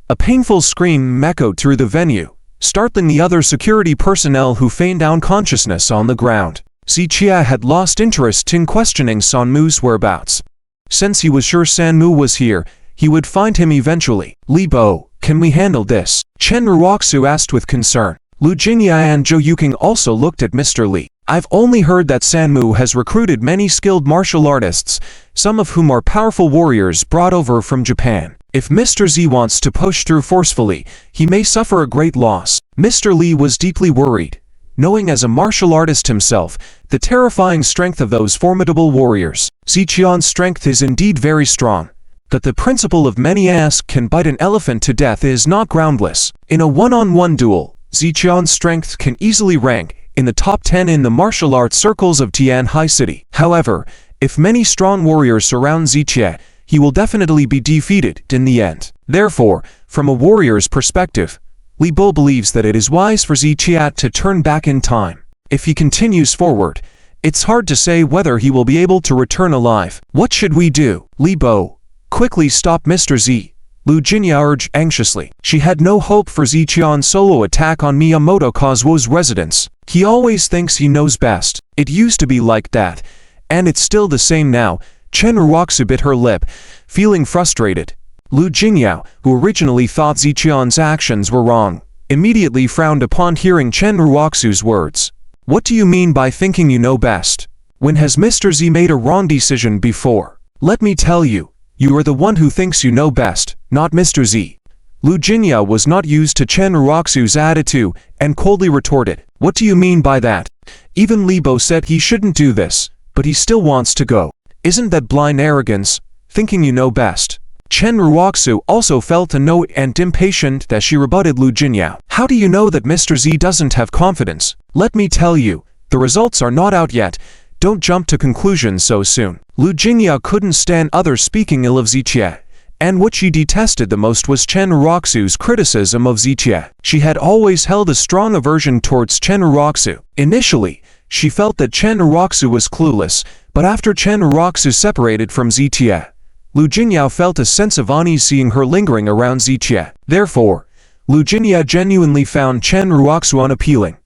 A painful scream echoed through the venue, startling the other security personnel who feigned unconsciousness on the ground. Zijia had lost interest in questioning Sanmu's whereabouts. Since he was sure Sanmu was here, he would find him eventually. Li Bo, can we handle this? Chen Ruoxu asked with concern. Lu Jingya and Zhou Yuqing also looked at Mr. Li. I've only heard that Sanmu has recruited many skilled martial artists, some of whom are powerful warriors brought over from Japan. If Mr. Z wants to push through forcefully, he may suffer a great loss. Mr. Li was deeply worried, knowing as a martial artist himself, the terrifying strength of those formidable warriors. Ziqian's strength is indeed very strong, but the principle of many asks can bite an elephant to death is not groundless. In a one-on-one duel, Ziqian's strength can easily rank in the top 10 in the martial arts circles of Tianhai City. However, if many strong warriors surround Zijia, he will definitely be defeated in the end. Therefore, from a warrior's perspective, Li Bo believes that it is wise for Zijia to turn back in time. If he continues forward, it's hard to say whether he will be able to return alive. What should we do? Li Bo quickly stopped Mr. Z, Lu Jinya urged anxiously. She had no hope for Ziqian's solo attack on Miyamoto Kazuo's residence. He always thinks he knows best. It used to be like that, and it's still the same now. Chen Ruoxu bit her lip, feeling frustrated. Lu Jingyao, who originally thought Ziqian's actions were wrong, immediately frowned upon hearing Chen Ruoxu's words. What do you mean by thinking you know best? When has Mr. Z made a wrong decision before? Let me tell you, you are the one who thinks you know best, not Mr. Z. Lu Jinya was not used to Chen Ruoxu's attitude and coldly retorted, what do you mean by that? Even Libo said he shouldn't do this, but he still wants to go. Isn't that blind arrogance, thinking you know best? Chen Ruoxu also felt annoyed and impatient that she rebutted Lu Jinya. How do you know that Mr. Z doesn't have confidence? Let me tell you, the results are not out yet. Don't jump to conclusions so soon. Lu Jinya couldn't stand others speaking ill of Ziqie, and what she detested the most was Chen Ruoxu's criticism of Ziqie. She had always held a strong aversion towards Chen Ruoxu. Initially, she felt that Chen Ruoxu was clueless, but after Chen Ruoxu separated from Ziqie, Lu Jinya felt a sense of unease seeing her lingering around Ziqie. Therefore, Lu Jinya genuinely found Chen Ruoxu unappealing.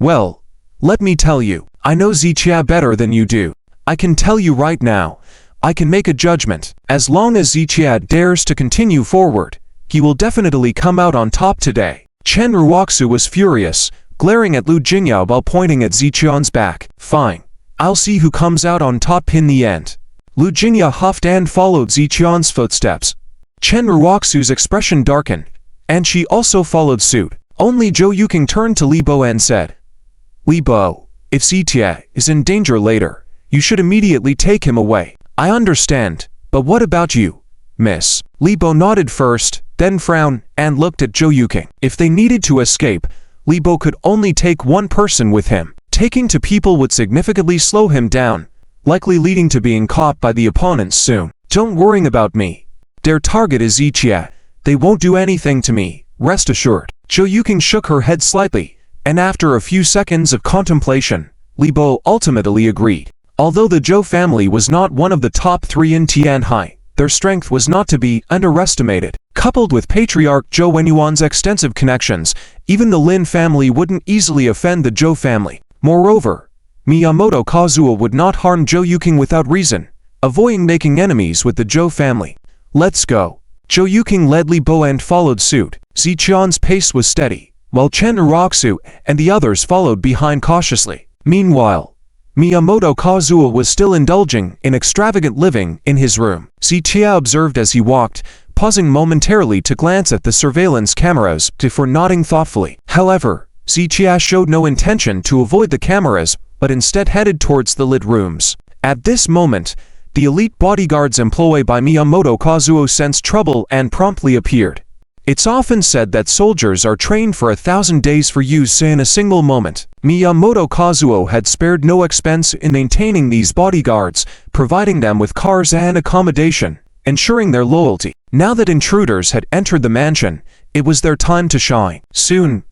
Well, let me tell you, I know Ziqie better than you do. I can tell you right now, I can make a judgment. As long as Ziqie dares to continue forward, he will definitely come out on top today. Chen Ruoxu was furious, glaring at Lu Jinya while pointing at Ziqian's back. Fine. I'll see who comes out on top in the end. Lu Jinya huffed and followed Ziqian's footsteps. Chen Ruoxu's expression darkened, and she also followed suit. Only Zhou Yuking turned to Libo and said, Libo, if Ziqie is in danger later, you should immediately take him away. I understand, but what about you, miss? Libo nodded first, then frowned, and looked at Zhou Yuking. If they needed to escape, Libo could only take one person with him. Taking two people would significantly slow him down, likely leading to being caught by the opponents soon. Don't worry about me. Their target is Ziqie. They won't do anything to me, rest assured. Zhou Yuking shook her head slightly, and after a few seconds of contemplation, Libo ultimately agreed. Although the Zhou family was not one of the top 3 in Tianhai, their strength was not to be underestimated. Coupled with patriarch Zhou Wenyuan's extensive connections, even the Lynn family wouldn't easily offend the Zhou family. Moreover, Miyamoto Kazuo would not harm Zhou Yuking without reason, avoiding making enemies with the Zhou family. Let's go. Zhou Yuking led Libo and followed suit. Ziqian's pace was steady, while Chen Ruoxu and the others followed behind cautiously. Meanwhile, Miyamoto Kazuo was still indulging in extravagant living in his room. Ziqie observed as he walked, pausing momentarily to glance at the surveillance cameras before nodding thoughtfully. However, Ziqie showed no intention to avoid the cameras, but instead headed towards the lit rooms. At this moment, the elite bodyguards employed by Miyamoto Kazuo sensed trouble and promptly appeared. It's often said that soldiers are trained for 1,000 days for use in a single moment. Miyamoto Kazuo had spared no expense in maintaining these bodyguards, providing them with cars and accommodation, ensuring their loyalty. Now that intruders had entered the mansion, it was their time to shine. Soon,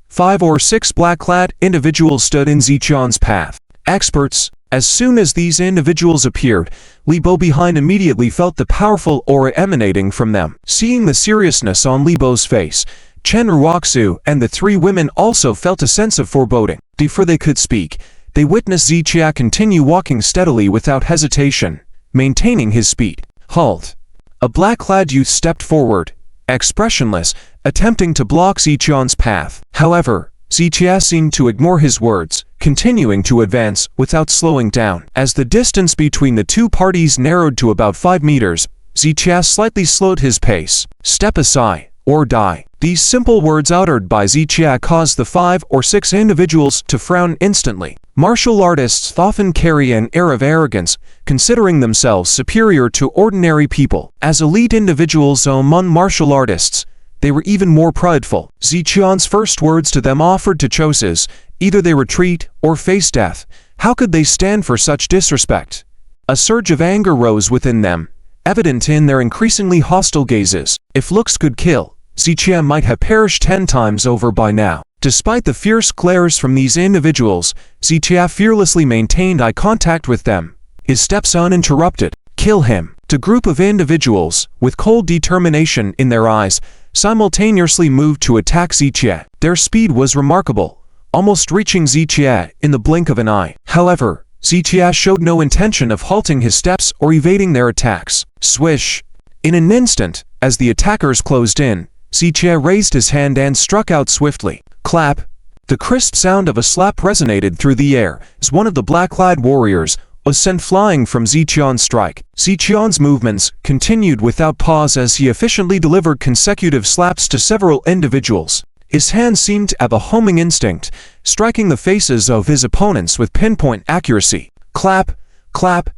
5 or 6 black-clad individuals stood in Ziqian's path. Experts. As soon as these individuals appeared, Libo behind immediately felt the powerful aura emanating from them. Seeing the seriousness on Libo's face, Chen Ruoxu and the 3 women also felt a sense of foreboding. Before they could speak, they witnessed Ziqie continue walking steadily without hesitation, maintaining his speed. Halt! A black-clad youth stepped forward, expressionless, attempting to block Ziqian's path. However, Ziqie seemed to ignore his words, continuing to advance without slowing down. As the distance between the 2 parties narrowed to about 5 meters, Ziqie slightly slowed his pace. Step aside, or die. These simple words uttered by Ziqie caused the 5 or 6 individuals to frown instantly. Martial artists often carry an air of arrogance, considering themselves superior to ordinary people. As elite individuals among martial artists, they were even more prideful. Ziqian's first words to them offered two choices: either they retreat or face death. How could they stand for such disrespect? A surge of anger rose within them, evident in their increasingly hostile gazes. If looks could kill, Ziqie might have perished 10 times over by now. Despite the fierce glares from these individuals, Ziqie fearlessly maintained eye contact with them, his steps uninterrupted. Kill him. The group of individuals, with cold determination in their eyes, simultaneously moved to attack Zichie. Their speed was remarkable, almost reaching Zichie in the blink of an eye. However, Zichie showed no intention of halting his steps or evading their attacks. Swish! In an instant, as the attackers closed in, Zichie raised his hand and struck out swiftly. Clap! The crisp sound of a slap resonated through the air as one of the black-clad warriors was sent flying from Zichion's strike. Zichion's movements continued without pause as he efficiently delivered consecutive slaps to several individuals. His hands seemed to have a homing instinct, striking the faces of his opponents with pinpoint accuracy. Clap, clap,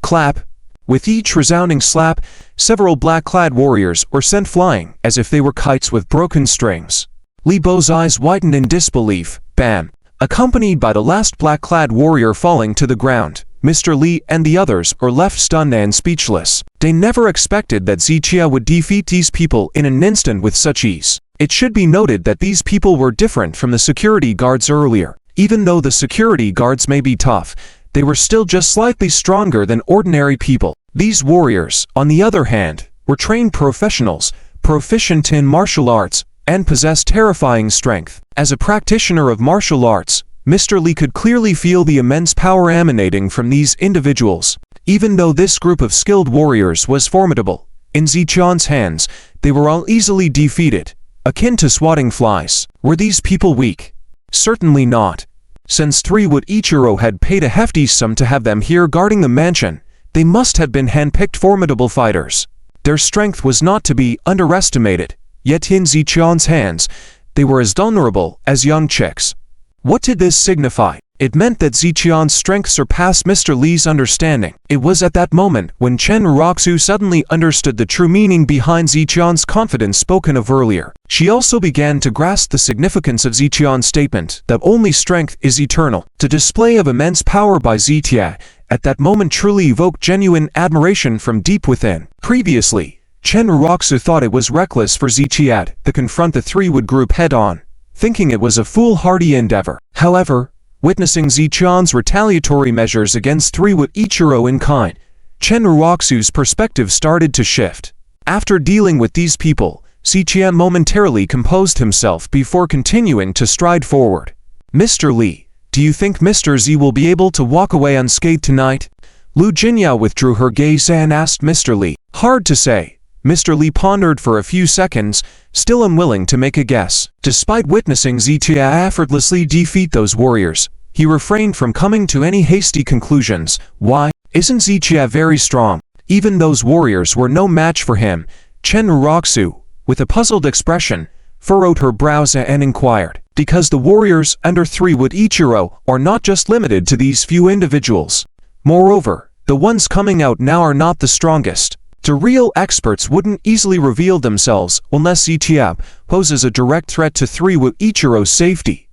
clap. With each resounding slap, several black-clad warriors were sent flying as if they were kites with broken strings. Li Bo's eyes widened in disbelief. Bam! Accompanied by the last black-clad warrior falling to the ground, Mr. Li and the others were left stunned and speechless. They never expected that Zichie would defeat these people in an instant with such ease. It should be noted that these people were different from the security guards earlier. Even though the security guards may be tough, they were still just slightly stronger than ordinary people. These warriors, on the other hand, were trained professionals, proficient in martial arts, and possessed terrifying strength. As a practitioner of martial arts, Mr. Li could clearly feel the immense power emanating from these individuals. Even though this group of skilled warriors was formidable, in Zichion's hands, they were all easily defeated, akin to swatting flies. Were these people weak? Certainly not. Since Three-Wood Ichiro had paid a hefty sum to have them here guarding the mansion, they must have been hand-picked formidable fighters. Their strength was not to be underestimated, yet in Zichion's hands, they were as vulnerable as young chicks. What did this signify? It meant that Zichion's strength surpassed Mr. Li's understanding. It was at that moment when Chen Uroxu suddenly understood the true meaning behind Zichion's confidence spoken of earlier. She also began to grasp the significance of Zichion's statement that only strength is eternal. The display of immense power by Zichie at that moment truly evoked genuine admiration from deep within. Previously, Chen Uroxu thought it was reckless for Zichie to confront the Three-Wood group head-on, thinking it was a foolhardy endeavor. However, witnessing Zichion's retaliatory measures against Three-Wood Ichiro in kind, Chen Uroxu's perspective started to shift. After dealing with these people, Zichie momentarily composed himself before continuing to stride forward. Mr. Li, do you think Mr. Z will be able to walk away unscathed tonight? Lu Jinyao withdrew her gaze and asked Mr. Li. Hard to say. Mr. Li pondered for a few seconds, still unwilling to make a guess. Despite witnessing Zichie effortlessly defeat those warriors, he refrained from coming to any hasty conclusions. Why? Isn't Zichie very strong? Even those warriors were no match for him. Chen Uroxu, with a puzzled expression, furrowed her brows and inquired. Because the warriors under Three-Wood Ichiro are not just limited to these few individuals. Moreover, the ones coming out now are not the strongest. The real experts wouldn't easily reveal themselves unless Zichie poses a direct threat to Three-Wood Ichiro's safety.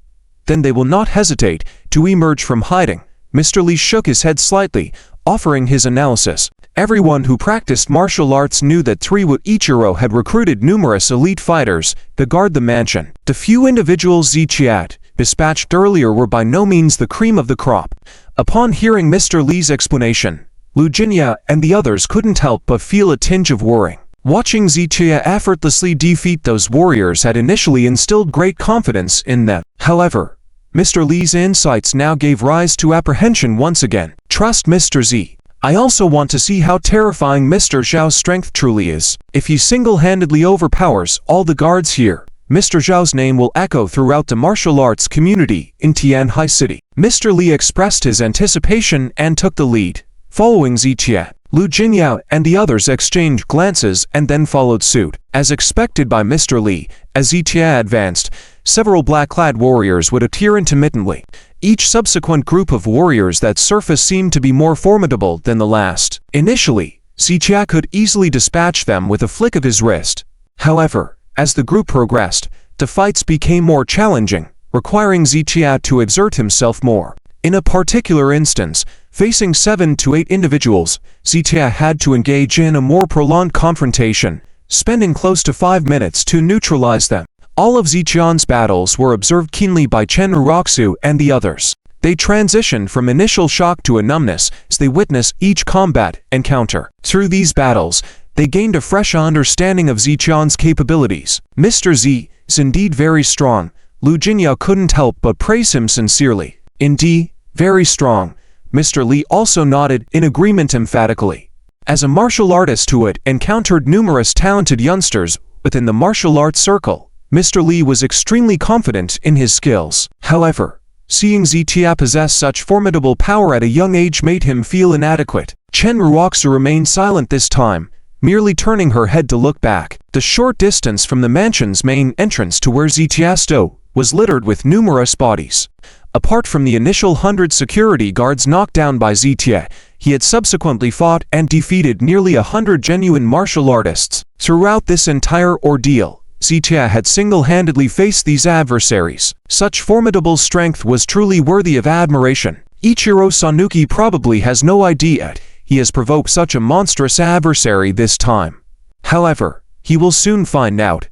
Then they will not hesitate to emerge from hiding. Mr. Li shook his head slightly, offering his analysis. Everyone who practiced martial arts knew that Three-Wood Ichiro had recruited numerous elite fighters to guard the mansion. The few individuals Zichie dispatched earlier were by no means the cream of the crop. Upon hearing Mr. Li's explanation, Lu Jinyao and the others couldn't help but feel a tinge of worrying. Watching Zichie effortlessly defeat those warriors had initially instilled great confidence in them. However, Mr. Li's insights now gave rise to apprehension once again. Trust Mr. Z. I also want to see how terrifying Mr. Zhao's strength truly is. If he single-handedly overpowers all the guards here, Mr. Zhao's name will echo throughout the martial arts community in Tianhai City. Mr. Li expressed his anticipation and took the lead. Following Zichie, Lu Jinyao and the others exchanged glances and then followed suit. As expected by Mr. Li, as Zichie advanced, several black-clad warriors would appear intermittently. Each subsequent group of warriors that surfaced seemed to be more formidable than the last. Initially, Zichie could easily dispatch them with a flick of his wrist. However, as the group progressed, the fights became more challenging, requiring Zichie to exert himself more. In a particular instance, facing 7 to 8 individuals, Zichie had to engage in a more prolonged confrontation, spending close to 5 minutes to neutralize them. All of Zichion's battles were observed keenly by Chen Uroxu and the others. They transition from initial shock to a numbness as they witness each combat encounter. Through these battles, they gained a fresh understanding of Ziqian's capabilities. Mr. Z is indeed very strong. Lu Jinyao couldn't help but praise him sincerely. Indeed, very strong. Mr. Li also nodded in agreement emphatically. As a martial artist who had encountered numerous talented youngsters within the martial arts circle, Mr. Li was extremely confident in his skills. However, seeing Ziqia possess such formidable power at a young age made him feel inadequate. Chen Ruoxu remained silent this time, merely turning her head to look back. The short distance from the mansion's main entrance to where Ziqia stood was littered with numerous bodies. Apart from the initial 100 security guards knocked down by Ziqia, he had subsequently fought and defeated nearly 100 genuine martial artists. Throughout this entire ordeal, Ziqia had single-handedly faced these adversaries. Such formidable strength was truly worthy of admiration. Ichiro Sanuki probably has no idea he has provoked such a monstrous adversary this time. However, he will soon find out.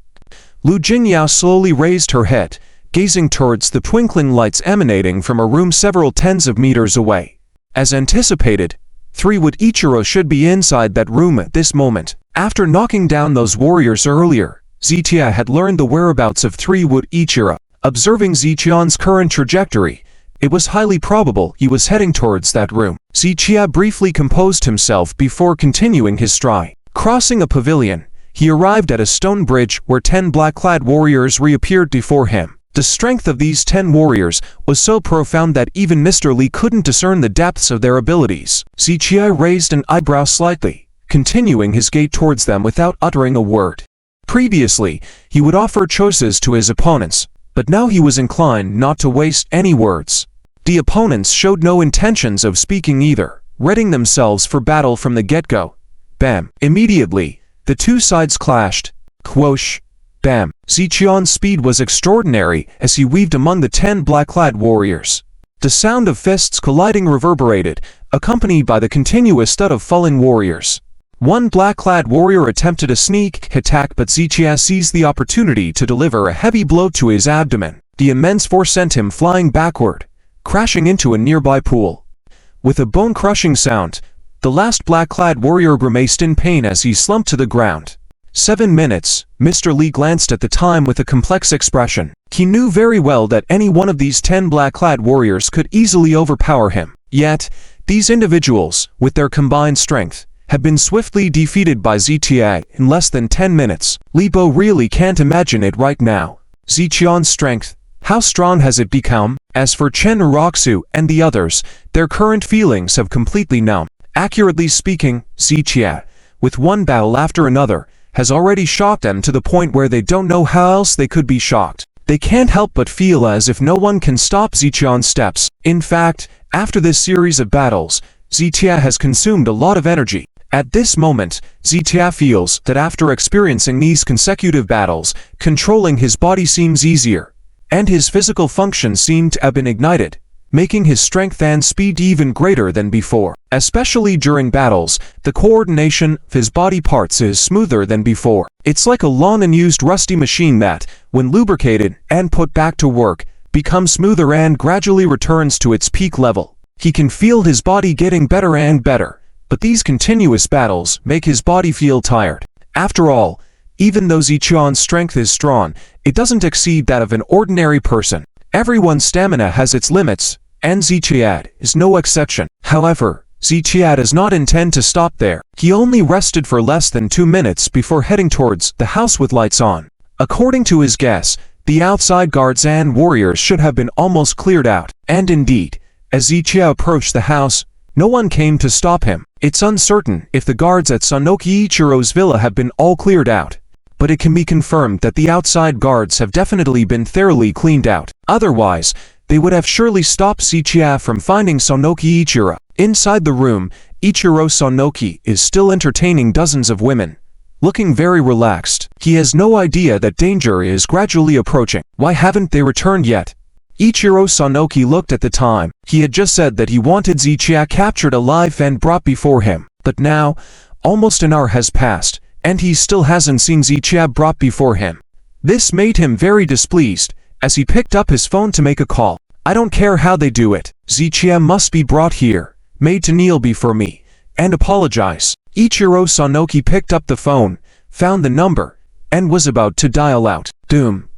Lu Jinyao slowly raised her head, gazing towards the twinkling lights emanating from a room several tens of meters away. As anticipated, 3 Wood Ichiro should be inside that room at this moment. After knocking down those warriors earlier, Ziqia had learned the whereabouts of 3 Wood Ichiro. Observing Ziqian's current trajectory, it was highly probable he was heading towards that room. Ziqia briefly composed himself before continuing his stride. Crossing a pavilion, he arrived at a stone bridge where 10 black-clad warriors reappeared before him. The strength of these 10 warriors was so profound that even Mr. Li couldn't discern the depths of their abilities. Ziqia raised an eyebrow slightly, continuing his gait towards them without uttering a word. Previously, he would offer choices to his opponents, but now he was inclined not to waste any words. The opponents showed no intentions of speaking either, readying themselves for battle from the get-go. Bam! Immediately, the two sides clashed. Quosh! Bam! Ziqian's speed was extraordinary as he weaved among the 10 black-clad warriors. The sound of fists colliding reverberated, accompanied by the continuous thud of falling warriors. One black-clad warrior attempted a sneak attack, but Ziqia seized the opportunity to deliver a heavy blow to his abdomen. The immense force sent him flying backward, crashing into a nearby pool. With a bone-crushing sound, the last black-clad warrior grimaced in pain as he slumped to the ground. 7 minutes, Mr. Li glanced at the time with a complex expression. He knew very well that any one of these 10 black-clad warriors could easily overpower him. Yet, these individuals, with their combined strength, had been swiftly defeated by Ziqia in less than 10 minutes. Li Bo really can't imagine it right now. Ziqian's strength, how strong has it become? As for Chen Uroxu and the others, their current feelings have completely numbed. Accurately speaking, Ziqia, with one battle after another, has already shocked them to the point where they don't know how else they could be shocked. They can't help but feel as if no one can stop Ziqian's steps. In fact, after this series of battles, Ziqia has consumed a lot of energy. At this moment, Ziqia feels that after experiencing these consecutive battles, controlling his body seems easier, and his physical functions seem to have been ignited, making his strength and speed even greater than before. Especially during battles, the coordination of his body parts is smoother than before. It's like a long and used rusty machine that, when lubricated and put back to work, becomes smoother and gradually returns to its peak level. He can feel his body getting better and better, but these continuous battles make his body feel tired. After all, even though Ziqian's strength is strong, it doesn't exceed that of an ordinary person. Everyone's stamina has its limits, and Ziqia is no exception. However, Ziqia does not intend to stop there. He only rested for less than 2 minutes before heading towards the house with lights on. According to his guess, the outside guards and warriors should have been almost cleared out. And indeed, as Ziqia approached the house, no one came to stop him. It's uncertain if the guards at Sanoki Ichiro's villa have been all cleared out, but it can be confirmed that the outside guards have definitely been thoroughly cleaned out. Otherwise, they would have surely stopped Ziqia from finding Sanoki Ichiro. Inside the room, Ichiro Sanoki is still entertaining dozens of women, looking very relaxed. He has no idea that danger is gradually approaching. Why haven't they returned yet? Ichiro Sanoki looked at the time. He had just said that he wanted Ziqia captured alive and brought before him. But now, almost an hour has passed, and he still hasn't seen Ziqia brought before him. This made him very displeased, as he picked up his phone to make a call. I don't care how they do it. Zichia must be brought here, made to kneel before me, and apologize. Ichiro Sanoki picked up the phone, found the number, and was about to dial out. Doom.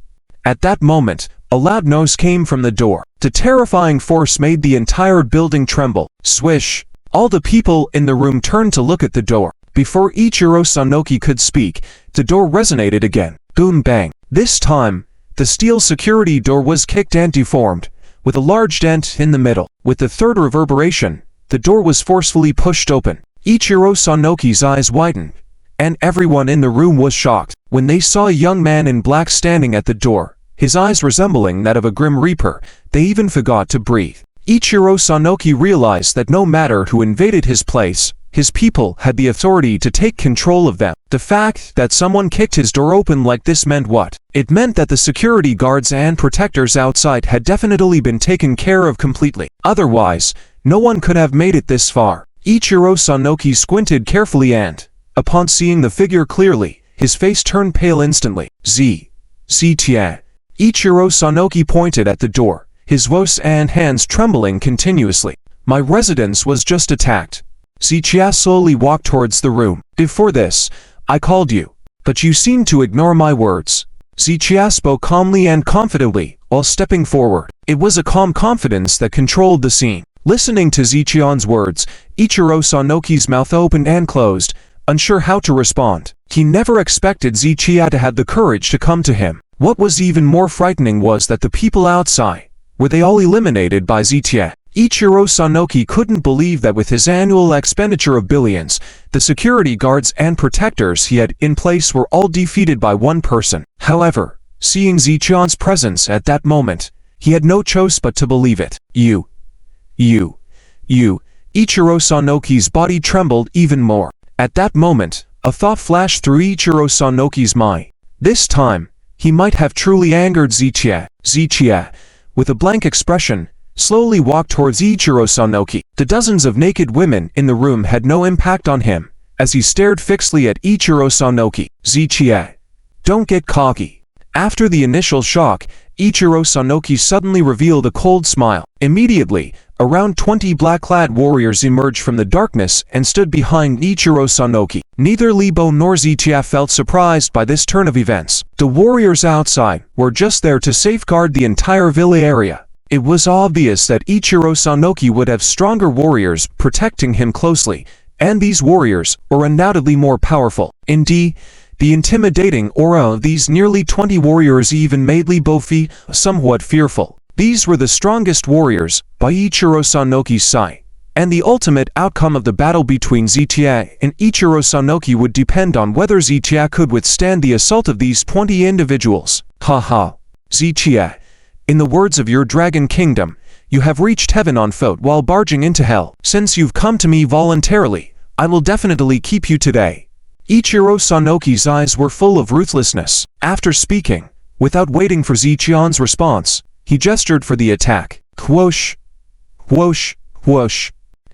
At that moment, a loud noise came from the door. The terrifying force made the entire building tremble. Swish. All the people in the room turned to look at the door. Before Ichiro Sanoki could speak, the door resonated again. Boom bang. This time, the steel security door was kicked and deformed, with a large dent in the middle. With the third reverberation, the door was forcefully pushed open. Ichiro Sanoki's eyes widened, and everyone in the room was shocked when they saw a young man in black standing at the door, his eyes resembling that of a grim reaper. They even forgot to breathe. Ichiro Sanoki realized that no matter who invaded his place, his people had the authority to take control of them. The fact that someone kicked his door open like this meant what? It meant that the security guards and protectors outside had definitely been taken care of completely. Otherwise, no one could have made it this far. Ichiro Sanoki squinted carefully and, upon seeing the figure clearly, his face turned pale instantly. Zichia. Ichiro Sanoki pointed at the door, his voice and hands trembling continuously. My residence was just attacked. Zichia slowly walked towards the room. Before this, I called you, but you seemed to ignore my words. Zichia spoke calmly and confidently, while stepping forward. It was a calm confidence that controlled the scene. Listening to Zichian's words, Ichiro Sanoki's mouth opened and closed, unsure how to respond. He never expected Zichia to have the courage to come to him. What was even more frightening was that the people outside, were they all eliminated by Zichia? Ichiro Sanoki couldn't believe that with his annual expenditure of billions, the security guards and protectors he had in place were all defeated by one person. However, seeing Zichian's presence at that moment, he had no choice but to believe it. You. Ichiro Sanoki's body trembled even more. At that moment, a thought flashed through Ichiro Sanoki's mind. This time, he might have truly angered Zichia. Zichia, with a blank expression, slowly walked towards Ichiro Sanoki. The dozens of naked women in the room had no impact on him, as he stared fixedly at Ichiro Sanoki. Zichia, don't get cocky. After the initial shock, Ichiro Sanoki suddenly revealed a cold smile. Immediately, around 20 black-clad warriors emerged from the darkness and stood behind Ichiro Sanoki. Neither Libo nor Zichia felt surprised by this turn of events. The warriors outside were just there to safeguard the entire villa area. It was obvious that Ichiro Sanoki would have stronger warriors protecting him closely, and these warriors were undoubtedly more powerful. Indeed, the intimidating aura of these nearly 20 warriors even made Libo feel somewhat fearful. These were the strongest warriors by Ichiro Sanoki's side, and the ultimate outcome of the battle between Zichia and Ichiro Sanoki would depend on whether Zichia could withstand the assault of these 20 individuals. Haha. Zichia, in the words of your dragon kingdom, you have reached heaven on foot while barging into hell. Since you've come to me voluntarily, I will definitely keep you today. Ichiro Sanoki's eyes were full of ruthlessness. After speaking, without waiting for Zichian's response, he gestured for the attack. Whoosh, whoosh, whoosh.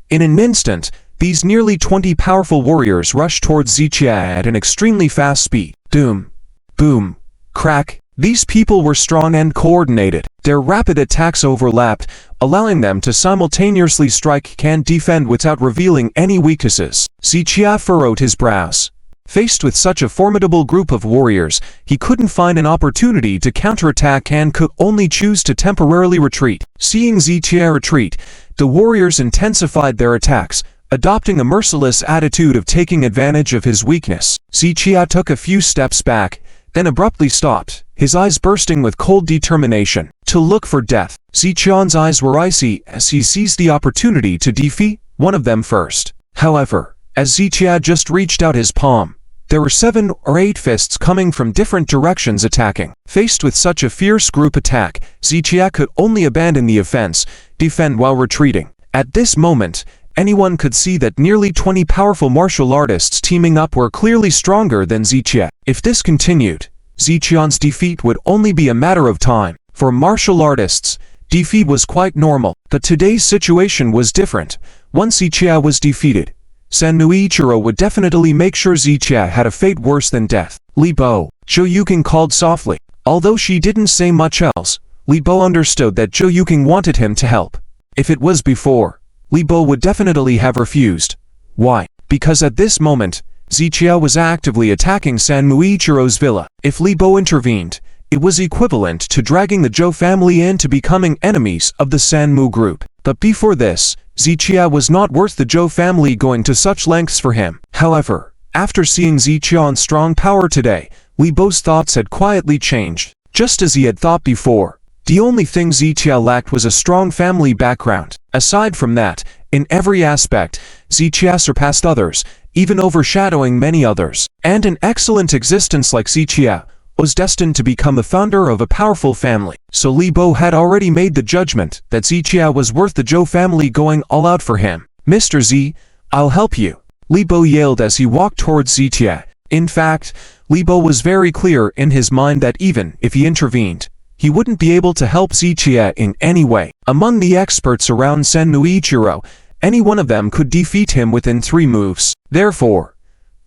In an instant, these nearly 20 powerful warriors rushed towards Zichia at an extremely fast speed. Doom, boom, crack. These people were strong and coordinated. Their rapid attacks overlapped, allowing them to simultaneously strike and defend without revealing any weaknesses. Zichia furrowed his brows. Faced with such a formidable group of warriors, he couldn't find an opportunity to counterattack and could only choose to temporarily retreat. Seeing Zichia retreat, the warriors intensified their attacks, adopting a merciless attitude of taking advantage of his weakness. Zichia took a few steps back, then abruptly stopped, his eyes bursting with cold determination to look for death. Zichian's eyes were icy as he seized the opportunity to defeat one of them first. However, as Zichia just reached out his palm, there were 7 or 8 fists coming from different directions attacking. Faced with such a fierce group attack, Zichia could only abandon the offense, defend while retreating. At this moment, anyone could see that nearly 20 powerful martial artists teaming up were clearly stronger than Zichia. If this continued, Zichian's defeat would only be a matter of time. For martial artists, defeat was quite normal, but today's situation was different. Once Zichia was defeated, Sanm Ichiro would definitely make sure Zichia had a fate worse than death. Libo, Shoryuken called softly. Although she didn't say much else, Li Bo understood that Zhou Yuqing wanted him to help. If it was before, Li Bo would definitely have refused. Why? Because at this moment, Zichia was actively attacking Sanm Ichiro's villa. If Li Bo intervened, it was equivalent to dragging the Zhou family into becoming enemies of the Sanmu group. But before this, Zichia was not worth the Zhou family going to such lengths for him. However, after seeing Zichia's strong power today, Li Bo's thoughts had quietly changed. Just as he had thought before, the only thing Zichia lacked was a strong family background. Aside from that, in every aspect, Zichia surpassed others, even overshadowing many others. And an excellent existence like Zichia was destined to become the founder of a powerful family. So Li Bo had already made the judgment that Zichia was worth the Zhou family going all out for him. Mr. Z, I'll help you, Li Bo yelled as he walked towards Zichia. In fact, Li Bo was very clear in his mind that even if he intervened, he wouldn't be able to help Zichia in any way. Among the experts around Sanm Ichiro, any one of them could defeat him within 3 moves. Therefore,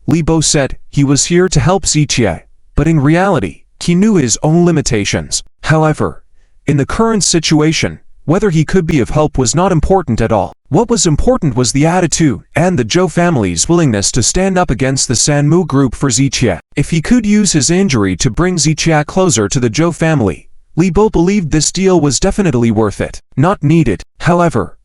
Li Bo said he was here to help Zichia, but in reality, he knew his own limitations. However, in the current situation, whether he could be of help was not important at all. What was important was the attitude and the Zhou family's willingness to stand up against the Sanmu group for Zichia. If he could use his injury to bring Zichia closer to the Zhou family, Li Bo believed this deal was definitely worth it. Not needed. However,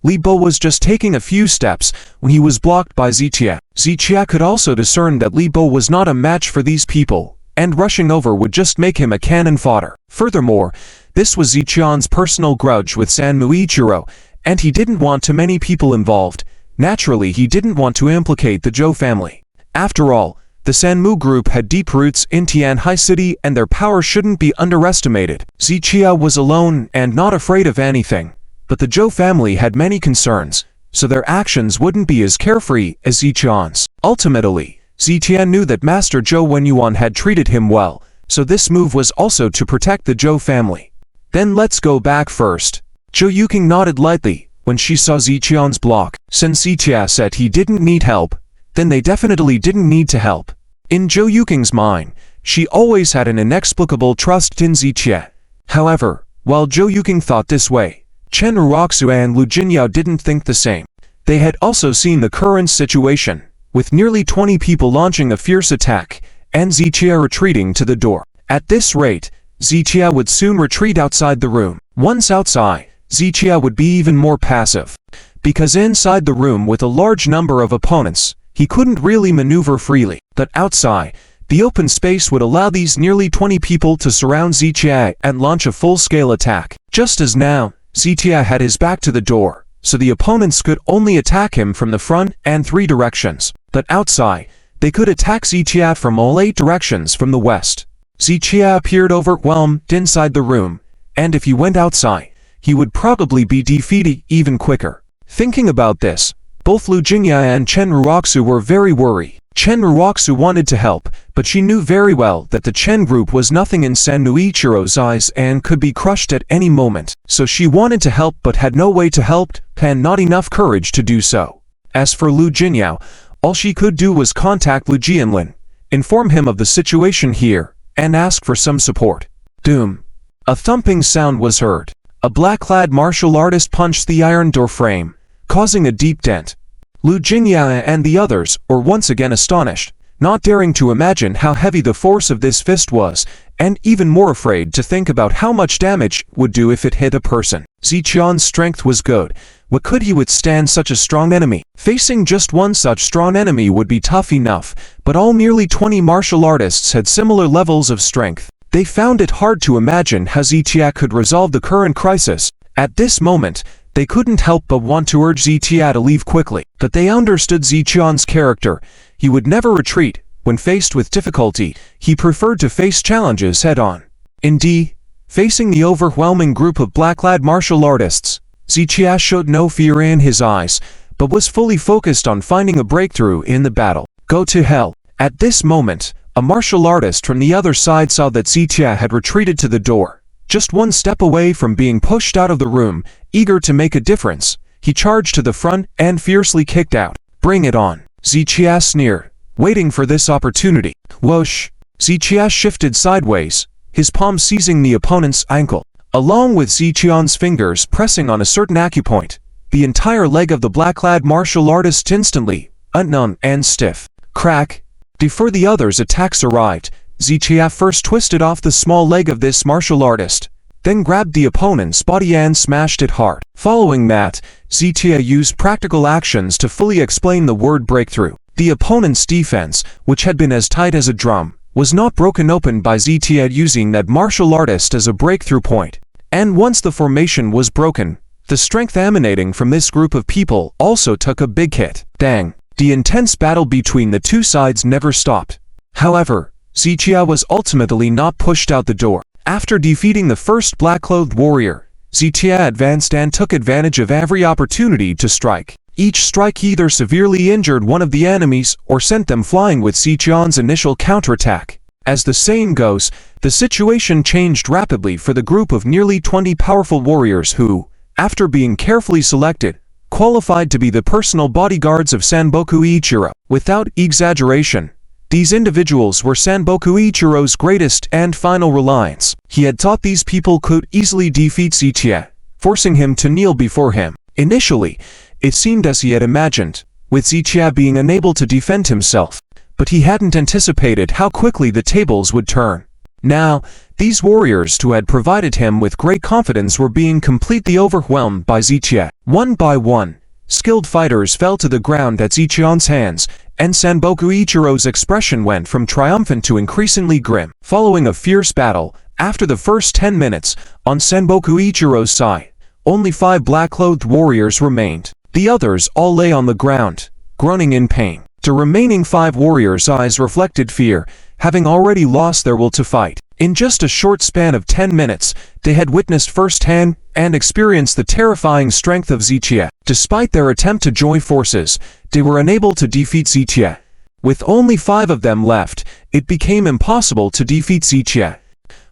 Li Bo was just taking a few steps when he was blocked by Zichia. Zichia could also discern that Li Bo was not a match for these people, and rushing over would just make him a cannon fodder. Furthermore, this was Zichia's personal grudge with Sanm Ichiro, and he didn't want too many people involved. Naturally, he didn't want to implicate the Zhou family. After all, the Sanmu group had deep roots in Tianhai City and their power shouldn't be underestimated. Zichia was alone and not afraid of anything, but the Zhou family had many concerns, so their actions wouldn't be as carefree as Zichia's. Ultimately, Zichia knew that Master Zhou Wenyuan had treated him well, so this move was also to protect the Zhou family. Then let's go back first. Zhou Yuqing nodded lightly when she saw Zichia's block. Since Zichia said he didn't need help, then they definitely didn't need to help. In Zhou Yuqing's mind, she always had an inexplicable trust in Zichia. However, while Zhou Yuqing thought this way, Chen Ruoxu and Lu Jinyao didn't think the same. They had also seen the current situation, with nearly 20 people launching a fierce attack, and Zichia retreating to the door. At this rate, Zichia would soon retreat outside the room. Once outside, Zichia would be even more passive. Because inside the room with a large number of opponents, he couldn't really maneuver freely. But outside, the open space would allow these nearly 20 people to surround Zichia and launch a full-scale attack. Just as now, Zichia had his back to the door, so the opponents could only attack him from the front and 3 directions. But outside, they could attack Zichia from all 8 directions from the west. Zichia appeared overwhelmed inside the room, and if he went outside, he would probably be defeated even quicker. Thinking about this, both Lu Jinyao and Chen Ruoxu were very worried. Chen Ruoxu wanted to help, but she knew very well that the Chen group was nothing in Sanm Ichiro's eyes and could be crushed at any moment. So she wanted to help but had no way to help and not enough courage to do so. As for Lu Jinyao, all she could do was contact Lu Jianlin, inform him of the situation here, and ask for some support. Doom. A thumping sound was heard. A black-clad martial artist punched the iron door frame, causing a deep dent. Lu Jinyao and the others were once again astonished, not daring to imagine how heavy the force of this fist was, and even more afraid to think about how much damage it would do if it hit a person. Zichia's strength was good. What could he withstand such a strong enemy? Facing just one such strong enemy would be tough enough, but all nearly 20 martial artists had similar levels of strength. They found it hard to imagine how Zichia could resolve the current crisis. At this moment, they couldn't help but want to urge Zichia to leave quickly. But they understood Zichia's character. He would never retreat. When faced with difficulty, he preferred to face challenges head-on. Indeed, facing the overwhelming group of black-clad martial artists, Zichia showed no fear in his eyes, but was fully focused on finding a breakthrough in the battle. Go to hell. At this moment, a martial artist from the other side saw that Zichia had retreated to the door. Just one step away from being pushed out of the room, eager to make a difference, he charged to the front and fiercely kicked out. Bring it on. Zichia sneered, waiting for this opportunity. Whoosh! Zichia shifted sideways, his palm seizing the opponent's ankle. Along with Ziqian's fingers pressing on a certain acupoint, the entire leg of the black-clad martial artist instantly, numb and stiff. Crack! Before the others' attacks arrived, Ziqia first twisted off the small leg of this martial artist, then grabbed the opponent's body and smashed it hard. Following that, Ziqia used practical actions to fully explain the word breakthrough. The opponent's defense, which had been as tight as a drum, was not broken open by Ziqia using that martial artist as a breakthrough point. And once the formation was broken, the strength emanating from this group of people also took a big hit. Dang! The intense battle between the two sides never stopped. However, Ziqia was ultimately not pushed out the door. After defeating the first black-clothed warrior, Ziqia advanced and took advantage of every opportunity to strike. Each strike either severely injured one of the enemies or sent them flying with Ziqian's initial counterattack. As the saying goes, the situation changed rapidly for the group of nearly 20 powerful warriors who, after being carefully selected, qualified to be the personal bodyguards of Sanboku Ichiro. Without exaggeration, these individuals were Sanboku Ichiro's greatest and final reliance. He had thought these people could easily defeat Ziqia, forcing him to kneel before him. Initially, it seemed as he had imagined, with Ziqia being unable to defend himself, but he hadn't anticipated how quickly the tables would turn. Now, these warriors who had provided him with great confidence were being completely overwhelmed by Ziqia. One by one, skilled fighters fell to the ground at Ziqian's hands, and Sanboku Ichiro's expression went from triumphant to increasingly grim. Following a fierce battle, after the first 10 minutes, on Sanboku Ichiro's side, only 5 black-clothed warriors remained. The others all lay on the ground, groaning in pain. The remaining 5 warriors' eyes reflected fear, having already lost their will to fight. In just a short span of 10 minutes, they had witnessed firsthand and experienced the terrifying strength of Ziqia. Despite their attempt to join forces, they were unable to defeat Ziqia. With only 5 of them left, it became impossible to defeat Ziqia.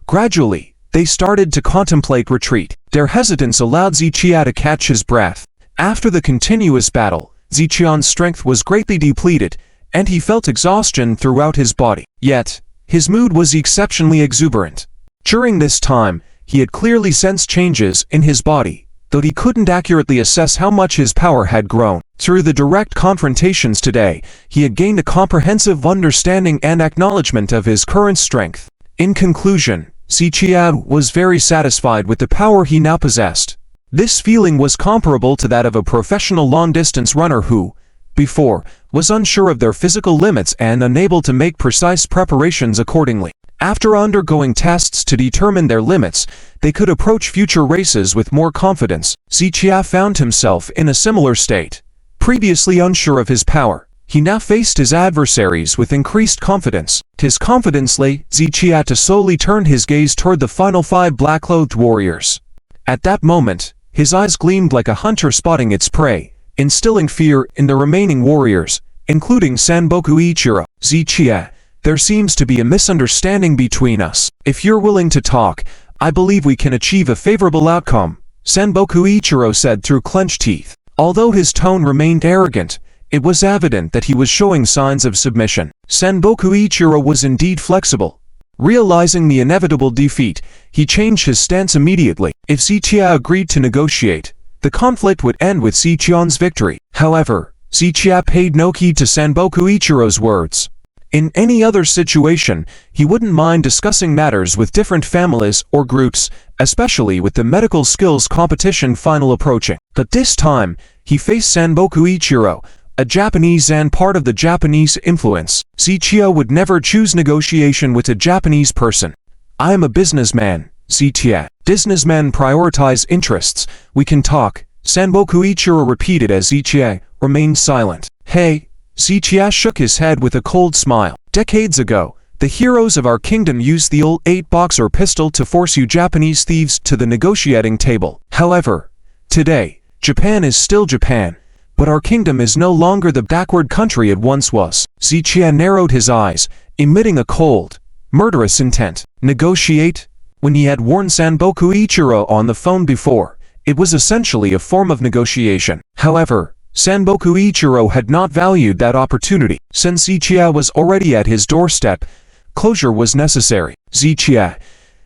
Gradually, they started to contemplate retreat. Their hesitance allowed Ziqia to catch his breath. After the continuous battle, Ziqian's strength was greatly depleted, and he felt exhaustion throughout his body. Yet, his mood was exceptionally exuberant. During this time, he had clearly sensed changes in his body, though he couldn't accurately assess how much his power had grown. Through the direct confrontations today, he had gained a comprehensive understanding and acknowledgement of his current strength. In conclusion, Ziqia was very satisfied with the power he now possessed. This feeling was comparable to that of a professional long-distance runner who, before, was unsure of their physical limits and unable to make precise preparations accordingly. After undergoing tests to determine their limits, they could approach future races with more confidence. Ziqia found himself in a similar state. Previously unsure of his power, he now faced his adversaries with increased confidence. His confidence led Ziqia to slowly turn his gaze toward the final 5 black-clothed warriors. At that moment, his eyes gleamed like a hunter spotting its prey, instilling fear in the remaining warriors, including Sanboku Ichiro. Ziqia, there seems to be a misunderstanding between us. If you're willing to talk, I believe we can achieve a favorable outcome, Sanboku Ichiro said through clenched teeth. Although his tone remained arrogant, it was evident that he was showing signs of submission. Sanboku Ichiro was indeed flexible. Realizing the inevitable defeat, he changed his stance immediately. If Ziqia agreed to negotiate, the conflict would end with Ziqian's victory. However, Ziqia paid no heed to Sanboku Ichiro's words. In any other situation, he wouldn't mind discussing matters with different families or groups, especially with the medical skills competition final approaching. But this time, he faced Sanboku Ichiro, a Japanese and part of the Japanese influence. Ziqia would never choose negotiation with a Japanese person. I am a businessman, Ziqia. Businessmen prioritize interests. We can talk, Sanboku Ichiro repeated as Ziqia remained silent. Hey, Ziqia shook his head with a cold smile. Decades ago, the heroes of our kingdom used the old 8-boxer pistol to force you Japanese thieves to the negotiating table. However, today, Japan is still Japan, but our kingdom is no longer the backward country it once was. Ziqia narrowed his eyes, emitting a cold, murderous intent. Negotiate? When he had warned Sanboku Ichiro on the phone before, it was essentially a form of negotiation. However, Sanboku Ichiro had not valued that opportunity. Since Ziqia was already at his doorstep, closure was necessary. Ziqia,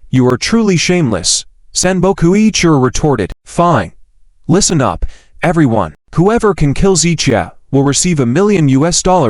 you are truly shameless, Senboku Ichiro retorted, "Fine. Listen up, everyone. Whoever can kill Zichia will receive $1 million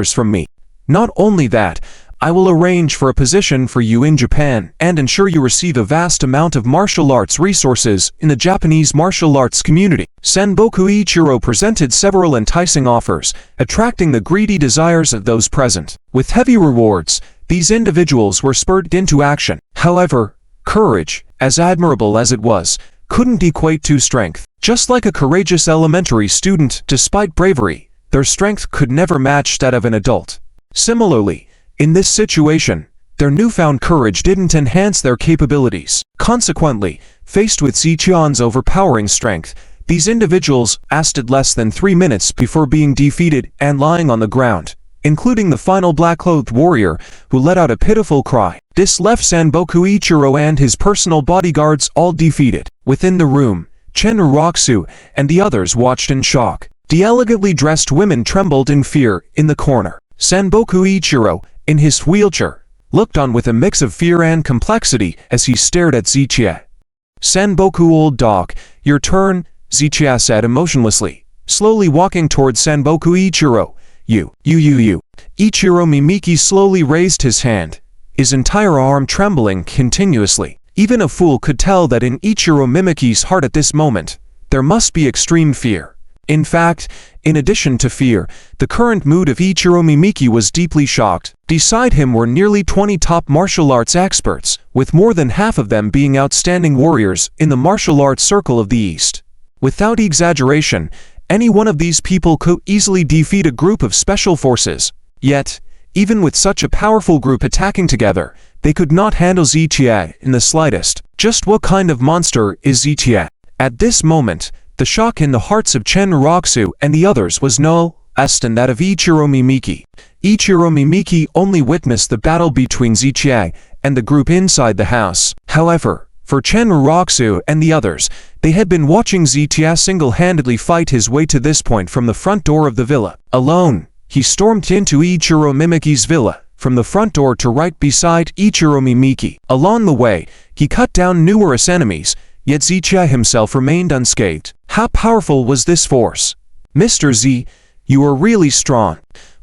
from me. Not only that, I will arrange for a position for you in Japan and ensure you receive a vast amount of martial arts resources in the Japanese martial arts community." Senboku Ichiro presented several enticing offers, attracting the greedy desires of those present. With heavy rewards, these individuals were spurred into action. However, courage, as admirable as it was, couldn't equate to strength. Just like a courageous elementary student, despite bravery, their strength could never match that of an adult. Similarly, in this situation, their newfound courage didn't enhance their capabilities. Consequently, faced with Zichian's overpowering strength, these individuals lasted less than 3 minutes before being defeated and lying on the ground, including the final black-clothed warrior, who let out a pitiful cry. This left Senboku Ichiro and his personal bodyguards all defeated. Within the room, Chen Uroxu and the others watched in shock. The elegantly dressed women trembled in fear in the corner. Senboku Ichiro, in his wheelchair, looked on with a mix of fear and complexity as he stared at Zichia. "Senboku, old dog, your turn," Zichia said emotionlessly, slowly walking towards Senboku Ichiro. You. Ichiro Mimiki slowly raised his hand, his entire arm trembling continuously. Even a fool could tell that in Ichiro Mimiki's heart at this moment, there must be extreme fear. In fact, in addition to fear, the current mood of Ichiro Mimiki was deeply shocked. Beside him were nearly 20 top martial arts experts, with more than half of them being outstanding warriors in the martial arts circle of the East. Without exaggeration, any one of these people could easily defeat a group of special forces. Yet, even with such a powerful group attacking together, they could not handle Zichia in the slightest. Just what kind of monster is Zichia? At this moment, the shock in the hearts of Chen Uroxu and the others was no less than that of Ichiro Mimiki. Ichiro Mimiki only witnessed the battle between Zichia and the group inside the house. However, for Chen Uroxu and the others, they had been watching Zichia single-handedly fight his way to this point from the front door of the villa. Alone, he stormed into Ichiro Mimiki's villa, from the front door to right beside Ichiro Mimiki. Along the way, he cut down numerous enemies, yet Zichia himself remained unscathed. How powerful was this force? "Mr. Z, you are really strong,"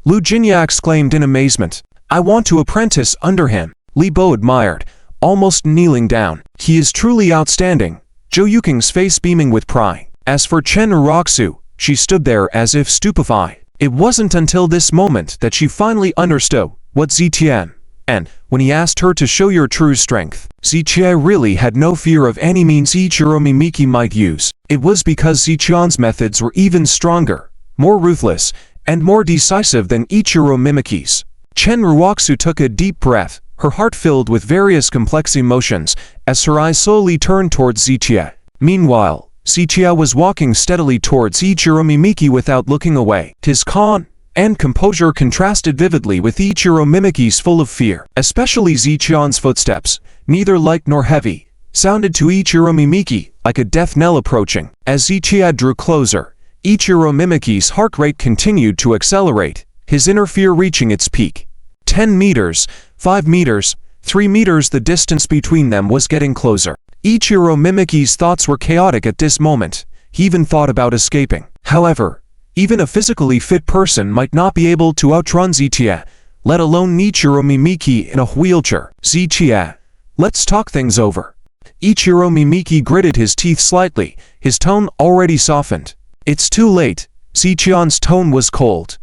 Lu Jinya exclaimed in amazement. "I want to apprentice under him," Li Bo admired, almost kneeling down. "He is truly outstanding," Zhou Yuking's face beaming with pride. As for Chen Uroxu, she stood there as if stupefied. It wasn't until this moment that she finally understood what Zichia, and when he asked her to show your true strength, Zichia really had no fear of any means Ichiro Mimiki might use. It was because Zichian's methods were even stronger, more ruthless, and more decisive than Ichiro Mimiki's. Chen Uroxu took a deep breath, her heart filled with various complex emotions, as her eyes slowly turned towards Zichia. Meanwhile, Zichia was walking steadily towards Ichiro Mimiki without looking away. His calm and composure contrasted vividly with Ichiro Mimiki's full of fear. Especially Zichian's footsteps, neither light nor heavy, sounded to Ichiro Mimiki like a death knell approaching. As Zichia drew closer, Ichiro Mimiki's heart rate continued to accelerate, his inner fear reaching its peak. 10 meters, 5 meters, 3 meters, the distance between them was getting closer. Ichiro Mimiki's thoughts were chaotic at this moment. He even thought about escaping. However, even a physically fit person might not be able to outrun Zichia, let alone Ichiro Mimiki in a wheelchair. "Zichia, let's talk things over." Ichiro Mimiki gritted his teeth slightly, his tone already softened. "It's too late." Zichian's tone was cold.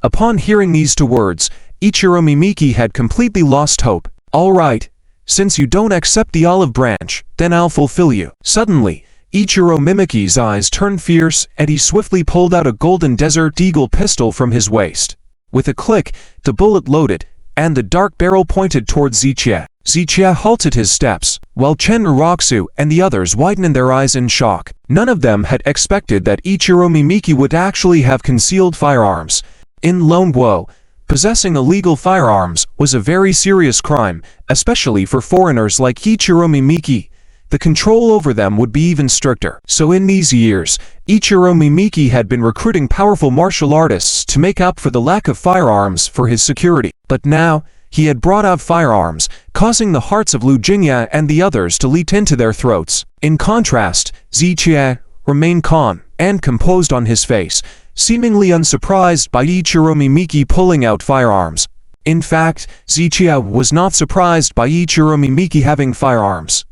Upon hearing these two words, Ichiro Mimiki had completely lost hope. "All right. Since you don't accept the olive branch, then I'll fulfill you." Suddenly, Ichiro Mimiki's eyes turned fierce and he swiftly pulled out a golden Desert Eagle pistol from his waist. With a click, the bullet loaded, and the dark barrel pointed towards Zichia. Zichia halted his steps, while Chen Uroxu and the others widened their eyes in shock. None of them had expected that Ichiro Mimiki would actually have concealed firearms. In Lone Guo, possessing illegal firearms was a very serious crime, especially for foreigners like Ichiro Mimiki. The control over them would be even stricter. So in these years, Ichiro Mimiki had been recruiting powerful martial artists to make up for the lack of firearms for his security. But now, He had brought out firearms, causing the hearts of Lu Jingya and the others to leap into their throats. In contrast, Zichia remained calm and composed on his face, seemingly unsurprised by Ichiro Mimiki pulling out firearms. In fact, Zichia was not surprised by Ichiro Mimiki having firearms.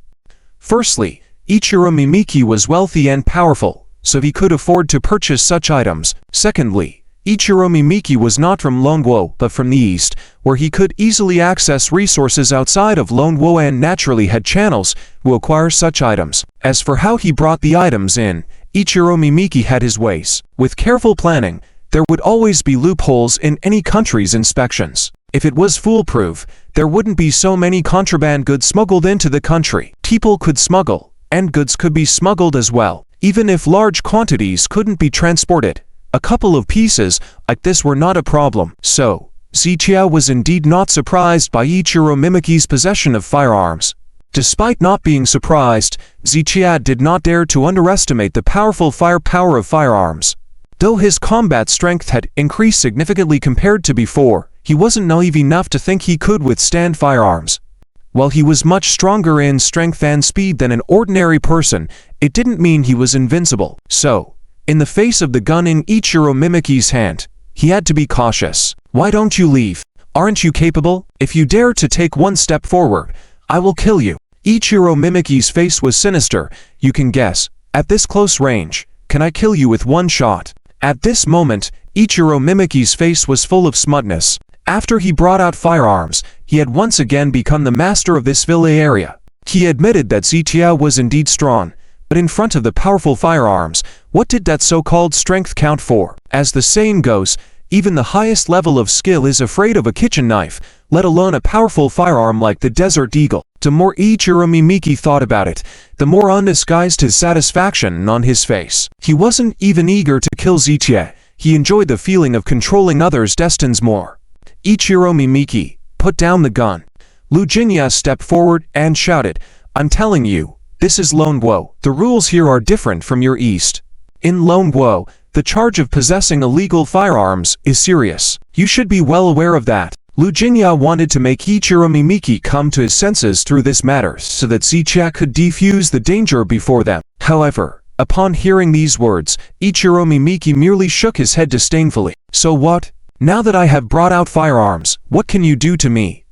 Firstly, Ichiro Mimiki was wealthy and powerful, so he could afford to purchase such items. Secondly, Ichiro Mimiki was not from Longwo but from the east, where he could easily access resources outside of Longwo and naturally had channels to acquire such items. As for how he brought the items in, Ichiro Mimiki had his ways. With careful planning, there would always be loopholes in any country's inspections. If it was foolproof, there wouldn't be so many contraband goods smuggled into the country. People could smuggle, and goods could be smuggled as well. Even if large quantities couldn't be transported, a couple of pieces like this were not a problem. So, Zichia was indeed not surprised by Ichiro Mimiki's possession of firearms. Despite not being surprised, Zichia did not dare to underestimate the powerful firepower of firearms. Though his combat strength had increased significantly compared to before, he wasn't naive enough to think he could withstand firearms. While he was much stronger in strength and speed than an ordinary person, it didn't mean he was invincible. So, in the face of the gun in Ichiro Mimiki's hand, he had to be cautious. Why don't you leave? Aren't you capable? If you dare to take one step forward, I will kill you. Ichiro Mimiki's face was sinister. You can guess. At this close range, can I kill you with one shot? At this moment, Ichiro Mimiki's face was full of smugness. After he brought out firearms, he had once again become the master of this village area. He admitted that Zichia was indeed strong, but in front of the powerful firearms, what did that so-called strength count for? As the saying goes, even the highest level of skill is afraid of a kitchen knife, let alone a powerful firearm like the Desert Eagle. The more Ichiro Mimiki thought about it, the more undisguised his satisfaction on his face. He wasn't even eager to kill Zichia. He enjoyed the feeling of controlling others' destinies more. Ichiro Mimiki, put down the gun. Lu Jingya stepped forward and shouted, I'm telling you, this is Longwo. The rules here are different from your east. In Longwo, the charge of possessing illegal firearms is serious. You should be well aware of that. Lu Jingya wanted to make Ichiro Mimiki come to his senses through this matter so that Zichia could defuse the danger before them. However, upon hearing these words, Ichiro Mimiki merely shook his head disdainfully. So what? Now that I have brought out firearms, what can you do to me?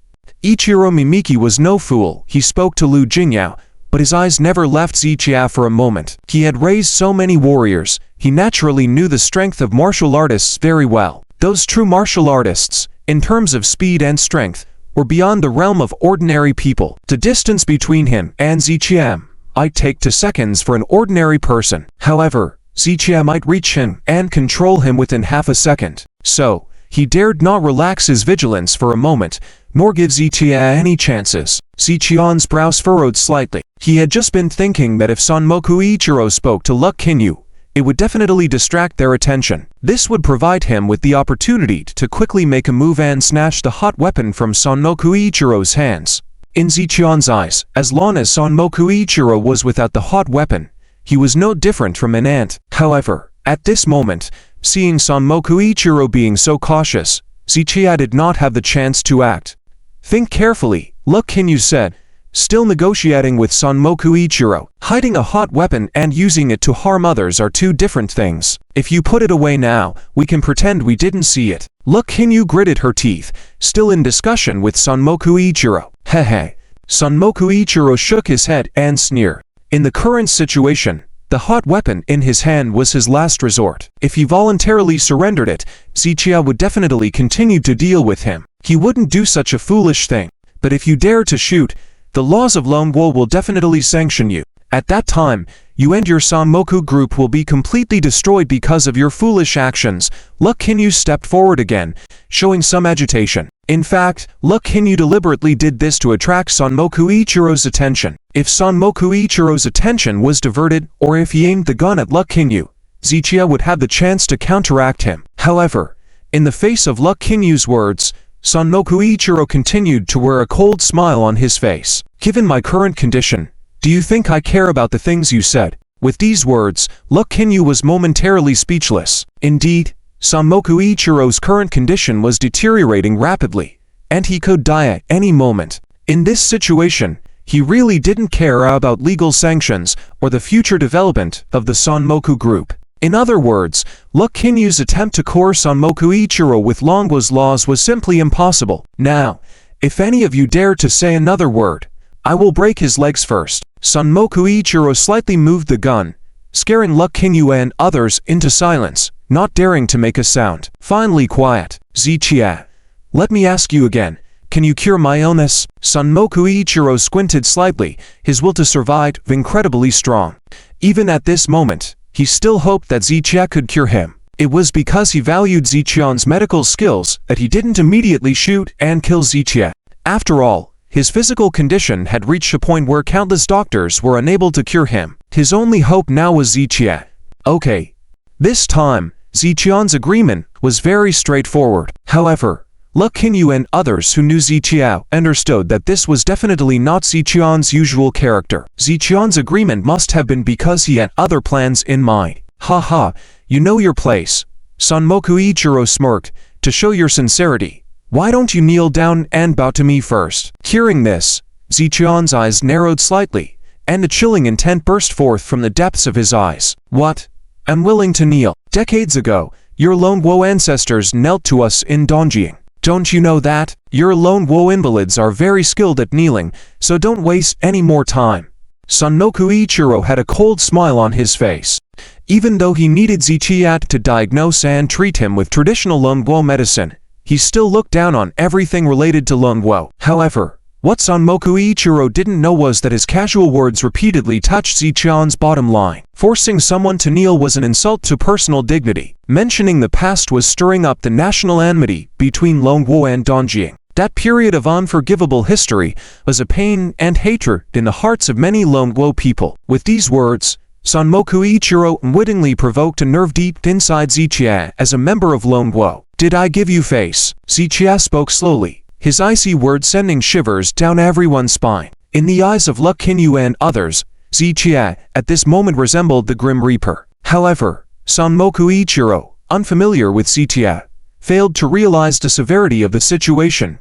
Ichiro Mimiki was no fool. He spoke to Lu Jingya, but his eyes never left Zichia for a moment. He had raised so many warriors, he naturally knew the strength of martial artists very well. Those true martial artists, in terms of speed and strength, were beyond the realm of ordinary people. The distance between him and Zichia I'd take 2 seconds for an ordinary person. However, Zichia might reach him and control him within half a second. So, he dared not relax his vigilance for a moment, nor give Zichia any chances. Zichia's brows furrowed slightly. He had just been thinking that if Sanmoku Ichiro spoke to Luck Kinyu, it would definitely distract their attention. This would provide him with the opportunity to quickly make a move and snatch the hot weapon from Sanmoku Ichiro's hands. In Zichia's eyes, as long as Sanmoku Ichiro was without the hot weapon, he was no different from an ant. However, at this moment, seeing Sanmoku Ichiro being so cautious, Zichia did not have the chance to act. Think carefully, Luck Kinyu said, still negotiating with Sanmoku Ichiro. Hiding a hot weapon and using it to harm others are two different things. If you put it away now, we can pretend we didn't see it. Luck Kinyu gritted her teeth, still in discussion with Sanmoku Ichiro. Hehe. Sanmoku Ichiro shook his head and sneered. In the current situation, the hot weapon in his hand was his last resort. If he voluntarily surrendered it, Zichia would definitely continue to deal with him. He wouldn't do such a foolish thing. But if you dare to shoot, the laws of Longwo will definitely sanction you. At that time, you and your Sanmoku group will be completely destroyed because of your foolish actions. Luck Kinyu stepped forward again, showing some agitation. In fact, Luck Kinyu deliberately did this to attract Sanmoku Ichiro's attention. If Sanmoku Ichiro's attention was diverted, or if he aimed the gun at Luck Kinyu, Zichia would have the chance to counteract him. However, in the face of Luck Kinyu's words, Sanmoku Ichiro continued to wear a cold smile on his face. Given my current condition, do you think I care about the things you said? With these words, Luck Kinyu was momentarily speechless. Indeed, Sanmoku Ichiro's current condition was deteriorating rapidly. and he could die at any moment. In this situation, he really didn't care about legal sanctions or the future development of the Sanmoku group. In other words, Luck Kinyu's attempt to coerce Sanmoku Ichiro with Longwo's laws was simply impossible. Now, if any of you dare to say another word, I will break his legs first. Sanmoku Ichiro slightly moved the gun, scaring Luck Kinyu and others into silence, not daring to make a sound. Finally quiet. Zichia, let me ask you again, can you cure my illness? Sanmoku Ichiro squinted slightly, his will to survive incredibly strong. Even at this moment, he still hoped that Zichia could cure him. It was because he valued Zichian's medical skills that he didn't immediately shoot and kill Zichia. After all, his physical condition had reached a point where countless doctors were unable to cure him. His only hope now was Zichia. Okay. This time, Zichian's agreement was very straightforward. However, Luck Kinyu and others who knew Zichia understood that this was definitely not Zichian's usual character. Zichian's agreement must have been because he had other plans in mind. Haha, you know your place. Sanmoku Ichiro smirked. To show your sincerity, why don't you kneel down and bow to me first? Hearing this, Zichian's eyes narrowed slightly, and a chilling intent burst forth from the depths of his eyes. What? I'm willing to kneel. Decades ago, your Lone Wo ancestors knelt to us in Dongjing. Don't you know that? Your Lone Wo invalids are very skilled at kneeling, so don't waste any more time. Sanmoku Ichiro had a cold smile on his face. Even though he needed Zichia to diagnose and treat him with traditional Lone Wo medicine, he still looked down on everything related to Lone Wo. However, what Sanmoku Ichiro didn't know was that his casual words repeatedly touched Zichian's bottom line. Forcing someone to kneel was an insult to personal dignity. Mentioning the past was stirring up the national enmity between Lone Wo and Dongjing. That period of unforgivable history was a pain and hatred in the hearts of many Lone Wo people. With these words, Sanmoku Ichiro unwittingly provoked a nerve deep inside Zichia as a member of Lone Wo. Did I give you face? Zichia spoke slowly, his icy words sending shivers down everyone's spine. In the eyes of Luck Kinyu and others, Zichia at this moment resembled the Grim Reaper. However, Sanmoku Ichiro, unfamiliar with Zichia, failed to realize the severity of the situation.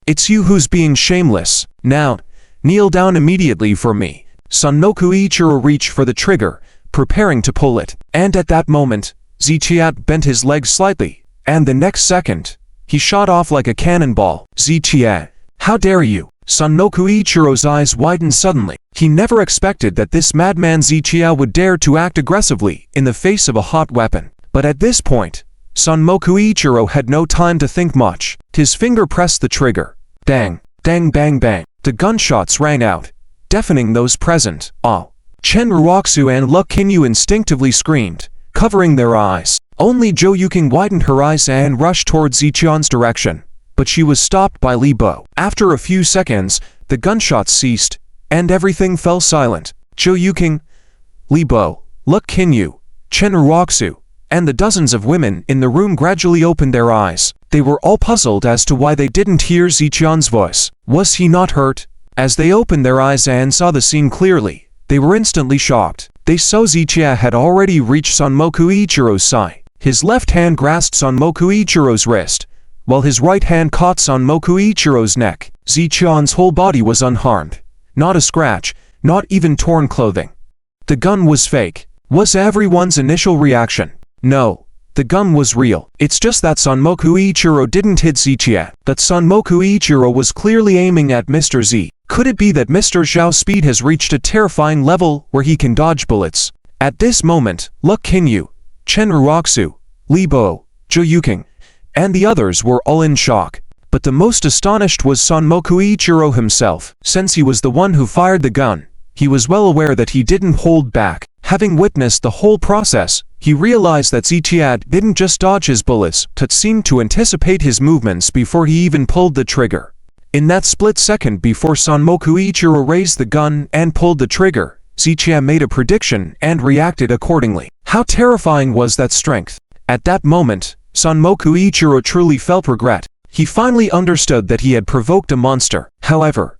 It's you who's being shameless. Now, kneel down immediately for me. Sanmoku Ichiro reached for the trigger, preparing to pull it. And at that moment, Zichia bent his legs slightly, and the next second, he shot off like a cannonball. Zichia, how dare you? Sanmoku Ichiro's eyes widened suddenly. He never expected that this madman Zichia would dare to act aggressively in the face of a hot weapon. But at this point, Sanmoku Ichiro had no time to think much. His finger pressed the trigger. Dang, dang, bang, bang. The gunshots rang out, deafening those present. Chen Ruoxu and Luck Kinyu instinctively screamed, covering their eyes. Only Zhou Yuking widened her eyes and rushed towards Zichian's direction, but she was stopped by Li Bo. After a few seconds, the gunshots ceased, and everything fell silent. Zhou Yuking, Li Bo, Luck Kinyu, Chen Ruoxu, and the dozens of women in the room gradually opened their eyes. They were all puzzled as to why they didn't hear Zichian's voice. Was he not hurt? As they opened their eyes and saw the scene clearly, they were instantly shocked. They saw Zichia had already reached Sanmoku Ichiro's side. His left hand grasped Sanmoku Ichiro's wrist, while his right hand caught Sanmoku Ichiro's neck. Zichian's whole body was unharmed. Not a scratch, not even torn clothing. The gun was fake, was everyone's initial reaction. No, the gun was real. It's just that Sanmoku Ichiro didn't hit Zichia. That Sanmoku Ichiro was clearly aiming at Mr. Z. Could it be that Mr. Zhao's speed has reached a terrifying level where he can dodge bullets? At this moment, Luck Kinyu, Chen Ruoxu, Li Bo, Zhou Yuking, and the others were all in shock. But the most astonished was Sanmoku Ichiro himself. Since he was the one who fired the gun, he was well aware that he didn't hold back. Having witnessed the whole process, he realized that Zichia didn't just dodge his bullets, but seemed to anticipate his movements before he even pulled the trigger. In that split second before Sanmoku Ichiro raised the gun and pulled the trigger, Zichia made a prediction and reacted accordingly. How terrifying was that strength? At that moment, Sanmoku Ichiro truly felt regret. He finally understood that he had provoked a monster. However,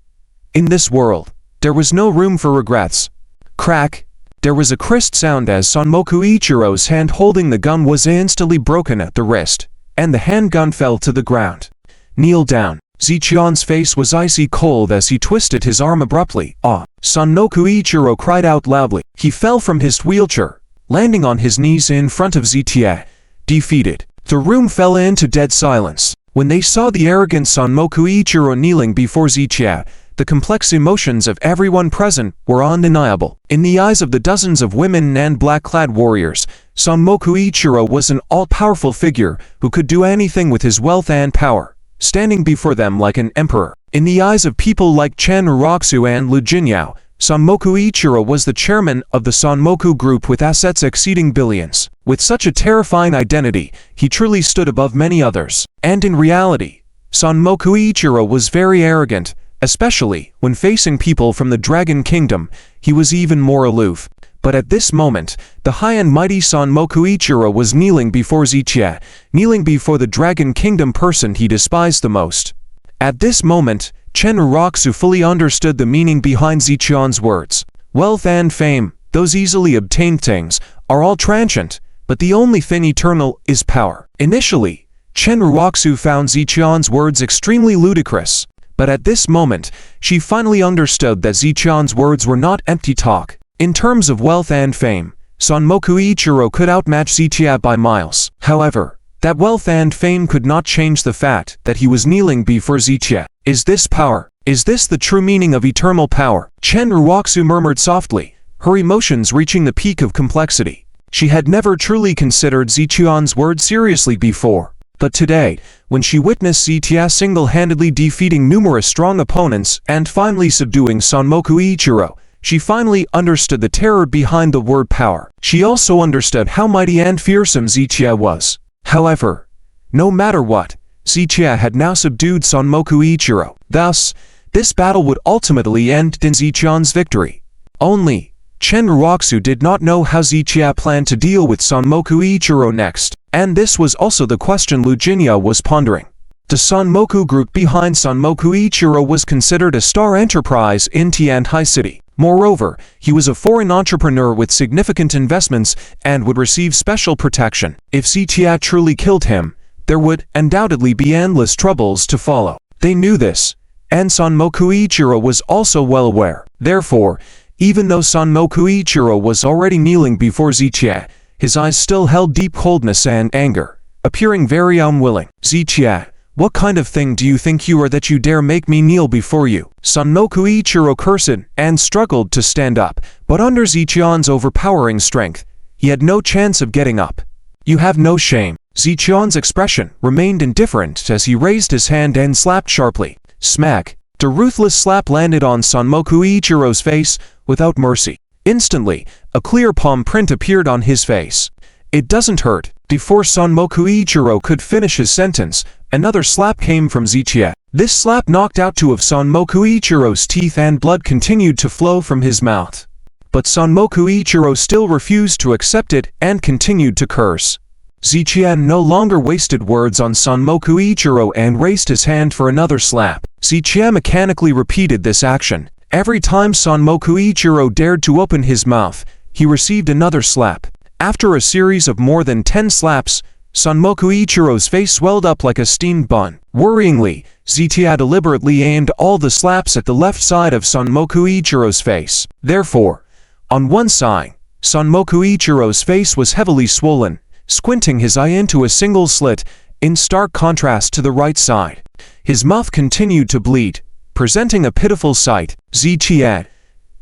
in this world, there was no room for regrets. Crack! There was a crisp sound as Sanmoku Ichiro's hand holding the gun was instantly broken at the wrist, and the handgun fell to the ground. Kneel down. Ziqian's face was icy cold as he twisted his arm abruptly. Ah! Sanmoku Ichiro cried out loudly. He fell from his wheelchair, landing on his knees in front of Zitia, defeated. The room fell into dead silence. When they saw the arrogant Sanmoku Ichiro kneeling before Zitia, the complex emotions of everyone present were undeniable. In the eyes of the dozens of women and black-clad warriors, Sanmoku Ichiro was an all-powerful figure who could do anything with his wealth and power, standing before them like an emperor. In the eyes of people like Chen Uroxu and Lu Jinyao, Sanmoku Ichiro was the chairman of the Sanmoku group with assets exceeding billions. With such a terrifying identity, he truly stood above many others. And in reality, Sanmoku Ichiro was very arrogant, especially when facing people from the Dragon Kingdom. He was even more aloof. But at this moment, the high and mighty Sanmoku Ichiro was kneeling before Zitia, kneeling before the Dragon Kingdom person he despised the most. At this moment, Chen Uroxu fully understood the meaning behind Ziqian's words. Wealth and fame, those easily obtained things, are all transient, but the only thing eternal is power. Initially, Chen Uroxu found Ziqian's words extremely ludicrous, but at this moment, she finally understood that Ziqian's words were not empty talk. In terms of wealth and fame, Sanmoku Ichiro could outmatch Zitia by miles. However, that wealth and fame could not change the fact that he was kneeling before Zitia. Is this power? Is this the true meaning of eternal power? Chen Uroxu murmured softly, her emotions reaching the peak of complexity. She had never truly considered Ziqian's words seriously before. But today, when she witnessed Zitia single-handedly defeating numerous strong opponents and finally subduing Sanmoku Ichiro, she finally understood the terror behind the word power. She also understood how mighty and fearsome Zitia was. However, no matter what, Zitia had now subdued Sanmoku Ichiro. Thus, this battle would ultimately end in Ziqian's victory. Only, Chen Uroxu did not know how Zitia planned to deal with Sanmoku Ichiro next, and this was also the question Lu Jinya was pondering. The Sanmoku group behind Sanmoku Ichiro was considered a star enterprise in Tiantai City. Moreover, he was a foreign entrepreneur with significant investments and would receive special protection. If Zitia truly killed him, there would undoubtedly be endless troubles to follow. They knew this, and Sanmoku Ichiro was also well aware. Therefore, even though Sanmoku Ichiro was already kneeling before Zitia, his eyes still held deep coldness and anger, appearing very unwilling. Zitia, what kind of thing do you think you are that you dare make me kneel before you? Sanmoku Ichiro cursed and struggled to stand up, but under Ziqian's overpowering strength, he had no chance of getting up. You have no shame. Ziqian's expression remained indifferent as he raised his hand and slapped sharply. Smack! The ruthless slap landed on Sanmoku Ichiro's face without mercy. Instantly, a clear palm print appeared on his face. It doesn't hurt. Before Sanmoku Ichiro could finish his sentence, another slap came from Zitia. This slap knocked out two of Sanmoku Ichiro's teeth and blood continued to flow from his mouth. But Sanmoku Ichiro still refused to accept it and continued to curse. Zitia no longer wasted words on Sanmoku Ichiro and raised his hand for another slap. Zitia mechanically repeated this action. Every time Sanmoku Ichiro dared to open his mouth, he received another slap. After a series of more than 10 slaps, Sanmoku Ichiro's face swelled up like a steamed bun. Worryingly, Zitia deliberately aimed all the slaps at the left side of Sanmoku Ichiro's face. Therefore, on one side, Sanmoku Ichiro's face was heavily swollen, squinting his eye into a single slit, in stark contrast to the right side. His mouth continued to bleed, presenting a pitiful sight. Zitia,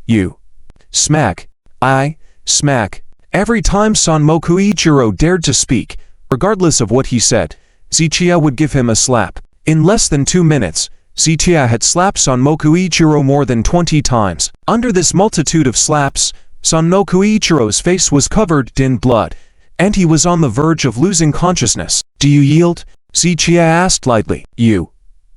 you. Smack. I. Smack. Every time Sanmoku Ichiro dared to speak, regardless of what he said, Zitia would give him a slap. In less than 2 minutes, Zitia had slapped Sanmoku Ichiro more than 20 times. Under this multitude of slaps, Sanmoku Ichiro's face was covered in blood, and he was on the verge of losing consciousness. Do you yield? Zitia asked lightly. You.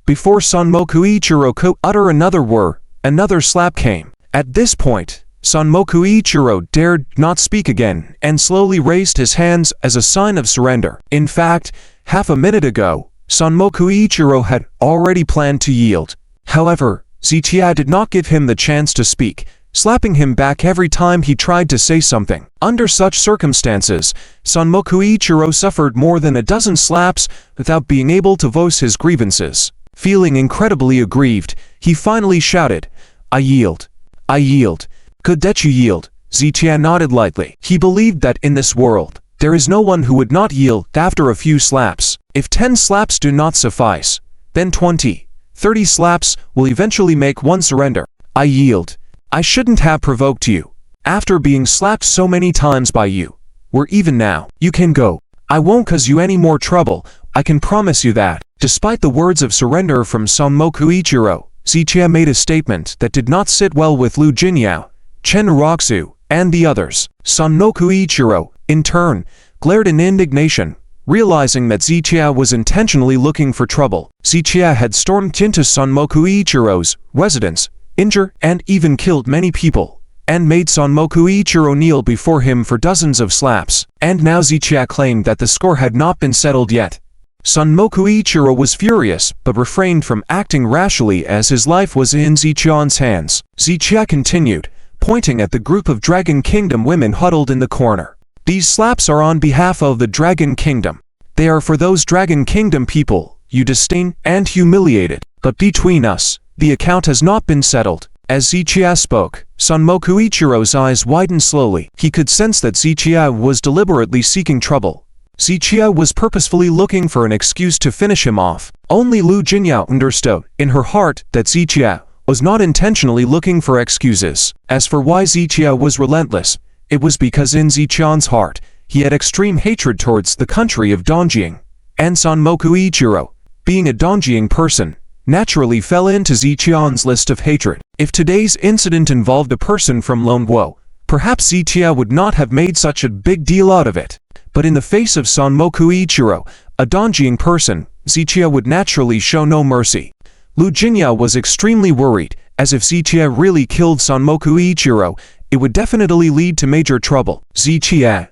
Before Sanmoku Ichiro could utter another word, another slap came. At this point, Sanmoku Ichiro dared not speak again and slowly raised his hands as a sign of surrender. In fact, half a minute ago, Sanmoku Ichiro had already planned to yield. However, Zitia did not give him the chance to speak, slapping him back every time he tried to say something. Under such circumstances, Sanmoku Ichiro suffered more than a dozen slaps without being able to voice his grievances. Feeling incredibly aggrieved, he finally shouted, "I yield. I yield." "Good that you yield." Ziqian nodded lightly. He believed that in this world, there is no one who would not yield after a few slaps. If 10 slaps do not suffice, then 20, 30 slaps will eventually make one surrender. "I yield. I shouldn't have provoked you. After being slapped so many times by you, we're even now. You can go. I won't cause you any more trouble, I can promise you that." Despite the words of surrender from Sanmoku Ichiro, Ziqian made a statement that did not sit well with Lu Jinyao, Chen Roxu, and the others. Sanmoku Ichiro, in turn, glared in indignation, realizing that Ziqian was intentionally looking for trouble. Ziqian had stormed into Sanmoku Ichiro's residence, injured and even killed many people, and made Sanmoku Ichiro kneel before him for dozens of slaps. And now Ziqian claimed that the score had not been settled yet. Sanmoku Ichiro was furious, but refrained from acting rashly as his life was in Ziqian's hands. Ziqian continued, pointing at the group of Dragon Kingdom women huddled in the corner. "These slaps are on behalf of the Dragon Kingdom. They are for those Dragon Kingdom people you disdain and humiliated. But between us, the account has not been settled." As Ziqian spoke, Sanmoku Ichiro's eyes widened slowly. He could sense that Ziqian was deliberately seeking trouble. Ziqian was purposefully looking for an excuse to finish him off. Only Lu Jinyao understood, in her heart, that Ziqian was not intentionally looking for excuses. As for why Ziqian was relentless, it was because in Ziqian's heart, he had extreme hatred towards the country of Dongjing. And Sanmoku Ichiro, being a Dongjing person, naturally fell into Ziqian's list of hatred. If today's incident involved a person from Longguo, perhaps Ziqian would not have made such a big deal out of it. But in the face of Sanmoku Ichiro, a Dongjing person, Ziqian would naturally show no mercy. Lu Jinyao was extremely worried, as if Ziqian really killed Sanmoku Ichiro, it would definitely lead to major trouble. "Ziqian,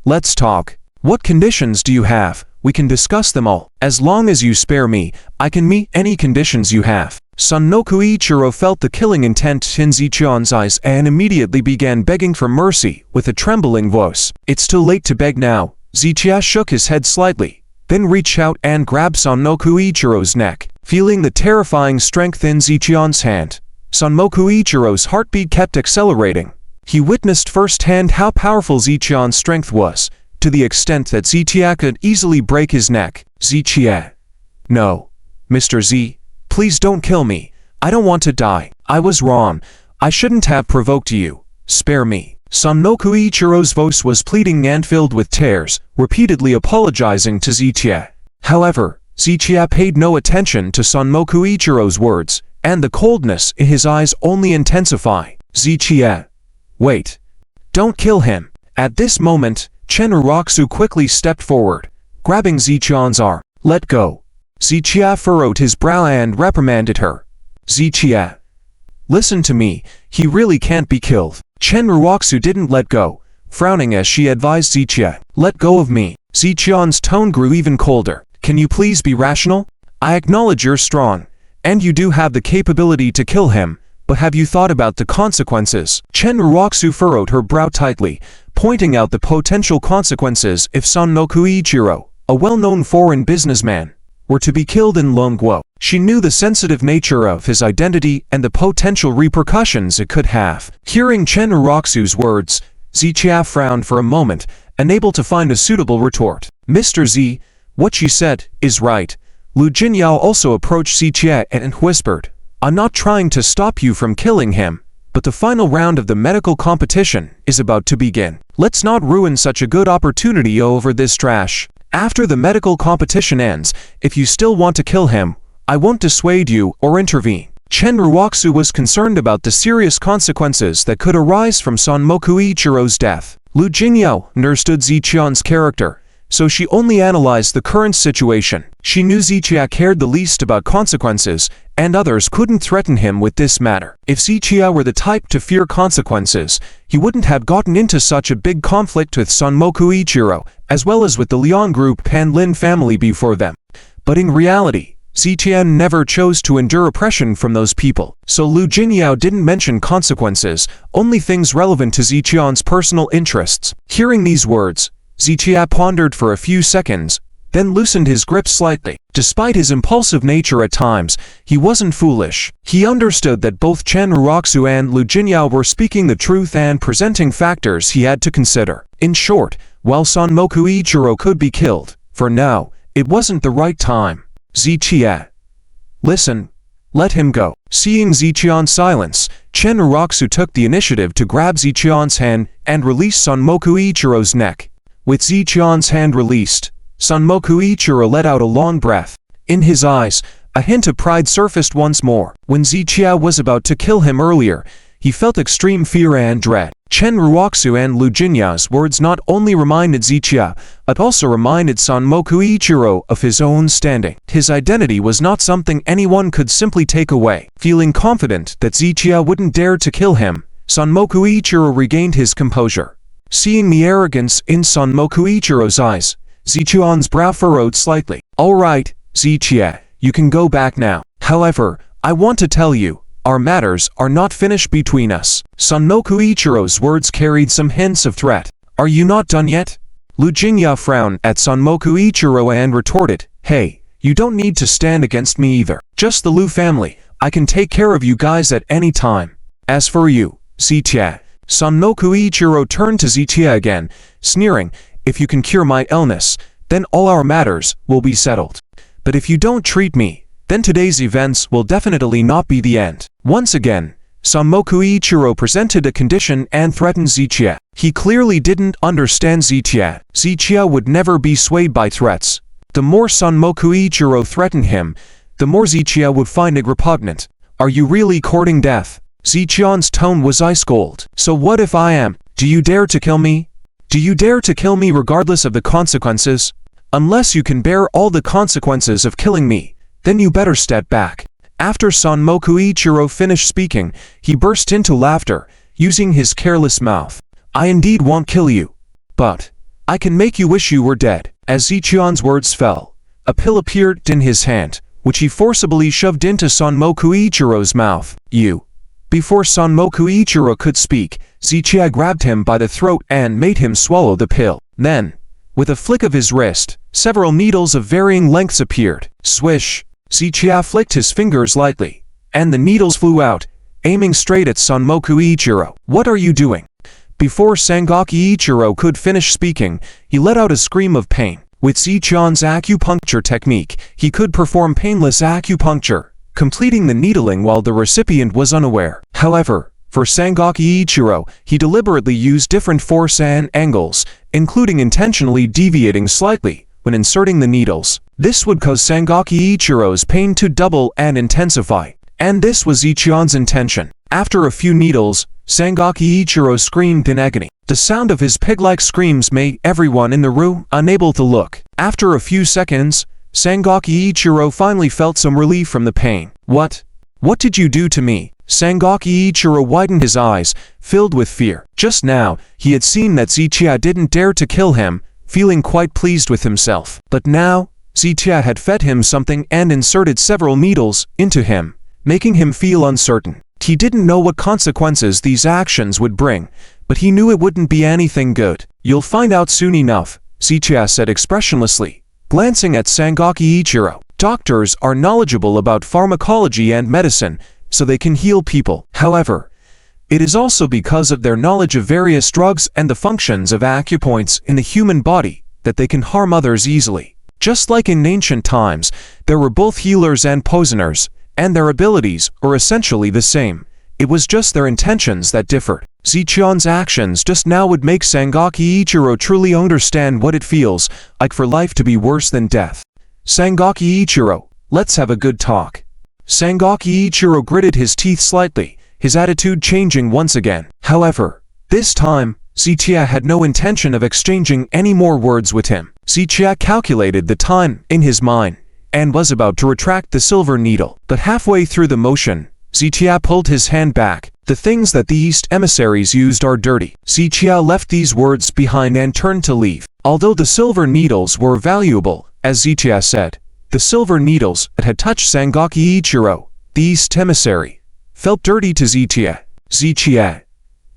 let's talk. What conditions do you have? We can discuss them all. As long as you spare me, I can meet any conditions you have." Sanmoku Ichiro felt the killing intent in Ziqian's eyes and immediately began begging for mercy with a trembling voice. "It's too late to beg now." Ziqian shook his head slightly, then reached out and grabbed Sanmoku Ichiro's neck. Feeling the terrifying strength in Ziqian's hand, Sanmoku Ichiro's heartbeat kept accelerating. He witnessed firsthand how powerful Ziqian's strength was, to the extent that Ziqian could easily break his neck. "Ziqian. No. Mr. Z. Please don't kill me. I don't want to die. I was wrong. I shouldn't have provoked you. Spare me." Sanmoku Ichiro's voice was pleading and filled with tears, repeatedly apologizing to Ziqian. However, Ziqian paid no attention to Sanmoku Ichiro's words, and the coldness in his eyes only intensified. "Ziqian. Wait. Don't kill him." At this moment, Chen Roxu quickly stepped forward, grabbing Ziqian's arm. "Let go." Ziqian furrowed his brow and reprimanded her. "Ziqian. Listen to me, he really can't be killed." Chen Roxu didn't let go, frowning as she advised Ziqian. "Let go of me." Ziqian's tone grew even colder. "Can you please be rational? I acknowledge you're strong, and you do have the capability to kill him, but have you thought about the consequences?" Chen Roxu furrowed her brow tightly, pointing out the potential consequences if Sanmoku Ichiro, a well-known foreign businessman, were to be killed in Longguo. She knew the sensitive nature of his identity and the potential repercussions it could have. Hearing Chen Roxu's words, Ziqian frowned for a moment, unable to find a suitable retort. "Mr. Z, what she said is right." Lu Jinyao also approached Ziqian and whispered, "I'm not trying to stop you from killing him, but the final round of the medical competition is about to begin. Let's not ruin such a good opportunity over this trash. After the medical competition ends, if you still want to kill him, I won't dissuade you or intervene." Chen Roxu was concerned about the serious consequences that could arise from Sanmoku Ichiro's death. Lu Jinyao understood Ziqian's character, so she only analyzed the current situation. She knew Ziqian cared the least about consequences, and others couldn't threaten him with this matter. If Ziqian were the type to fear consequences, he wouldn't have gotten into such a big conflict with Sanmoku Ichiro, as well as with the Liang group and Lynn family before them. But in reality, Ziqian never chose to endure oppression from those people, so Lu Jinyao didn't mention consequences, only things relevant to Ziqian's personal interests. Hearing these words, Ziqian pondered for a few seconds, then loosened his grip slightly. Despite his impulsive nature at times, he wasn't foolish. He understood that both Chen Uroxu and Lu Jinyao were speaking the truth and presenting factors he had to consider. In short, while Sanmoku Ichiro could be killed, for now, it wasn't the right time. Zichia. Listen. Let him go. Seeing Zichian's silence, Chen Uroxu took the initiative to grab Zichian's hand and release Sanmoku Ichiro's neck. With Zichian's hand released, Sanmoku Ichiro let out a long breath. In his eyes, a hint of pride surfaced once more. When Zichia was about to kill him earlier, he felt extreme fear and dread. Chen Uroxu and Lu Jinya's words not only reminded Zichia, but also reminded Sanmoku Ichiro of his own standing. His identity was not something anyone could simply take away. Feeling confident that Zichia wouldn't dare to kill him, Sanmoku Ichiro regained his composure. Seeing the arrogance in Sanmoku Ichiro's eyes, Zichian's brow furrowed slightly. All right, Zichia, you can go back now. However, I want to tell you, our matters are not finished between us. Sanmoku Ichiro's words carried some hints of threat. Are you not done yet? Lu Jinya frowned at Sanmoku Ichiro and retorted, hey, you don't need to stand against me either. Just the Lu family. I can take care of you guys at any time. As for you, Zichia, Sanmoku Ichiro turned to Zichia again, sneering, if you can cure my illness, then all our matters will be settled. But if you don't treat me, then today's events will definitely not be the end. Once again, Sanmoku Ichiro presented a condition and threatened Zichia. He clearly didn't understand Zichia. Zichia would never be swayed by threats. The more Sanmoku Ichiro threatened him, the more Zichia would find it repugnant. Are you really courting death? Zichian's tone was ice cold. So what if I am? Do you dare to kill me? Do you dare to kill me regardless of the consequences? Unless you can bear all the consequences of killing me, then you better step back. After Sanmoku Ichiro finished speaking, he burst into laughter, using his careless mouth. I indeed won't kill you. But I can make you wish you were dead. As Zichian's words fell, a pill appeared in his hand, which he forcibly shoved into Sanmoku Ichiro's mouth. You. Before Sanmoku Ichiro could speak, Zichia grabbed him by the throat and made him swallow the pill. Then, with a flick of his wrist, several needles of varying lengths appeared. Swish! Zichia flicked his fingers lightly, and the needles flew out, aiming straight at Sanmoku Ichiro. What are you doing? Before Sangoku Ichiro could finish speaking, he let out a scream of pain. With Zichian's acupuncture technique, he could perform painless acupuncture, completing the needling while the recipient was unaware. However, for Sangoku Ichiro, he deliberately used different force and angles, including intentionally deviating slightly when inserting the needles. This would cause Sangoku Ichiro's pain to double and intensify. And this was Zichian's intention. After a few needles, Sangoku Ichiro screamed in agony. The sound of his pig-like screams made everyone in the room unable to look. After a few seconds, Sangoku Ichiro finally felt some relief from the pain. What? What did you do to me? Sangoku Ichiro widened his eyes, filled with fear. Just now, he had seen that Zichia didn't dare to kill him, feeling quite pleased with himself. But now, Zichia had fed him something and inserted several needles into him, making him feel uncertain. He didn't know what consequences these actions would bring, but he knew it wouldn't be anything good. You'll find out soon enough, Zichia said expressionlessly, glancing at Sangoku Ichiro. Doctors are knowledgeable about pharmacology and medicine, so they can heal people. However, it is also because of their knowledge of various drugs and the functions of acupoints in the human body that they can harm others easily. Just like in ancient times, there were both healers and poisoners, and their abilities were essentially the same. It was just their intentions that differed. Zichian's actions just now would make Sangoku Ichiro truly understand what it feels like for life to be worse than death. Sangoku Ichiro, let's have a good talk. Sangoku Ichiro gritted his teeth slightly, his attitude changing once again. However, this time, Zichia had no intention of exchanging any more words with him. Zichia calculated the time in his mind, and was about to retract the silver needle. But halfway through the motion, Zichia pulled his hand back. The things that the East emissaries used are dirty. Zichia left these words behind and turned to leave. Although the silver needles were valuable, as Zichia said, the silver needles that had touched Sangoku Ichiro, the East emissary, felt dirty to Zichia. Zichia,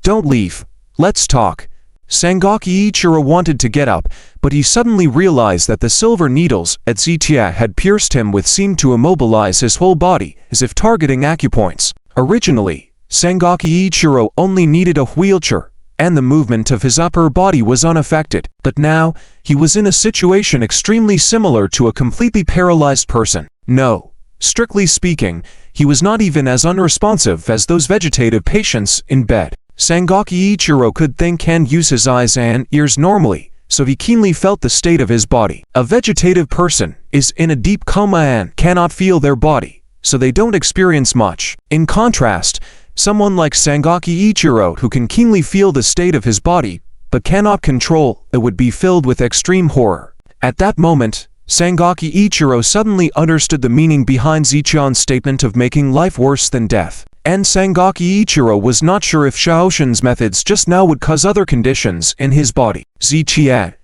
don't leave. Let's talk. Sangoku Ichiro wanted to get up, but he suddenly realized that the silver needles at Zichia had pierced him with seemed to immobilize his whole body, as if targeting acupoints. Originally, Sangoku Ichiro only needed a wheelchair, and the movement of his upper body was unaffected, but now, he was in a situation extremely similar to a completely paralyzed person. No, strictly speaking, he was not even as unresponsive as those vegetative patients in bed. Sangoku Ichiro could think and use his eyes and ears normally, so he keenly felt the state of his body. A vegetative person is in a deep coma and cannot feel their body, so they don't experience much. In contrast, someone like Sangoku Ichiro who can keenly feel the state of his body, but cannot control it, would be filled with extreme horror. At that moment, Sangoku Ichiro suddenly understood the meaning behind Zichion's statement of making life worse than death. And Sangoku Ichiro was not sure if Shaoshin's methods just now would cause other conditions in his body. Zichia,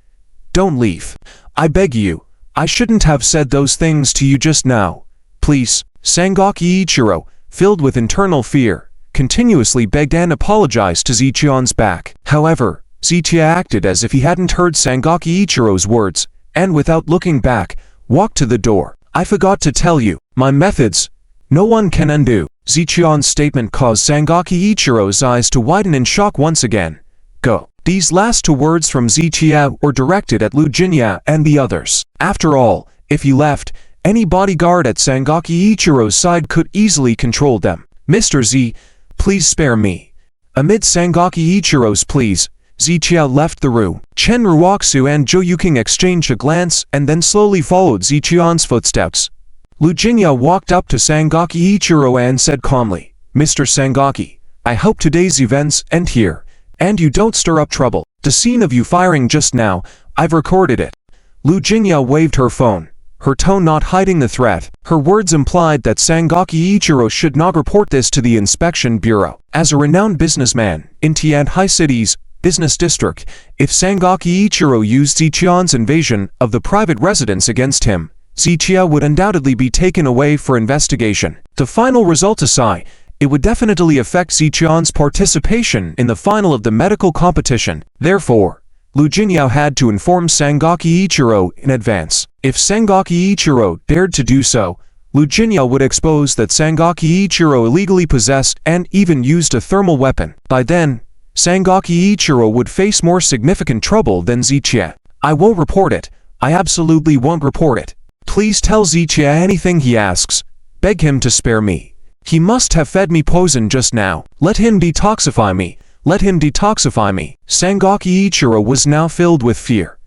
don't leave. I beg you. I shouldn't have said those things to you just now. Please. Sangoku Ichiro, filled with internal fear, continuously begged and apologized to Zichion's back. However, Zichia acted as if he hadn't heard Sangoku Ichiro's words, and without looking back, walked to the door. I forgot to tell you, my methods, no one can undo. Zichion's statement caused Sangoku Ichiro's eyes to widen in shock once again. Go. These last two words from Zichia were directed at Lu Jinya and the others. After all, if he left, any bodyguard at Sangoku Ichiro's side could easily control them. Mr. Z, please spare me. Amid Sangoku Ichiro's pleas, Zichia left the room. Chen Ruoxu and Zhou Yuking exchanged a glance and then slowly followed Zichion's footsteps. Lu Jinya walked up to Sangoku Ichiro and said calmly, Mr. Sangoku, I hope today's events end here, and you don't stir up trouble. The scene of you firing just now, I've recorded it. Lu Jinya waved her phone, her tone not hiding the threat. Her words implied that Sangoku Ichiro should not report this to the Inspection Bureau. As a renowned businessman in Tianhai City's business district, if Sangoku Ichiro used Zichion's invasion of the private residence against him, Zichia would undoubtedly be taken away for investigation. The final result aside, it would definitely affect Zichion's participation in the final of the medical competition. Therefore, Lu Jinya had to inform Sangoku Ichiro in advance. If Sangoku Ichiro dared to do so, Lu Jinya would expose that Sangoku Ichiro illegally possessed and even used a thermal weapon. By then, Sangoku Ichiro would face more significant trouble than Zichia. I won't report it. I absolutely won't report it. Please tell Zichia anything he asks. Beg him to spare me. He must have fed me poison just now. Let him detoxify me. Let him detoxify me. Sangoku Ichiro was now filled with fear.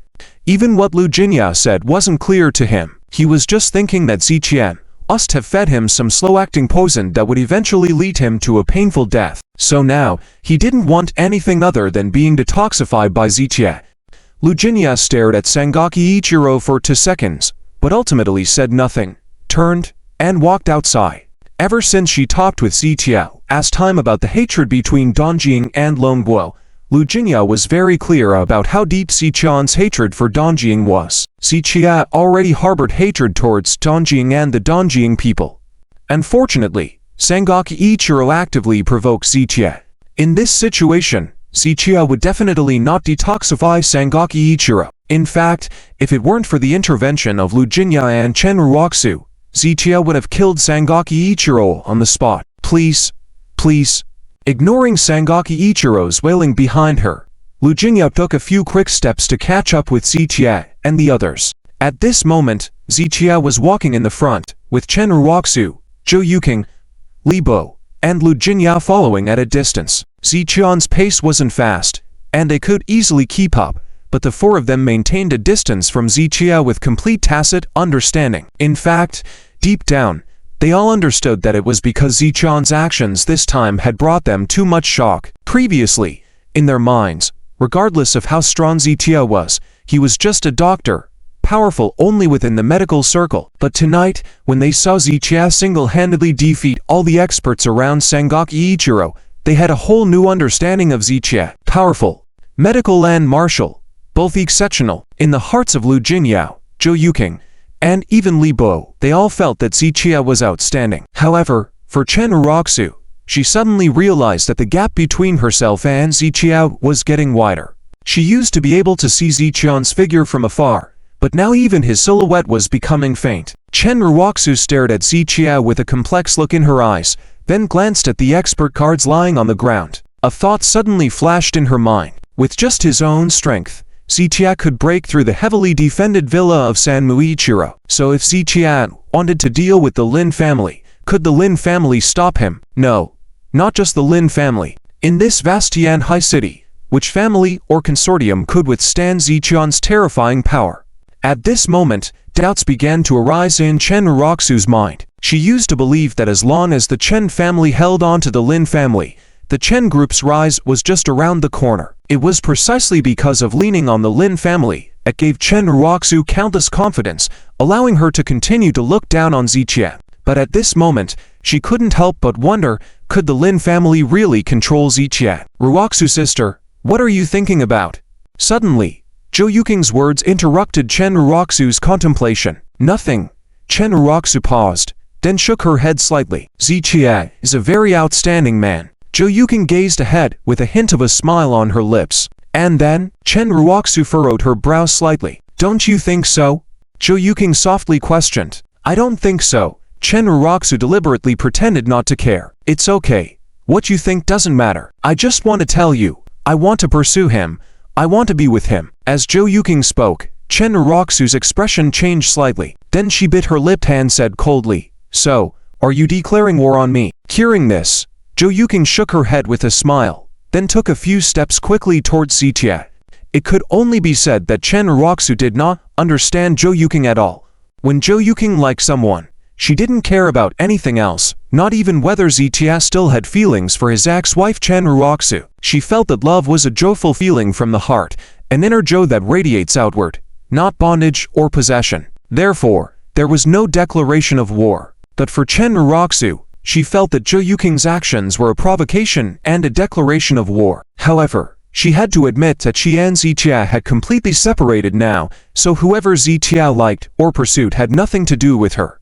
Even what Lu Jinya said wasn't clear to him. He was just thinking that Zichia must have fed him some slow-acting poison that would eventually lead him to a painful death. So now, he didn't want anything other than being detoxified by Zichia. Lu Jinya stared at Sangoku Ichiro for 2 seconds, but ultimately said nothing, turned, and walked outside. Ever since she talked with Zichia, asked time about the hatred between Dongjing and Longguo, Lu Jinya was very clear about how deep Zichion's hatred for Dongjing was. Zichia already harbored hatred towards Dongjing and the Dongjing people. Unfortunately, Sangoku Ichiro actively provoked Zichia. In this situation, Zichia would definitely not detoxify Sangoku Ichiro. In fact, if it weren't for the intervention of Lu Jinya and Chen Ruoxu, Zichia would have killed Sangoku Ichiro on the spot. Please, please. Ignoring Sangoku Ichiro's wailing behind her, Lu Jinya took a few quick steps to catch up with Zichia and the others. At this moment, Zichia was walking in the front, with Chen Ruoxu, Zhou Yuking, Li Bo, and Lu Jinya following at a distance. Zichion's pace wasn't fast, and they could easily keep up, but the four of them maintained a distance from Zichia with complete tacit understanding. In fact, deep down, they all understood that it was because Zichion's actions this time had brought them too much shock. Previously, in their minds, regardless of how strong Zichia was, he was just a doctor, powerful only within the medical circle. But tonight, when they saw Zichia single-handedly defeat all the experts around Sangoku Ichiro, they had a whole new understanding of Zichia. Powerful, medical and martial, both exceptional. In the hearts of Lu Jinya, Zhou Yuking, and even Li Bo, they all felt that Zichia was outstanding. However, for Chen Ruoxu, she suddenly realized that the gap between herself and Zichia was getting wider. She used to be able to see Ziqian's figure from afar, but now even his silhouette was becoming faint. Chen Ruoxu stared at Ziqia with a complex look in her eyes, then glanced at the expert cards lying on the ground. A thought suddenly flashed in her mind. With just his own strength, Ziqia could break through the heavily defended villa of Sanm Ichiro. So if Ziqia wanted to deal with the Lin family, could the Lin family stop him? No, not just the Lin family. In this vast Tianhai city, which family or consortium could withstand Ziqian's terrifying power? At this moment, doubts began to arise in Chen Ruoxu's mind. She used to believe that as long as the Chen family held on to the Lin family, the Chen group's rise was just around the corner. It was precisely because of leaning on the Lin family that gave Chen Ruoxu countless confidence, allowing her to continue to look down on Ziqian. But at this moment, she couldn't help but wonder, could the Lin family really control Ziqian? Ruoxu sister, what are you thinking about? Suddenly, Zhou Yuking's words interrupted Chen Ruoxu's contemplation. Nothing. Chen Ruoxu paused, then shook her head slightly. Ziqia is a very outstanding man. Zhou Yuking gazed ahead with a hint of a smile on her lips. And then, Chen Ruoxu furrowed her brow slightly. Don't you think so? Zhou Yuking softly questioned. I don't think so. Chen Ruoxu deliberately pretended not to care. It's okay. What you think doesn't matter. I just want to tell you. I want to pursue him. I want to be with him. As Zhou Yuking spoke, Chen Ruoxu's expression changed slightly. Then she bit her lip and said coldly, So, are you declaring war on me? Hearing this, Zhou Yuking shook her head with a smile, then took a few steps quickly towards Ziqia. It could only be said that Chen Ruoxu did not understand Zhou Yuking at all. When Zhou Yuking liked someone, she didn't care about anything else, not even whether Ziqia still had feelings for his ex-wife Chen Ruoxu. She felt that love was a joyful feeling from the heart, an inner joy that radiates outward, not bondage or possession. Therefore, there was no declaration of war. But for Chen Ruoxu, she felt that Zhou Yuking's actions were a provocation and a declaration of war. However, she had to admit that she and Ziqia had completely separated now, so whoever Ziqia liked or pursued had nothing to do with her.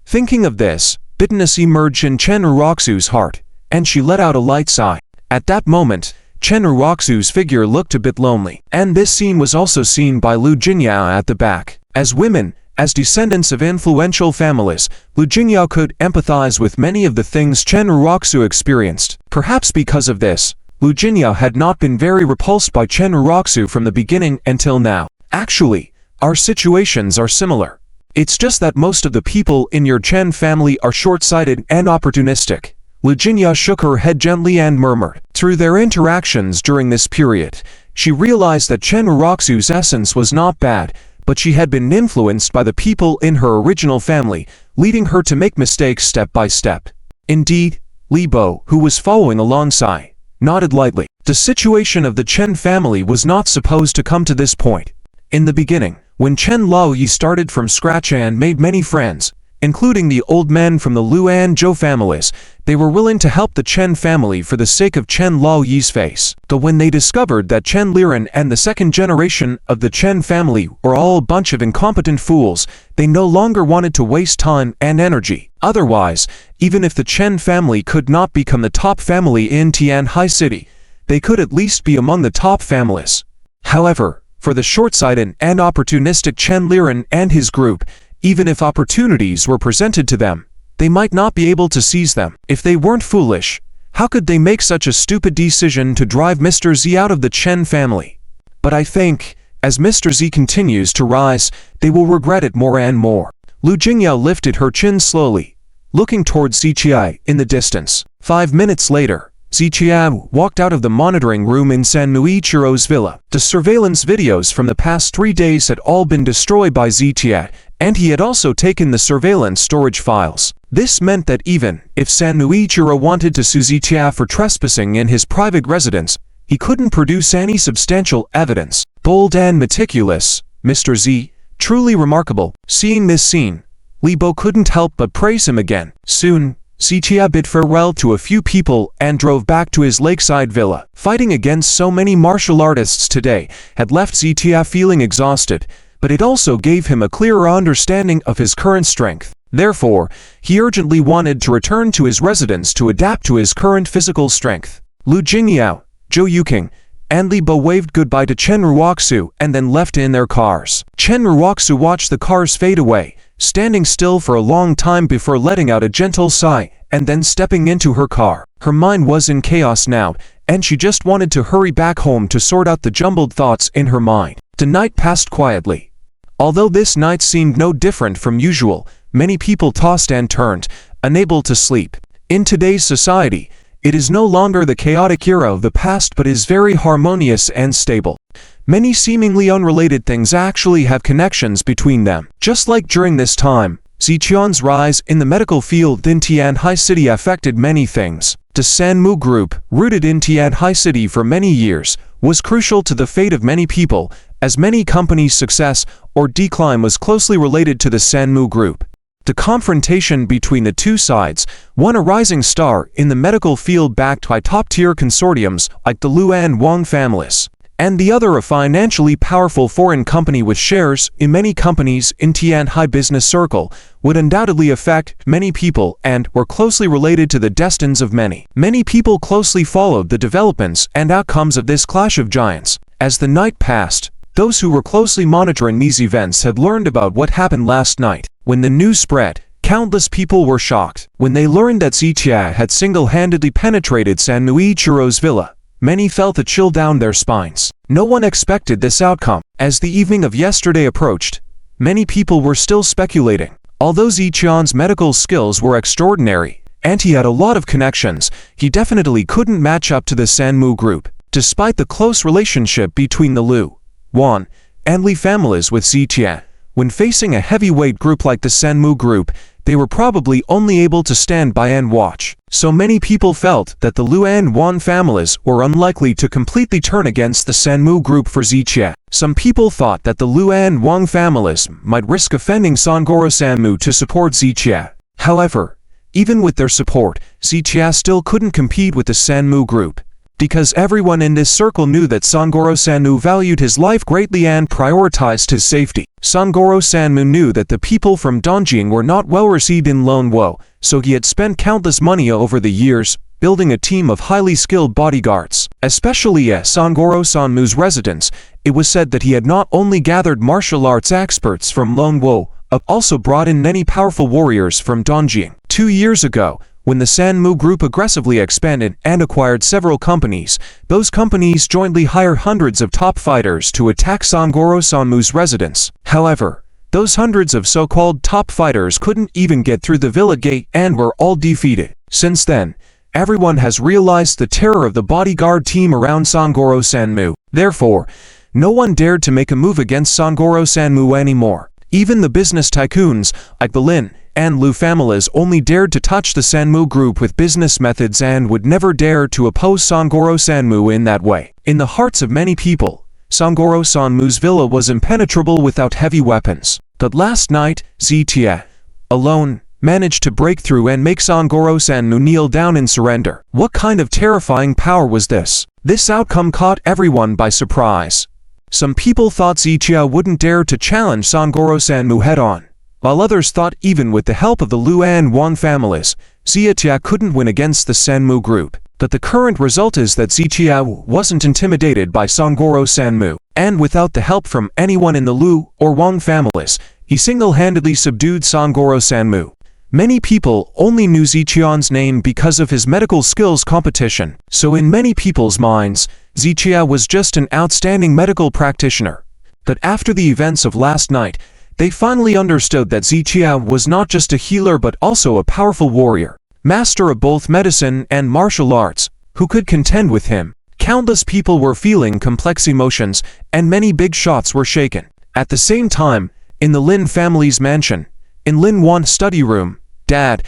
Thinking of this, bitterness emerged in Chen Ruoxu's heart, and she let out a light sigh. At that moment, Chen Ruoxu's figure looked a bit lonely, and this scene was also seen by Lu Jingyao at the back. As women, as descendants of influential families, Lu Jingyao could empathize with many of the things Chen Ruoxu experienced. Perhaps because of this, Lu Jingyao had not been very repulsed by Chen Ruoxu from the beginning until now. Actually, our situations are similar. It's just that most of the people in your Chen family are short-sighted and opportunistic. Lu Jingyao shook her head gently and murmured. Through their interactions during this period, she realized that Chen Ruoxu's essence was not bad, but she had been influenced by the people in her original family, leading her to make mistakes step by step. Indeed, Li Bo, who was following alongside, nodded lightly. The situation of the Chen family was not supposed to come to this point. In the beginning, when Chen Laoyi started from scratch and made many friends, including the old men from the Lu and Zhou families, they were willing to help the Chen family for the sake of Chen Laoyi's face. But when they discovered that Chen Liren and the second generation of the Chen family were all a bunch of incompetent fools, they no longer wanted to waste time and energy. Otherwise, even if the Chen family could not become the top family in Tianhai City, they could at least be among the top families. However, for the short-sighted and opportunistic Chen Liren and his group, even if opportunities were presented to them, they might not be able to seize them. If they weren't foolish, how could they make such a stupid decision to drive Mr. Z out of the Chen family? But I think, as Mr. Z continues to rise, they will regret it more and more. Lu Jingyao lifted her chin slowly, looking towards Ziqia in the distance. 5 minutes later, Ziqia walked out of the monitoring room in Sanm Ichiro's villa. The surveillance videos from the past 3 days had all been destroyed by Ziqia, and he had also taken the surveillance storage files. This meant that even if Sanm Ichiro wanted to sue Ziqia for trespassing in his private residence, he couldn't produce any substantial evidence. Bold and meticulous, Mr. Z, truly remarkable. Seeing this scene, Li Bo couldn't help but praise him again. Soon, Ziqia bid farewell to a few people and drove back to his lakeside villa. Fighting against so many martial artists today had left Ziqia feeling exhausted, but it also gave him a clearer understanding of his current strength. Therefore, he urgently wanted to return to his residence to adapt to his current physical strength. Lu Jingyao, Zhou Yuking, and Li Bo waved goodbye to Chen Ruoxu and then left in their cars. Chen Ruoxu watched the cars fade away, standing still for a long time before letting out a gentle sigh and then stepping into her car. Her mind was in chaos now, and she just wanted to hurry back home to sort out the jumbled thoughts in her mind. The night passed quietly. Although this night seemed no different from usual, many people tossed and turned, unable to sleep. In today's society, it is no longer the chaotic era of the past but is very harmonious and stable. Many seemingly unrelated things actually have connections between them. Just like during this time, Ziqian's rise in the medical field in Tianhai City affected many things. The Sanmu Group, rooted in Tianhai City for many years, was crucial to the fate of many people, as many companies' success or decline was closely related to the Sanmu Group. The confrontation between the two sides, one a rising star in the medical field backed by top-tier consortiums like the Lu and Wong families, and the other a financially powerful foreign company with shares in many companies in Tianhai business circle, would undoubtedly affect many people and were closely related to the destinies of many. Many people closely followed the developments and outcomes of this clash of giants. As the night passed, those who were closely monitoring these events had learned about what happened last night. When the news spread, countless people were shocked. When they learned that Ziqia had single-handedly penetrated Sanm Ichiro's villa, many felt a chill down their spines. No one expected this outcome. As the evening of yesterday approached, many people were still speculating. Although Ziqian's medical skills were extraordinary, and he had a lot of connections, he definitely couldn't match up to the Sanmu Group. Despite the close relationship between the Lu, Wong, and Li families with Ziqia, when facing a heavyweight group like the Sanmu Group, they were probably only able to stand by and watch. So many people felt that the Lu and Wong families were unlikely to completely turn against the Sanmu Group for Ziqia. Some people thought that the Lu and Wong families might risk offending Sangoro Sanmu to support Ziqia. However, even with their support, Ziqia still couldn't compete with the Sanmu Group, because everyone in this circle knew that Sangoro Sanmu valued his life greatly and prioritized his safety. Sangoro Sanmu knew that the people from Dongjing were not well received in Lone Wo, so he had spent countless money over the years, building a team of highly skilled bodyguards. Especially at Sangoro Sanmu's residence, it was said that he had not only gathered martial arts experts from Lone Wo, but also brought in many powerful warriors from Dongjing. 2 years ago, when the Sanmu Group aggressively expanded and acquired several companies, those companies jointly hired hundreds of top fighters to attack Sangoro Sanmu's residence. However, those hundreds of so-called top fighters couldn't even get through the villa gate and were all defeated. Since then, everyone has realized the terror of the bodyguard team around Sangoro Sanmu. Therefore, no one dared to make a move against Sangoro Sanmu anymore. Even the business tycoons, like the Lynn and Lu families, only dared to touch the Sanmu Group with business methods and would never dare to oppose Sangoro Sanmu in that way. In the hearts of many people, Sangoro Sanmu's villa was impenetrable without heavy weapons. But last night, Ziqia, alone, managed to break through and make Sangoro Sanmu kneel down in surrender. What kind of terrifying power was this? This outcome caught everyone by surprise. Some people thought Ziqia wouldn't dare to challenge Sangoro Sanmu head-on, while others thought even with the help of the Lu and Wong families, Ziqia couldn't win against the Sanmu Group. But the current result is that Ziqia wasn't intimidated by Sangoro Sanmu, and without the help from anyone in the Lu or Wong families, he single-handedly subdued Sangoro Sanmu. Many people only knew Ziqian's name because of his medical skills competition, so in many people's minds, Ziqia was just an outstanding medical practitioner. But after the events of last night, they finally understood that Ziqia was not just a healer but also a powerful warrior, master of both medicine and martial arts, who could contend with him. Countless people were feeling complex emotions, and many big shots were shaken. At the same time, in the Lin family's mansion, in Lin Wan's study room, "Dad,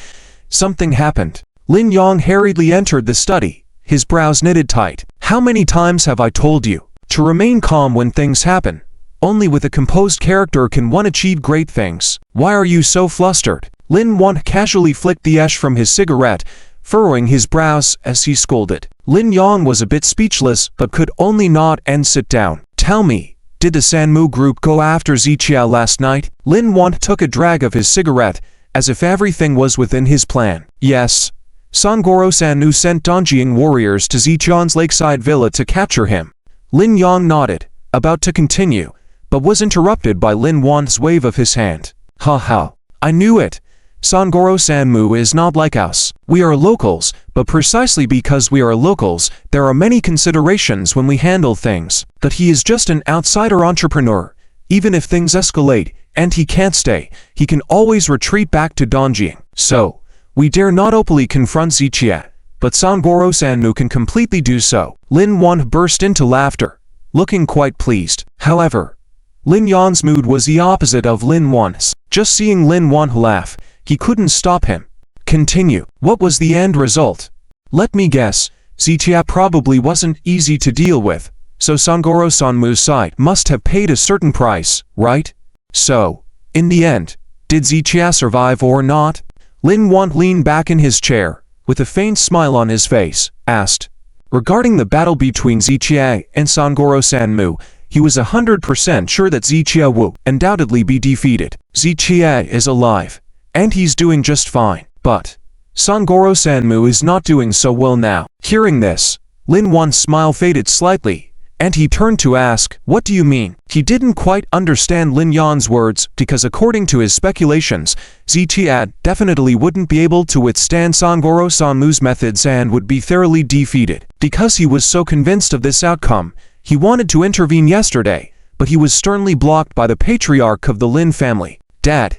something happened." Lin Yang hurriedly entered the study, his brows knitted tight. "How many times have I told you to remain calm when things happen? Only with a composed character can one achieve great things. Why are you so flustered?" Lin Wan casually flicked the ash from his cigarette, furrowing his brows as he scolded. Lin Yang was a bit speechless but could only nod and sit down. "Tell me, did the Sanmu Group go after Ziqia last night?" Lin Wan took a drag of his cigarette, as if everything was within his plan. "Yes. Sangoro Sanmu sent Dongjing warriors to Ziqian's lakeside villa to capture him. Lin Yang nodded, about to continue, but was interrupted by Lin Wan's wave of his hand. Ha, I knew it. Sangoro Sanmu is not like us. We are locals, but precisely because we are locals, there are many considerations when we handle things. That he is just an outsider entrepreneur. Even if things escalate, and he can't stay, he can always retreat back to Dongjing. So, we dare not openly confront Zichia, but Sangoro Sanmu can completely do so. Lin Wan burst into laughter, looking quite pleased. However, Lin Yan's mood was the opposite of Lin Wan's. Just seeing Lin Wan laugh, he couldn't stop him. Continue. What was the end result? Let me guess, Zichia probably wasn't easy to deal with, so Sangoro Sanmu's side must have paid a certain price, right? So, in the end, did Zichia survive or not? Lin Wan leaned back in his chair, with a faint smile on his face, asked. Regarding the battle between Zichia and Sangoro Sanmu, he was 100% sure that Zichia will undoubtedly be defeated. Zichia is alive, and he's doing just fine, but Sangoro Sanmu is not doing so well now. Hearing this, Lin Wan's smile faded slightly, and he turned to ask, what do you mean? He didn't quite understand Lin Yan's words because according to his speculations, Zichia definitely wouldn't be able to withstand Sangoro Sanmu's methods and would be thoroughly defeated. Because he was so convinced of this outcome, he wanted to intervene yesterday, but he was sternly blocked by the patriarch of the Lin family. Dad,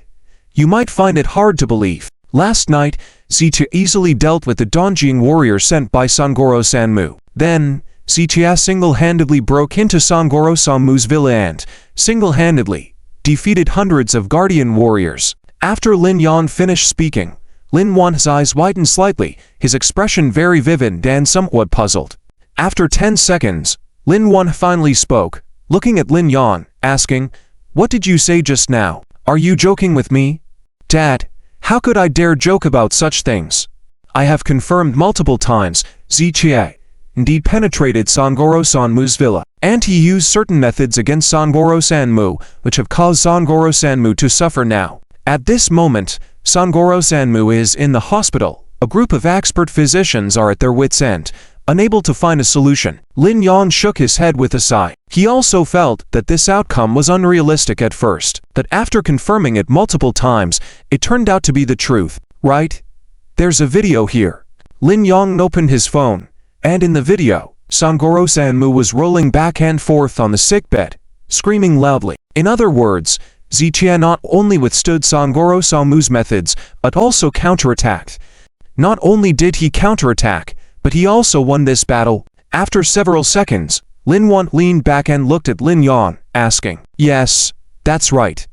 you might find it hard to believe. Last night, Zichia easily dealt with the Dongjing warrior sent by Sangoro Sanmu. Then, Zichia single-handedly broke into Sangoro Sanmu's villa and, single-handedly, defeated hundreds of guardian warriors. After Lin Yan finished speaking, Lin Wan's eyes widened slightly, his expression very vivid and somewhat puzzled. After 10 seconds, Lin Wan finally spoke, looking at Lin Yan, asking, what did you say just now? Are you joking with me? Dad, how could I dare joke about such things? I have confirmed multiple times, Zichia indeed penetrated Sangoro Sanmu's villa, and he used certain methods against Sangoro Sanmu, which have caused Sangoro Sanmu to suffer now. At this moment, Sangoro Sanmu is in the hospital. A group of expert physicians are at their wits' end, unable to find a solution. Lin Yan shook his head with a sigh. He also felt that this outcome was unrealistic at first, but after confirming it multiple times, it turned out to be the truth, right? There's a video here. Lin Yan opened his phone, and in the video, Sangoro Sanmu was rolling back and forth on the sickbed, screaming loudly. In other words, Zichia not only withstood Sangoro Sanmu's methods, but also counterattacked. Not only did he counterattack, but he also won this battle. After several seconds, Lin Wan leaned back and looked at Lin Yan, asking, yes, that's right.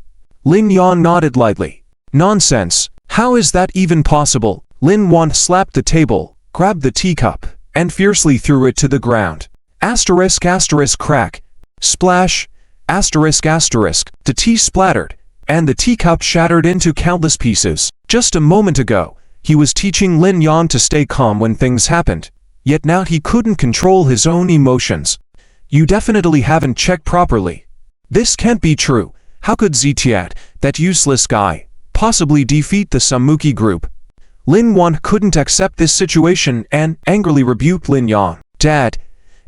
Lin Yan nodded lightly. Nonsense. How is that even possible? Lin Wan slapped the table, grabbed the teacup, and fiercely threw it to the ground. Asterisk asterisk crack. Splash. Asterisk asterisk. The tea splattered, and the teacup shattered into countless pieces. Just a moment ago, he was teaching Lin Yan to stay calm when things happened, yet now he couldn't control his own emotions. You definitely haven't checked properly. This can't be true. How could Zichia, that useless guy, possibly defeat the Samuki group? Lin Wan couldn't accept this situation and angrily rebuked Lin Yan. Dad,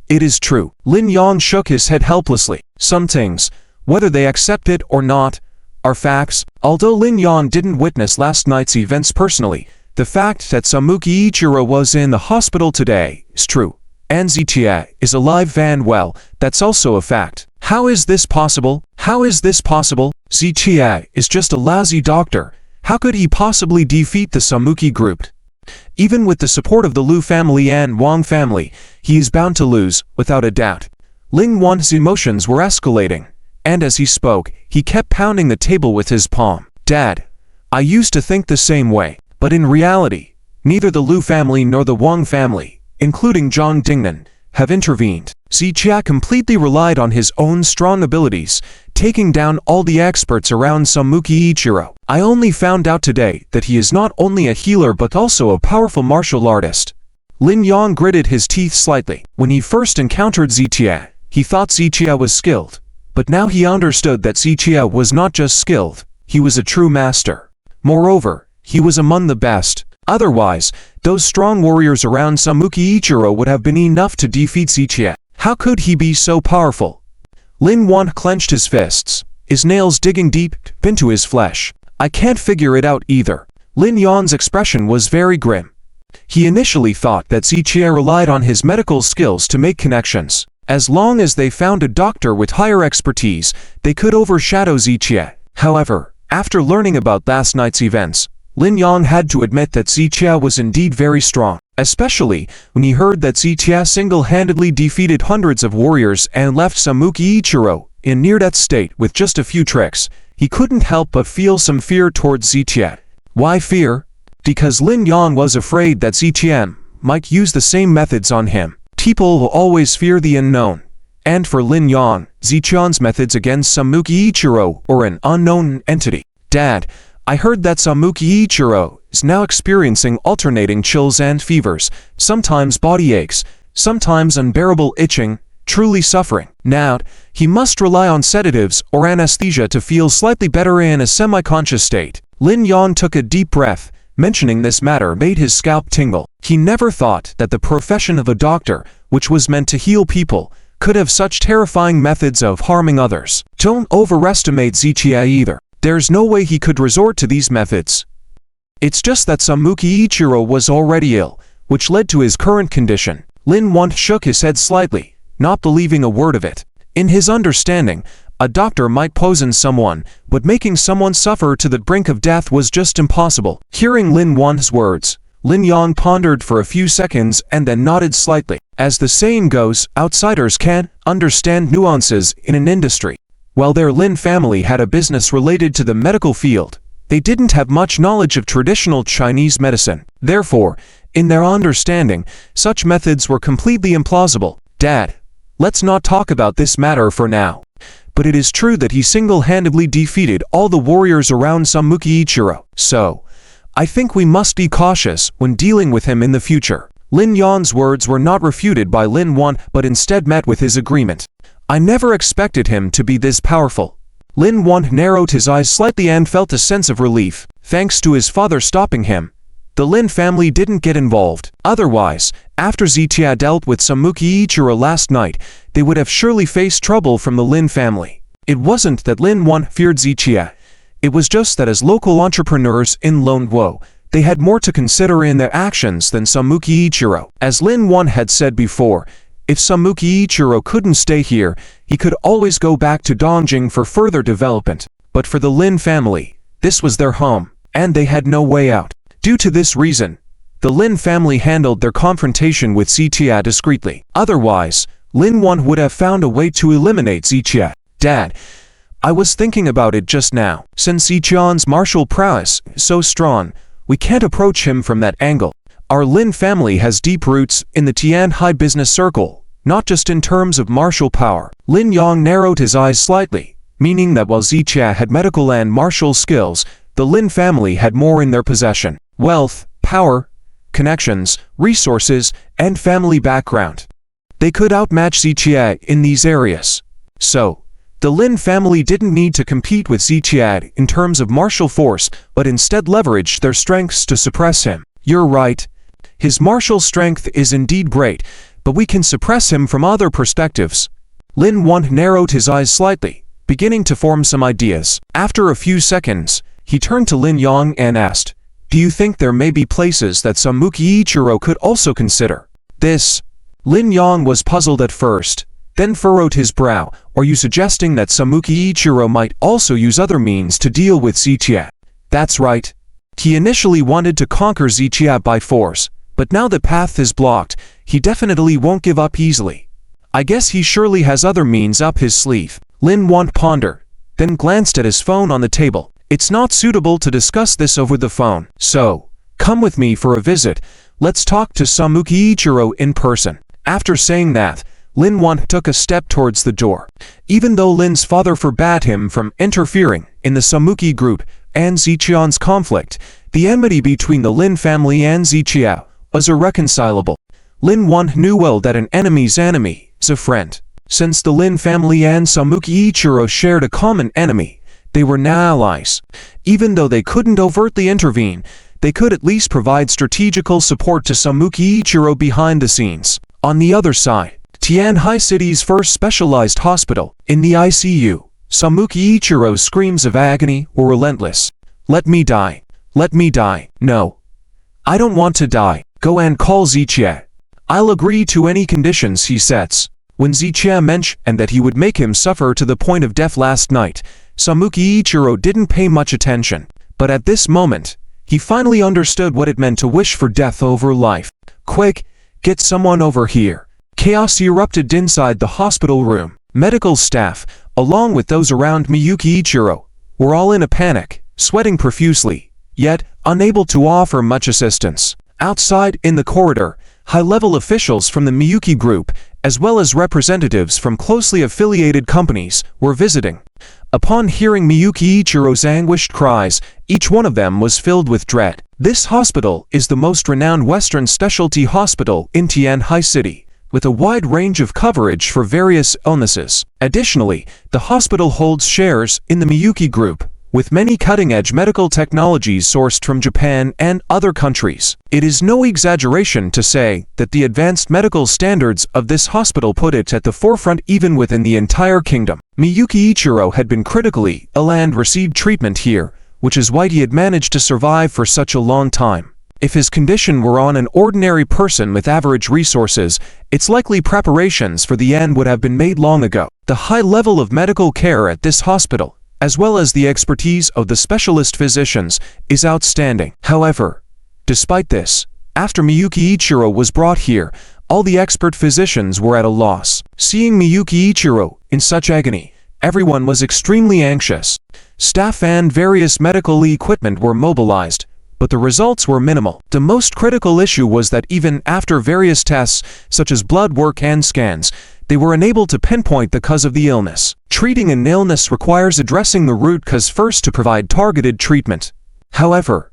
it is true. Lin Yan shook his head helplessly. Some things, whether they accept it or not, are facts. Although Lin Yan didn't witness last night's events personally, the fact that Samuki Ichiro was in the hospital today is true. And Zichia is alive and well, that's also a fact. How is this possible? How is this possible? Zichia is just a lousy doctor. How could he possibly defeat the Samuki group? Even with the support of the Lu family and Wong family, he is bound to lose, without a doubt. Lin Wan's emotions were escalating, and as he spoke, he kept pounding the table with his palm. Dad, I used to think the same way, but in reality, neither the Lu family nor the Wong family, including Zhang Dingnan, have intervened. Zichia completely relied on his own strong abilities, taking down all the experts around Samuki Ichiro. I only found out today that he is not only a healer but also a powerful martial artist. Lin Yang gritted his teeth slightly. When he first encountered Zichia, he thought Zichia was skilled, but now he understood that Zichia was not just skilled, he was a true master. Moreover, he was among the best. Otherwise, those strong warriors around Samuki Ichiro would have been enough to defeat Zichia. How could he be so powerful? Lin Wan clenched his fists, his nails digging deep into his flesh. I can't figure it out either. Lin Yan's expression was very grim. He initially thought that Zichie relied on his medical skills to make connections. As long as they found a doctor with higher expertise, they could overshadow Zichie. However, after learning about last night's events, Lin Yang had to admit that Zichie was indeed very strong, especially when he heard that Zichie single-handedly defeated hundreds of warriors and left Subduing Ichiro in near-death state with just a few tricks. He couldn't help but feel some fear towards Zichie. Why fear? Because Lin Yang was afraid that Zichie might use the same methods on him. People will always fear the unknown. And for Lin Yang, Zichie's methods against Subduing Ichiro are an unknown entity. Dad, I heard that Subduing Ichiro is now experiencing alternating chills and fevers, sometimes body aches, sometimes unbearable itching, truly suffering. Now, he must rely on sedatives or anesthesia to feel slightly better in a semi-conscious state. Lin Yang took a deep breath. Mentioning this matter made his scalp tingle. He never thought that the profession of a doctor, which was meant to heal people, could have such terrifying methods of harming others. Don't overestimate Zichie either. There's no way he could resort to these methods. It's just that Subduing Ichiro was already ill, which led to his current condition. Lin Wan shook his head slightly, not believing a word of it. In his understanding, a doctor might poison someone, but making someone suffer to the brink of death was just impossible. Hearing Lin Wan's words, Lin Yang pondered for a few seconds and then nodded slightly. As the saying goes, outsiders can't understand nuances in an industry. While their Lin family had a business related to the medical field, they didn't have much knowledge of traditional Chinese medicine. Therefore, in their understanding, such methods were completely implausible. Dad, let's not talk about this matter for now. But it is true that he single-handedly defeated all the warriors around Subduing Ichiro. So, I think we must be cautious when dealing with him in the future. Lin Yan's words were not refuted by Lin Wan but instead met with his agreement. I never expected him to be this powerful. Lin Wan narrowed his eyes slightly and felt a sense of relief. Thanks to his father stopping him, the Lin family didn't get involved. Otherwise, after Zichie dealt with Subduing Ichiro last night, they would have surely faced trouble from the Lin family. It wasn't that Lin Wan feared Zichie. It was just that as local entrepreneurs in Longwo, they had more to consider in their actions than Subduing Ichiro. As Lin Wan had said before, if Subduing Ichiro couldn't stay here, he could always go back to Dongjing for further development. But for the Lin family, this was their home, and they had no way out. Due to this reason, the Lin family handled their confrontation with Zichie discreetly. Otherwise, Lin Wan would have found a way to eliminate Zichie. Dad, I was thinking about it just now. Since Zichie's martial prowess is so strong, we can't approach him from that angle. Our Lin family has deep roots in the Tianhai business circle, not just in terms of martial power. Lin Yang narrowed his eyes slightly, meaning that while Zichie had medical and martial skills, the Lin family had more in their possession: wealth, power, connections, resources, and family background. They could outmatch Zichie in these areas. So, the Lin family didn't need to compete with Zichie in terms of martial force, but instead leveraged their strengths to suppress him. You're right. His martial strength is indeed great, but we can suppress him from other perspectives. Lin Wan narrowed his eyes slightly, beginning to form some ideas. After a few seconds, he turned to Lin Yang and asked, do you think there may be places that Subduing Ichiro could also consider? This. Lin Yang was puzzled at first, then furrowed his brow. Are you suggesting that Subduing Ichiro might also use other means to deal with Zichie? That's right. He initially wanted to conquer Zichie by force, but now the path is blocked, he definitely won't give up easily. I guess he surely has other means up his sleeve. Lin Wan pondered, then glanced at his phone on the table. It's not suitable to discuss this over the phone, so, come with me for a visit. Let's talk to Subduing Ichiro in person. After saying that, Lin Wan took a step towards the door. Even though Lin's father forbade him from interfering in the Subduing group and Zichie's conflict, the enmity between the Lin family and Zichie was irreconcilable. Lin Wan knew well that an enemy's enemy is a friend. Since the Lin family and Subduing Ichiro shared a common enemy, they were now allies. Even though they couldn't overtly intervene, they could at least provide strategical support to Subduing Ichiro behind the scenes. On the other side, Tianhai City's first specialized hospital. In the ICU, Subduing Ichiro's screams of agony were relentless. Let me die. Let me die. No. I don't want to die. Go and call Zichie. I'll agree to any conditions he sets. When Zichie mentioned that he would make him suffer to the point of death last night, Subduing Ichiro didn't pay much attention. But at this moment, he finally understood what it meant to wish for death over life. Quick, get someone over here. Chaos erupted inside the hospital room. Medical staff, along with those around Miyuki Ichiro, were all in a panic, sweating profusely, yet unable to offer much assistance. Outside, in the corridor, high-level officials from the Miyuki group, as well as representatives from closely affiliated companies, were visiting. Upon hearing Miyuki Ichiro's anguished cries, each one of them was filled with dread. This hospital is the most renowned Western specialty hospital in Tianhai City, with a wide range of coverage for various illnesses. Additionally, the hospital holds shares in the Miyuki group, with many cutting-edge medical technologies sourced from Japan and other countries. It is no exaggeration to say that the advanced medical standards of this hospital put it at the forefront even within the entire kingdom. Miyuki Ichiro had been critically ill and received treatment here, which is why he had managed to survive for such a long time. If his condition were on an ordinary person with average resources, it's likely preparations for the end would have been made long ago. The high level of medical care at this hospital, as well as the expertise of the specialist physicians, is outstanding. However, despite this, after Miyuki Ichiro was brought here, all the expert physicians were at a loss. Seeing Miyuki Ichiro in such agony, everyone was extremely anxious. Staff and various medical equipment were mobilized, but the results were minimal. The most critical issue was that even after various tests, such as blood work and scans, they were unable to pinpoint the cause of the illness. Treating an illness requires addressing the root cause first to provide targeted treatment. However,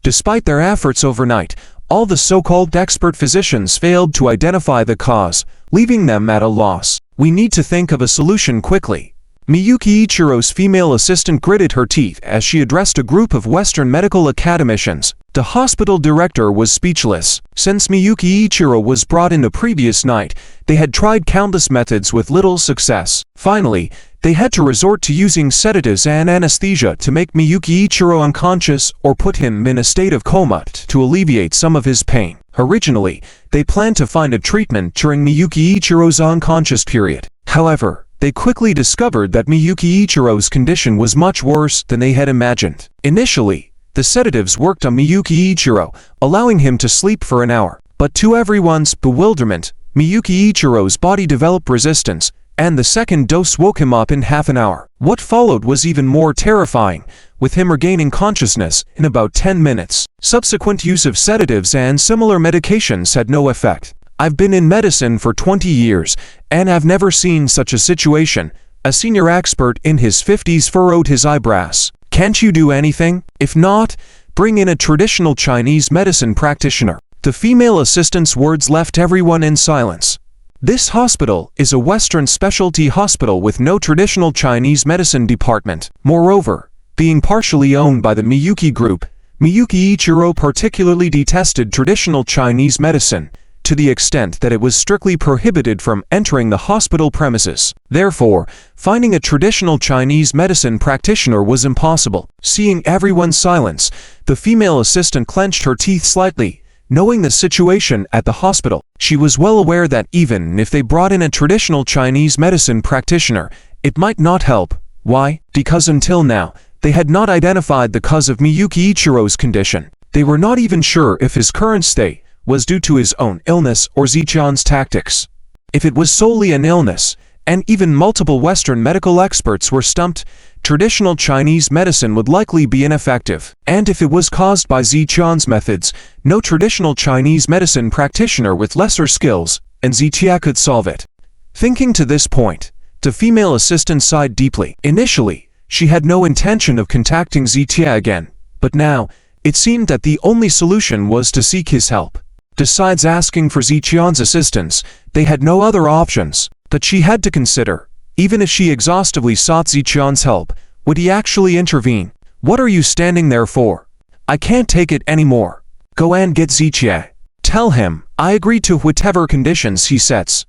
despite their efforts overnight, all the so-called expert physicians failed to identify the cause, leaving them at a loss. We need to think of a solution quickly. Miyuki Ichiro's female assistant gritted her teeth as she addressed a group of Western medical academicians. The hospital director was speechless. Since Miyuki Ichiro was brought in the previous night, they had tried countless methods with little success. Finally, they had to resort to using sedatives and anesthesia to make Miyuki Ichiro unconscious or put him in a state of coma to alleviate some of his pain. Originally, they planned to find a treatment during Miyuki Ichiro's unconscious period. However, they quickly discovered that Miyuki Ichiro's condition was much worse than they had imagined. Initially, the sedatives worked on Miyuki Ichiro, allowing him to sleep for an hour. But to everyone's bewilderment, Miyuki Ichiro's body developed resistance, and the second dose woke him up in half an hour. What followed was even more terrifying, with him regaining consciousness in about 10 minutes. Subsequent use of sedatives and similar medications had no effect. I've been in medicine for 20 years, and have never seen such a situation. A senior expert in his 50s furrowed his eyebrows. Can't you do anything? If not, bring in a traditional Chinese medicine practitioner. The female assistant's words left everyone in silence. This hospital is a Western specialty hospital with no traditional Chinese medicine department. Moreover, being partially owned by the Miyuki group, Miyuki Ichiro particularly detested traditional Chinese medicine, to the extent that it was strictly prohibited from entering the hospital premises. Therefore, finding a traditional Chinese medicine practitioner was impossible. Seeing everyone's silence, the female assistant clenched her teeth slightly. Knowing the situation at the hospital, she was well aware that even if they brought in a traditional Chinese medicine practitioner, it might not help. Why? Because until now, they had not identified the cause of Miyuki Ichiro's condition. They were not even sure if his current state was due to his own illness or Zichion's tactics. If it was solely an illness, and even multiple Western medical experts were stumped, traditional Chinese medicine would likely be ineffective. And if it was caused by Zichion's methods, no traditional Chinese medicine practitioner with lesser skills, and Zichia could solve it. Thinking to this point, the female assistant sighed deeply. Initially, she had no intention of contacting Zichia again, but now, it seemed that the only solution was to seek his help. Besides asking for Zichion's assistance, they had no other options. But she had to consider, even if she exhaustively sought Zichion's help, would he actually intervene? What are you standing there for? I can't take it anymore. Go and get Zichie. Tell him, I agree to whatever conditions he sets.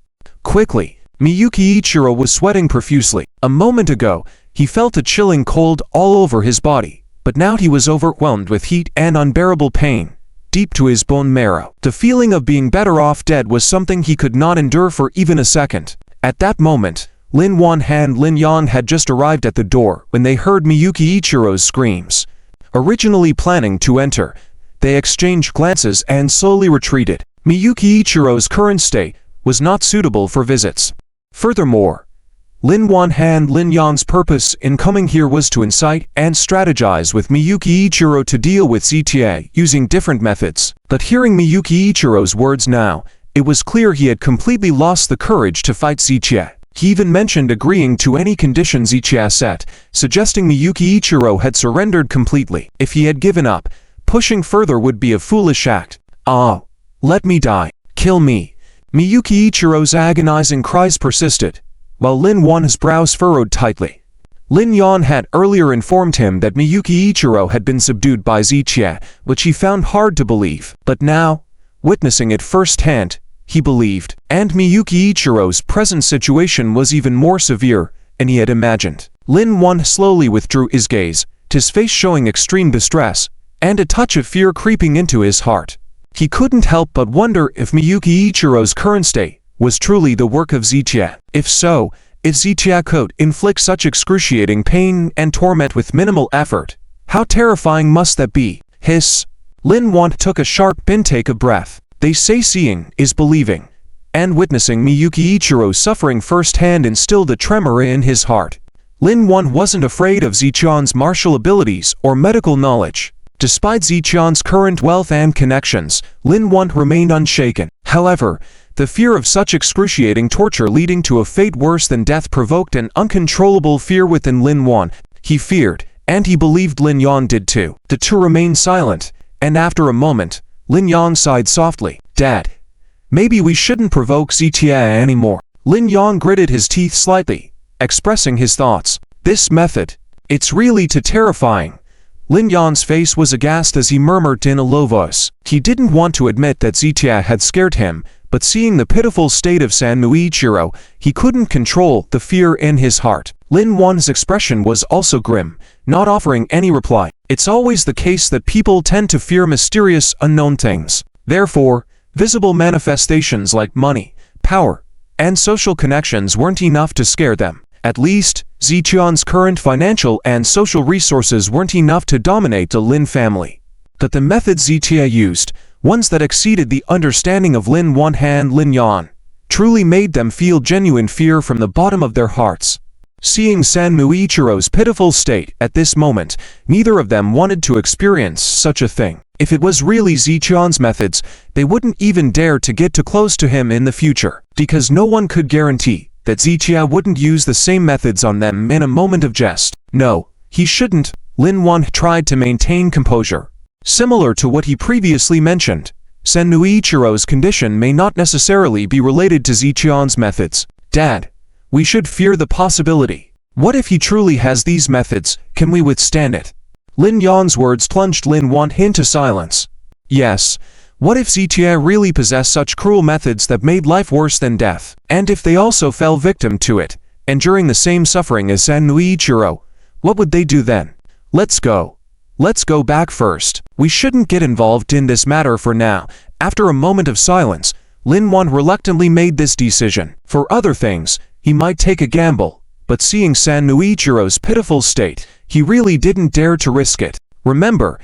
Quickly, Miyuki Ichiro was sweating profusely. A moment ago, he felt a chilling cold all over his body, but now he was overwhelmed with heat and unbearable pain, deep to his bone marrow. The feeling of being better off dead was something he could not endure for even a second. At that moment, Lin Wan and Lin Yan had just arrived at the door when they heard Miyuki Ichiro's screams. Originally planning to enter, they exchanged glances and slowly retreated. Miyuki Ichiro's current state was not suitable for visits. Furthermore, Lin Wan and Lin Yan's purpose in coming here was to incite and strategize with Miyuki Ichiro to deal with ZTA using different methods. But hearing Miyuki Ichiro's words now, it was clear he had completely lost the courage to fight ZTA. He even mentioned agreeing to any conditions ZTA set, suggesting Miyuki Ichiro had surrendered completely. If he had given up, pushing further would be a foolish act. "Ah, let me die. Kill me." Miyuki Ichiro's agonizing cries persisted, while Lin Wan's brows furrowed tightly. Lin Yan had earlier informed him that Miyuki Ichiro had been subdued by ZTA, which he found hard to believe. But now, witnessing it firsthand, he believed. And Miyuki Ichiro's present situation was even more severe than he had imagined. Lin Wan slowly withdrew his gaze, his face showing extreme distress, and a touch of fear creeping into his heart. He couldn't help but wonder if Miyuki Ichiro's current state was truly the work of ZTA. If so, if ZTA could inflict such excruciating pain and torment with minimal effort, how terrifying must that be? Hiss. Lin Wan took a sharp intake of breath. They say seeing is believing, and witnessing Miyuki Ichiro's suffering firsthand instilled a tremor in his heart. Lin Wan wasn't afraid of Zichan's martial abilities or medical knowledge. Despite Zichan's current wealth and connections, Lin Wan remained unshaken. However, the fear of such excruciating torture leading to a fate worse than death provoked an uncontrollable fear within Lin Wan. He feared, and he believed Lin Yan did too. The two remained silent, and after a moment, Lin Yan sighed softly. "Dad, maybe we shouldn't provoke ZTA anymore." Lin Yan gritted his teeth slightly, expressing his thoughts. "This method, it's really too terrifying." Lin Yan's face was aghast as he murmured in a low voice. He didn't want to admit that ZTA had scared him, but seeing the pitiful state of Sanm Ichiro, he couldn't control the fear in his heart. Lin Wan's expression was also grim, not offering any reply. It's always the case that people tend to fear mysterious, unknown things. Therefore, visible manifestations like money, power, and social connections weren't enough to scare them. At least, Zichan's current financial and social resources weren't enough to dominate the Lin family. But the methods ZTA used, ones that exceeded the understanding of Lin Wan and Lin Yan, truly made them feel genuine fear from the bottom of their hearts. Seeing Sanm Ichiro's pitiful state at this moment, neither of them wanted to experience such a thing. If it was really Zichan's methods, they wouldn't even dare to get too close to him in the future, because no one could guarantee that Zicha wouldn't use the same methods on them in a moment of jest. No, he shouldn't. Lin Wan tried to maintain composure. Similar to what he previously mentioned, Sanm Ichiro's condition may not necessarily be related to Zichan's methods. "Dad, we should fear the possibility. What if he truly has these methods? Can we withstand it?" Lin Yan's words plunged Lin Wan into silence. Yes, what if ZTA really possessed such cruel methods that made life worse than death? And if they also fell victim to it, enduring the same suffering as Sanm Ichiro, what would they do then? Let's go back first. We shouldn't get involved in this matter for now. After a moment of silence, Lin Wan reluctantly made this decision. For other things, he might take a gamble, but seeing Sanm Ichiro's pitiful state, he really didn't dare to risk it. Remember,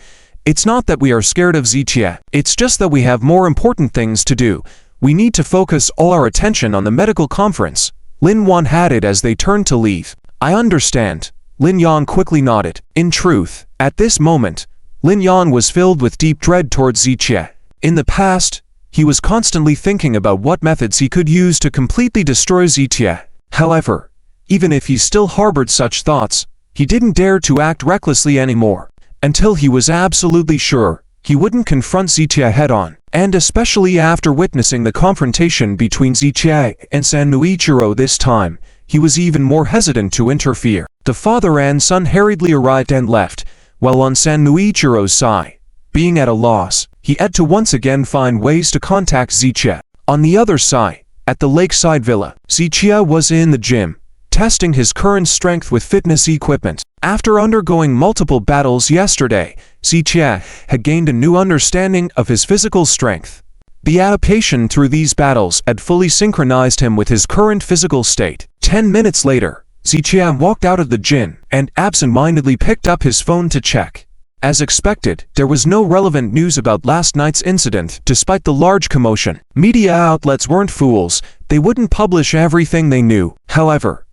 it's not that we are scared of ZTA, it's just that we have more important things to do. We need to focus all our attention on the medical conference. Lin Wan added as they turned to leave. "I understand." Lin Yan quickly nodded. In truth, at this moment, Lin Yan was filled with deep dread towards ZTA. In the past, he was constantly thinking about what methods he could use to completely destroy ZTA. However, even if he still harbored such thoughts, he didn't dare to act recklessly anymore, until he was absolutely sure he wouldn't confront ZTA head-on. And especially after witnessing the confrontation between ZTA and Sanm Ichiro this time, he was even more hesitant to interfere. The father and son hurriedly arrived and left, while on Sanm Ichiro's side, being at a loss, he had to once again find ways to contact ZTA. On the other side, At the lakeside villa, Zichia was in the gym, testing his current strength with fitness equipment. After undergoing multiple battles yesterday, Zichia had gained a new understanding of his physical strength. The adaptation through these battles had fully synchronized him with his current physical state. 10 minutes later, Zichia walked out of the gym and absent-mindedly picked up his phone to check. As expected, there was no relevant news about last night's incident despite the large commotion. Media outlets weren't fools, they wouldn't publish everything they knew. However,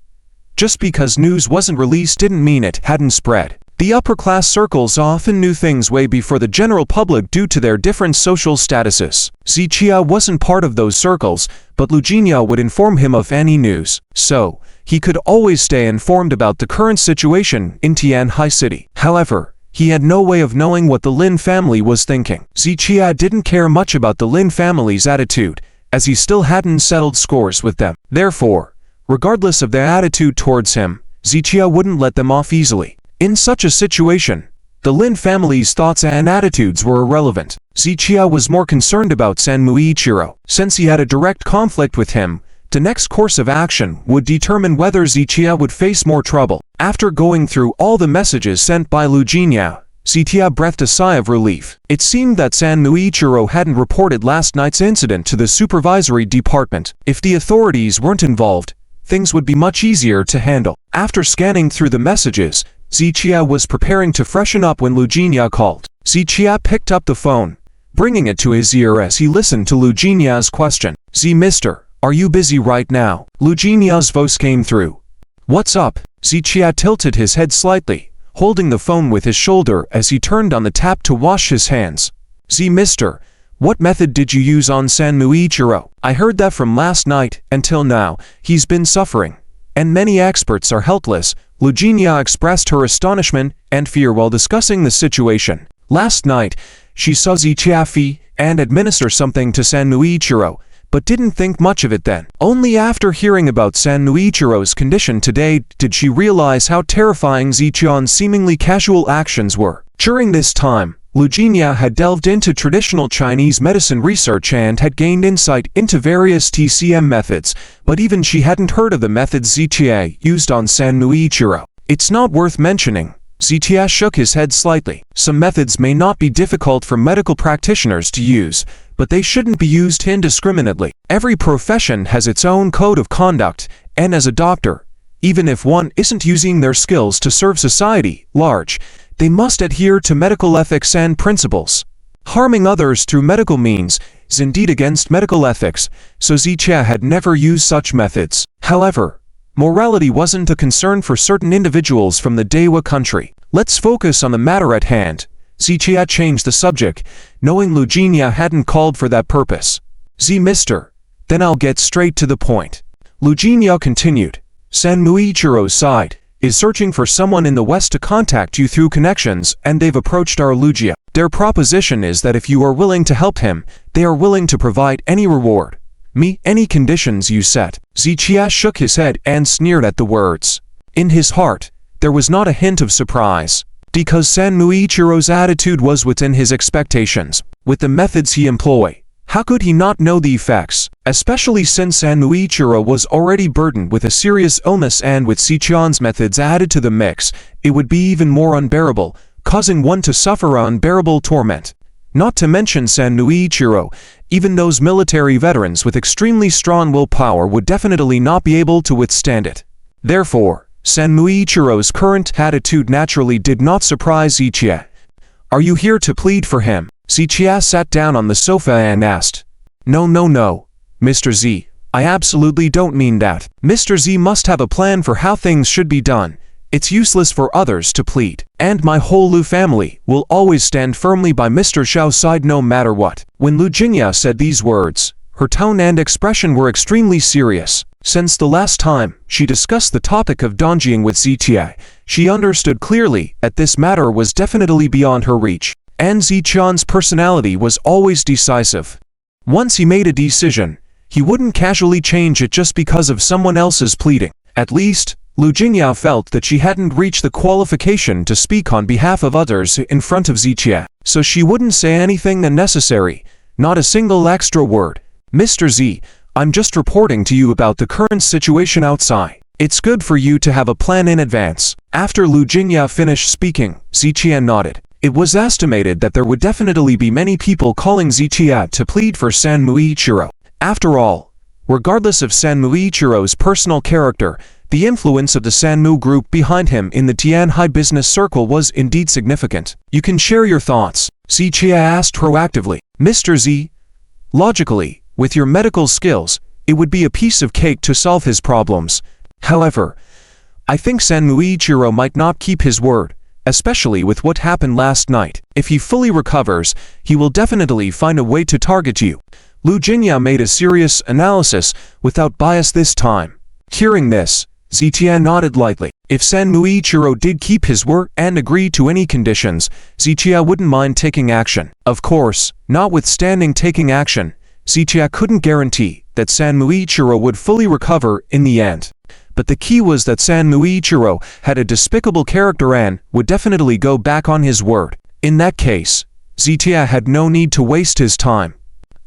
just because news wasn't released didn't mean it hadn't spread. The upper-class circles often knew things way before the general public due to their different social statuses. Zichia wasn't part of those circles, but Lujinia would inform him of any news, so he could always stay informed about the current situation in Tianhai City. However, he had no way of knowing what the Lin family was thinking. Zichia didn't care much about the Lin family's attitude, as he still hadn't settled scores with them. Therefore, regardless of their attitude towards him, Zichia wouldn't let them off easily. In such a situation, the Lin family's thoughts and attitudes were irrelevant. Zichia was more concerned about Sanm Ichiro. Since he had a direct conflict with him, the next course of action would determine whether Zichia would face more trouble. After going through all the messages sent by Lujinia, Zichia breathed a sigh of relief. It seemed that Sanm Ichiro hadn't reported last night's incident to the supervisory department. If the authorities weren't involved, things would be much easier to handle. After scanning through the messages, Zichia was preparing to freshen up when Lujinia called. Zichia picked up the phone, bringing it to his ear as he listened to Lujinia's question. Mister, are you busy right now? Lujinia's voice came through. What's up? Zichia tilted his head slightly, holding the phone with his shoulder as he turned on the tap to wash his hands. Mister, what method did you use on Sanm Ichiro? I heard that from last night until now, he's been suffering, and many experts are helpless. Lujinia expressed her astonishment and fear while discussing the situation. Last night, she saw Zichia and administer something to Sanm Ichiro, but didn't think much of it then. Only after hearing about Sanm Ichiro's condition today did she realize how terrifying Zichia's seemingly casual actions were. During this time, Lujinia had delved into traditional Chinese medicine research and had gained insight into various TCM methods, but even she hadn't heard of the methods Zichia used on Sanm Ichiro. It's not worth mentioning. Zichia shook his head slightly. Some methods may not be difficult for medical practitioners to use, but they shouldn't be used indiscriminately. Every profession has its own code of conduct, and as a doctor, even if one isn't using their skills to serve society large, they must adhere to medical ethics and principles. Harming others through medical means is indeed against medical ethics, so Zichia had never used such methods. However, morality wasn't a concern for certain individuals from the Dewa country. Let's focus on the matter at hand. Zichia changed the subject, knowing Lujinia hadn't called for that purpose. Mister, then I'll get straight to the point. Lujinia continued. Sanm Ichiro's side is searching for someone in the West to contact you through connections, and they've approached our Lugia. Their proposition is that if you are willing to help him, they are willing to provide any reward. Any conditions you set. Zichia shook his head and sneered at the words. In his heart, there was not a hint of surprise, because Sanm Ichiro's attitude was within his expectations. With the methods he employed, how could he not know the effects, especially since Sanm Ichiro was already burdened with a serious illness, and with Zichia's methods added to the mix, it would be even more unbearable, causing one to suffer unbearable torment. Not to mention Sanm Ichiro, even those military veterans with extremely strong willpower would definitely not be able to withstand it. Therefore, Sanm Ichiro's current attitude naturally did not surprise Zichia. Are you here to plead for him? Zichia sat down on the sofa and asked. No, Mr. Z, I absolutely don't mean that. Mr. Z must have a plan for how things should be done. It's useless for others to plead. And my whole Lu family will always stand firmly by Mr. Xiao's side no matter what. When Lujinia said these words, her tone and expression were extremely serious. Since the last time she discussed the topic of Dongjing with Zichia, she understood clearly that this matter was definitely beyond her reach. And Zichia's personality was always decisive. Once he made a decision, he wouldn't casually change it just because of someone else's pleading. At least, Lujinia felt that she hadn't reached the qualification to speak on behalf of others in front of Zichia, so she wouldn't say anything unnecessary, not a single extra word. Mr. Z, I'm just reporting to you about the current situation outside. It's good for you to have a plan in advance. After Lu Jingya finished speaking, Ziqian nodded. It was estimated that there would definitely be many people calling Ziqian to plead for Sanm Ichiro. After all, regardless of Sanm Ichiro's personal character, the influence of the Sanmu group behind him in the Tianhai business circle was indeed significant. You can share your thoughts, Ziqia asked proactively. Mr. Z, logically, with your medical skills, it would be a piece of cake to solve his problems. However, I think Sanmu Ichiro might not keep his word, especially with what happened last night. If he fully recovers, he will definitely find a way to target you. Lu Jingya made a serious analysis without bias this time. Hearing this, Ziqian nodded lightly. If Sanmu Ichiro did keep his word and agree to any conditions, Ziqia wouldn't mind taking action. Of course, notwithstanding taking action, Ziqia couldn't guarantee that Sanmu Ichiro would fully recover in the end. But the key was that Sanmu Ichiro had a despicable character and would definitely go back on his word. In that case, Ziqia had no need to waste his time.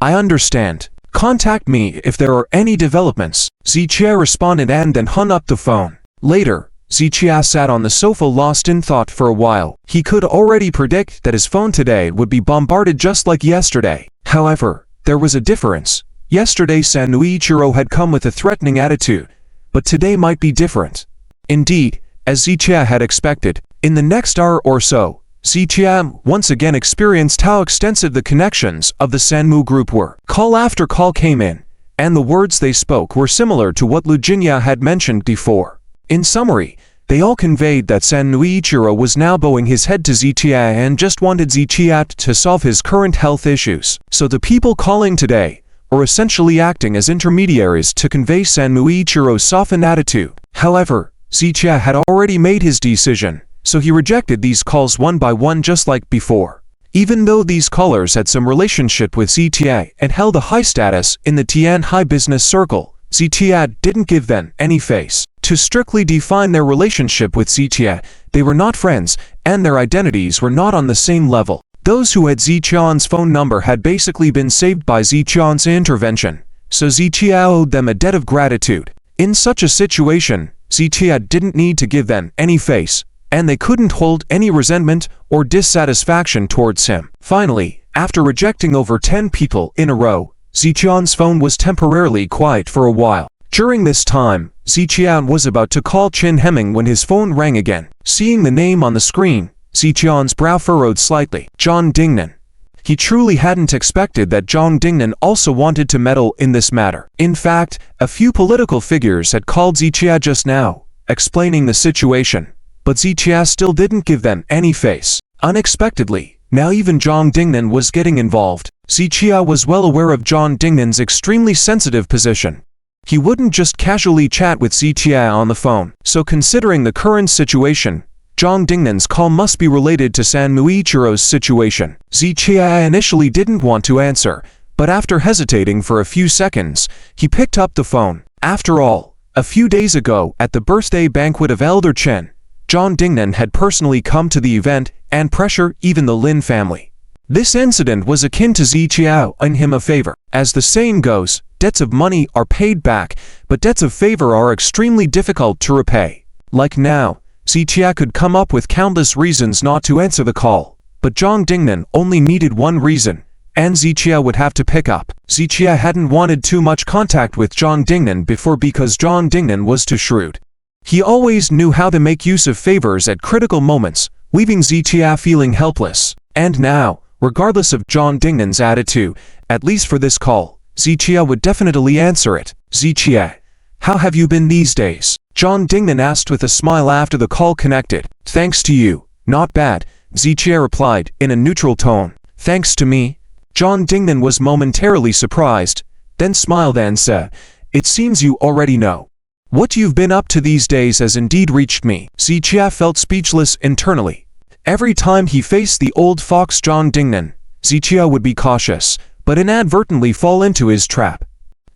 I understand. Contact me if there are any developments, Ziqia responded and then hung up the phone. Later, Ziqia sat on the sofa lost in thought for a while. He could already predict that his phone today would be bombarded just like yesterday. However, there was a difference. Yesterday Sanmu Ichiro had come with a threatening attitude, but today might be different. Indeed, as Ziqia had expected, in the next hour or so, Ziqia once again experienced how extensive the connections of the Sanmu group were. Call after call came in, and the words they spoke were similar to what Lu Jingya had mentioned before. In summary, they all conveyed that Sanmu Ichiro was now bowing his head to Ziqia and just wanted Ziqia to solve his current health issues. So the people calling today were essentially acting as intermediaries to convey Sanmu Ichiro's softened attitude. However, Ziqia had already made his decision, so he rejected these calls one by one just like before. Even though these callers had some relationship with Ziqia and held a high status in the Tianhai business circle, Ziqia didn't give them any face. To strictly define their relationship with Ziqia, they were not friends, and their identities were not on the same level. Those who had Ziqian's phone number had basically been saved by Ziqian's intervention, so Ziqia owed them a debt of gratitude. In such a situation, Ziqia didn't need to give them any face, and they couldn't hold any resentment or dissatisfaction towards him. Finally, after rejecting over 10 people in a row, Ziqian's phone was temporarily quiet for a while. During this time, Ziqian was about to call Chen Hemming when his phone rang again. Seeing the name on the screen, Ziqian's brow furrowed slightly. Zhang Dingnan. He truly hadn't expected that Zhang Dingnan also wanted to meddle in this matter. In fact, a few political figures had called Ziqia just now, explaining the situation. But Ziqia still didn't give them any face. Unexpectedly, now even Zhang Dingnan was getting involved. Ziqia was well aware of Zhang Dingnan's extremely sensitive position. He wouldn't just casually chat with Ziqia on the phone. So considering the current situation, Zhang Dingnan's call must be related to Sanmu Ichiro's situation. Ziqia initially didn't want to answer, but after hesitating for a few seconds, he picked up the phone. After all, a few days ago at the birthday banquet of Elder Chen, Zhang Dingnan had personally come to the event and pressure even the Lynn family. This incident was akin to Ziqia owing him a favor. As the saying goes, debts of money are paid back, but debts of favor are extremely difficult to repay. Like now, Ziqia could come up with countless reasons not to answer the call, but Zhang Dingnan only needed one reason, and Ziqia would have to pick up. Ziqia hadn't wanted too much contact with Zhang Dingnan before because Zhang Dingnan was too shrewd. He always knew how to make use of favors at critical moments, leaving Ziqia feeling helpless. And now, regardless of Zhang Dingnan's attitude, at least for this call, Ziqia would definitely answer it. Ziqia, how have you been these days? Zhang Dingnan asked with a smile after the call connected. Thanks to you, not bad, Ziqia replied in a neutral tone. Thanks to me? Zhang Dingnan was momentarily surprised, then smiled and said, it seems you already know. What you've been up to these days has indeed reached me. Ziqia felt speechless internally. Every time he faced the old fox Zhang Dingnan, Ziqia would be cautious, but inadvertently fall into his trap.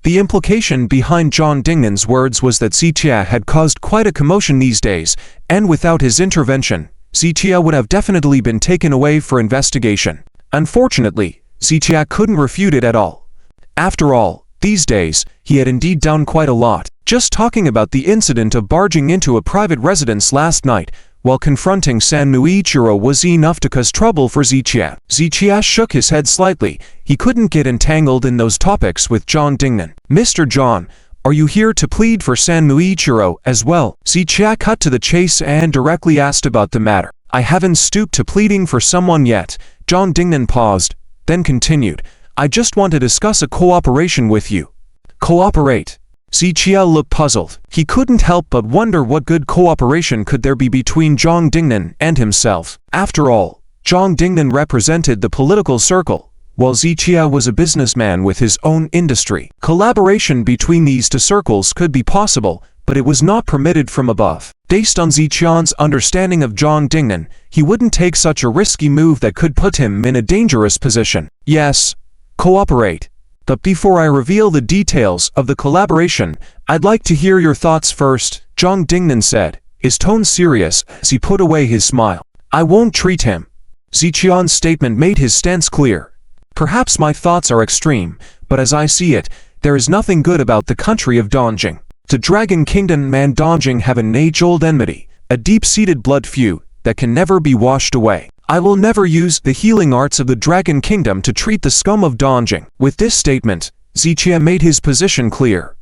The implication behind Zhang Dingnan's words was that Ziqia had caused quite a commotion these days, and without his intervention, Ziqia would have definitely been taken away for investigation. Unfortunately, Ziqia couldn't refute it at all. After all, These days, he had indeed done quite a lot. Just talking about the incident of barging into a private residence last night while confronting Sanm Ichiro was enough to cause trouble for Zichia. Zichia shook his head slightly. He couldn't get entangled in those topics with John Dingnan. Mr. John, are you here to plead for Sanm Ichiro as well? Zichia cut to the chase and directly asked about the matter. I haven't stooped to pleading for someone yet. John Dingnan paused, then continued. I just want to discuss a cooperation with you. Cooperate? Zichia looked puzzled. He couldn't help but wonder what good cooperation could there be between John Dingnan and himself. After all, John Dingnan represented the political circle, while Zichia was a businessman with his own industry. Collaboration between these two circles could be possible, but it was not permitted from above. Based on Zichia's understanding of John Dingnan, he wouldn't take such a risky move that could put him in a dangerous position. Yes, cooperate. But before I reveal the details of the collaboration, I'd like to hear your thoughts first, John Dingnan said, his tone serious as he put away his smile. I won't treat him. Zichia's statement made his stance clear. Perhaps my thoughts are extreme, but as I see it, there is nothing good about the country of Dongjing. The Dragon Kingdom and Dongjing have an age-old enmity, a deep-seated blood feud that can never be washed away. I will never use the healing arts of the Dragon Kingdom to treat the scum of Dongjing. With this statement, Zichia made his position clear.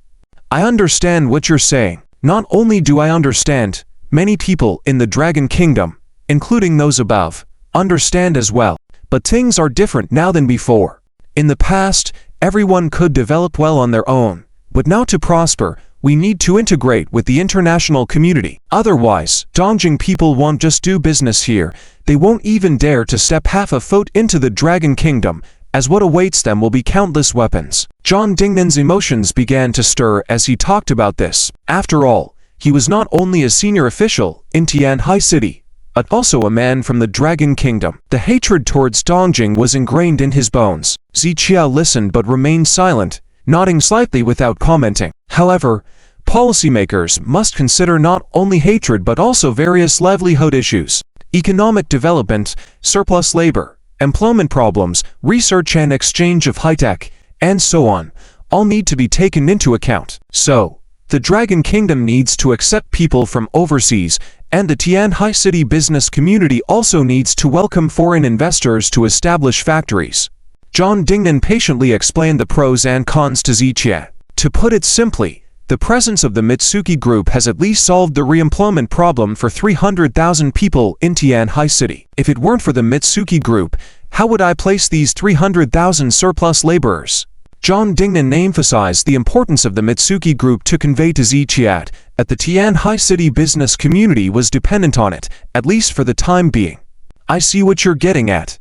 I understand what you're saying. Not only do I understand, many people in the Dragon Kingdom, including those above, understand as well. But things are different now than before. In the past, everyone could develop well on their own, but now to prosper, we need to integrate with the international community. Otherwise, Dongjing people won't just do business here, they won't even dare to step half a foot into the Dragon Kingdom, as what awaits them will be countless weapons. John Dingnan's emotions began to stir as he talked about this. After all, he was not only a senior official in Tian High City, but also a man from the Dragon Kingdom. The hatred towards Dongjing was ingrained in his bones. Zichia listened but remained silent, nodding slightly without commenting. However, policymakers must consider not only hatred but also various livelihood issues. Economic development, surplus labor, employment problems, research and exchange of high-tech, and so on, all need to be taken into account. So, the Dragon Kingdom needs to accept people from overseas, and the Tian High City business community also needs to welcome foreign investors to establish factories. John Dingnan patiently explained the pros and cons to Zichia. To put it simply, the presence of the Mitsuki Group has at least solved the re-employment problem for 300,000 people in Tian High City. If it weren't for the Mitsuki Group, how would I place these 300,000 surplus laborers? John Dingnan emphasized the importance of the Mitsuki Group to convey to Zichia that the Tian High City business community was dependent on it, at least for the time being. I see what you're getting at.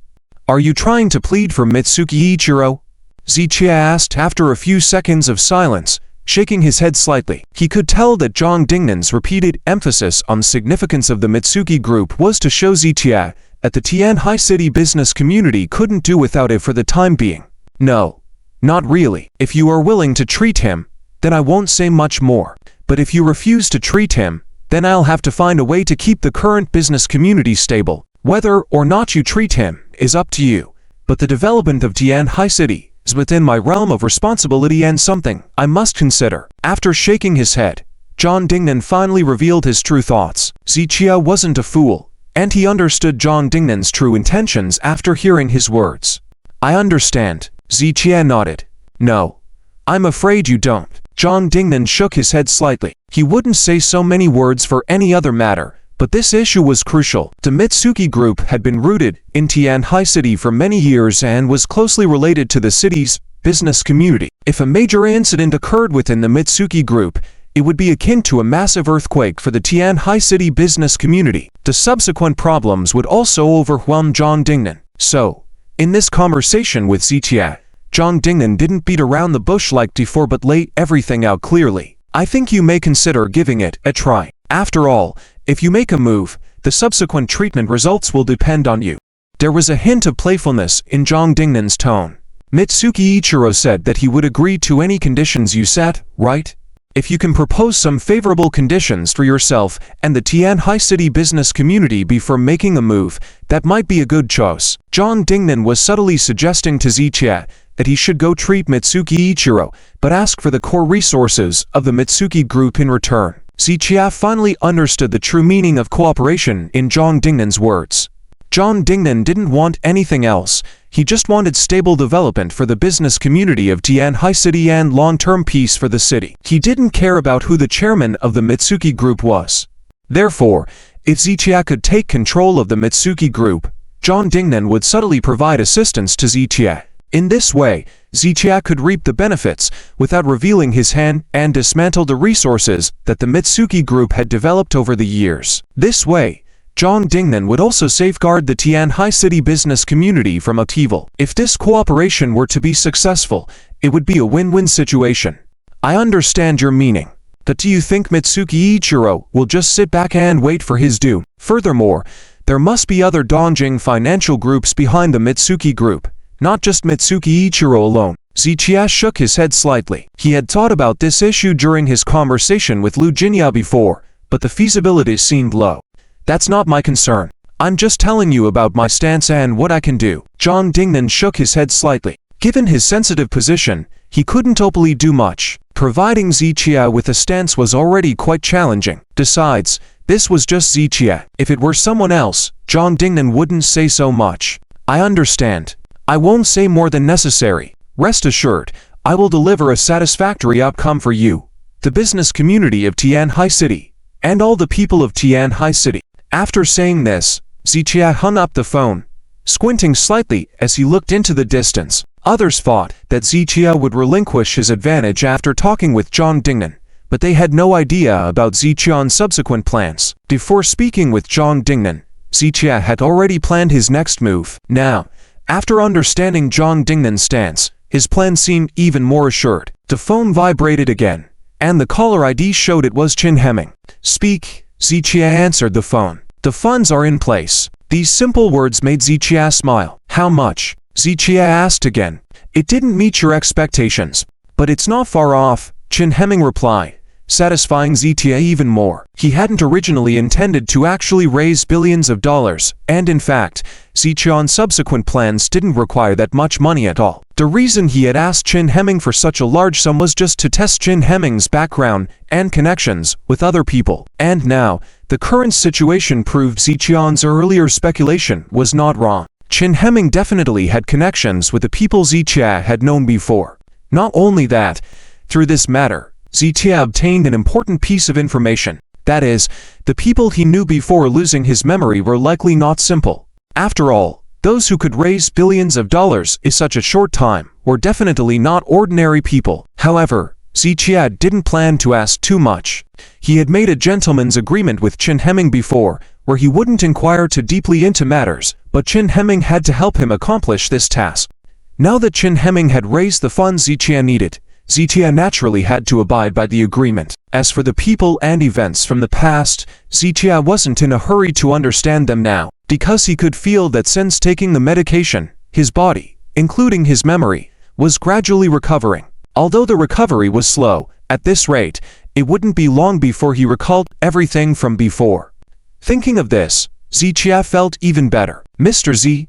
Are you trying to plead for Mitsuki Ichiro? Zichia asked after a few seconds of silence, shaking his head slightly. He could tell that John Dingnan's repeated emphasis on the significance of the Mitsuki Group was to show Zichia that the Tian High City business community couldn't do without it for the time being. No, not really. If you are willing to treat him, then I won't say much more. But if you refuse to treat him, then I'll have to find a way to keep the current business community stable. Whether or not you treat him is up to you. But the development of Tian High City is within my realm of responsibility and something I must consider. After shaking his head, John Dingnan finally revealed his true thoughts. Zichia wasn't a fool, and he understood John Dingnan's true intentions after hearing his words. I understand. Zichia nodded. No, I'm afraid you don't. John Dingnan shook his head slightly. He wouldn't say so many words for any other matter, but this issue was crucial. The Mitsuki Group had been rooted in Tian High City for many years and was closely related to the city's business community. If a major incident occurred within the Mitsuki Group, it would be akin to a massive earthquake for the Tian High City business community. The subsequent problems would also overwhelm John Dingnan. So, in this conversation with Zichia, John Dingnan didn't beat around the bush like before but laid everything out clearly. I think you may consider giving it a try. After all, if you make a move, the subsequent treatment results will depend on you. There was a hint of playfulness in John Dingnan's tone. Mitsuki Ichiro said that he would agree to any conditions you set, right? If you can propose some favorable conditions for yourself and the Tian High City business community before making a move, that might be a good choice. John Dingnan was subtly suggesting to Zichia that he should go treat Mitsuki Ichiro, but ask for the core resources of the Mitsuki group in return. Zichia finally understood the true meaning of cooperation in Zhang Dingnan's words. Zhang Dingnan didn't want anything else, he just wanted stable development for the business community of Tianhai City and long-term peace for the city. He didn't care about who the chairman of the Mitsuki group was. Therefore, if Zichia could take control of the Mitsuki group, Zhang Dingnan would subtly provide assistance to Zichia. In this way, Zichia could reap the benefits without revealing his hand and dismantle the resources that the Mitsuki group had developed over the years. This way, Zhang Dingnan would also safeguard the Tianhai City business community from upheaval. If this cooperation were to be successful, it would be a win-win situation. I understand your meaning. But do you think Mitsuki Ichiro will just sit back and wait for his due? Furthermore, there must be other Dongjing financial groups behind the Mitsuki group, not just Mitsuki Ichiro alone. Zichia shook his head slightly. He had thought about this issue during his conversation with Lu Jinya before, but the feasibility seemed low. That's not my concern. I'm just telling you about my stance and what I can do. Zhang Dingnan shook his head slightly. Given his sensitive position, he couldn't openly do much. Providing Zichia with a stance was already quite challenging. Besides, this was just Zichia. If it were someone else, Zhang Dingnan wouldn't say so much. I understand. I won't say more than necessary. Rest assured, I will deliver a satisfactory outcome for you, the business community of Tianhai City, and all the people of Tianhai City. After saying this, Zichia hung up the phone, squinting slightly as he looked into the distance. Others thought that Zichia would relinquish his advantage after talking with Zhang Dingnan, but they had no idea about Zichia's subsequent plans. Before speaking with Zhang Dingnan, Zichia had already planned his next move. Now, after understanding Zhang Dingnan's stance, his plan seemed even more assured. The phone vibrated again, and the caller ID showed it was Chen Hemming. Speak, Zichia answered the phone. The funds are in place. These simple words made Zichia smile. How much? Zichia asked again. It didn't meet your expectations, but it's not far off, Chen Hemming replied, satisfying Zichia even more. He hadn't originally intended to actually raise billions of dollars, and in fact, Zichia's subsequent plans didn't require that much money at all. The reason he had asked Chen Hemming for such a large sum was just to test Chen Hemming's background and connections with other people. And now, the current situation proved Zichia's earlier speculation was not wrong. Chen Hemming definitely had connections with the people Zichia had known before. Not only that, through this matter, Zichia obtained an important piece of information. That is, the people he knew before losing his memory were likely not simple. After all, those who could raise billions of dollars in such a short time were definitely not ordinary people. However, Zichia didn't plan to ask too much. He had made a gentleman's agreement with Chen Hemming before, where he wouldn't inquire too deeply into matters, but Chen Hemming had to help him accomplish this task. Now that Chen Hemming had raised the funds Zichia needed, Zichia naturally had to abide by the agreement. As for the people and events from the past, Zichia wasn't in a hurry to understand them now, because he could feel that since taking the medication, his body, including his memory, was gradually recovering. Although the recovery was slow, at this rate, it wouldn't be long before he recalled everything from before. Thinking of this, Zichia felt even better. Mr. Z,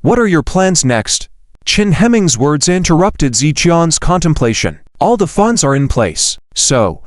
what are your plans next? Chen Hemming's words interrupted Zichia's contemplation. All the funds are in place, so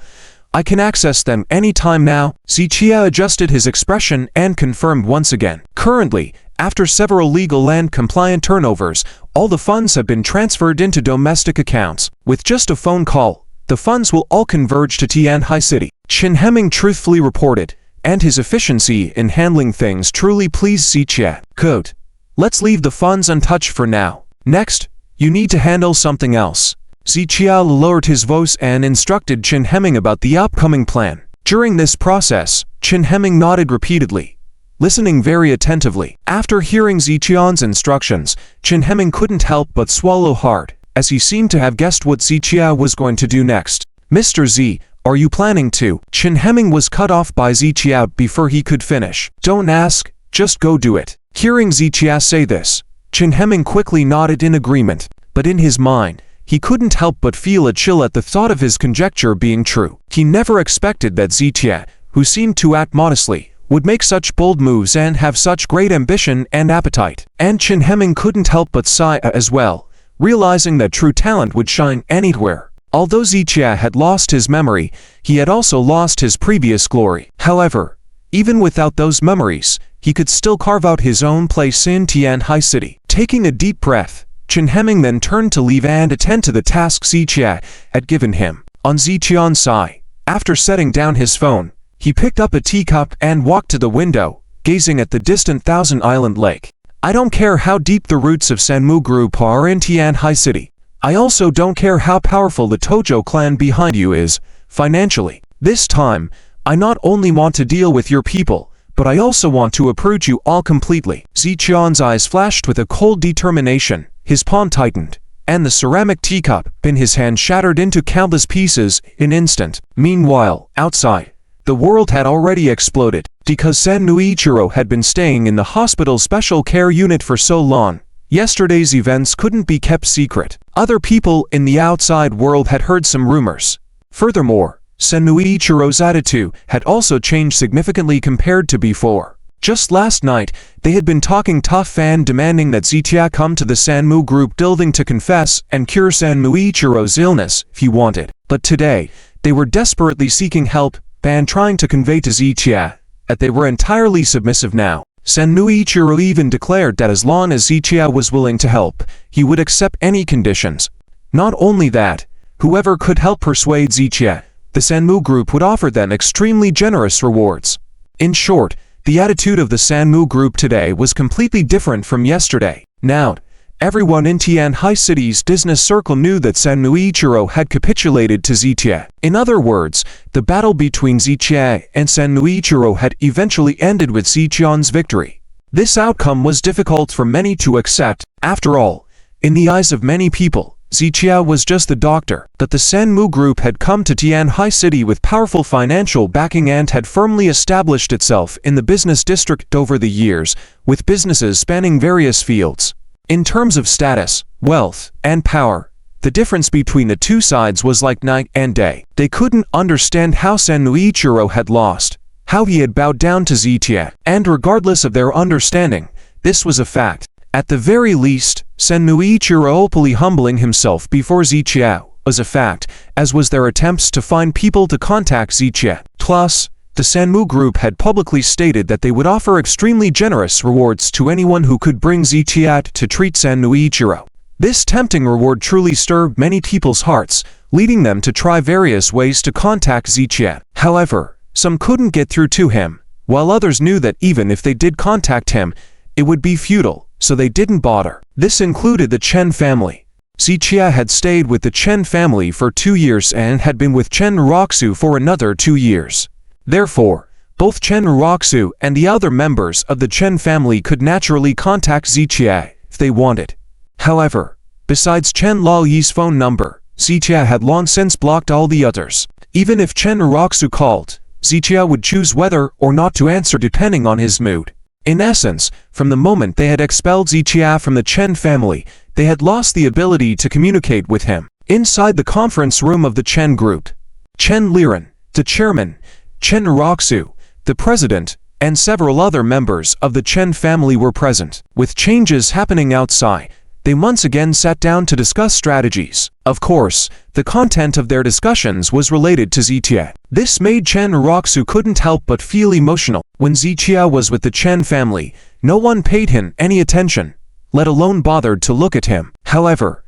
I can access them anytime now. Zichia adjusted his expression and confirmed once again. Currently, after several legal and compliant turnovers, all the funds have been transferred into domestic accounts. With just a phone call, the funds will all converge to Tianhai City. Chen Hemming truthfully reported, and his efficiency in handling things truly pleased Zichia. Good. Let's leave the funds untouched for now. Next, you need to handle something else. Zichia lowered his voice and instructed Chen Hemming about the upcoming plan. During this process, Chen Hemming nodded repeatedly, listening very attentively. After hearing Zichia's instructions, Chen Hemming couldn't help but swallow hard, as he seemed to have guessed what Zichia was going to do next. Mr. Z, are you planning to? Chen Hemming was cut off by Zichia before he could finish. Don't ask, just go do it. Hearing Zichia say this, Chen Hemming quickly nodded in agreement, but in his mind, he couldn't help but feel a chill at the thought of his conjecture being true. He never expected that Zichia, who seemed to act modestly, would make such bold moves and have such great ambition and appetite. And Chen Hemming couldn't help but sigh as well, realizing that true talent would shine anywhere. Although Zichia had lost his memory, he had also lost his previous glory. However, even without those memories, he could still carve out his own place in Tianhai City. Taking a deep breath, Chen Hemming then turned to leave and attend to the task Zichia had given him. On Ziqian's side, after setting down his phone, he picked up a teacup and walked to the window, gazing at the distant Thousand Island Lake. I don't care how deep the roots of Sanmu Group are in Tianhai City. I also don't care how powerful the Tojo clan behind you is, financially. This time, I not only want to deal with your people, but I also want to uproot you all completely. Ziqian's eyes flashed with a cold determination, his palm tightened, and the ceramic teacup in his hand shattered into countless pieces in an instant. Meanwhile, outside, the world had already exploded. Because Sanm Ichiro had been staying in the hospital's special care unit for so long, yesterday's events couldn't be kept secret. Other people in the outside world had heard some rumors. Furthermore, Sanm Ichiro's attitude had also changed significantly compared to before. Just last night, they had been talking tough and demanding that Zichia come to the Sanmu Group building to confess and cure Sanm Ichiro's illness if he wanted. But today, they were desperately seeking help and trying to convey to Zichia that they were entirely submissive now. Sanm Ichiro even declared that as long as Zichia was willing to help, he would accept any conditions. Not only that, whoever could help persuade Zichia, the Sanmu Group would offer them extremely generous rewards. In short, the attitude of the Sanmu Group today was completely different from yesterday. Now, everyone in Tianhai City's business circle knew that Sanm Ichiro had capitulated to Zichia. In other words, the battle between Zichia and Sanm Ichiro had eventually ended with Ziqian's victory. This outcome was difficult for many to accept. After all, in the eyes of many people, Zichia was just the doctor. But the Sanmu Group had come to Tianhai City with powerful financial backing and had firmly established itself in the business district over the years, with businesses spanning various fields. In terms of status, wealth, and power, the difference between the two sides was like night and day. They couldn't understand how Sanm Ichiro had lost, how he had bowed down to Zichia, and regardless of their understanding, this was a fact. At the very least, Sanm Ichiro openly humbling himself before Zichia was a fact, as was their attempts to find people to contact Zichia. Plus, the Sanmu Group had publicly stated that they would offer extremely generous rewards to anyone who could bring Zichia to treat Sanm Ichiro. This tempting reward truly stirred many people's hearts, leading them to try various ways to contact Zichia. However, some couldn't get through to him, while others knew that even if they did contact him, it would be futile, so they didn't bother. This included the Chen family. Zichia had stayed with the Chen family for 2 years and had been with Chen Roxu for another 2 years. Therefore, both Chen Roxu and the other members of the Chen family could naturally contact Zichia if they wanted. However, besides Chen Laoyi's phone number, Zichia had long since blocked all the others. Even if Chen Roxu called, Zichia would choose whether or not to answer depending on his mood. In essence, from the moment they had expelled Zichia from the Chen family, they had lost the ability to communicate with him. Inside the conference room of the Chen group, Chen Liren, the chairman, Chen Roxu, the president, and several other members of the Chen family were present. With changes happening outside, they once again sat down to discuss strategies. Of course, the content of their discussions was related to Zichia. This made Chen Roxu couldn't help but feel emotional. When Zichia was with the Chen family, no one paid him any attention, let alone bothered to look at him. However,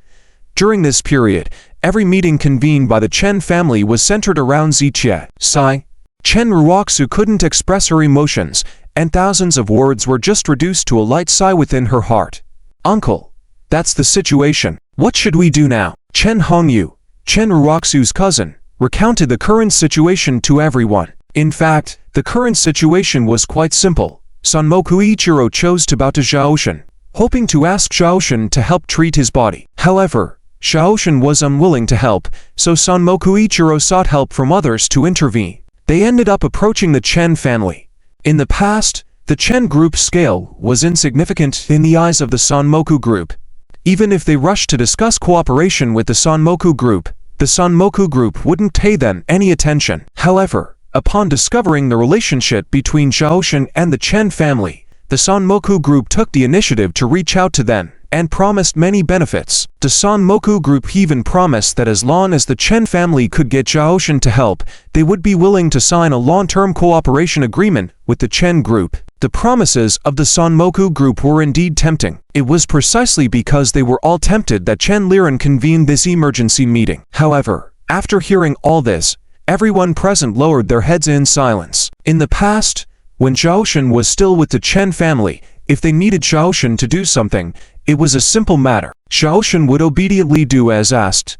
during this period, every meeting convened by the Chen family was centered around Zichia. Sigh. Chen Roxu couldn't express her emotions, and thousands of words were just reduced to a light sigh within her heart. Uncle, that's the situation. What should we do now? Chen Hongyu, Chen Roxu's cousin, recounted the current situation to everyone. In fact, the current situation was quite simple. Sanmoku Ichiro chose to bow to Xiaoshan, hoping to ask Xiaoshan to help treat his body. However, Xiaoshan was unwilling to help, so Sanmoku Ichiro sought help from others to intervene. They ended up approaching the Chen family. In the past, the Chen group's scale was insignificant in the eyes of the Sanmoku group. Even if they rushed to discuss cooperation with the Sanmoku group wouldn't pay them any attention. However, upon discovering the relationship between Xiaoshan and the Chen family, the Sanmoku group took the initiative to reach out to them and promised many benefits. The Sanmoku group even promised that as long as the Chen family could get Zhaoshan to help, they would be willing to sign a long-term cooperation agreement with the Chen group. The promises of the Sanmoku group were indeed tempting. It was precisely because they were all tempted that Chen Liren convened this emergency meeting. However, after hearing all this, everyone present lowered their heads in silence. In the past, when Zhaoshan was still with the Chen family, if they needed Zhaoshan to do something, it was a simple matter. Zhaoshan would obediently do as asked.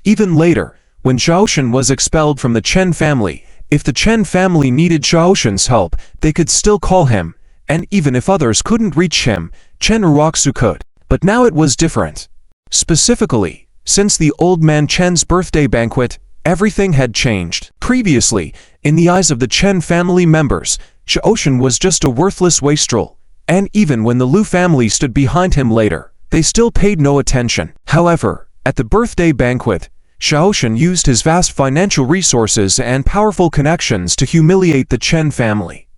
Even later, when Zhaoshan was expelled from the Chen family, if the Chen family needed Zhaoshan's help, they could still call him, and even if others couldn't reach him, Chen Uroxu could. But now it was different. Specifically, since the old man Chen's birthday banquet, everything had changed. Previously, in the eyes of the Chen family members, Zhaoshan was just a worthless wastrel, and even when the Lu family stood behind him later, they still paid no attention. However, at the birthday banquet, Zhaoshan used his vast financial resources and powerful connections to humiliate the Chen family.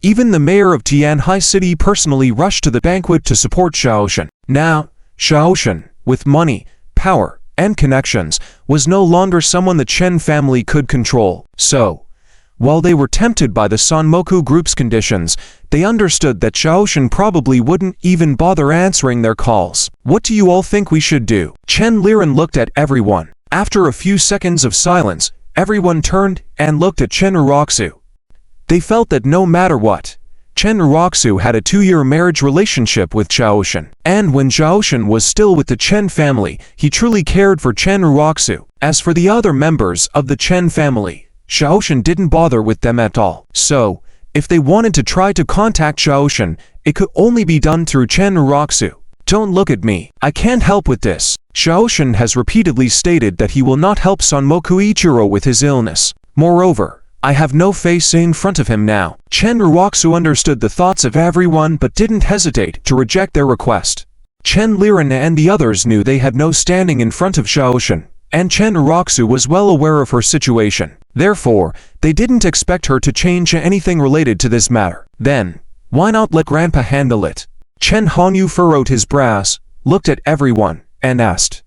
Even the mayor of Tianhai City personally rushed to the banquet to support Zhaoshan. Now, Zhaoshan, with money, power, and connections, was no longer someone the Chen family could control. So, while they were tempted by the Sanmoku group's conditions, they understood that Zhaoshan probably wouldn't even bother answering their calls. What do you all think we should do? Chen Liren looked at everyone. After a few seconds of silence, everyone turned and looked at Chen Uroxu. They felt that no matter what, Chen Uroxu had a 2-year marriage relationship with Zhaoshan. And when Zhaoshan was still with the Chen family, he truly cared for Chen Uroxu. As for the other members of the Chen family, Zhaoshan didn't bother with them at all. So, if they wanted to try to contact Zhaoshan, it could only be done through Chen Uroxu. Don't look at me. I can't help with this. Zhaoshan has repeatedly stated that he will not help Sanmoku Ichiro with his illness. Moreover, I have no face in front of him now. Chen Uroxu understood the thoughts of everyone but didn't hesitate to reject their request. Chen Liren and the others knew they had no standing in front of Zhaoshan, and Chen Uroxu was well aware of her situation. Therefore, they didn't expect her to change anything related to this matter. Then, why not let Grandpa handle it? Chen Hanyu furrowed his brows, looked at everyone, and asked.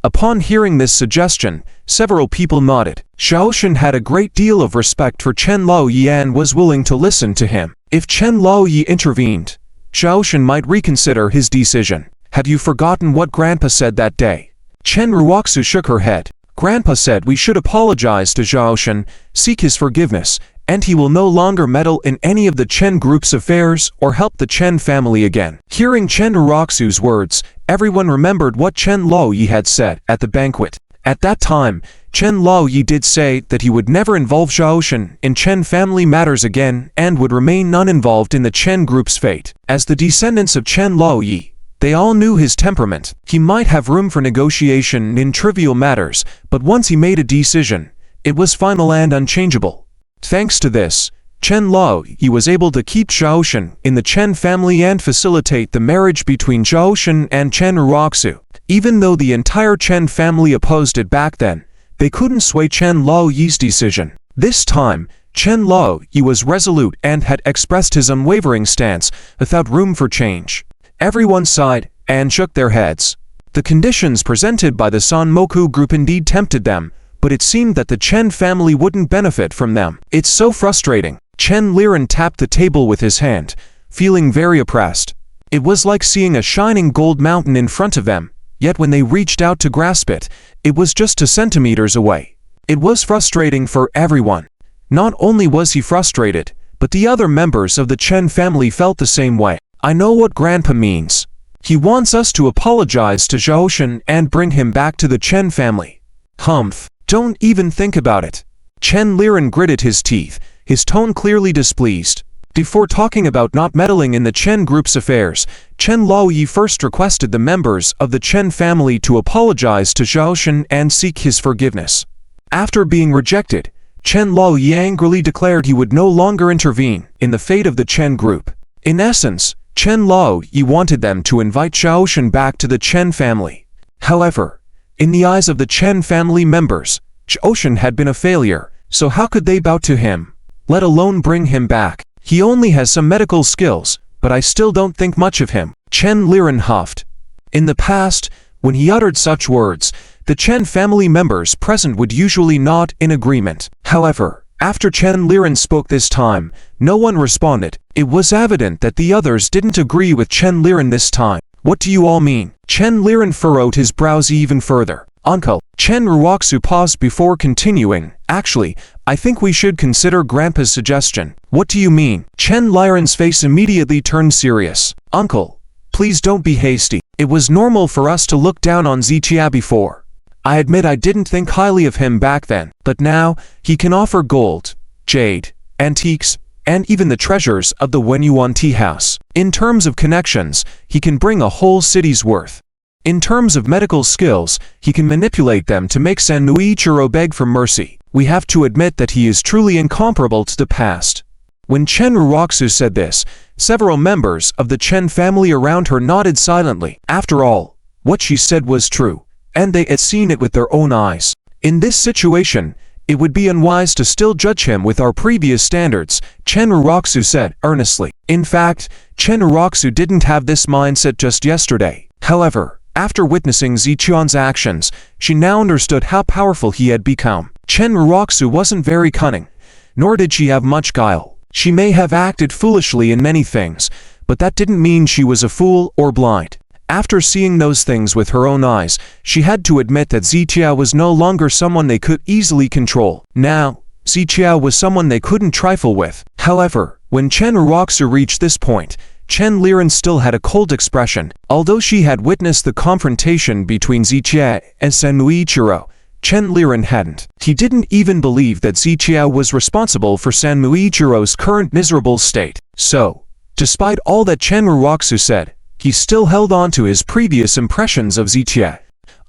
Upon hearing this suggestion, several people nodded. Zhaoshan had a great deal of respect for Chen Laoyi and was willing to listen to him. If Chen Laoyi intervened, Zhaoshan might reconsider his decision. Have you forgotten what Grandpa said that day? Chen Uroxu shook her head. Grandpa said we should apologize to Zhaoshan, seek his forgiveness, and he will no longer meddle in any of the Chen group's affairs or help the Chen family again. Hearing Chen Uroxu's words, everyone remembered what Chen Laoyi had said at the banquet. At that time, Chen Laoyi did say that he would never involve Zhaoshan in Chen family matters again and would remain uninvolved in the Chen group's fate. As the descendants of Chen Laoyi, they all knew his temperament. He might have room for negotiation in trivial matters, but once he made a decision, it was final and unchangeable. Thanks to this, Chen Laoyi was able to keep Zhaoshan in the Chen family and facilitate the marriage between Zhaoshan and Chen Uroxu. Even though the entire Chen family opposed it back then, they couldn't sway Chen Laoyi's decision. This time, Chen Laoyi was resolute and had expressed his unwavering stance, without room for change. Everyone sighed and shook their heads. The conditions presented by the Sanmoku group indeed tempted them, but it seemed that the Chen family wouldn't benefit from them. It's so frustrating. Chen Liren tapped the table with his hand, feeling very oppressed. It was like seeing a shining gold mountain in front of them, yet when they reached out to grasp it, it was just 2 centimeters away. It was frustrating for everyone. Not only was he frustrated, but the other members of the Chen family felt the same way. I know what Grandpa means. He wants us to apologize to Zhaoshan and bring him back to the Chen family. Humph, don't even think about it. Chen Liren gritted his teeth, his tone clearly displeased. Before talking about not meddling in the Chen group's affairs, Chen Laoyi first requested the members of the Chen family to apologize to Zhaoshan and seek his forgiveness. After being rejected, Chen Laoyi angrily declared he would no longer intervene in the fate of the Chen group. In essence, Chen Laoyi wanted them to invite Zhaoshan back to the Chen family. However, in the eyes of the Chen family members, Zhaoshan had been a failure, so how could they bow to him, let alone bring him back? He only has some medical skills, but I still don't think much of him. Chen Liren huffed. In the past, when he uttered such words, the Chen family members present would usually nod in agreement. However, after Chen Liren spoke this time, no one responded. It was evident that the others didn't agree with Chen Liren this time. What do you all mean? Chen Liren furrowed his brows even further. Uncle. Chen Ruoxu paused before continuing. Actually, I think we should consider Grandpa's suggestion. What do you mean? Chen Liren's face immediately turned serious. Uncle, please don't be hasty. It was normal for us to look down on Zichia before. I admit I didn't think highly of him back then, but now, he can offer gold, jade, antiques, and even the treasures of the Wenyuan tea house. In terms of connections, he can bring a whole city's worth. In terms of medical skills, he can manipulate them to make Sanm Ichiro beg for mercy. We have to admit that he is truly incomparable to the past. When Chen Ruoxu said this, several members of the Chen family around her nodded silently. After all, what she said was true, and they had seen it with their own eyes. In this situation, it would be unwise to still judge him with our previous standards, Chen Ruoxu said earnestly. In fact, Chen Ruoxu didn't have this mindset just yesterday. However, after witnessing Zichuan's actions, she now understood how powerful he had become. Chen Ruoxu wasn't very cunning, nor did she have much guile. She may have acted foolishly in many things, but that didn't mean she was a fool or blind. After seeing those things with her own eyes, she had to admit that Zichia was no longer someone they could easily control. Now, Zichia was someone they couldn't trifle with. However, when Chen Ruoxu reached this point, Chen Liren still had a cold expression. Although she had witnessed the confrontation between Zichia and Sanm Ichiro, Chen Liren hadn't. He didn't even believe that Zichia was responsible for Sanm Ichiro's current miserable state. So, despite all that Chen Ruoxu said, he still held on to his previous impressions of Zichia.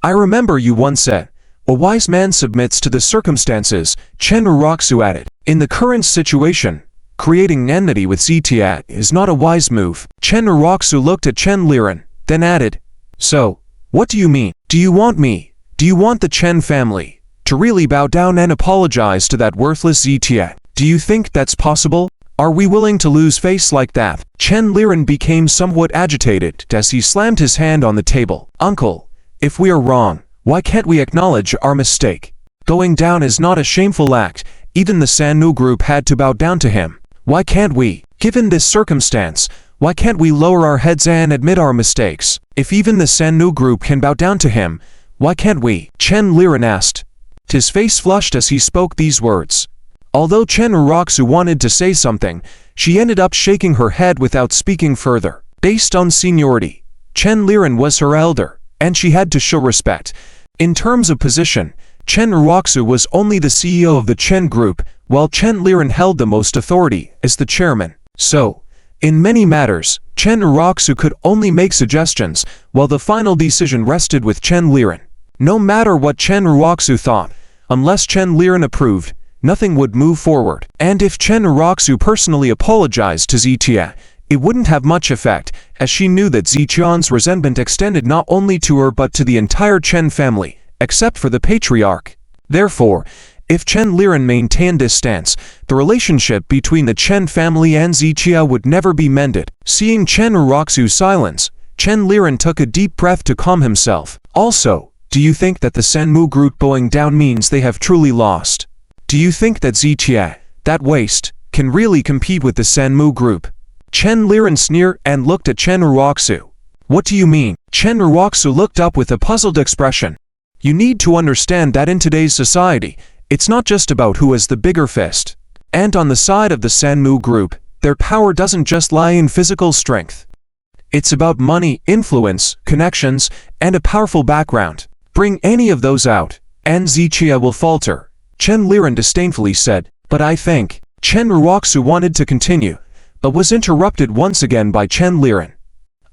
I remember you once said, a wise man submits to the circumstances, Chen Ruoxu added. In the current situation, creating enmity with Zichia is not a wise move. Chen Ruoxu looked at Chen Liren, then added, so, what do you mean? Do you want the Chen family to really bow down and apologize to that worthless Zichia? Do you think that's possible? Are we willing to lose face like that? Chen Liren became somewhat agitated as he slammed his hand on the table. Uncle, if we are wrong, why can't we acknowledge our mistake? Going down is not a shameful act. Even the Sanmu group had to bow down to him. Why can't we? Given this circumstance, why can't we lower our heads and admit our mistakes? If even the Sanmu group can bow down to him, why can't we? Chen Liren asked. His face flushed as he spoke these words. Although Chen Ruoxu wanted to say something, she ended up shaking her head without speaking further. Based on seniority, Chen Liren was her elder, and she had to show respect. In terms of position, Chen Ruoxu was only the CEO of the Chen group, while Chen Liren held the most authority as the chairman. So, in many matters, Chen Ruoxu could only make suggestions, while the final decision rested with Chen Liren. No matter what Chen Ruoxu thought, unless Chen Liren approved, nothing would move forward. And if Chen Ruoxu personally apologized to Zichia, it wouldn't have much effect, as she knew that Zichuan's resentment extended not only to her but to the entire Chen family, except for the patriarch. Therefore, if Chen Liren maintained this stance, the relationship between the Chen family and Zichia would never be mended. Seeing Chen Ruoxu's silence, Chen Liren took a deep breath to calm himself. Also, do you think that the Sanmu group bowing down means they have truly lost? Do you think that Zichia, that waste, can really compete with the Sanmu group? Chen Liren sneered and looked at Chen Ruoxu. What do you mean? Chen Ruoxu looked up with a puzzled expression. You need to understand that in today's society, it's not just about who has the bigger fist. And on the side of the Sanmu group, their power doesn't just lie in physical strength. It's about money, influence, connections, and a powerful background. Bring any of those out, and Zichia will falter. Chen Liren disdainfully said. But I think, Chen Ruoxu wanted to continue, but was interrupted once again by Chen Liren.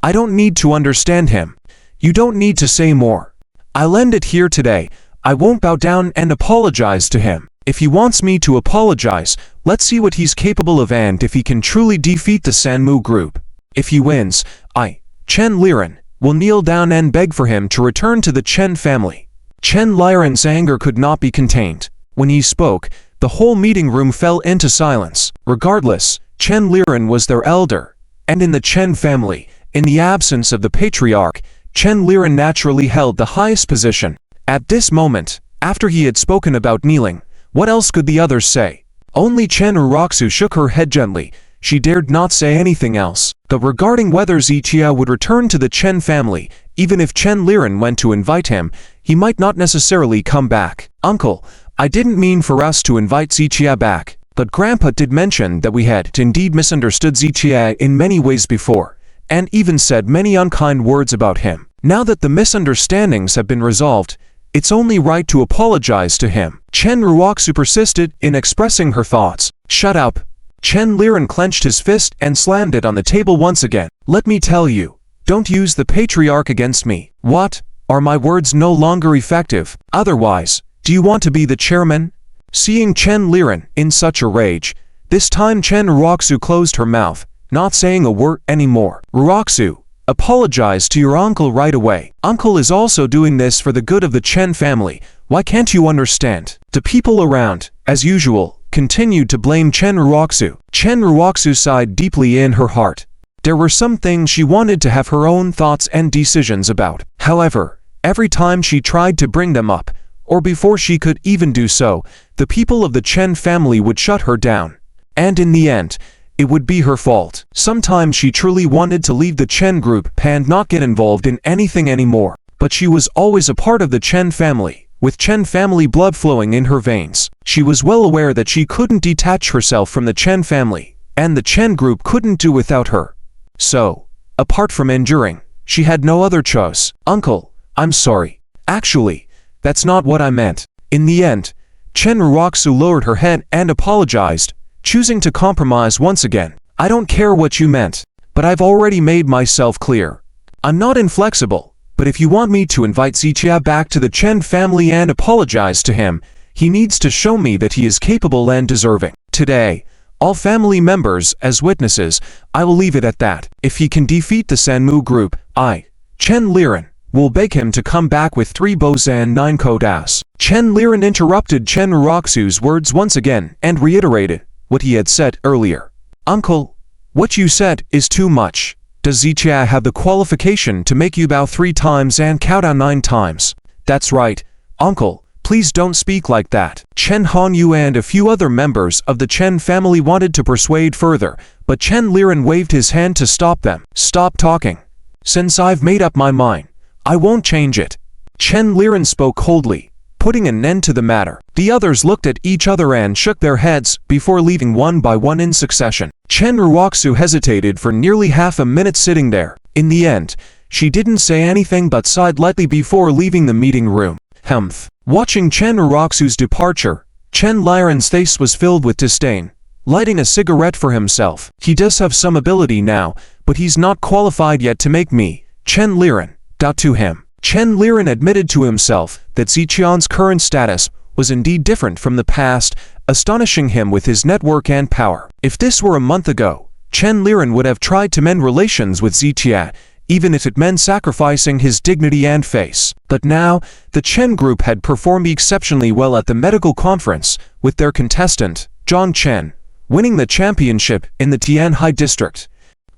I don't need to understand him. You don't need to say more. I'll end it here today. I won't bow down and apologize to him. If he wants me to apologize, let's see what he's capable of and if he can truly defeat the Sanmu group. If he wins, I, Chen Liren, will kneel down and beg for him to return to the Chen family. Chen Liren's anger could not be contained. When he spoke, the whole meeting room fell into silence. Regardless, Chen Liren was their elder, and in the Chen family, in the absence of the patriarch, Chen Liren naturally held the highest position. At this moment, after he had spoken about kneeling, what else could the others say? Only Chen Uroxu shook her head gently. She dared not say anything else. But regarding whether Zichia would return to the Chen family, even if Chen Liren went to invite him, he might not necessarily come back. Uncle, I didn't mean for us to invite Zichia back, but Grandpa did mention that we had indeed misunderstood Zichia in many ways before, and even said many unkind words about him. Now that the misunderstandings have been resolved, it's only right to apologize to him. Chen Ruoxu persisted in expressing her thoughts. Shut up. Chen Liren clenched his fist and slammed it on the table once again. Let me tell you, don't use the patriarch against me. What? Are my words no longer effective? Otherwise, do you want to be the chairman? Seeing Chen Liren in such a rage, this time Chen Ruoxu closed her mouth, not saying a word anymore. Ruoxu, apologize to your uncle right away. Uncle is also doing this for the good of the Chen family. Why can't you understand? The people around, as usual, continued to blame Chen Ruoxu. Chen Ruoxu sighed deeply in her heart. There were some things she wanted to have her own thoughts and decisions about. However, every time she tried to bring them up, or before she could even do so, the people of the Chen family would shut her down. And in the end, it would be her fault. Sometimes she truly wanted to leave the Chen group and not get involved in anything anymore. But she was always a part of the Chen family, with Chen family blood flowing in her veins. She was well aware that she couldn't detach herself from the Chen family, and the Chen group couldn't do without her. So, apart from enduring, she had no other choice. Uncle, I'm sorry. Actually, that's not what I meant. In the end, Chen Ruoxu lowered her head and apologized, choosing to compromise once again. I don't care what you meant, but I've already made myself clear. I'm not inflexible, but if you want me to invite Zichia back to the Chen family and apologize to him, he needs to show me that he is capable and deserving. Today, all family members as witnesses, I will leave it at that. If he can defeat the Sanmu group, I, Chen Liren, will beg him to come back with 3 bows and 9 kodas. Chen Liren interrupted Chen Ruoxu's words once again and reiterated what he had said earlier. Uncle, what you said is too much. Does Zichia have the qualification to make you bow 3 times and cow down 9 times? That's right, Uncle. Please don't speak like that. Chen Hanyu and a few other members of the Chen family wanted to persuade further, but Chen Liren waved his hand to stop them. Stop talking. Since I've made up my mind, I won't change it. Chen Liren spoke coldly, putting an end to the matter. The others looked at each other and shook their heads before leaving one by one in succession. Chen Ruoxu hesitated for nearly half a minute sitting there. In the end, she didn't say anything but sighed lightly before leaving the meeting room. Humph. Watching Chen Ruoxu's departure, Chen Liren's face was filled with disdain, lighting a cigarette for himself. He does have some ability now, but he's not qualified yet to make me, Chen Liren, bow to him. Chen Liren admitted to himself that Zichian's current status was indeed different from the past, astonishing him with his network and power. If this were a month ago, Chen Liren would have tried to mend relations with Zichia, even if it meant sacrificing his dignity and face. But now, the Chen group had performed exceptionally well at the medical conference, with their contestant, Zhang Chen, winning the championship in the Tianhai district.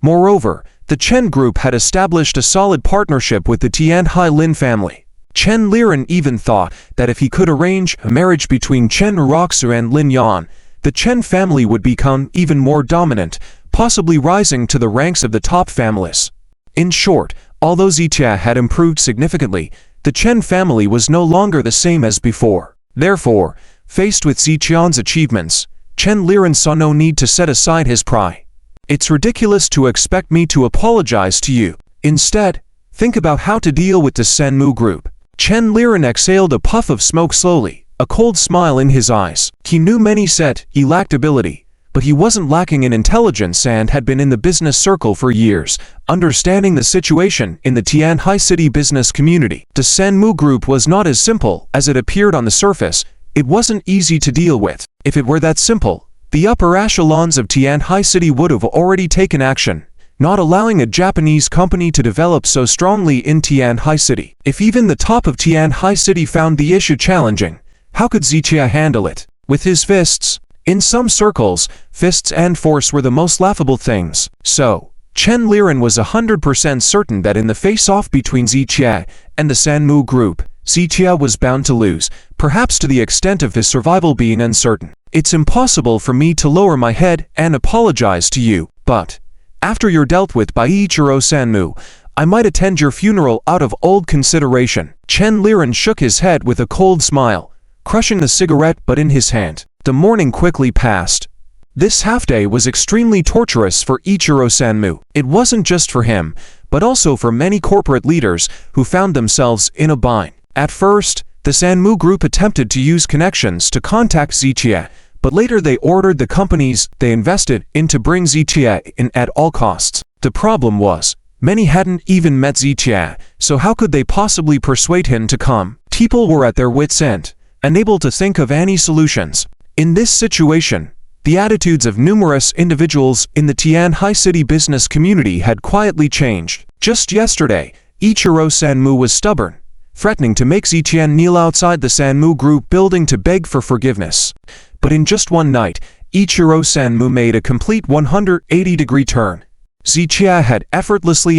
Moreover, the Chen group had established a solid partnership with the Tianhai Lynn family. Chen Liren even thought that if he could arrange a marriage between Chen Uroxu and Lin Yan, the Chen family would become even more dominant, possibly rising to the ranks of the top families. In short, although Zichia had improved significantly, the Chen family was no longer the same as before. Therefore, faced with Zichian's achievements, Chen Liren saw no need to set aside his pride. It's ridiculous to expect me to apologize to you. Instead, think about how to deal with the Sanmu group. Chen Liren exhaled a puff of smoke slowly, a cold smile in his eyes. He knew many said he lacked ability, but he wasn't lacking in intelligence and had been in the business circle for years, understanding the situation in the Tianhai City business community. The Sanmu group was not as simple as it appeared on the surface. It wasn't easy to deal with. If it were that simple, the upper echelons of Tianhai City would have already taken action, not allowing a Japanese company to develop so strongly in Tianhai City. If even the top of Tianhai City found the issue challenging, how could Zichia handle it? With his fists? In some circles, fists and force were the most laughable things. So, Chen Liren was 100% certain that in the face-off between Zichia and the Sanmu group, Zichia was bound to lose, perhaps to the extent of his survival being uncertain. It's impossible for me to lower my head and apologize to you, but after you're dealt with by Ichiro Sanmu, I might attend your funeral out of old consideration. Chen Liren shook his head with a cold smile, crushing the cigarette butt in his hand. The morning quickly passed. This half-day was extremely torturous for Ichiro Sanmu. It wasn't just for him, but also for many corporate leaders who found themselves in a bind. At first, the Sanmu group attempted to use connections to contact Zichia, but later they ordered the companies they invested in to bring Zichia in at all costs. The problem was, many hadn't even met Zichia, so how could they possibly persuade him to come? People were at their wits' end, unable to think of any solutions. In this situation, the attitudes of numerous individuals in the Tianhai City business community had quietly changed. Just yesterday, Ichiro Sanmu was stubborn, threatening to make Zichia kneel outside the Sanmu group building to beg for forgiveness. But in just one night, Ichiro Sanmu made a complete 180-degree turn. Zichia had effortlessly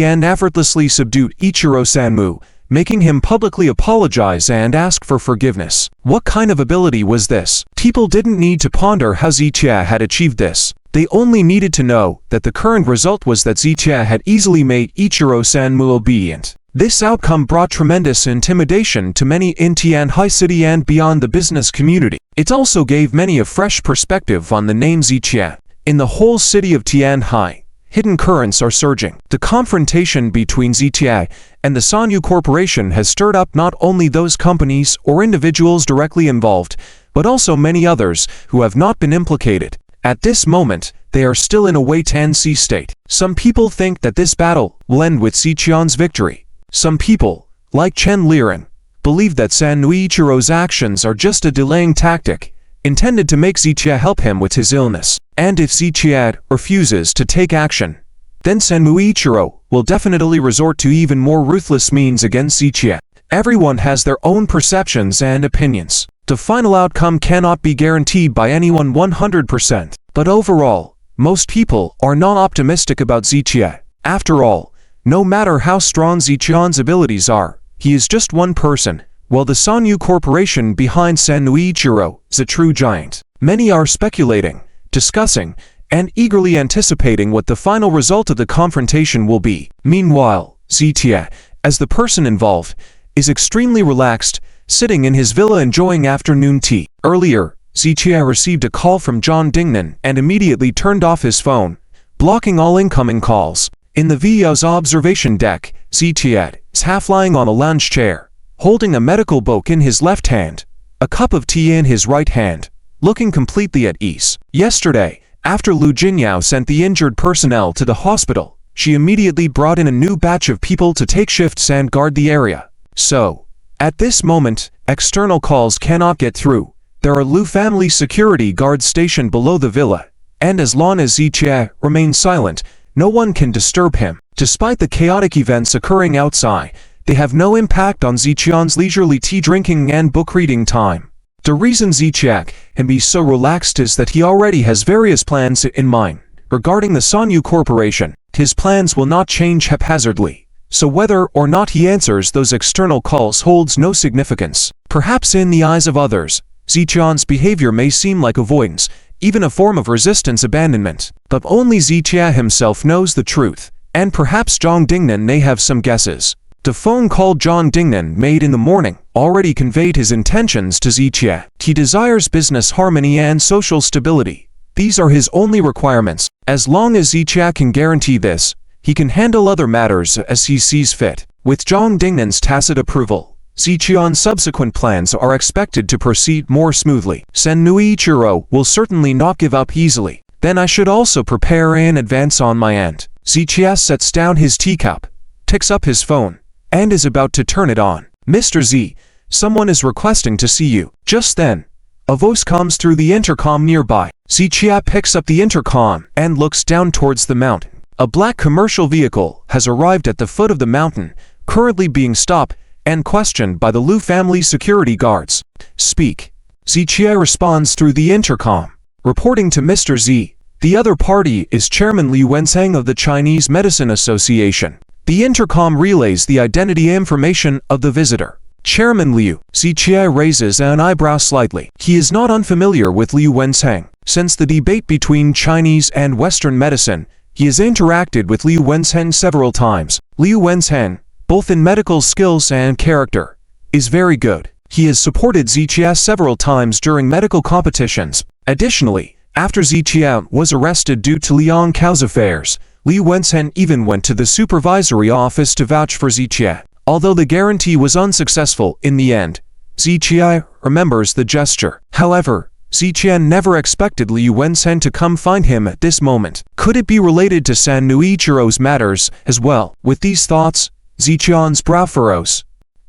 subdued Ichiro Sanmu, making him publicly apologize and ask for forgiveness. What kind of ability was this? People didn't need to ponder how Zichia had achieved this. They only needed to know that the current result was that Zichia had easily made Ichiro Sanmu obedient. This outcome brought tremendous intimidation to many in Tianhai City and beyond the business community. It also gave many a fresh perspective on the name Zichia. In the whole city of Tianhai, hidden currents are surging. The confrontation between Zichia and the Sanyu Corporation has stirred up not only those companies or individuals directly involved, but also many others who have not been implicated. At this moment, they are still in a wait-and-see state. Some people think that this battle will end with Zichia's victory. Some people, like Chen Liren, believe that Sanmu Ichiro's actions are just a delaying tactic, intended to make Zichia help him with his illness. And if Zichia refuses to take action, then Sanmu Ichiro will definitely resort to even more ruthless means against Zichia. Everyone has their own perceptions and opinions. The final outcome cannot be guaranteed by anyone 100%. But overall, most people are not optimistic about Zichia. After all, no matter how strong Zichia's abilities are, he is just one person, while the Sanyu Corporation behind Sanmu Ichiro is a true giant. Many are speculating, discussing, and eagerly anticipating what the final result of the confrontation will be. Meanwhile, Zichia, as the person involved, is extremely relaxed, sitting in his villa enjoying afternoon tea. Earlier, Zichia received a call from Zhang Dingnan and immediately turned off his phone, blocking all incoming calls. In the villa's observation deck, Zichia is half lying on a lounge chair, holding a medical book in his left hand, a cup of tea in his right hand, looking completely at ease. Yesterday, after Lu Jinyao sent the injured personnel to the hospital, she immediately brought in a new batch of people to take shifts and guard the area. So, at this moment, external calls cannot get through. There are Lu family security guards stationed below the villa, and as long as Zichia remains silent, no one can disturb him. Despite the chaotic events occurring outside, they have no impact on Zichia's leisurely tea drinking and book reading time. The reason Zichia can be so relaxed is that he already has various plans in mind. Regarding the Sanyu Corporation, his plans will not change haphazardly, so whether or not he answers those external calls holds no significance. Perhaps in the eyes of others, Zichia's behavior may seem like avoidance, even a form of resistance abandonment, but only Zichia himself knows the truth, and perhaps Zhang Dingnan may have some guesses. The phone call Zhang Dingnan made in the morning already conveyed his intentions to Zichia. He desires business harmony and social stability. These are his only requirements. As long as Zichia can guarantee this, he can handle other matters as he sees fit. With Zhang Dingnan's tacit approval, Zichia's subsequent plans are expected to proceed more smoothly. Sanmu Ichiro will certainly not give up easily. Then I should also prepare in advance on my end. Zichia sets down his teacup, picks up his phone, and is about to turn it on. Mr. Z, someone is requesting to see you. Just then, a voice comes through the intercom nearby. Zichia picks up the intercom and looks down towards the mountain. A black commercial vehicle has arrived at the foot of the mountain, currently being stopped and questioned by the Lu family security guards. Speak. Zichia responds through the intercom. Reporting to Mr. Z, The other party is Chairman Liu Wenzheng of the Chinese Medicine Association. The intercom relays the identity information of the visitor. Chairman Liu. Ziqie raises an eyebrow slightly. He is not unfamiliar with Liu Wenzheng. Since the debate between Chinese and Western medicine, he has interacted with Liu Wenzheng several times. Liu Wenzheng, both in medical skills and character, is very good. He has supported Ziqie several times during medical competitions. Additionally, after Ziqie was arrested due to Liang Cao's affairs, Liu Wenzheng even went to the supervisory office to vouch for Ziqie. Although the guarantee was unsuccessful in the end, Ziqie remembers the gesture. However, Ziqie never expected Liu Wenzheng to come find him at this moment. Could it be related to Sanm Ichiro's matters as well? With these thoughts, Ziqian's brow furrows.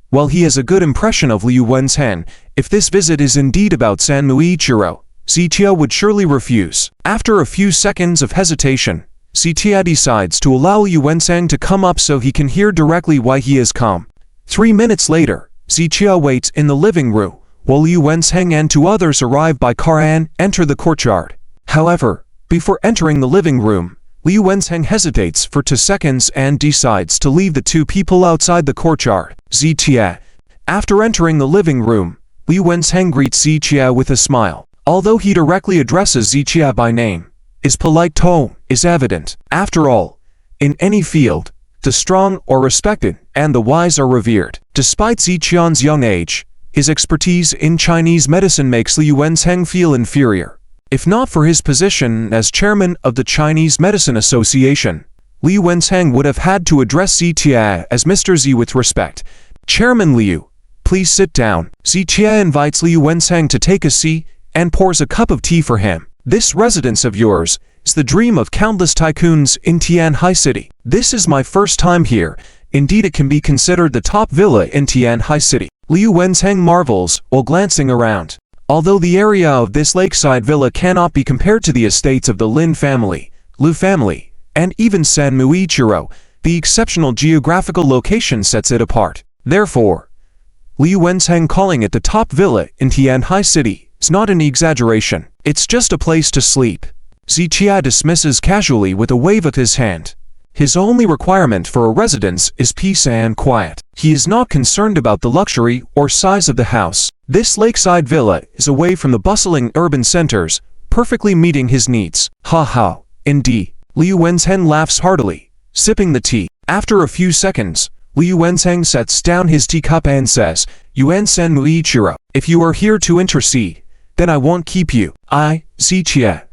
While he has a good impression of Liu Wenzheng, if this visit is indeed about Sanm Ichiro, Ziqie would surely refuse. After a few seconds of hesitation, Ziqie decides to allow Liu Wenzheng to come up so he can hear directly why he has come. 3 minutes later, Ziqie waits in the living room, while Liu Wenzheng and 2 others arrive by car and enter the courtyard. However, before entering the living room, Liu Wenzheng hesitates for 2 seconds and decides to leave the 2 people outside the courtyard. Ziqie. After entering the living room, Liu Wenzheng greets Ziqie with a smile. Although he directly addresses Ziqie by name, his polite tone is evident. After all, in any field, the strong are respected and the wise are revered. Despite Ziqian's young age, his expertise in Chinese medicine makes Liu Wenzheng feel inferior. If not for his position as chairman of the Chinese Medicine Association, Liu Wenzheng would have had to address Ziqie as Mr. Z with respect. Chairman Liu, please sit down. Ziqie invites Liu Wenzheng to take a seat and pours a cup of tea for him. This residence of yours is the dream of countless tycoons in Tianhai City. This is my first time here. Indeed, it can be considered the top villa in Tianhai City. Liu Wenzheng marvels while glancing around. Although the area of this lakeside villa cannot be compared to the estates of the Lynn family, Liu family, and even Sanm Ichiro, the exceptional geographical location sets it apart. Therefore, Liu Wenzheng calling it the top villa in Tianhai City is not an exaggeration. It's just a place to sleep. Ziqie dismisses casually with a wave of his hand. His only requirement for a residence is peace and quiet. He is not concerned about the luxury or size of the house. This lakeside villa is away from the bustling urban centers, perfectly meeting his needs. Ha ha, indeed. Liu Wenzheng laughs heartily, sipping the tea. After a few seconds, Liu Wenzheng sets down his teacup and says, Yuan Sanm Ichiro, if you are here to intercede, then I won't keep you. I, Ziqie,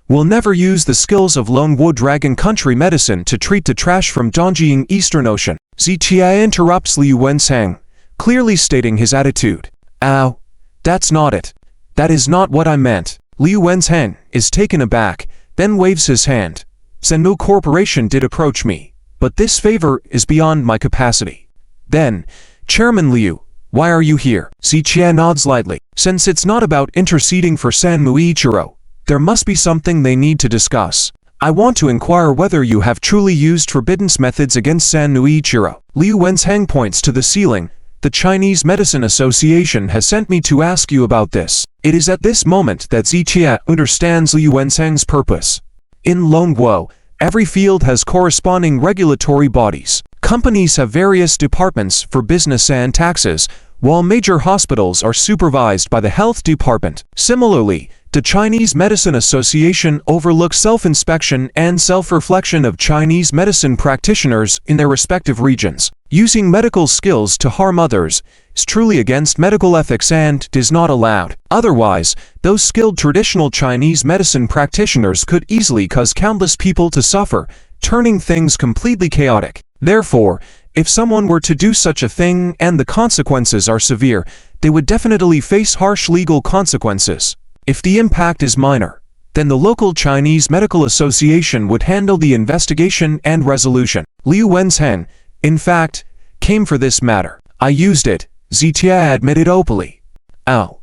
will never use the skills of Lone Wood Dragon Country medicine to treat the trash from Dongjing Eastern Ocean. Ziqie interrupts Liu Wenzheng, clearly stating his attitude. Ow, that's not it. That is not what I meant. Liu Wenzheng is taken aback, then waves his hand. Sanmu Corporation did approach me, but this favor is beyond my capacity. Then, Chairman Liu, why are you here? Ziqie nods lightly. Since it's not about interceding for Sanm Ichiro, there must be something they need to discuss. I want to inquire whether you have truly used forbidden methods against Sanm Ichiro. Liu Wenzheng points to the ceiling. The Chinese Medicine Association has sent me to ask you about this. It is at this moment that Ziqie understands Liu Wenzheng's purpose. In Longguo, every field has corresponding regulatory bodies. Companies have various departments for business and taxes, while major hospitals are supervised by the health department. Similarly, the Chinese Medicine Association overlooks self-inspection and self-reflection of Chinese medicine practitioners in their respective regions. Using medical skills to harm others is truly against medical ethics and is not allowed. Otherwise, those skilled traditional Chinese medicine practitioners could easily cause countless people to suffer, turning things completely chaotic. Therefore, if someone were to do such a thing and the consequences are severe, they would definitely face harsh legal consequences. If the impact is minor, then the local Chinese Medical Association would handle the investigation and resolution. Liu Wenzheng, in fact, came for this matter. I used it, Ziqie admitted openly. Ow.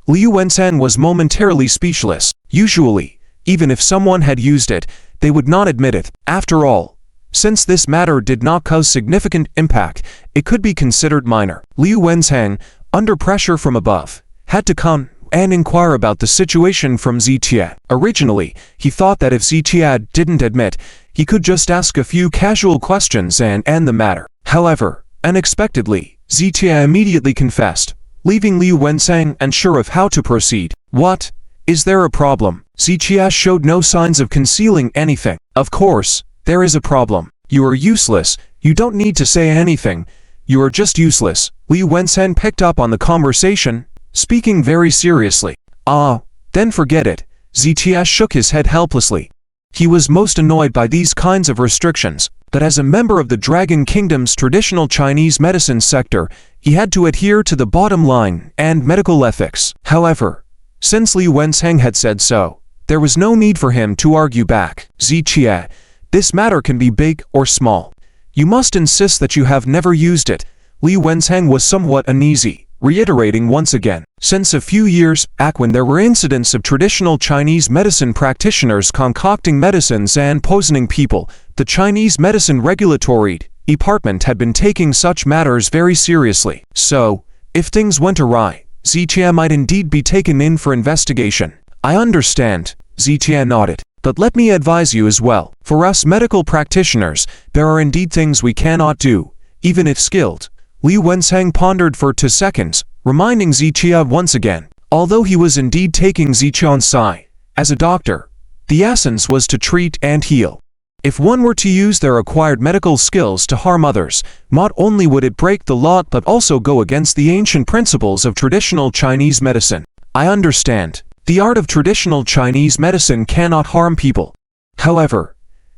Liu Wenzheng was momentarily speechless. Usually, even if someone had used it, they would not admit it. After all, since this matter did not cause significant impact, it could be considered minor. Liu Wenzheng, under pressure from above, had to come and inquire about the situation from Zitia. Originally, he thought that if Zitia didn't admit, he could just ask a few casual questions and end the matter. However, unexpectedly, Zitia immediately confessed, leaving Liu Wensang unsure of how to proceed. What? Is there a problem? Zitia showed no signs of concealing anything. Of course, there is a problem. You are useless. You don't need to say anything. You are just useless. Liu Wensang picked up on the conversation, speaking very seriously. Ah, then forget it. Zitia shook his head helplessly. He was most annoyed by these kinds of restrictions, but as a member of the Dragon Kingdom's traditional Chinese medicine sector, he had to adhere to the bottom line and medical ethics. However, since Liu Wensang had said so, there was no need for him to argue back. Zitia, this matter can be big or small. You must insist that you have never used it. Liu Wensang was somewhat uneasy, reiterating once again. Since a few years back when there were incidents of traditional Chinese medicine practitioners concocting medicines and poisoning people, the Chinese Medicine Regulatory Department had been taking such matters very seriously. So, if things went awry, Zitia might indeed be taken in for investigation. I understand, Zitia nodded. But let me advise you as well. For us medical practitioners, there are indeed things we cannot do, even if skilled. Liu Wensang pondered for 2 seconds, reminding Zitia once again. Although he was indeed taking Zitian's side, as a doctor, the essence was to treat and heal. If one were to use their acquired medical skills to harm others, not only would it break the law but also go against the ancient principles of traditional Chinese medicine. I understand. The art of traditional Chinese medicine cannot harm people. However,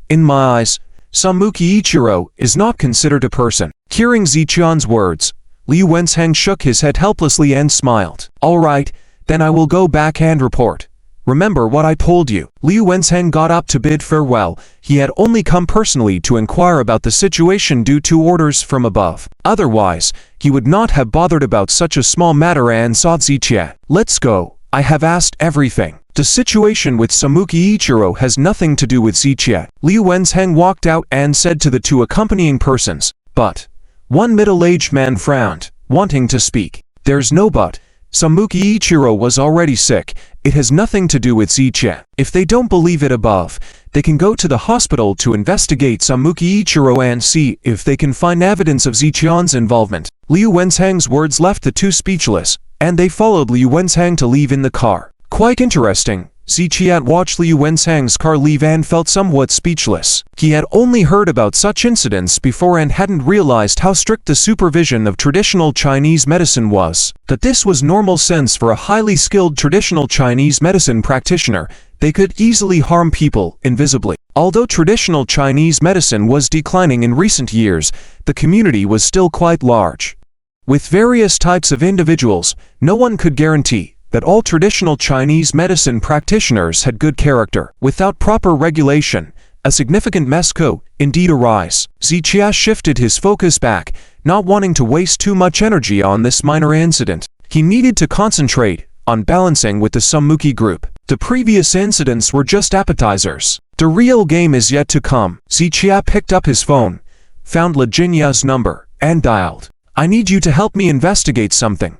in my eyes, Subduing Ichiro is not considered a person. Hearing Zitian's words, Liu Wensang shook his head helplessly and smiled. All right, then I will go back and report. Remember what I told you. Liu Wensang got up to bid farewell. He had only come personally to inquire about the situation due to orders from above. Otherwise, he would not have bothered about such a small matter and sought Zitia. Let's go. I have asked everything. The situation with Subduing Ichiro has nothing to do with Zitia. Liu Wensang walked out and said to the 2 accompanying persons, but. One middle-aged man frowned, wanting to speak. There's no but. Subduing Ichiro was already sick. It has nothing to do with Zitia. If they don't believe it above, they can go to the hospital to investigate Subduing Ichiro and see if they can find evidence of Zitian's involvement. Liu Wensang's words left the 2 speechless, and they followed Liu Wensang to leave in the car. Quite interesting. Zitia watched Liu Wensang's car leave and felt somewhat speechless. He had only heard about such incidents before and hadn't realized how strict the supervision of traditional Chinese medicine was. That this was normal sense for a highly skilled traditional Chinese medicine practitioner. They could easily harm people invisibly. Although traditional Chinese medicine was declining in recent years, the community was still quite large. With various types of individuals, no one could guarantee that all traditional Chinese medicine practitioners had good character. Without proper regulation, a significant mess could indeed arise. Zitia shifted his focus back, not wanting to waste too much energy on this minor incident. He needed to concentrate on balancing with the Subduing group. The previous incidents were just appetizers. The real game is yet to come. Zitia picked up his phone, found La Jinya's number, and dialed. I need you to help me investigate something.